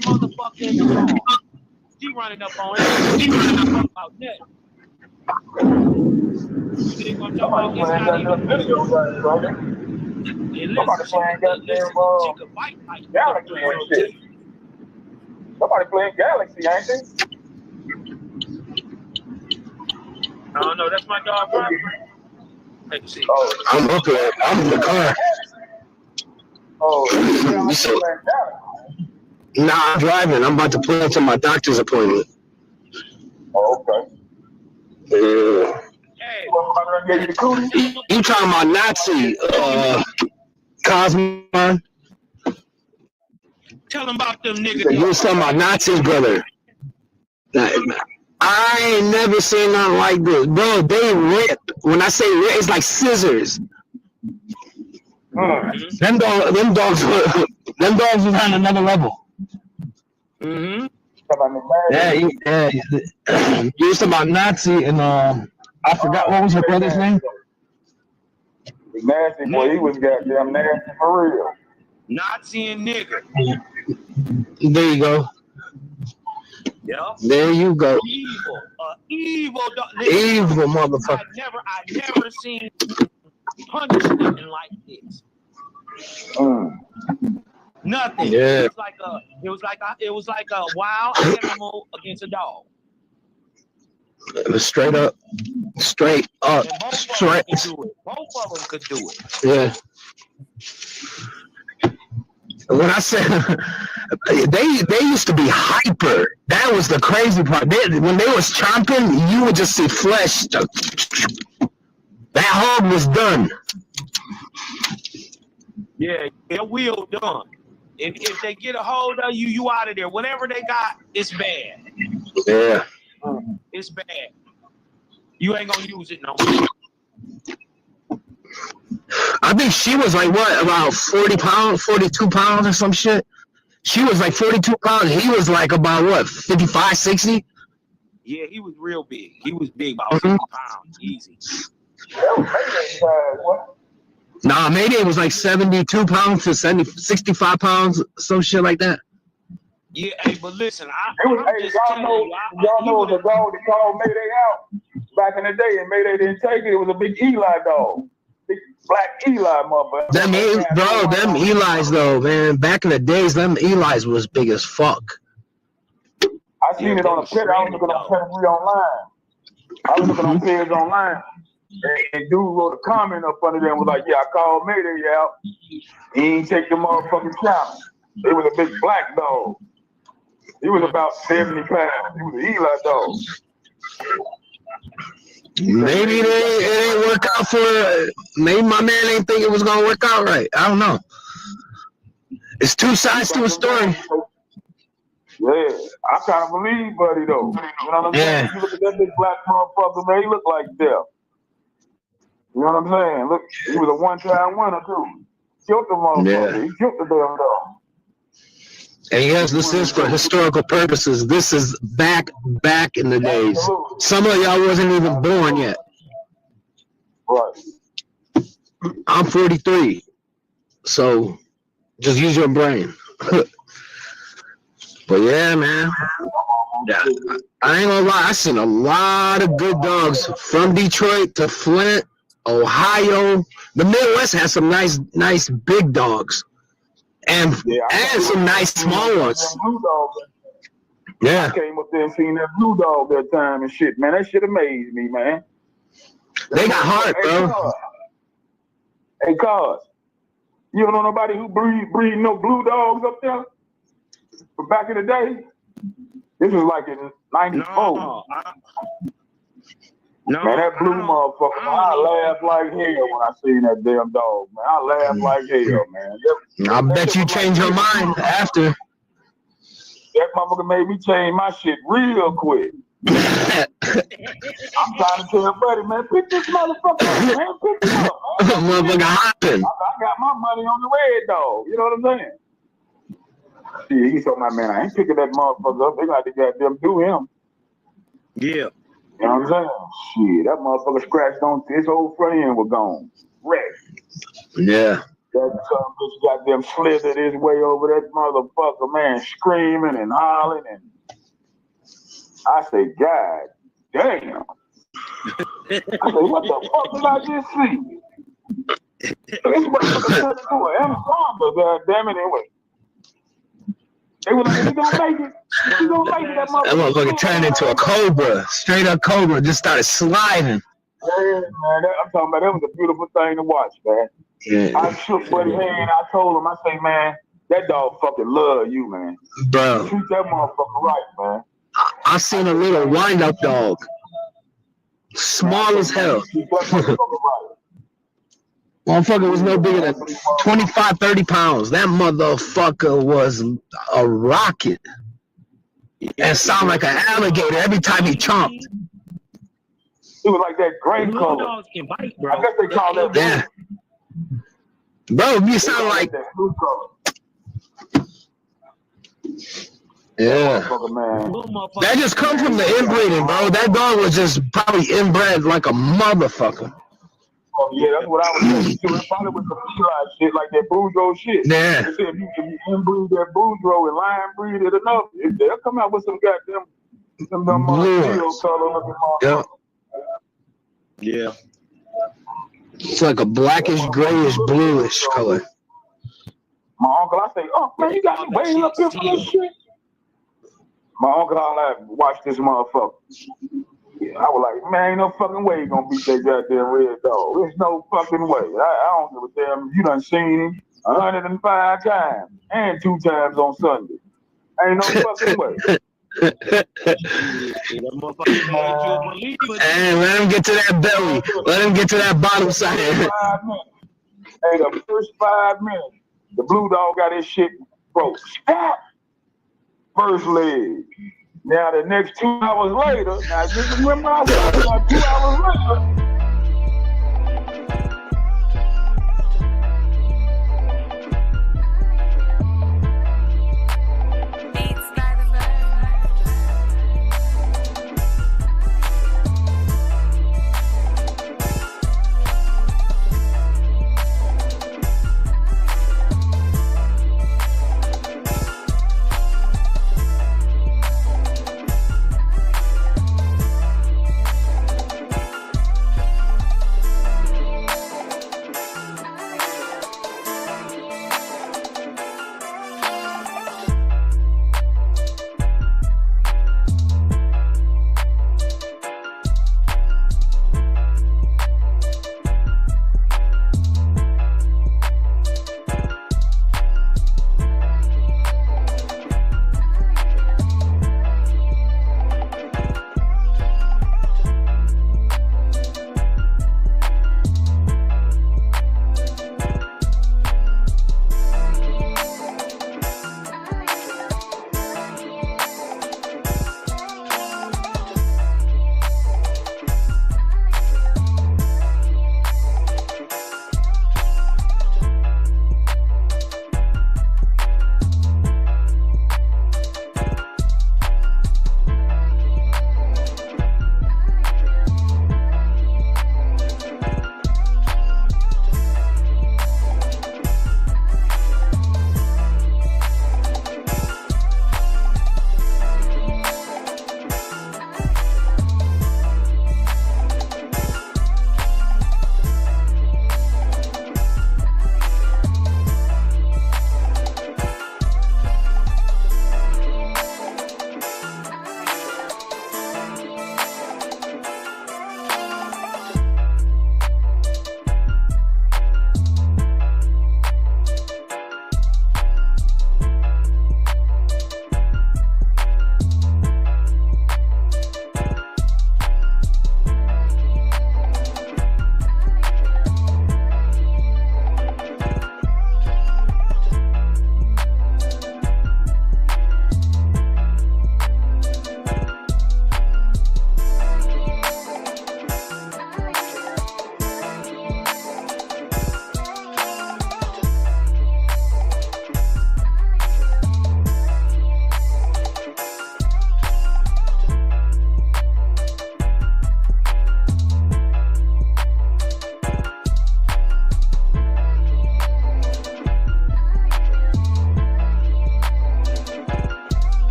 motherfucker in the world. She running up on him. She running up about that. You think I'm talking about? It's not even good. And listen, she could fight like Galaxy and shit. Somebody playing Galaxy, ain't they? I don't know. That's my dog, Bobby. Let me see. Oh, I'm up there. I'm in the car. Oh, So, nah, I'm driving. I'm about to pull into my doctor's appointment. Oh, okay. Yeah. Hey. You talking about Nazi, Cosmo? Tell them about them niggas. You was talking about Nazi, brother. I ain't never seen nothing like this. Bro, they rip. When I say rip, it's like scissors. Them dogs was on another level. Mm-hmm. Yeah. You was talking about Nazi and I forgot what was her brother's name. Nasty boy, he was goddamn nasty for real. Nazi and nigger. There you go. Yep. There you go. Evil dog. Evil motherfucker. I never seen punishment like this. Nothing. Yeah. It was like a wild animal against a dog. Straight up. Both of them could do it. Yeah. When I said they used to be hyper, that was the crazy part. When they was chomping, you would just see flesh. That hog was done. Yeah, they're wheel done. If they get a hold of you, you out of there. Whatever they got, it's bad. Yeah. It's bad. You ain't gonna use it no more. I think she was like what, about 40 pounds, 42 pounds or some shit. She was like 42 pounds. He was like about what, 55, 60? Yeah, he was real big. He was big, about 50 pounds, easy. Nah, Mayday was like 72 pounds to 65 pounds, some shit like that. Yeah, hey, but listen, y'all know it was a dog that called Mayday out back in the day, and Mayday didn't take it. It was a big Eli dog. Big black Eli motherfucker. Them Eli's though, man. Back in the days, them Eli's was big as fuck. I seen it on a pet. I was looking on Pedigree online. I was looking on Pigs online. And dude wrote a comment up under there and was like, yeah, I called Mayday out. He ain't take the motherfucking challenge. It was a big black dog. He was about 70 pounds. He was an Eli dog. Maybe it ain't work out for. Maybe my man ain't think it was gonna work out right. I don't know. It's two sides to a story. Yeah, I kind of believe Buddy though. You know what I'm saying? You look at that big black motherfucker, man. He look like death. You know what I'm saying? Look, he was a one-time winner too. Killed the motherfucker. Yeah. He killed the damn dog. And yes, this is for historical purposes. This is back in the days. Some of y'all wasn't even born yet. Right. I'm 43, so just use your brain. But yeah, man. Yeah, I ain't gonna lie. I seen a lot of good dogs from Detroit to Flint, Ohio. The Midwest has some nice big dogs, and some nice small ones. Yeah. I came up there and seen that blue dog that time and shit, man. That shit amazed me, man. They got heart, bro. Hey, cuz, you don't know nobody who breed no blue dogs up there? From back in the day? This was like in 94. No, man, that blue motherfucker, I laughed like hell when I seen that damn dog, man. I laughed like hell, man. I bet you changed your mind after. That motherfucker made me change my shit real quick. I'm trying to tell buddy, man, pick this motherfucker up, man. Pick him up, man. Motherfucker hopping. I got my money on the red dog. You know what I'm saying? Shit, he told my man, I ain't picking that motherfucker up. They got to goddamn do him. Yeah. You know what I'm saying? Shit, that motherfucker scratched on his whole front end was gone. Wrecked. Yeah. That son bitch goddamn slithered his way over that motherfucker, man, screaming and hollering, and I say, God damn. I say, what the fuck did I just see? This motherfucker turned into an anaconda, god damn it, anyway. They were like, he gonna make it. He gonna make it, that motherfucker. That motherfucker turned into a cobra, straight up cobra, just started sliding. Yeah, man, I'm talking about that was a beautiful thing to watch, man. Yeah. I shook Buddy's hand. I told him, I say, man, that dog fucking love you, man. Bro. Treat that motherfucker right, man. I seen a little wind-up dog. Small as hell. Motherfucker was no bigger than 25, 30 pounds. That motherfucker was a rocket. And sound like an alligator every time he chomped. It was like that gray color. Dogs can bite, bro. I guess they call that. Yeah. Bro, you sound like. Yeah. That just come from the inbreeding, bro. That dog was just probably inbred like a motherfucker. Oh, yeah, that's what I was saying. It probably was some feline shit, like that Boudreaux shit. Yeah. They said if you inbreed that Boudreaux and lion breed it enough, they'll come out with some goddamn steel color looking motherfucker. Yeah. It's like a blackish, grayish, bluish color. My uncle, I say, oh, man, you got me waiting up here for this shit. My uncle, I like, watch this motherfucker. Yeah, I was like, man, ain't no fucking way you gonna beat that goddamn red dog. There's no fucking way. I don't give a damn. You done seen him 105 times and 2 times on Sunday. Ain't no fucking way. Hey, let him get to that belly. Let him get to that bottom side. Hey, the first 5 minutes, the blue dog got his shit broke. Stop! First leg. Now the next 2 hours later, now just remember I said about 2 hours later.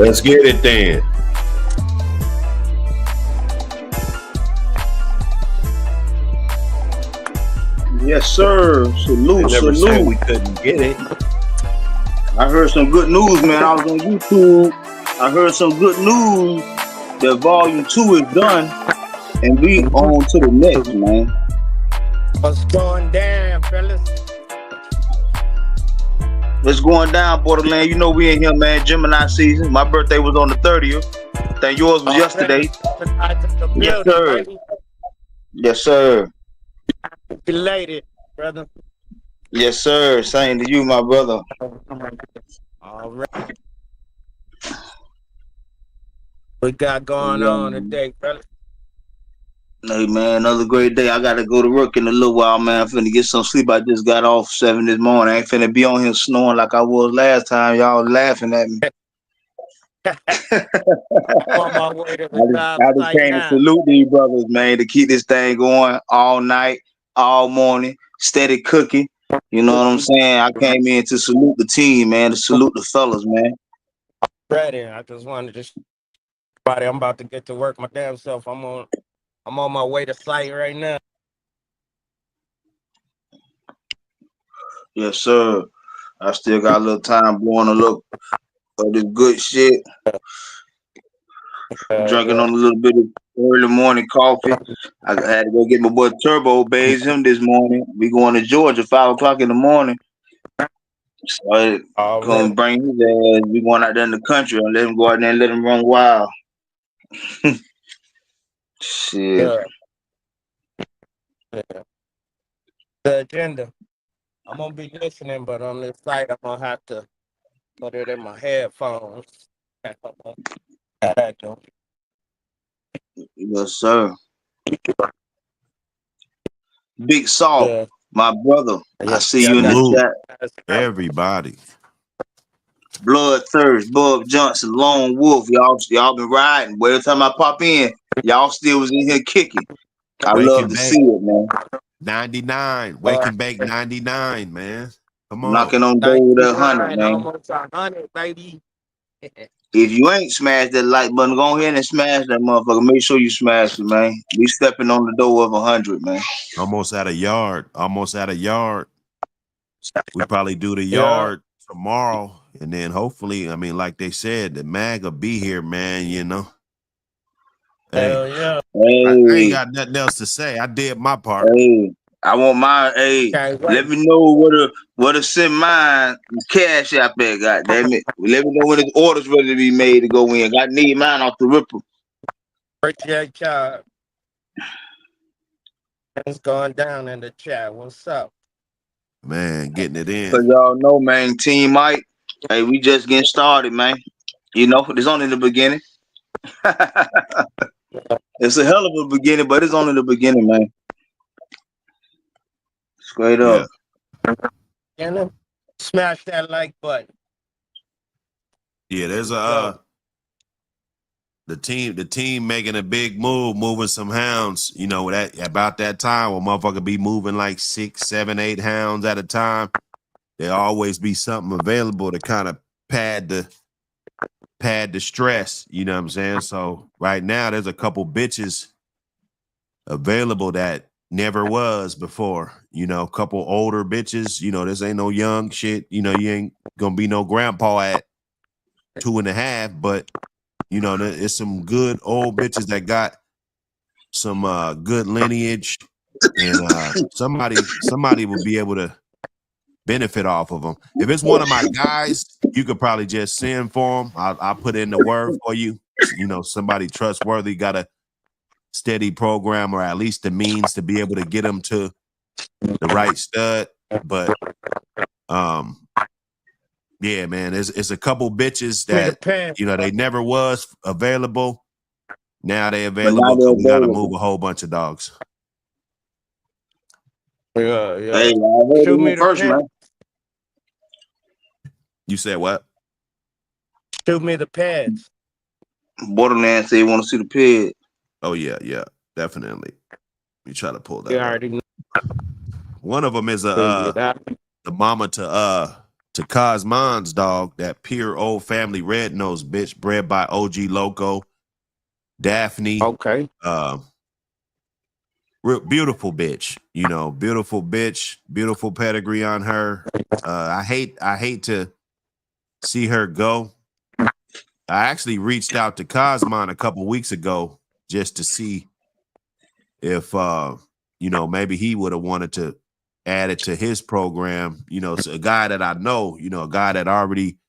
Let's get it then. Yes, sir. Salute, They never said we salute. couldn't get it. I heard some good news, man. I was on YouTube. I heard some good news that volume 2 is done, and we on to the next, man. What's going down, fellas? What's going down, Borderland? You know we in here, man. Gemini season. My birthday was on the 30th. I think yours was yesterday. Yes, sir. Yes, sir. Belated, brother. Yes, sir. Same to you, my brother. All right. What got going on today, fellas? Hey, man, another great day. I got to go to work in a little while, man. I'm finna get some sleep. I just got off 7 this morning. I ain't finna be on here snoring like I was last time. Y'all laughing at me. I'm on my way to the job I just site came to now. salute these brothers, man, to keep this thing going all night, all morning, steady cooking. You know what I'm saying? I came in to salute the team, man, to salute the fellas, man. Ready. I just wanted to. I'm about to get to work my damn self. I'm on my way to site right now. Yes, sir. I still got a little time blowing a look of this good shit. Drinking on a little bit of early morning coffee. I had to go get my boy Turbo, bathe him this morning. We going to Georgia 5 o'clock in the morning. So I gonna bring his ass. We going out there in the country and let him go out there and let him run wild. Shit. Yeah. The agenda. I'm gonna be listening, but on this site, I'm gonna have to put it in my headphones. Yes, sir. Big Salt, my brother. I see you in the Salute chat. everybody. Bloodthirst, Bub Johnson, Lone Wolf. Y'all been riding. But every time I pop in, y'all still was in here kicking. I Wake love and to bake see it, man. 99. Wake and bake 99, man. Come on. Knocking on door with 100, man. Almost 100, baby. If you ain't smashed that like button, go ahead and smash that motherfucker. Make sure you smash it, man. We stepping on the door of 100, man. Almost at a yard. Almost at a yard. We probably do the Yeah. yard tomorrow. And then hopefully, I mean, like they said, the mag will be here, man, you know. Hell Hey, yeah. I ain't got nothing else to say. I did my part. Hey, I want mine. Hey, let me know where to send mine cash out there. God damn it! Let me know when the orders ready to be made to go in. I need mine off the ripper. Appreciate y'all. It's going down in the chat. What's up? Man, getting it in. So y'all know, man, Team Mike. Hey, we just getting started, man. You know, it's only the beginning. It's a hell of a beginning, but it's only the beginning, man. Straight up. And smash that like button. Yeah, there's a the team making a big move, moving some hounds. You know, that about that time when motherfucker be moving like 6, 7, 8 hounds at a time. There always be something available to kind of pad the stress. You know what I'm saying? So right now there's a couple bitches available that never was before. You know, a couple older bitches. You know, this ain't no young shit. You know, you ain't gonna be no grandpa at 2.5, but you know, it's some good old bitches that got some good lineage, and somebody will be able to benefit off of them. If it's one of my guys, you could probably just send for them. I'll put in the word for you. You know, somebody trustworthy, got a steady program, or at least the means to be able to get them to the right stud. But yeah, man, it's a couple bitches that, you know, they never was available. Now they available because we got to move a whole bunch of dogs. Yeah. Hey, I heard Shoot me it the first, pen. man. You said what? Shoot me the pads. Borderland say you want to see the pig. Oh yeah, definitely. You try to pull that You up. already know. One of them is the mama to to Cosmon's dog, that pure old family red nose bitch, bred by OG Loco, Daphne. Okay. Real beautiful bitch, you know, beautiful bitch, beautiful pedigree on her. I hate to see her go. I actually reached out to Cosmon a couple weeks ago just to see if you know, maybe he would have wanted to add it to his program. You know, so a guy that I know, you know, a guy that already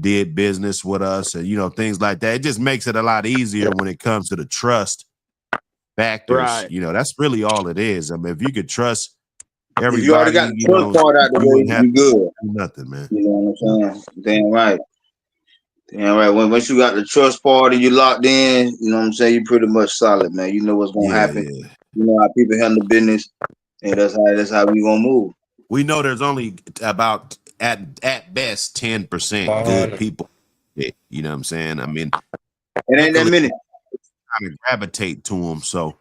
did business with us and, you know, things like that. It just makes it a lot easier when it comes to the trust factors. Right. You know, that's really all it is. I mean, if you could trust If you already everybody, got the you trust know, part out the you way, wouldn't have you to good. do nothing, man. You know what I'm saying? Damn right. Damn right. Once you got the trust part and you locked in, you know what I'm saying, you pretty much solid, man. You know what's gonna happen. Yeah. You know how people handle business, and that's how we gonna move. We know there's only about at best 10% good people. You know what I'm saying? I mean, It ain't that luckily, many. kind of gravitate to them, so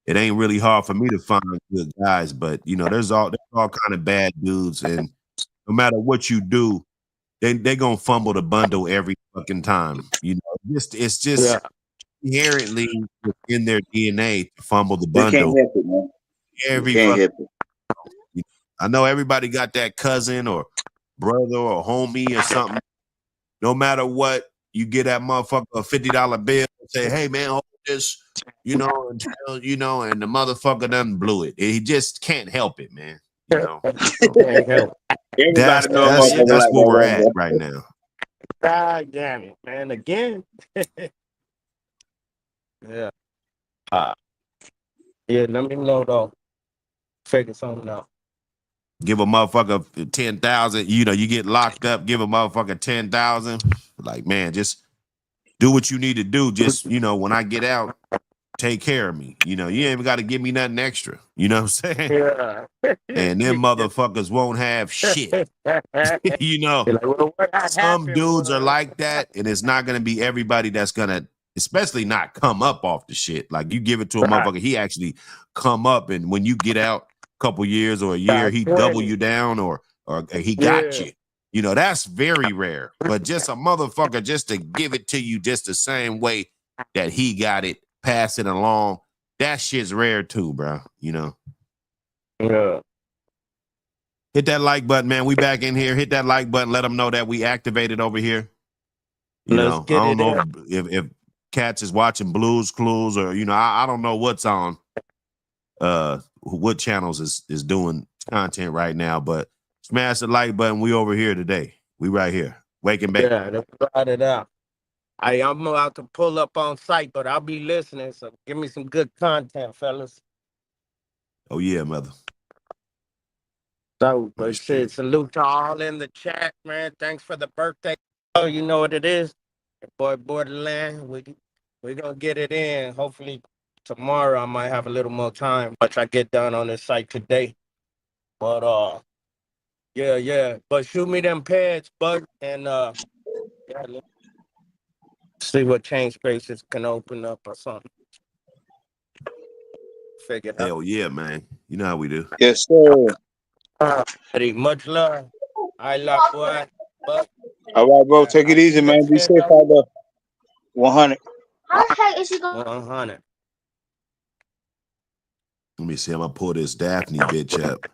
it ain't really hard for me to find good guys. But you know, there's all kind of bad dudes, and no matter what you do, they gonna fumble the bundle every fucking time. You know, it's just inherently in their DNA to fumble the They can't bundle help it, man. every They can't fucking. help it. I know everybody got that cousin or brother or homie or something. No matter what, you get that motherfucker a $50 bill and say, "Hey man, hold this," you know, until, you know, and the motherfucker done blew it. He just can't help it, man. You know, Can't help. Everybody know a that's motherfucker like where we're that, at bro. right now. God damn it, man. Again. Yeah. Yeah, let me know though. Figure something out. Give a motherfucker 10,000. You know, you get locked up. Give a motherfucker 10,000. Like, man, just do what you need to do. Just, you know, when I get out, take care of me. You know, you ain't even got to give me nothing extra. You know what I'm saying? Yeah. And them motherfuckers won't have shit. You know, Like, well, what some happened dudes are was like that, and it's not gonna be everybody that's gonna, especially not come up off the shit. Like you give it to a motherfucker, he actually come up, and when you get out a couple years or a year, he double you down or he got Yeah. you. You know, that's very rare. But just a motherfucker just to give it to you just the same way that he got it, pass it along, that shit's rare too, bro. You know. Yeah. Hit that like button, man. We back in here. Hit that like button. Let them know that we activated over here. You Let's know, I get don't it know in. if Cats is watching Blues Clues or, you know, I don't know what's on what channels is doing content right now, but smash the like button. We over here today. We right here. Waking back. Yeah, let's write it out. I'm about to pull up on site, but I'll be listening. So give me some good content, fellas. Oh yeah, mother. So, but shit, salute to all in the chat, man. Thanks for the birthday. Oh, you know what it is? Boy, Borderland. We gonna get it in. Hopefully tomorrow I might have a little more time. Much I get done on this site today. But yeah. But shoot me them pads, bud, and yeah, let's see what chain spaces can open up or something. Figure it out. Hell yeah, man. You know how we do. Yes, sir. Much love. I love boy. But All right, bro. Take it easy, man. Be safe out there. 100. How the heck is she going? 100. Let me see. I'm gonna pull this Daphne bitch up.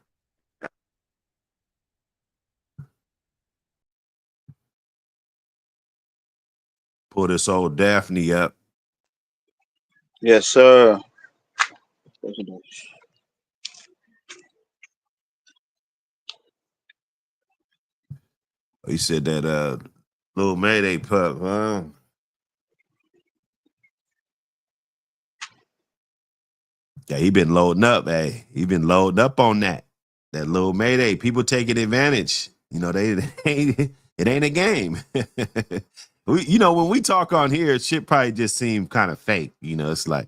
Pull this old Daphne up. Yes, sir. He said that little Mayday pup, huh? Yeah, he been loading up, hey. He been loading up on that. That little Mayday. People taking advantage. You know, it ain't a game. You know, when we talk on here, shit probably just seem kind of fake. You know, it's like,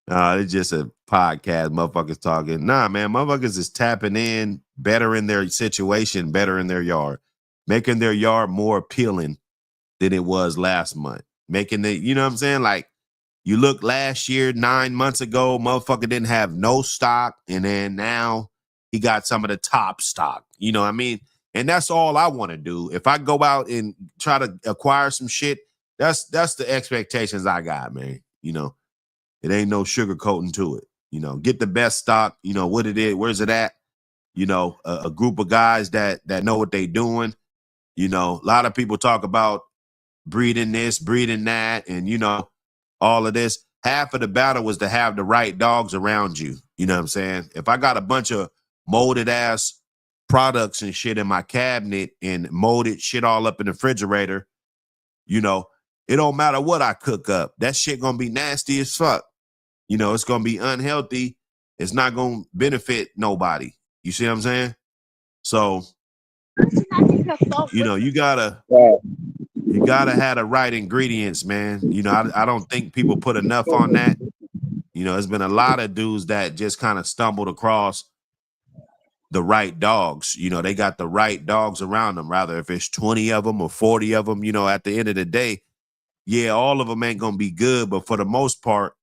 it's just a podcast, motherfuckers talking. Nah, man, motherfuckers is tapping in, better in their situation, better in their yard, making their yard more appealing than it was last month. Making it, you know what I'm saying? Like, you look last year, 9 months ago, motherfucker didn't have no stock, and then now he got some of the top stock. You know what I mean? And that's all I want to do. If I go out and try to acquire some shit, that's the expectations I got, man. You know, it ain't no sugarcoating to it. You know, get the best stock, you know, what it is, where's it at? You know, a group of guys that know what they doing. You know, a lot of people talk about breeding this, breeding that, and, you know, all of this. Half of the battle was to have the right dogs around you. You know what I'm saying? If I got a bunch of molded ass products and shit in my cabinet and molded shit all up in the refrigerator, you know, it don't matter what I cook up. That shit gonna be nasty as fuck. You know, it's gonna be unhealthy. It's not gonna benefit nobody. You see what I'm saying? So, you know, you gotta have the right ingredients, man. You know, I don't think people put enough on that. You know, there's been a lot of dudes that just kind of stumbled across the right dogs. You know, they got the right dogs around them, rather if it's 20 of them or 40 of them, you know, at the end of the day, yeah, all of them ain't gonna be good, but for the most part,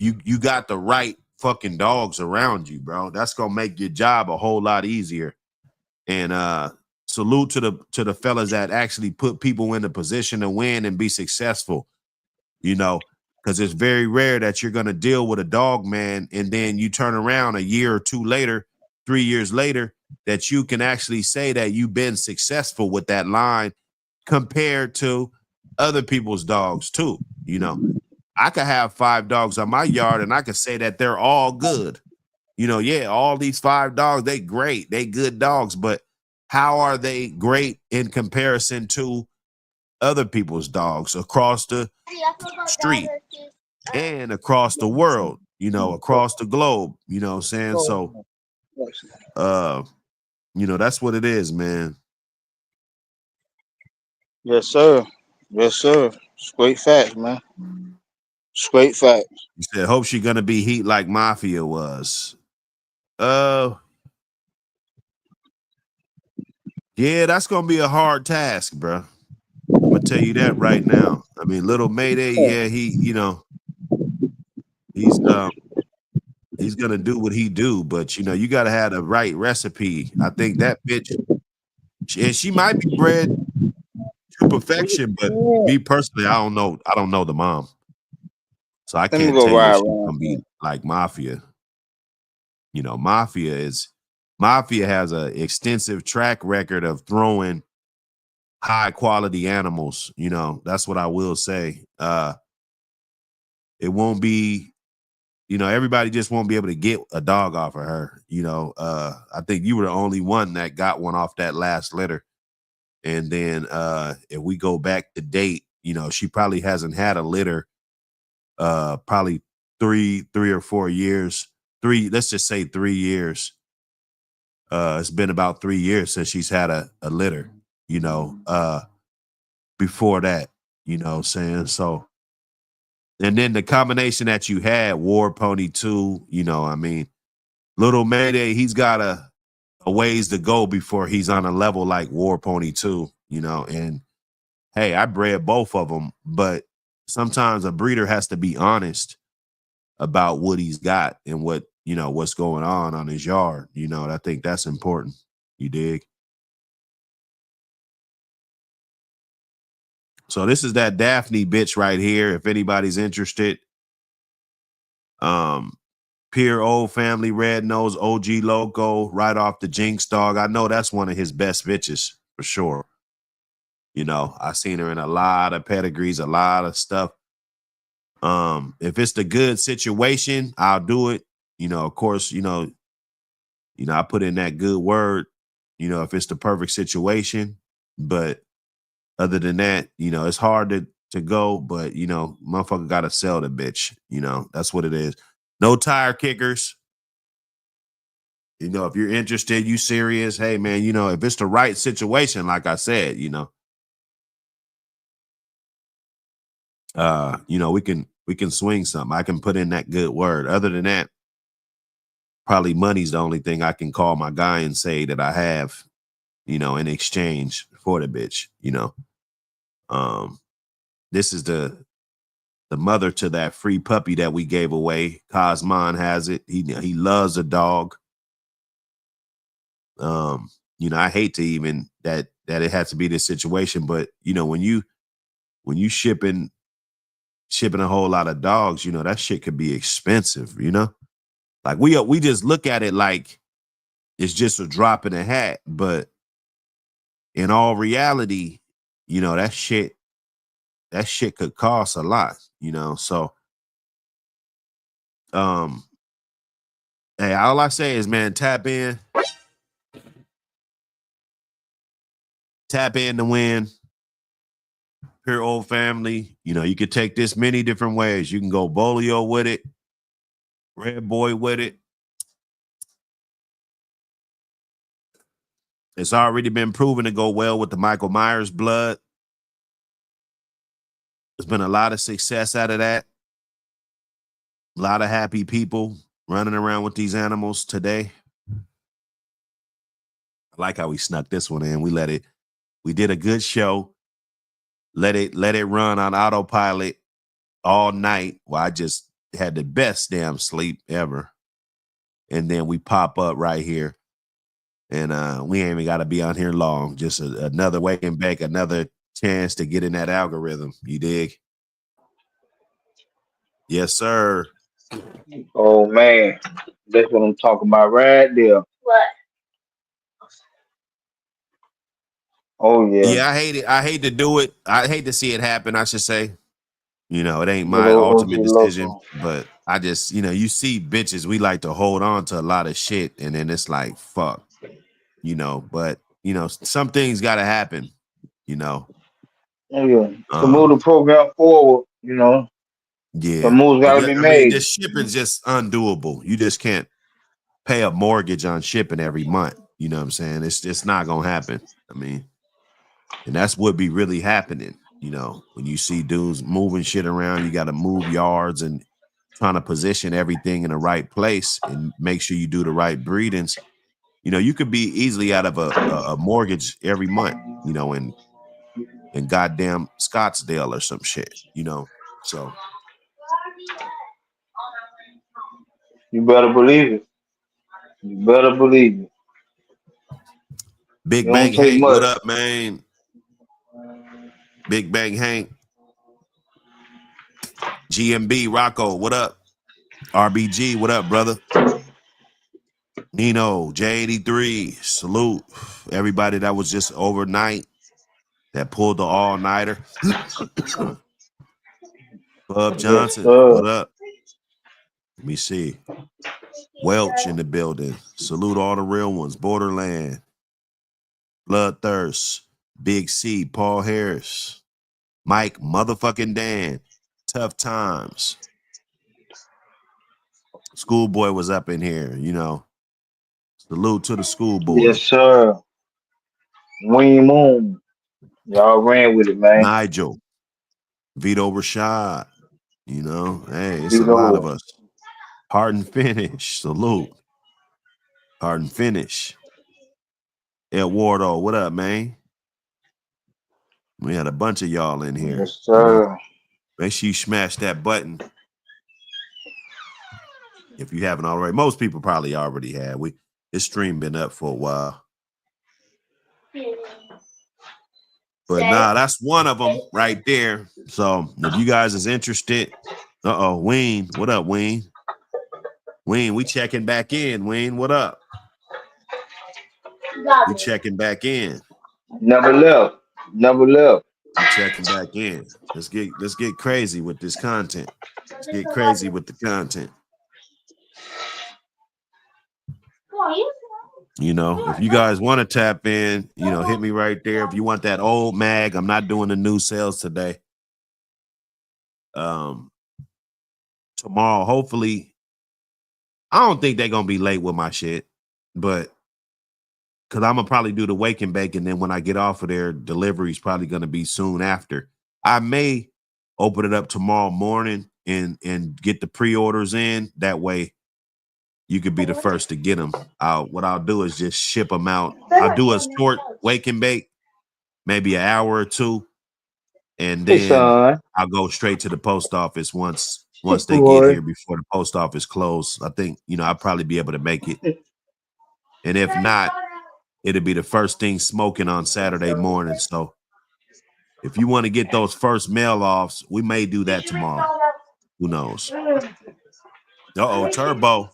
you got the right fucking dogs around you, bro. That's gonna make your job a whole lot easier. And salute to the fellas that actually put people in a position to win and be successful, you know, because it's very rare that you're gonna deal with a dog, man, and then you turn around a year or two later, 3 years later, that you can actually say that you've been successful with that line compared to other people's dogs too. You know, I could have 5 dogs on my yard and I could say that they're all good. You know, yeah, all these 5 dogs, they great, they good dogs, but how are they great in comparison to other people's dogs across the street and across the world, you know, across the globe, you know what I'm saying? So, you know, that's what it is, man. Yes, sir. Yes, sir. Straight facts, man. Straight facts. You said, hope she gonna be heat like Mafia was. Yeah, that's gonna be a hard task, bro. I'm gonna tell you that right now. I mean, little Mayday, yeah, he, you know, he's gonna do what he do, but you know, you gotta have the right recipe. I think that bitch, and she might be bred to perfection, but me personally, I don't know. I don't know the mom, so I Let me can't go tell you ride if she's around. gonna be like Mafia. You know, Mafia has an extensive track record of throwing high quality animals. You know, that's what I will say. It won't be, you know, everybody just won't be able to get a dog off of her. You know, I think you were the only one that got one off that last litter. And then if we go back to date, you know, she probably hasn't had a litter probably three or 4 years. Let's just say 3 years. It's been about 3 years since she's had a litter, you know, before that, you know what I'm saying? So, and then the combination that you had, War Pony 2, you know, I mean, Little Mayday, he's got a ways to go before he's on a level like War Pony 2, you know, and hey, I bred both of them, but sometimes a breeder has to be honest about what he's got and what, you know, what's going on his yard, you know, and I think that's important. You dig? So this is that Daphne bitch right here. If anybody's interested, Pure Old Family Red Nose OG logo right off the Jinx dog. I know that's one of his best bitches for sure. You know, I seen her in a lot of pedigrees, a lot of stuff. If it's the good situation, I'll do it. You know, of course, you know, I put in that good word, you know, if it's the perfect situation. But other than that, you know, it's hard to go, but you know, motherfucker gotta sell the bitch. You know, that's what it is. No tire kickers. You know, if you're interested, you serious, hey man, you know, if it's the right situation, like I said, you know, we can swing something. I can put in that good word. Other than that, probably money's the only thing I can call my guy and say that I have, you know, in exchange for the bitch, you know. This is the mother to that free puppy that we gave away. Cosmon has it. He loves a dog. you know, I hate to even that it has to be this situation, but you know, when you shipping a whole lot of dogs, you know, that shit could be expensive, you know? Like we just look at it like it's just a drop in a hat, but in all reality, you know, that shit could cost a lot, you know? So, hey, all I say is, man, tap in to win. Pure Old Family. You know, you could take this many different ways. You can go Bolio with it, Red Boy with it. It's already been proven to go well with the Michael Myers blood. There's been a lot of success out of that. A lot of happy people running around with these animals today. I like how we snuck this one in. We did a good show. Let it run on autopilot all night. Well, I just had the best damn sleep ever. And then we pop up right here. And we ain't even got to be on here long. Just another wake and bake, another chance to get in that algorithm. You dig? Yes, sir. Oh man, that's what I'm talking about right there. What? Oh yeah. Yeah, I hate it. I hate to do it. I hate to see it happen, I should say. You know, it ain't my Little ultimate OG decision, Loco. but I just, you know, you see bitches, we like to hold on to a lot of shit, and then it's like, fuck, you know, but, you know, some things got to happen, you know. Oh yeah. To move the program forward, you know, the Yeah. moves gotta be I mean, made. this shipping's just undoable. You just can't pay a mortgage on shipping every month. You know what I'm saying? It's not going to happen. I mean, and that's what be really happening. You know, when you see dudes moving shit around, you got to move yards and trying to position everything in the right place and make sure you do the right breedings. You know, you could be easily out of a mortgage every month, you know, in goddamn Scottsdale or some shit, you know. So You better believe it. You better believe it. Big It don't Bang take Hank, what much. up, man? Big Bang Hank. GMB Rocco, what up? RBG, what up, brother? Nino, J83, salute. Everybody that was just overnight that pulled the all-nighter. Bub Yes, Johnson, sir. what up? Let me see. Welch in the building. Salute all the real ones. Borderland. Bloodthirst. Big C. Paul Harris. Mike motherfucking Dan. Tough Times. Schoolboy was up in here, you know. Salute to the schoolboy. Yes, sir. Wing Moon. Y'all ran with it, man. Nigel. Vito Rashad. You know, hey, it's a lot of Vito. us. Hard and Finish. Salute. Hard and Finish. Eduardo, what up, man? We had a bunch of y'all in here. Yes, sir. You know, make sure you smash that button if you haven't already. Most people probably already have. This stream been up for a while. But nah, that's one of them right there. So if you guys is interested, Wayne, what up, Wayne? Wayne, we checking back in. Wayne, what up? We checking back in. Never left. Never left. We checking back in. Let's get crazy with this content. Let's get crazy with the content. You know, if you guys want to tap in, you know, hit me right there. If you want that old mag, I'm not doing the new sales today. Tomorrow, hopefully, I don't think they're gonna be late with my shit, but because I'm gonna probably do the wake and bake, and then when I get off of there, delivery is probably gonna be soon after. I may open it up tomorrow morning and get the pre-orders in. That way, you could be the first to get them. What I'll do is just ship them out. I'll do a short wake and bake, maybe an hour or two, and Hey, then son. I'll go straight to the post office once Hey, they get boy. here before the post office close. I think, you know, I'll probably be able to make it. And if not, it'll be the first thing smoking on Saturday morning. So if you want to get those first mail offs, we may do that tomorrow. Who knows? Turbo.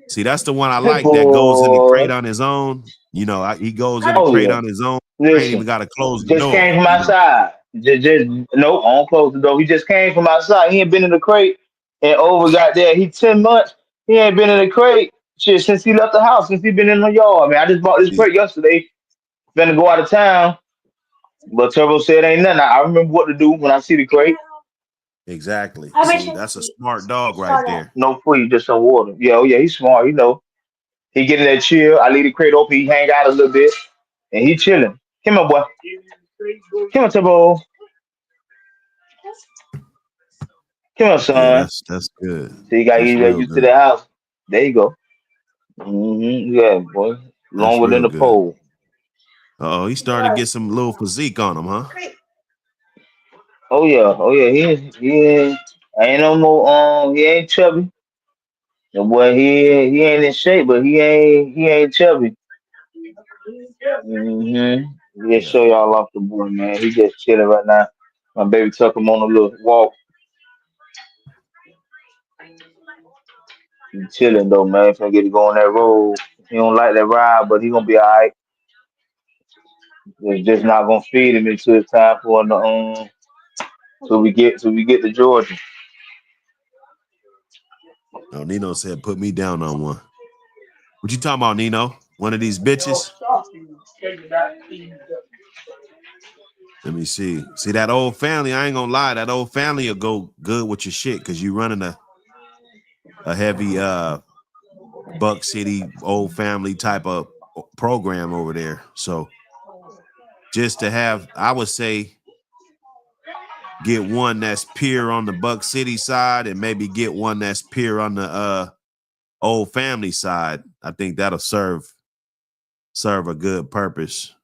See, that's the one I Good like that goes in the crate boy. on his own. You know, he goes in the Oh crate yeah. on his own. I ain't even Listen, got to close the just door. came from You know, outside. Just no, I don't close the door. He just came from outside. He ain't been in the crate, and over got there. He 10 months. He ain't been in the crate shit since he left the house. Since he been in the yard. Man, I just bought this crate yesterday. Finna go out of town, but Turbo said ain't nothing. I remember what to do when I see the crate. exactly. See, that's a smart dog right there. No food, just some water. Yeah, oh yeah, he's smart. You know, he get in that chill. I leave the crate open. He hang out a little bit, and he chilling. Come on, boy. Come on, Turbo. Come on, Yeah, son. that's good. So you got That's to get real used to good. the house. There you go. Yeah, boy. That's Longer than real the good. pole. Oh, he's starting to get some little physique on him, huh? Oh yeah, oh yeah. He ain't no more. He ain't chubby. The boy, he ain't in shape, but he ain't chubby. We just Yeah. show y'all off the boy, man. He just chilling right now. My baby took him on a little walk. He chilling though, man. Finna get to go on that road. He don't like that ride, but he gonna be alright. It's just not gonna feed him until it's time for him to till we get to Georgia. Oh, Nino said, "Put me down on one." What you talking about, Nino? One of these bitches? Let me see. See that old family? I ain't gonna lie. That old family will go good with your shit because you running a heavy Buck City old family type of program over there. So just to have, I would say, get one that's pure on the Buck City side and maybe get one that's pure on the old family side. I think that'll serve a good purpose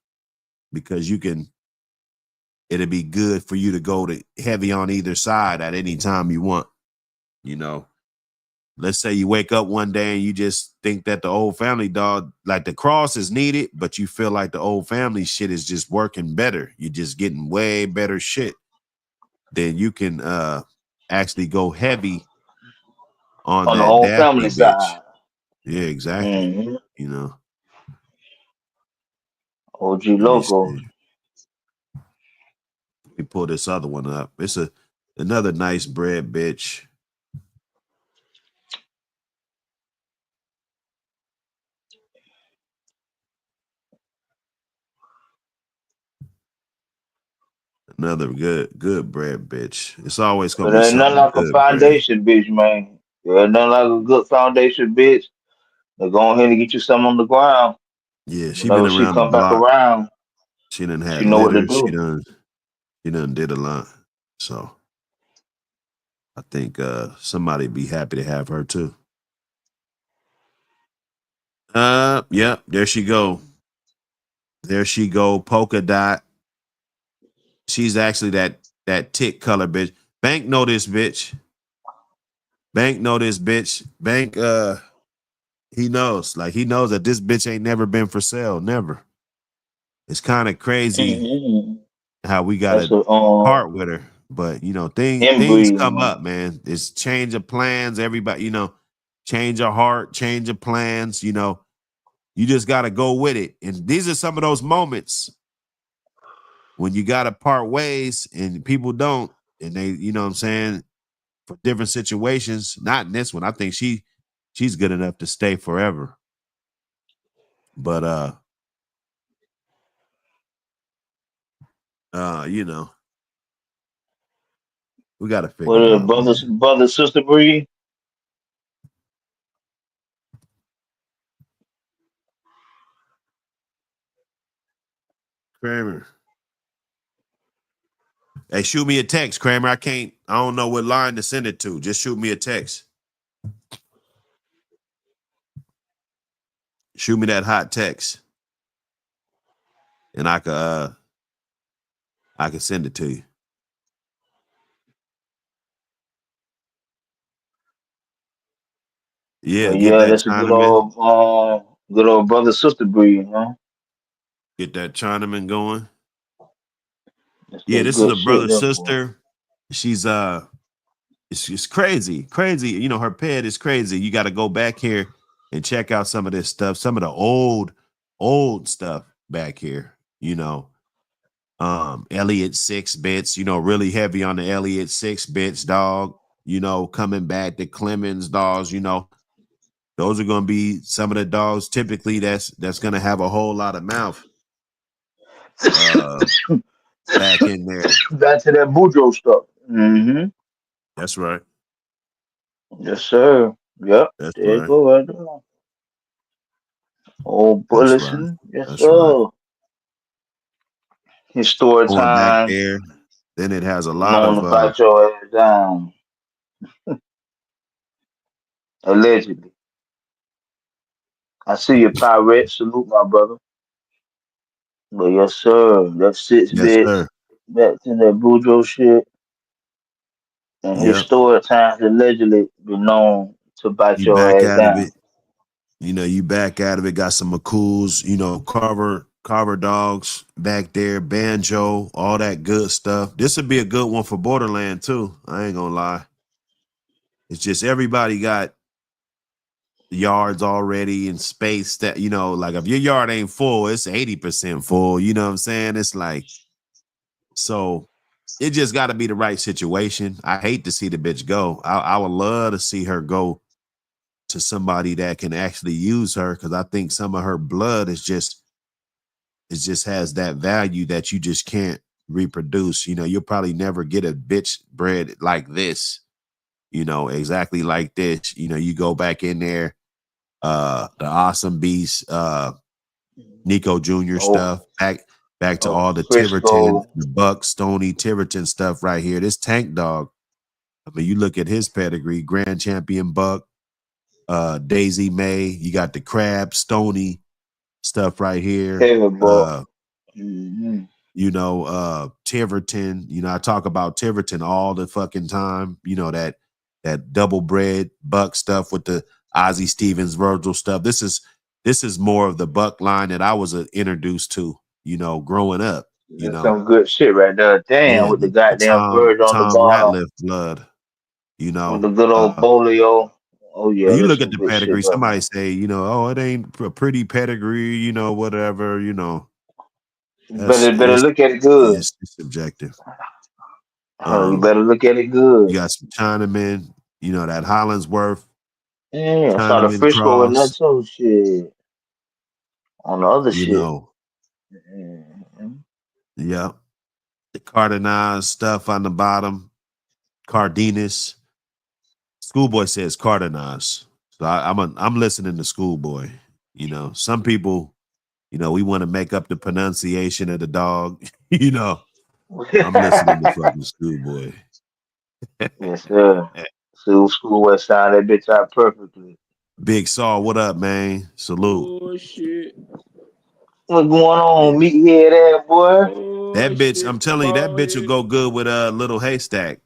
because it'll be good for you to go to heavy on either side at any time you want. You know, let's say you wake up one day and you just think that the old family dog, like the cross is needed, but you feel like the old family shit is just working better. You're just getting way better shit. Then you can actually go heavy on On the that whole Daffy family bitch. side. Yeah, exactly. Mm-hmm. You know, OG let me Loco. see. Let me pull this other one up. It's another nice bread bitch. Another good bread bitch. It's always gonna But be ain't nothing something like a good bread. foundation, bitch, man. There ain't nothing like a good foundation, bitch. They go ahead and get you something on the ground. Yeah, she been Whenever she around the come back block. around, She done she had know what to litters. do. She done did a lot. So I think somebody be happy to have her too. Yeah, there she go. There she go. Polka dot. She's actually that tick color bitch. Bank know this bitch. Bank know this bitch. Bank he knows. Like he knows that this bitch ain't never been for sale. Never. It's kind of crazy Mm-hmm. how we That's gotta a part with her. But you know, things inbreeding, come man. up, man. It's change of plans. Everybody, you know, change of heart, change of plans. You know, you just gotta go with it. And these are some of those moments when you gotta part ways and people don't, and they, you know what I'm saying, for different situations. Not in this one. I think she's good enough to stay forever. But you know, we gotta figure What it a out, man. brother sister breed. Kramer. Hey, shoot me a text, Kramer. I don't know what line to send it to. Just shoot me a text. Shoot me that hot text. And I could send it to you. Yeah, But get yeah, that that's a Chinaman. good old brother sister breed, huh? Get that Chinaman going. That's Yeah, that this is good a shit, brother there, boy. sister. She's it's crazy. You know, her pet is crazy. You got to go back here and check out some of this stuff, some of the old stuff back here. You know, Elliott 6 bits. You know, really heavy on the Elliott 6 bits, dog. You know, coming back the Clemens dogs. You know, those are going to be some of the dogs. Typically, that's going to have a whole lot of mouth. Back in there. Back to that Boudreaux stuff. Mm-hmm. That's right. Yes, sir. Yep. That's There you right. go, right there. Old That's right. Bullison. Yes, That's right. sir. His story Going back time. there, then it has a lot Known of to bite your ass down. Allegedly. I see you, pirate. Salute, my brother. But yes, sir. That 6 yes, bits. sir. Back to that Boudreaux shit. And his Yep. story times allegedly been known to bite You your back ass out of down. it. You know, you back out of it. Got some McCool's, you know, Carver dogs back there, banjo, all that good stuff. This would be a good one for Borderland too. I ain't gonna lie. It's just everybody got yards already and space that, you know, like if your yard ain't full, it's 80% full. You know what I'm saying? It's like, so it just got to be the right situation. I hate to see the bitch go. I would love to see her go to somebody that can actually use her, because I think some of her blood is just, it just has that value that you just can't reproduce. You know, you'll probably never get a bitch bred like this, you know, exactly like this. You know, you go back in there, the Awesome Beast, Nico Jr. stuff, back to all the Tiverton, Frisco. the Buck, Stony, Tiverton stuff right here. This Tank Dog, I mean, you look at his pedigree, Grand Champion Buck, Daisy May, you got the Crab, Stony stuff right here. Mm-hmm. You know, Tiverton, you know, I talk about Tiverton all the fucking time, you know, that double bred Buck stuff with the Ozzie Stevens, Virgil stuff. This is more of the Buck line that I was introduced to, you know, growing up, you That's know. some good shit right there. Damn, Yeah, with the the goddamn bird on the Tom bottom. Ratliff blood, you With the know. good old polio. Oh yeah, You that's look at some the good shit pedigree, there, somebody man. say, you know, oh, it ain't a pretty pedigree, you know, whatever, you know. Better look at it good. It's subjective. You better look at it good. You got some Chinamen, you know, that Hollingsworth, Yeah, I saw the Chinaman Frisco and that cross, too shit. On the other you shit. know. Mhm. Yeah. The Cardenaz stuff on the bottom. Cardenas. Schoolboy says Cardenaz. So I'm listening to Schoolboy. You know, some people, you know, we want to make up the pronunciation of the dog. You know, I'm listening to fucking Schoolboy. Yes, sir. School West Side, that bitch out perfectly. Big Saw, what up, man? Salute. Oh shit. What's going on, meathead ass boy? That Oh bitch, I'm shit. telling you, that bitch will go good with a little haystack.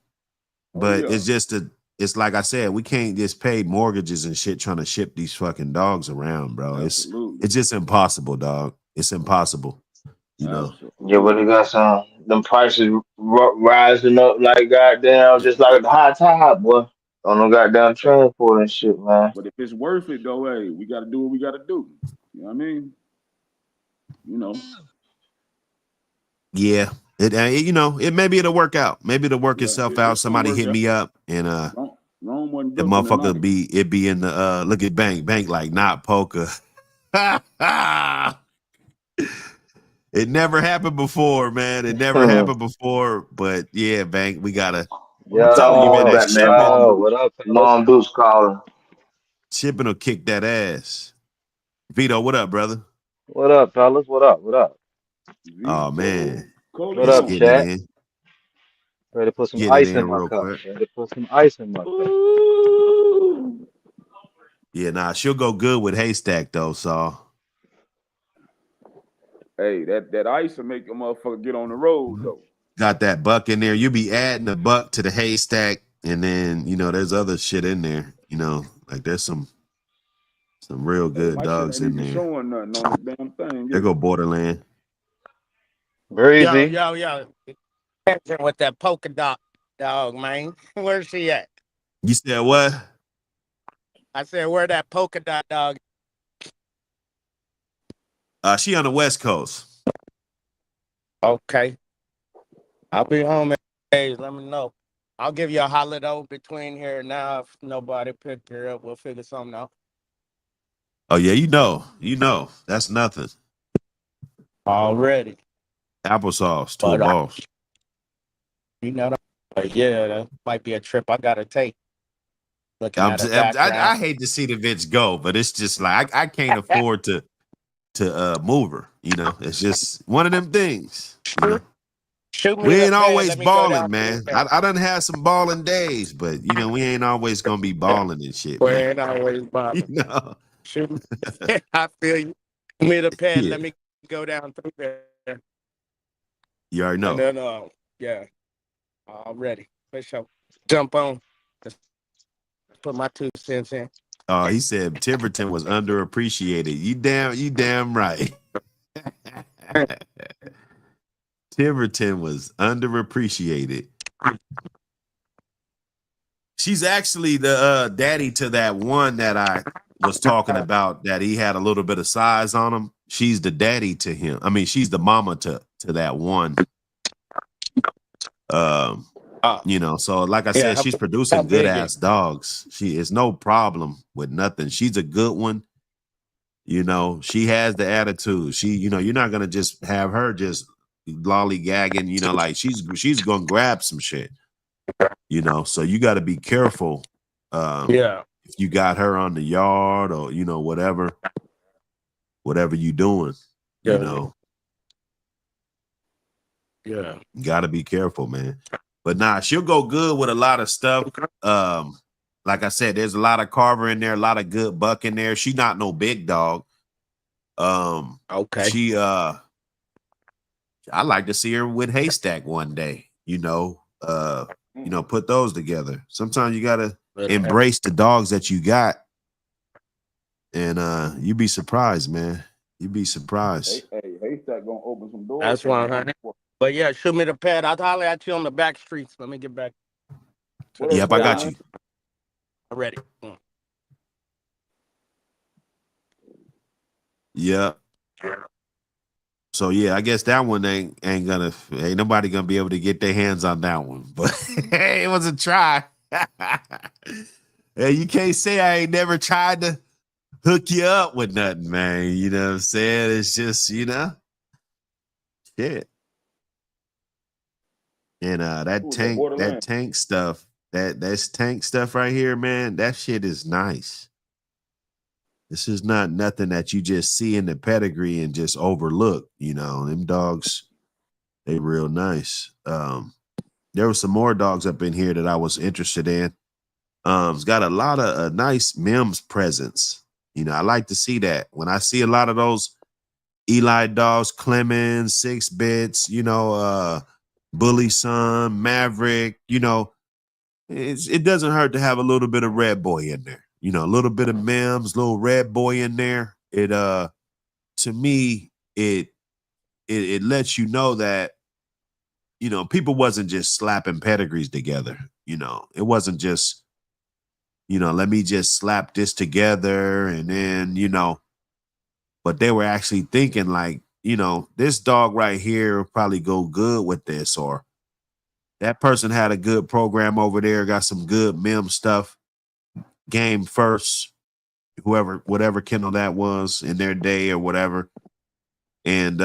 Oh But yeah. it's just it's like I said, we can't just pay mortgages and shit trying to ship these fucking dogs around, bro. Absolutely. It's just impossible, dog. It's impossible, you know. Yeah, but they got some them prices rising up like goddamn, just like the high tide, boy. On them goddamn transport and shit, man. But if it's worth it though, hey, we gotta do what we gotta do. You know what I mean? You know. Yeah, you know, maybe it'll work out. Maybe it'll work Yeah, itself out. it's gonna Somebody work hit out. me up and Rome wasn't the built in a motherfucker night. be in the look at bank like not poker. It never happened before, man. It never happened before. But yeah, bank, we gotta. I'm telling you, man, Call that back, man. Mom Deuce calling. shipping will kick that ass. Vito, what up, brother? What up, fellas? What up? What up? Oh man, What just up, getting it chat? in. Ready to put some Getting it ice in in my real cup. quick. Ready to put some ice in my cup. Yeah, nah, she'll go good with haystack though. So Hey, that ice will make a motherfucker get on the road though. got that buck in there. You be adding the buck to the haystack, and then you know there's other shit in there. You know, like there's some real Hey, good my shit dogs ain't in even there. showing nothing on the damn thing. There Is go it? Borderland. Very Yo, easy. yo, yo. With that polka dot dog, man. Where's she at? You said what? I said, where that polka dot dog? She on the West Coast. Okay. I'll be home in days. Let me know. I'll give you a holler though between here and now. If nobody picked her up, we'll figure something out. Oh yeah, you know, that's nothing. Already. Applesauce to a But boss. you know, but yeah, that might be a trip I gotta take. Looking at her I background. hate to see the bitch go, but it's just like I can't afford to move her. You know, it's just one of them things. You know, Shoot me we the ain't pad. always Let me go balling, down man. there. I done had some balling days, but you know, we ain't always gonna be balling and shit, We man. ain't always You bothering. know, Shoot me. I feel you. Shoot me the pad. yeah, Let me go down through there. you already And know. then, yeah, already. For sure. Jump on. Just put my 2 cents in. He said Tiverton was underappreciated. You damn right. Tiverton was underappreciated. She's actually the daddy to that one that I was talking about that he had a little bit of size on him. She's the daddy to him. I mean, she's the mama to that one. You know, so like I Yeah, said, she's how producing good big is ass dogs. She is no problem with nothing. She's a good one. You know, she has the attitude. She, you know, you're not gonna just have her just lollygagging, you know, like she's gonna grab some shit, you know. So you gotta be careful. Yeah. If you got her on the yard or, you know, whatever you doing, you Yeah. know, Yeah. you gotta be careful, man. But nah, she'll go good with a lot of stuff. Like I said, there's a lot of carver in there, a lot of good buck in there. She's not no big dog. Okay. She I'd like to see her with Haystack one day, you know, put those together. Sometimes you gotta embrace the dogs that you got, and you'd be surprised, man. You'd be surprised. Hey, Haystack gonna open some doors. That's 100. But yeah, shoot me the pad. I'll holler at you on the back streets. Let me get back to this Yep, I got job. you. I'm ready. Yeah. So yeah, I guess that one ain't nobody gonna be able to get their hands on that one. But it was a try. Hey, you can't say I ain't never tried to hook you up with nothing, man. You know what I'm saying? It's just, you know, shit. And that tank stuff, that's tank stuff right here, man. That shit is nice. This is not nothing that you just see in the pedigree and just overlook. You know, them dogs, they real nice. There were some more dogs up in here that I was interested in. It's got a lot of nice Mims presence. You know, I like to see that. When I see a lot of those Eli dogs, Clemens, 6-bits, you know, Bully Son, Maverick, you know, it doesn't hurt to have a little bit of red boy in there. You know, a little bit of Mims, little red boy in there. It to me, it lets you know that, you know, people wasn't just slapping pedigrees together. You know, it wasn't just, you know, let me just slap this together and then, you know, but they were actually thinking like, you know, this dog right here will probably go good with this, or that person had a good program over there, got some good mem stuff, game first, whatever kennel that was in their day or whatever. And,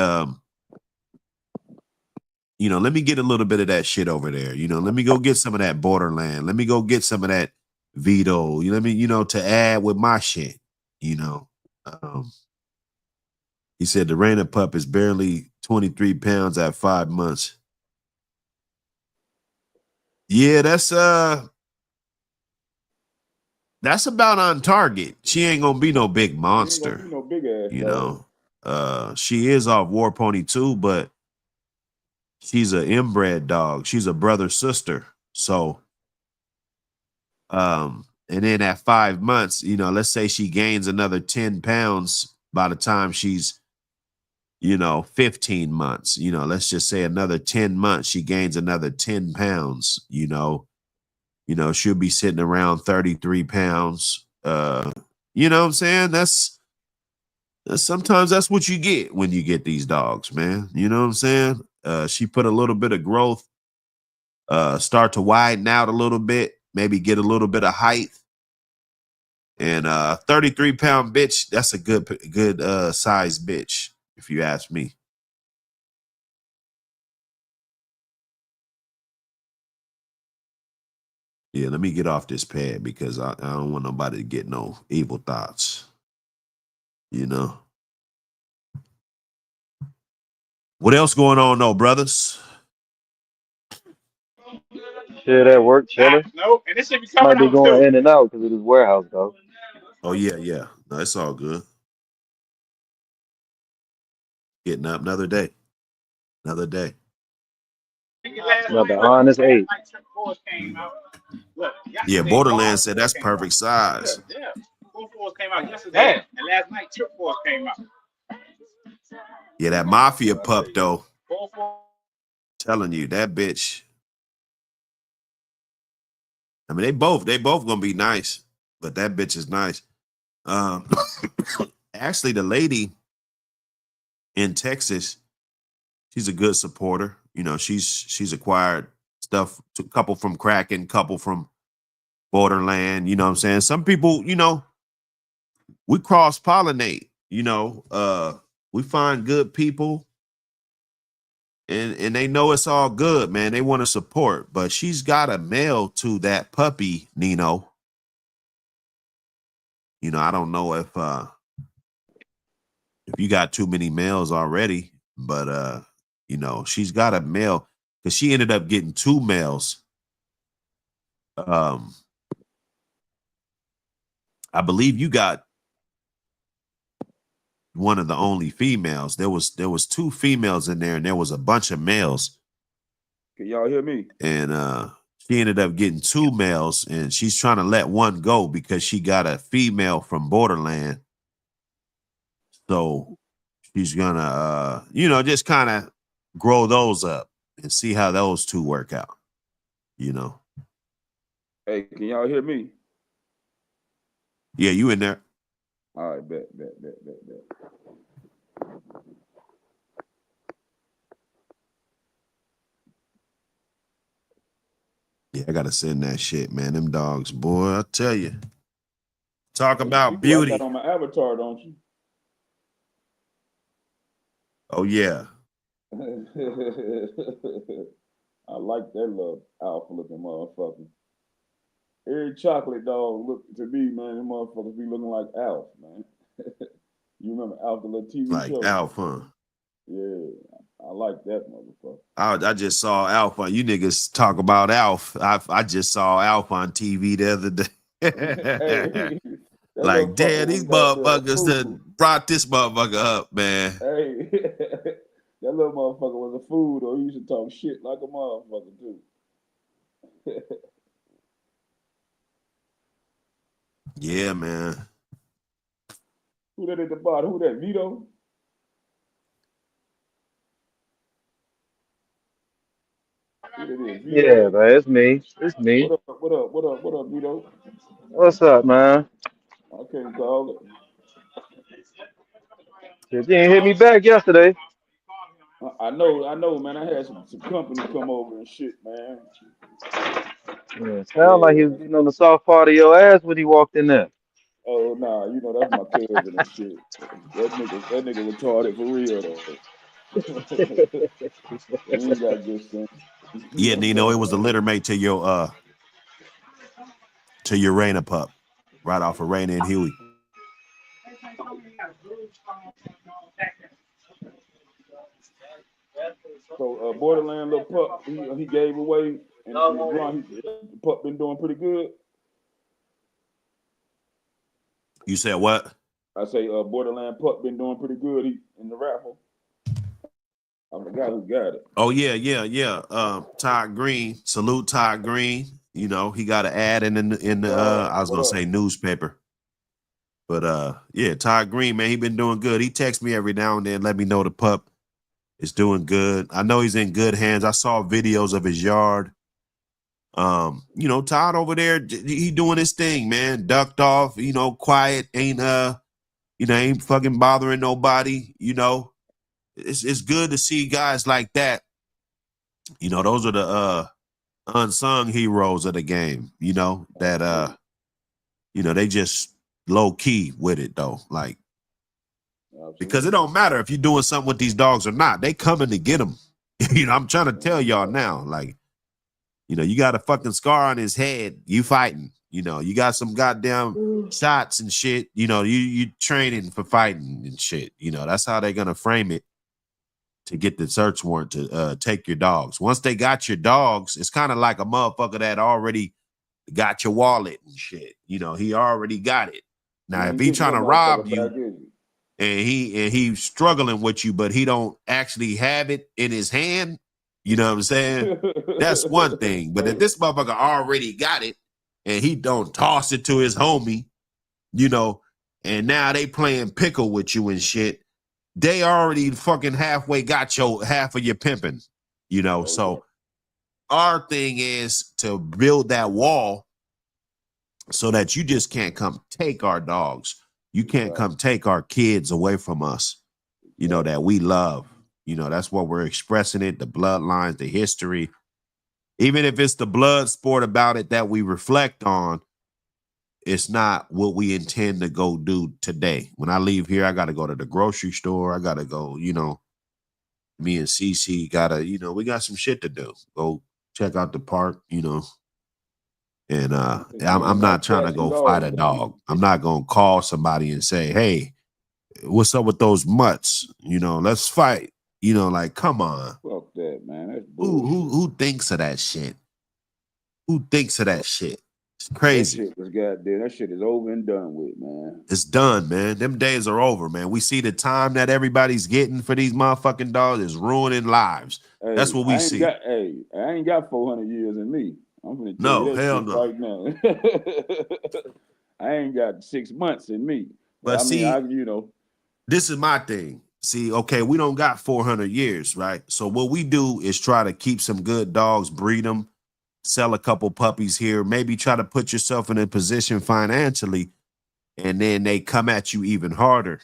you know, let me get a little bit of that shit over there. You know, let me go get some of that Borderland. Let me go get some of that Vito. You let me, you know, to add with my shit, you know. He said the Rainer pup is barely 23 pounds at 5 months. Yeah, that's about on target. She ain't gonna be no big monster. No big ass, You dog. know. She is off War Pony too, but she's an inbred dog. She's a brother sister. So and then at 5 months, you know, let's say she gains another 10 pounds by the time she's 15 months, let's just say another 10 months, she gains another 10 pounds, she'll be sitting around 33 pounds. You know what I'm saying? Sometimes that's what you get when you get these dogs, man. You know what I'm saying? She put a little bit of growth, start to widen out a little bit, maybe get a little bit of height. And 33-pound bitch, that's a good size bitch, if you ask me. Yeah, let me get off this pad because I don't want nobody to get no evil thoughts. What else going on, though, brothers? Shit at work, chilling. No, and this should be coming Might be out going too. in and out because of this warehouse, though. Oh, yeah. No, it's all good. Getting up another day. Another honest 8. Yeah, Borderlands said that's perfect size. Yeah, 4-4s came out yesterday, and last night Trip Force came out. Yeah, that Mafia pup, though. 4-4. Telling you, that bitch. I mean, they both gonna be nice, but that bitch is nice. Actually, the lady in Texas, she's a good supporter. She's acquired stuff, a couple from Kraken, couple from Borderland. You know what I'm saying? Some people, we cross-pollinate, we find good people and they know it's all good, man. They want to support, but she's got a male to that puppy, Nino. I don't know if you got too many males already, but she's got a male because she ended up getting 2 males. I believe you got one of the only females. There was 2 females in there, and there was a bunch of males. Can y'all hear me? And she ended up getting 2 males, and she's trying to let one go because she got a female from Borderland. So she's gonna, just kind of grow those up and see how those 2 work out. Hey, can y'all hear me? Yeah, you in there? All right, bet. Yeah, I gotta send that shit, man. Them dogs, boy, I tell you. Talk about You watch beauty. that on my avatar, don't you? Oh yeah. I like that little alpha looking motherfucker. Every chocolate dog look to me, man, them motherfuckers be looking like Alf, man. You remember Alf, the little TV Like show? Alf, huh? Yeah, I like that motherfucker. I just saw Alf on you niggas talk about Alf. I just saw Alf on TV the other day. Hey, that Like, little fucker damn, was these goddamn motherfuckers fool. that brought this motherfucker up, man. Hey, that little motherfucker was a fool, though. He used to talk shit like a motherfucker, too. Yeah, man. Who that at the bottom? Who that, Vito? Who that is, Vito? Yeah, man, it's me. It's me. What up, Vito? What's up, man? I can't call it. Shit, you ain't hit me back yesterday. I know, man. I had some company come over and shit, man. Yeah, sound like he was getting on the soft part of your ass when he walked in there. Oh, nah, that's my cousin and shit. That nigga retarded for real, though. He ain't got good sense. Yeah, Nino, it was the litter mate to your Raina pup, right off of Raina and Huey. So Borderland little pup, he gave away in the drawing. The pup been doing pretty good. You said what? I say Borderland pup been doing pretty good in the raffle. I forgot who got it. Oh yeah. Todd Green, salute Todd Green. He got an ad in the I was gonna say newspaper. But yeah, Todd Green, man, he been doing good. He texts me every now and then, let me know the pup is doing good. I know he's in good hands. I saw videos of his yard. You know, Todd over there, he doing his thing, man. Ducked off, you know, quiet, ain't ain't fucking bothering nobody, you know. It's good to see guys like that. You know, those are the unsung heroes of the game, you know, that you know, they just low key with it though. Like, because it don't matter if you're doing something with these dogs or not. They coming to get them. You know, I'm trying to tell y'all now, like, you know, you got a fucking scar on his head, you fighting. You know, you got some goddamn shots and shit. You know, you training for fighting and shit. You know, that's how they're gonna frame it to get the search warrant to take your dogs. Once they got your dogs, it's kind of like a motherfucker that already got your wallet and shit. You know, he already got it. Now, if he trying to rob you and he's struggling with you, but he don't actually have it in his hand, you know what I'm saying? That's one thing. But if this motherfucker already got it and he don't toss it to his homie, you know, and now they playing pickle with you and shit, they already fucking halfway got your half of your pimping, you know. So our thing is to build that wall so that you just can't come take our dogs. You can't come take our kids away from us, you know, that we love. You know, that's what we're expressing it, the bloodlines, the history. Even if it's the blood sport about it that we reflect on, it's not what we intend to go do today. When I leave here, I got to go to the grocery store. I got to go, you know, me and Cece got to, you know, we got some shit to do. Go check out the park, you know. And I'm not trying to go fight a dog. I'm not going to call somebody and say, hey, what's up with those mutts? You know, let's fight. You know, like, come on. Fuck that, man. That's bullshit. Who thinks of that shit? Who thinks of that shit? It's crazy. That shit was goddamn. That shit is over and done with, man. It's done, man. Them days are over, man. We see the time that everybody's getting for these motherfucking dogs is ruining lives. Hey, that's what we see. I ain't got 400 years in me. I'm gonna tell No, you that hell shit no. right now. I ain't got 6 months in me. But I see, mean, you know, this is my thing. See, okay, we don't got 400 years, right? So what we do is try to keep some good dogs, breed them, sell a couple puppies here, maybe try to put yourself in a position financially, and then they come at you even harder.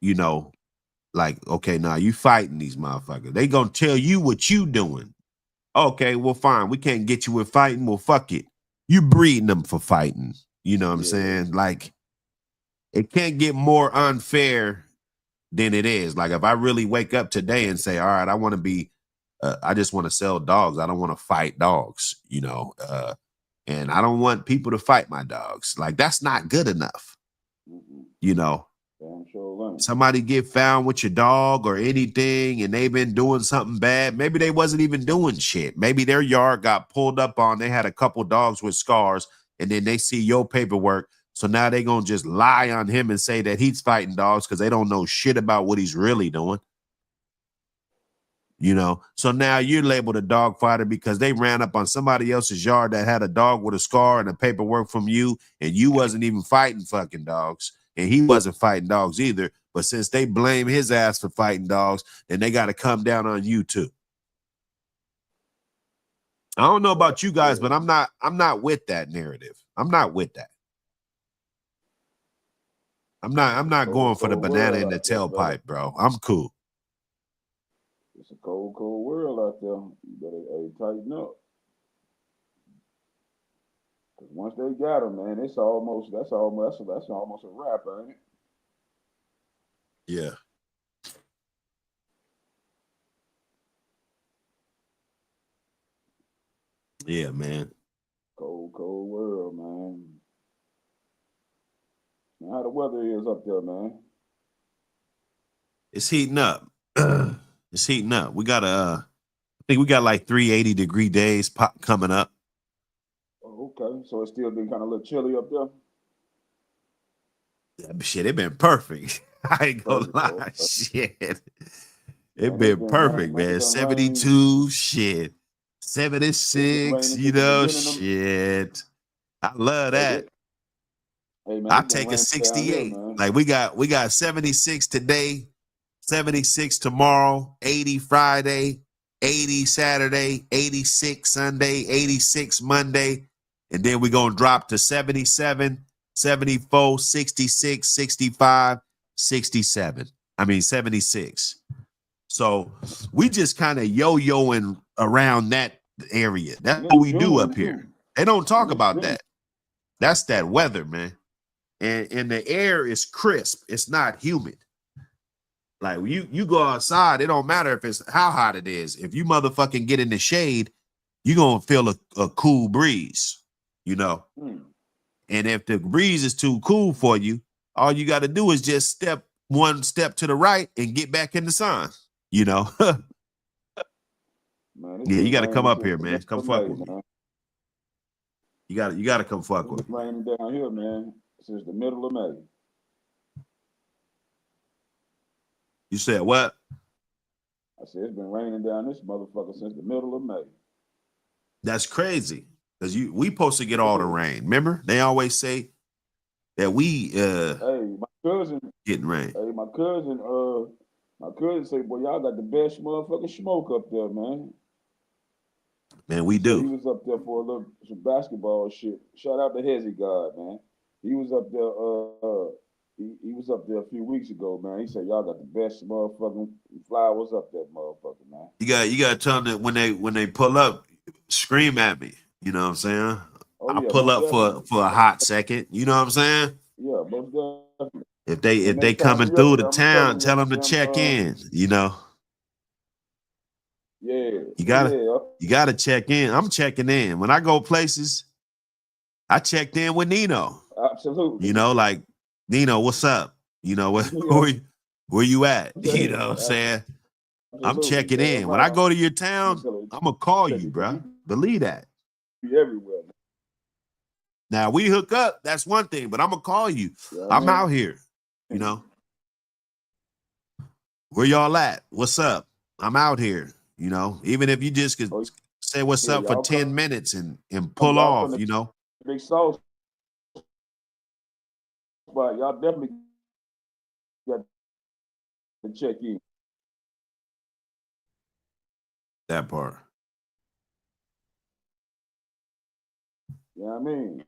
You know, like, okay, now you fighting these motherfuckers. They gonna tell you what you doing. Okay, well, fine. We can't get you with fighting. Well, fuck it. You breeding them for fighting. You know what I'm saying? Like, it can't get more unfair than it is. Like, if I really wake up today and say, all right, I want to be, I just want to sell dogs. I don't want to fight dogs, you know, and I don't want people to fight my dogs. Like, that's not good enough, you know. Somebody get found with your dog or anything and they've been doing something bad. Maybe they wasn't even doing shit. Maybe their yard got pulled up on. They had a couple dogs with scars and then they see your paperwork. So now they going to just lie on him and say that he's fighting dogs because they don't know shit about what he's really doing. You know, so now you're labeled a dog fighter because they ran up on somebody else's yard that had a dog with a scar and a paperwork from you, and you wasn't even fighting fucking dogs, and he wasn't fighting dogs either. But since they blame his ass for fighting dogs, then they got to come down on you too. I don't know about you guys, but I'm not with that narrative. I'm not with that. I'm not going for the banana in the tailpipe, bro. I'm cool. It's a cold, cold world out there. You better tighten up. Cause once they got them, man, that's almost a wrap, ain't it? Yeah. Yeah, man. Cold, cold world, man. Now, how the weather is up there, man? It's heating up. It's heating up. We got I think we got like 380-degree days coming up. Oh, okay. So it's still been kind of a little chilly up there? Yeah, shit, it been perfect. I ain't gonna lie. Shit. It been perfect, man. 72, shit. 76, you know, shit. I love that. Hey man, I it's been take a raining down here, 68. man. Like we got 76 today, 76 tomorrow, 80 Friday, 80 Saturday, 86 Sunday, 86 Monday, and then we're going to drop to 77, 74, 66, 65, 67. I mean 76. So we just kind of yo-yoing around that area. That's And what it's we do up June here. too. They don't talk And it's about June. that. That's that weather, man. And the air is crisp. It's not humid. Like you go outside, it don't matter if it's how hot it is. If you motherfucking get in the shade, you're gonna feel a cool breeze, you know. And if the breeze is too cool for you, all you got to do is just step one step to the right and get back in the sun, you know. Man, it's Yeah, you been got to come raining up since here, the man. middle Come of fuck May, with me. man. You got to come fuck It's with been me. raining down here, man, since the middle of May. You said what? I said it's been raining down this motherfucker since the middle of May. That's crazy. Because we supposed to get all the rain. Remember? They always say that we Hey, my cousin, getting rain. hey, my cousin say, boy, y'all got the best motherfucking smoke up there, man. Man, we He said he do. was up there for a little some basketball shit. Shout out to Hezzy God, man. He was up there. He was up there a few weeks ago, man. He said y'all got the best motherfucking flowers up there, motherfucker, man. You got to tell them that when they pull up, scream at me. You know what I'm saying? Oh I'll yeah, pull most up definitely. for a hot second. You know what I'm saying? Yeah, most definitely. If When they next time coming we up through there, the I'm gonna tell town, them, you know tell what I'm them to saying? check in. You know, Yeah, you yeah. gotta check in. I'm checking in when I go places. I checked in with Nino. Absolutely. You know, like Nino, what's up? You know, Yeah, where you at? I'm You saying, know what I'm saying? I'm absolutely, checking damn in. When I right. go to your I'm gonna town, tell him I'm gonna call check you, it because bro. Believe that. he be everywhere. Now we hook up, that's one thing, but I'm gonna call you. You know what I'm I out here. You mean? know, where y'all at? What's up? I'm out here. You know, even if you just could Oh say what's yeah, up for y'all 10 minutes and come, pull y'all from off, the you know. big sauce spot. Y'all definitely got to check in. That part. You know what I mean?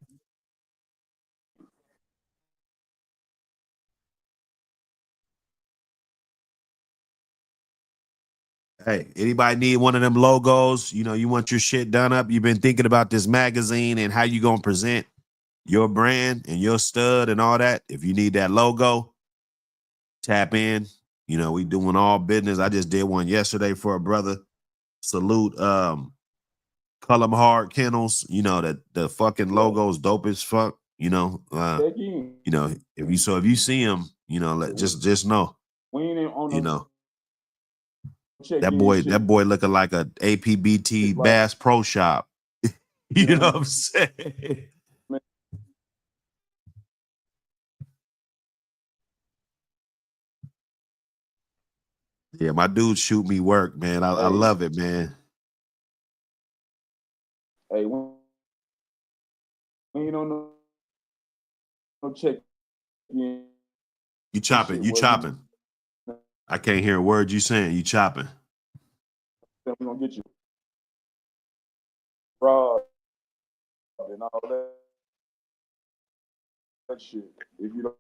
Hey, anybody need one of them logos? You know, you want your shit done up. You've been thinking about this magazine and how you gonna present your brand and your stud and all that. If you need that logo, tap in. You know, we doing all business. I just did one yesterday for a brother. Salute Cullum Hard Kennels. You know, that the fucking Yeah, logo's dope as fuck. check in. You know, if you see him, you know, Yeah, just know, we ain't on you no know, check in shit. that boy looking like a It's APBT like, Bass Pro Shop. you You know know what what I'm saying? I mean? Yeah, my dude shoot me work, man. I Hey, love it, man. hey, we ain't on no check in You shit. chopping, you Where we chopping. I can't hear a word you saying. You chopping. gonna get you fraud and all that shit if you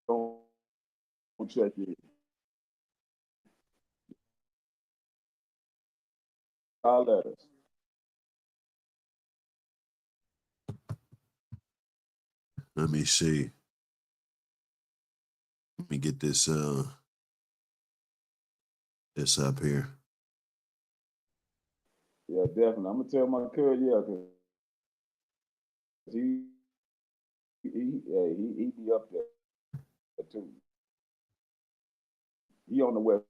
don't check in. All that. Let me see. Let me get this this up here. Yeah, definitely. I'm gonna tell my cousin, yeah, cause he be up there too. He on the West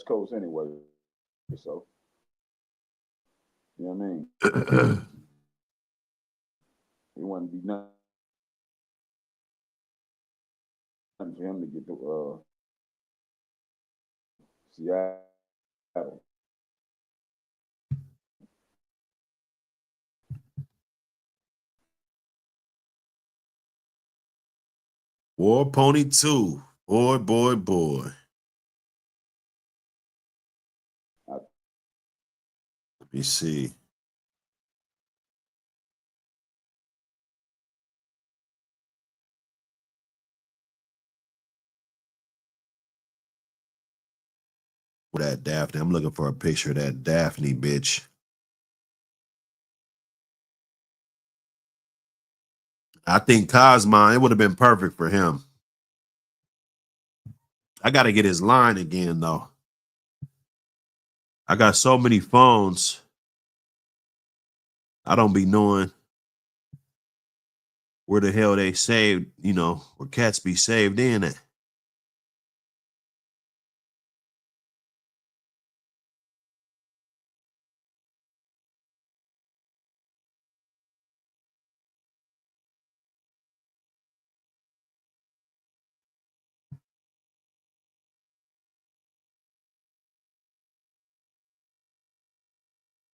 Coast anyway, so you know what I mean. It wouldn't be nothing for him to get to Seattle. War Pony 2. Boy, boy, boy. Let me see. That Daphne. I'm looking for a picture of that Daphne bitch. I think Cosmo, it would have been perfect for him. I got to get his line again, though. I got so many phones. I don't be knowing where the hell they saved, where cats be saved in at.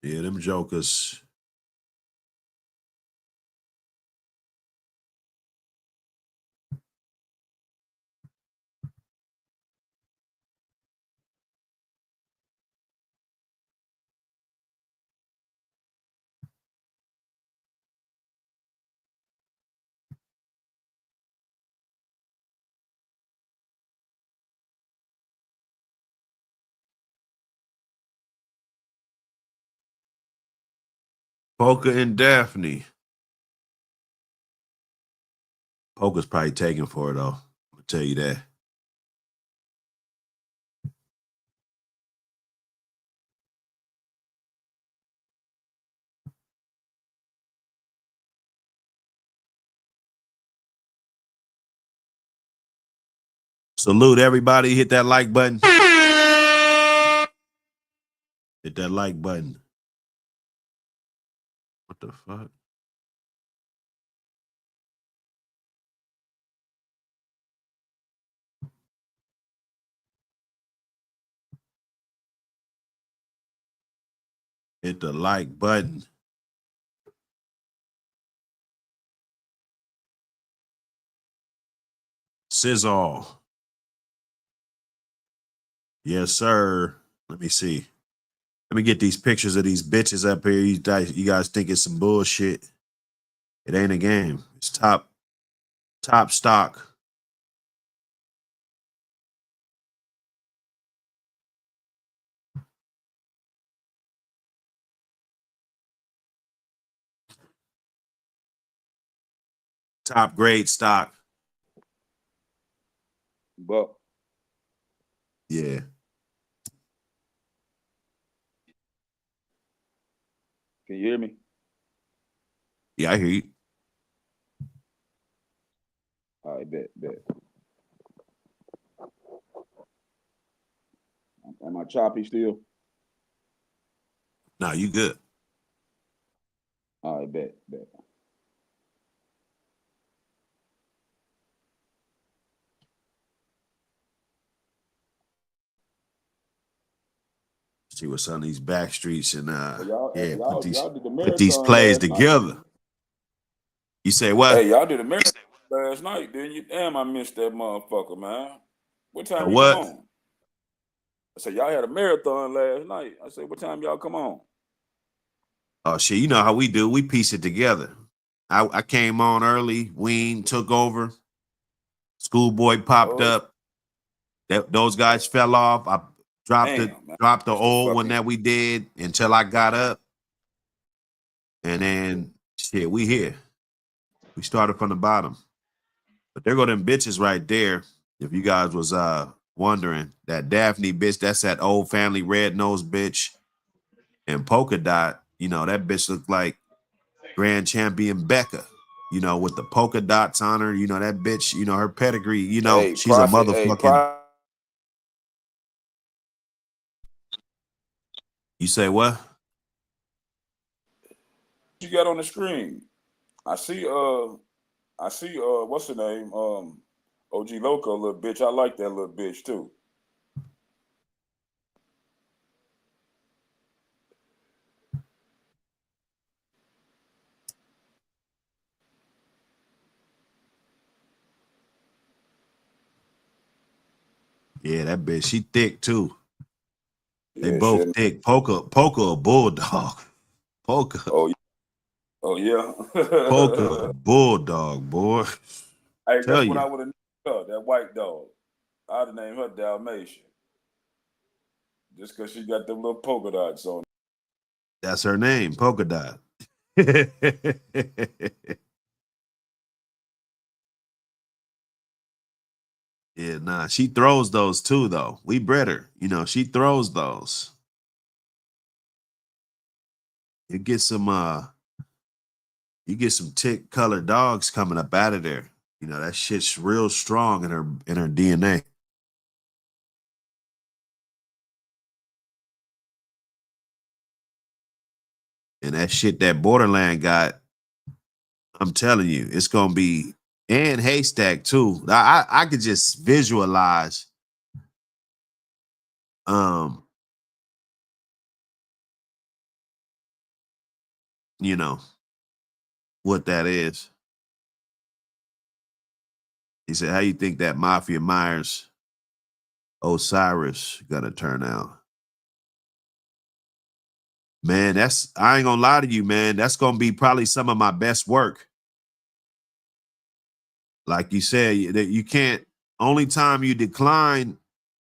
Yeah, them jokers. Poker and Daphne. Poker's probably taken for it, though. I'll tell you that. Salute everybody. Hit that like button. Hit that like button. What the fuck? Hit the like button. Sizzle. Yes, sir. Let me see. Let me get these pictures of these bitches up here. You guys think it's some bullshit. It ain't a game. It's top stock. Top grade stock. But Yeah. can you hear me? Yeah, I hear you. All right, bet. Am I choppy still? No, you good. All right, bet. See what's on these back streets and Y'all did the put these marathon plays last night. together. You say what? Hey, y'all did a marathon last night, didn't you? Damn, I missed that motherfucker, man. What time you come What? on? I said, y'all had a marathon last night. I said, what time y'all come on? Oh shit, you know how we do. We piece it together. I came on early. Ween took over. Schoolboy popped up. Those guys fell off. I dropped the old one that we did until I got up. And then shit, we here. We started from the bottom. But there go them bitches right there. If you guys was wondering, that Daphne bitch, that's that old family red nose bitch. And Polka Dot, that bitch looked like Grand Champion Becca, with the polka dots on her. That bitch, her pedigree, she's a motherfucking. You say what? You got on the screen. I see what's her name? OG Loco, little bitch. I like that little bitch too. Yeah, that bitch, she thick too. They Yeah, both shit. thick. Poker a bulldog. Poker Yeah. a bulldog, boy. Hey, Tell guess what you. I would have named her? That white dog. I'd have named her Dalmatian. Just because she got them little polka dots on. That's her name, Polka Dot. Yeah, nah, she throws those too, though. We bred her. You know, she throws those. You get some tick colored dogs coming up out of there. You know, that shit's real strong in her DNA. And that shit that Borderland got, I'm telling you, it's gonna be, and Haystack too. I could just visualize you know, what that is. He said, how you think that Mafia Myers Osiris gonna turn out? Man, I ain't gonna lie to you, man. That's gonna be probably some of my best work. Like you said, that you can't, only time you decline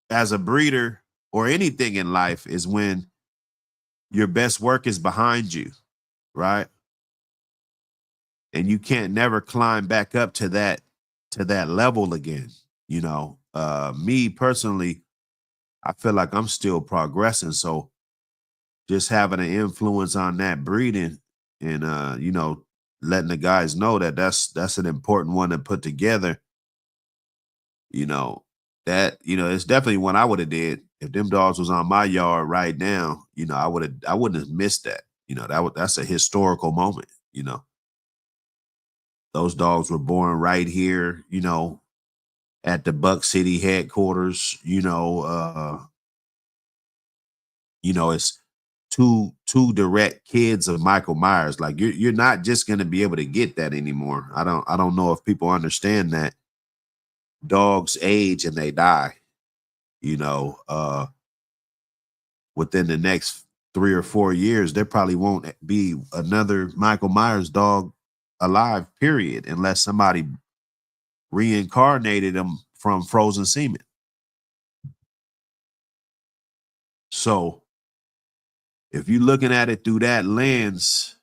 as a breeder or anything in life is when your best work is behind you, right? And you can't never climb back up to that level again. You know, me personally, I feel like I'm still progressing. So just having an influence on that breeding and you know, letting the guys know that that's an important one to put together, you know, that, you know, it's definitely one I would have did. If them dogs was on my yard right now, you know, I wouldn't have missed that. You know, that's a historical moment, you know. Those dogs were born right here, you know, at the Buckcity headquarters, it's two direct kids of Michael Myers. Like you're not just gonna be able to get that anymore. I don't know if people understand that dogs age and they die, you know. Within the next 3 or 4 years, there probably won't be another Michael Myers dog alive, period, unless somebody reincarnated him from frozen semen. So if you're looking at it through that lens,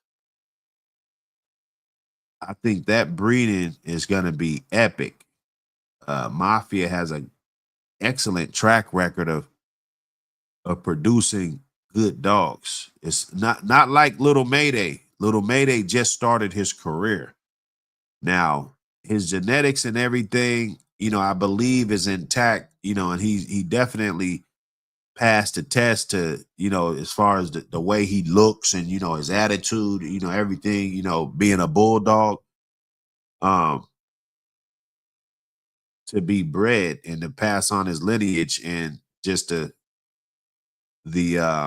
I think that breeding is going to be epic. Mafia has an excellent track record of producing good dogs. It's not like Little Mayday. Little Mayday just started his career. Now, his genetics and everything, you know, I believe is intact, you know, and he definitely passed the test to, you know, as far as the way he looks and, you know, his attitude, you know, everything, you know, being a bulldog, to be bred and to pass on his lineage and just the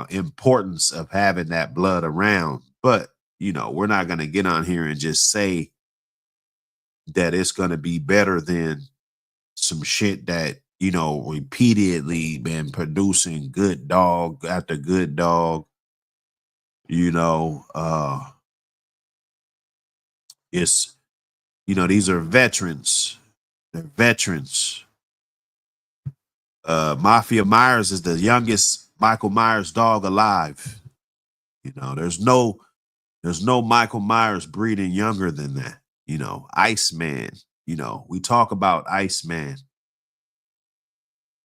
importance of having that blood around. But, you know, we're not going to get on here and just say that it's going to be better than some shit that, you know, repeatedly been producing good dog after good dog. You know, it's, you know, these are veterans. They're veterans. Mafia Myers is the youngest Michael Myers dog alive. You know, there's no Michael Myers breeding younger than that. You know, Iceman, you know, we talk about Iceman.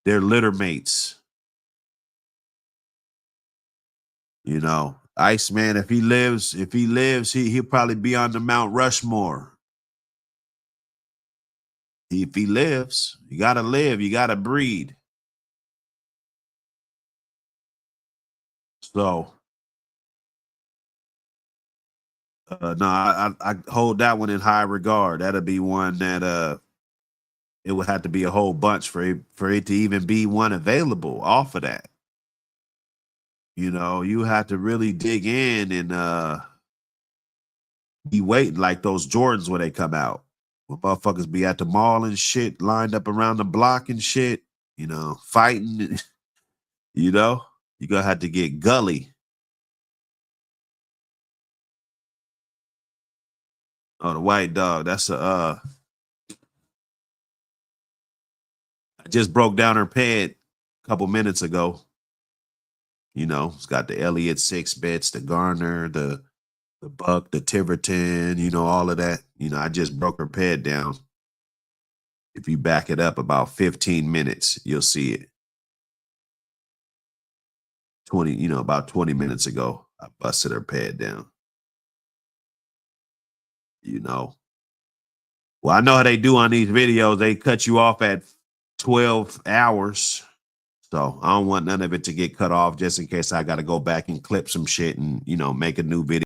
They're litter mates. You know, Iceman, if he lives, he'll probably be on the Mount Rushmore. If he lives, you gotta live, you gotta breed. So no, I hold that one in high regard. That'll be one that it would have to be a whole bunch for it to even be one available off of that. You know, you have to really dig in and be waiting like those Jordans when they come out. When motherfuckers be at the mall and shit, lined up around the block and shit. you know, fighting, you know, you're gonna have to get gully. Oh, the white dog. That's I just broke down her pad a couple minutes ago. You know, it's got the Elliott 6 bits, the Garner, the Buck, the Tiverton, you know, all of that. You know, I just broke her pad down. If you back it up about 15 minutes, you'll see it. 20, you know, about 20 minutes ago, I busted her pad down. You know. Well, I know how they do on these videos. They cut you off at 12 hours. So I don't want none of it to get cut off just in case I got to go back and clip some shit and, you know, make a new video.